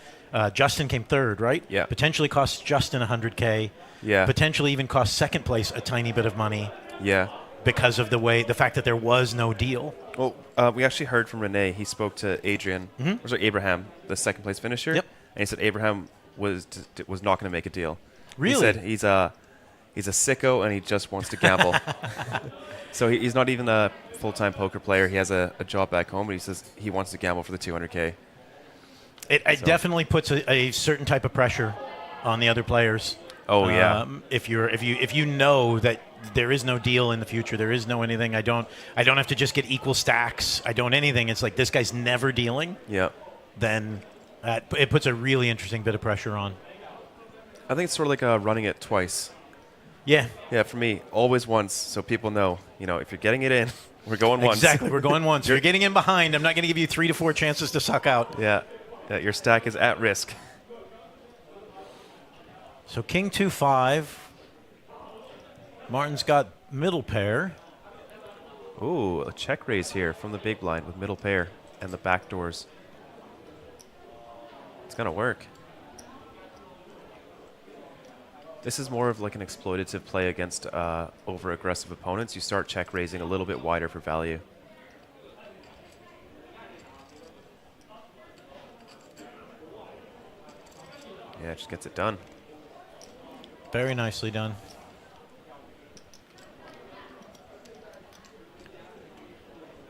S21: Justin came third, right?
S14: Yeah.
S21: Potentially cost Justin $100K.
S14: Yeah.
S21: Potentially even cost second place a tiny bit of money.
S14: Yeah.
S21: Because of the fact that there was no deal.
S14: Well, we actually heard from Renee. He spoke to Adrian, or sorry, Abraham, the second place finisher.
S21: Yep.
S14: And he said Abraham was not going to make a deal.
S21: Really?
S14: He said he's a sicko and he just wants to gamble. So he's not even a full-time poker player. He has a job back home, but he says he wants to gamble for the $200K.
S21: It definitely puts a certain type of pressure on the other players.
S14: Oh yeah.
S21: If you know that there is no deal in the future, there is no anything. I don't have to just get equal stacks. I don't anything. It's like this guy's never dealing.
S14: Yeah.
S21: Then it puts a really interesting bit of pressure on.
S14: I think it's sort of like running it twice.
S21: Yeah.
S14: Yeah, for me, always once, so people know. If you're getting it in, we're going once.
S21: Exactly, we're going once. You're getting in behind. I'm not going to give you 3 to 4 chances to suck out.
S14: Yeah. Your stack is at risk.
S21: So King 2-5. Martin's got middle pair.
S14: Ooh, a check raise here from the big blind with middle pair and the back doors. It's going to work. This is more of like an exploitative play against over-aggressive opponents. You start check raising a little bit wider for value. Yeah, it just gets it done.
S21: Very nicely done.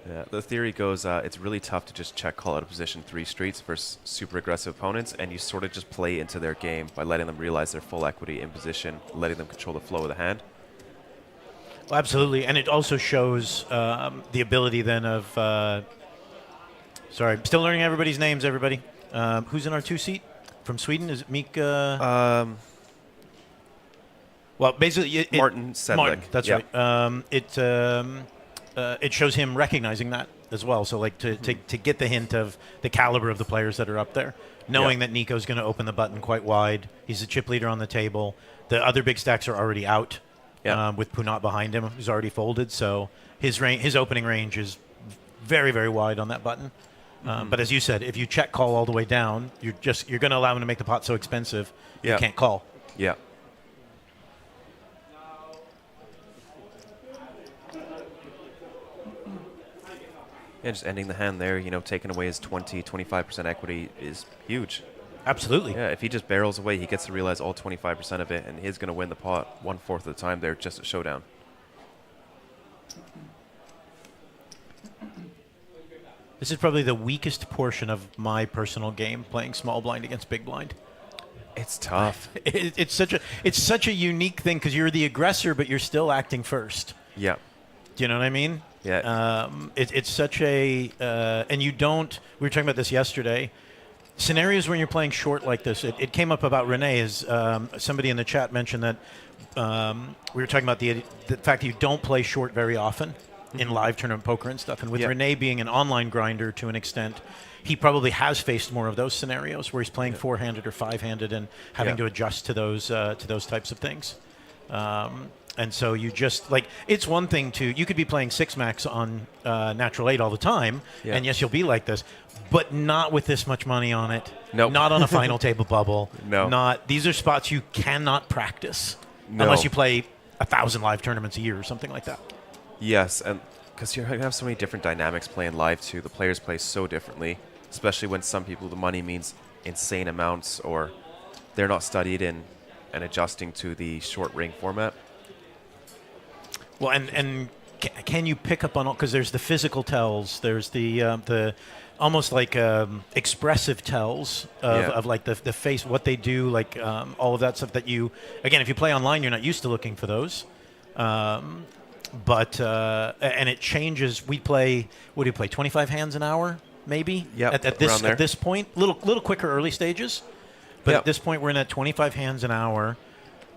S14: Yeah, the theory goes it's really tough to just check call out of position 3 streets versus super aggressive opponents, and you sort of just play into their game by letting them realize their full equity in position, letting them control the flow of the hand.
S21: Well, absolutely, and it also shows the ability then of... sorry, I'm still learning everybody's names, everybody. Who's in our 2-seat? From Sweden? Is it Mika? Well, basically...
S14: Martin Sedlik.
S21: Martin, that's
S14: yep.
S21: right. It shows him recognizing that as well. So, like, to get the hint of the caliber of the players that are up there, knowing that Nico's going to open the button quite wide. He's a chip leader on the table. The other big stacks are already out with Punat behind him, who's already folded. So his opening range is very, very wide on that button. But as you said, if you check call all the way down, you're going to allow him to make the pot so expensive you can't call.
S14: Yeah. Yeah, just ending the hand there, taking away his 20-25% equity is huge.
S21: Absolutely.
S14: Yeah, if he just barrels away, he gets to realize all 25% of it, and he's going to win the pot 1/4 of the time there just at showdown.
S21: This is probably the weakest portion of my personal game, playing small blind against big blind.
S14: It's tough.
S21: It's such a unique thing because you're the aggressor, but you're still acting first.
S14: Yeah.
S21: Do you know what I mean?
S14: Yeah.
S21: It's such a and you don't. We were talking about this yesterday. Scenarios when you're playing short like this, it came up about Renee. Is somebody in the chat mentioned that we were talking about the fact that you don't play short very often in live tournament poker and stuff. And with Renee being an online grinder to an extent, he probably has faced more of those scenarios where he's playing 4-handed or 5-handed and having to adjust to those types of things. And so you just, like, it's one thing you could be playing 6-max on natural 8 all the time, and yes, you'll be like this, but not with this much money on it.
S14: Nope.
S21: Not on a final table bubble.
S14: No.
S21: These are spots you cannot practice
S14: No.
S21: unless you play 1,000 live tournaments a year or something like that.
S14: Yes, and because you have so many different dynamics playing live too. The players play so differently, especially when some people the money means insane amounts or they're not studied in and adjusting to the short ring format.
S21: Well, and can you pick up on all, because there's the physical tells, there's the almost like expressive tells of like the face, what they do, like all of that stuff that you, again, if you play online, you're not used to looking for those. But and it changes. We play, what do you play, 25 hands an hour, maybe?
S14: Yeah,
S21: at this point, little quicker early stages. But at this point, we're in at 25 hands an hour.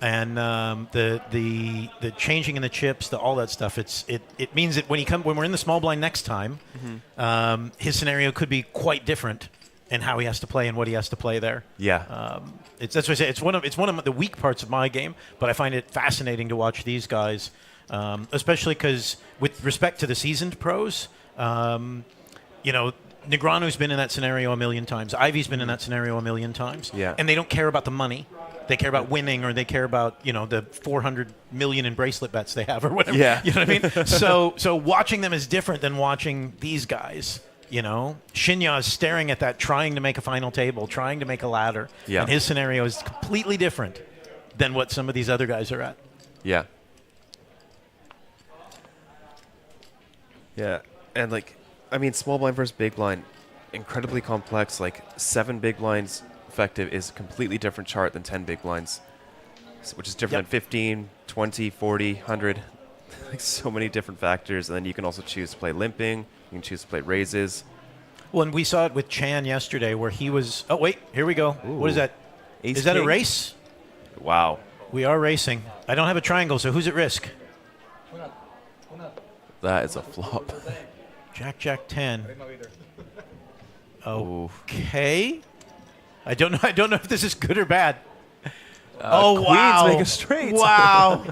S21: And the changing in the chips, all that stuff, it means that when we're in the small blind next time, his scenario could be quite different in how he has to play and what he has to play there.
S14: Yeah.
S21: That's what I say. It's one of the weak parts of my game, but I find it fascinating to watch these guys especially because with respect to the seasoned pros, you know, Negreanu's been in that scenario a million times. Ivy's been in that scenario a million times.
S14: Yeah.
S21: And they don't care about the money. They care about winning, or they care about, you know, the 400 million in bracelet bets they have or whatever.
S14: Yeah.
S21: You know what I mean? So watching them is different than watching these guys. You know, Shinya is staring at that, trying to make a final table, trying to make a ladder.
S14: Yeah.
S21: And his scenario is completely different than what some of these other guys are at.
S14: Yeah. Yeah. And like, I mean, small blind versus big blind, incredibly complex. Like 7 big blinds effective is a completely different chart than 10 big blinds, which is different than 15, 20, 40, 100. Like so many different factors. And then you can also choose to play limping. You can choose to play raises.
S21: Well, and we saw it with Chan yesterday where he was... Oh, wait, here we go.
S14: Ooh.
S21: What is that?
S14: Ace
S21: Is that a
S14: king.
S21: race?
S14: Wow.
S21: We are racing. I don't have a triangle, so who's at risk?
S14: That is a flop.
S21: Jack, Jack, 10. Okay. I don't know if this is good or bad. Oh,
S14: Queens
S21: wow.
S14: make a straight.
S21: Wow.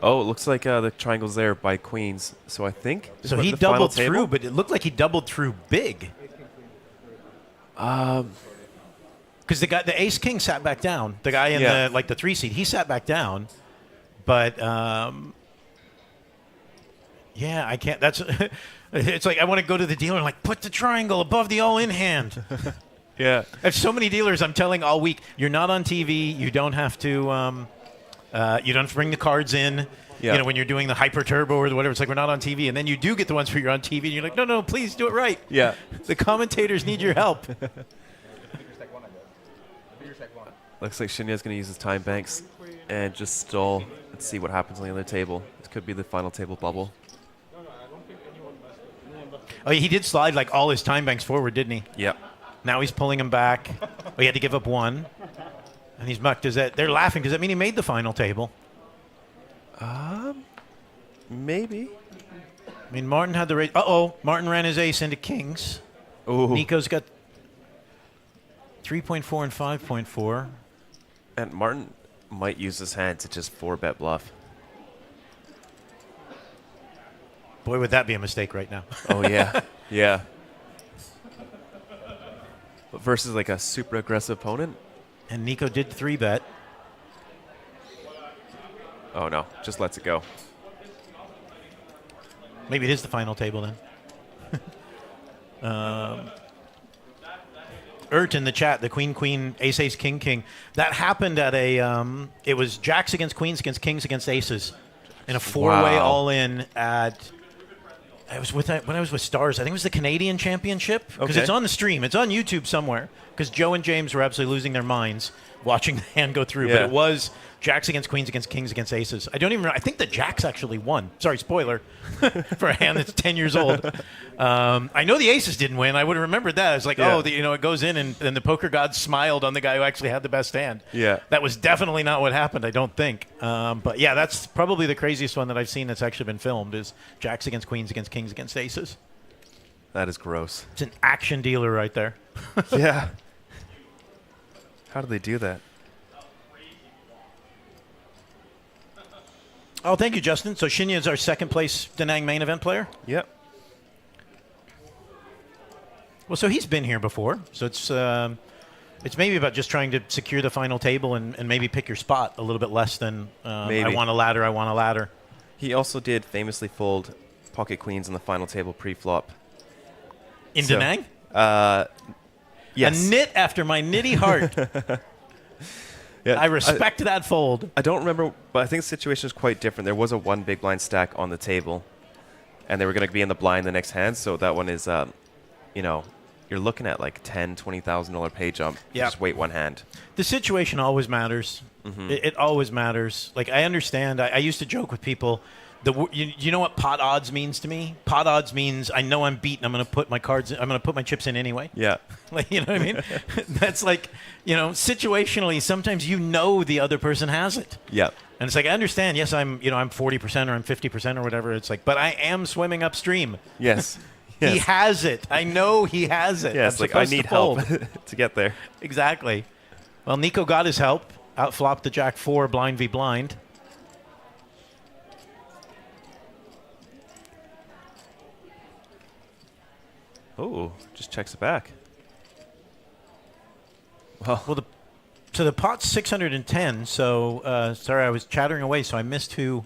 S14: Oh, it looks like the triangle's there by queens. So I think...
S21: So
S14: this
S21: he
S14: is the final
S21: doubled
S14: table?
S21: through, but it looked like he doubled through big. Because the ace king sat back down. The guy in the 3 seed, he sat back down. But yeah, I can't. That's it's like I want to go to the dealer and like put the triangle above the all in hand.
S14: Yeah.
S21: I have so many dealers I'm telling all week, you're not on TV. You don't have to. You don't have to bring the cards in.
S14: Yeah.
S21: You know, when you're doing the hyper turbo or whatever, it's like we're not on TV, and then you do get the ones where you're on TV, and you're like, no, please do it right.
S14: Yeah.
S21: The commentators need your help.
S14: Looks like Shinya's going to use his time banks and just stall. Let's see what happens on the other table. This could be the final table bubble.
S21: Oh, he did slide like all his time banks forward, didn't he?
S14: Yep.
S21: Now he's pulling them back. Oh, he had to give up one. And he's mucked. They're laughing. Does that mean he made the final table?
S14: Maybe.
S21: I mean, Martin had the raise. Uh-oh. Martin ran his ace into kings.
S14: Ooh.
S21: Nico's got 3.4 and 5.4.
S14: And Martin might use his hand to just 4-bet bluff.
S21: Boy, would that be a mistake right now.
S14: Oh, yeah. Yeah. But versus like a super aggressive opponent.
S21: And Nico did 3-bet.
S14: Oh, no. Just lets it go.
S21: Maybe it is the final table then. Ert in the chat, the queen, ace, ace, king, king. That happened at a, it was jacks against queens against kings against aces in a 4-way all-in at, when I was with Stars, I think it was the Canadian Championship. Because it's on the stream. It's on YouTube somewhere. Because Joe and James were absolutely losing their minds watching the hand go through.
S14: Yeah.
S21: But it was jacks against queens against kings against aces. I don't even know. I think the jacks actually won. Sorry, spoiler for a hand that's 10 years old. I know the aces didn't win. I would have remembered that. It's like, it goes in, and the poker gods smiled on the guy who actually had the best hand.
S14: Yeah.
S21: That was definitely not what happened, I don't think. But yeah, that's probably the craziest one that I've seen that's actually been filmed is jacks against queens against kings against aces.
S14: That is gross.
S21: It's an action dealer right there.
S14: Yeah. How do they do that?
S21: Oh, thank you, Justin. So Shinya is our second place Da Nang main event player?
S14: Yep.
S21: Well, so he's been here before. So it's maybe about just trying to secure the final table and maybe pick your spot a little bit less than I want a ladder, I want a ladder.
S14: He also did famously fold pocket queens in the final table pre-flop.
S21: In Da Nang?
S14: Yes.
S21: A knit after my nitty heart.
S14: Yeah,
S21: I respect that fold.
S14: I don't remember, but I think the situation is quite different. There was a 1 big blind stack on the table, and they were going to be in the blind the next hand. So that one is, you're looking at like $10,000, $20,000 pay jump.
S21: Yeah.
S14: Just wait one hand.
S21: The situation always matters.
S14: Mhm.
S21: It always matters. Like, I understand. I used to joke with people. You know what pot odds means to me? Pot odds means I know I'm beaten. I'm going to put my cards. I'm going to put my chips in anyway.
S14: Yeah.
S21: Like, you know what I mean? That's like, situationally, sometimes the other person has it.
S14: Yeah.
S21: And it's like, I understand. Yes, I'm 40% or I'm 50% or whatever. It's like, but I am swimming upstream.
S14: Yes.
S21: He has it. I know he has it.
S14: Yeah, it's
S21: I'm
S14: like I
S21: supposed to
S14: need help
S21: fold.
S14: to get there.
S21: Exactly. Well, Nico got his help. Outflopped the Jack 4 blind v blind.
S14: Oh, just checks it back.
S21: Well, so the pot's 610. So sorry, I was chattering away, so I missed who.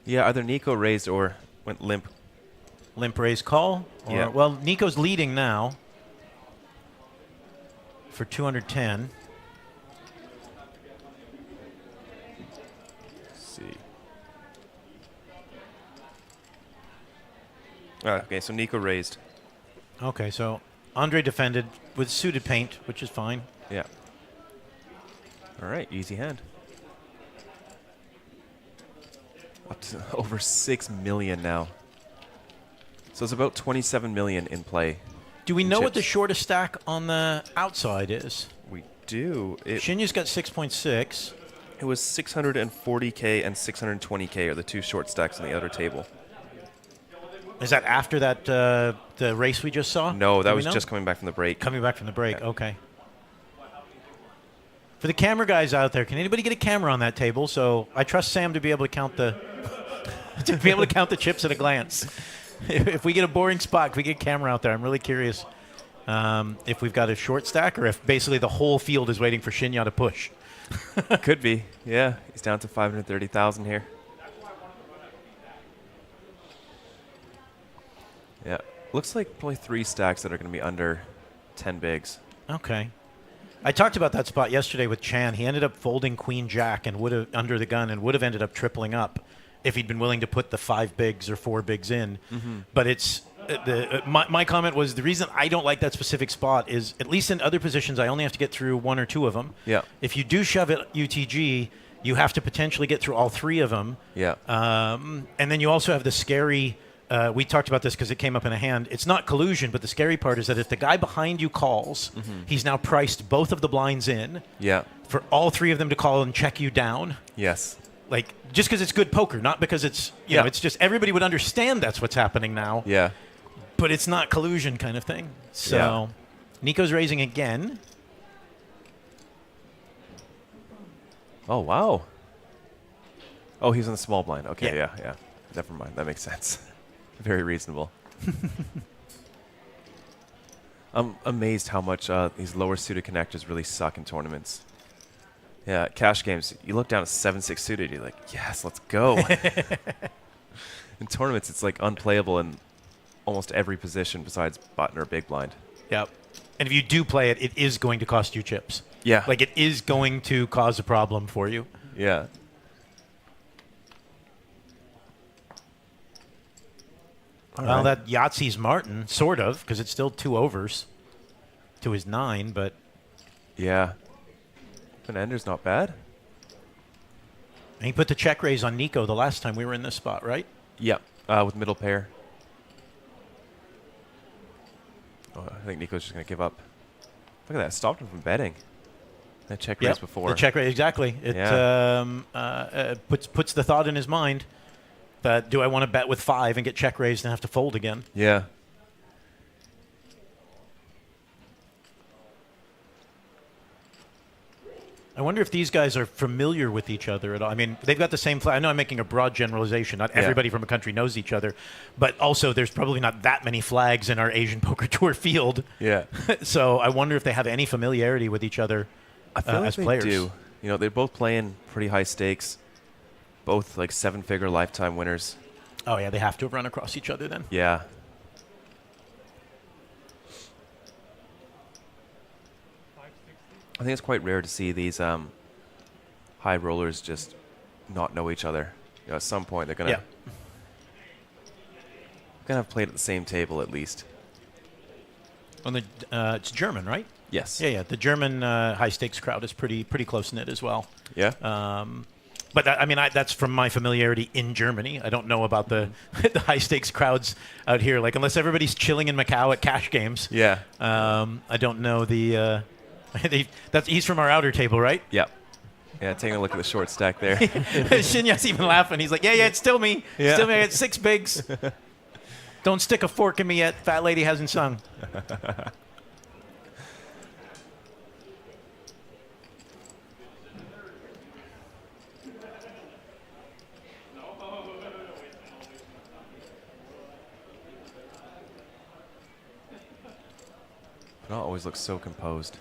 S14: Yeah, either Nico raised or went limp.
S21: Limp raise call. Or,
S14: Yeah.
S21: Well, Nico's leading now for 210.
S14: Let's see. Okay, so Nico raised.
S21: Okay, so Andre defended with suited paint, which is fine.
S14: Yeah. All right, easy hand. Up to over 6 million now. So it's about 27 million in play.
S21: Do we
S14: in
S21: know what the
S14: chips.
S21: shortest stack on the outside is?
S14: We do.
S21: Shinyu's got 6.6.
S14: It was 640K and 620K are the two short stacks on the outer table.
S21: Is that after that the race we just saw?
S14: No, that
S21: Do we
S14: was
S21: know?
S14: just coming back from the break.
S21: Coming back from the break, okay. For the camera guys out there, can anybody get a camera on that table? So I trust Sam to be able to count the chips at a glance. If we get a boring spot, if we get a camera out there, I'm really curious if we've got a short stack or if basically the whole field is waiting for Shinya to push.
S14: Could be, yeah. He's down to 530,000 here. Yeah, looks like probably 3 stacks that are going to be under 10 bigs.
S21: Okay. I talked about that spot yesterday with Chan. He ended up folding Queen Jack and would have under the gun and would have ended up tripling up if he'd been willing to put the 5 bigs or 4 bigs in. But it's my comment was the reason I don't like that specific spot is at least in other positions I only have to get through 1 or 2 of them.
S14: Yeah.
S21: If you do shove it UTG, you have to potentially get through all 3 of them.
S14: Yeah.
S21: And then you also have the scary. We talked about this because it came up in a hand. It's not collusion, but the scary part is that if the guy behind you calls, he's now priced both of the blinds in.
S14: Yeah.
S21: For all 3 of them to call and check you down.
S14: Yes.
S21: Like, just because it's good poker, not because it's, you know, it's just everybody would understand that's what's happening now.
S14: Yeah.
S21: But it's not collusion kind of thing. So,
S14: Yeah.
S21: Nico's raising again.
S14: Oh, wow. Oh, he's on the small blind. Okay, yeah. Never mind. That makes sense. Very reasonable. I'm amazed how much these lower suited connectors really suck in tournaments. Yeah, cash games, you look down at 7-6 suited, you're like, yes, let's go. In tournaments, it's like unplayable in almost every position besides button or big blind.
S21: Yep. And if you do play it, it is going to cost you chips.
S14: Yeah.
S21: Like, it is going to cause a problem for you.
S14: Yeah.
S21: Well, that Yahtzee's Martin, sort of, because it's still 2 overs to his 9, but...
S14: Yeah. An ender's not bad.
S21: And he put the check raise on Nico the last time we were in this spot, right?
S14: Yep, with middle pair. Oh, I think Nico's just going to give up. Look at that, stopped him from betting. That check raise before.
S21: The check raise, exactly. It puts the thought in his mind that, do I want to bet with 5 and get check raised and have to fold again?
S14: Yeah.
S21: I wonder if these guys are familiar with each other at all. I mean, they've got the same flag. I know I'm making a broad generalization. Not everybody from a country knows each other. But also, there's probably not that many flags in our Asian Poker Tour field.
S14: Yeah.
S21: So I wonder if they have any familiarity with each other
S14: I feel like
S21: as
S14: they
S21: players.
S14: do. You know, they're both playing pretty high stakes. Both like 7-figure lifetime winners.
S21: Oh, yeah, they have to have run across each other then.
S14: Yeah. I think it's quite rare to see these high rollers just not know each other. You know, at some point they're gonna have played at the same table at least.
S21: On the it's German, right?
S14: Yes.
S21: Yeah. The German high stakes crowd is pretty close knit as well.
S14: Yeah.
S21: But I mean, that's from my familiarity in Germany. I don't know about the the high stakes crowds out here. Like, unless everybody's chilling in Macau at cash games.
S14: Yeah.
S21: I don't know the. He's from our outer table, right?
S14: Yeah. Yeah, taking a look at the short stack there.
S21: Shinya's even laughing. He's like, yeah, it's still me.
S14: Yeah.
S21: Still me. I got 6 bigs. Don't stick a fork in me yet. Fat lady hasn't sung.
S14: It always looks so composed.
S21: Do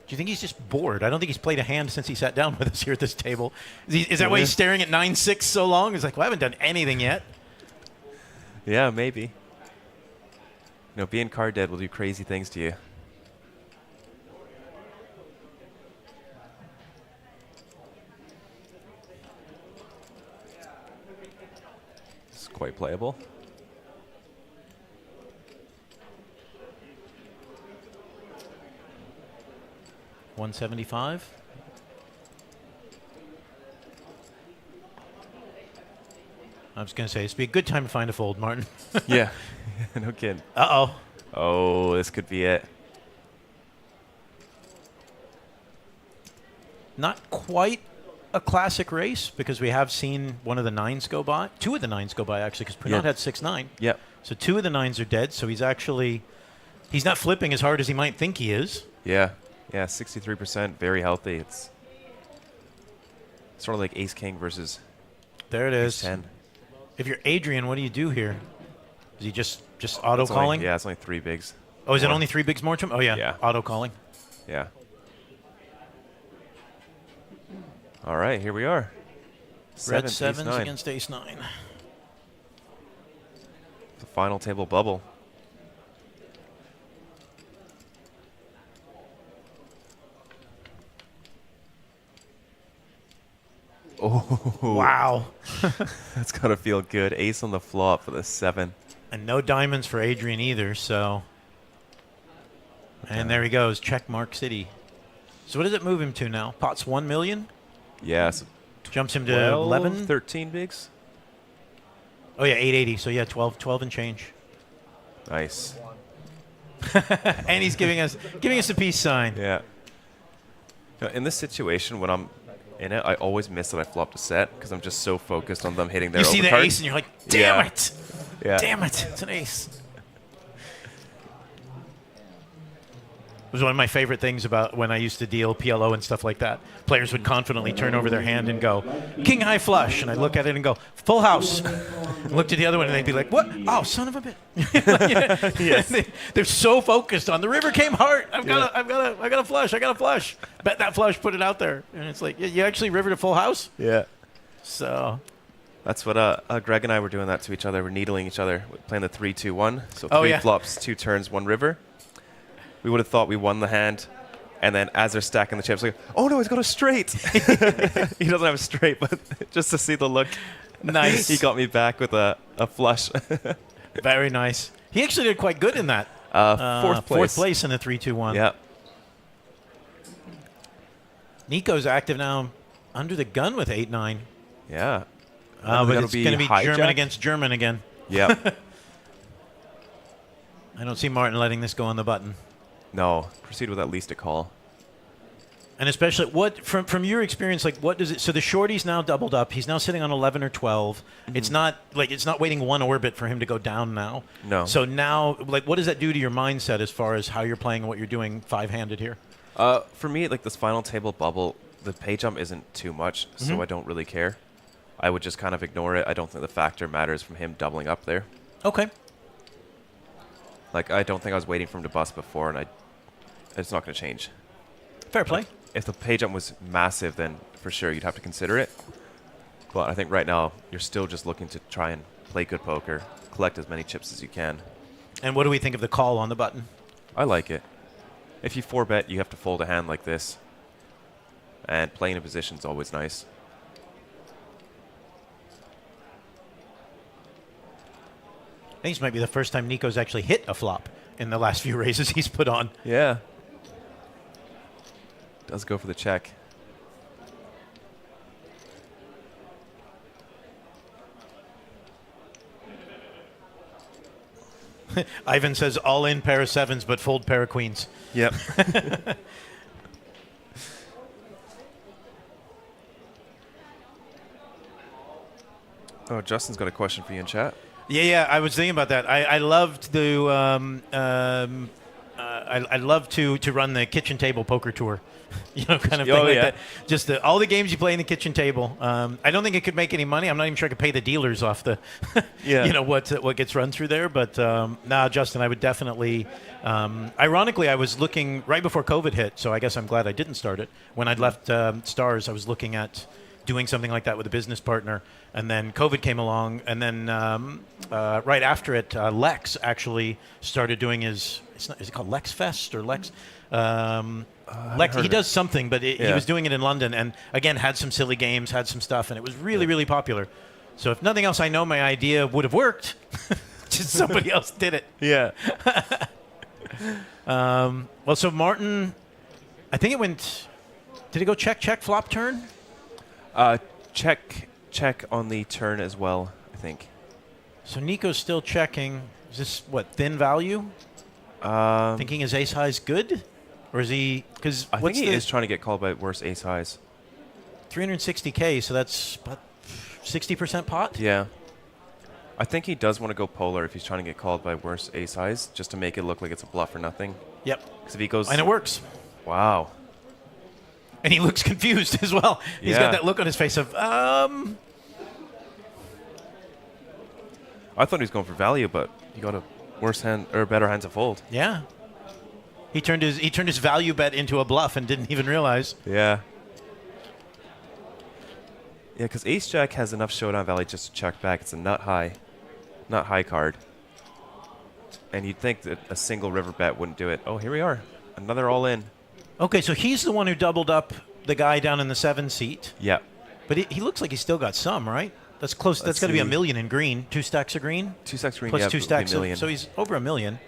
S21: you think he's just bored? I don't think he's played a hand since he sat down with us here at this table. Is that why he's staring at 9-6 so long? He's like, well, I haven't done anything yet.
S14: Yeah, maybe. Being card dead will do crazy things to you. It's quite playable.
S21: $175. I was going to say, this would be a good time to find a fold, Martin.
S14: Yeah, no kidding.
S21: Uh-oh.
S14: Oh, this could be it.
S21: Not quite a classic race because we have seen one of the 9s go by. 2 of the 9s go by, actually, because Pernod had 6-9.
S14: Yep.
S21: So 2 of the 9s are dead, so he's not flipping as hard as he might think he is.
S14: Yeah. Yeah, 63%, very healthy. It's sort of like Ace-King versus
S21: there it is.
S14: Ace-10.
S21: If you're Adrian, what do you do here? Is he just auto-calling?
S14: Yeah, it's only 3 bigs.
S21: Oh, is it only 3 bigs more to him? Oh, yeah.
S14: Yeah.
S21: Auto-calling.
S14: Yeah. All right, here we are.
S21: Red 7s against Ace-9.
S14: The final table bubble. Oh.
S21: Wow.
S14: That's got to feel good. Ace on the flop for the 7.
S21: And no diamonds for Adrian either, so. And there he goes, check Mark City. So what does it move him to now? Pot's 1 million?
S14: Yeah. So
S21: jumps him to 11?
S14: 13 bigs?
S21: Oh, yeah, 880. So, yeah, 12 and change.
S14: Nice.
S21: And he's giving us a peace sign.
S14: Yeah. Now, in this situation, when I'm in it, I always miss that I flopped a set because I'm just so focused on them hitting their overcard.
S21: You see the ace and you're like, damn it.
S14: Yeah.
S21: Damn it. It's an ace. It was one of my favorite things about when I used to deal PLO and stuff like that. Players would confidently turn over their hand and go, king high flush. And I'd look at it and go, full house. And look to the other one and they'd be like, what? Oh, son of a bitch. Yes. They're so focused on the river came heart. I got a flush. I got a flush. Bet that flush put it out there. And it's like, you actually rivered a full house?
S14: Yeah.
S21: So.
S14: That's what Greg and I were doing that to each other. We're needling each other, playing the 3-2-1. So 3 flops, 2 turns, 1 river. We would have thought we won the hand, and then as they're stacking the chips, like, oh no, he's got a straight. He doesn't have a straight, but just to see the look.
S21: Nice.
S14: He got me back with a flush.
S21: Very nice. He actually did quite good in that.
S14: Fourth place.
S21: Fourth place in the 3-2-1.
S14: Yeah.
S21: Nico's active now under the gun with 8-9.
S14: Yeah.
S21: But it's going to be German against German again.
S14: Yep.
S21: I don't see Martin letting this go on the button.
S14: No. Proceed with at least a call.
S21: And especially, what from your experience, like what does it? So the shorty's now doubled up. He's now sitting on 11 or 12. Mm-hmm. It's not waiting one orbit for him to go down now.
S14: No.
S21: So now, like, what does that do to your mindset as far as how you're playing and what you're doing 5-handed here?
S14: For me, like this final table bubble, the pay jump isn't too much, so I don't really care. I would just kind of ignore it. I don't think the factor matters from him doubling up there.
S21: Okay.
S14: Like, I don't think I was waiting for him to bust before, and it's not going to change.
S21: Fair play.
S14: Like, if the pay jump was massive, then for sure you'd have to consider it. But I think right now you're still just looking to try and play good poker, collect as many chips as you can.
S21: And what do we think of the call on the button?
S14: I like it. If you 4-bet, you have to fold a hand like this. And playing a position is always nice.
S21: I think this might be the first time Nico's actually hit a flop in the last few raises he's put on.
S14: Yeah. Does go for the check.
S21: Ivan says all in pair of 7s, but fold pair of queens.
S14: Yep. Oh, Justin's got a question for you in chat.
S21: Yeah, I was thinking about that. I loved the I love to run the kitchen table poker tour, kind of thing like that. Just all the games you play in the kitchen table. I don't think it could make any money. I'm not even sure I could pay the dealers off the, what gets run through there. But no, Justin, I would definitely. Ironically, I was looking right before COVID hit, so I guess I'm glad I didn't start it. When I'd left Stars, I was looking at doing something like that with a business partner, and then COVID came along, and then right after it, Lex actually started doing his. Is it called Lex Fest or Lex? Lex. He does something, but he was doing it in London, and again had some silly games, had some stuff, and it was really, really popular. So if nothing else, I know my idea would have worked. Just somebody else did it.
S14: Yeah.
S21: Well, so Martin, I think it went. Did it go check, flop, turn?
S14: Check on the turn as well, I think.
S21: So Nico's still checking. Is this, thin value? Thinking his ace high is good? Or is he... Because
S14: I think he is trying to get called by worse ace highs.
S21: 360K, so that's about 60% pot?
S14: Yeah. I think he does want to go polar if he's trying to get called by worse ace highs, just to make it look like it's a bluff or nothing.
S21: Yep.
S14: Because if he goes...
S21: And it works.
S14: Wow.
S21: And he looks confused as well. He's got that look on his face of,
S14: I thought he was going for value, but he got a worse hand or better hand to fold.
S21: Yeah. He turned his value bet into a bluff and didn't even realize.
S14: Yeah. Yeah, because ace jack has enough showdown value just to check back. It's a nut high card. And you'd think that a single river bet wouldn't do it. Oh, here we are. Another all in.
S21: Okay, so he's the one who doubled up the guy down in the 7 seat.
S14: Yeah.
S21: But he looks like he's still got some, right? That's close. That's got to be $1 million in green. 2 stacks of green.
S14: 2 stacks of green.
S21: Plus
S14: yeah,
S21: 2 stacks. So he's over $1 million.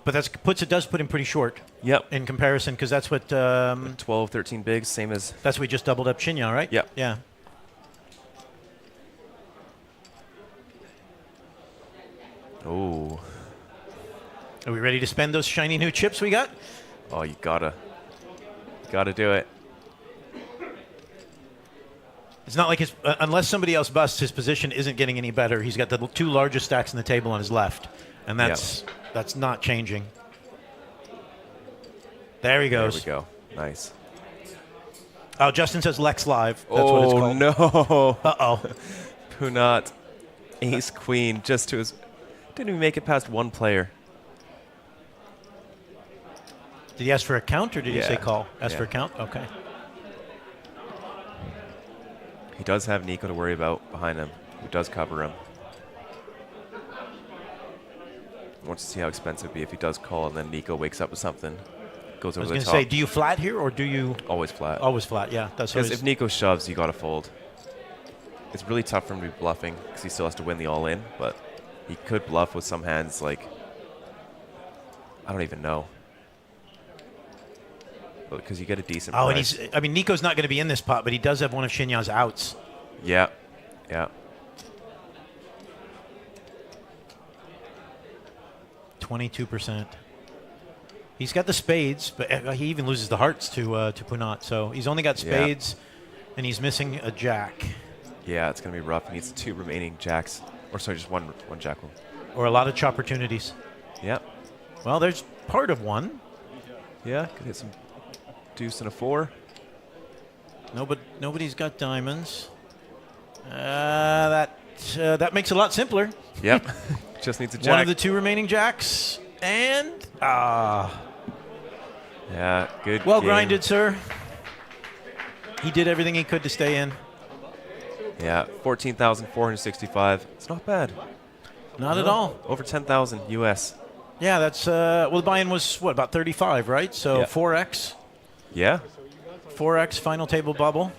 S21: But it does put him pretty short.
S14: Yep.
S21: In comparison, because that's what
S14: 12, 13 bigs, same as.
S21: That's what we just doubled up Shinya, right?
S14: Yep.
S21: Yeah.
S14: Oh.
S21: Are we ready to spend those shiny new chips we got?
S14: Oh, you gotta do it.
S21: It's not like unless somebody else busts, his position isn't getting any better. He's got the 2 largest stacks on the table on his left, and that's not changing. There he goes.
S14: There we go. Nice.
S21: Oh, Justin says Lex Live. That's what it's called.
S14: No.
S21: Uh-oh.
S14: Punat, ace queen, just to his... Didn't even make it past one player.
S21: Did he ask for a count, or did he say call? Ask for a count? Okay.
S14: He does have Nico to worry about behind him, who does cover him. Wants to see how expensive it would be if he does call, and then Nico wakes up with something. Goes over the top.
S21: I was going to say, do you flat here, or do you...
S14: Always flat.
S21: Always flat, yeah.
S14: Because if Nico shoves, you got to fold. It's really tough for him to be bluffing, because he still has to win the all-in, but he could bluff with some hands like... I don't even know. Because you get a decent price.
S21: And Nico's not going to be in this pot, but he does have one of Shinya's outs.
S14: Yeah, yeah.
S21: 22%. He's got the spades, but he even loses the hearts to Punat. So he's only got spades, and he's missing a jack.
S14: Yeah, it's going to be rough. He needs 2 remaining jacks. Or sorry, just one jack.
S21: Or a lot of chop opportunities.
S14: Yeah.
S21: Well, there's part of one.
S14: Yeah, could hit some deuce and a 4.
S21: Nobody's got diamonds. That makes it a lot simpler.
S14: Yep. Just needs a jack.
S21: One of the 2 remaining jacks. And
S14: yeah, good.
S21: Well
S14: game.
S21: grinded, sir. He did everything he could to stay in.
S14: Yeah, 14,465. It's not bad.
S21: Not at all.
S14: Over 10,000 US.
S21: Yeah, that's the buy-in was what, about 35, right? So 4x.
S14: Yeah.
S21: 4x final table bubble.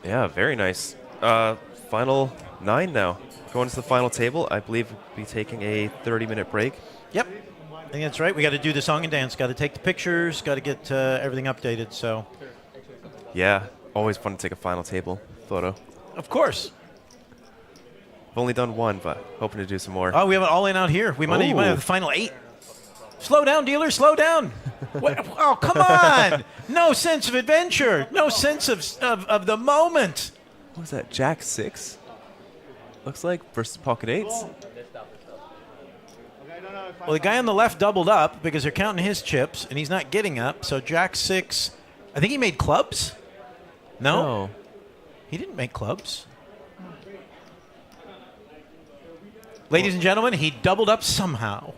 S14: Yeah, very nice. Final 9 now. Going to the final table. I believe we'll be taking a 30-minute break.
S21: Yep. I think that's right. We got to do the song and dance. Got to take the pictures. Got to get everything updated. So.
S14: Yeah, always fun to take a final table photo.
S21: Of course.
S14: I've only done 1, but hoping to do some more.
S21: Oh, we have it all in out here. You might have the final 8. Slow down, dealer. Slow down. Oh, come on. No sense of adventure. No sense of the moment.
S14: What was that? Jack 6? Looks like versus pocket eights.
S21: Well, the guy on the left doubled up because they're counting his chips, and he's not getting up. So Jack 6, I think he made clubs. No, he didn't make clubs. Ladies and gentlemen, he doubled up somehow.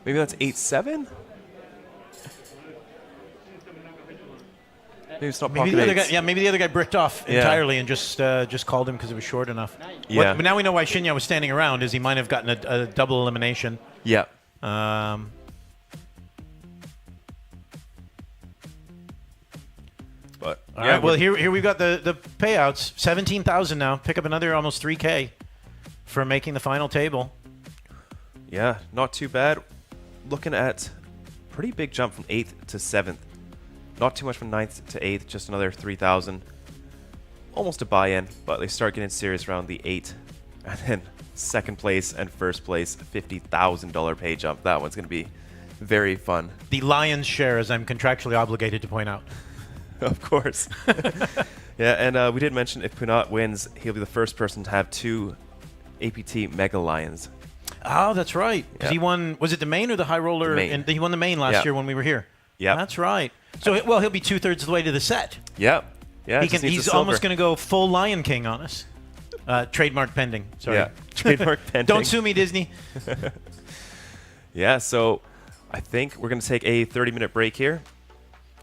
S14: Maybe that's 8-7? Maybe it's not
S21: Maybe
S14: pocket
S21: the other
S14: eights.
S21: guy, maybe the other guy bricked off entirely and just called him because it was short enough.
S14: Yeah.
S21: But now we know why Shinya was standing around, is he might have gotten a double elimination.
S14: Yeah. But
S21: all right, well, here we've got the payouts. 17,000 now. Pick up another almost 3K for making the final table.
S14: Yeah, not too bad. Looking at pretty big jump from 8th to 7th. Not too much from 9th to 8th, just another 3,000. Almost a buy-in, but they start getting serious around the 8. And then second place and first place, $50,000 pay jump. That one's going to be very fun.
S21: The lion's share, as I'm contractually obligated to point out.
S14: Of course. Yeah, and we did mention if Punat wins, he'll be the first person to have 2 APT Mega Lions.
S21: Oh, that's right. Because he won, was it the main or the high roller? He won the main last year when we were here.
S14: Yeah.
S21: That's right. So, well, he'll be 2/3 of the way to the set.
S14: Yeah. Yeah.
S21: He's almost going to go full Lion King on us. Trademark pending. Sorry.
S14: Yeah. Trademark pending.
S21: Don't sue me, Disney.
S14: Yeah, so I think we're going to take a 30-minute break here.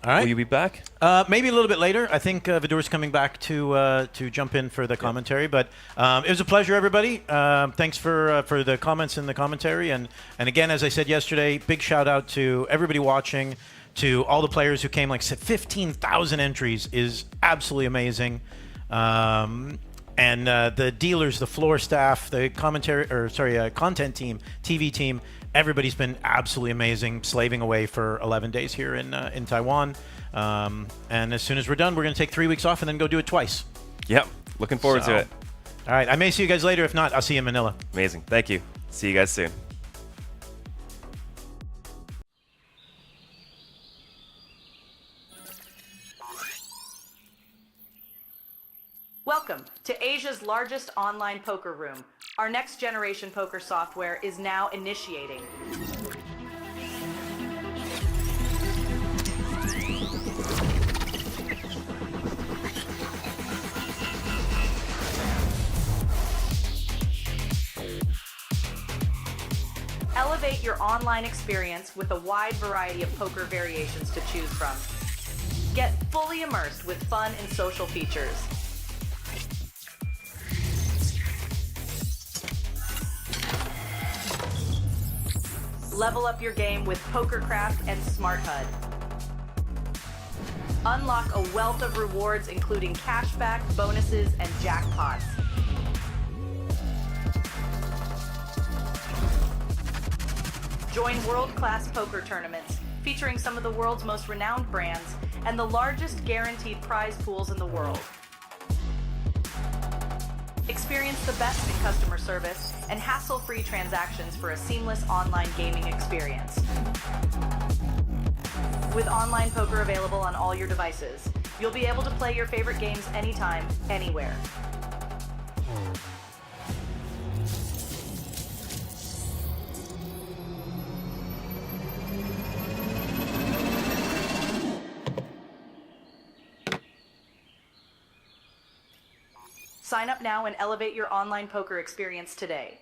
S21: All right.
S14: Will you be back?
S21: Maybe a little bit later. I think Vidur's coming back to jump in for the commentary. But it was a pleasure, everybody. Thanks for the comments and the commentary. And again, as I said yesterday, big shout out to everybody watching, to all the players who came. Like I said, 15,000 entries is absolutely amazing. And the dealers, the floor staff, the content team, TV team, everybody's been absolutely amazing, slaving away for 11 days here in Taiwan. And as soon as we're done, we're going to take 3 weeks off and then go do it twice.
S14: Yep. Looking forward to it.
S21: All right. I may see you guys later. If not, I'll see you in Manila.
S14: Amazing. Thank you. See you guys soon.
S13: Welcome to Asia's largest online poker room. Our next generation poker software is now initiating. Elevate your online experience with a wide variety of poker variations to choose from. Get fully immersed with fun and social features. Level up your game with PokerCraft and Smart HUD. Unlock a wealth of rewards including cashback, bonuses, and jackpots. Join world-class poker tournaments featuring some of the world's most renowned brands and the largest guaranteed prize pools in the world. Experience the best in customer service and hassle-free transactions for a seamless online gaming experience. With online poker available on all your devices, you'll be able to play your favorite games anytime, anywhere. Sign up now and elevate your online poker experience today.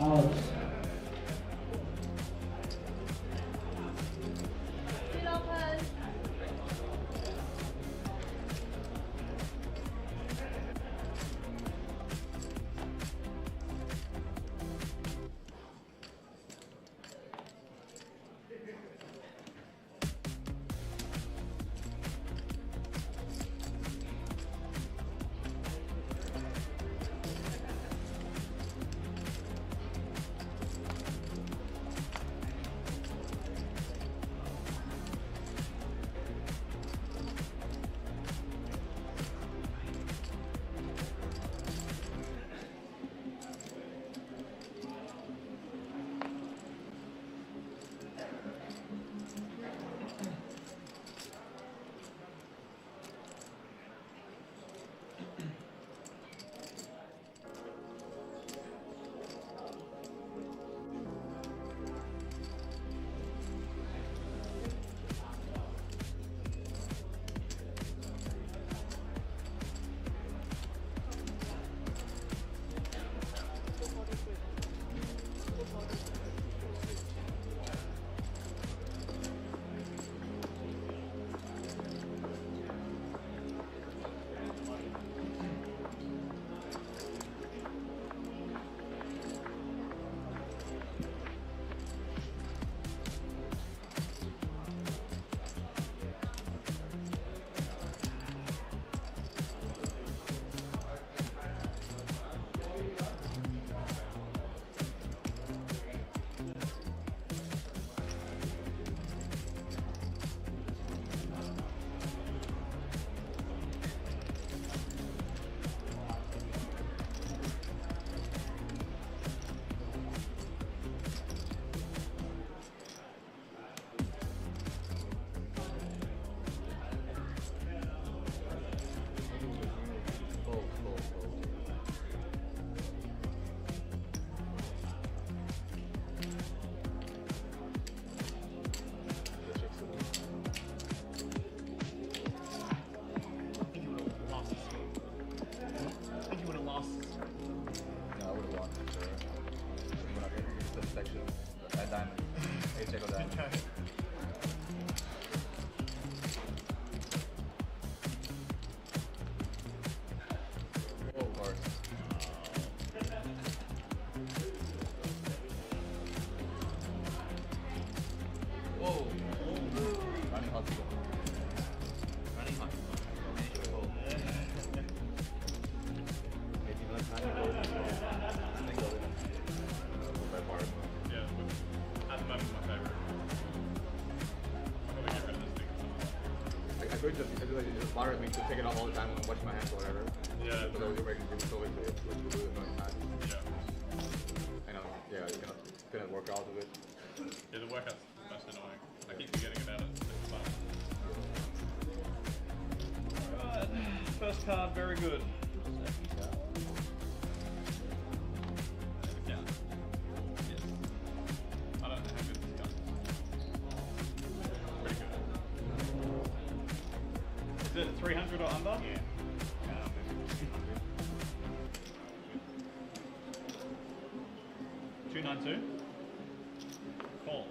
S15: Out.
S19: It bothers me to take it off all the time when I'm washing my hands or whatever.
S3: Yeah.
S19: Because I was making it so easy to do it annoying time.
S3: Yeah.
S19: And yeah, you couldn't work out of it.
S3: Yeah, the workout's most annoying. I keep forgetting about it. Alright, first card, very good. Yeah. Yes. I don't know how good this gun is. Pretty good. Is it 300 or under? Yeah. 292. Call.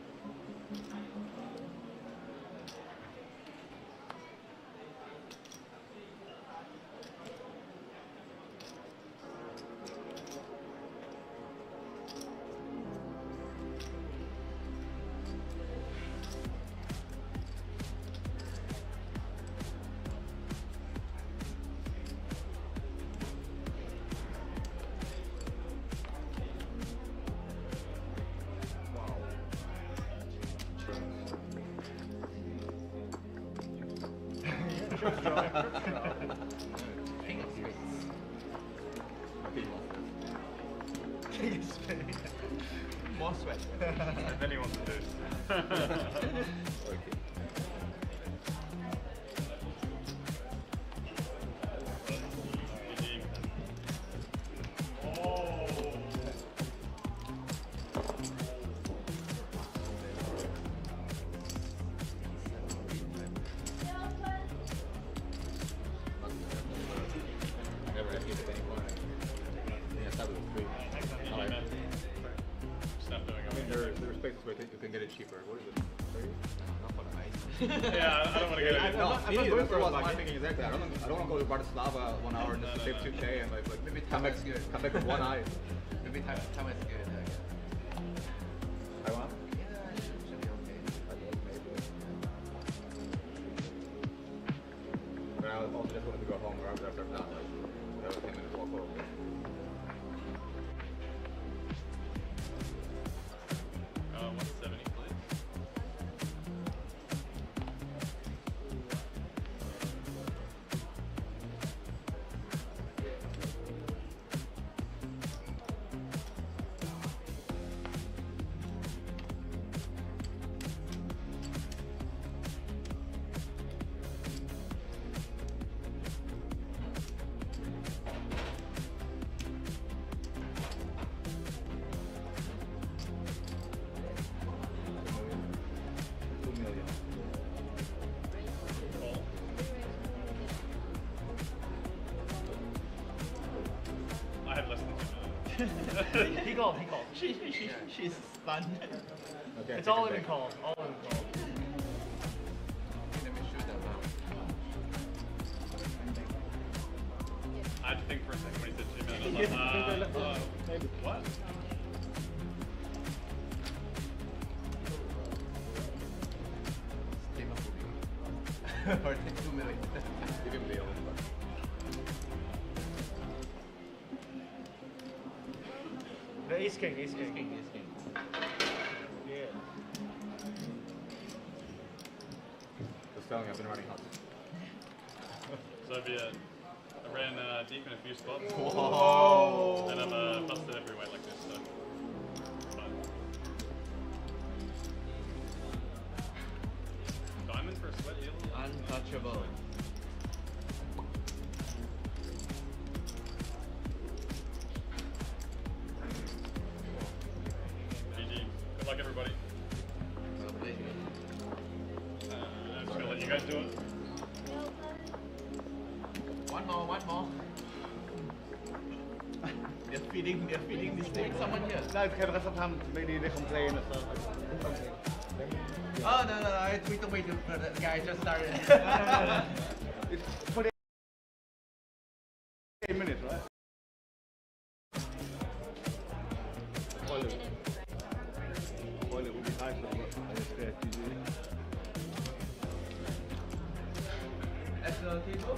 S3: More sweat. And then he wants to do.
S19: Okay.
S17: Yeah, I don't want to get it.
S19: No, I'm not going for my thinking exactly. I don't want to go to Bratislava 1 hour and just save 2K and like maybe come back with one eye.
S12: Maybe time is good.
S19: Taiwan? But I also just wanted to go home right after that. Like, that was 10 minutes walk home.
S17: 170, please. I have less than 2 million.
S16: He called. She's stunned.
S19: Okay,
S16: It's all in call. All in call.
S17: I had to think for a second when he said 2 million. I was like, what?
S19: Or 2 million. Give him Leo.
S16: The ace king. Yeah.
S19: Just telling you, I've been running hot.
S17: So I ran deep in a few spots.
S16: Whoa.
S17: And I'm busted every way like this, so. Fun. Diamond for a sweat eel?
S12: Untouchable.
S17: GG. Good luck, everybody. I'm just gonna let you guys do it.
S12: One more. They're feeding this thing. Someone here.
S16: No, because sometimes maybe they complain or something.
S12: Oh no! We don't wait for the guy just started.
S16: It's 48 minutes, right? Boil it will be nice, but I just get
S12: National table.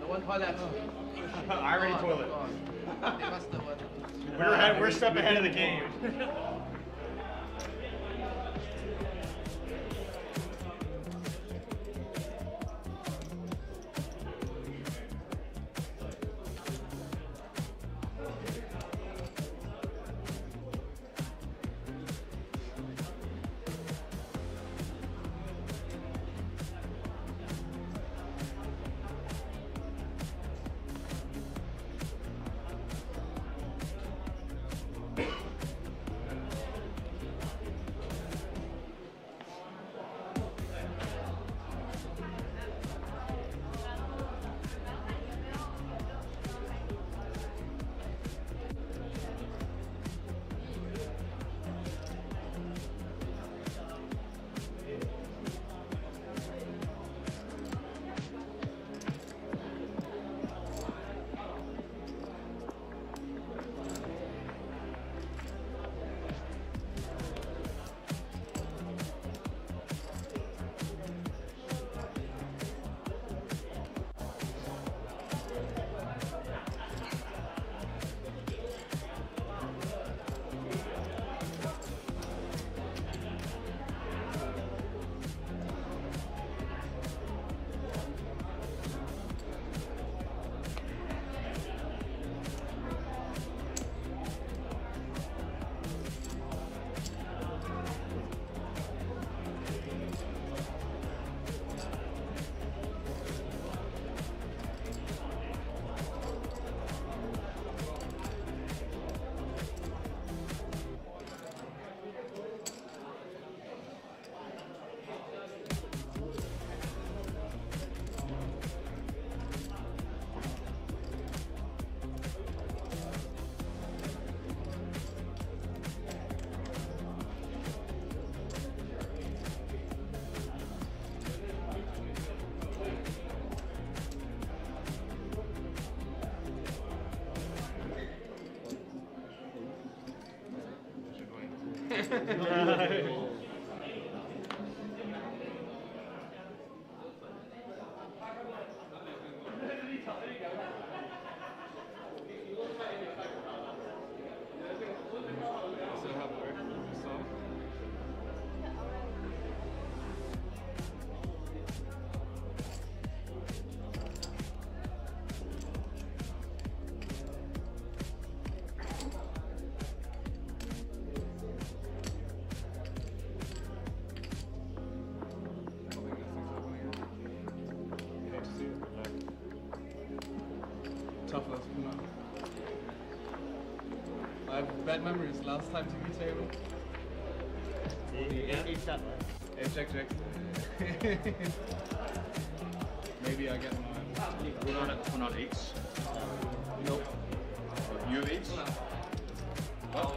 S16: one toilet.
S17: Irony toilet.
S16: They must have one.
S17: We're a step ahead of the game.
S16: Tough last Puna. I have bad memories. Last time TV table. Jack. Maybe I get one.
S17: Puna 8.
S16: Nope.
S17: You 8?
S16: What?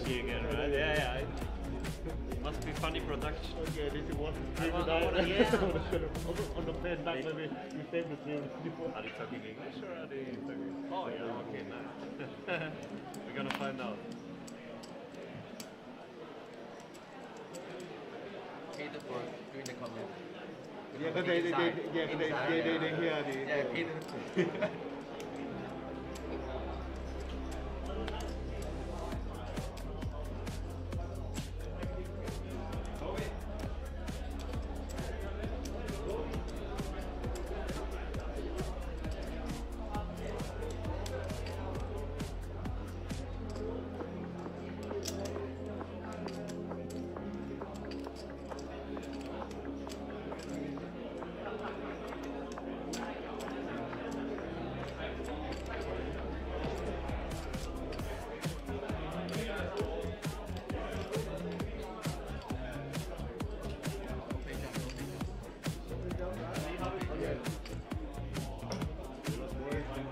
S16: talkie again, right? Yeah. Must be funny production.
S15: Okay, did you want to
S16: I
S15: do
S16: want-
S15: that?
S16: yeah.
S15: On the plane back, maybe you stay with me.
S16: Are they talking English or are they talking? Oh yeah, okay, nice. We're gonna find out.
S19: Cater for doing the comment.
S15: Yeah, but they hear the.
S19: Yeah, cater.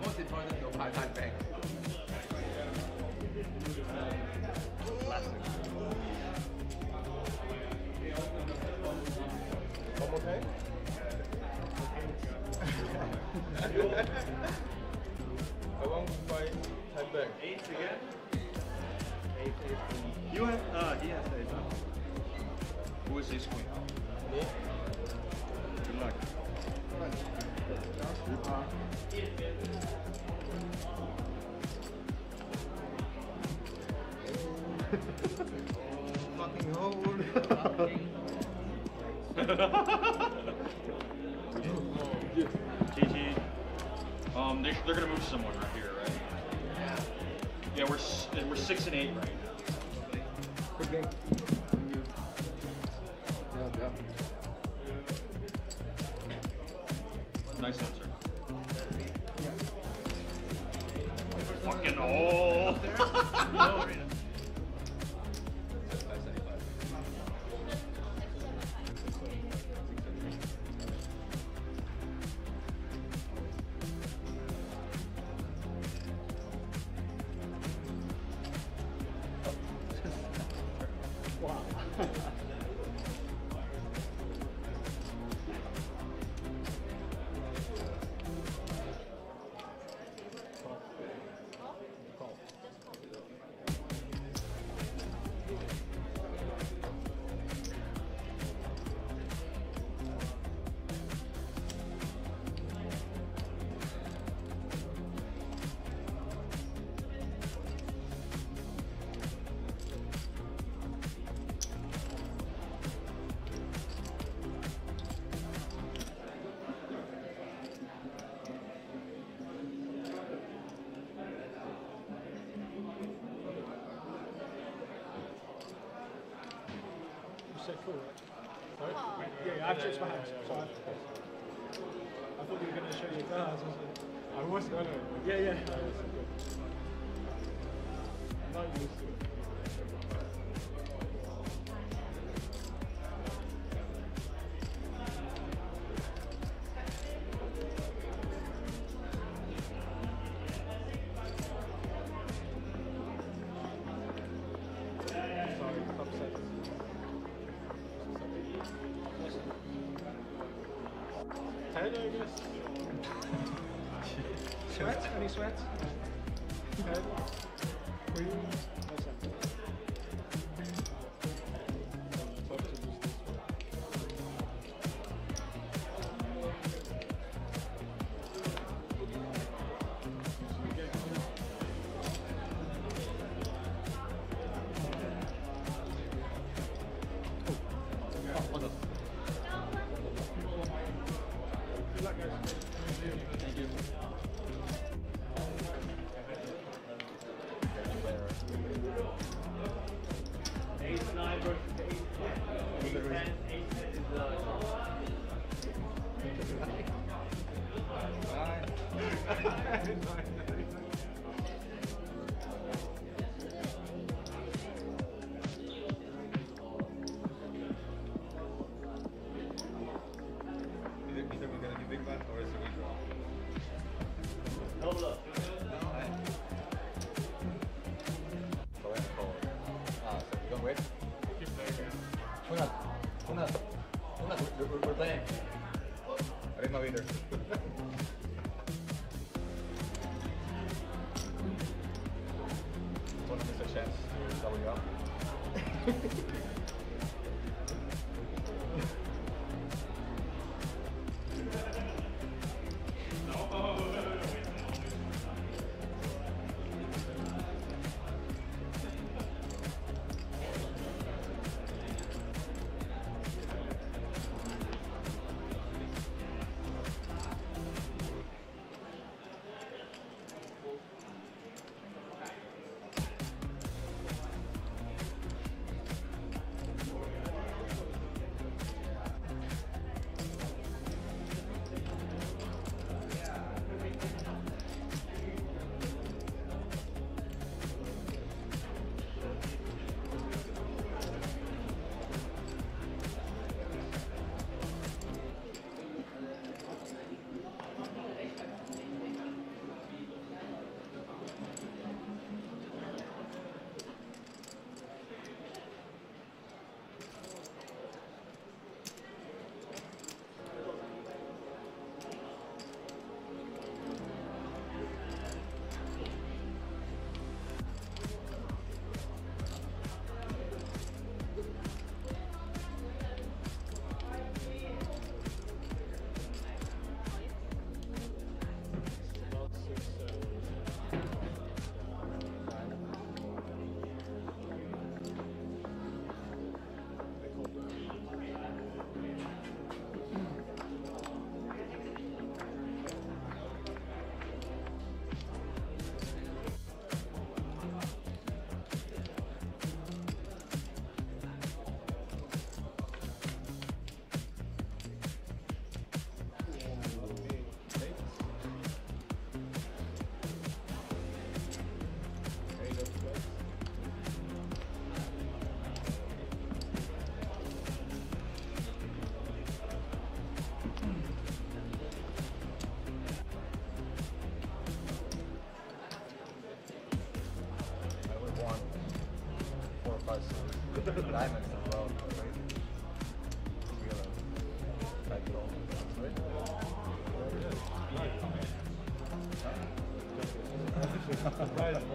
S19: Most important, no part-time bank.
S15: Okay. I want to buy type back.
S16: 8 again? 8. You have, he has 8, huh? Who is this queen?
S15: Me.
S16: Good luck.
S15: Fucking hold.
S17: GG. They're gonna move someone right here, right? Yeah, we're 6 and 8 right now.
S15: Good game. Yeah.
S17: Nice answer. Fucking oh!
S15: Wow.
S4: said cool, right? Sorry? Yeah, I've changed my hands. So I thought you were going to show your cards. I was going to. Yeah. I'm not used to it. Head, I guess. Sweat? Any sweat? Head? Cream? What's that? Tough to use this Good luck, guys. Thank you.
S16: Ace-9 versus ace-10. Ace-10, ace-10 is
S19: Either we're gonna do big bet or it's a redraw.
S16: Hold up.
S19: So I have to call. We're playing. I didn't know either. Don't miss a chance to double you up. Diamonds as well. Crazy.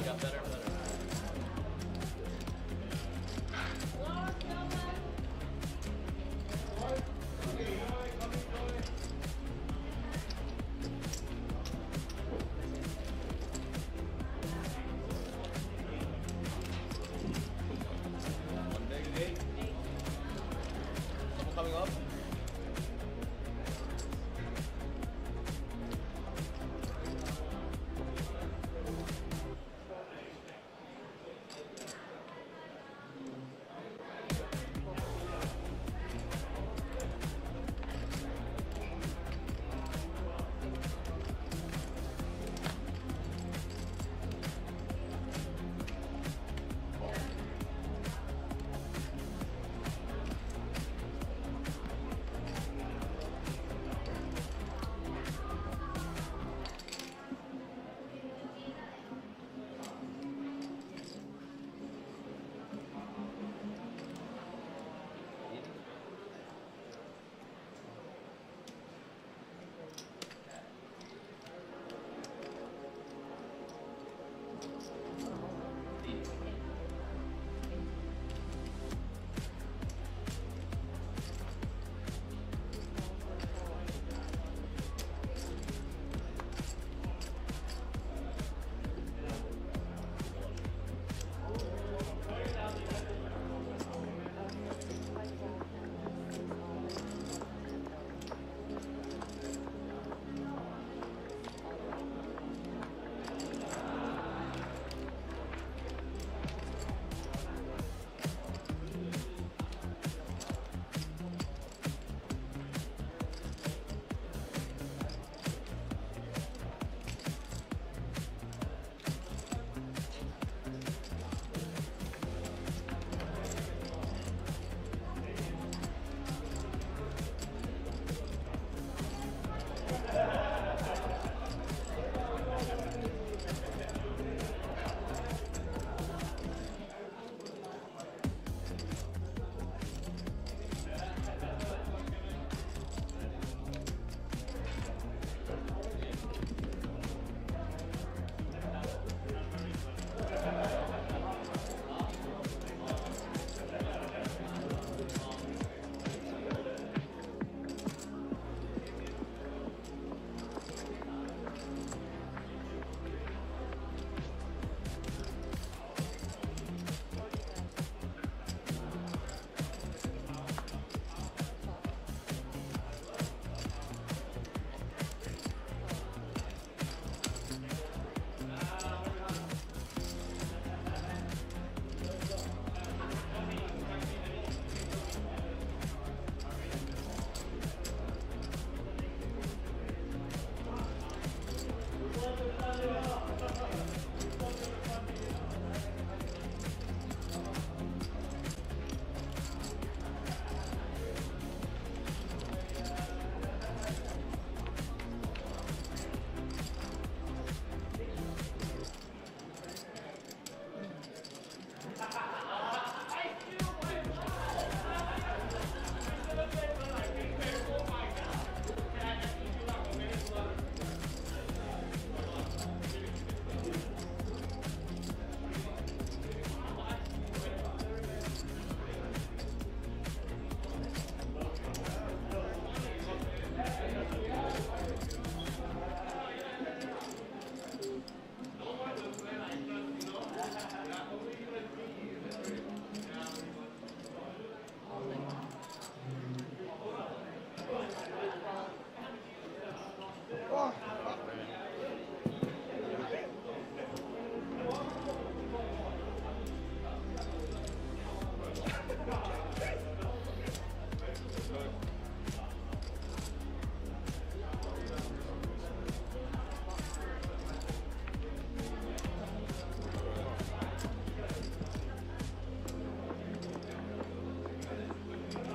S16: Got better and better. Coming up.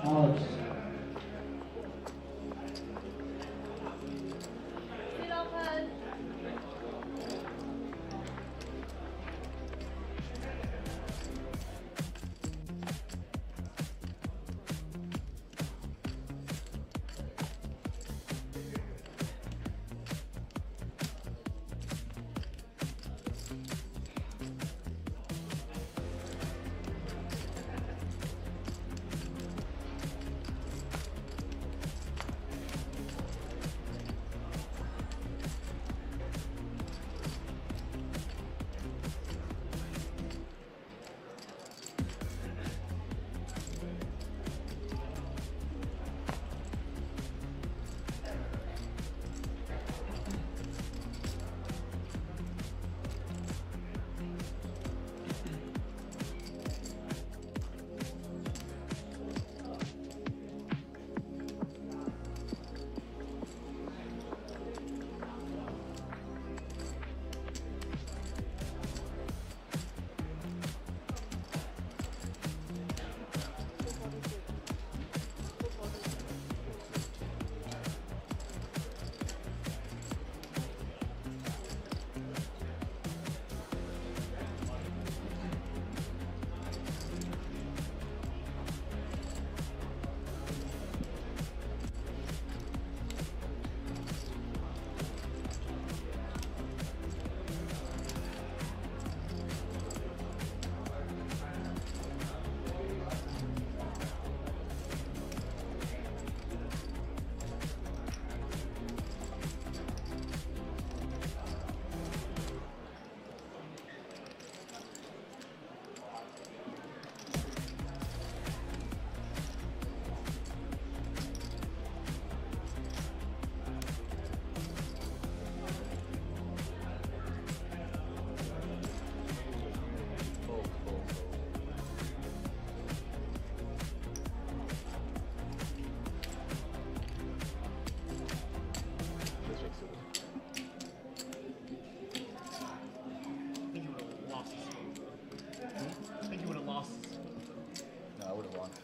S15: Alex.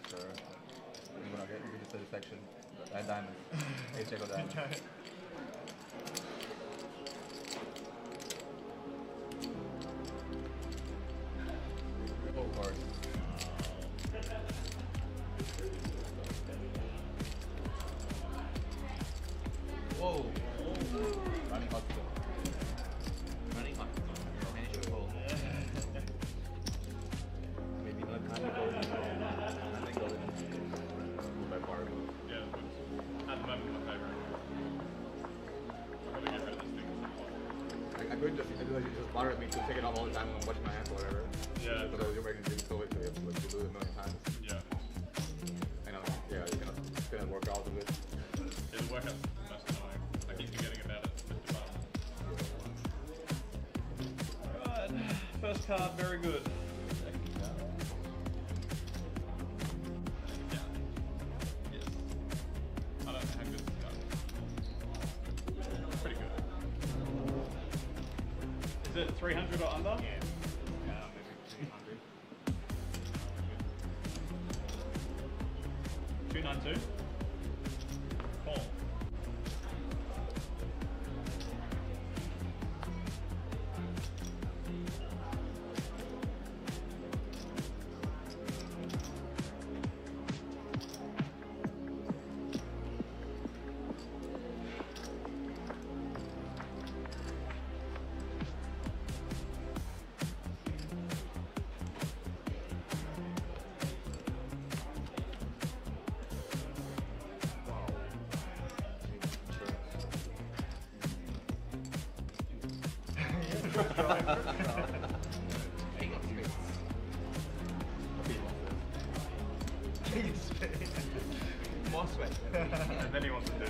S19: Sure. You're gonna get into the satisfaction. That diamond. Hey, check out diamond. Oh, hard. Whoa. Running hot. Running hot. Managed to hold. Maybe not time to go. I think go by far.
S9: Yeah, at the moment my favorite. I'm gonna get rid of this thing.
S19: I could just bother me to take it off all the time when I'm watching my hands or whatever.
S9: Yeah.
S19: Because you're making it so you have to do it a million times.
S9: Yeah.
S19: I know. Yeah, you cannot work out of it.
S9: It'll work out. Most annoying. I keep forgetting about it. Alright, first card, very good. Yeah. Yes. I don't know how good this card is. Pretty good. Is it 300 or under? Yeah. Maybe 300. 292? Call.
S19: More sweat.
S9: And then he wants to do.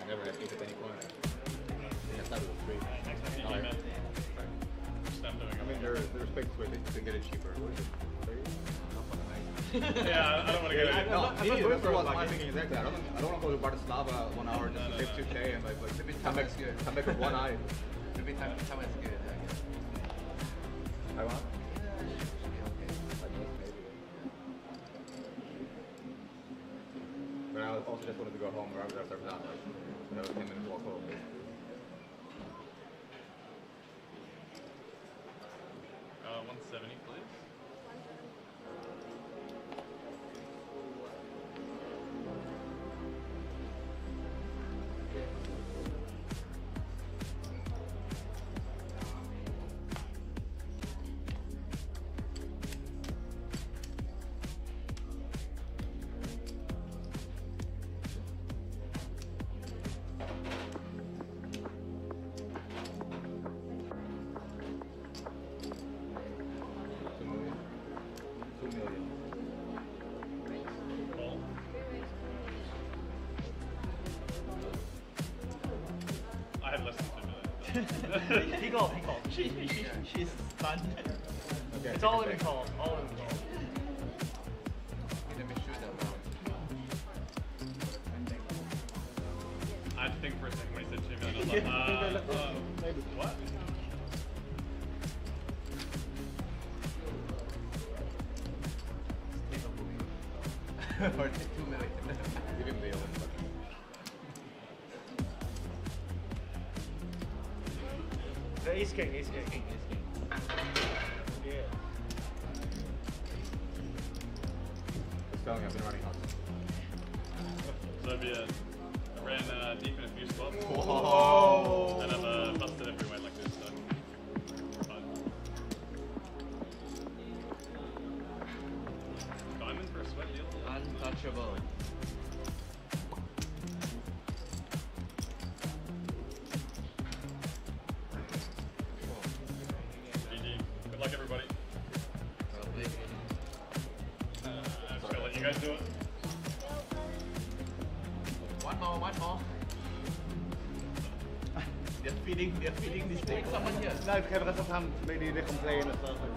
S19: I never had 8 at any point. I started with 3.
S9: Next time you do, man. Stop doing it.
S19: I mean, there's places where they can get it cheaper. What is it? 30?
S9: Yeah, I don't want to get it.
S19: That's what I'm thinking exactly. I don't want to go to Bratislava 1 hour just to save 2K and like come back with one eye.
S12: Every time it's good.
S19: Taiwan? But I also just wanted to go home rather than serve that. That was 10 minutes walk home.
S9: Uh, 170, please. I have less than 2 million.
S17: He called. She's stunned.
S19: Okay,
S17: it's all in call. All in call.
S19: Let me shoot that one.
S9: I had to think for a second when he said 2 million. I was like, what?
S19: Or 2 million. Give him the other.
S17: Ace king. Yeah.
S19: Just telling you, I've been running hot.
S9: So it'd be I ran deep in a few spots.
S19: Whoa.
S9: And I've busted everywhere like this, so. Fine. Diamond for a sweat deal?
S12: Untouchable.
S9: GG. Good luck, everybody. I'm just gonna let you guys do it.
S12: One more.
S17: They're feeding these things.
S16: Someone here.
S17: No, because sometimes maybe they complain or something.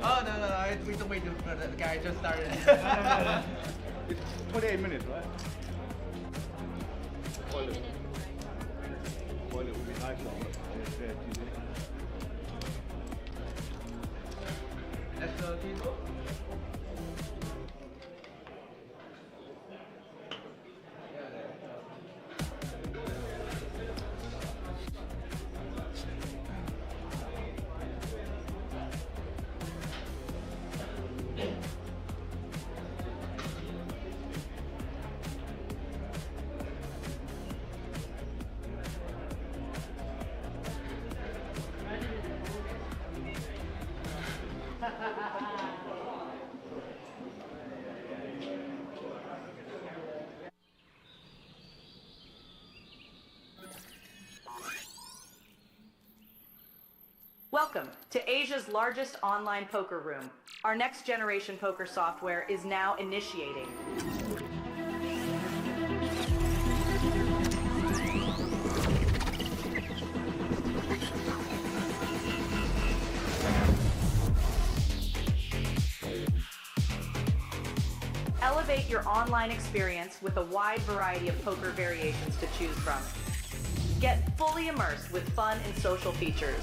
S16: Oh, no, we don't wait for the guy just started.
S17: It's 28 minutes, right? Boiler. Boiler would be nice, though.
S16: Let's go, people.
S13: Welcome to Asia's largest online poker room. Our next generation poker software is now initiating. Elevate your online experience with a wide variety of poker variations to choose from. Get fully immersed with fun and social features.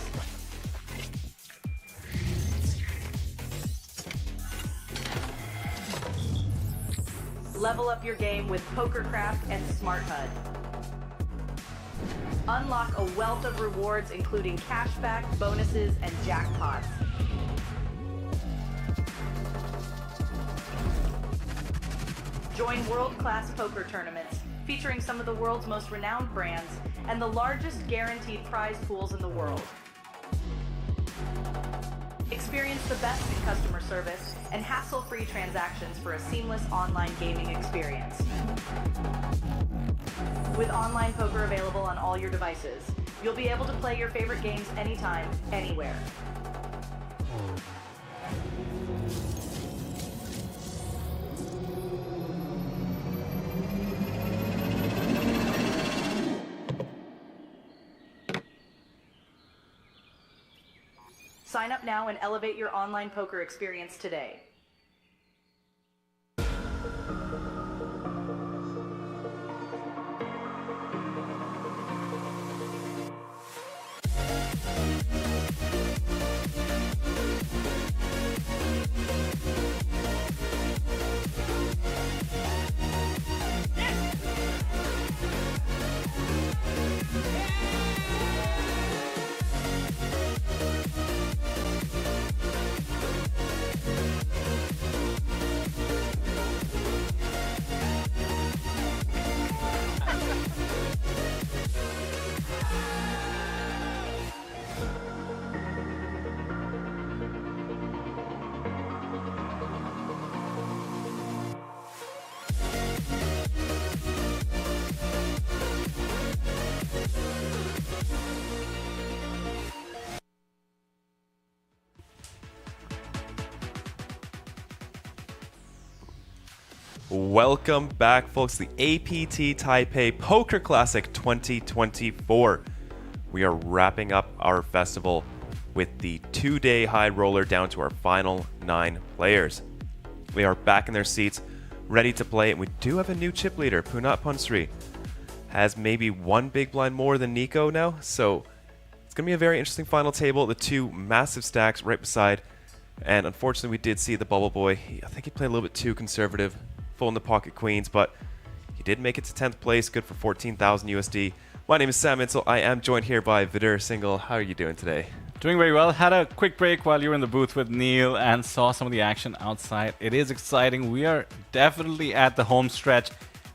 S13: Level up your game with PokerCraft and Smart HUD. Unlock a wealth of rewards including cashback, bonuses, and jackpots. Join world-class poker tournaments featuring some of the world's most renowned brands and the largest guaranteed prize pools in the world. Experience the best in customer service and hassle-free transactions for a seamless online gaming experience. With online poker available on all your devices, you'll be able to play your favorite games anytime, anywhere. Sign up now and elevate your online poker experience today.
S14: Welcome back, folks, to the APT Taipei Poker Classic 2024. We are wrapping up our festival with the two-day high roller down to our final 9 players. We are back in their seats, ready to play, and we do have a new chip leader. Punat Punsri has maybe one big blind more than Nico now, so it's going to be a very interesting final table. The two massive stacks right beside, and unfortunately we did see the Bubble Boy. I think he played a little bit too conservative, full in the pocket queens, but he did make it to 10th place, good for 14,000 USD. My name is Sam Insel. I am joined here by Vidur Singhal. How are you doing today?
S9: Doing very well. Had a quick break while you were in the booth with Neil and saw some of the action outside. It is exciting. We are definitely at the home stretch,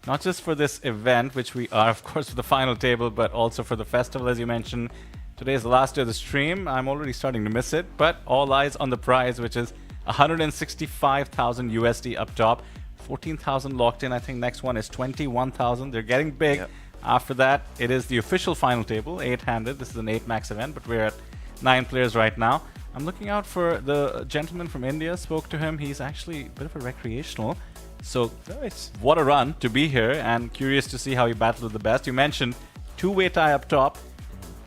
S9: not just for this event, which we are, of course, for the final table, but also for the festival, as you mentioned. Today is the last day of the stream. I'm already starting to miss it, but all eyes on the prize, which is 165,000 USD up top. 14,000 locked in. I think next one is 21,000. They're getting big. Yep. After that, it is the official final table, 8-handed. This is an 8-max event, but we're at 9 players right now. I'm looking out for the gentleman from India. Spoke to him. He's actually a bit of a recreational. So nice. What a run to be here, and curious to see how he battled with the best. You mentioned two-way tie up top.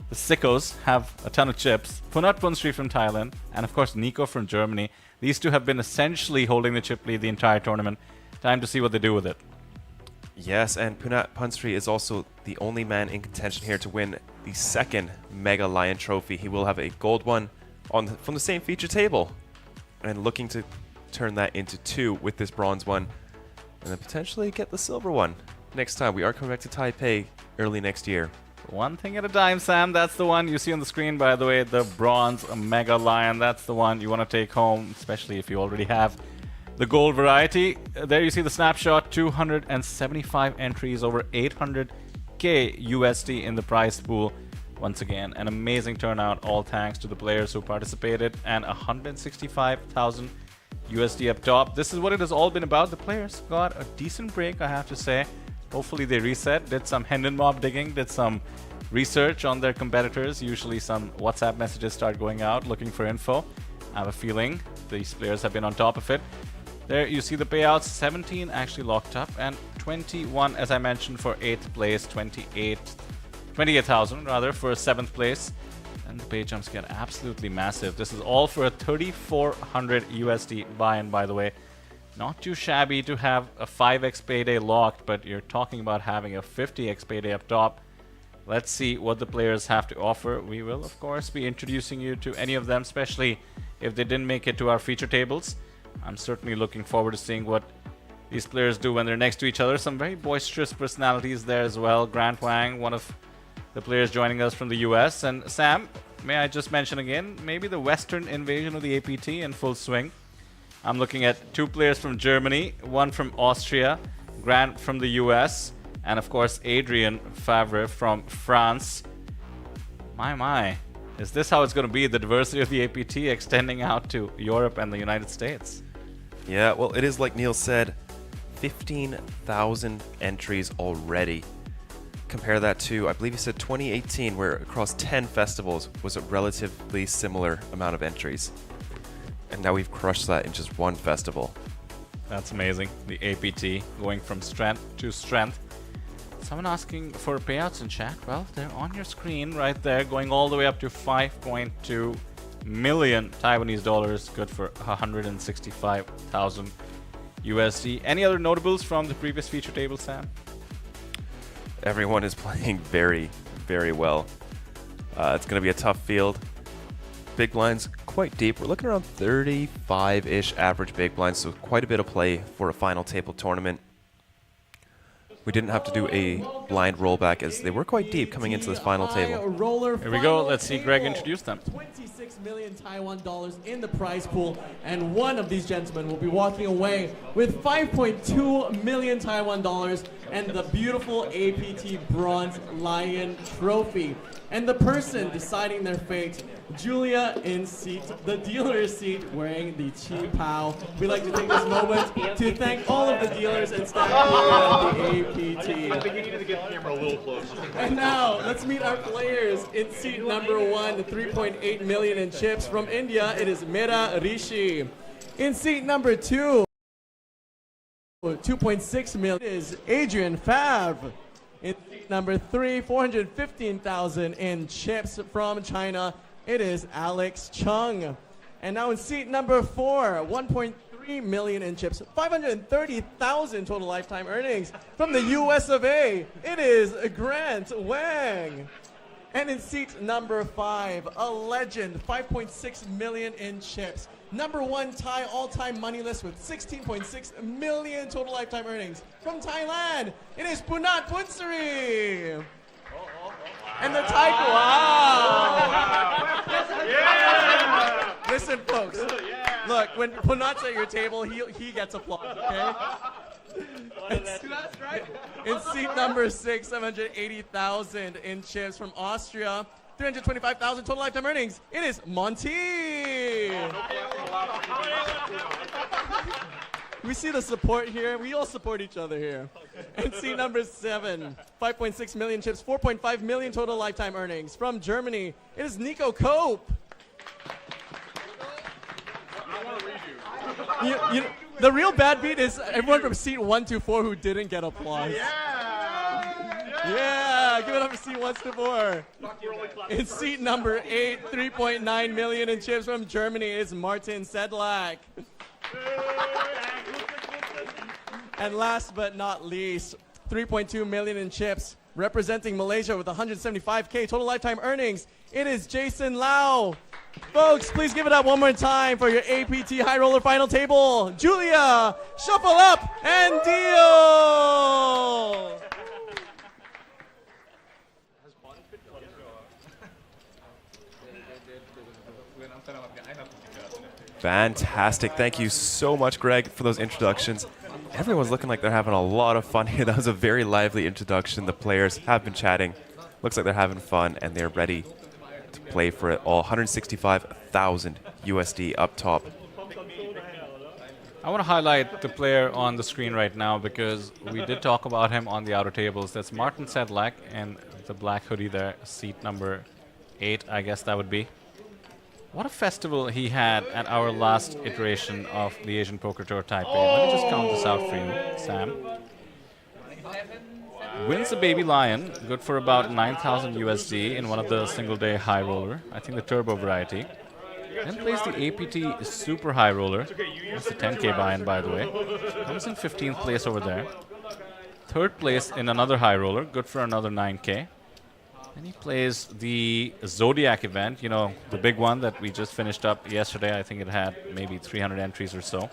S9: The Sickos have a ton of chips. Punat Punsri from Thailand, and of course Nico from Germany. These two have been essentially holding the chip lead the entire tournament. Time to see what they do with it.
S14: Yes, and Punat Punsri is also the only man in contention here to win the second Mega Lion Trophy. He will have a gold one from the same feature table, and looking to turn that into 2 with this bronze one, and then potentially get the silver one next time. We are coming back to Taipei early next year.
S9: One thing at a time, Sam. That's the one you see on the screen, by the way, the bronze Mega Lion. That's the one you want to take home, especially if you already have the gold variety. There you see the snapshot, 275 entries, over 800k USD in the prize pool. Once again, an amazing turnout, all thanks to the players who participated, and 165,000 USD up top. This is what it has all been about. The players got a decent break, I have to say. Hopefully they reset, did some Hendon mob digging, did some research on their competitors. Usually some WhatsApp messages start going out looking for info. I have a feeling these players have been on top of it. There you see the payouts, 17 actually locked up, and 21, as I mentioned, for 8th place, 28,000 rather for 7th place. And the pay jumps get absolutely massive. This is all for a 3,400 USD buy-in, by the way. Not too shabby to have a 5x payday locked, but you're talking about having a 50x payday up top. Let's see what the players have to offer. We will, of course, be introducing you to any of them, especially if they didn't make it to our feature tables. I'm certainly looking forward to seeing what these players do when they're next to each other. Some very boisterous personalities there as well. Grant Wang, one of the players joining us from the US. And Sam, may I just mention again, maybe the Western invasion of the APT in full swing. I'm looking at 2 players from Germany, 1 from Austria, Grant from the US, and of course Adrian Favre from France. My. Is this how it's going to be, the diversity of the APT extending out to Europe and the United States?
S14: Yeah, well, it is like Neil said, 15,000 entries already. Compare that to, I believe he said 2018, where across 10 festivals was a relatively similar amount of entries. And now we've crushed that in just 1 festival.
S9: That's amazing. The APT going from strength to strength. Someone asking for payouts in chat. Well, they're on your screen right there, going all the way up to 5.2 million Taiwanese dollars, good for 165,000 USD. Any other notables from the previous feature table, Sam?
S14: Everyone is playing very, very well. It's going to be a tough field. Big blinds quite deep. We're looking around 35-ish average big blinds, so quite a bit of play for a final table tournament. We didn't have to do a blind rollback as they were quite deep coming into this final table.
S9: Here we go. Let's see Greg introduce them.
S11: 26 million Taiwan dollars in the prize pool, and one of these gentlemen will be walking away with 5.2 million Taiwan dollars and the beautiful APT Bronze Lion Trophy. And the person deciding their fate, Julia in seat, the dealer's seat, wearing the Chi Pao. We'd like to take this moment to thank all of the dealers and staff at the APT.
S17: I think you need to get the camera a little closer.
S11: And now, let's meet our players. In seat number 1, 3.8 million in chips from India, it is Mera Rishi. In seat number 2, 2.6 million is Adrian Favre. In seat number 3, 415,000 in chips from China, it is Alex Chung. And now in seat number 4, 1.3 million in chips, 530,000 total lifetime earnings from the US of A, it is Grant Wang. And in seat number 5, a legend, 5.6 million in chips. Number 1 Thai all-time money list with 16.6 million total lifetime earnings. From Thailand, it is Punat Punsri. And the Taiko, wow! Yeah! Listen, folks, look, when Punat's at your table, he gets applause, okay? In seat number 6, 780,000 in chips from Austria. 325,000 total lifetime earnings. It is Monty. We see the support here. We all support each other here. And seat number 7, 5.6 million chips, 4.5 million total lifetime earnings. From Germany, it is Nico Cope. The real bad beat is everyone from seat 1 to 4 who didn't get applause. Yeah, Give it up for seat 1-4. In seat number 8, 3.9 million in chips from Germany is Martin Sedlak. And last but not least, 3.2 million in chips, representing Malaysia with 175K total lifetime earnings. It is Jason Lau. Folks, please give it up one more time for your APT High Roller final table. Julia, shuffle up and deal.
S14: Fantastic. Thank you so much, Greg, for those introductions. Everyone's looking like they're having a lot of fun here. That was a very lively introduction. The players have been chatting. Looks like they're having fun, and they're ready to play for it all. 165,000 USD up top.
S9: I want to highlight the player on the screen right now because we did talk about him on the outer tables. That's Martin Sedlak and the black hoodie there, seat number 8, I guess that would be. What a festival he had at our last iteration of the Asian Poker Tour Taipei. Let me just count this out for you, Sam. Wins the Baby Lion, good for about 9,000 USD in one of the single-day high roller, I think the turbo variety. Then plays the APT Super High Roller. That's the 10K buy-in, by the way. Comes in 15th place over there. 3rd place in another high roller, good for another 9K. And he plays the Zodiac event, you know, the big one that we just finished up yesterday. I think it had maybe 300 entries or so.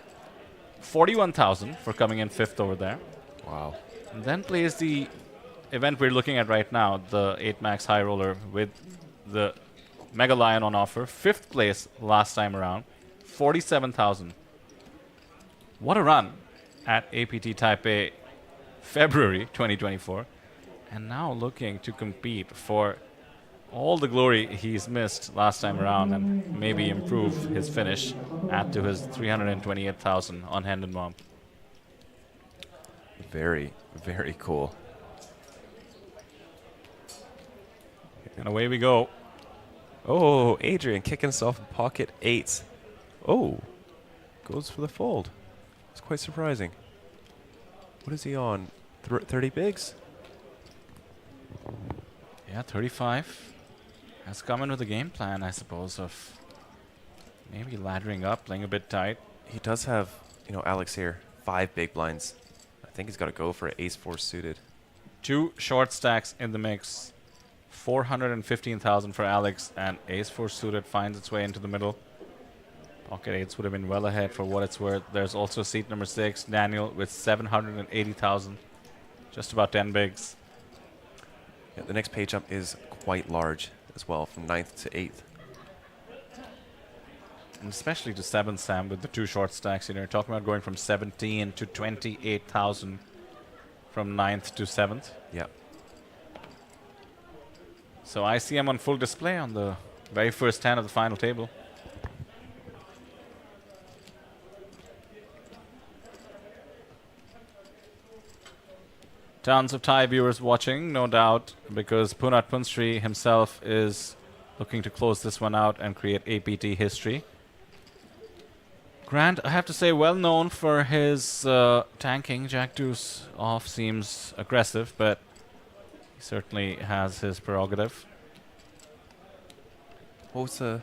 S9: 41,000 for coming in 5th over there.
S14: Wow.
S9: And then plays the event we're looking at right now, the 8 Max High Roller with the Mega Lion on offer. 5th place last time around. 47,000. What a run at APT Taipei February 2024. And now looking to compete for all the glory he's missed last time around and maybe improve his finish, add to his 328,000 on Hand and Mom.
S14: Very, very cool.
S9: And away we go.
S14: Oh, Adrian kicking himself in pocket 8s. Oh, goes for the fold. It's quite surprising. What is he on? 30 bigs?
S9: Yeah, 35. Has come in with a game plan, I suppose, of maybe laddering up, playing a bit tight.
S14: He does have, you know, Alex here, 5 big blinds. I think he's got to go for ace-4 suited.
S9: 2 short stacks in the mix. 415,000 for Alex, and ace-4 suited finds its way into the middle. Pocket 8s would have been well ahead for what it's worth. There's also seat number 6, Daniel, with 780,000. Just about 10 bigs.
S14: Yeah, the next pay jump is quite large as well, from 9th to 8th.
S9: And especially to 7th, Sam, with the 2 short stacks. You know, you're talking about going from 17 to 28,000 from 9th to 7th.
S14: Yeah.
S9: So I see him on full display on the very first hand of the final table. Tons of Thai viewers watching, no doubt, because Punat Punstri himself is looking to close this one out and create APT history. Grant, I have to say, well known for his tanking. Jack Deuce off seems aggressive, but he certainly has his prerogative.
S14: What's the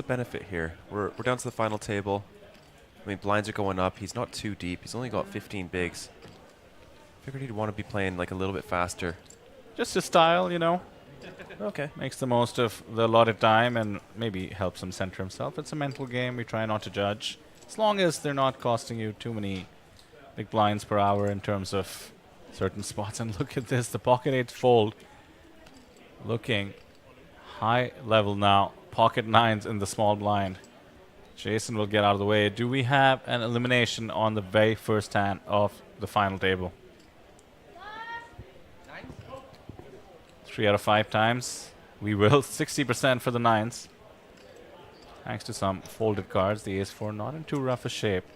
S14: benefit here? We're down to the final table. I mean, blinds are going up. He's not too deep. He's only got 15 bigs. Figured he'd want to be playing like a little bit faster.
S9: Just his style, you know.
S14: Okay.
S9: Makes the most of the allotted time and maybe helps him center himself. It's a mental game. We try not to judge. As long as they're not costing you too many big blinds per hour in terms of certain spots. And look at this, the pocket 8 fold. Looking high level now. Pocket 9s in the small blind. Jason will get out of the way. Do we have an elimination on the very first hand of the final table? 3 out of 5 times. We will. 60% for the 9s. Thanks to some folded cards. The ace-4 not in too rough a shape.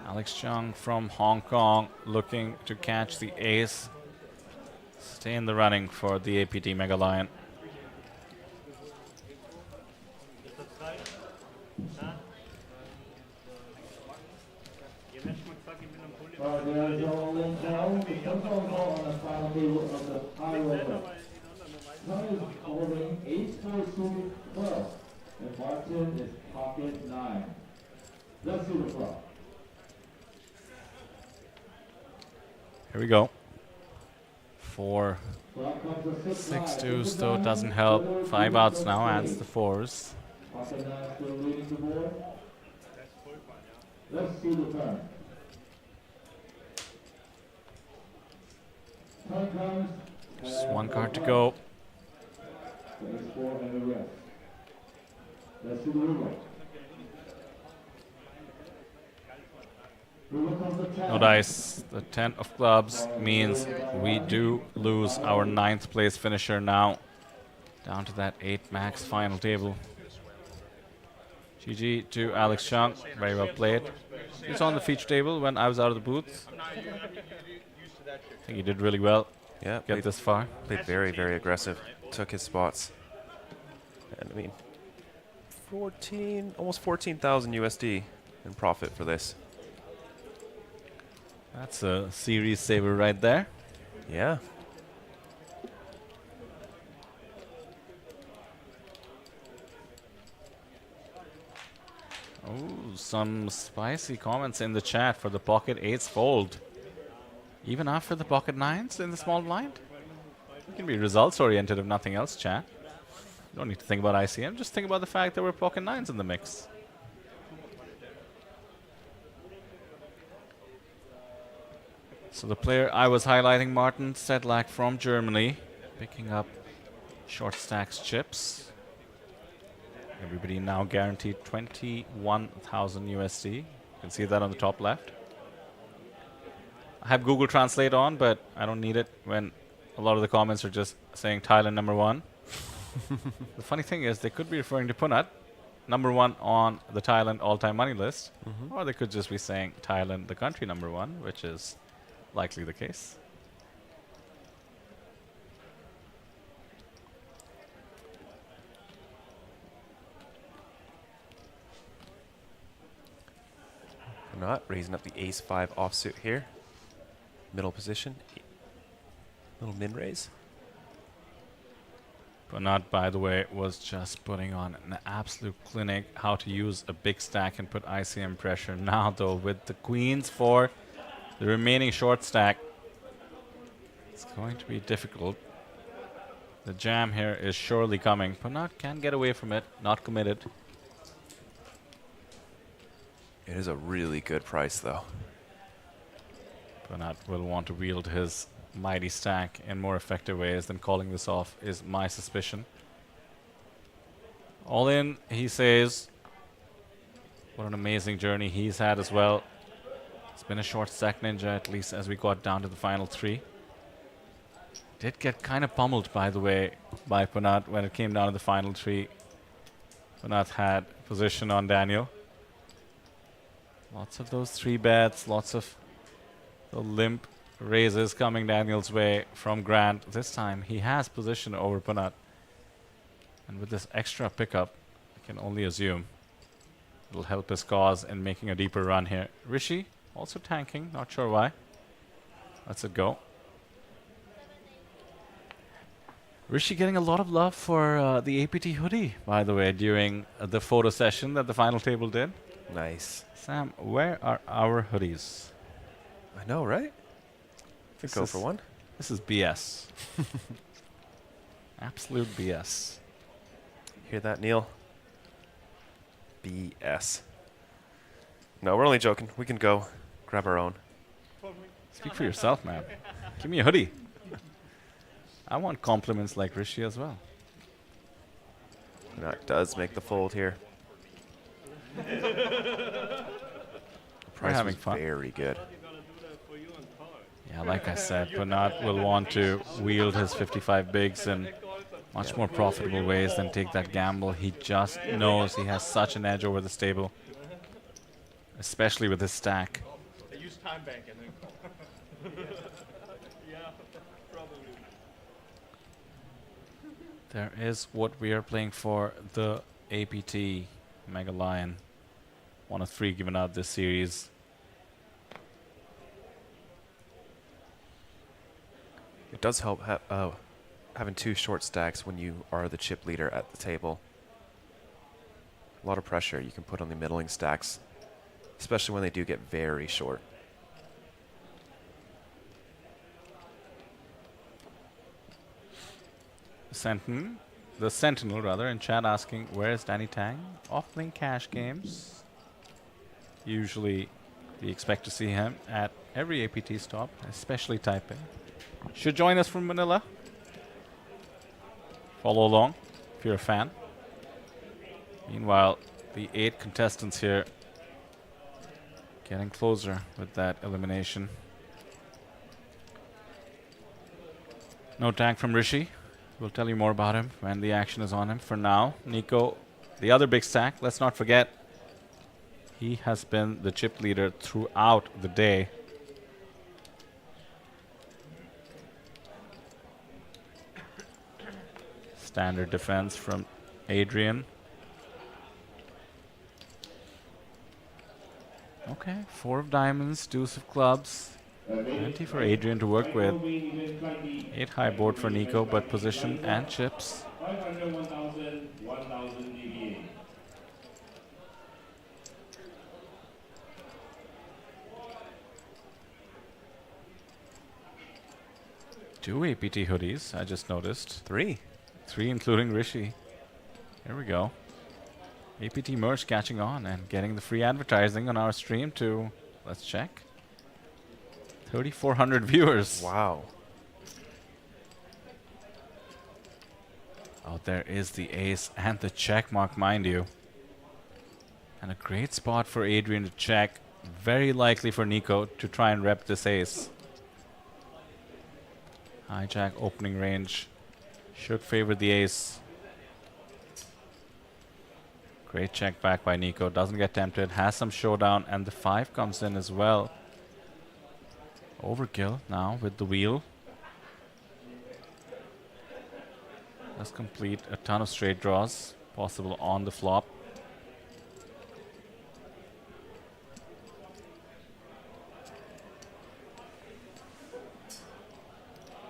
S9: Alex Chung from Hong Kong looking to catch the ace. Stay in the running for the APT Mega Lion.
S15: There is only now the total score on the final table of the high roller. Sun is holding 8-4 suited 12, and Martin is pocket 9. Let's see the flop.
S9: Here we go. 4, 6 deuce though doesn't help. 5 outs now adds the 4s.
S15: Pocket 9 still leading the board. Let's see the turn. Turn comes.
S9: Just one card to go.
S15: The X4 and the rest. Let's see the river.
S9: No dice. The 10 of clubs means we do lose our 9th place finisher now. Down to that 8 max final table. GG to Alex Chung. Very well played. He's on the feature table when I was out of the booth. I think he did really well.
S14: Yeah,
S9: get this far.
S14: Played very, very aggressive. Took his spots. And I mean, 14, almost 14,000 USD in profit for this.
S9: That's a series saver right there.
S14: Yeah.
S9: Oh, some spicy comments in the chat for the pocket 8s fold. Even after the pocket 9s in the small blind? You can be results oriented if nothing else, chat. You don't need to think about ICM, just think about the fact that we're pocket 9s in the mix. So the player I was highlighting, Martin Sedlak from Germany, picking up short stacks chips. Everybody now guaranteed 21,000 USD. You can see that on the top left. I have Google Translate on, but I don't need it when a lot of the comments are just saying Thailand #1. The funny thing is they could be referring to Punat, #1 on the Thailand all-time money list, or they could just be saying Thailand, the country #1, which is likely the case.
S14: Not raising up the ace-5 offsuit here. Middle position. Little min raise.
S9: Bernard, by the way, was just putting on an absolute clinic how to use a big stack and put ICM pressure. Now, though, with the queens for the remaining short stack, it's going to be difficult. The jam here is surely coming. Bernard can get away from it, not committed.
S14: It is a really good price, though.
S9: Bernard will want to wield his mighty stack in more effective ways than calling this off, is my suspicion. All in, he says. What an amazing journey he's had as well. It's been a short stack ninja, at least as we got down to the final 3. Did get kind of pummeled, by the way, by Punat when it came down to the final 3. Punat had position on Daniel. Lots of those 3 bets, lots of the limp raises coming Daniel's way from Grant. This time he has position over Punat. And with this extra pickup, I can only assume it'll help his cause in making a deeper run here. Rishi also tanking, not sure why. Let's it go. Rishi getting a lot of love for the APT hoodie, by the way, during the photo session that the final table did.
S14: Nice.
S9: Sam, where are our hoodies?
S14: I know, right? Could go for one.
S9: This is BS. Absolute BS.
S14: Hear that, Neil? BS. No, we're only joking. We can go grab our own.
S9: Speak for yourself, man. Give me a hoodie. I want compliments like Rishi as well.
S14: That does make the fold here. The price
S9: having
S14: was
S9: fun.
S14: very good.
S9: Yeah, like I said, Bernard will want to wield his 55 bigs in much more profitable ways than take that gamble. He just knows he has such an edge over this table, especially with his stack.
S17: They use time bank and then. Yeah, probably.
S9: There is what we are playing for, the APT Mega Lion. One of 3 given out this series.
S14: It does help having 2 short stacks when you are the chip leader at the table. A lot of pressure you can put on the middling stacks, especially when they do get very short.
S9: The Sentinel rather in chat asking, where is Danny Tang? Off playing cash games. Usually we expect to see him at every APT stop, especially Taipei. Should join us from Manila. Follow along if you're a fan. Meanwhile, the 8 contestants here getting closer with that elimination. No tag from Rishi. We'll tell you more about him when the action is on him. For now, Nico, the other big stack, let's not forget, he has been the chip leader throughout the day. Standard defense from Adrian. Okay, 4 of diamonds, deuce of clubs. Plenty for Adrian to work with. 8 high board for Nico, but position and chips.
S15: 500, 1,000, 1,000 DBA.
S9: Two APT hoodies, I just noticed.
S14: 3.
S9: 3 including Rishi. Here we go. APT merch catching on and getting the free advertising on our stream too. Let's check. 3,400 viewers.
S14: Wow.
S9: Oh, there is the ace and the check mark, mind you. And a great spot for Adrian to check. Very likely for Nico to try and rep this ace. Hijack opening range should favor the ace. Great check back by Nico. Doesn't get tempted. Has some showdown. And the 5 comes in as well. Overkill now with the wheel. Let's complete a ton of straight draws possible on the flop.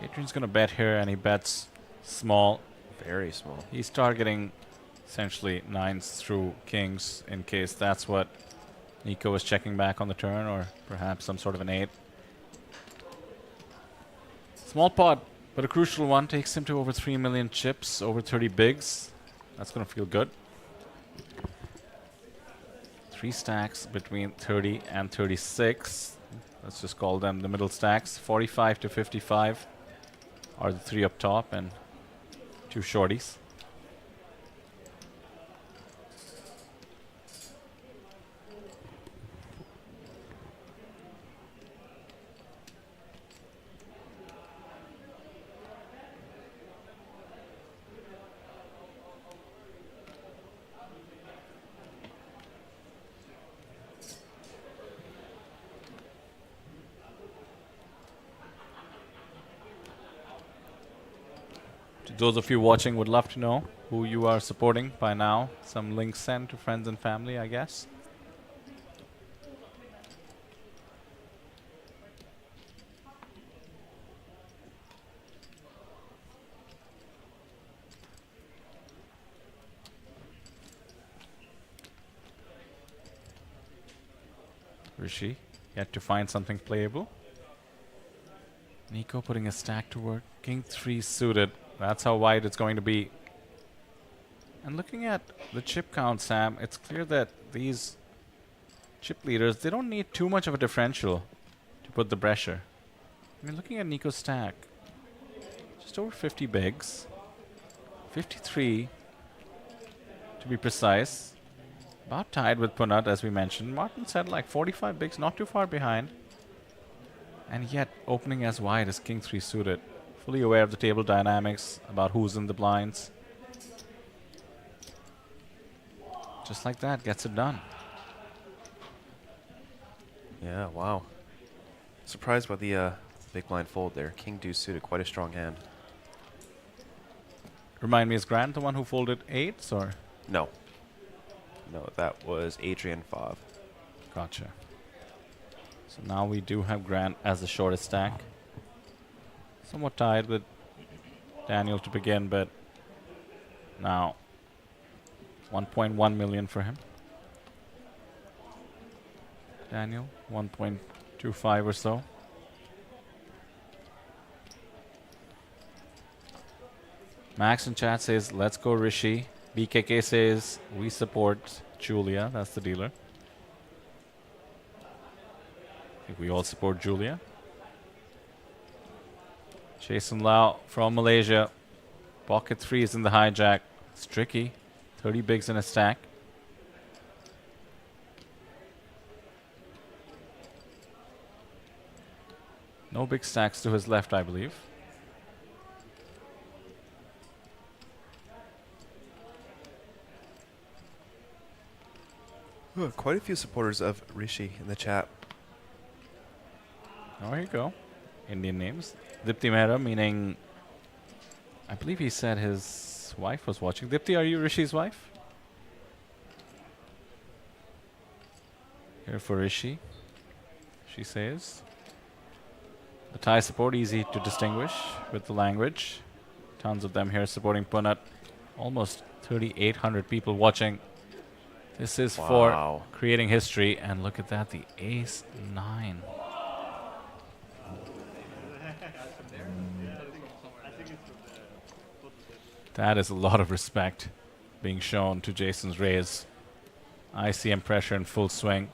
S9: Adrian's gonna bet here, and he bets small.
S14: Very small.
S9: He's targeting essentially 9s through kings in case that's what Nico is checking back on the turn, or perhaps some sort of an 8. Small pot, but a crucial one. Takes him to over 3 million chips, over 30 bigs. That's going to feel good. 3 stacks between 30 and 36. Let's just call them the middle stacks. 45 to 55 are the 3 up top and 2 shorties. Those of you watching would love to know who you are supporting by now. Some links sent to friends and family, I guess. Rishi yet to find something playable. Nico putting a stack to work. King 3 suited. That's how wide it's going to be. And looking at the chip count, Sam, it's clear that these chip leaders, they don't need too much of a differential to put the pressure. I mean, looking at Nico's stack, just over 50 bigs. 53 to be precise. About tied with Punat, as we mentioned. Martin said like 45 bigs, not too far behind. And yet opening as wide as King 3 suited. Fully aware of the table dynamics, about who's in the blinds. Just like that, gets it done.
S14: Yeah, wow. Surprised by the big blind fold there. King deuce suited, quite a strong hand.
S9: Remind me, is Grant the one who folded 8s, or?
S14: No. No, that was Adrian Fav.
S9: Gotcha. So now we do have Grant as the shortest stack. somewhat tied with Daniel to begin, but now 1.1 million for him. Daniel, 1.25 or so. Max in chat says, let's go Rishi. BKK says, we support Julia. That's the dealer. I think we all support Julia. Jason Lau from Malaysia. Pocket 3 is in the hijack. It's tricky. 30 bigs in a stack. No big stacks to his left, I believe.
S14: Ooh, quite a few supporters of Rishi in the chat.
S9: Oh, here you go. Indian names. Dipti Mehra, meaning, I believe he said his wife was watching. Dipti, are you Rishi's wife? Here for Rishi, she says. The Thai support, easy to distinguish with the language. Tons of them here supporting Punat. Almost 3,800 people watching. This is for creating history. And look at that, the ace 9. That is a lot of respect being shown to Jason's raise. ICM pressure in full swing.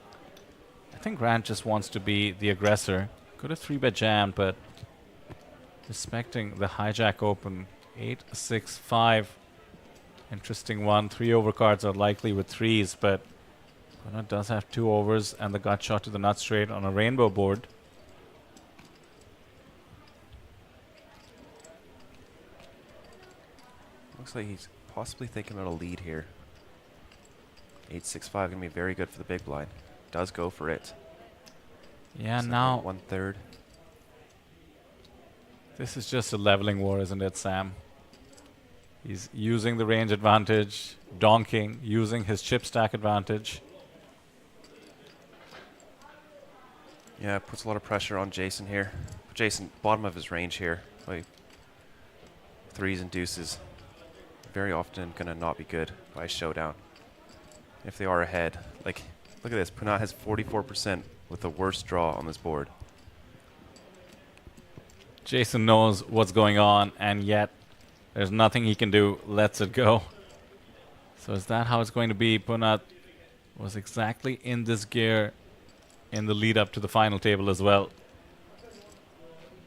S9: I think Grant just wants to be the aggressor. Could have 3-bet jammed, but respecting the hijack open. 8-6-5. Interesting one. 3 overcards are likely with 3s, but Punat does have 2 overs and the gut shot to the nut straight on a rainbow board.
S14: Looks like he's possibly thinking about a lead here. 8-6-5 gonna be very good for the big blind. Does go for it.
S9: Yeah, now
S14: 1/3.
S9: This is just a leveling war, isn't it, Sam? He's using the range advantage, donking, using his chip stack advantage.
S14: Yeah, puts a lot of pressure on Jason here. Jason, bottom of his range here. Like 3s and deuces. Very often gonna not be good by showdown. If they are ahead. Like, look at this. Punat has 44% with the worst draw on this board.
S9: Jason knows what's going on, and yet there's nothing he can do. Lets it go. So is that how it's going to be? Punat was exactly in this gear in the lead up to the final table as well.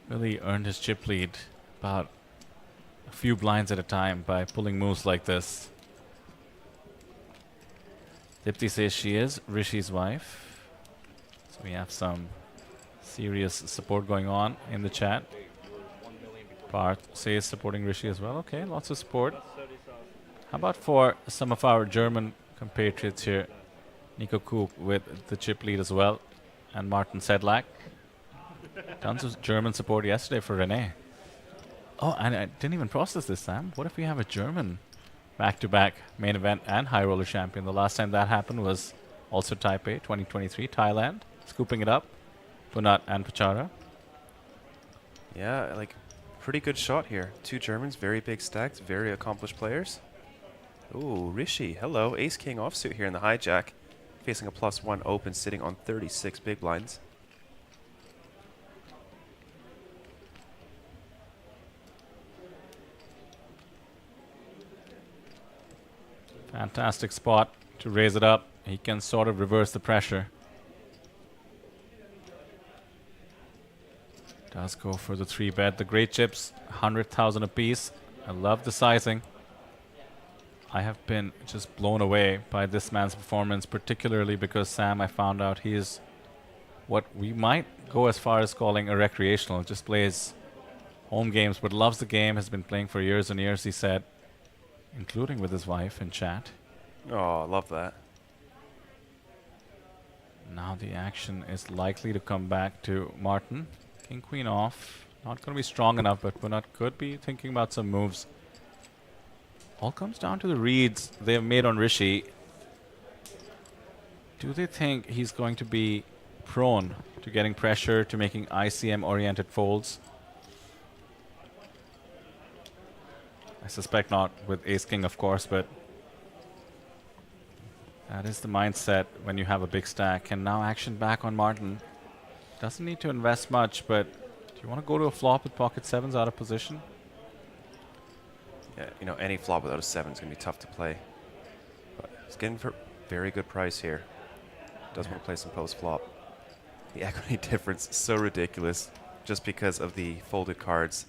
S9: Really earned his chip lead about a few blinds at a time by pulling moves like this. Dipti says she is Rishi's wife. So we have some serious support going on in the chat. Parth says supporting Rishi as well. Okay, lots of support. How about for some of our German compatriots here? Nico Koop with the chip lead as well. And Martin Sedlak. Tons of German support yesterday for Rene. Oh, and I didn't even process this, Sam. What if we have a German back-to-back main event and high roller champion? The last time that happened was also Taipei 2023, Thailand. Scooping it up. Punat and Pachara.
S14: Yeah, like pretty good shot here. 2 Germans, very big stacks, very accomplished players. Ooh, Rishi, hello. Ace-King offsuit here in the hijack. Facing a +1 open, sitting on 36 big blinds.
S9: Fantastic spot to raise it up. He can sort of reverse the pressure. Does go for the 3-bet. The great chips, 100,000 apiece. I love the sizing. I have been just blown away by this man's performance, particularly because, Sam, I found out he is what we might go as far as calling a recreational. Just plays home games, but loves the game, has been playing for years and years, he said, including with his wife in chat.
S14: Oh, I love that.
S9: Now the action is likely to come back to Martin. King, queen off. Not going to be strong enough, but Punat could be thinking about some moves. All comes down to the reads they have made on Rishi. Do they think he's going to be prone to getting pressure, to making ICM-oriented folds? I suspect not with ace-king, of course, but that is the mindset when you have a big stack. And now action back on Martin. Doesn't need to invest much, but do you want to go to a flop with pocket sevens out of position?
S14: Yeah, you know, any flop without a 7 is going to be tough to play. But he's getting for very good price here. Does want to play some post flop. The equity difference is so ridiculous just because of the folded cards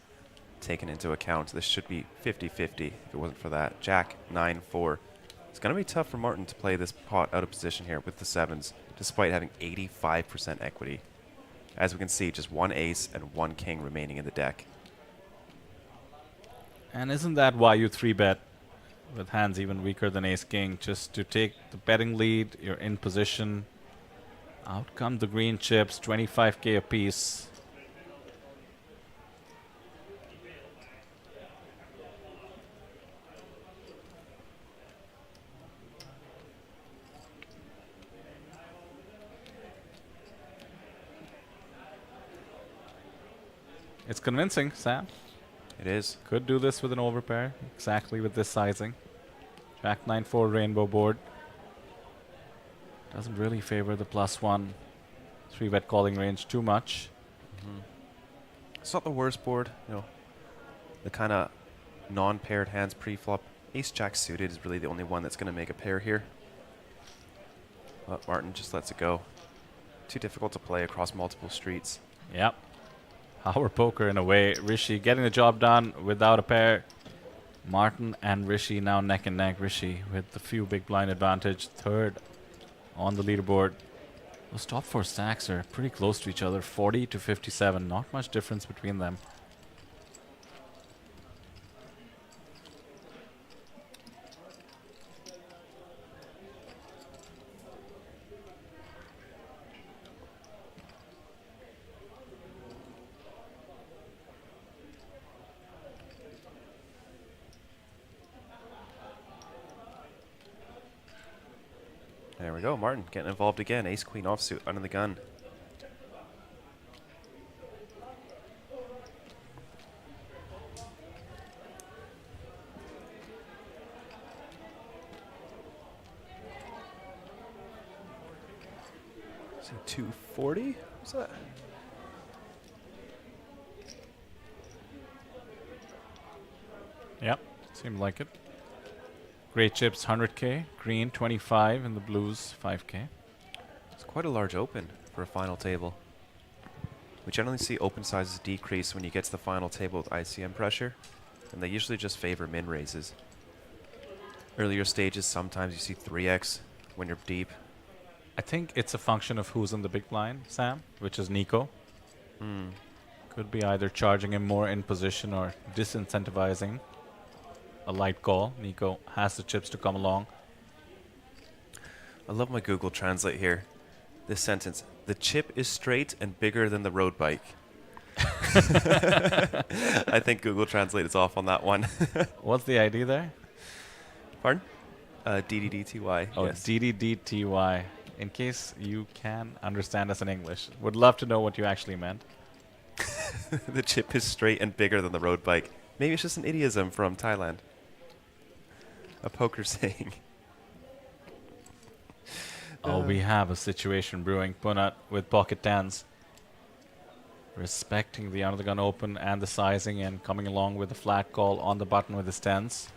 S14: taken into account. This should be 50-50 if it wasn't for that. Jack 9-4. It's going to be tough for Martin to play this pot out of position here with the 7s, despite having 85% equity. As we can see, just 1 ace and 1 king remaining in the deck.
S9: And isn't that why you 3-bet with hands even weaker than ace-king? Just to take the betting lead, you're in position. Out come the green chips, 25k apiece. It's convincing, Sam.
S14: It is.
S9: Could do this with an overpair, exactly with this sizing. Jack 9-4 rainbow board. Doesn't really favor the +1 3-bet calling range too much.
S14: It's not the worst board, you know. The kind of non-paired hands pre-flop. Ace-Jack suited is really the only one that's going to make a pair here. But Martin just lets it go. Too difficult to play across multiple streets.
S9: Yep. Power poker in a way. Rishi getting the job done without a pair. Martin and Rishi now neck and neck. Rishi with the few big blind advantage. Third on the leaderboard. Those top 4 stacks are pretty close to each other. 40 to 57. Not much difference between them.
S14: There we go, Martin getting involved again. Ace-Queen offsuit under the gun. So 240? What's that?
S9: Yep, seemed like it. Gray chips 100k, green 25, and the blues 5k.
S14: It's quite a large open for a final table. We generally see open sizes decrease when you get to the final table with ICM pressure, and they usually just favor min raises. Earlier stages, sometimes you see 3x when you're deep.
S9: I think it's a function of who's in the big blind, Sam, which is Nico. Could be either charging him more in position or disincentivizing a light call. Nico has the chips to come along.
S14: I love my Google Translate here. This sentence: the chip is straight and bigger than the road bike. I think Google Translate is off on that one.
S9: What's the ID there?
S14: Pardon? DDDTY.
S9: Oh,
S14: yes.
S9: DDDTY. In case you can understand us in English. Would love to know what you actually meant.
S14: The chip is straight and bigger than the road bike. Maybe it's just an idiom from Thailand. A poker saying.
S9: Oh, we have a situation brewing. Punat with pocket tens. Respecting the under the gun open and the sizing and coming along with a flat call on the button with his tens.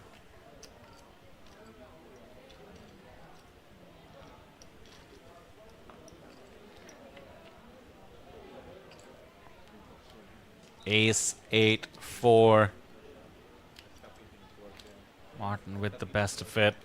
S9: Ace 8-4. Martin with the best of it.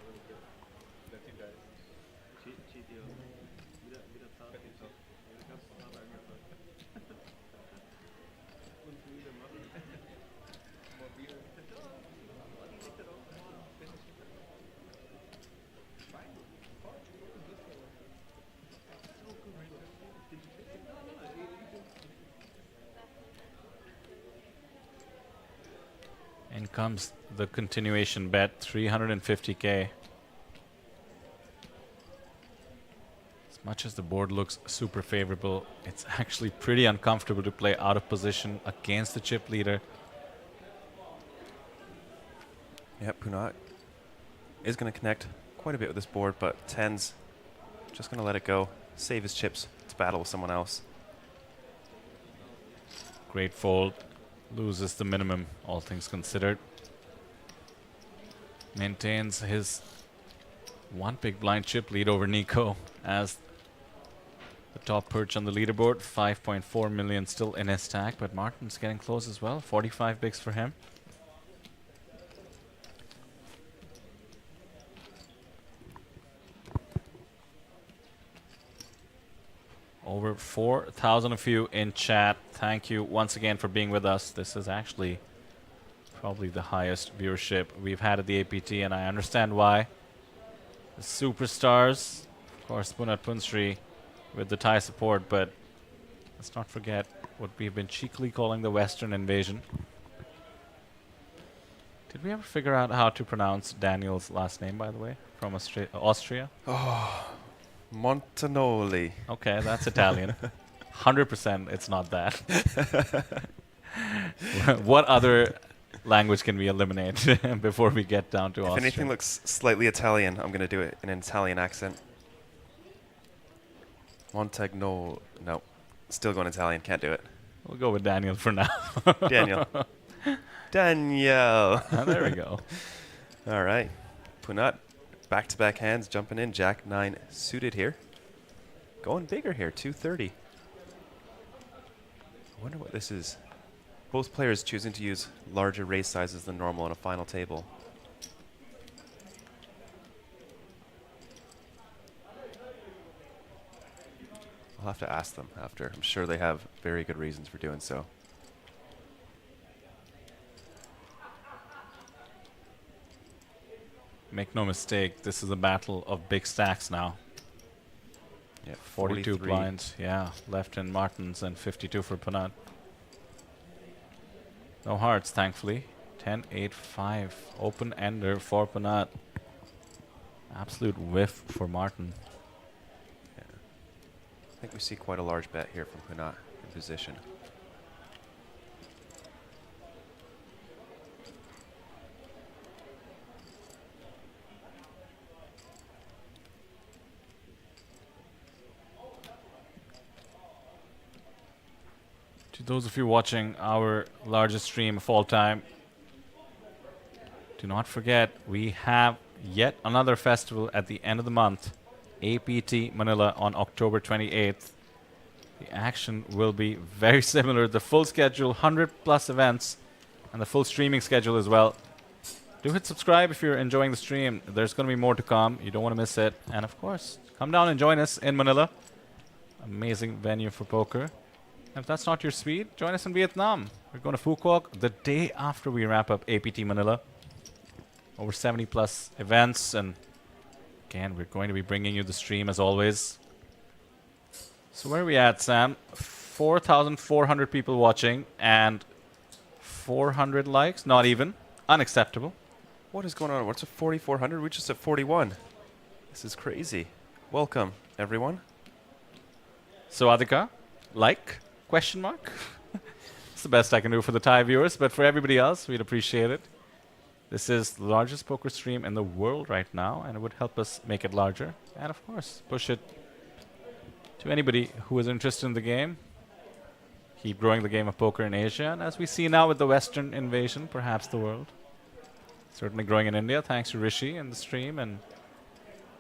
S9: In comes the continuation bet, 350k. As much as the board looks super favorable, it's actually pretty uncomfortable to play out of position against the chip leader.
S14: Yep, Punat is going to connect quite a bit with this board, but 10's just going to let it go, save his chips to battle with someone else.
S9: Great fold. Loses the minimum, all things considered. Maintains his one big blind chip lead over Nico as the top perch on the leaderboard. 5.4 million still in his stack, but Martin's getting close as well. 45 bigs for him. Over 4,000 of you in chat. Thank you once again for being with us. This is actually probably the highest viewership we've had at the APT, and I understand why. The superstars, of course, Punat Punsri with the Thai support, but let's not forget what we've been cheekily calling the Western invasion. Did we ever figure out how to pronounce Daniel's last name, by the way, from Austria?
S14: Oh, Montanoli.
S9: Okay, that's Italian. 100% it's not that. What other language can we eliminate before we get down to Austria?
S14: If anything looks slightly Italian, I'm going to do it in an Italian accent. Montagnolo. No, still going Italian. Can't do it.
S9: We'll go with Daniel for now.
S14: Daniel. Daniel.
S9: There we go.
S14: All right. Punat, back-to-back hands, jumping in. Jack 9 suited here. Going bigger here, 230. I wonder what this is. Both players choosing to use larger raise sizes than normal on a final table. I'll have to ask them after. I'm sure they have very good reasons for doing so.
S9: Make no mistake, this is a battle of big stacks now.
S14: Yeah,
S9: 42
S14: 43.
S9: blinds, yeah, left in Martins and 52 for Punat. No hearts, thankfully. 10-8-5, open ender for Punat. Absolute whiff for Martin.
S14: Yeah. I think we see quite a large bet here from Punat in position.
S9: To those of you watching our largest stream of all time, do not forget we have yet another festival at the end of the month, APT Manila on October 28th. The action will be very similar. The full schedule, 100 plus events, and the full streaming schedule as well. Do hit subscribe if you're enjoying the stream. There's going to be more to come. You don't want to miss it. And of course, come down and join us in Manila. Amazing venue for poker. If that's not your speed, join us in Vietnam. We're going to Phu Quoc the day after we wrap up APT Manila. Over 70 plus events, and again, we're going to be bringing you the stream as always. So where are we at, Sam? 4,400 people watching and 400 likes? Not even. Unacceptable.
S14: What is going on? What's a 4,400? We're just at 41. This is crazy. Welcome, everyone.
S9: So Adhika, like? Question mark? It's the best I can do for the Thai viewers, but for everybody else, we'd appreciate it. This is the largest poker stream in the world right now, and it would help us make it larger. And of course, push it to anybody who is interested in the game. Keep growing the game of poker in Asia, and as we see now with the Western invasion, perhaps the world. Certainly growing in India, thanks to Rishi in the stream and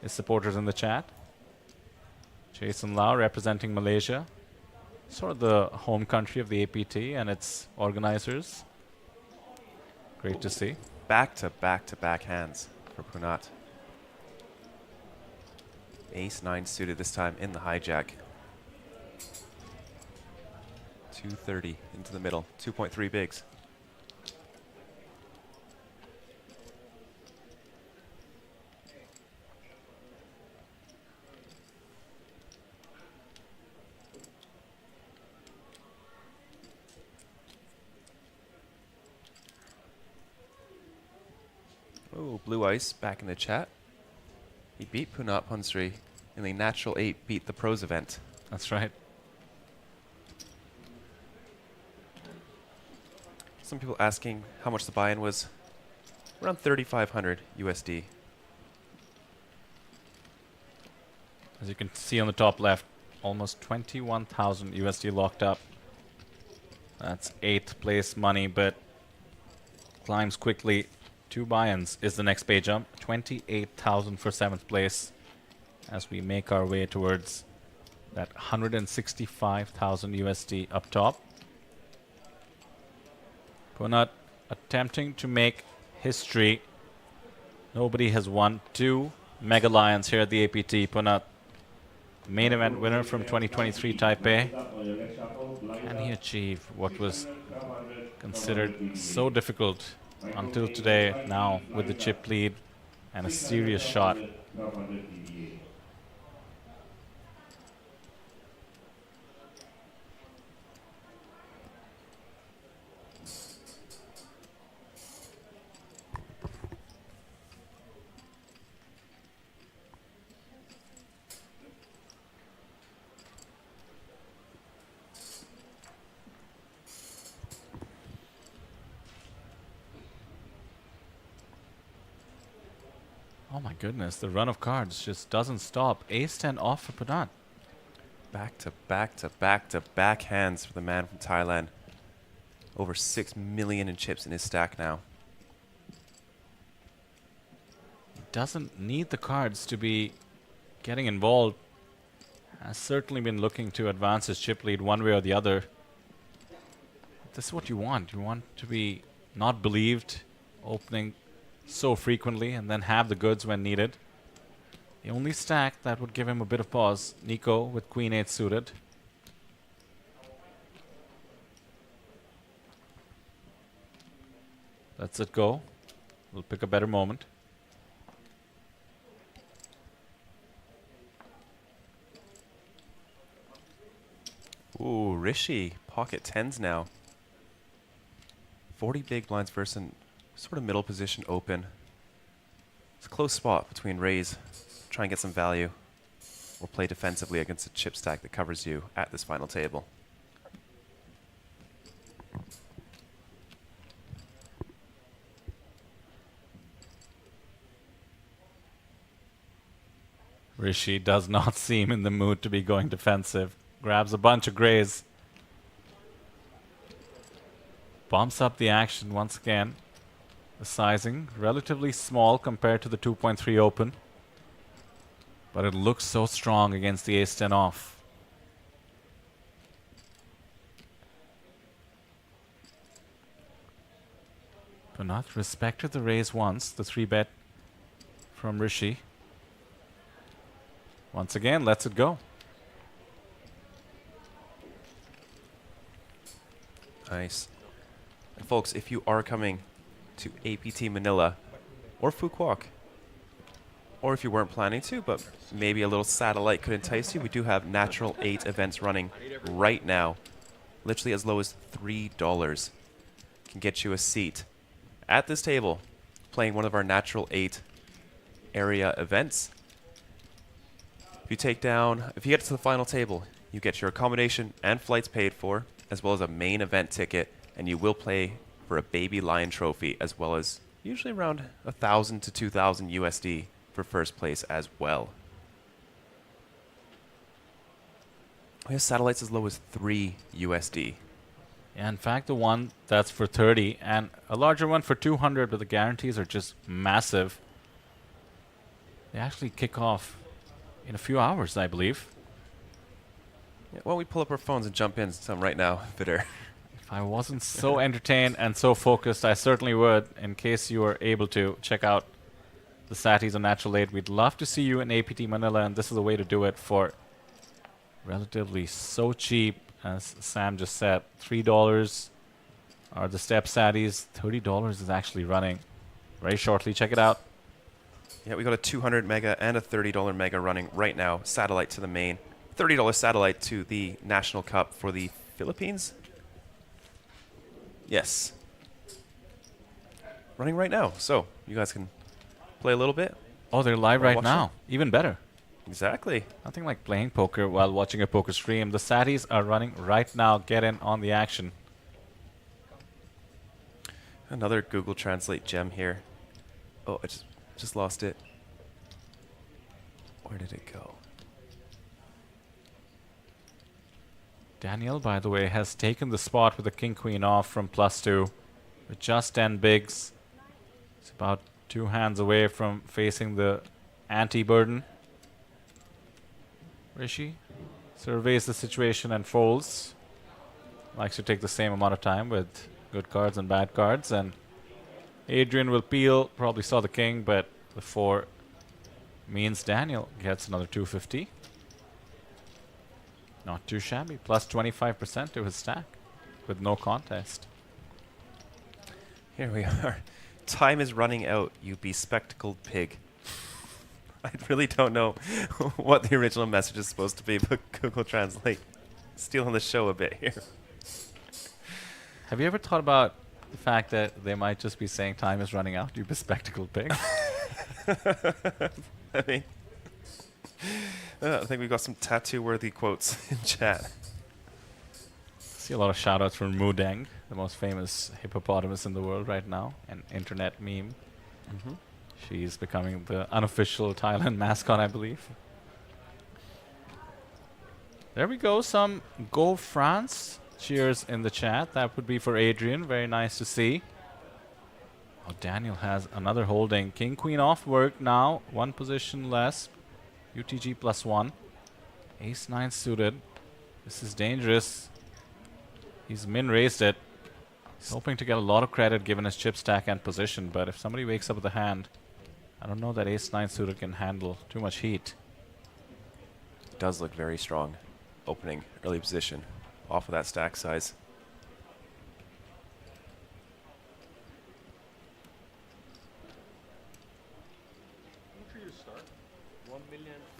S9: his supporters in the chat. Jason Lau representing Malaysia. Sort of the home country of the APT and its organizers. Great to see.
S14: Back-to-back-to-back hands for Punat. Ace 9 suited this time in the hijack. 230 into the middle. 2.3 bigs. Oh, Blue Ice back in the chat. He beat Punat Punsri in the Natural 8 Beat the Pros event.
S9: That's right.
S14: Some people asking how much the buy-in was. around 3,500 USD.
S9: As you can see on the top left, almost 21,000 USD locked up. That's 8th place money, but climbs quickly. 2 buy-ins is the next pay jump. 28,000 for 7th place as we make our way towards that 165,000 USD up top. Punat attempting to make history. Nobody has won 2 Mega Lions here at the APT. Punat, main event winner from 2023 Taipei. Can he achieve what was considered so difficult until today, now with the chip lead and a serious shot? Oh my goodness, the run of cards just doesn't stop. Ace-10 off for Punat.
S14: Back to back to back to back hands for the man from Thailand. Over 6 million in chips in his stack now.
S9: He doesn't need the cards to be getting involved. Has certainly been looking to advance his chip lead one way or the other. This is what you want. You want to be not believed, opening so frequently, and then have the goods when needed. The only stack that would give him a bit of pause, Nico with Queen 8 suited. Lets it go. We'll pick a better moment.
S14: Ooh, Rishi, pocket 10s now. 40 big blinds versus an sort of middle position open. It's a close spot between raise, try and get some value, or play defensively against a chip stack that covers you at this final table.
S9: Rishi does not seem in the mood to be going defensive. Grabs a bunch of grays. Bumps up the action once again. The sizing, relatively small compared to the 2.3 open. But it looks so strong against the Ace-10 off. Punat respected the raise once, the 3-bet from Rishi. Once again, lets it go.
S14: Nice. And folks, if you are coming to APT Manila or Fukuoka, or if you weren't planning to, but maybe a little satellite could entice you, we do have Natural 8 events running right now. Literally as low as $3 can get you a seat at this table playing one of our Natural 8 area events. If you get to the final table, you get your accommodation and flights paid for, as well as a main event ticket, and you will play for a baby lion trophy, as well as usually around 1,000 to 2,000 USD for first place as well. We have satellites as low as 3 USD.
S9: Yeah, in fact, the one that's for 30 and a larger one for 200, but the guarantees are just massive. They actually kick off in a few hours, I believe.
S14: Yeah, why don't we pull up our phones and jump in some right now, Vitter?
S9: If I wasn't so entertained and so focused, I certainly would. In case you were able to check out the Satis on Natural 8, we'd love to see you in APT Manila, and this is the way to do it for relatively so cheap, as Sam just said. $3 are the step Satis. $30 is actually running very shortly. Check it out.
S14: Yeah, we got a 200 mega and a $30 mega running right now. Satellite to the main. $30 satellite to the National Cup for the Philippines. Yes. Running right now. So you guys can play a little bit.
S9: Oh, they're live right now. Even better.
S14: Exactly.
S9: Nothing like playing poker while watching a poker stream. The Satis are running right now. Get in on the action.
S14: Another Google Translate gem here. Oh, I just lost it. Where did it go?
S9: Daniel, by the way, has taken the spot with the king-queen off from +2 with just 10 bigs. It's about 2 hands away from facing the anti-burden. Rishi surveys the situation and folds. Likes to take the same amount of time with good cards and bad cards. And Adrian will peel. Probably saw the king, but the 4 means Daniel gets another 250. Not too shabby. Plus 25% to his stack with no contest.
S14: Here we are. Time is running out, you bespectacled pig. I really don't know what the original message is supposed to be, but Google Translate stealing the show a bit here.
S9: Have you ever thought about the fact that they might just be saying time is running out, you bespectacled pig?
S14: I mean, I think we've got some tattoo-worthy quotes in chat.
S9: See a lot of shout-outs from Mudeng, the most famous hippopotamus in the world right now, an internet meme.
S14: Mm-hmm.
S9: She's becoming the unofficial Thailand mascot, I believe. There we go, some Go France cheers in the chat. That would be for Adrian, very nice to see. Oh, Daniel has another holding. King, queen off work now, 1 position less. UTG +1. Ace-9 suited. This is dangerous. He's min-raised it. He's hoping to get a lot of credit given his chip stack and position, but if somebody wakes up with a hand, I don't know that Ace-9 suited can handle too much heat.
S14: Does look very strong. Opening early position off of that stack size.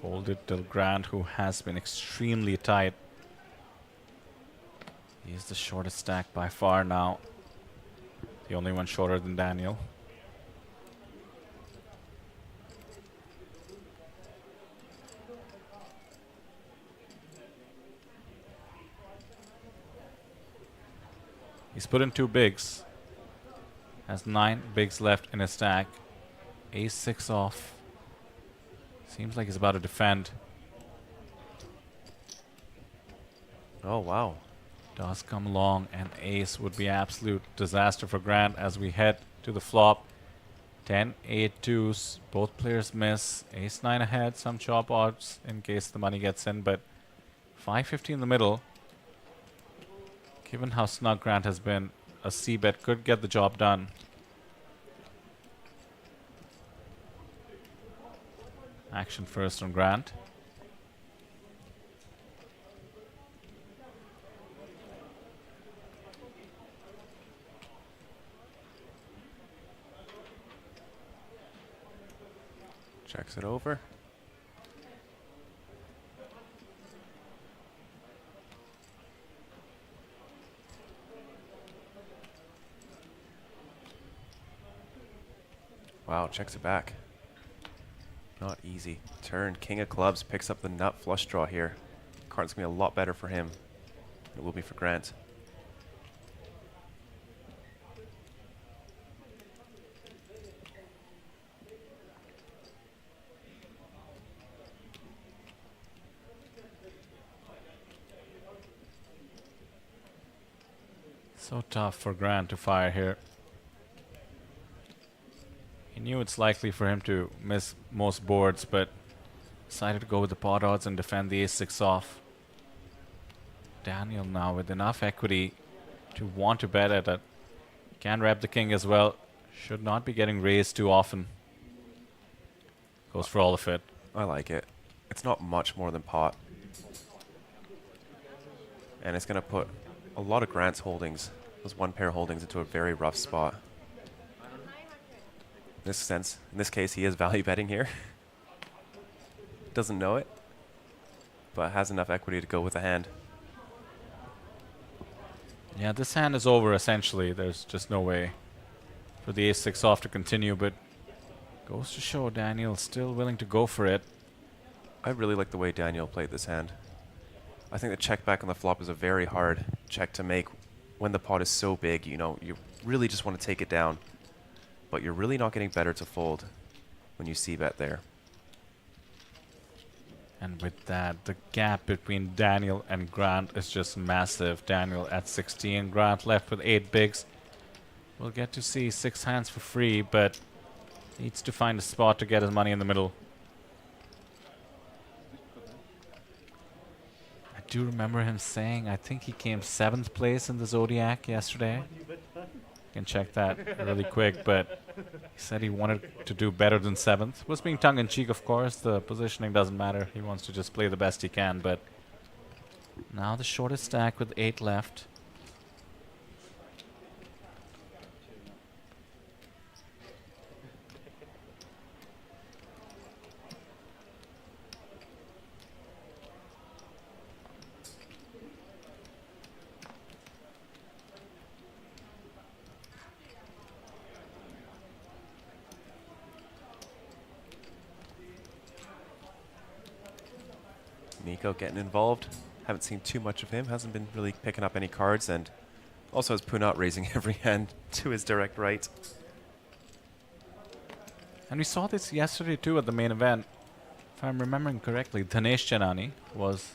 S9: Folded till Grant, who has been extremely tight. He is the shortest stack by far now. The only one shorter than Daniel. He's put in 2 bigs. Has 9 bigs left in his stack. Ace-6 off. Seems like he's about to defend.
S14: Oh, wow.
S9: Does come along, and ace would be absolute disaster for Grant as we head to the flop. 10, 8 deuce. Both players miss. Ace-9 ahead. Some chop odds in case the money gets in, but 550 in the middle. Given how snug Grant has been, a C-bet could get the job done. Action first on Grant.
S14: Checks it over. Wow, checks it back. Not easy. Turn, king of clubs, picks up the nut flush draw here. Card's gonna be a lot better for him than it will be for Grant.
S9: So tough for Grant to fire here. He knew it's likely for him to miss most boards, but decided to go with the pot odds and defend the ace-6 off. Daniel now with enough equity to want to bet at it. Can wrap the king as well. Should not be getting raised too often. Goes for all of it.
S14: I like it. It's not much more than pot. And it's going to put a lot of Grant's holdings, those 1 pair holdings, into a very rough spot. In this case, he is value betting here. Doesn't know it, but has enough equity to go with the hand.
S9: Yeah, this hand is over essentially. There's just no way for the ace-6 off to continue, but goes to show Daniel still willing to go for it.
S14: I really like the way Daniel played this hand. I think the check back on the flop is a very hard check to make when the pot is so big. You know, you really just want to take it down. but you're really not getting better to fold when you c-bet there.
S9: And with that, the gap between Daniel and Grant is just massive. Daniel at 16, Grant left with 8 bigs. We'll get to see 6 hands for free, but needs to find a spot to get his money in the middle. I do remember him saying, I think he came 7th place in the Zodiac yesterday. You can check that really quick, but he said he wanted to do better than 7th. Was being tongue-in-cheek, of course. The positioning doesn't matter. He wants to just play the best he can, but now the shortest stack with 8 left.
S14: Nico getting involved. Haven't seen too much of him. Hasn't been really picking up any cards, and also has Punat raising every hand to his direct right.
S9: And we saw this yesterday too at the main event. If I'm remembering correctly, Dinesh Janani was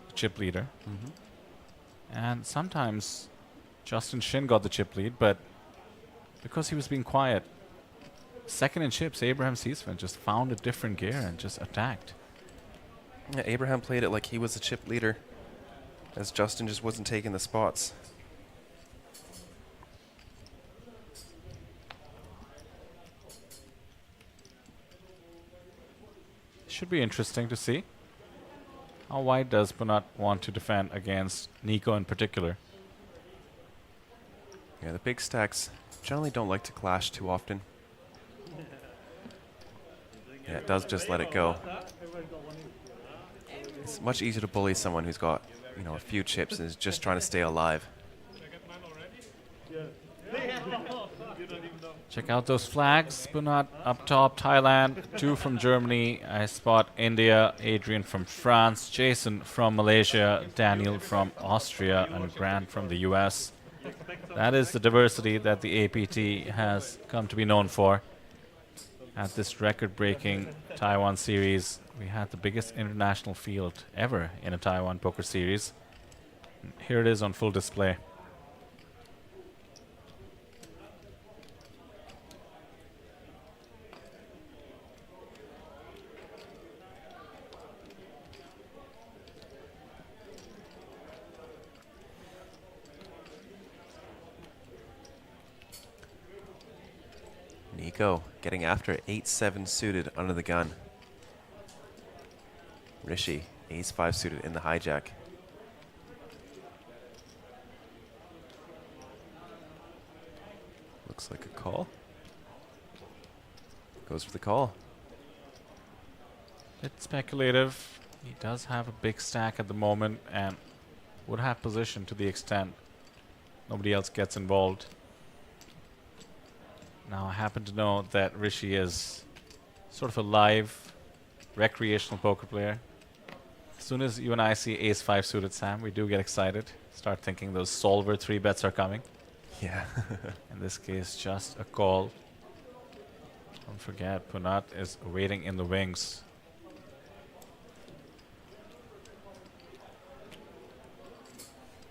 S9: the chip leader. And sometimes Justin Shin got the chip lead, but because he was being quiet, second in chips, Abraham Seasman just found a different gear and just attacked.
S14: Yeah, Abraham played it like he was the chip leader, as Justin just wasn't taking the spots.
S9: Should be interesting to see. How wide does Punat want to defend against Nico in particular?
S14: Yeah, the big stacks generally don't like to clash too often. Yeah, it does just let it go. It's much easier to bully someone who's got, you know, a few chips and is just trying to stay alive.
S9: Check out those flags. Punat up top, Thailand, 2 from Germany. I spot India, Adrian from France, Jason from Malaysia, Daniel from Austria, and Grant from the US. That is the diversity that the APT has come to be known for. At this record-breaking Taiwan series, we had the biggest international field ever in a Taiwan poker series. Here it is on full display.
S14: Nico getting after it, 8-7 suited under the gun. Rishi, ace-5 suited in the hijack. Looks like a call. Goes for the call.
S9: It's speculative. He does have a big stack at the moment and would have position to the extent nobody else gets involved. Now, I happen to know that Rishi is sort of a live recreational poker player. As soon as you and I see ace-5 suited Sam, we do get excited. Start thinking those solver 3 bets are coming.
S14: Yeah.
S9: In this case, just a call. Don't forget, Punat is waiting in the wings.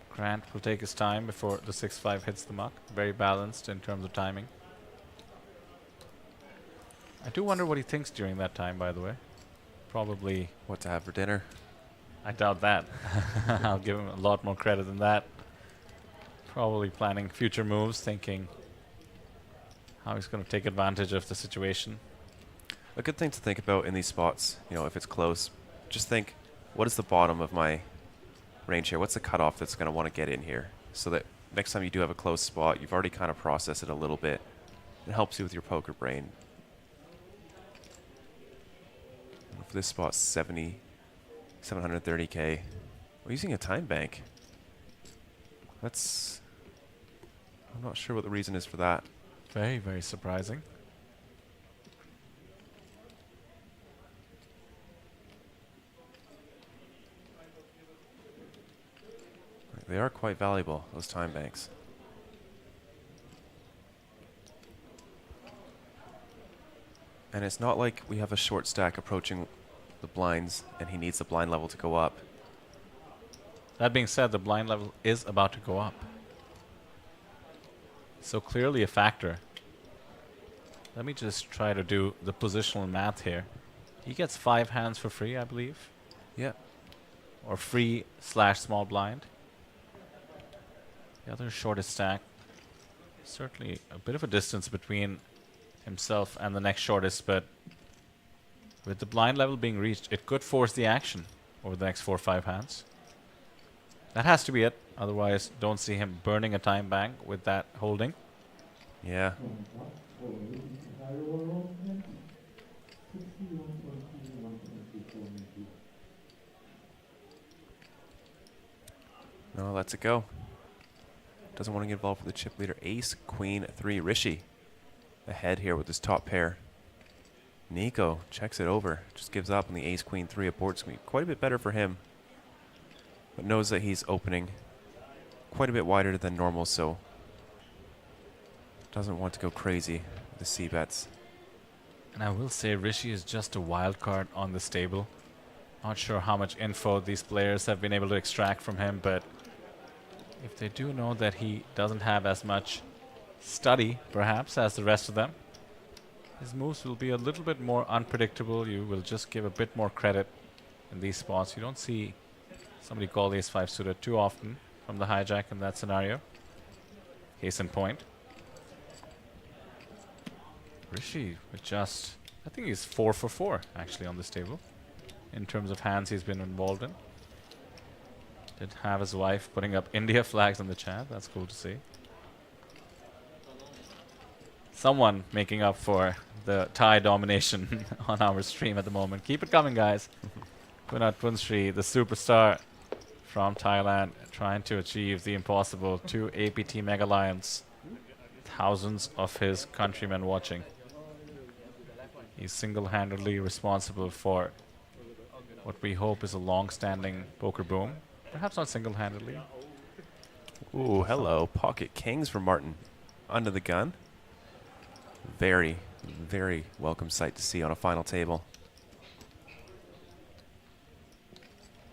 S9: Grant will take his time before the 6-5 hits the muck. Very balanced in terms of timing. I do wonder what he thinks during that time, by the way. Probably
S14: what to have for dinner.
S9: I doubt that. I'll give him a lot more credit than that. Probably planning future moves, thinking how he's going to take advantage of the situation.
S14: A good thing to think about in these spots, you know, if it's close, just think, what is the bottom of my range here? What's the cutoff that's going to want to get in here? So that next time you do have a close spot, you've already kind of processed it a little bit. It helps you with your poker brain. For this spot, 730K. We're using a time bank. That's... I'm not sure what the reason is for that.
S9: Very, very surprising.
S14: They are quite valuable, those time banks. And it's not like we have a short stack approaching the blinds and he needs the blind level to go up.
S9: That being said, the blind level is about to go up. So clearly a factor. Let me just try to do the positional math here. He gets 5 hands for free, I believe.
S14: Yeah.
S9: Or free / small blind. The other shortest stack. Certainly a bit of a distance between himself and the next shortest, but with the blind level being reached, it could force the action over the next 4 or 5 hands. That has to be it. Otherwise, don't see him burning a time bank with that holding.
S14: Yeah. No, lets it go. Doesn't want to get involved with the chip leader. Ace, Queen, 3. Rishi ahead here with his top pair. Nico checks it over. Just gives up on the Ace, Queen, 3 aboard screen. Quite a bit better for him. But knows that he's opening quite a bit wider than normal, so doesn't want to go crazy with the C-bets.
S9: And I will say Rishi is just a wild card on this table. Not sure how much info these players have been able to extract from him, but if they do know that he doesn't have as much study, perhaps, as the rest of them, his moves will be a little bit more unpredictable. You will just give a bit more credit in these spots. You don't see somebody call the Ace-5 suited too often from the hijack in that scenario. Case in point. Rishi with just, I think he's 4 for 4 actually on this table in terms of hands he's been involved in. Did have his wife putting up India flags in the chat. That's cool to see. Someone making up for the Thai domination on our stream at the moment. Keep it coming, guys. Kunat Punsri, the superstar from Thailand, trying to achieve the impossible. 2 APT Mega Lions. Thousands of his countrymen watching. He's single-handedly responsible for what we hope is a long-standing poker boom. Perhaps not single-handedly.
S14: Ooh, hello. Pocket Kings for Martin. Under the gun. Very, very welcome sight to see on a final table.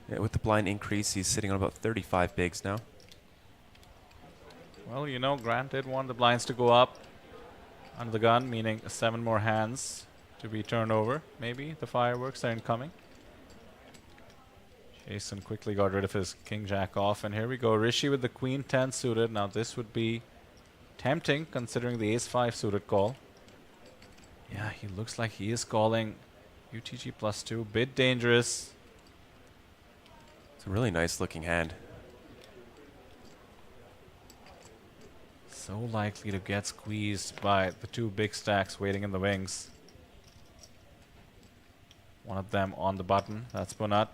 S14: Yeah, with the blind increase, he's sitting on about 35 bigs now.
S9: Well, you know, Grant did want the blinds to go up under the gun, meaning 7 more hands to be turned over. Maybe the fireworks are incoming. Jason quickly got rid of his king-jack off, and here we go. Rishi with the queen 10 suited. Now this would be tempting considering the ace-5 suited call. Yeah, he looks like he is calling UTG +2. Bit dangerous.
S14: It's a really nice looking hand.
S9: So likely to get squeezed by the 2 big stacks waiting in the wings. One of them on the button. That's Punat.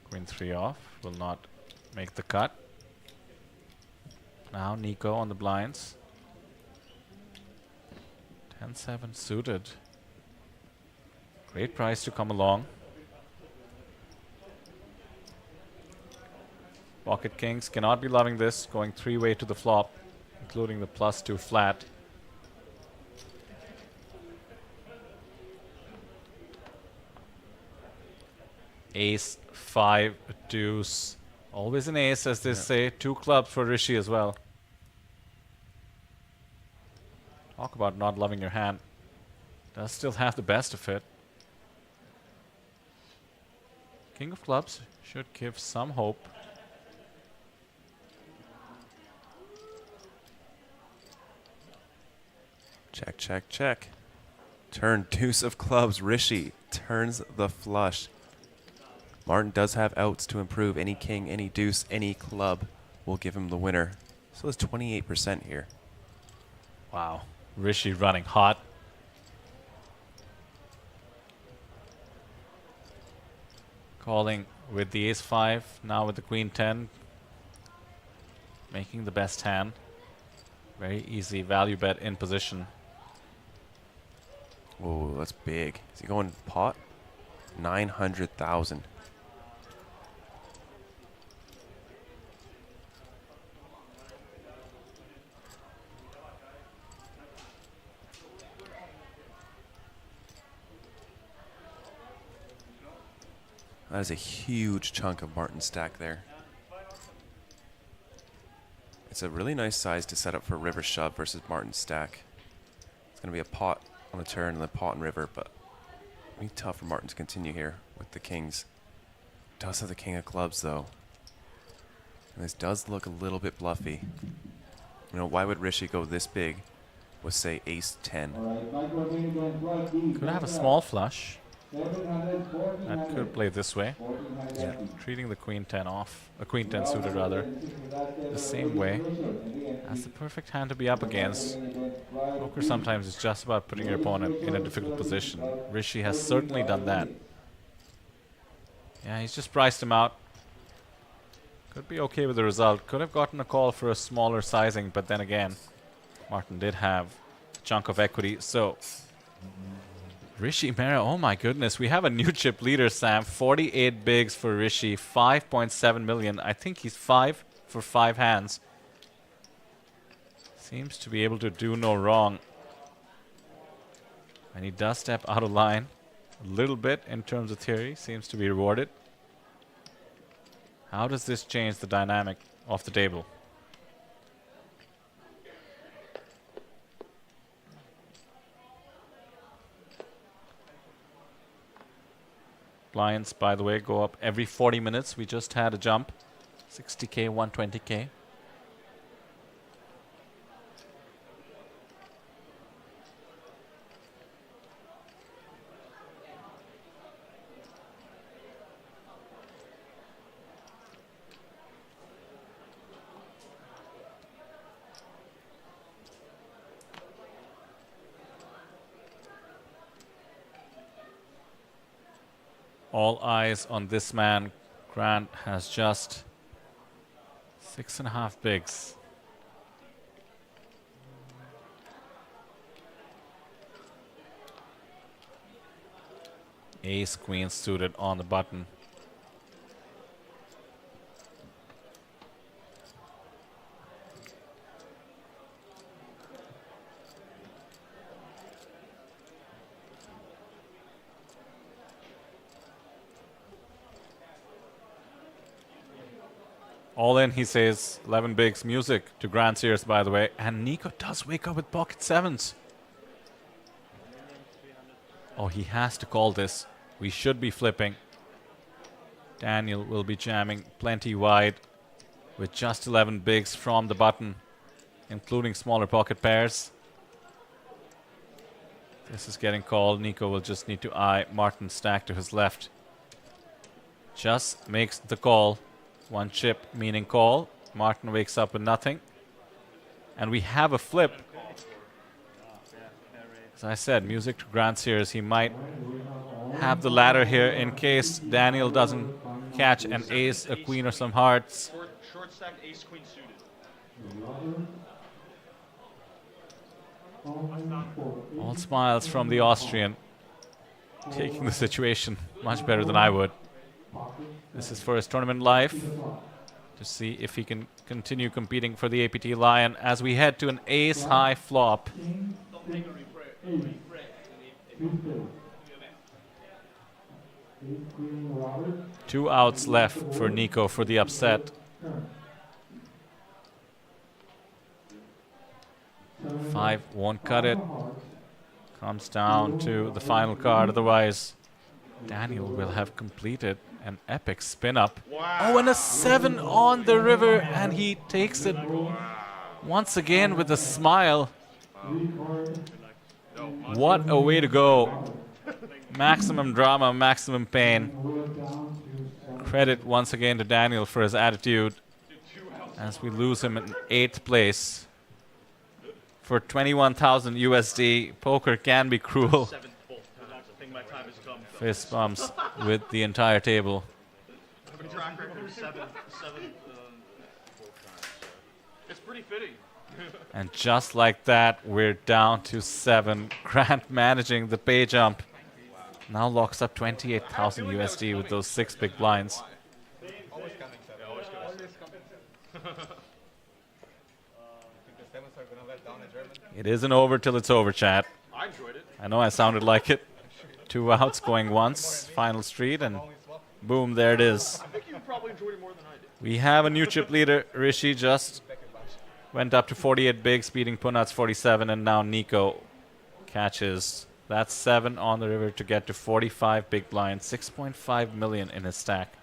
S9: Queen 3 off. Will not make the cut. Now Nico on the blinds. 10-7 suited. Great price to come along. Pocket Kings cannot be loving this, going 3-way to the flop, including the +2 flat. Ace, 5, deuce. Always an ace, as they say. 2 clubs for Rishi as well. Talk about not loving your hand. Does still have the best of it. King of clubs should give some hope.
S14: Check, check, check. Turn deuce of clubs. Rishi turns the flush. Martin does have outs to improve. Any king, any deuce, any club will give him the winner. So it's 28% here.
S9: Wow. Rishi running hot. Calling with the ace-5, now with the queen 10. Making the best hand. Very easy value bet in position.
S14: Whoa, that's big. Is he going pot? 900,000. That is a huge chunk of Martin's stack there. It's a really nice size to set up for river shove versus Martin's stack. It's going to be a pot on a turn and then pot and river, but it'll be tough for Martin to continue here with the kings. Does have the king of clubs though. And this does look a little bit bluffy. You know, why would Rishi go this big with, say, ace 10?
S9: Could have a small flush. That could play this way. Yeah. Treating the queen 10 off, a queen 10 suited rather, the same way. That's the perfect hand to be up against. Poker sometimes is just about putting your opponent in a difficult position. Rishi has certainly done that. Yeah, he's just priced him out. Could be okay with the result. Could have gotten a call for a smaller sizing, but then again, Martin did have a chunk of equity, so Rishi Mehra, oh my goodness, we have a new chip leader, Sam. 48 bigs for Rishi, 5.7 million. I think he's 5 for 5 hands. Seems to be able to do no wrong. And he does step out of line a little bit in terms of theory. Seems to be rewarded. How does this change the dynamic of the table? Blinds, by the way, go up every 40 minutes. We just had a jump. 60K, 120K. All eyes on this man. Grant has just 6.5 bigs. Ace queen suited on the button. All in, he says. 11 bigs. Music to Grand Sears, by the way. And Nico does wake up with pocket sevens. Oh, he has to call this. We should be flipping. Daniel will be jamming plenty wide with just 11 bigs from the button, including smaller pocket pairs. This is getting called. Nico will just need to eye Martin's stack to his left. Just makes the call. One chip, meaning call. Martin wakes up with nothing. And we have a flip. As I said, music to Grand Sears. He might have the ladder here in case Daniel doesn't catch an ace, a queen, or some hearts.
S17: Short stack ace queen suited.
S9: All smiles from the Austrian. Taking the situation much better than I would. This is for his tournament life, to see if he can continue competing for the APT Lion as we head to an ace-high flop. 2 outs left for Nico for the upset. 5 won't cut it. Comes down to the final card, otherwise Daniel will have completed an epic spin up. Wow. Oh, and a 7 on the river, and he takes it once again with a smile. What a way to go. Maximum drama, maximum pain. Credit once again to Daniel for his attitude as we lose him in 8th place. For 21,000 USD, poker can be cruel. Fist bumps with the entire table.
S17: It's pretty fitting.
S9: And just like that, we're down to 7. Grant managing the pay jump. Now locks up 28,000 USD with those 6 big blinds. It isn't over till it's over, chat.
S17: I enjoyed it.
S9: I know I sounded like it. 2 outs going once, final street, and Boom, there it is.
S17: I think you probably enjoyed it more than I did.
S9: We have a new chip leader. Rishi just went up to 48 bigs, beating Punat's 47, and now Nico catches. That's 7 on the river to get to 45 big blinds, 6.5 million in his stack.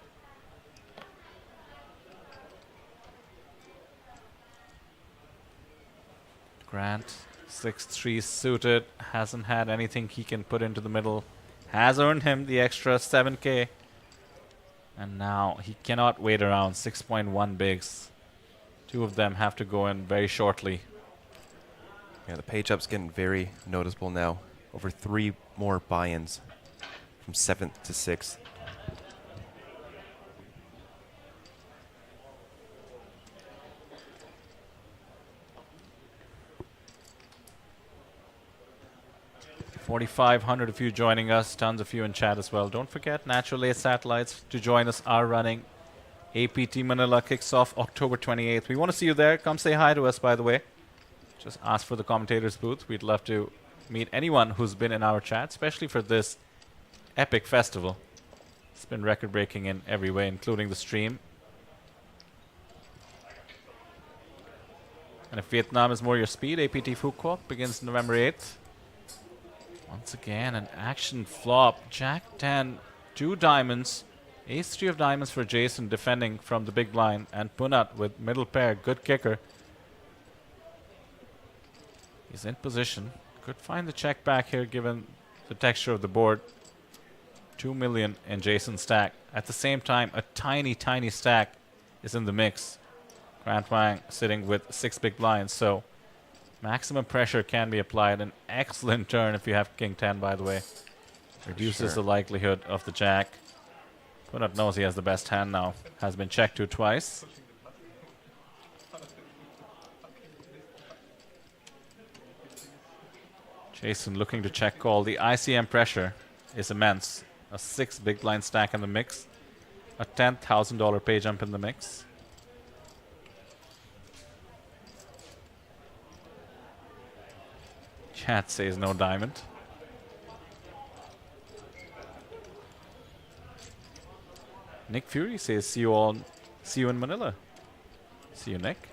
S9: Grant, 6-3 suited, hasn't had anything he can put into the middle. Has earned him the extra 7K. And now he cannot wait around. 6.1 bigs. 2 of them have to go in very shortly.
S14: Yeah, the page up's getting very noticeable now. Over 3 more buy-ins from 7th to 6th.
S9: $4,500 of you joining us. Tons of you in chat as well. Don't forget, Natural Ace Satellites to join us are running. APT Manila kicks off October 28th. We want to see you there. Come say hi to us, by the way. Just ask for the commentators booth. We'd love to meet anyone who's been in our chat, especially for this epic festival. It's been record-breaking in every way, including the stream. And if Vietnam is more your speed, APT Phuquoc begins November 8th. Once again, an action flop. Jack 10, 2 diamonds. Ace 3 of diamonds for Jason defending from the big blind. And Punat with middle pair. Good kicker. He's in position. Could find the check back here given the texture of the board. 2 million in Jason's stack. At the same time, a tiny, tiny stack is in the mix. Grant Wang sitting with 6 big blinds. So maximum pressure can be applied. An excellent turn if you have King 10, by the way. Reduces the likelihood of the jack. Punat knows he has the best hand now. Has been checked to twice. Jason looking to check call. The ICM pressure is immense. A 6 big blind stack in the mix. A $10,000 pay jump in the mix. Chat says no diamond. Nick Fury says see you in Manila. See you, Nick.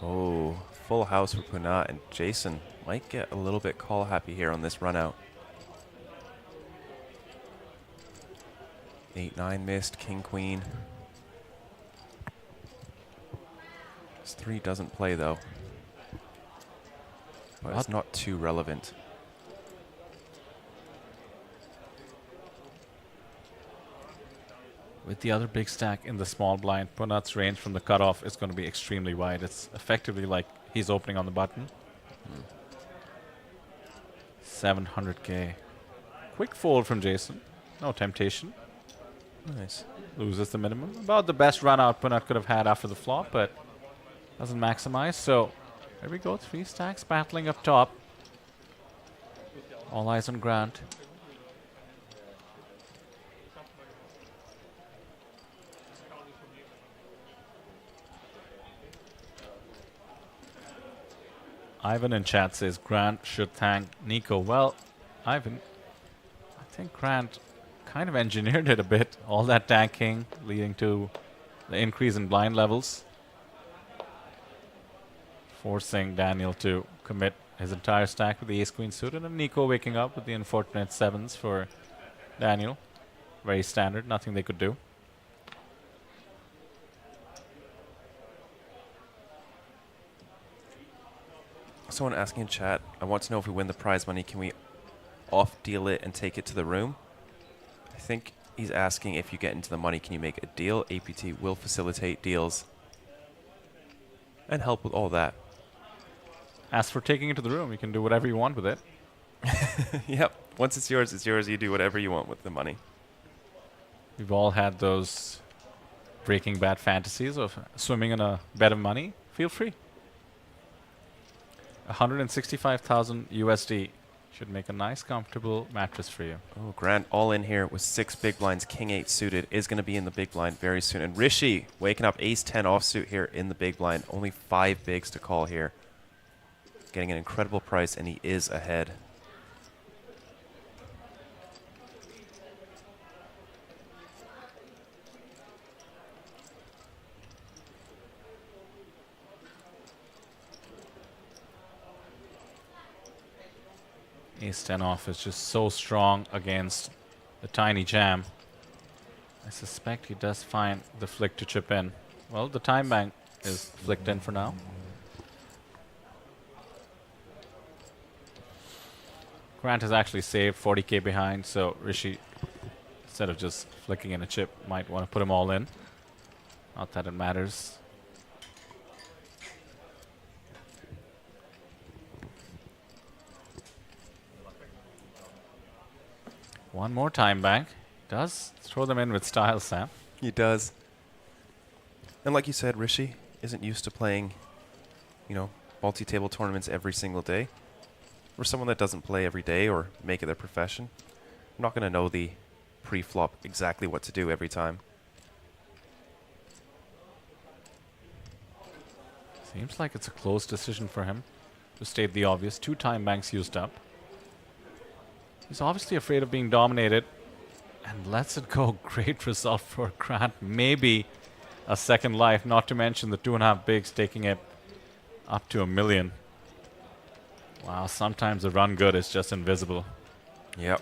S14: Oh, full house for Punat, and Jason might get a little bit call happy here on this run out. 8-9 missed, King Queen. This 3 doesn't play though. But it's not too relevant.
S9: With the other big stack in the small blind, Punat's range from the cutoff is going to be extremely wide. It's effectively like he's opening on the button. 700K. Quick fold from Jason. No temptation.
S14: Nice.
S9: Loses the minimum. About the best run out Punat could have had after the flop, but doesn't maximize. So there we go. 3 stacks battling up top. All eyes on Grant. Ivan in chat says Grant should thank Nico. Well, Ivan, I think Grant kind of engineered it a bit. All that tanking leading to the increase in blind levels. Forcing Daniel to commit his entire stack with the ace-queen suited, and Nico waking up with the unfortunate 7s for Daniel. Very standard, nothing they could do.
S14: Someone asking in chat, I want to know if we win the prize money, can we off-deal it and take it to the room? I think he's asking if you get into the money, can you make a deal? APT will facilitate deals and help with all that.
S9: As for taking it to the room, you can do whatever you want with it.
S14: Yep. Once it's yours, it's yours. You do whatever you want with the money.
S9: We've all had those Breaking Bad fantasies of swimming in a bed of money. Feel free. 165,000 USD should make a nice, comfortable mattress for you.
S14: Oh, Grant all in here with 6 big blinds. King 8 suited is going to be in the big blind very soon. And Rishi waking up ace 10 offsuit here in the big blind. Only 5 bigs to call here. Getting an incredible price, and he is ahead.
S9: Ace-10 off is just so strong against the tiny jam. I suspect he does find the flick to chip in. Well, the time bank is flicked in for now. Grant has actually saved 40k behind, so Rishi, instead of just flicking in a chip, might want to put him all in. Not that it matters. One more time bank. Does throw them in with style, Sam.
S14: He does. And like you said, Rishi isn't used to playing, multi-table tournaments every single day. For someone that doesn't play every day or make it their profession, I'm not going to know the pre-flop exactly what to do every time.
S9: Seems like it's a close decision for him. To state the obvious, 2 time banks used up. He's obviously afraid of being dominated and lets it go. Great result for Grant. Maybe a second life, not to mention the 2.5 bigs taking it up to $1 million. Wow, sometimes the run good is just invisible.
S14: Yep.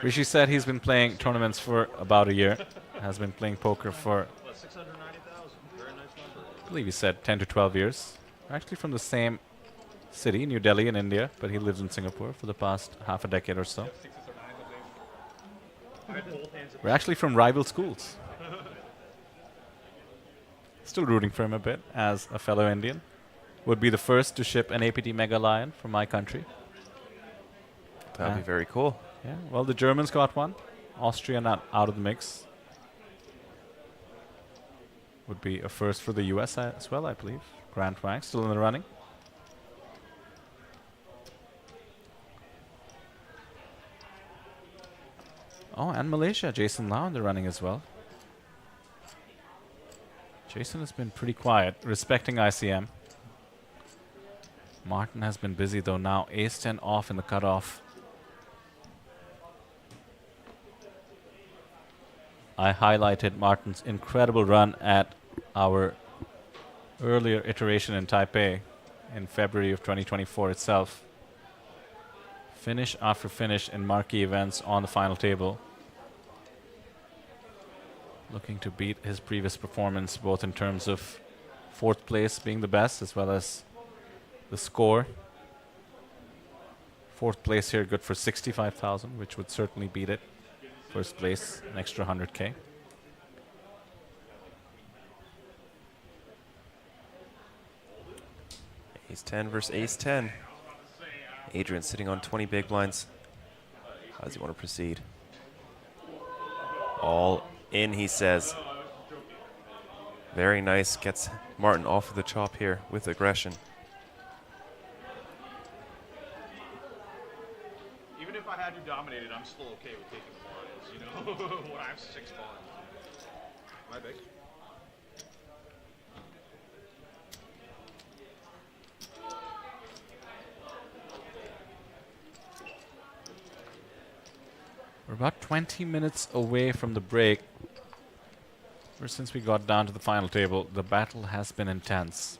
S9: Rishi said he's been playing tournaments for about a year. Has been playing poker for, I believe he said 10 to 12 years. Actually from the same city, New Delhi in India, but he lives in Singapore for the past half a decade or so. We're actually from rival schools. Still rooting for him a bit as a fellow Indian. Would be the first to ship an APT Mega Lion from my country.
S14: That would be very cool.
S9: Yeah, well, the Germans got one. Austria not out of the mix. Would be a first for the US as well, I believe. Grant rank still in the running. Oh, and Malaysia, Jason Lau in the running as well. Jason has been pretty quiet, respecting ICM. Martin has been busy though now. Ace-10 off in the cutoff. I highlighted Martin's incredible run at our earlier iteration in Taipei in February of 2024 itself. Finish after finish in marquee events on the final table. Looking to beat his previous performance, both in terms of 4th place being the best as well as the score. 4th place here, good for 65,000, which would certainly beat it. 1st place, an extra 100k.
S14: Ace-10 versus Ace-10. Adrian sitting on 20 big blinds. How does he want to proceed? All in, he says. Very nice. Gets Martin off of the chop here with aggression.
S17: Even if I had you dominated, I'm still okay with taking the blinds, when I have 6 blinds. My big.
S9: We're about 20 minutes away from the break. Ever since we got down to the final table, the battle has been intense.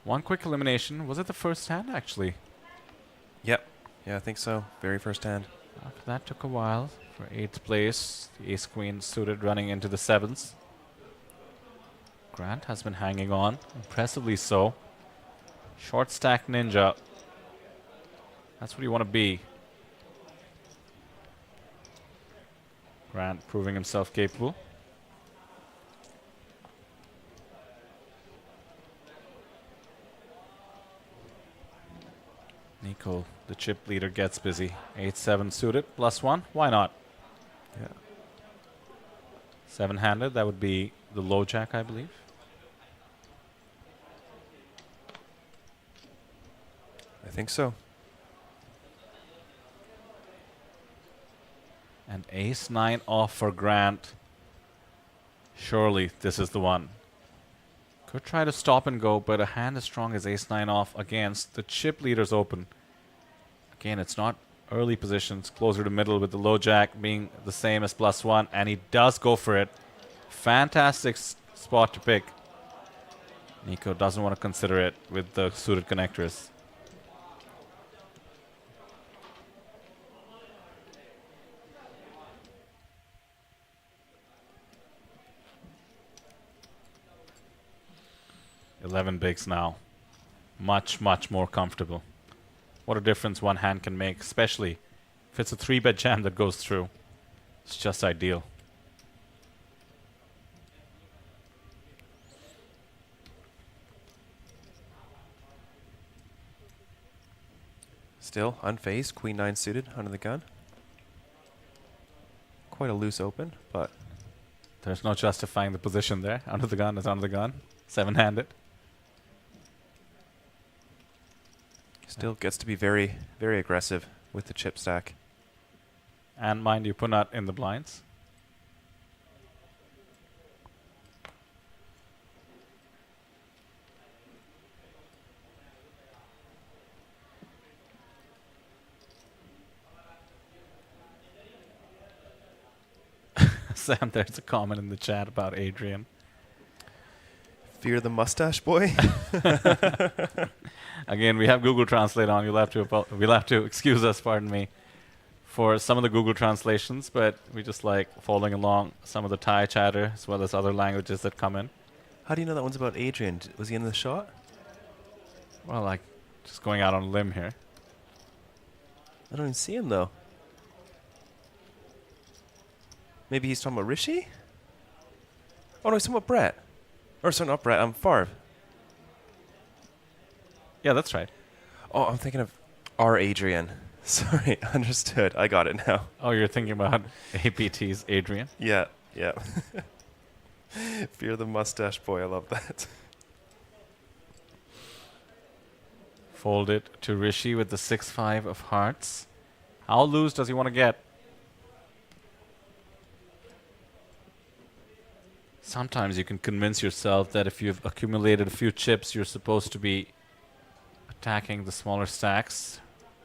S9: One quick elimination. Was it the first hand, actually?
S14: Yep. Yeah, I think so. Very first hand.
S9: After that took a while for 8th place. The ace-queen suited running into the 7s. Grant has been hanging on, impressively so. Short stack ninja. That's what you want to be. Grant proving himself capable. Nico, the chip leader, gets busy. 8-7 suited, +1. Why not?
S14: Yeah.
S9: 7-handed, that would be the low jack, I believe.
S14: I think so.
S9: And ace-9 off for Grant. Surely this is the one. Could try to stop and go, but a hand as strong as ace-9 off against the chip leaders open. Again, it's not early positions, closer to middle with the low jack being the same as +1, and he does go for it. Fantastic spot to pick. Nico doesn't want to consider it with the suited connectors. $11 bigs now. Much, much more comfortable. What a difference one hand can make, especially if it's a 3-bet jam that goes through. It's just ideal.
S14: Still unfazed, queen 9 suited under the gun. Quite a loose open, but
S9: there's no justifying the position there. Under the gun is under the gun. 7-handed.
S14: Still gets to be very, very aggressive with the chip stack.
S9: And mind you, Punat in the blinds. Sam, there's a comment in the chat about Adrian.
S14: Fear the mustache boy.
S9: Again, we have Google Translate on. We'll have to excuse us, pardon me, for some of the Google translations, but we just like following along some of the Thai chatter as well as other languages that come in.
S14: How do you know that one's about Adrian? Was he in the shot?
S9: Well, like, just going out on a limb here.
S14: I don't even see him, though. Maybe he's talking about Rishi? Oh, no, he's talking about Brett. Or, sorry, not Brett, Favre.
S9: Yeah, that's right.
S14: Oh, I'm thinking of our Adrian. Sorry, understood. I got it now.
S9: Oh, you're thinking about APT's Adrian?
S14: Yeah, yeah. Fear the mustache boy, I love that.
S9: Fold it to Rishi with the 6-5 of hearts. How loose does he want to get? Sometimes you can convince yourself that if you've accumulated a few chips, you're supposed to be attacking the smaller stacks.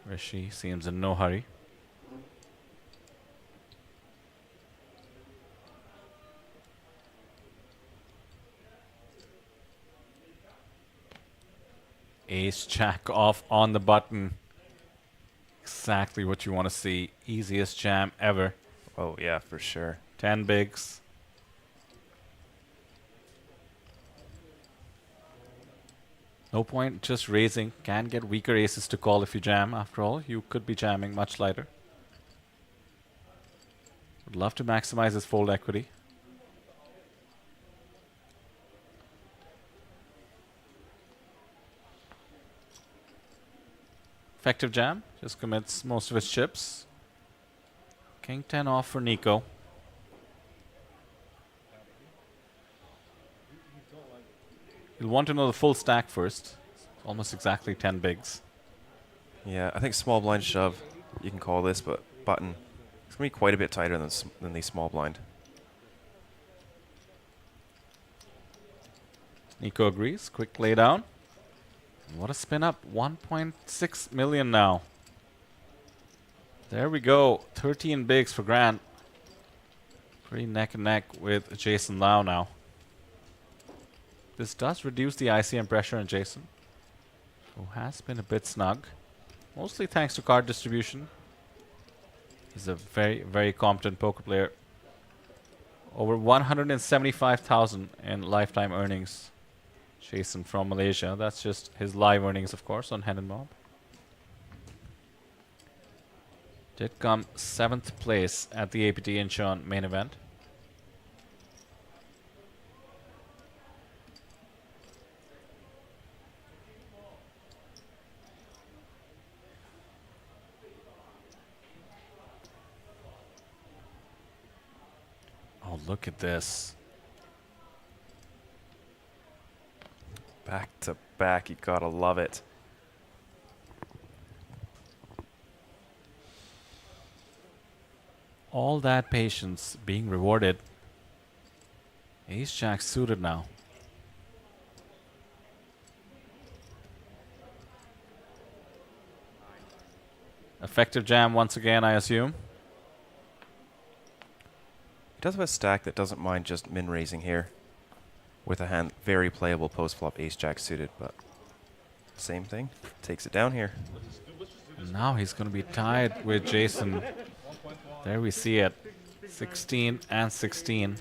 S9: Rishi seems in no hurry. Ace jack off on the button. Exactly what you want to see. Easiest jam ever.
S14: Oh, yeah, for sure.
S9: 10 bigs. No point just raising. Can get weaker aces to call if you jam. After all, you could be jamming much lighter. Would love to maximize his fold equity. Effective jam. Just commits most of his chips. King 10 off for Nico. You'll want to know the full stack first. It's almost exactly 10 bigs.
S14: Yeah, I think small blind shove, you can call this, but button, it's going to be quite a bit tighter than the small blind.
S9: Nico agrees. Quick lay down. What a spin up. 1.6 million now. There we go. 13 bigs for Grant. Pretty neck and neck with Jason Lau now. This does reduce the ICM pressure on Jason, who has been a bit snug, mostly thanks to card distribution. He's a very, very competent poker player. Over 175,000 in lifetime earnings. Jason from Malaysia. That's just his live earnings, of course, on Hen and Mob. Did come 7th place at the APT Incheon main event. Oh, look at this.
S14: Back to back, you gotta love it.
S9: All that patience being rewarded. Ace Jack suited now. Effective jam once again, I assume.
S14: He does have a stack that doesn't mind just min raising here with a hand very playable post-flop ace-jack suited, but same thing. Takes it down here.
S9: And now he's going to be tied with Jason. There we see it. 16 and 16.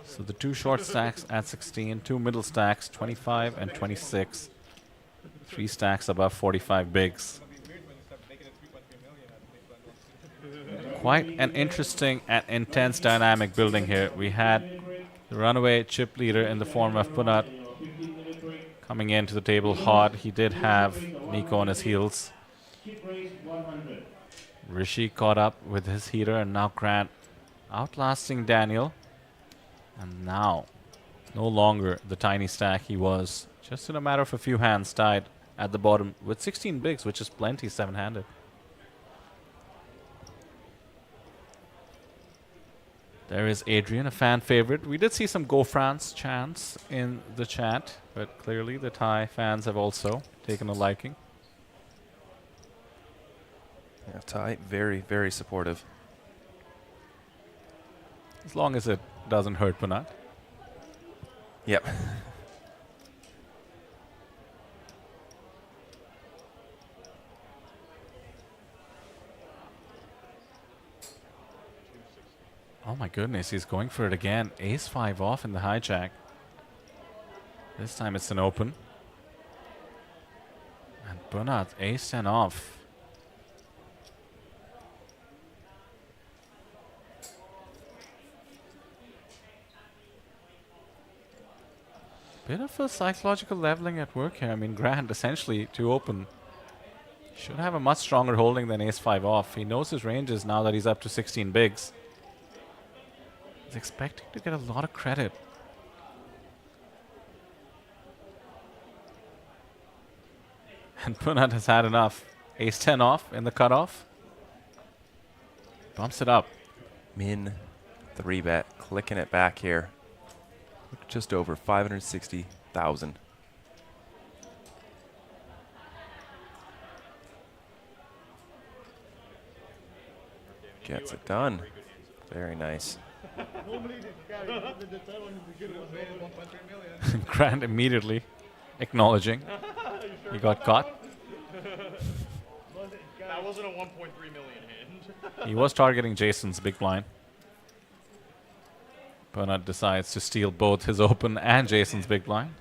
S9: So the two short stacks at 16, two middle stacks, 25 and 26. Three stacks above 45 bigs. Quite an interesting and intense dynamic building here. We had the runaway chip leader in the form of Punat coming into the table hot. He did have Nico on his heels. Rishi caught up with his heater, and now Grant outlasting Daniel. And now, no longer the tiny stack he was. Just in a matter of a few hands tied at the bottom with 16 bigs, which is plenty seven-handed. There is Adrian, a fan favorite. We did see some Go France chants in the chat, but clearly the Thai fans have also taken a liking.
S14: Yeah, Thai, very, very supportive.
S9: As long as it doesn't hurt Punat.
S14: Yep.
S9: Oh my goodness, he's going for it again. Ace-5 off in the hijack. This time it's an open. And Punat, ace-10 off. Bit of a psychological leveling at work here. I mean, Grant essentially to open should have a much stronger holding than ace-5 off. He knows his ranges now that he's up to 16 bigs. He's expecting to get a lot of credit. And Punat has had enough. Ace-10 off in the cutoff. Bumps it up.
S14: Min 3-bet, clicking it back here. Just over 560,000. Gets it done. Very nice.
S9: Grant immediately acknowledging he got caught.
S17: That wasn't a 1.3 million hand.
S9: He was targeting Jason's big blind. Punat decides to steal both his open and Jason's big blind.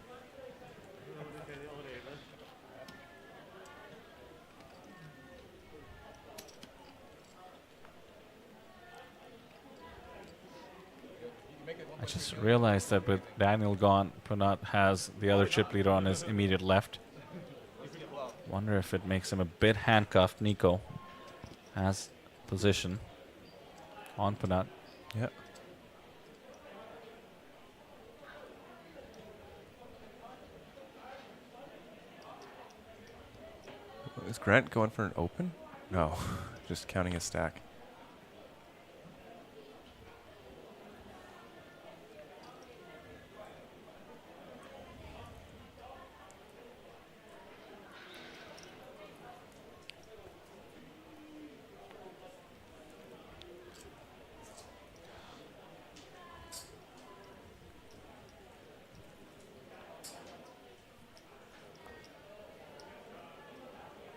S9: I just realized that with Daniel gone, Punat has the other chip leader on his immediate left. Wonder if it makes him a bit handcuffed. Nico has position on Punat.
S14: Yep. Is Grant going for an open? No, just counting his stack.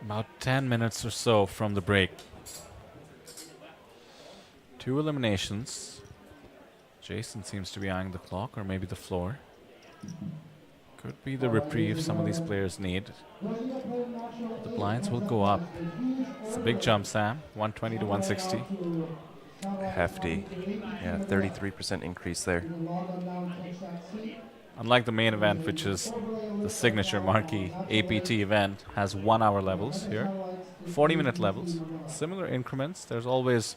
S9: About 10 minutes or so from the break. 2 eliminations. Jason seems to be eyeing the clock or maybe the floor. Could be the reprieve some of these players need. The blinds will go up. It's a big jump, Sam. 120 to 160.
S14: Hefty. Yeah, 33% increase there.
S9: Unlike the main event, which is the signature marquee APT event, has 1 hour levels here. 40-minute levels. Similar increments. There's always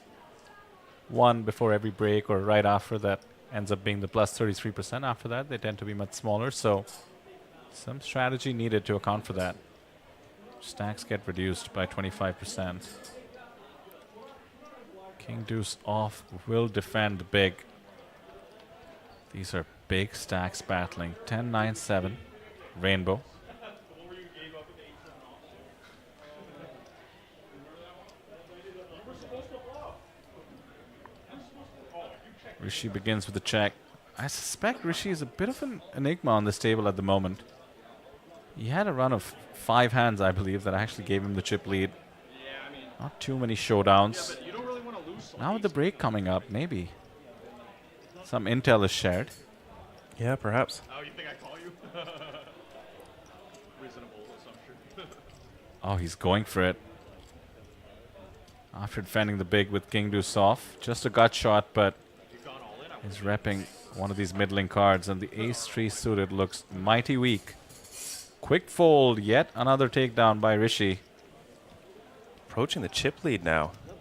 S9: one before every break or right after that ends up being the plus 33% after that. They tend to be much smaller, so some strategy needed to account for that. Stacks get reduced by 25%. King Deuce off will defend big. These are big stacks battling. 10, 9, 7. Rainbow. Rishi begins with a check. I suspect Rishi is a bit of an enigma on this table at the moment. He had a run of 5 hands, I believe, that actually gave him the chip lead. Not too many showdowns. Now with the break coming up, maybe some intel is shared.
S14: Yeah, perhaps.
S17: Oh, you think I call you? Reasonable assumption.
S9: Oh, he's going for it. After defending the big with King Deuce off. Just a gut shot, but he's repping one of these middling cards, and the ace-3 suited looks mighty weak. Quick fold, yet another takedown by Rishi.
S14: Approaching the chip lead now. Look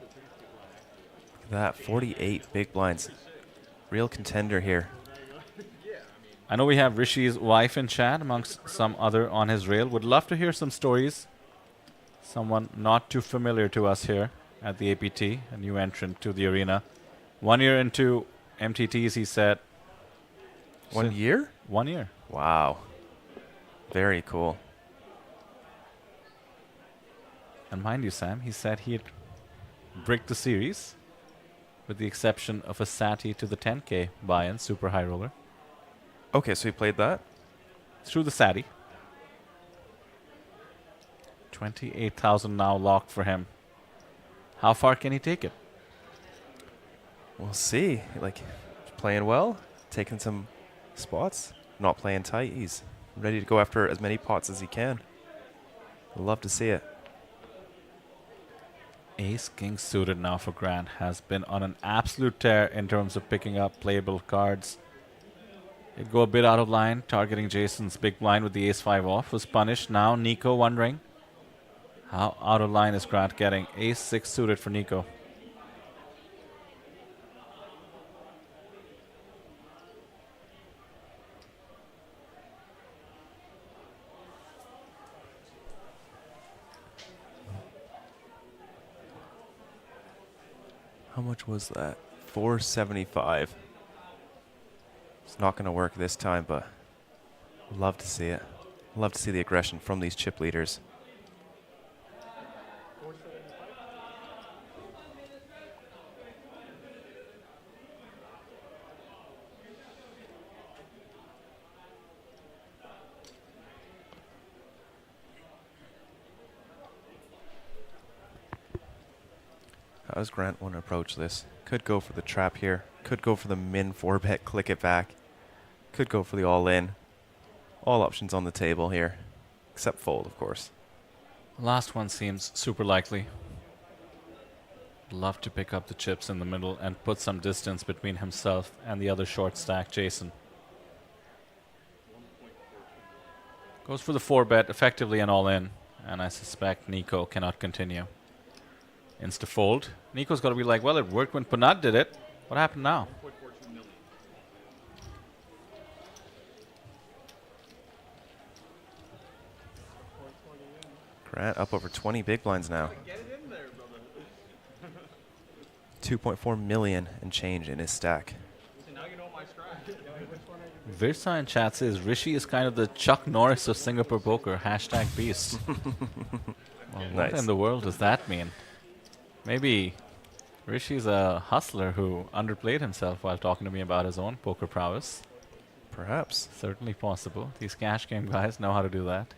S14: at that, 48 big blinds. Real contender here.
S9: I know we have Rishi's wife in chat amongst some other on his rail. Would love to hear some stories. Someone not too familiar to us here at the APT, a new entrant to the arena. 1 year into MTTs, he said.
S14: 1 year?
S9: 1 year.
S14: Wow. Very cool.
S9: And mind you, Sam, he said he had bricked the series with the exception of a Sati to the 10K buy-in, super high roller.
S14: Okay, so he played that?
S9: Through the Sati. 28,000 now locked for him. How far can he take it?
S14: We'll see. Like, playing well, taking some spots, not playing tight. He's ready to go after as many pots as he can. Love to see it.
S9: Ace King suited now for Grant has been on an absolute tear in terms of picking up playable cards. He'd go a bit out of line, targeting Jason's big blind with the ace-5 off. Was punished. Now Nico wondering how out of line is Grant getting. Ace-6 suited for Nico.
S14: How much was that? 475. It's not going to work this time, but love to see it. Love to see the aggression from these chip leaders. How does Grant want to approach this? Could go for the trap here. Could go for the min 4-bet, click it back. Could go for the all-in. All options on the table here. Except fold, of course.
S9: Last one seems super likely. Love to pick up the chips in the middle and put some distance between himself and the other short stack, Jason. Goes for the 4-bet, effectively an all-in. And I suspect Nico cannot continue. Insta-fold. Nico's got to be like, well, it worked when Punat did it. What happened now?
S14: Grant up over 20 big blinds now. 2.4 million and change in his stack.
S9: Virsa in chat says Rishi is kind of the Chuck Norris of Singapore poker. Hashtag beast. Well,
S14: Nice.
S9: what in the world does that mean? Maybe Rishi's a hustler who underplayed himself while talking to me about his own poker prowess.
S14: Perhaps.
S9: Certainly possible. These cash game guys know how to do that.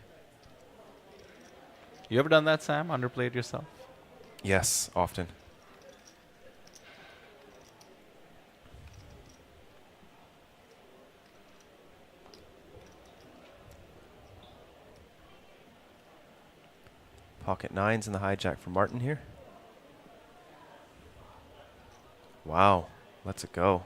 S9: You ever done that, Sam? Underplayed yourself?
S14: Yes, often. Pocket nines in the hijack for Martin here. Wow, let's it go.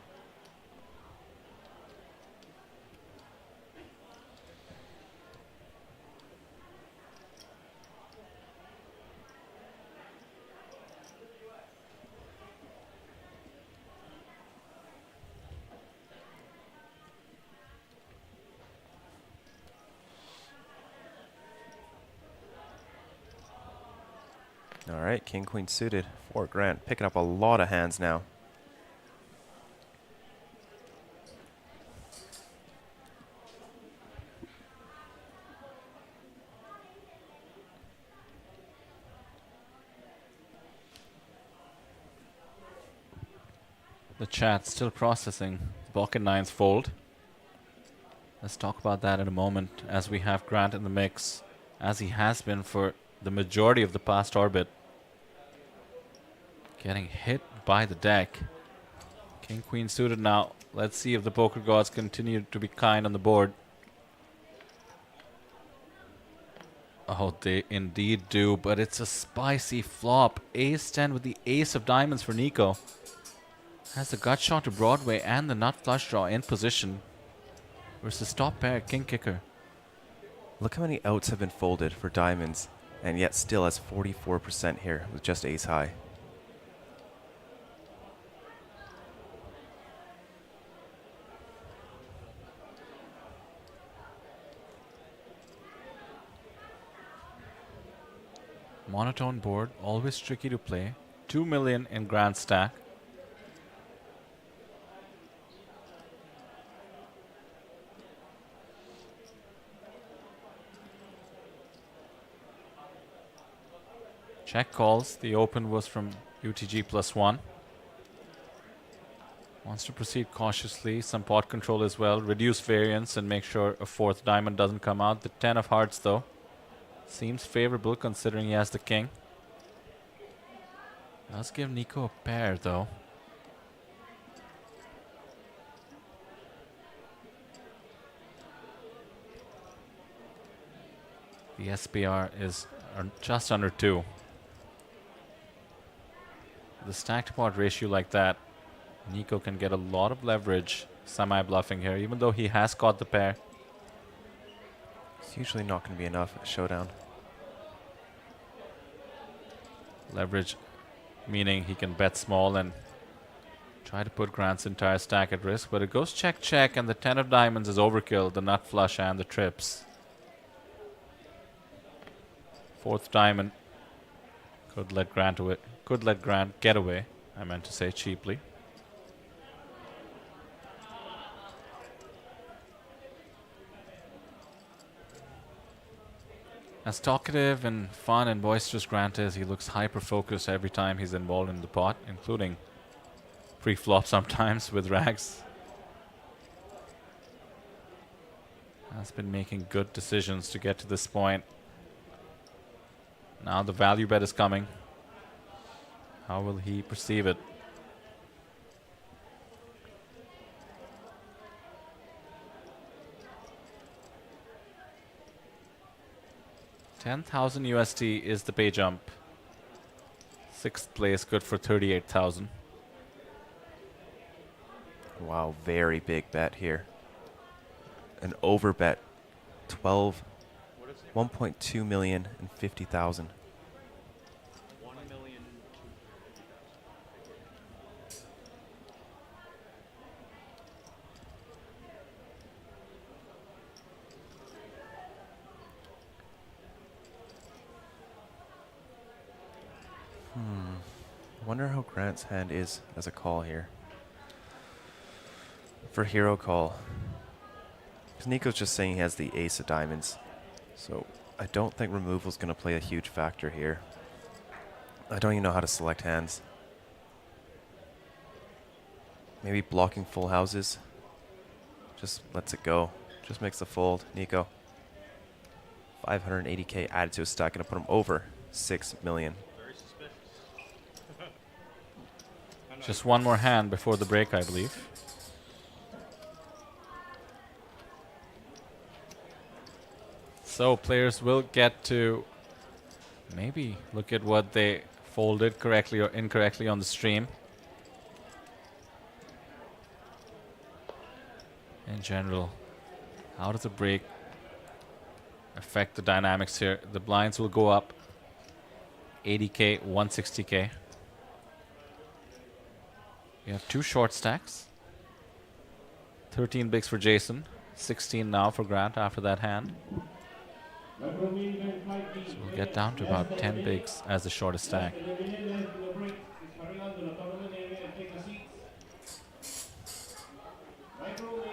S14: All right, king, queen suited for Grant. Picking up a lot of hands now.
S9: The chat still processing Pocket nines fold. Let's talk about that in a moment as we have Grant in the mix, as he has been for the majority of the past orbit. Getting hit by the deck. King, queen suited now. Let's see if the poker gods continue to be kind on the board. Oh, they indeed do, but it's a spicy flop. Ace 10 with the ace of diamonds for Nico. Has the gut shot to Broadway and the nut flush draw in position. Versus top pair, king kicker.
S14: Look how many outs have been folded for diamonds, and yet still has 44% here with just ace high.
S9: Monotone board, always tricky to play. 2 million in grand stack. Check calls. The open was from UTG +1. Wants to proceed cautiously. Some pot control as well. Reduce variance and make sure a fourth diamond doesn't come out. The 10 of hearts though seems favorable considering he has the king. Does give Nico a pair though. The SPR is just under 2. The stacked pot ratio like that, Nico can get a lot of leverage semi-bluffing here, even though he has caught the pair.
S14: It's usually not going to be enough at showdown.
S9: Leverage meaning he can bet small and try to put Grant's entire stack at risk, but it goes check check and the 10 of diamonds is overkill, the nut flush and the trips. Fourth diamond could let Grant get away, I meant to say cheaply. As talkative and fun and boisterous Grant is, he looks hyper-focused every time he's involved in the pot, including pre-flop sometimes with rags. Has been making good decisions to get to this point. Now the value bet is coming. How will he perceive it? $10,000 USD is the pay jump. 6th place, good for 38,000.
S14: Wow, very big bet here. An over bet, 1.2 million and 50,000. Wonder how Grant's hand is as a call here. For hero call. Because Nico's just saying he has the ace of diamonds. So I don't think removal's going to play a huge factor here. I don't even know how to select hands. Maybe blocking full houses. Just lets it go. Just makes the fold. Nico. 580k added to his stack. Going to put him over 6 million.
S9: Just one more hand before the break, I believe. So players will get to maybe look at what they folded correctly or incorrectly on the stream. In general, how does the break affect the dynamics here? The blinds will go up 80k, 160k. We have 2 short stacks. 13 bigs for Jason. 16 now for Grant after that hand. So we'll get down to about 10 bigs as the shortest stack.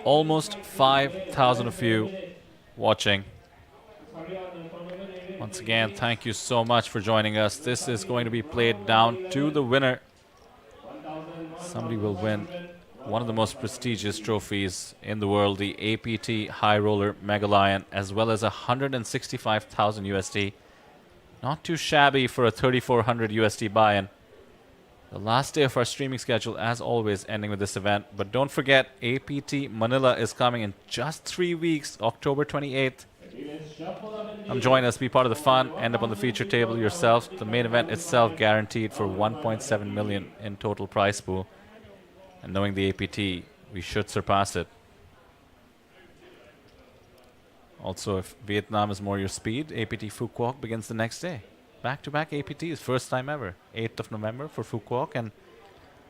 S9: Almost 5,000 of you watching. Once again, thank you so much for joining us. This is going to be played down to the winner. Somebody will win one of the most prestigious trophies in the world, the APT High Roller Mega Lion, as well as 165,000 USD. Not too shabby for a 3,400 USD buy-in. The last day of our streaming schedule, as always, ending with this event. But don't forget, APT Manila is coming in just 3 weeks, October 28th. Come join us, be part of the fun, end up on the feature table yourself. The main event itself guaranteed for 1.7 million in total prize pool. And knowing the APT, we should surpass it. Also, if Vietnam is more your speed, APT Phu Quoc begins the next day. Back-to-back APTs, first time ever. 8th of November for Phu Quoc. And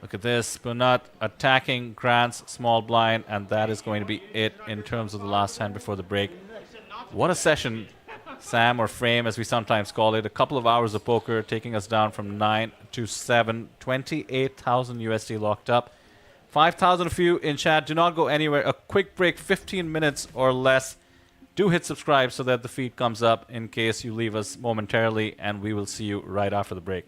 S9: look at this, Punat attacking Grant's small blind, and that is going to be it in terms of the last hand before the break. What a session, Sam, or frame as we sometimes call it. A couple of hours of poker taking us down from 9 to 7. 28,000 USD locked up. 5,000 of you in chat. Do not go anywhere. A quick break, 15 minutes or less. Do hit subscribe so that the feed comes up in case you leave us momentarily, and we will see you right after the break.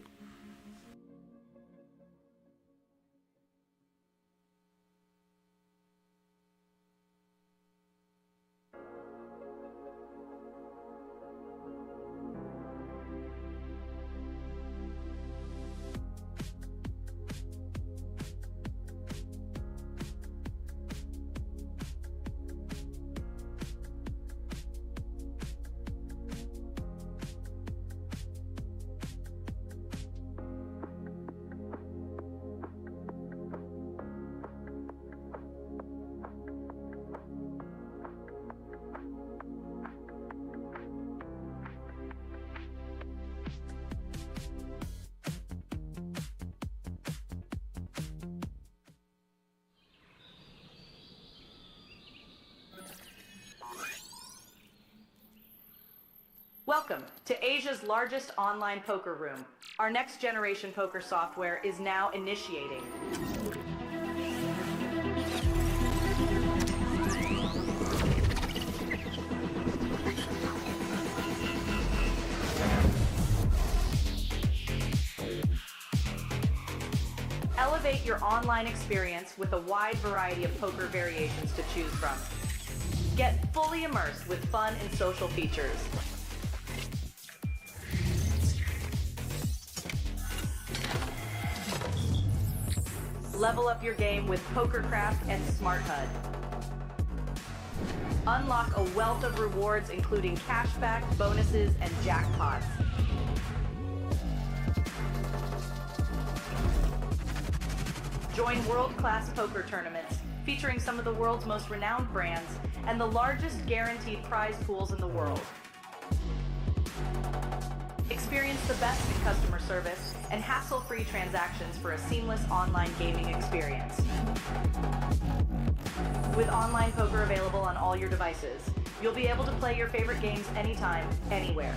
S13: Welcome to Asia's largest online poker room. Our next generation poker software is now initiating. Elevate your online experience with a wide variety of poker variations to choose from. Get fully immersed with fun and social features. Level up your game with PokerCraft and Smart HUD. Unlock a wealth of rewards including cashback, bonuses, and jackpots. Join world-class poker tournaments featuring some of the world's most renowned brands and the largest guaranteed prize pools in the world. Experience the best in customer service and hassle-free transactions for a seamless online gaming experience. With online poker available on all your devices, you'll be able to play your favorite games anytime, anywhere.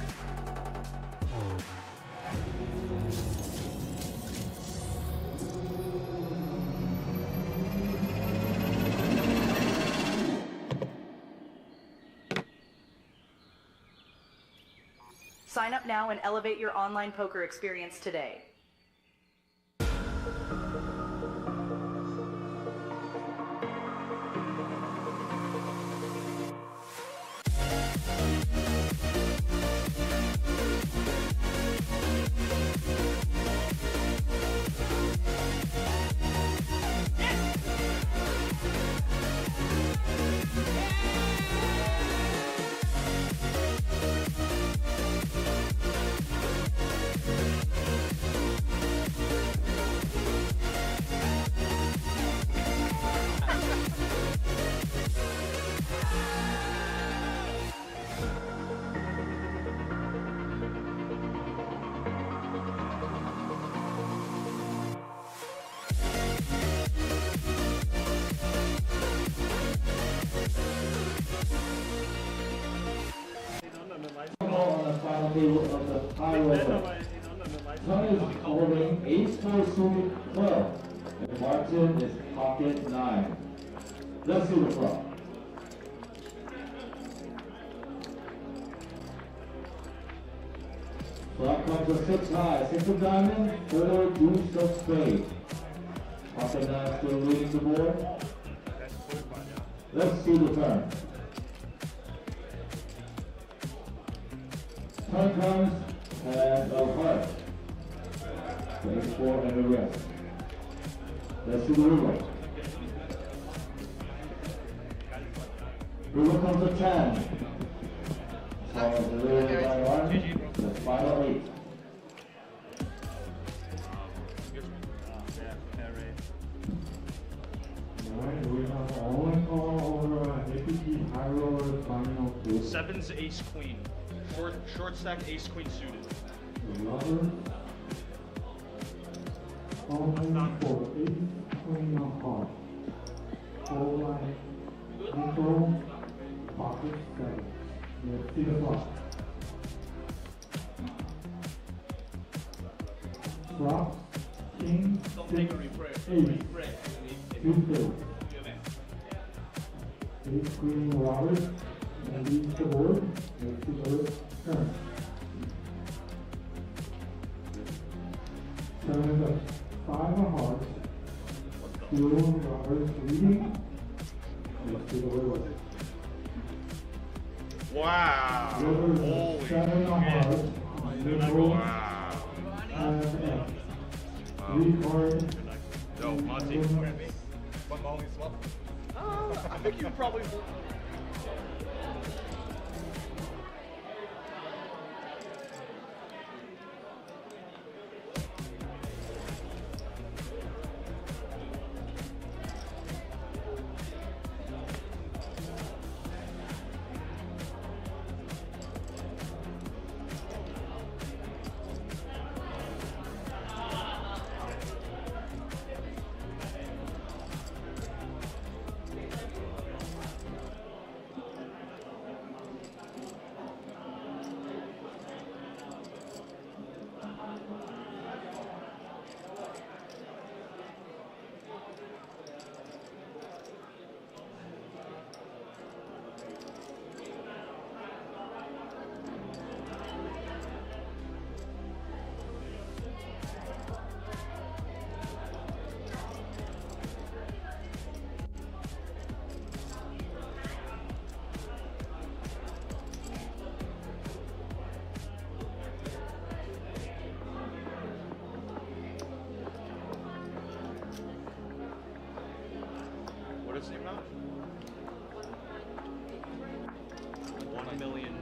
S13: Sign up now and elevate your online poker experience today.
S15: On the final table of the high roller. Tony is holding ace-4 suited club, and Martin is pocket 9. Let's see the flop. Flop comes a 6 high, 6 of diamond, 4 deuce of spade. Pocket 9 still leading the board. Let's see the turn. Turn comes and a heart. Place 4 and a rest. Let's see the river. River comes to 10. So the river by 1, the final 8. Alright, we have only call over APT high roller final 2.
S17: 7's ace queen. Short stack ace queen suited.
S15: The rubber. Only for ace queen of hearts. Full line. Nickel. Pocket 7. Let's see the flop. Flop. King.
S17: Don't take a refresh.
S15: Ace. 2 spades. Ace queen Robert. And leads the board. Let's see the turn. Turn is a 5 of hearts. Two Robert's leading. Let's see the river.
S17: Wow.
S15: Holy 7 of hearts.
S17: Wow.
S15: And X. 3 cards.
S17: Yo, Monty. One only swap? I think you probably. What is the amount? 1 million.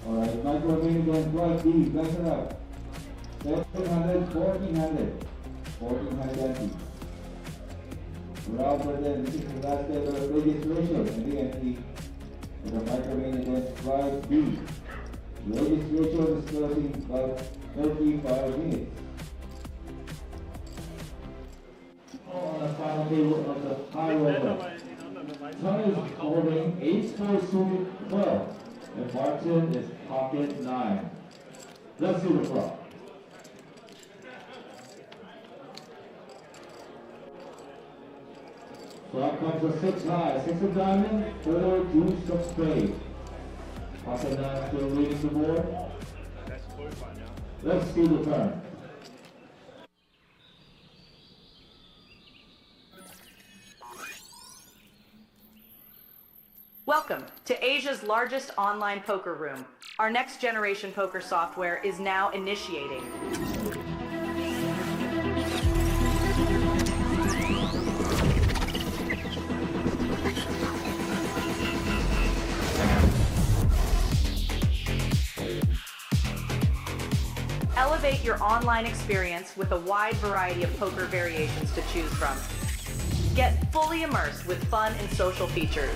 S15: Alright, Michael again, twice D, back it up. 700, 1400. 1400. Robert, then this is the last step of the registration. And again, the microphone against 5B. Registration is closing about 35 minutes. On the final table of the high roller, Tony is holding ace-4 suited 12, and Martin is pocket 9. Let's see the flop. Flop comes a 6 high, 6 of diamond, 4 deuce of spade. Pocket 9 still leading the board. Let's see the turn.
S13: Welcome to Asia's largest online poker room. Our next generation poker software is now initiating. Elevate your online experience with a wide variety of poker variations to choose from. Get fully immersed with fun and social features.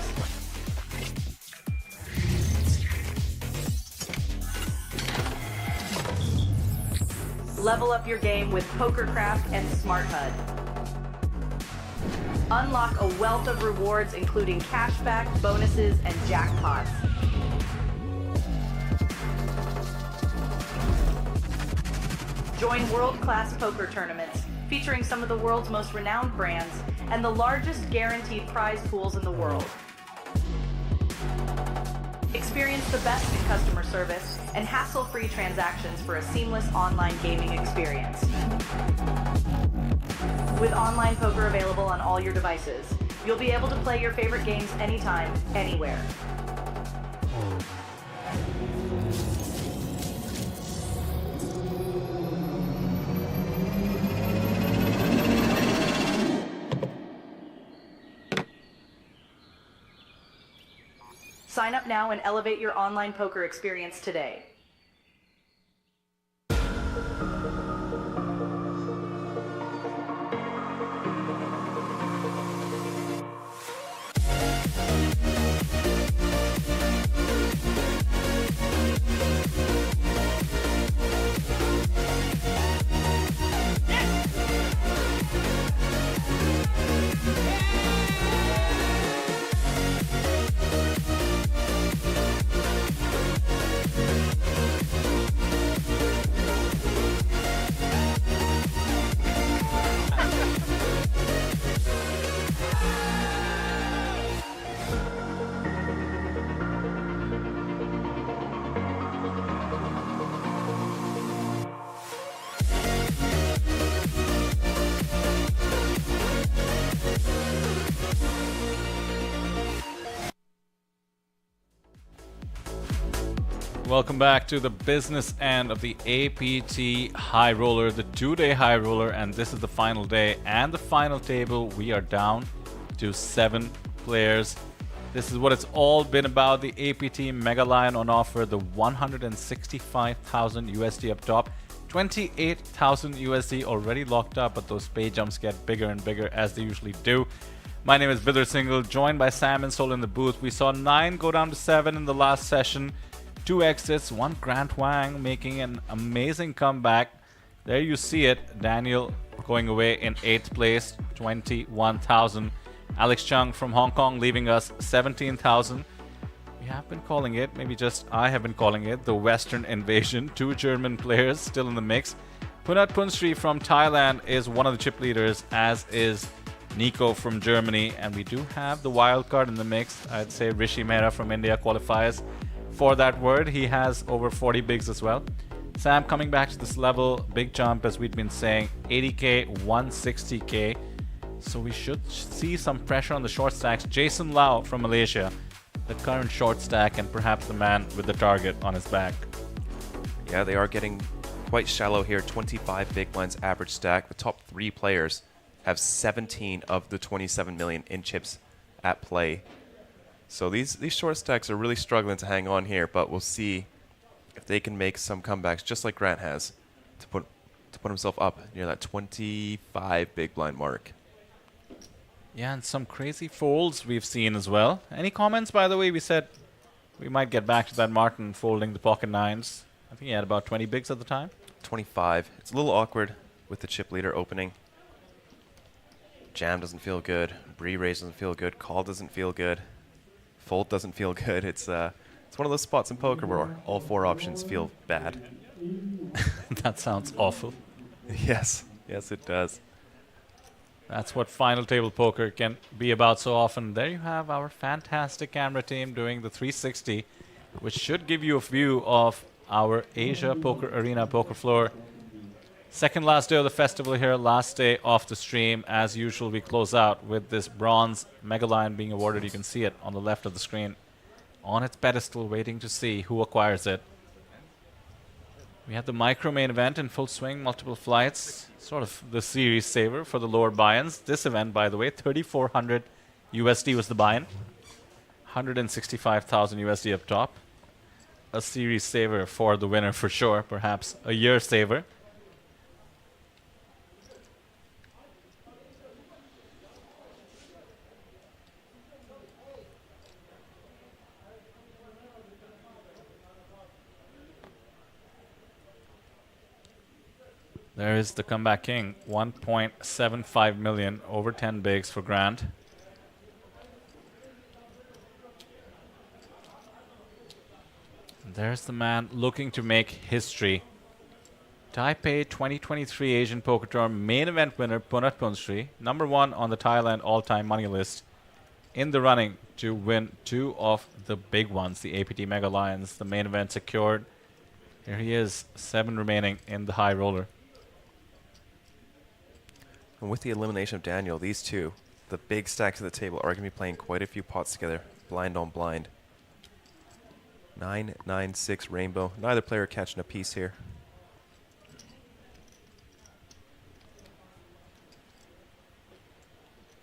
S13: Level up your game with PokerCraft and Smart HUD. Unlock a wealth of rewards including cashback, bonuses, and jackpots. Join world-class poker tournaments featuring some of the world's most renowned brands and the largest guaranteed prize pools in the world. Experience the best in customer service and hassle-free transactions for a seamless online gaming experience. With online poker available on all your devices, you'll be able to play your favorite games anytime, anywhere. Sign up now and elevate your online poker experience today.
S9: Welcome back to the business end of the APT High Roller, the 2-day High Roller, and this is the final day and the final table. We are down to 7 players. This is what it's all been about. The APT Mega Lion on offer, the 165,000 USD up top, 28,000 USD already locked up, but those spade jumps get bigger and bigger as they usually do. My name is Bidder Single, joined by Sam and Sol in the booth. We saw 9 go down to 7 in the last session. 2 exits, 1 Grant Wang making an amazing comeback. There you see it. Daniel going away in 8th place, 21,000. Alex Chung from Hong Kong leaving us 17,000. We have been calling it, maybe just I have been calling it, the Western Invasion. 2 German players still in the mix. Punat Punsri from Thailand is one of the chip leaders, as is Nico from Germany. And we do have the wild card in the mix. I'd say Rishi Mehra from India qualifies for that word. He has over 40 bigs as well. Sam coming back to this level, big jump as we'd been saying, 80k, 160k. So we should see some pressure on the short stacks. Jason Lau from Malaysia, the current short stack and perhaps the man with the target on his back.
S14: Yeah, they are getting quite shallow here. 25 big blinds average stack. The top 3 players have 17 of the 27 million in chips at play. So these short stacks are really struggling to hang on here, but we'll see if they can make some comebacks, just like Grant has, to put himself up near that 25 big blind mark.
S9: Yeah, and some crazy folds we've seen as well. Any comments, by the way? We said we might get back to that Martin folding the pocket 9s. I think he had about 20 bigs at the time.
S14: 25. It's a little awkward with the chip leader opening. Jam doesn't feel good. Bree raise doesn't feel good. Call doesn't feel good. Fold doesn't feel good. It's one of those spots in poker where all 4 options feel bad.
S9: That sounds awful.
S14: Yes. Yes, it does.
S9: That's what final table poker can be about so often. There you have our fantastic camera team doing the 360, which should give you a view of our Asia Poker Arena poker floor. Second last day of the festival here, last day of the stream. As usual, we close out with this bronze Mega Lion being awarded. You can see it on the left of the screen on its pedestal, waiting to see who acquires it. We have the micro main event in full swing, multiple flights, sort of the series saver for the lower buy-ins. This event, by the way, 3,400 USD was the buy-in, 165,000 USD up top. A series saver for the winner for sure, perhaps a year saver. There is the comeback king, 1.75 million, over 10 bigs for Grant. There's the man looking to make history. Taipei 2023 Asian Poker Tour main event winner Punat Punsri, #1 on the Thailand all-time money list, in the running to win 2 of the big ones, the APT Mega Lions. The main event secured. Here he is, 7 remaining in the high roller.
S14: And with the elimination of Daniel, these two, the big stacks at the table, are going to be playing quite a few pots together, blind on blind. 9, 9, 6 rainbow. Neither player catching a piece here.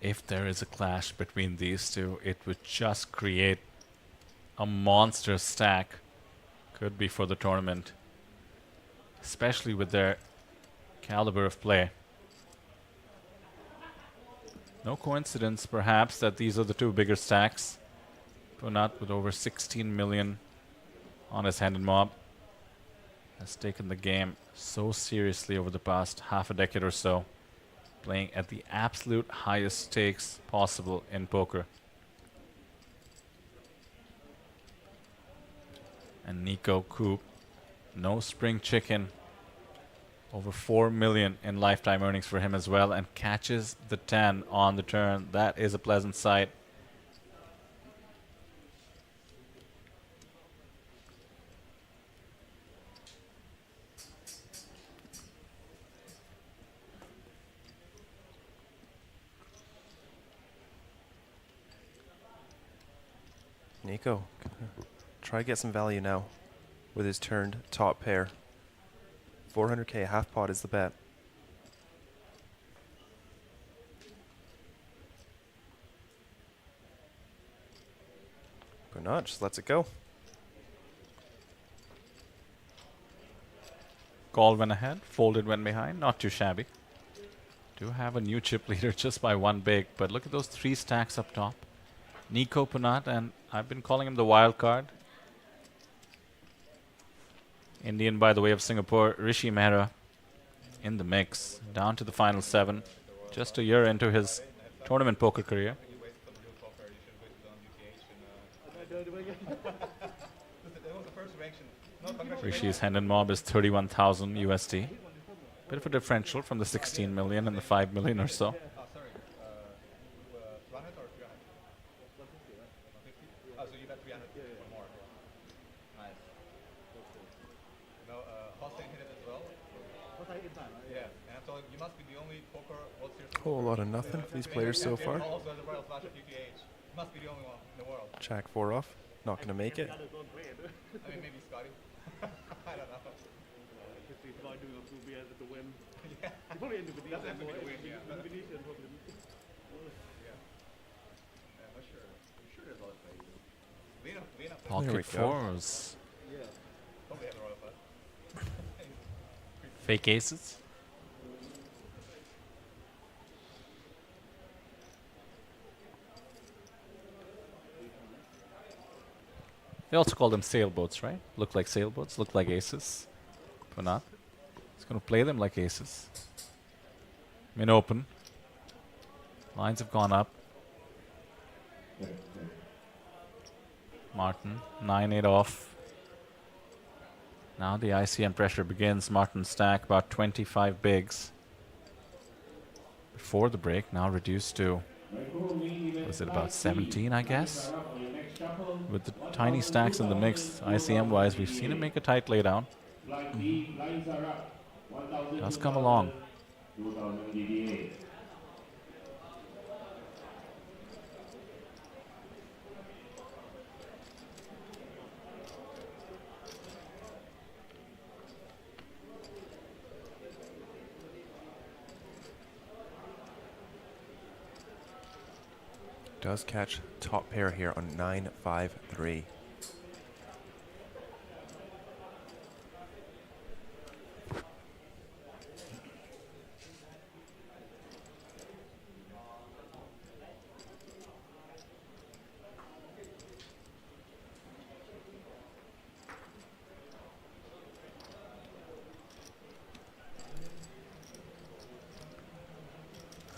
S9: If there is a clash between these two, it would just create a monster stack. Could be for the tournament, especially with their caliber of play. No coincidence, perhaps, that these are the 2 bigger stacks. Punat, with over 16 million on his hand and mob, has taken the game so seriously over the past half a decade or so, playing at the absolute highest stakes possible in poker. And Nico Coop, no spring chicken, over 4 million in lifetime earnings for him as well, and catches the 10 on the turn. That is a pleasant sight.
S14: Nico, try to get some value now with his turned top pair. 400k, half pot is the bet. Punat just lets it go.
S9: Call went ahead, folded went behind, not too shabby. Do have a new chip leader just by 1 big, but look at those 3 stacks up top. Nico Punat, and I've been calling him the wild card. Indian by the way of Singapore, Rishi Mehra in the mix, down to the final 7, just a year into his tournament poker career. Rishi's hand and mob is 31,000 USD. Bit of a differential from the 16 million and the 5 million or so.
S14: Whole lot of nothing for these players so far. Jack 4 off, not going to make it.
S9: Pocket 4s. Fake aces. They also call them sailboats, right? Look like sailboats, look like aces. Punat. He's going to play them like aces. Min open. Lines have gone up. Martin, 9-8 off. Now the ICM pressure begins. Martin stack about 25 bigs before the break. Now reduced to, was it about 17, I guess? With the tiny stacks in the mix, ICM-wise, we've seen him make a tight laydown. Does come along.
S14: Does catch top pair here on 9-5-3.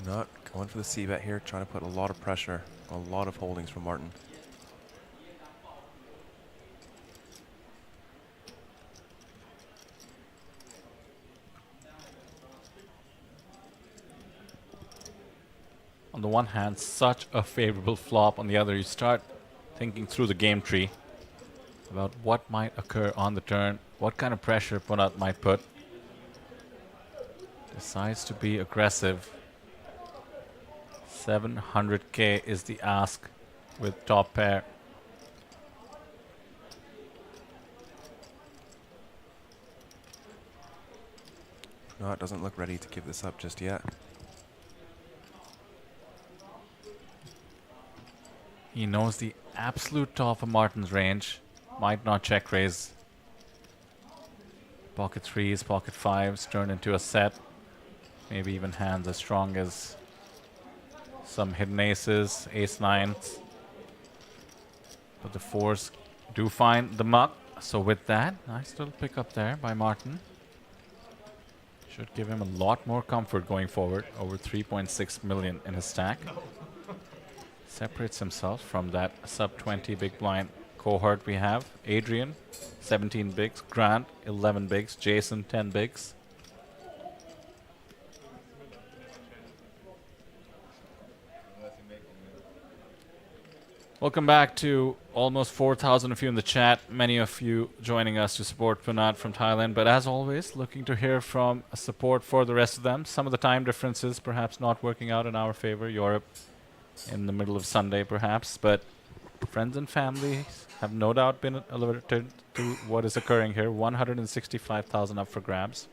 S14: Not going for the C-bet here, trying to put a lot of pressure, a lot of holdings from Martin.
S9: On the one hand, such a favorable flop. On the other, you start thinking through the game tree about what might occur on the turn, what kind of pressure Punat might put. Decides to be aggressive. 700k is the ask with top pair.
S14: No, it doesn't look ready to give this up just yet.
S9: He knows the absolute top of Martin's range. Might not check raise. Pocket threes, pocket fives turn into a set. Maybe even hands as strong as some hidden aces, ace nines. But the fours do find the muck. So with that, nice little pick up there by Martin. Should give him a lot more comfort going forward. Over 3.6 million in his stack. Separates himself from that sub 20 big blind cohort we have. Adrian, 17 bigs. Grant, 11 bigs. Jason, 10 bigs. Welcome back to almost 4,000 of you in the chat. Many of you joining us to support Punat from Thailand. But as always, looking to hear from support for the rest of them. Some of the time differences perhaps not working out in our favor. Europe in the middle of Sunday perhaps. But friends and families have no doubt been alerted to what is occurring here. 165,000 up for grabs.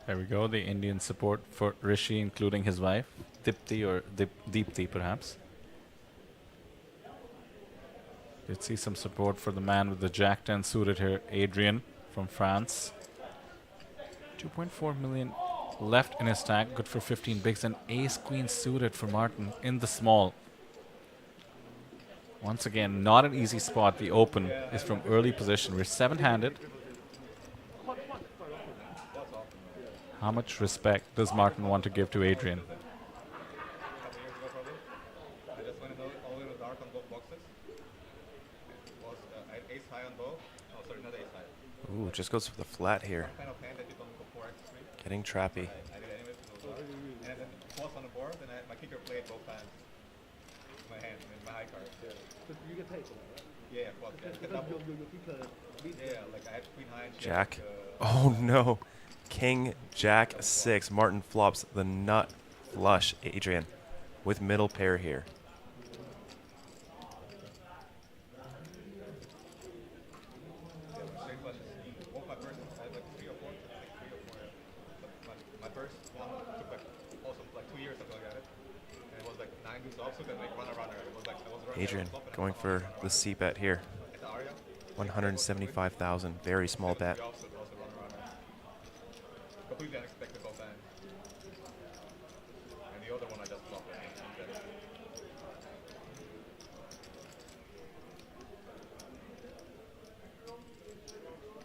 S9: There we go, the Indian support for Rishi, including his wife, Dipti or Deepti perhaps. Let's see some support for the man with the Jack 10 suited here, Adrian from France. 2.4 million left in his stack, good for 15 bigs, and ace queen suited for Martin in the small. Once again, not an easy spot. The open is from early position. We're seven-handed. How much respect does Martin want to give to Adrian?
S14: Ooh, just goes for the flat here. Getting trappy. Jack. Oh no. King, Jack, 6. Martin flops the nut flush, Adrian, with middle pair here. Adrian going for the C bet here. 175,000. Very small bet.
S17: Completely unexpected about that. And the other one I just flopped.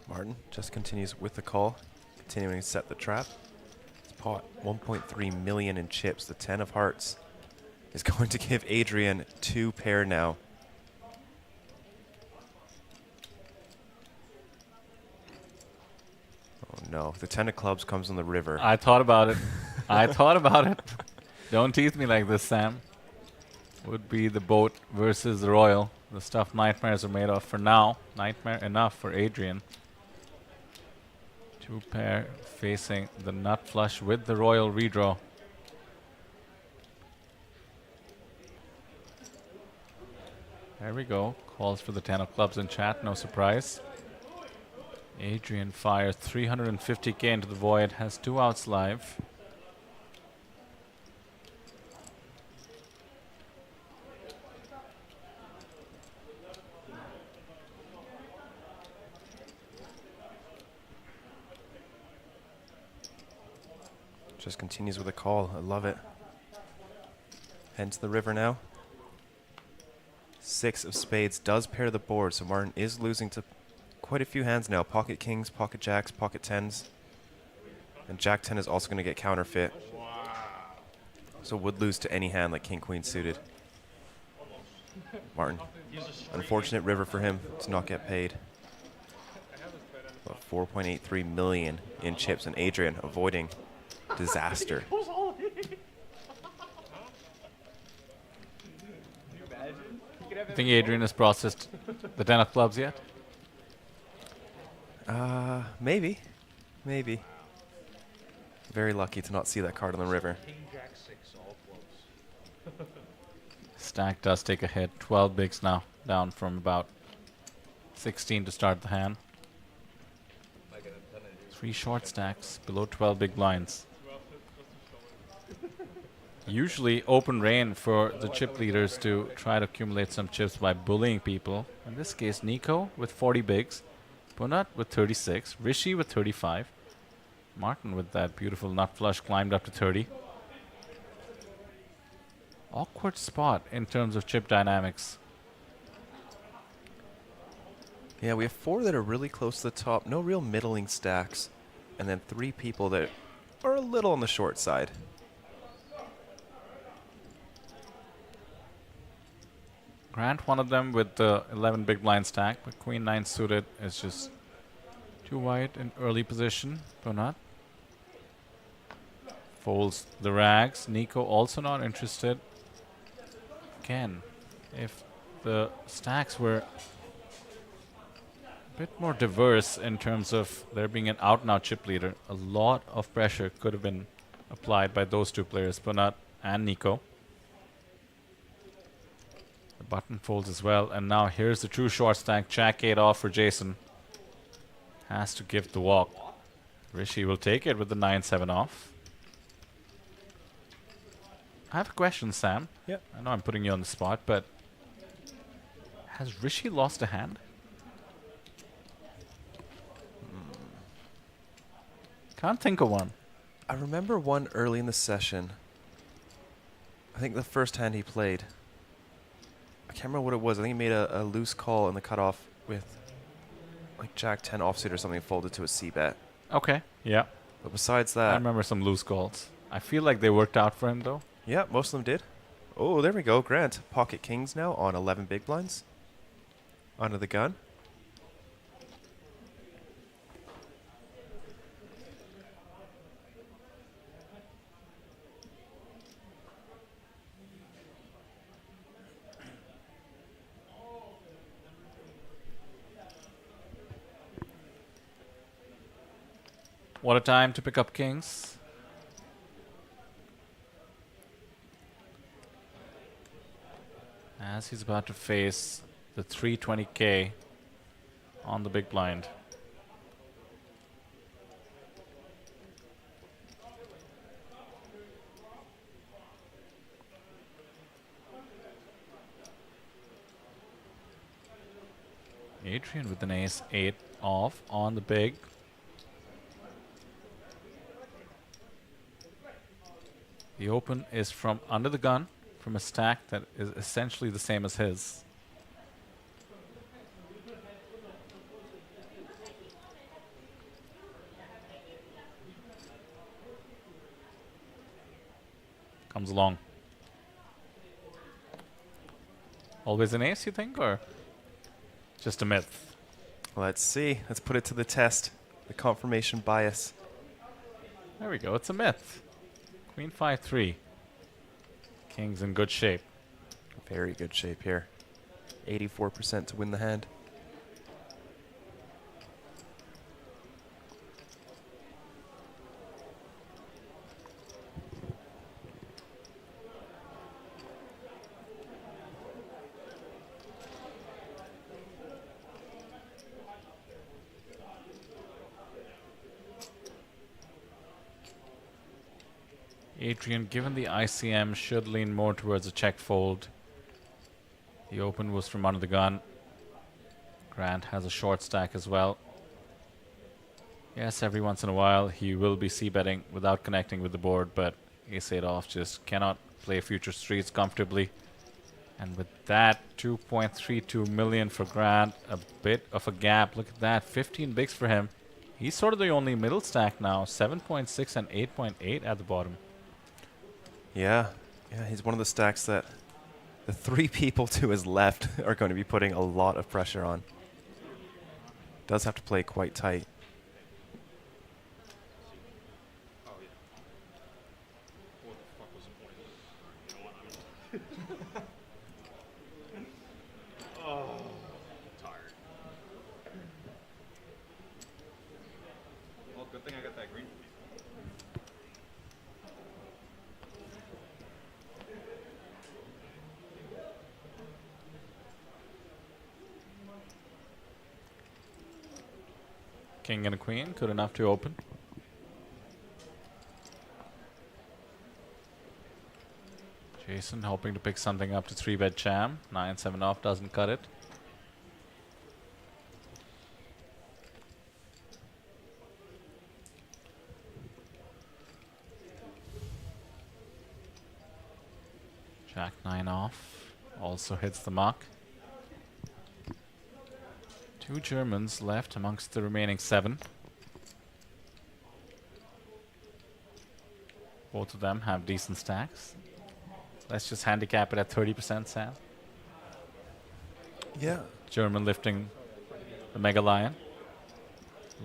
S14: Martin just continues with the call, continuing to set the trap. It's pot 1.3 million in chips. The 10 of hearts is going to give Adrian 2 pair now. Oh no, the 10 of clubs comes on the river.
S9: I thought about it. I thought about it. Don't tease me like this, Sam. Would be the boat versus the royal. The stuff nightmares are made of. For now, nightmare enough for Adrian. 2 pair facing the nut flush with the royal redraw. There we go. Calls for the 10 of clubs in chat. No surprise. Adrian fires 350k into the void. Has 2 outs live.
S14: Just continues with a call. I love it. Head to the river now. 6 of spades does pair the board, so Martin is losing to quite a few hands now. Pocket kings, pocket jacks, pocket 10s. And jack 10 is also going to get counterfeit. So would lose to any hand like king queen suited. Martin, unfortunate river for him to not get paid. About 4.83 million in chips, and Adrian avoiding disaster.
S9: I think Adrian has processed the 10 of clubs yet?
S14: Maybe. Maybe. Very lucky to not see that card on the river.
S17: King Jack 6, all clubs.
S9: Stack does take a hit. 12 bigs now, down from about 16 to start the hand. 3 short stacks, below 12 big blinds. Usually open reign for the chip leaders to try to accumulate some chips by bullying people. In this case, Nico with 40 bigs, Punat with 36, Rishi with 35, Martin with that beautiful nut flush climbed up to 30. Awkward spot in terms of chip dynamics.
S14: Yeah, we have 4 that are really close to the top. No real middling stacks. And then 3 people that are a little on the short side.
S9: Grant one of them with the 11 big blind stack, but queen 9 suited is just too wide in early position. Punat folds the rags. Nico also not interested. Again, if the stacks were a bit more diverse in terms of there being an out-and-out chip leader, a lot of pressure could have been applied by those 2 players, Punat and Nico. The button folds as well, and now here's the true short stack. Jack 8 off for Jason. Has to give the walk. Rishi will take it with the 9-7 off. I have a question, Sam.
S14: Yep.
S9: I know I'm putting you on the spot, but has Rishi lost a hand? Can't think of one.
S14: I remember one early in the session. I think the first hand he played. I can't remember what it was. I think he made a loose call in the cutoff with like Jack 10 offsuit or something, folded to a C bet.
S9: Okay, yeah.
S14: But besides that,
S9: I remember some loose calls. I feel like they worked out for him, though.
S14: Yeah, most of them did. Oh, there we go. Grant, pocket kings now on 11 big blinds. Onto the gun.
S9: What a time to pick up kings. As he's about to face the 320k on the big blind. Adrian with an ace-8 off on the big. The open is from under the gun, from a stack that is essentially the same as his. Comes along. Always an ace, you think, or just a myth?
S14: Let's see. Let's put it to the test. The confirmation bias.
S9: There we go. It's a myth. Queen 5-3. King's in good shape.
S14: Very good shape here. 84% to win the hand.
S9: Adrian, given the ICM, should lean more towards a check fold. The open was from under the gun. Grant has a short stack as well. Yes, every once in a while he will be c-betting without connecting with the board, but ace-8 off just cannot play future streets comfortably. And with that, 2.32 million for Grant, a bit of a gap. Look at that, 15 bigs for him. He's sort of the only middle stack now, 7.6 and 8.8 at the bottom.
S14: Yeah, he's one of the stacks that the three people to his left are going to be putting a lot of pressure on. Does have to play quite tight.
S17: Oh, tired. Well, good thing I got that green.
S9: King and a queen, good enough to open. Jason hoping to pick something up to 3-bet jam. 9-7 off doesn't cut it. Jack 9 off also hits the mark. Two Germans left amongst the remaining 7. Both of them have decent stacks. Let's just handicap it at 30%, Sam.
S14: Yeah.
S9: German lifting the Mega Lion.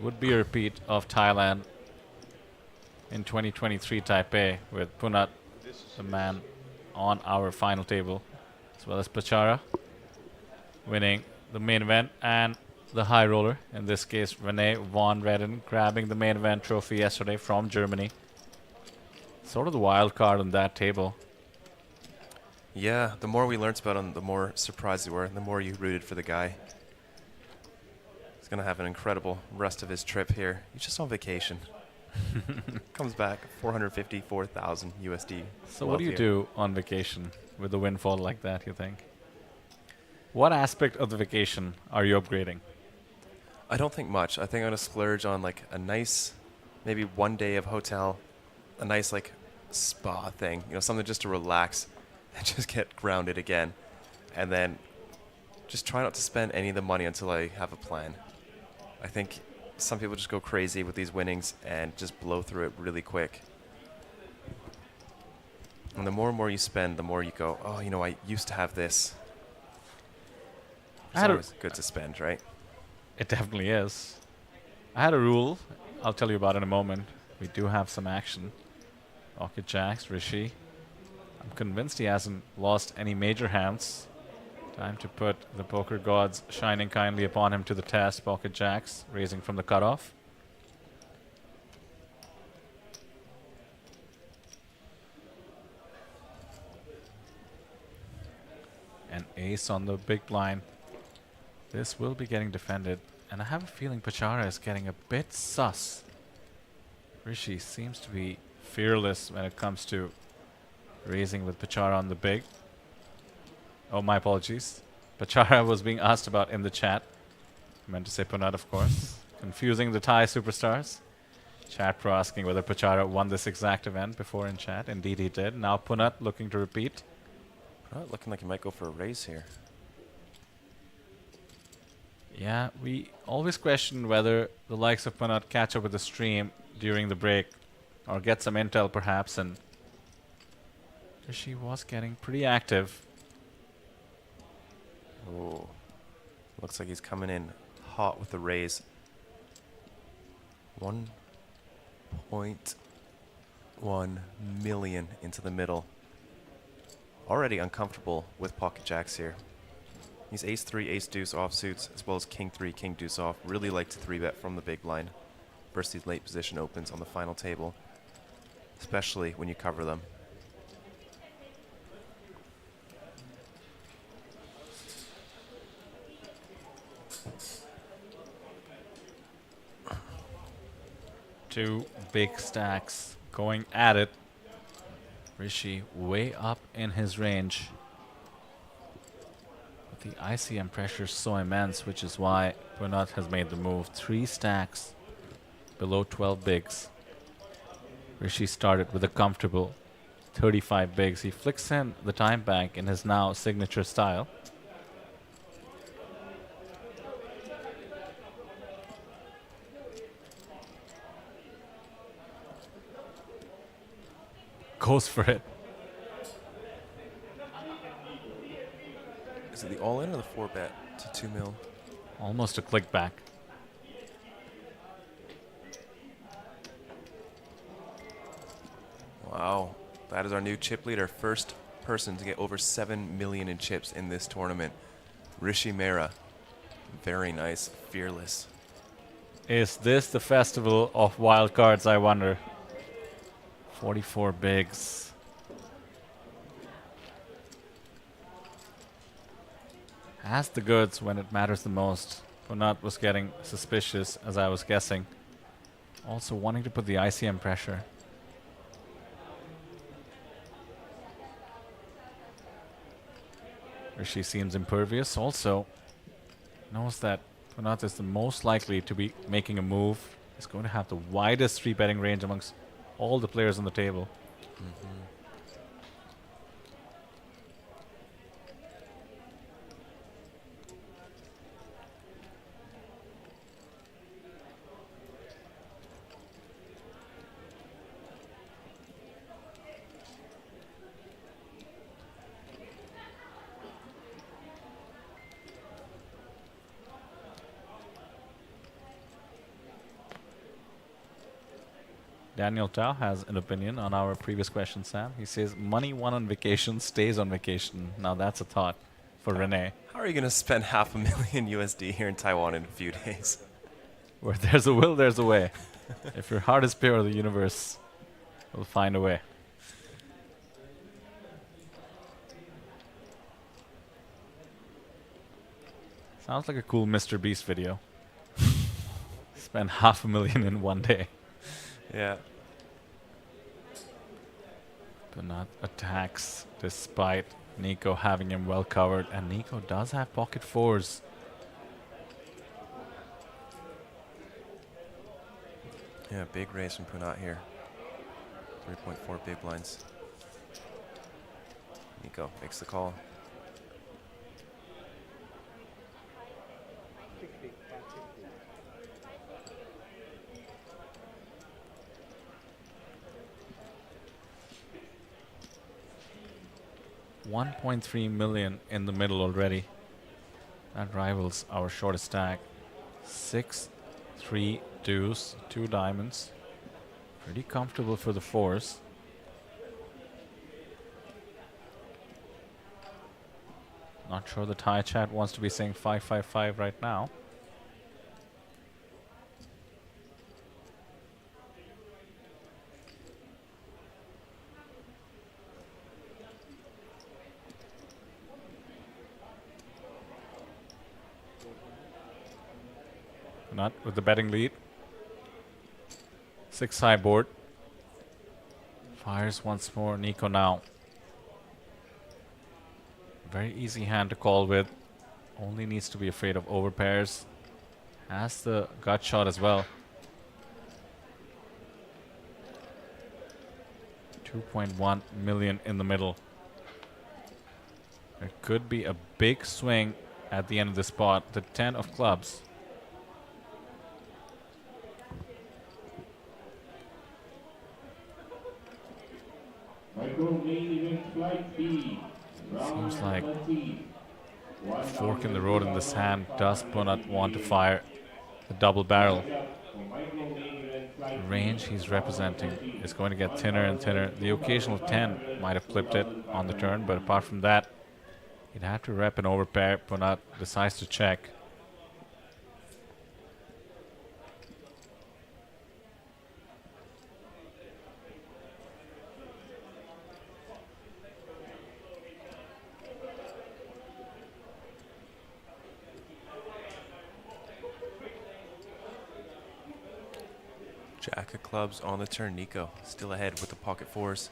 S9: Would be a repeat of Thailand in 2023 Taipei with Punat, the man on our final table, as well as Pachara winning the main event, and the high roller, in this case Rene von Redden, grabbing the main event trophy yesterday from Germany. Sort of the wild card on that table.
S14: Yeah, the more we learnt about him, the more surprised we were, and the more you rooted for the guy. He's going to have an incredible rest of his trip here. He's just on vacation. Comes back 454,000 USD.
S9: So what do you do on vacation with a windfall like that, you think? What aspect of the vacation are you upgrading?
S14: I don't think much. I think I'm going to splurge on like a nice, maybe 1 day of hotel, a nice like spa thing, you know, something just to relax and just get grounded again. And then just try not to spend any of the money until I have a plan. I think some people just go crazy with these winnings and just blow through it really quick. And the more and more you spend, the more you go, oh, you know, I used to have this. It's always good to spend, right?
S9: It definitely is. I had a rule. I'll tell you about it in a moment. We do have some action. Pocket jacks, Rishi. I'm convinced he hasn't lost any major hands. Time to put the poker gods shining kindly upon him to the test. Pocket jacks, raising from the cutoff. An ace on the big blind. This will be getting defended, and I have a feeling Pachara is getting a bit sus. Rishi seems to be fearless when it comes to raising with Pachara on the big. Oh, my apologies. Pachara was being asked about in the chat. Meant to say Punat, of course. Confusing the Thai superstars. Chat Pro asking whether Pachara won this exact event before in chat. Indeed he did. Now Punat looking to repeat.
S14: Punat looking like he might go for a raise here.
S9: Yeah, we always question whether the likes of Punat catch up with the stream during the break or get some intel perhaps, and she was getting pretty active.
S14: Oh, looks like he's coming in hot with the raise. 1.1 million into the middle. Already uncomfortable with pocket jacks here. He's ace-3, ace-deuce offsuits, as well as king-3, king-deuce off. Really like to 3-bet from the big blind versus these late position opens on the final table, especially when you cover them.
S9: Two big stacks going at it. Rishi way up in his range. But the ICM pressure is so immense, which is why Punat has made the move. 3 stacks below 12 bigs. Rishi started with a comfortable 35 bigs. He flicks in the time bank in his now signature style. Goes for it.
S14: Is it the all-in or the 4-bet to 2 mil?
S9: Almost a click back.
S14: Wow, that is our new chip leader. First person to get over 7 million in chips in this tournament. Rishi Mehra. Very nice, fearless.
S9: Is this the festival of wild cards, I wonder? 44 bigs. Has the goods when it matters the most. Punat was getting suspicious, as I was guessing. Also wanting to put the ICM pressure. Rishi seems impervious. Also knows that Punat is the most likely to be making a move. He's going to have the widest 3-betting range amongst all the players on the table. Daniel Tao has an opinion on our previous question, Sam. He says, money won on vacation stays on vacation. Now that's a thought for Renee.
S14: How are you going to spend $500,000 USD here in Taiwan in a few days?
S9: Where there's a will, there's a way. If your heart is pure, the universe will find a way. Sounds like a cool Mr. Beast video. Spend $500,000 in one day.
S14: Yeah.
S9: Punat attacks despite Nico having him well covered, and Nico does have pocket 4s.
S14: Yeah, big raise from Punat here. 3.4 big blinds. Nico makes the call.
S9: $1.3 million in the middle already. That rivals our shortest stack. 6, 3 deuce, 2 diamonds. Pretty comfortable for the 4s. Not sure the Thai chat wants to be saying 555 right now. Not with the betting lead. 6 high board. Fires once more. Nico now. Very easy hand to call with. Only needs to be afraid of overpairs. has the gut shot as well. 2.1 million in the middle. There could be a big swing at the end of the spot. The 10 of clubs. Seems like fork in the road in this hand. Does Punat want to fire the double barrel? The range he's representing is going to get thinner and thinner. The occasional 10 might have clipped it on the turn, but apart from that, he'd have to rep an overpair. Punat decides to check.
S14: Jack of clubs on the turn. Nico still ahead with the pocket fours.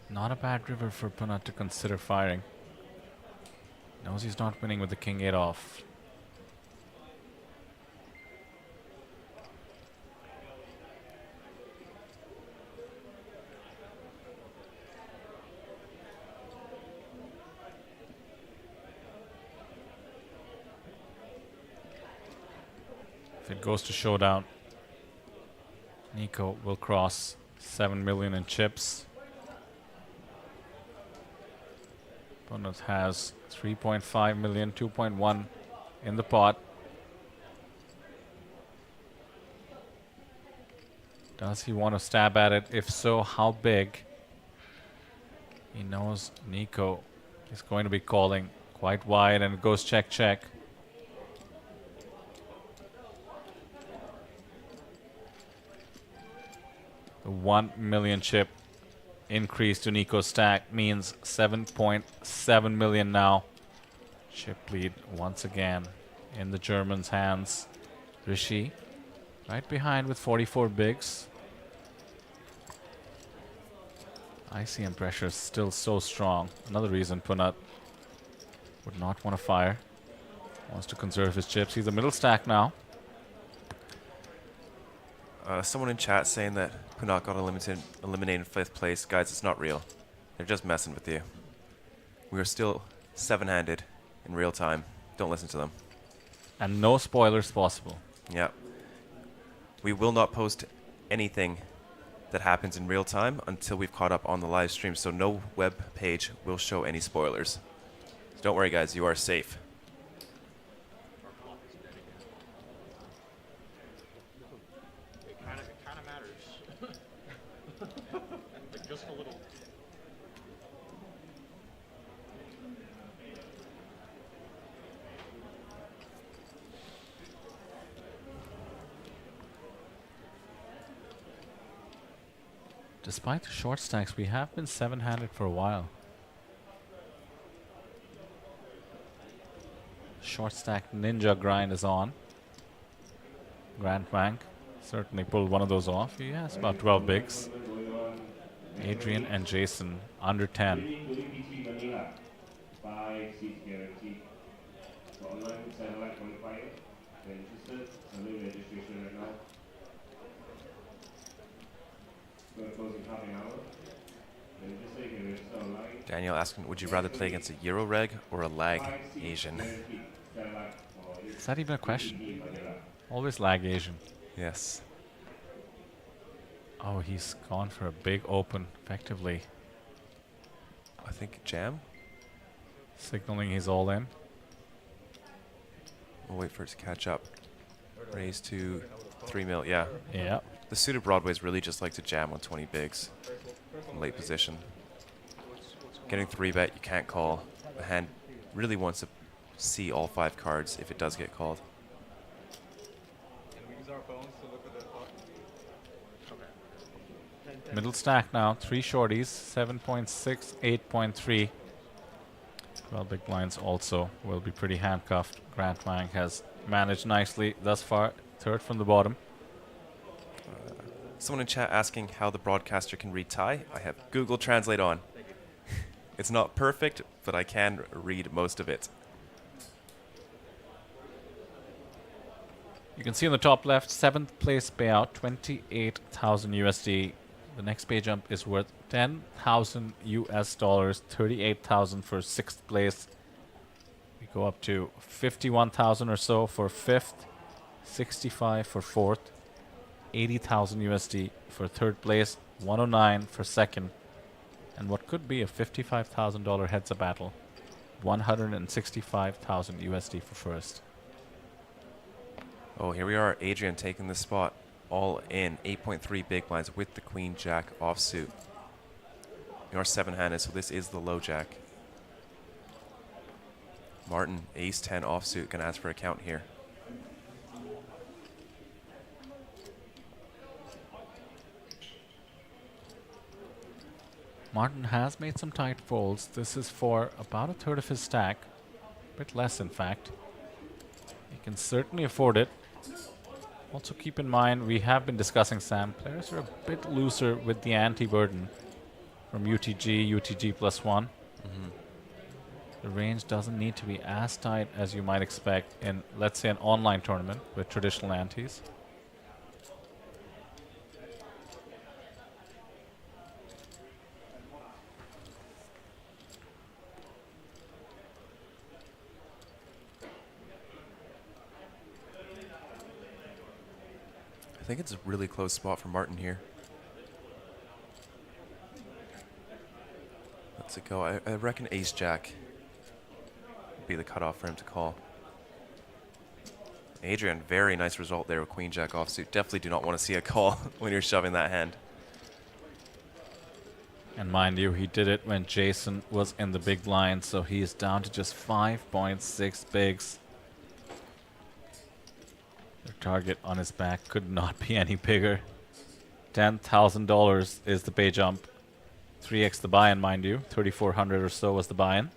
S9: Not a bad river for Punat to consider firing. Knows he's not winning with the king 8 off. If it goes to showdown, Nico will cross 7 million in chips. Punat has 3.5 million, 2.1 in the pot. Does he want to stab at it? If so, how big? He knows Nico is going to be calling quite wide, and it goes check, check. The 1 million chip increase to Nico's stack means 7.7 million now. Chip lead once again in the Germans' hands. Rishi right behind with 44 bigs. ICM pressure is still so strong. Another reason Punat would not want to fire. Wants to conserve his chips. He's a middle stack now.
S14: Someone in chat saying that Punat got eliminated in 5th place. Guys, it's not real. They're just messing with you. We are still 7-handed in real time. Don't listen to them.
S9: And no spoilers possible.
S14: Yeah. We will not post anything that happens in real time until we've caught up on the live stream, so no web page will show any spoilers. So don't worry, guys, you are safe.
S17: Just a little.
S9: Despite the short stacks, we have been 7-handed for a while. Short stack ninja grind is on. Grand Bank certainly pulled one of those off. He has about 12 bigs. Adrian and Jason under 10.
S14: Daniel asking, would you rather play against a Euro reg or a lag Asian?
S9: Is that even a question? Always lag Asian.
S14: Yes.
S9: Oh, he's gone for a big open, effectively.
S14: I think jam?
S9: Signaling he's all in.
S14: We'll wait for it to catch up. Raise to 3 mil, yeah.
S9: Yeah.
S14: The suited broadways really just like to jam on 20 bigs in late position. Getting 3-bet, you can't call. The hand really wants to see all 5 cards if it does get called.
S9: Middle stack now, 3 shorties, 7.6, 8.3. Well, big blinds also will be pretty handcuffed. Grant Wang has managed nicely thus far, 3rd from the bottom.
S14: Someone in chat asking how the broadcaster can read Thai. I have Google Translate on. It's not perfect, but I can read most of it.
S9: You can see on the top left, 7th place payout, 28,000 USD. The next pay jump is worth 10,000 US dollars, 38,000 for 6th place. We go up to 51,000 or so for 5th, 65 for 4th, 80,000 USD for 3rd place, 109 for 2nd, and what could be a $55,000 heads-up battle, 165,000 USD for 1st.
S14: Oh, here we are. Adrian taking the spot. All in. 8.3 big blinds with the queen jack offsuit. You're 7-handed, so this is the low jack. Martin, ace 10 offsuit, gonna ask for a count here.
S9: Martin has made some tight folds. This is for about a third of his stack. A bit less, in fact. He can certainly afford it. Also keep in mind, we have been discussing, Sam, players are a bit looser with the anti-burden from UTG, UTG +1. The range doesn't need to be as tight as you might expect in, let's say, an online tournament with traditional antis.
S14: I think it's a really close spot for Martin here. Let's it go. I reckon ace jack would be the cutoff for him to call. Adrian, very nice result there with queen jack offsuit. Definitely do not want to see a call when you're shoving that hand.
S9: And mind you, he did it when Jason was in the big blind, so he is down to just 5.6 bigs. The target on his back could not be any bigger. $10,000 is the pay jump. 3x the buy-in, mind you. 3,400 or so was the buy-in.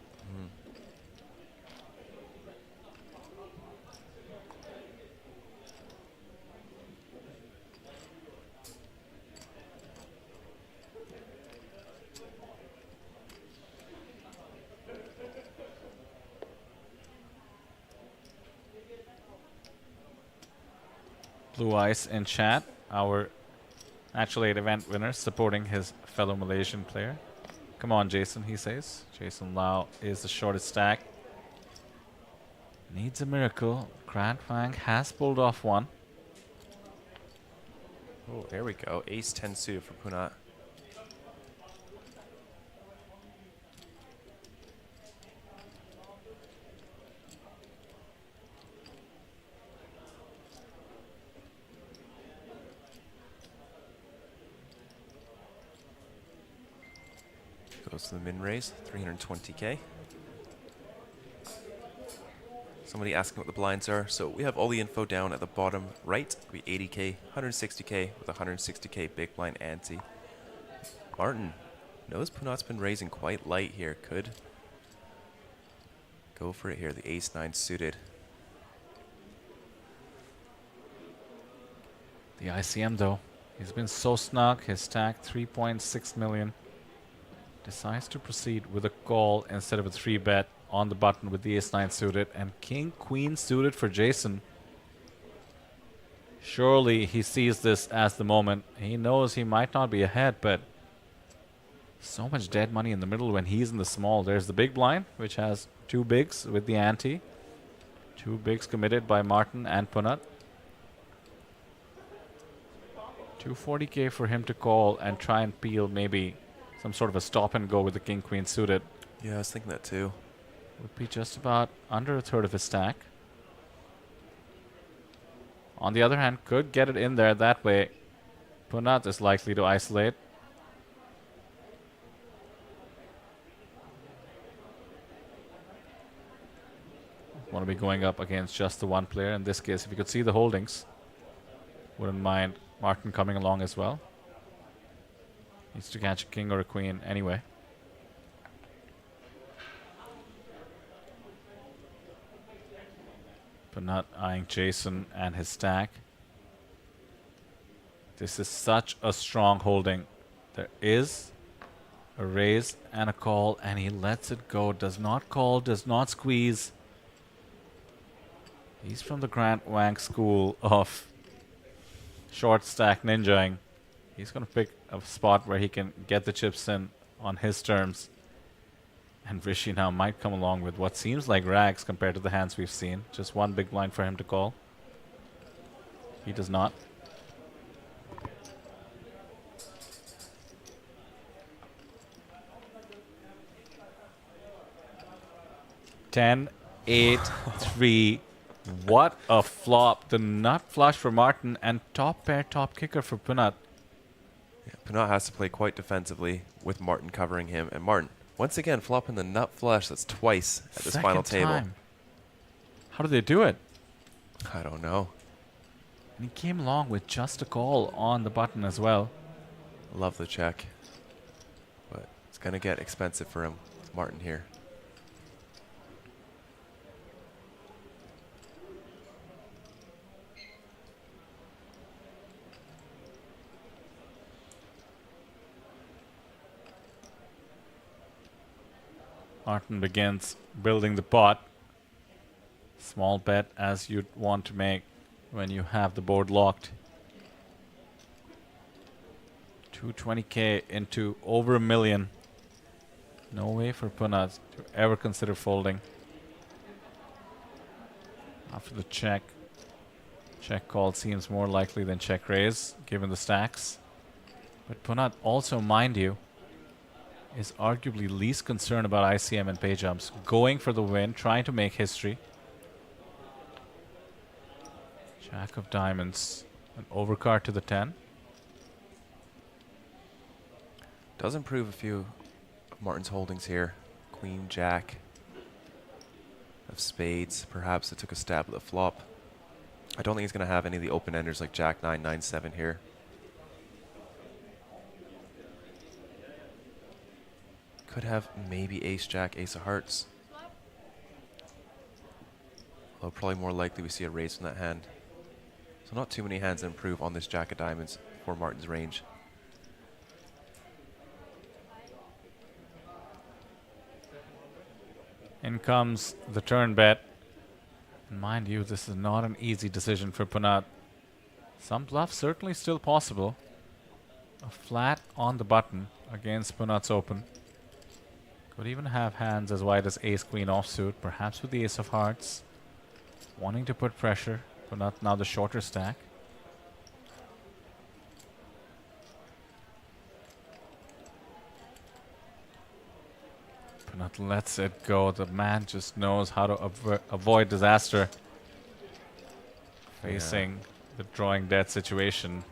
S9: Blue Ice in chat, our Natural 8 event winner, supporting his fellow Malaysian player. Come on, Jason, he says. Jason Lau is the shortest stack. Needs a miracle. Grand Fang has pulled off one.
S14: Oh, there we go. Ace 10 suited for Punat. Goes to the min raise, 320k. Somebody asking what the blinds are. So we have all the info down at the bottom right. We 80k, 160k with 160k big blind ante. Martin knows Punat's been raising quite light here. Could go for it here. The ace 9 suited.
S9: The ICM though, he's been so snug. His stack 3.6 million. Decides to proceed with a call instead of a 3-bet on the button with the ace-9 suited and king-queen suited for Jason. Surely he sees this as the moment. He knows he might not be ahead, but so much dead money in the middle when he's in the small. There's the big blind, which has 2 bigs with the ante. 2 bigs committed by Martin and Punat. 240k for him to call and try and peel maybe some sort of a stop and go with the king-queen suited.
S14: Yeah, I was thinking that too.
S9: Would be just about under a third of his stack. On the other hand, could get it in there that way. Punat is likely to isolate. Want to be going up against just the one player. In this case, if you could see the holdings, wouldn't mind Martin coming along as well. Needs to catch a king or a queen anyway. But not eyeing Jason and his stack. This is such a strong holding. There is A raise and a call, and he lets it go. Does not call, does not squeeze. He's from the Grant Wang school of short stack ninjaing. He's going to pick a spot where he can get the chips in on his terms. And Rishi now might come along with what seems like rags compared to the hands we've seen. Just one big blind for him to call. He does not. Ten, 8, 3. What a flop. The nut flush for Martin and top pair, top kicker for Punat.
S14: Yeah, Punat has to play quite defensively with Martin covering him. And Martin, once again, flopping the nut flush. That's twice at this final table.
S9: Time. How do they do it?
S14: I don't know.
S9: And he came along with just a call on the button as well.
S14: Love the check. But it's going to get expensive for him with Martin here.
S9: Martin begins building the pot. Small bet as you'd want to make when you have the board locked. 220k into over $1 million. No way for Punat to ever consider folding. After the check. Check call seems more likely than check raise, given the stacks. But Punat also, mind you, is arguably least concerned about ICM and pay jumps. Going for the win, trying to make history. Jack of diamonds. An overcard to the 10.
S14: Does improve a few of Martin's holdings here. Queen, Jack of spades. Perhaps it took a stab at the flop. I don't think he's going to have any of the open-enders like Jack 9, 9, 7 here. Could have maybe ace, jack, ace of hearts. Although probably more likely we see a raise from that hand. So not too many hands that improve on this jack of diamonds for Martin's range.
S9: In comes the turn bet. And mind you, this is not an easy decision for Punat. Some bluff certainly still possible. A flat on the button against Punat's open. Could even have hands as wide as ace-queen offsuit, perhaps with the ace of hearts. Wanting to put pressure, but not now the shorter stack. Punat lets it go. The man just knows how to avoid disaster. Facing the drawing dead situation.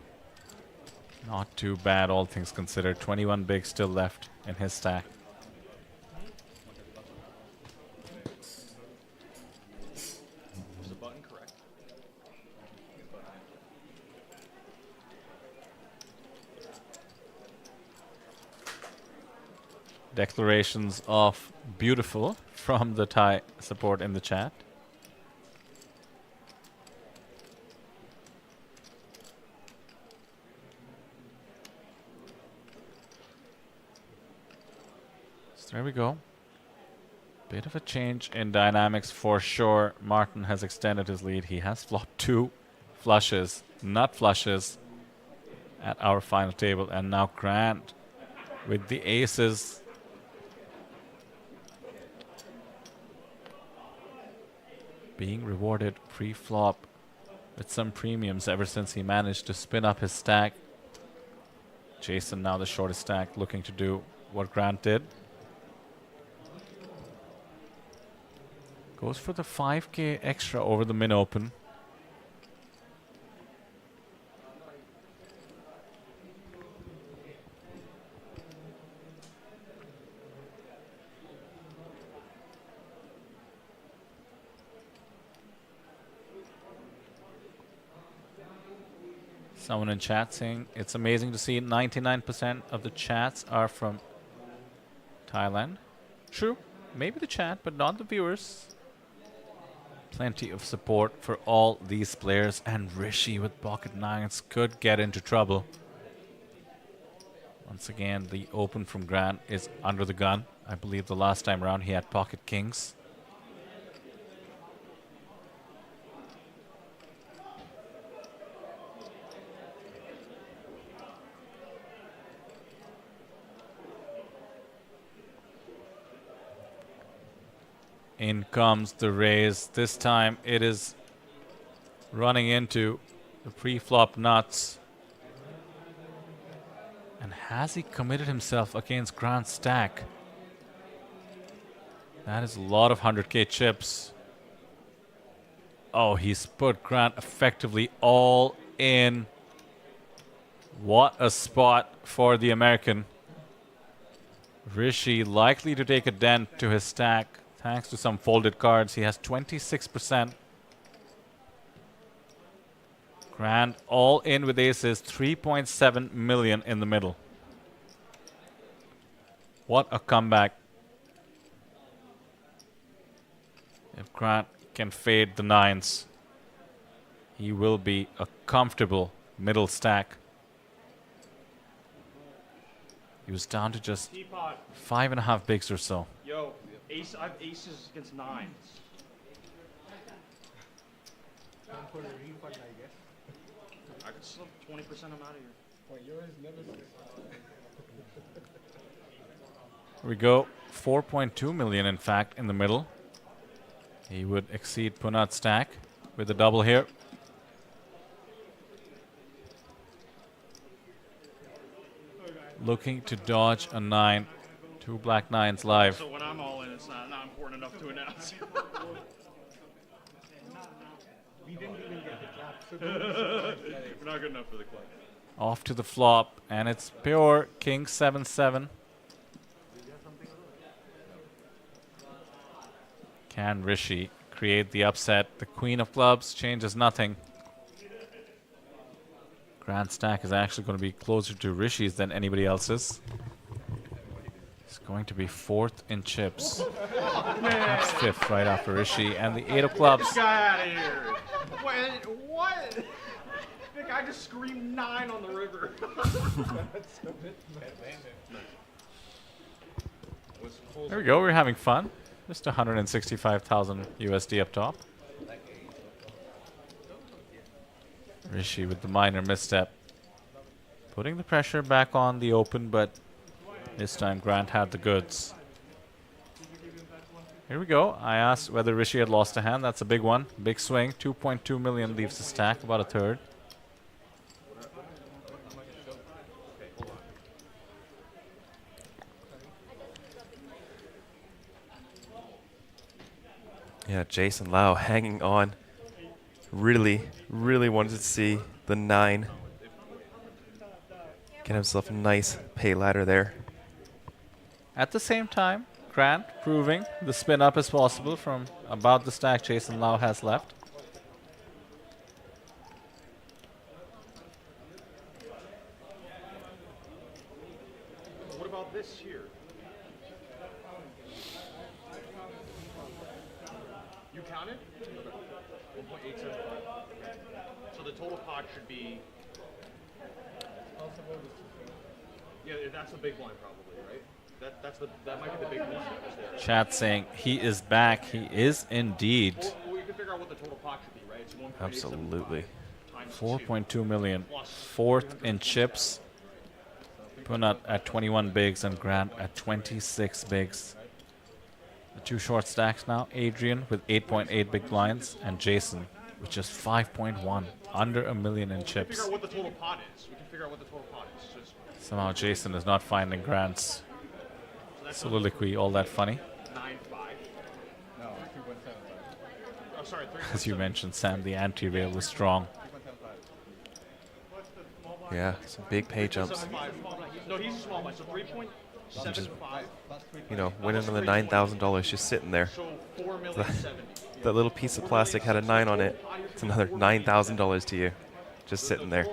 S9: Not too bad, all things considered. 21 big still left in his stack. Declarations of beautiful from the Thai support in the chat. So there we go. Bit of a change in dynamics for sure. Martin has extended his lead. He has flopped 2 flushes, nut flushes, at our final table. And now Grant with the aces. Being rewarded pre-flop with some premiums ever since he managed to spin up his stack. Jason, now the shortest stack, looking to do what Grant did. Goes for the 5k extra over the min open. Someone in chat saying it's amazing to see 99% of the chats are from Thailand. True, maybe the chat, but not the viewers. Plenty of support for all these players, and Rishi with pocket nines could get into trouble. Once again, the open from Grant is under the gun. I believe the last time around he had pocket kings. In comes the raise. This time it is running into the pre-flop nuts. And has he committed himself against Grant's stack? That is a lot of 100k chips. Oh, he's put Grant effectively all in. What a spot for the American. Rishi likely to take a dent to his stack thanks to some folded cards. He has 26%. Grant all in with aces, 3.7 million in the middle. What a comeback. If Grant can fade the nines, he will be a comfortable middle stack. He was down to just 5.5 bigs or so.
S17: Yo, ace, I have aces against nines. For a refund, I guess. I could slip 20% I'm out of here. Well, yours never.
S9: Here we go. 4.2 million, in fact, in the middle. He would exceed Punat's stack with a double here. Looking to dodge a 9. 2 black 9s live.
S17: So when I'm all in, it's not important enough to announce. We didn't even get the clap. We're not good enough for the clap.
S9: Off to the flop, and it's pure King 7-7. Can Rishi create the upset? The Queen of Clubs changes nothing. Grand stack is actually going to be closer to Rishi's than anybody else's. He's going to be 4th in chips. That's 5th right after Rishi, and the 8 of clubs.
S17: Get this guy out of here. What? The guy just screamed 9 on the river.
S9: There we go, we're having fun. Just 165,000 USD up top. Rishi with the minor misstep. Putting the pressure back on the open, but this time Grant had the goods. Here we go. I asked whether Rishi had lost a hand. That's a big one. Big swing. 2.2 million leaves the stack, about a third.
S14: Yeah, Jason Lau hanging on. Really wanted to see the 9. Get himself a nice pay ladder there.
S9: At the same time, Grant proving the spin up is possible from about the stack Jason Lau has left.
S17: What about this here? You counted? 1.875. So the total pot should be. Yeah, that's the big blind probably, right? That might be the big one.
S9: Chat saying he is back. He is indeed.
S17: Well, you can figure out what the total pot should be, right? It's 1.875
S9: Absolutely.
S17: times
S9: 4.2 million. 4th in chips. Punat at 21 bigs and Grant at 26 bigs. The 2 short stacks now. Adrian with 8.8 big blinds and Jason with just 5.1. Under a million in
S17: We can
S9: chips.
S17: figure out what the total pot is. We can figure out what the total pot is. Just
S9: Somehow Jason is not finding Grant's soliloquy all that funny.
S17: 9.5. No, 3.75. Oh, sorry, 3.75.
S9: As you mentioned, Sam, the anti-rail was strong.
S14: Yeah, some big pay jumps.
S17: No, he's a small blind, so 3.75.
S14: Just, you know, winning on the $9,000 just sitting there.
S17: So 4,070,000.
S14: That little piece of plastic had a 9 on it. It's another $9,000 to you, just sitting there.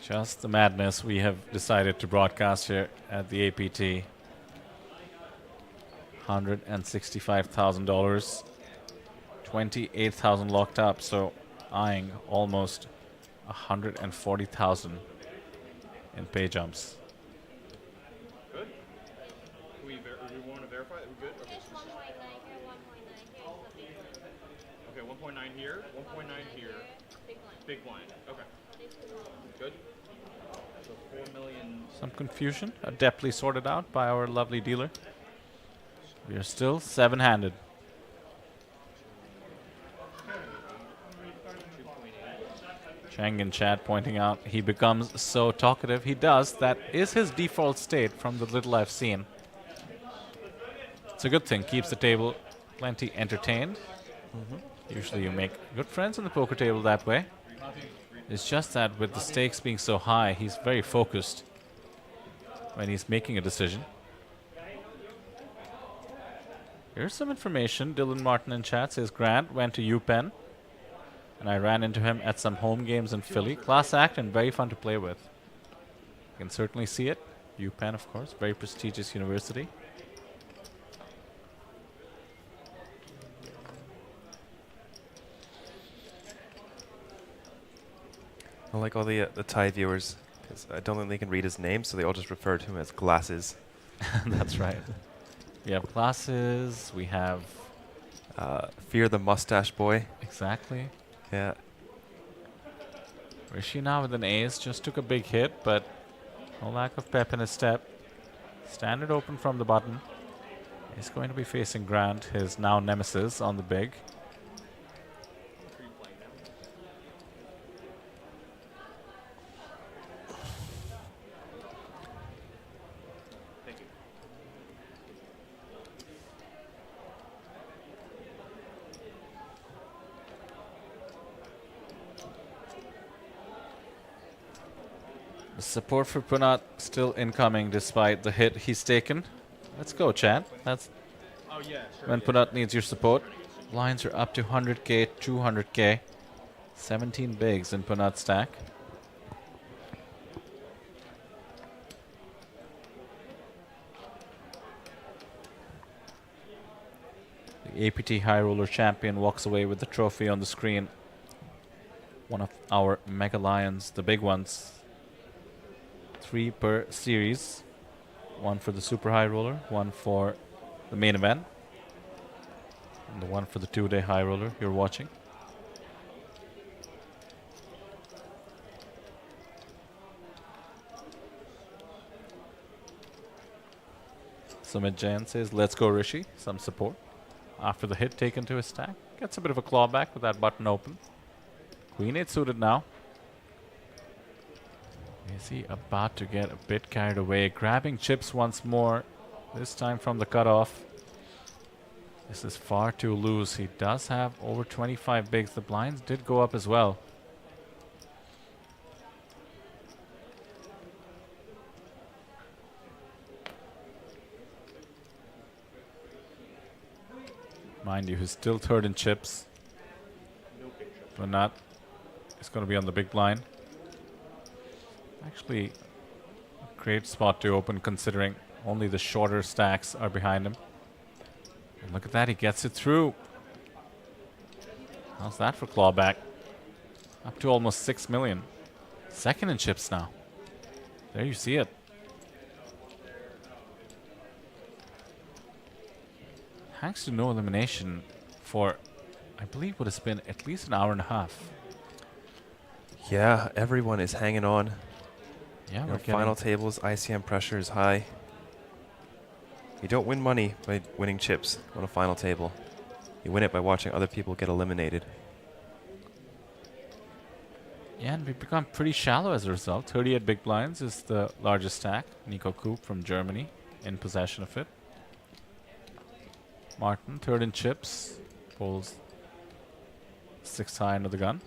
S9: Just the madness we have decided to broadcast here at the APT. $165,000. 28,000 locked up, so eyeing almost 140,000 in pay jumps.
S17: Good. We want to verify that we're good? Okay. 1.9 here, 1.9 here. Big blind. Okay. Good. So 4 million.
S9: Some confusion, adeptly sorted out by our lovely dealer. We are still 7-handed. Chang in chat pointing out he becomes so talkative. He does. That is his default state from the little I've seen. It's a good thing. Keeps the table plenty entertained. Usually you make good friends on the poker table that way. It's just that with the stakes being so high, he's very focused when he's making a decision. Here's some information. Dylan Martin in chat says Grant went to UPenn, and I ran into him at some home games in Philly. Class act and very fun to play with. You can certainly see it. UPenn, of course, very prestigious university.
S14: I like all the Thai viewers, because I don't think they can read his name, so they all just refer to him as Glasses.
S9: That's right. We have Glasses, we have...
S14: Fear the Mustache Boy.
S9: Exactly.
S14: Yeah.
S9: Rishi now with an ace, just took a big hit, but no lack of pep in his step. Standard open from the button. He's going to be facing Grant, his now nemesis, on the big. Support for Punat still incoming despite the hit he's taken. Let's go, chat. That's when Punat needs your support. Blinds are up to 100k, 200k. 17 bigs in Punat's stack. The APT High Roller champion walks away with the trophy on the screen. One of our Mega Lions, the big ones. 3 per series. 1 for the Super High Roller, 1 for the main event, and the 1 for the 2-day High Roller you're watching. Sumit Jain says, let's go Rishi. Some support. After the hit taken to his stack. Gets a bit of a clawback with that button open. Queen 8 suited now. Is he about to get a bit carried away? Grabbing chips once more. This time from the cutoff. This is far too loose. He does have over 25 bigs. The blinds did go up as well. Mind you, he's still third in chips. But not. It's going to be on the big blind. Actually, a great spot to open considering only the shorter stacks are behind him. And look at that, he gets it through. How's that for clawback? Up to almost 6 million. Second in chips now. There you see it. Hangs to no elimination for, I believe, would have been at least an hour and a half.
S14: Yeah, everyone is hanging on.
S9: Yeah,
S14: we're final tables, ICM pressure is high. You don't win money by winning chips on a final table. You win it by watching other people get eliminated.
S9: Yeah, and we've become pretty shallow as a result. 38 big blinds is the largest stack. Nico Koop from Germany in possession of it. Martin, third in chips, pulls 6 high under the gun.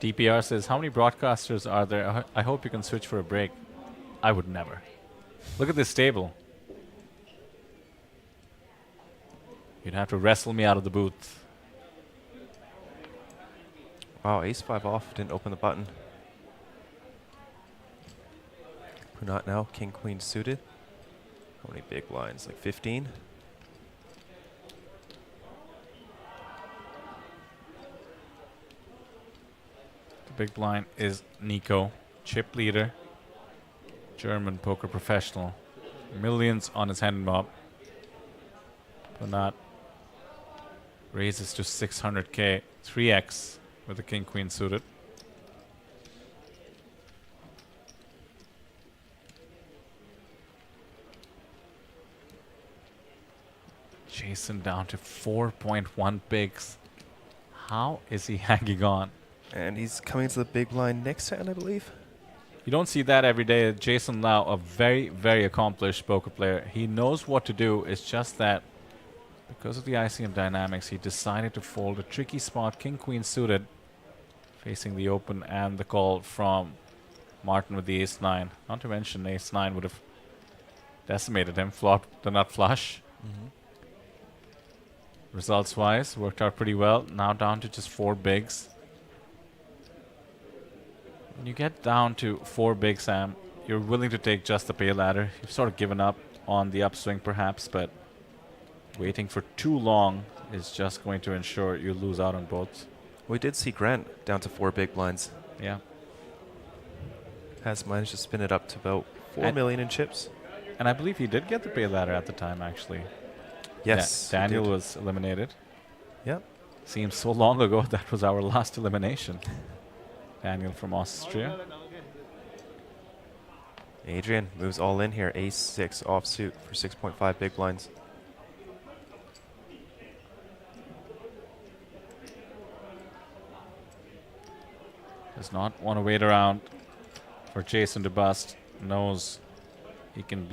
S9: DPR says, how many broadcasters are there? I hope you can switch for a break. I would never. Look at this table. You'd have to wrestle me out of the booth.
S14: Wow, ace-5 off, didn't open the button. Punat now, king-queen suited. How many big blinds? Like 15?
S9: The big blind is Nico, chip leader, German poker professional. Millions on his hand mob. Punat raises to 600k, 3x with the king-queen suited. Jason down to 4.1 bigs. How is he hanging on?
S14: And he's coming to the big blind next hand, I believe.
S9: You don't see that every day. Jason Lau, a very, very accomplished poker player. He knows what to do. It's just that because of the ICM dynamics, he decided to fold a tricky spot, king-queen suited, facing the open and the call from Martin with the ace-9. Not to mention ace-9 would have decimated him, flopped the nut flush. Results-wise, worked out pretty well. Now down to just 4 bigs. When you get down to 4 bigs, Sam, you're willing to take just the pay ladder. You've sort of given up on the upswing perhaps, but waiting for too long is just going to ensure you lose out on both.
S14: We did see Grant down to 4 big blinds.
S9: Yeah.
S14: Has managed to spin it up to about 4 million in chips.
S9: And I believe he did get the pay ladder at the time, actually.
S14: Yes.
S9: Yeah, Daniel was eliminated.
S14: Yep.
S9: Seems so long ago. That was our last elimination. Daniel from Austria.
S14: Adrian moves all in here. Ace-6 offsuit for 6.5 big blinds.
S9: Does not want to wait around for Jason to bust. Knows he can